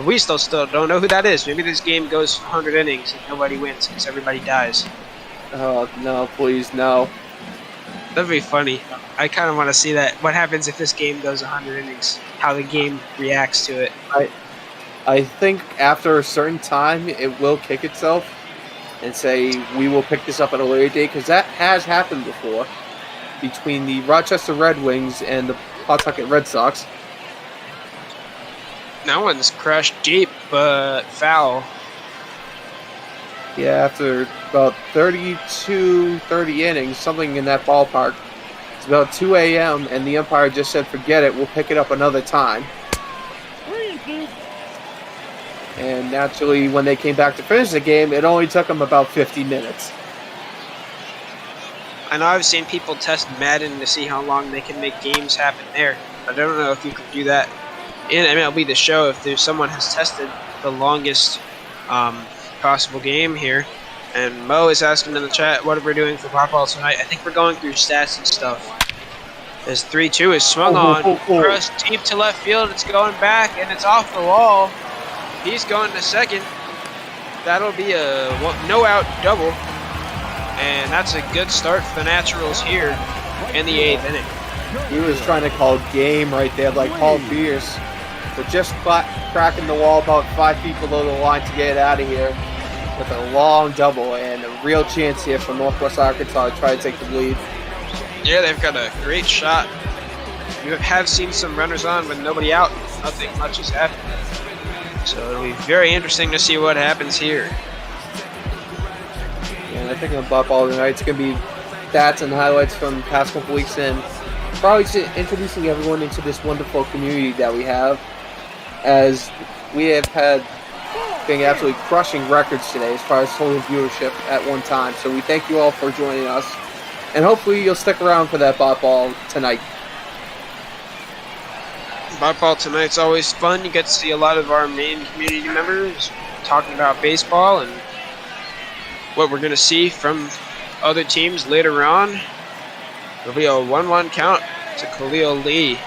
We still don't know who that is. Maybe this game goes 100 innings and nobody wins because everybody dies. Oh, no, please, no. That'd be funny. I kind of want to see that. What happens if this game goes 100 innings? How the game reacts to it. I think after a certain time, it will kick itself and say, we will pick this up at a later date, because that has happened before between the Rochester Red Wings and the Pawtucket Red Sox. That one's crushed deep, but foul. Yeah, after about 30 innings, something in that ballpark. It's about 2 a.m., and the umpire just said, forget it, we'll pick it up another time. And naturally, when they came back to finish the game, it only took them about 50 minutes. I know I've seen people test Madden to see how long they can make games happen there. I don't know if you could do that in MLB The Show, if there's someone has tested the longest possible game here. And Mo is asking in the chat, what are we doing for BotBall tonight? I think we're going through stats and stuff. As 3-2 is swung on, cross deep to left field, it's going back, and it's off the wall. He's going to second. That'll be a no-out double. And that's a good start for the Naturals here in the 8th inning. He was trying to call game right there, like Paul Pierce. But just cracking the wall about 5 feet below the line to get it out of here with a long double and a real chance here for Northwest Arkansas to try to take the lead. Yeah, they've got a great shot. You have seen some runners on with nobody out. Nothing much has happened. So it'll be very interesting to see what happens here. And I think on BotBall tonight, it's going to be stats and highlights from the past couple weeks and probably introducing everyone into this wonderful community that we have, as we have had been absolutely crushing records today as far as total viewership at one time. So we thank you all for joining us, and hopefully you'll stick around for that BotBall tonight. BotBall Tonight's always fun. You get to see a lot of our main community members talking about baseball and what we're going to see from other teams later on. There'll be a 1-1 count to Khalil Lee.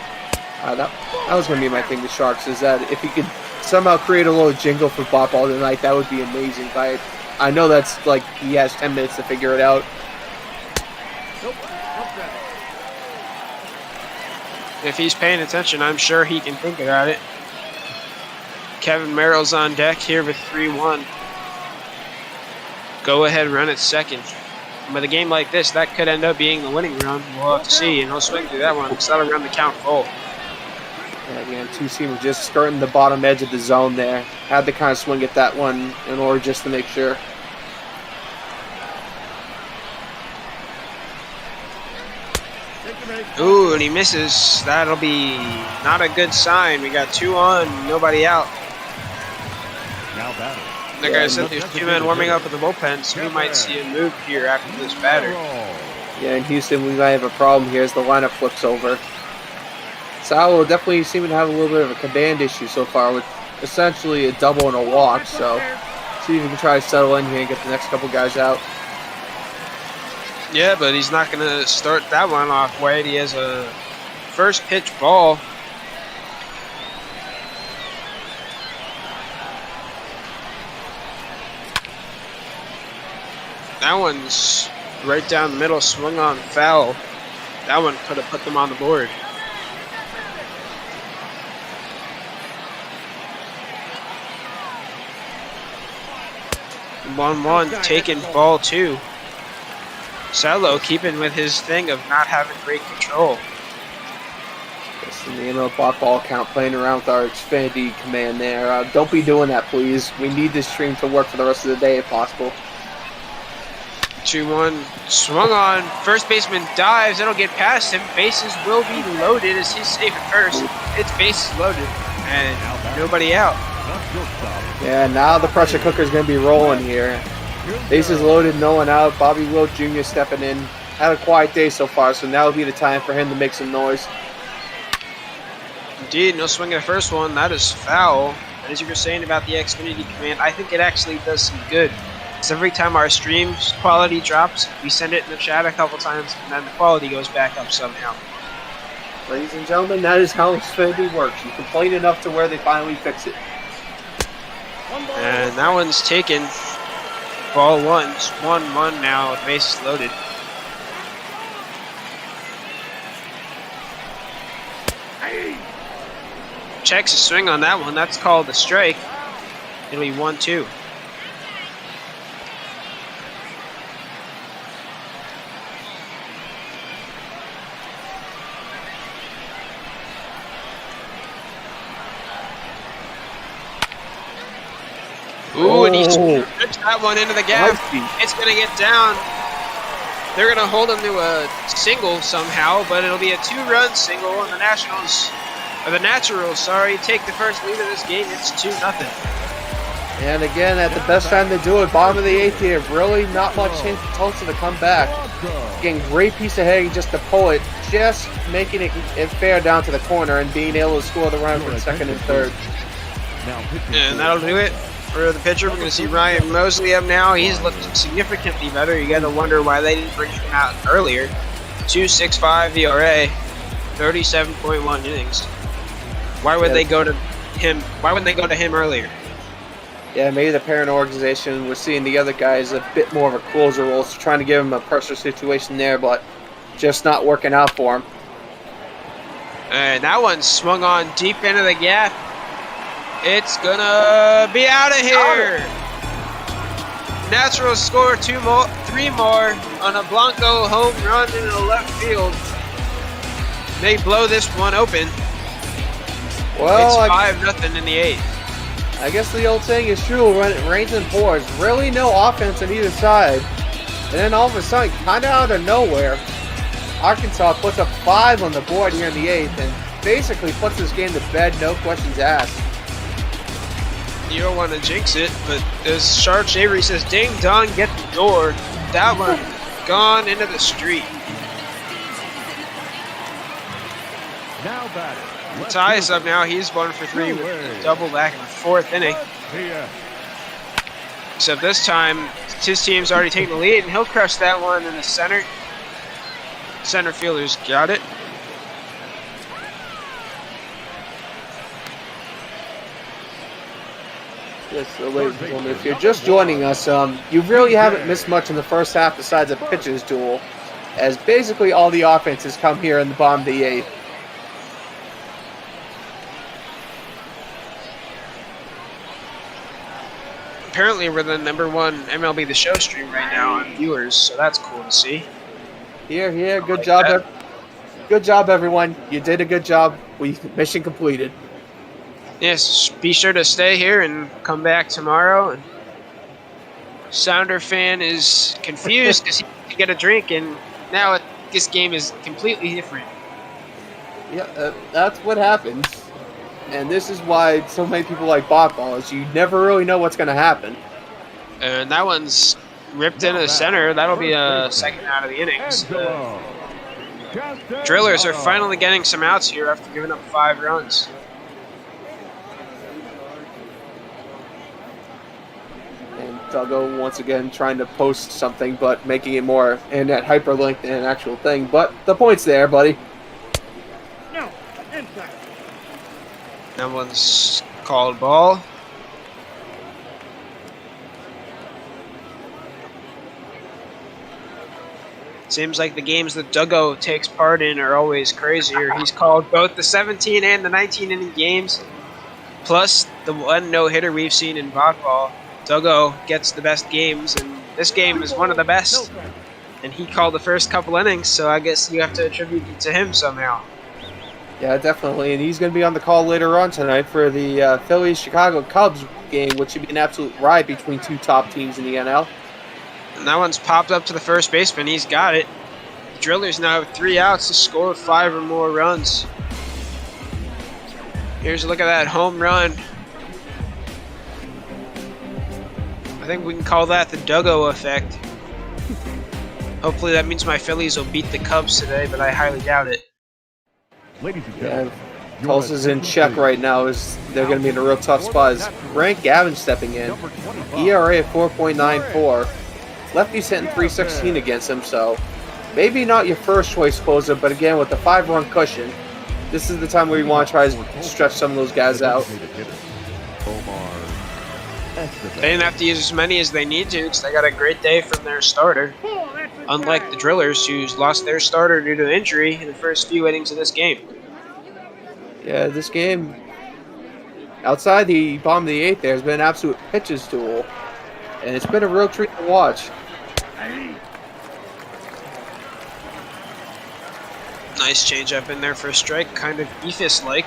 That was going to be my thing with Sharks, is that if he could somehow create a little jingle for BotBall Tonight, that would be amazing. But I know that's like he has 10 minutes to figure it out. If he's paying attention, I'm sure he can think about it. Kevin Merrill's on deck here with 3-1. Go ahead run at second. With a game like this, that could end up being the winning run. We'll have to see, and he'll swing through that one because that'll run the count full. Yeah, again, two-seam was just skirting the bottom edge of the zone there. Had to kind of swing at that one in order just to make sure. Ooh, and he misses. That'll be not a good sign. We got 2 on, nobody out. Like I said, there's 2 men warming up at the bullpen, so we might see a move here after this batter. Yeah, in Houston, we might have a problem here as the lineup flips over. Sal will definitely seem to have a little bit of a command issue so far with essentially a double and a walk, so see if he can try to settle in here and get the next couple guys out. Yeah, but he's not going to start that one off right. He has a first pitch ball. That one's right down the middle, swung on foul. That one could have put them on the board. One taken ball 2. Salo keeping with his thing of not having great control. Just in the ML BotBall account, playing around with our Xfinity command there. Don't be doing that, please. We need this stream to work for the rest of the day if possible. 2-1, swung on. First baseman dives. It'll get past him. Bases will be loaded as he's safe at first. It's bases loaded and nobody out. Yeah, now the pressure cooker is going to be rolling here. Bases loaded, no one out. Bobby Wilt Jr. stepping in. Had a quiet day so far, so now would be the time for him to make some noise. Indeed, no swing at the first one. That is foul. And as you were saying about the Xfinity command, I think it actually does some good. Because every time our stream quality drops, we send it in the chat a couple times, and then the quality goes back up somehow. Ladies and gentlemen, that is how Xfinity works. You complain enough to where they finally fix it. And that one's taken. Ball 1. It's 1-1 now with bases loaded. Checks a swing on that one. That's called a strike. It'll be 1-2. Ooh, and he rips that one into the gap. It's going to get down. They're going to hold him to a single somehow, but it'll be a 2-run single, and the Naturals take the first lead of this game. It's 2-0. And again, at the best time to do it, bottom of the 8th here. Really not much chance for Tulsa to come back. Getting great piece of hitting just to pull it, just making it fair down to the corner and being able to score the run for second and third. And that'll do it. For the pitcher, we're going to see Ryan Mosley up now. He's looked significantly better. You got to wonder why they didn't bring him out earlier. 2.65 ERA, 37.1 innings. Why would they go to him? Why wouldn't they go to him earlier? Yeah, maybe the parent organization was seeing the other guys a bit more of a closer role, so trying to give him a pressure situation there, but just not working out for him. And that one swung on deep into the gap. It's gonna be out of here. Naturals score 3 more on a Blanco home run in the left field. They blow this one open. Well, it's 5-0 in the 8th. I guess the old saying is true. When it rains and pours, really no offense on either side, and then all of a sudden, kind of out of nowhere, Arkansas puts a 5 on the board here in the 8th, and basically puts this game to bed, no questions asked. You don't want to jinx it, but as Shark Avery says, ding dong, get the door. That one gone into the street. Now batting, Matthias up now. He's 1 for 3 with a double back in the 4th inning. Except this time, his team's already taken the lead, and he'll crush that one in the center. Center fielder's got it. Yes, so ladies and gentlemen, if you're just joining us, you really haven't missed much in the first half besides a pitcher's duel, as basically all the offenses come here in the bottom of the 8th. Apparently, we're the #1 MLB The Show stream right now on viewers, so that's cool to see. Here, good job, good job, everyone. You did a good job. Mission completed. Yes, be sure to stay here and come back tomorrow. And Sounder fan is confused because he can get a drink, and now this game is completely different. Yeah, that's what happens. And this is why so many people like BotBall, is you never really know what's going to happen. And that one's ripped into the center. That'll be a second out of the innings. Drillers are finally getting some outs here after giving up 5 runs. And Duggo once again trying to post something, but making it more in that hyperlink than an actual thing. But the point's there, buddy. No, inside. That one's called ball. Seems like the games that Duggo takes part in are always crazier. He's called both the 17 and the 19 inning games, plus the 1 no-hitter we've seen in BotBall. Duggo gets the best games, and this game is one of the best. And he called the first couple innings, so I guess you have to attribute it to him somehow. Yeah, definitely, and he's going to be on the call later on tonight for the Phillies-Chicago Cubs game, which should be an absolute riot between 2 top teams in the NL. And that one's popped up to the first baseman. He's got it. The Drillers now have 3 outs to score 5 or more runs. Here's a look at that home run. I think we can call that the Duggo effect. Hopefully that means my Phillies will beat the Cubs today, but I highly doubt it. Yeah, Tulsa's in check right now. They're going to be in a real tough spot. Is Grant Gavin stepping in. ERA at 4.94. Lefty's hitting 316 against him, so maybe not your first choice closer, but again, with the 5-run cushion, this is the time where you want to try to stretch some of those guys out. They didn't have to use as many as they need to because they got a great day from their starter. Unlike the Drillers, who's lost their starter due to injury in the first few innings of this game. Yeah, this game, outside the bottom of the 8th, there's been an absolute pitches duel, and it's been a real treat to watch. Nice changeup in there for a strike, kind of Ephus-like.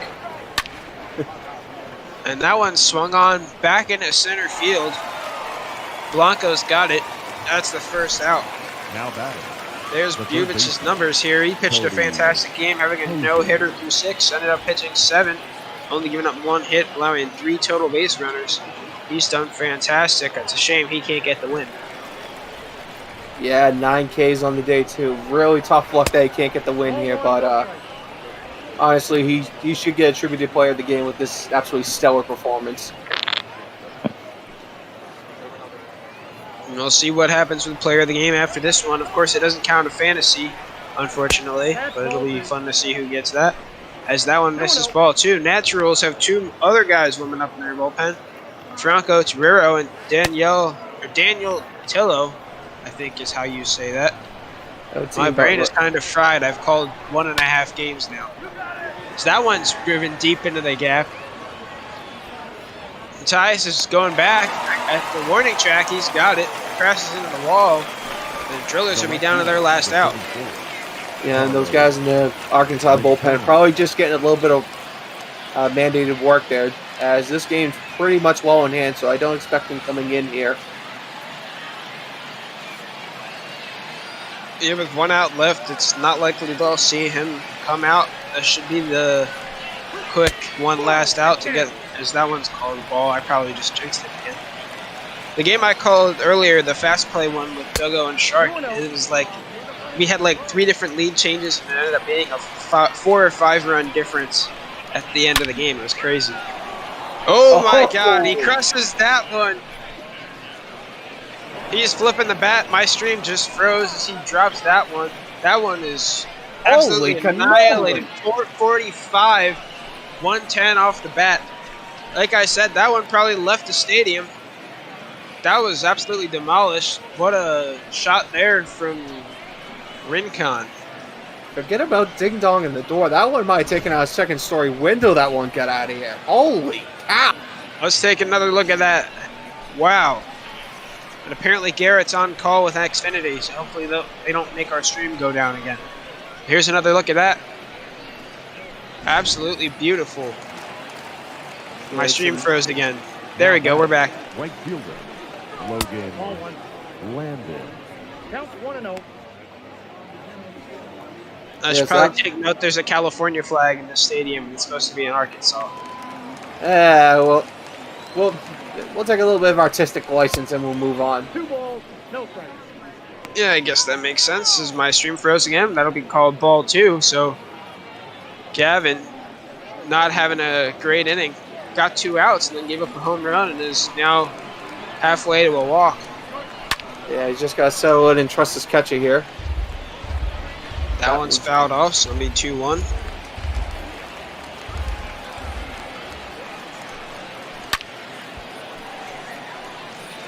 And that one swung on back into center field. Blanco's got it. That's the first out. Now batting. There's Bubich's numbers here. He pitched a fantastic game, having a no-hitter through 6, ended up pitching 7, only giving up 1 hit, allowing 3 total base runners. He's done fantastic. It's a shame he can't get the win. Yeah, 9 Ks on the day, too. Really tough luck that he can't get the win here, but honestly, he should get attributed player of the game with this absolutely stellar performance. And we'll see what happens with player of the game after this one. Of course, it doesn't count a fantasy, unfortunately, but it'll be fun to see who gets that. As that one misses ball, too. Naturals have 2 other guys warming up in their bullpen. Franco Torero and Daniel Tillo, I think is how you say that. My brain is kind of fried. I've called 1.5 games now. So that one's driven deep into the gap. Matthias is going back at the warning track. He's got it. Crashes into the wall. The Drillers will be down to their last out. Yeah, and those guys in the Arkansas bullpen probably just getting a little bit of mandated work there, as this game's pretty much well in hand, so I don't expect him coming in here. Yeah, with 1 out left, it's not likely they'll see him come out. That should be the quick one last out to get, as that one's called ball. I probably just jinxed it again. The game I called earlier, the fast play one with Duggo and Shark, it was like, we had like 3 different lead changes, and it ended up being a 4 or 5 run difference at the end of the game. It was crazy. Oh my God, he crushes that one. He's flipping the bat. My stream just froze as he drops that one. That one is absolutely annihilated. 445, 110 off the bat. Like I said, that one probably left the stadium. That was absolutely demolished. What a shot there from Rincon. Forget about Ding Dong in the door. That one might have taken out a second-story window. That one got out of here. Holy cow! Let's take another look at that. Wow. And apparently Garrett's on call with Xfinity, so hopefully they don't make our stream go down again. Here's another look at that. Absolutely beautiful. My stream froze again. There we go. We're back. Right fielder, Logan Landon. Counts 1-0. I should probably take note there's a California flag in the stadium. It's supposed to be in Arkansas. Well, we'll take a little bit of artistic license and we'll move on. 2 balls, no strikes. Yeah, I guess that makes sense. As my stream froze again, that'll be called ball 2. So Gavin, not having a great inning, got 2 outs and then gave up a home run and is now halfway to a walk. Yeah, he's just got to settle in and trust his catcher here. That one's fouled off, so it'll be 2-1.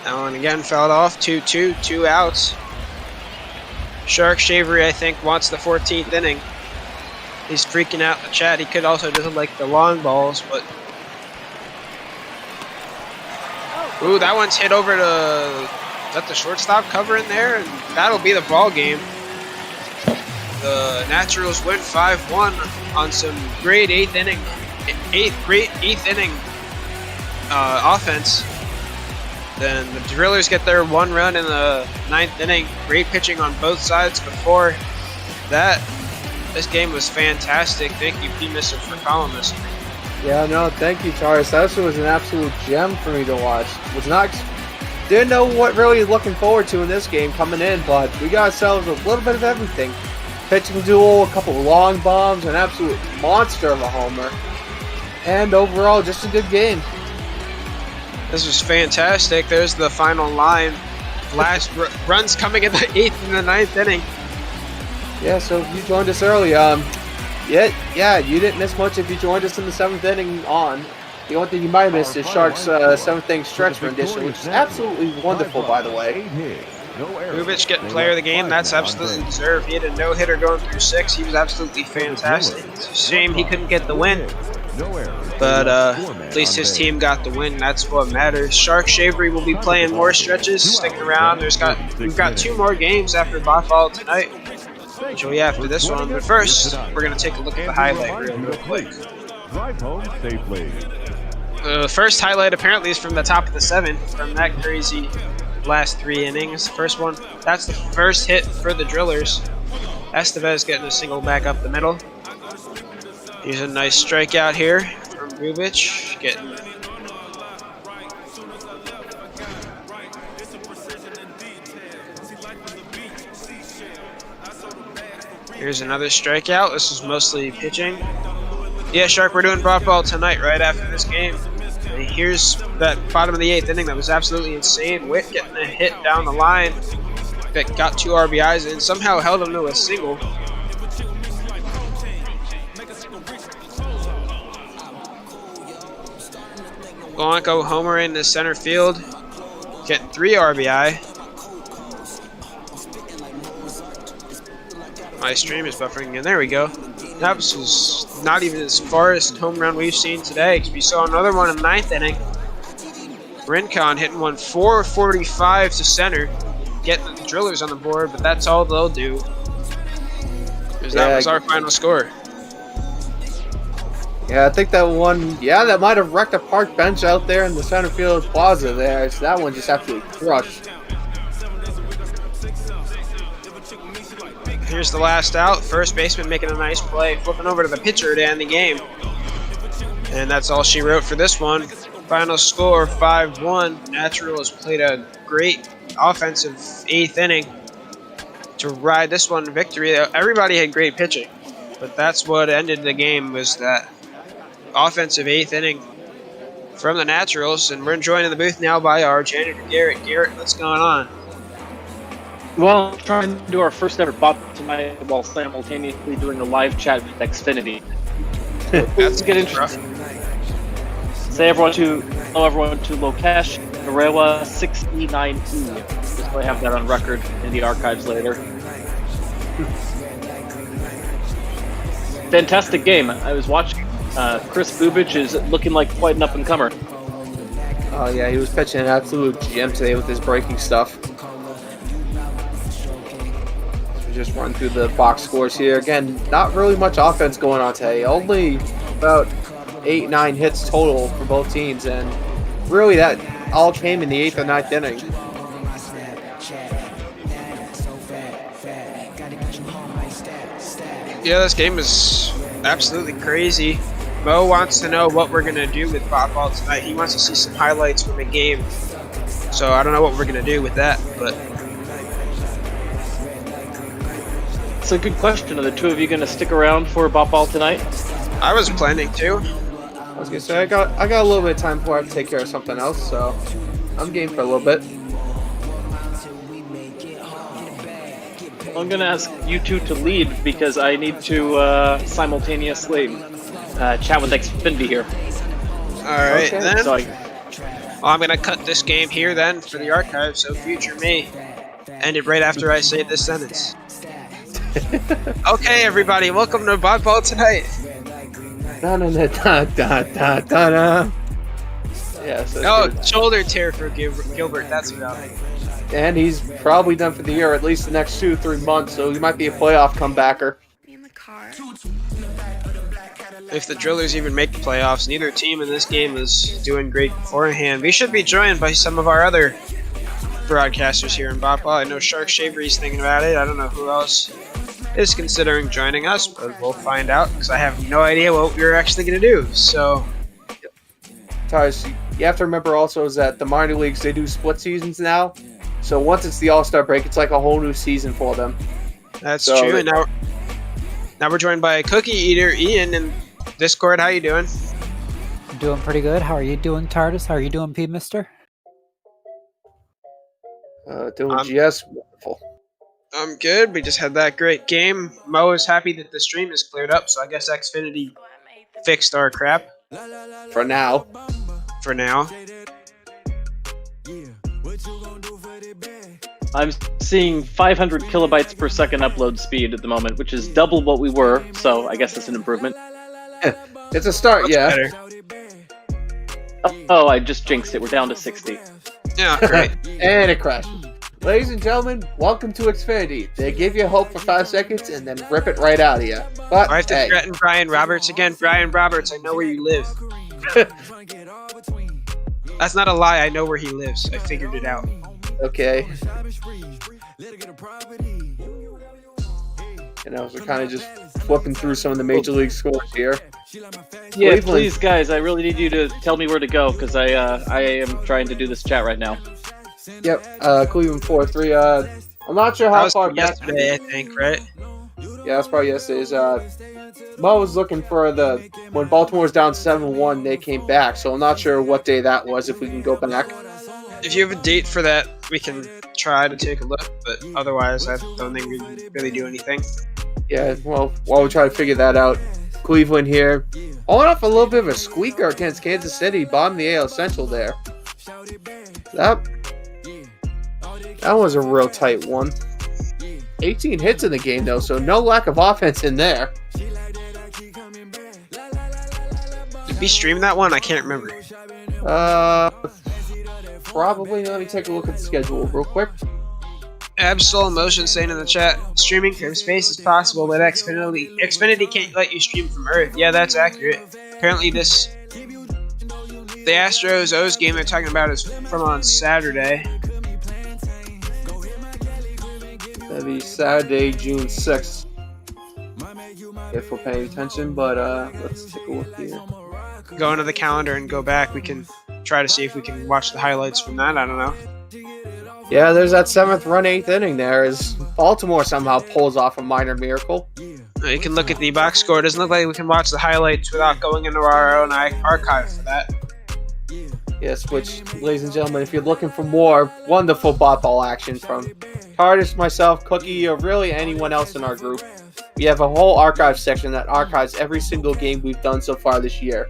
That one again fouled off. 2-2, 2 outs. Shark Shavery, I think, wants the 14th inning. He's freaking out in the chat. He could also doesn't like the long balls, but... Ooh, that one's hit over to... Is that the shortstop cover in there? And that'll be the ball game. The Naturals win 5-1 on some great eighth inning offense. Then the Drillers get their 1 run in the 9th inning. Great pitching on both sides before that. This game was fantastic. Thank you, P-Mister, for following this. Yeah, no, thank you, Taurus. That was an absolute gem for me to watch. Didn't know what really looking forward to in this game coming in, but we got ourselves a little bit of everything. Pitching duel, a couple of long bombs, an absolute monster of a homer, and overall just a good game. This was fantastic. There's the final line. Last runs coming in the 8th and the 9th inning. Yeah, so you joined us early. Yeah, you didn't miss much if you joined us in the 7th inning on. The only thing you might have missed is Shark's 7th inning stretch rendition, which is absolutely wonderful, by the way. Bubic getting player of the game. That's absolutely deserved. He had a no-hitter going through 6. He was absolutely fantastic. It's a shame he couldn't get the win. But at least his team got the win. That's what matters. Shark Shavery will be playing more stretches. Sticking around. We've got 2 more games after BotBall Tonight, which will be after this one. But first, we're going to take a look at the highlight real quick. Drive home safely. The first highlight apparently is from the top of the 7th, from that crazy last 3 innings. First one, that's the first hit for the Drillers. Estevez getting a single back up the middle. Here's a nice strikeout here from Bubic. Here's another strikeout. This is mostly pitching. Yeah, Shark, we're doing BotBall Tonight right after this game. And here's that bottom of the 8th inning that was absolutely insane. Witt getting a hit down the line that got 2 RBIs and somehow held him to a single. Blanco homer in the center field, getting 3 RBI. My stream is buffering again. There we go. That was not even as far as home run we've seen today, because we saw another one in the 9th inning. Rincon hitting one 445 to center, getting the Drillers on the board, but that's all they'll do. Because that was our final score. Yeah, I think that one, that might have wrecked a park bench out there in the center field plaza there. So that one just absolutely crushed. Here's the last out. First baseman making a nice play, flipping over to the pitcher to end the game. And that's all she wrote for this one. Final score, 5-1. Naturals played a great offensive 8th inning to ride this one victory. Everybody had great pitching, but that's what ended the game, was that offensive 8th inning from the Naturals, and we're joined in the booth now by our janitor, Garrett. Garrett, what's going on? Well, trying to do our first ever BotBall Tonight while simultaneously doing a live chat with Xfinity. That's get interesting. Hello everyone to Lokesh Garewa 69E. Just so I have that on record in the archives later. Fantastic game. I was watching. Chris Bubich is looking like quite an up-and-comer. Oh yeah, he was pitching an absolute gem today with his breaking stuff. We just run through the box scores here. Again, not really much offense going on today. Only about 8-9 hits total for both teams, and really that all came in the 8th or 9th inning. Yeah, this game is absolutely crazy. Mo wants to know what we're going to do with BotBall tonight. He wants to see some highlights from the game. So I don't know what we're going to do with that, but it's a good question. Are the two of you going to stick around for BotBall tonight? I was planning to. I was going to say, I got a little bit of time before I have to take care of something else, so I'm game for a little bit. I'm going to ask you two to lead because I need to simultaneously chat with Xfinity here. Alright, okay. then. So I'm going to cut this game here then for the archive, so future me ended right after I say this sentence. Okay, everybody, welcome to BotBall Tonight. Da-da-da-da-da-da-da. Yes. Shoulder tear for Gilbert, that's what I mean. And he's probably done for the year, at least the next 2-3 months, so he might be a playoff comebacker. If the Drillers even make the playoffs, neither team in this game is doing great beforehand. We should be joined by some of our other broadcasters here in BotBall. I know Shark Shavery's thinking about it. I don't know who else is considering joining us, but we'll find out because I have no idea what we're actually going to do. So, Tars, you have to remember also is that the minor leagues, they do split seasons now. So once it's the All-Star break, it's like a whole new season for them. That's true. And now we're joined by Cookie Eater Ian in Discord. How you doing? I'm doing pretty good. How are you doing, TARDIS? How are you doing, P Mister? Doing GS. Wonderful. I'm good. We just had that great game. Mo is happy that the stream is cleared up, so I guess Xfinity fixed our crap. For now. For now. I'm seeing 500 kilobytes per second upload speed at the moment, which is double what we were, so I guess it's an improvement. It's a start, yeah. Better. Oh, I just jinxed it. We're down to 60. Yeah, great. And it crashed. Ladies and gentlemen, welcome to Xfinity. They give you hope for 5 seconds and then rip it right out of you. But I have to threaten Brian Roberts again. Brian Roberts, I know where you live. That's not a lie. I know where he lives. I figured it out. Okay. And I was kind of just flipping through some of the major league scores here. Yeah, Cleveland. Please, guys, I really need you to tell me where to go because I am trying to do this chat right now. Yep, Cleveland 4-3. I'm not sure how far back. Yesterday, I think, right? Yeah, that's probably yesterday's. Mo was looking for when Baltimore was down 7-1, they came back. So I'm not sure what day that was. If we can go back. If you have a date for that, we can try to take a look. But otherwise, I don't think we can really do anything. Yeah, well, while we try to figure that out, Cleveland here, pulling off a little bit of a squeaker against Kansas City, bottom of the AL Central there. That was a real tight one. 18 hits in the game, though, so no lack of offense in there. Did we stream that one? I can't remember. Probably. Let me take a look at the schedule real quick. Absol Emotion saying in the chat, streaming from space is possible, but Xfinity can't let you stream from Earth. Yeah, that's accurate. Apparently the Astros-O's game they're talking about is from on Saturday. That'd be Saturday, June 6th. If we're paying attention, but let's take a look here. Go into the calendar and go back. We can try to see if we can watch the highlights from that. I don't know. Yeah, there's that 7th run, 8th inning there as Baltimore somehow pulls off a minor miracle. You can look at the box score. It doesn't look like we can watch the highlights without going into our own archive for that. Yes, which, ladies and gentlemen, if you're looking for more wonderful BotBall action from TARDIS, myself, Cookie, or really anyone else in our group, we have a whole archive section that archives every single game we've done so far this year.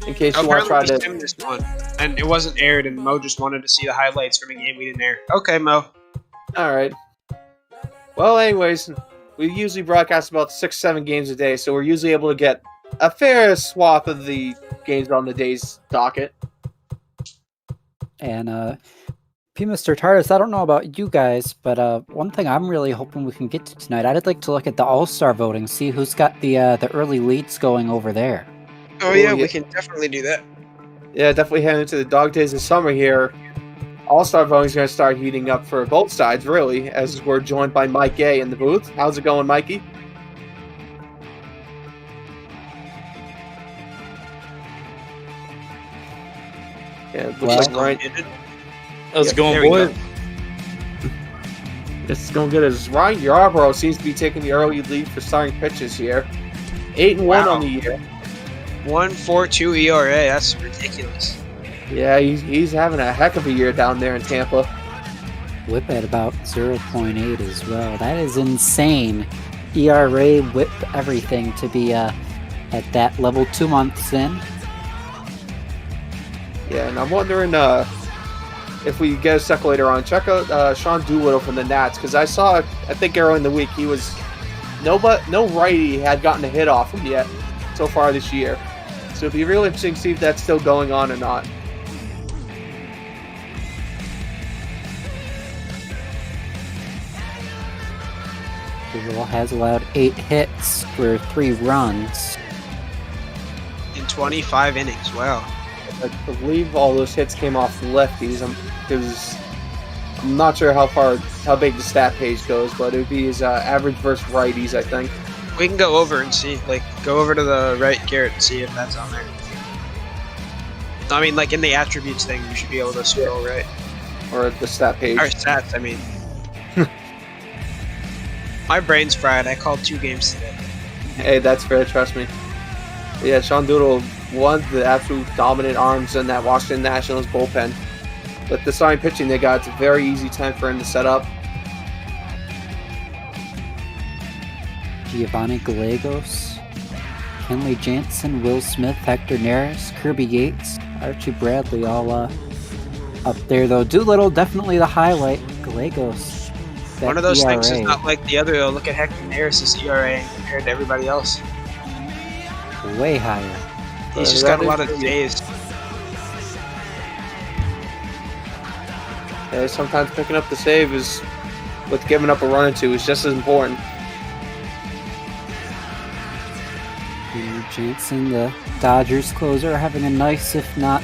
In case you want to try to... this one, and it wasn't aired, and Mo just wanted to see the highlights from a game we didn't air. Okay, Mo. Alright. Well, anyways, we usually broadcast about 6-7 games a day, so we're usually able to get a fair swath of the games on the day's docket. And Mr. TARDIS, I don't know about you guys, but one thing I'm really hoping we can get to tonight, I'd like to look at the All-Star voting, see who's got the early leads going over there. Oh yeah, we can definitely do that. Yeah, definitely heading into the dog days of summer here. All-Star voting is going to start heating up for both sides, really, as we're joined by Mike A in the booth. How's it going, Mikey? Yeah, it looks like Ryan. How's it going, boy? It's going good as Ryan Yarbrough seems to be taking the early lead for starting pitches here. 8-1 on the year. 1.42 ERA. That's ridiculous. Yeah, he's having a heck of a year down there in Tampa. Whip at about 0.8 as well. That is insane. ERA, whip, everything to be at that level 2 months in. Yeah, and I'm wondering if we get a sec later on, check out Sean Doolittle from the Nats, because I think earlier in the week he was no righty had gotten a hit off him yet so far this year. So it'd be really interesting to see if that's still going on or not. Doolittle has allowed 8 hits for 3 runs in 25 innings. Wow. I believe all those hits came off lefties. I'm not sure how big the stat page goes, but it would be his average versus righties, I think. We can go over and see, go over to the right, Garrett, and see if that's on there. I mean, in the attributes thing, you should be able to scroll right. Or the stat page. Or stats, I mean. My brain's fried. I called 2 games today. Hey, that's fair, trust me. Yeah, Sean Doolittle, one of the absolute dominant arms in that Washington Nationals bullpen. But the starting pitching they got, it's a very easy time for him to set up. Giovanni Gallegos, Kenley Jansen, Will Smith, Hector Neris, Kirby Yates, Archie Bradley, all up there though. Doolittle definitely the highlight. Gallegos. One of those ERA. things is not like the other though. Look at Hector Neris' ERA compared to everybody else. Way higher. He's just got a lot of days. Yeah, sometimes picking up the save is with giving up a run or two is just as important. Jansen, the Dodgers closer, having a nice, if not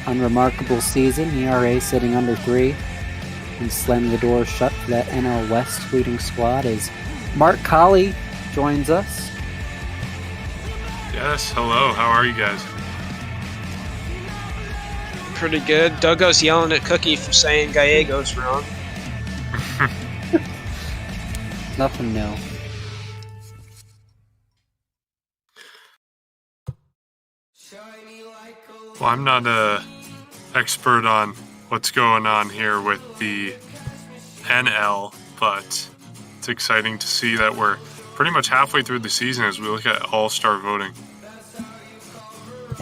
unremarkable season. ERA sitting under 3. And slammed the door shut for that NL West leading squad as Mark Colley joins us. Yes, hello. How are you guys? Pretty good. Dogo's yelling at Cookie for saying Gallegos wrong. Nothing new. Well, I'm not an expert on what's going on here with the NL, but it's exciting to see that we're pretty much halfway through the season as we look at all-star voting.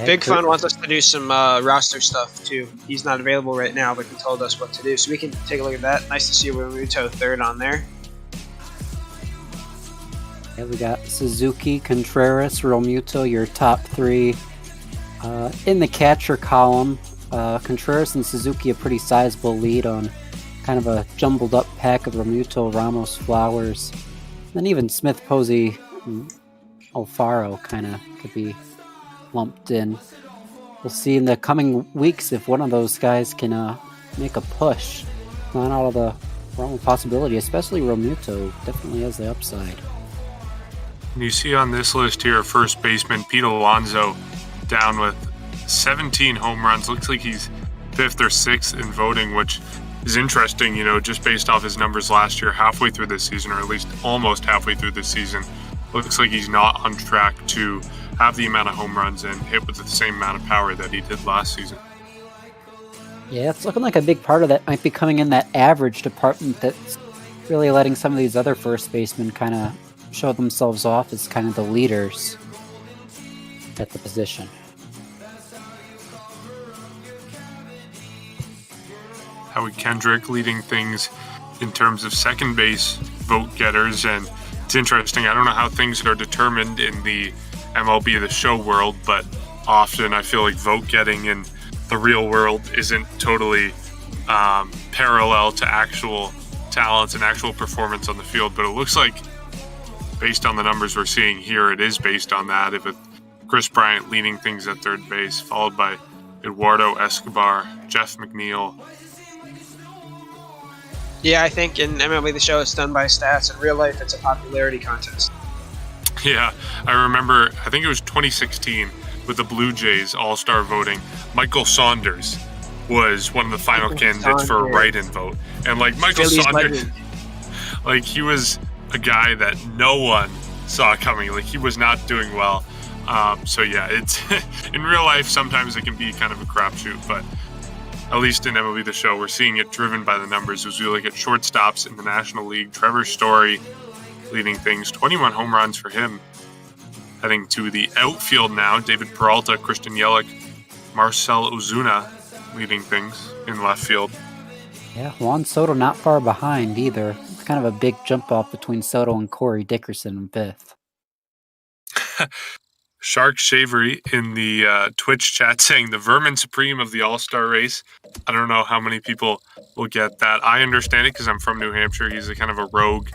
Big Fun wants us to do some roster stuff too. He's not available right now, but he told us what to do, so we can take a look at that. Nice to see Romuto third on there. Yeah, we got Suzuki, Contreras, Romuto, your top 3. In the catcher column, Contreras and Suzuki a pretty sizable lead on kind of a jumbled up pack of Romuto, Ramos, Flowers. Then even Smith, Posey, and Alfaro kind of could be lumped in. We'll see in the coming weeks if one of those guys can make a push. Not out of the realm of possibility, especially Romuto definitely has the upside. You see on this list here, first baseman Pete Alonso down with 17 home runs. Looks like he's 5th or 6th in voting, which is interesting, just based off his numbers last year, halfway through this season, or at least almost halfway through this season. Looks like he's not on track to have the amount of home runs and hit with the same amount of power that he did last season. Yeah, it's looking like a big part of that might be coming in that average department that's really letting some of these other first basemen kind of show themselves off as kind of the leaders at the position. Howie Kendrick leading things in terms of second base vote getters, and it's interesting. I don't know how things are determined in the MLB The Show world, but often I feel like vote getting in the real world isn't totally parallel to actual talents and actual performance on the field. But it looks like, based on the numbers we're seeing here, it is based on that. With Chris Bryant leading things at third base, followed by Eduardo Escobar, Jeff McNeil. Yeah, I think in MLB The Show it's done by stats. In real life, it's a popularity contest. Yeah, I remember, I think it was 2016 with the Blue Jays All-Star voting. Michael Saunders was one of the final candidates for a write-in vote. And Michael Saunders, he was a guy that no one saw coming. He was not doing well. So yeah, it's in real life, sometimes it can be kind of a crapshoot, but at least in MLB The Show, we're seeing it driven by the numbers. As we look at shortstops in the National League, Trevor Story leading things, 21 home runs for him. Heading to the outfield now, David Peralta, Christian Yelich, Marcel Ozuna leading things in left field. Yeah, Juan Soto not far behind either. It's kind of a big jump off between Soto and Corey Dickerson in fifth. Shark Shavery in the Twitch chat saying the vermin supreme of the All-Star race. I don't know how many people will get that. I understand it because I'm from New Hampshire. He's a kind of a rogue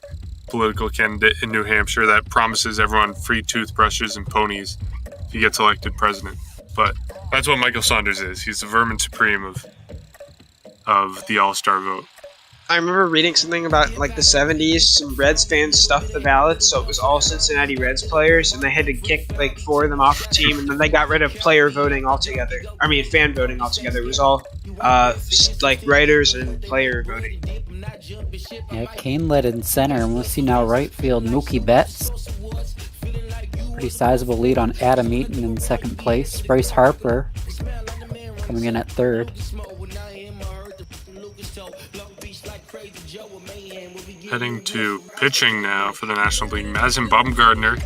political candidate in New Hampshire that promises everyone free toothbrushes and ponies if he gets elected president. But that's what Michael Saunders is. He's the vermin supreme of the All-Star vote. I remember reading something about the 70s. Some Reds fans stuffed the ballots, so it was all Cincinnati Reds players, and they had to kick 4 of them off the team, and then they got rid of player voting altogether. I mean, fan voting altogether. It was all writers and player voting. Yeah, Kane led in center, and we'll see now right field Mookie Betts. Pretty sizable lead on Adam Eaton in second place. Bryce Harper coming in at third. Heading to pitching now for the National League. Madison Bumgarner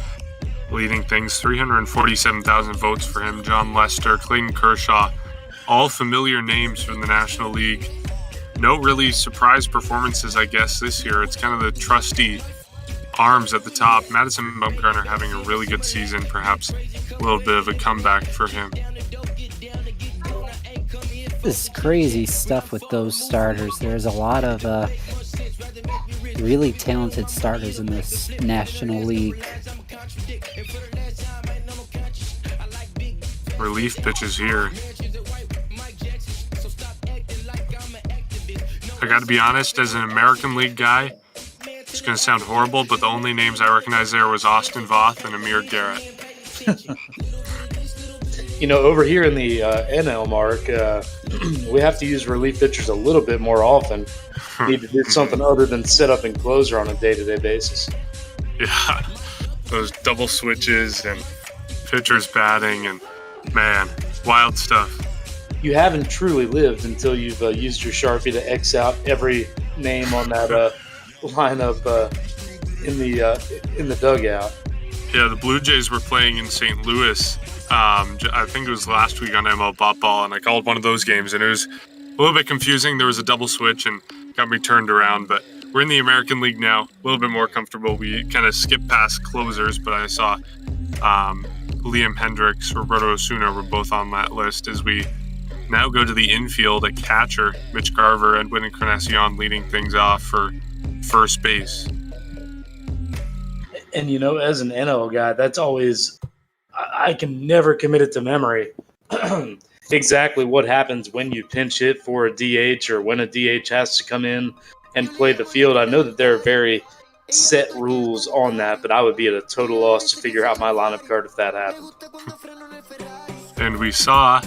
leading things, 347,000 votes for him. John Lester, Clayton Kershaw, all familiar names from the National League. No really surprise performances, I guess, this year. It's kind of the trusty arms at the top. Madison Bumgarner having a really good season, perhaps a little bit of a comeback for him. This is crazy stuff with those starters. There's a lot of really talented starters in this National League. Relief pitches here. I got to be honest, as an American League guy, it's going to sound horrible, but the only names I recognized there was Austin Voth and Amir Garrett. Over here in the NL, Mark, we have to use relief pitchers a little bit more often. Need to do something other than sit up and closer on a day-to-day basis. Yeah, those double switches and pitchers batting and, man, wild stuff. You haven't truly lived until you've used your Sharpie to X out every name on that lineup in the dugout. Yeah, the Blue Jays were playing in St. Louis. I think it was last week on ML BotBall, and I called one of those games, and it was a little bit confusing. There was a double switch and got me turned around, but we're in the American League now, a little bit more comfortable. We kind of skipped past closers, but I saw Liam Hendricks, Roberto Osuna were both on that list. As we now go to the infield at catcher, Mitch Garver, Edwin Encarnacion leading things off for first base. And, as an NL guy, that's always, I can never commit it to memory exactly what happens when you pinch hit for a DH or when a DH has to come in and play the field. I know that there are very set rules on that, but I would be at a total loss to figure out my lineup card if that happened. And we saw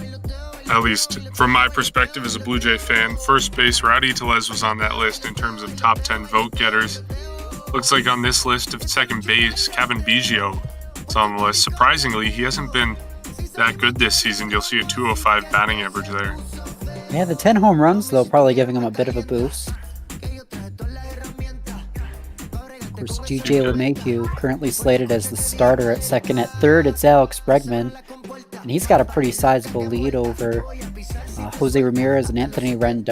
at least from my perspective as a Blue Jay fan. First base, Rowdy Tellez was on that list in terms of top 10 vote getters. Looks like on this list of second base, Kevin Biggio is on the list. Surprisingly, he hasn't been that good this season. You'll see a 205 batting average there. Yeah, the 10 home runs, though, probably giving him a bit of a boost. Of course, DJ LeMahieu currently slated as the starter at second. At third, it's Alex Bregman, and he's got a pretty sizable lead over Jose Ramirez and Anthony Rendon.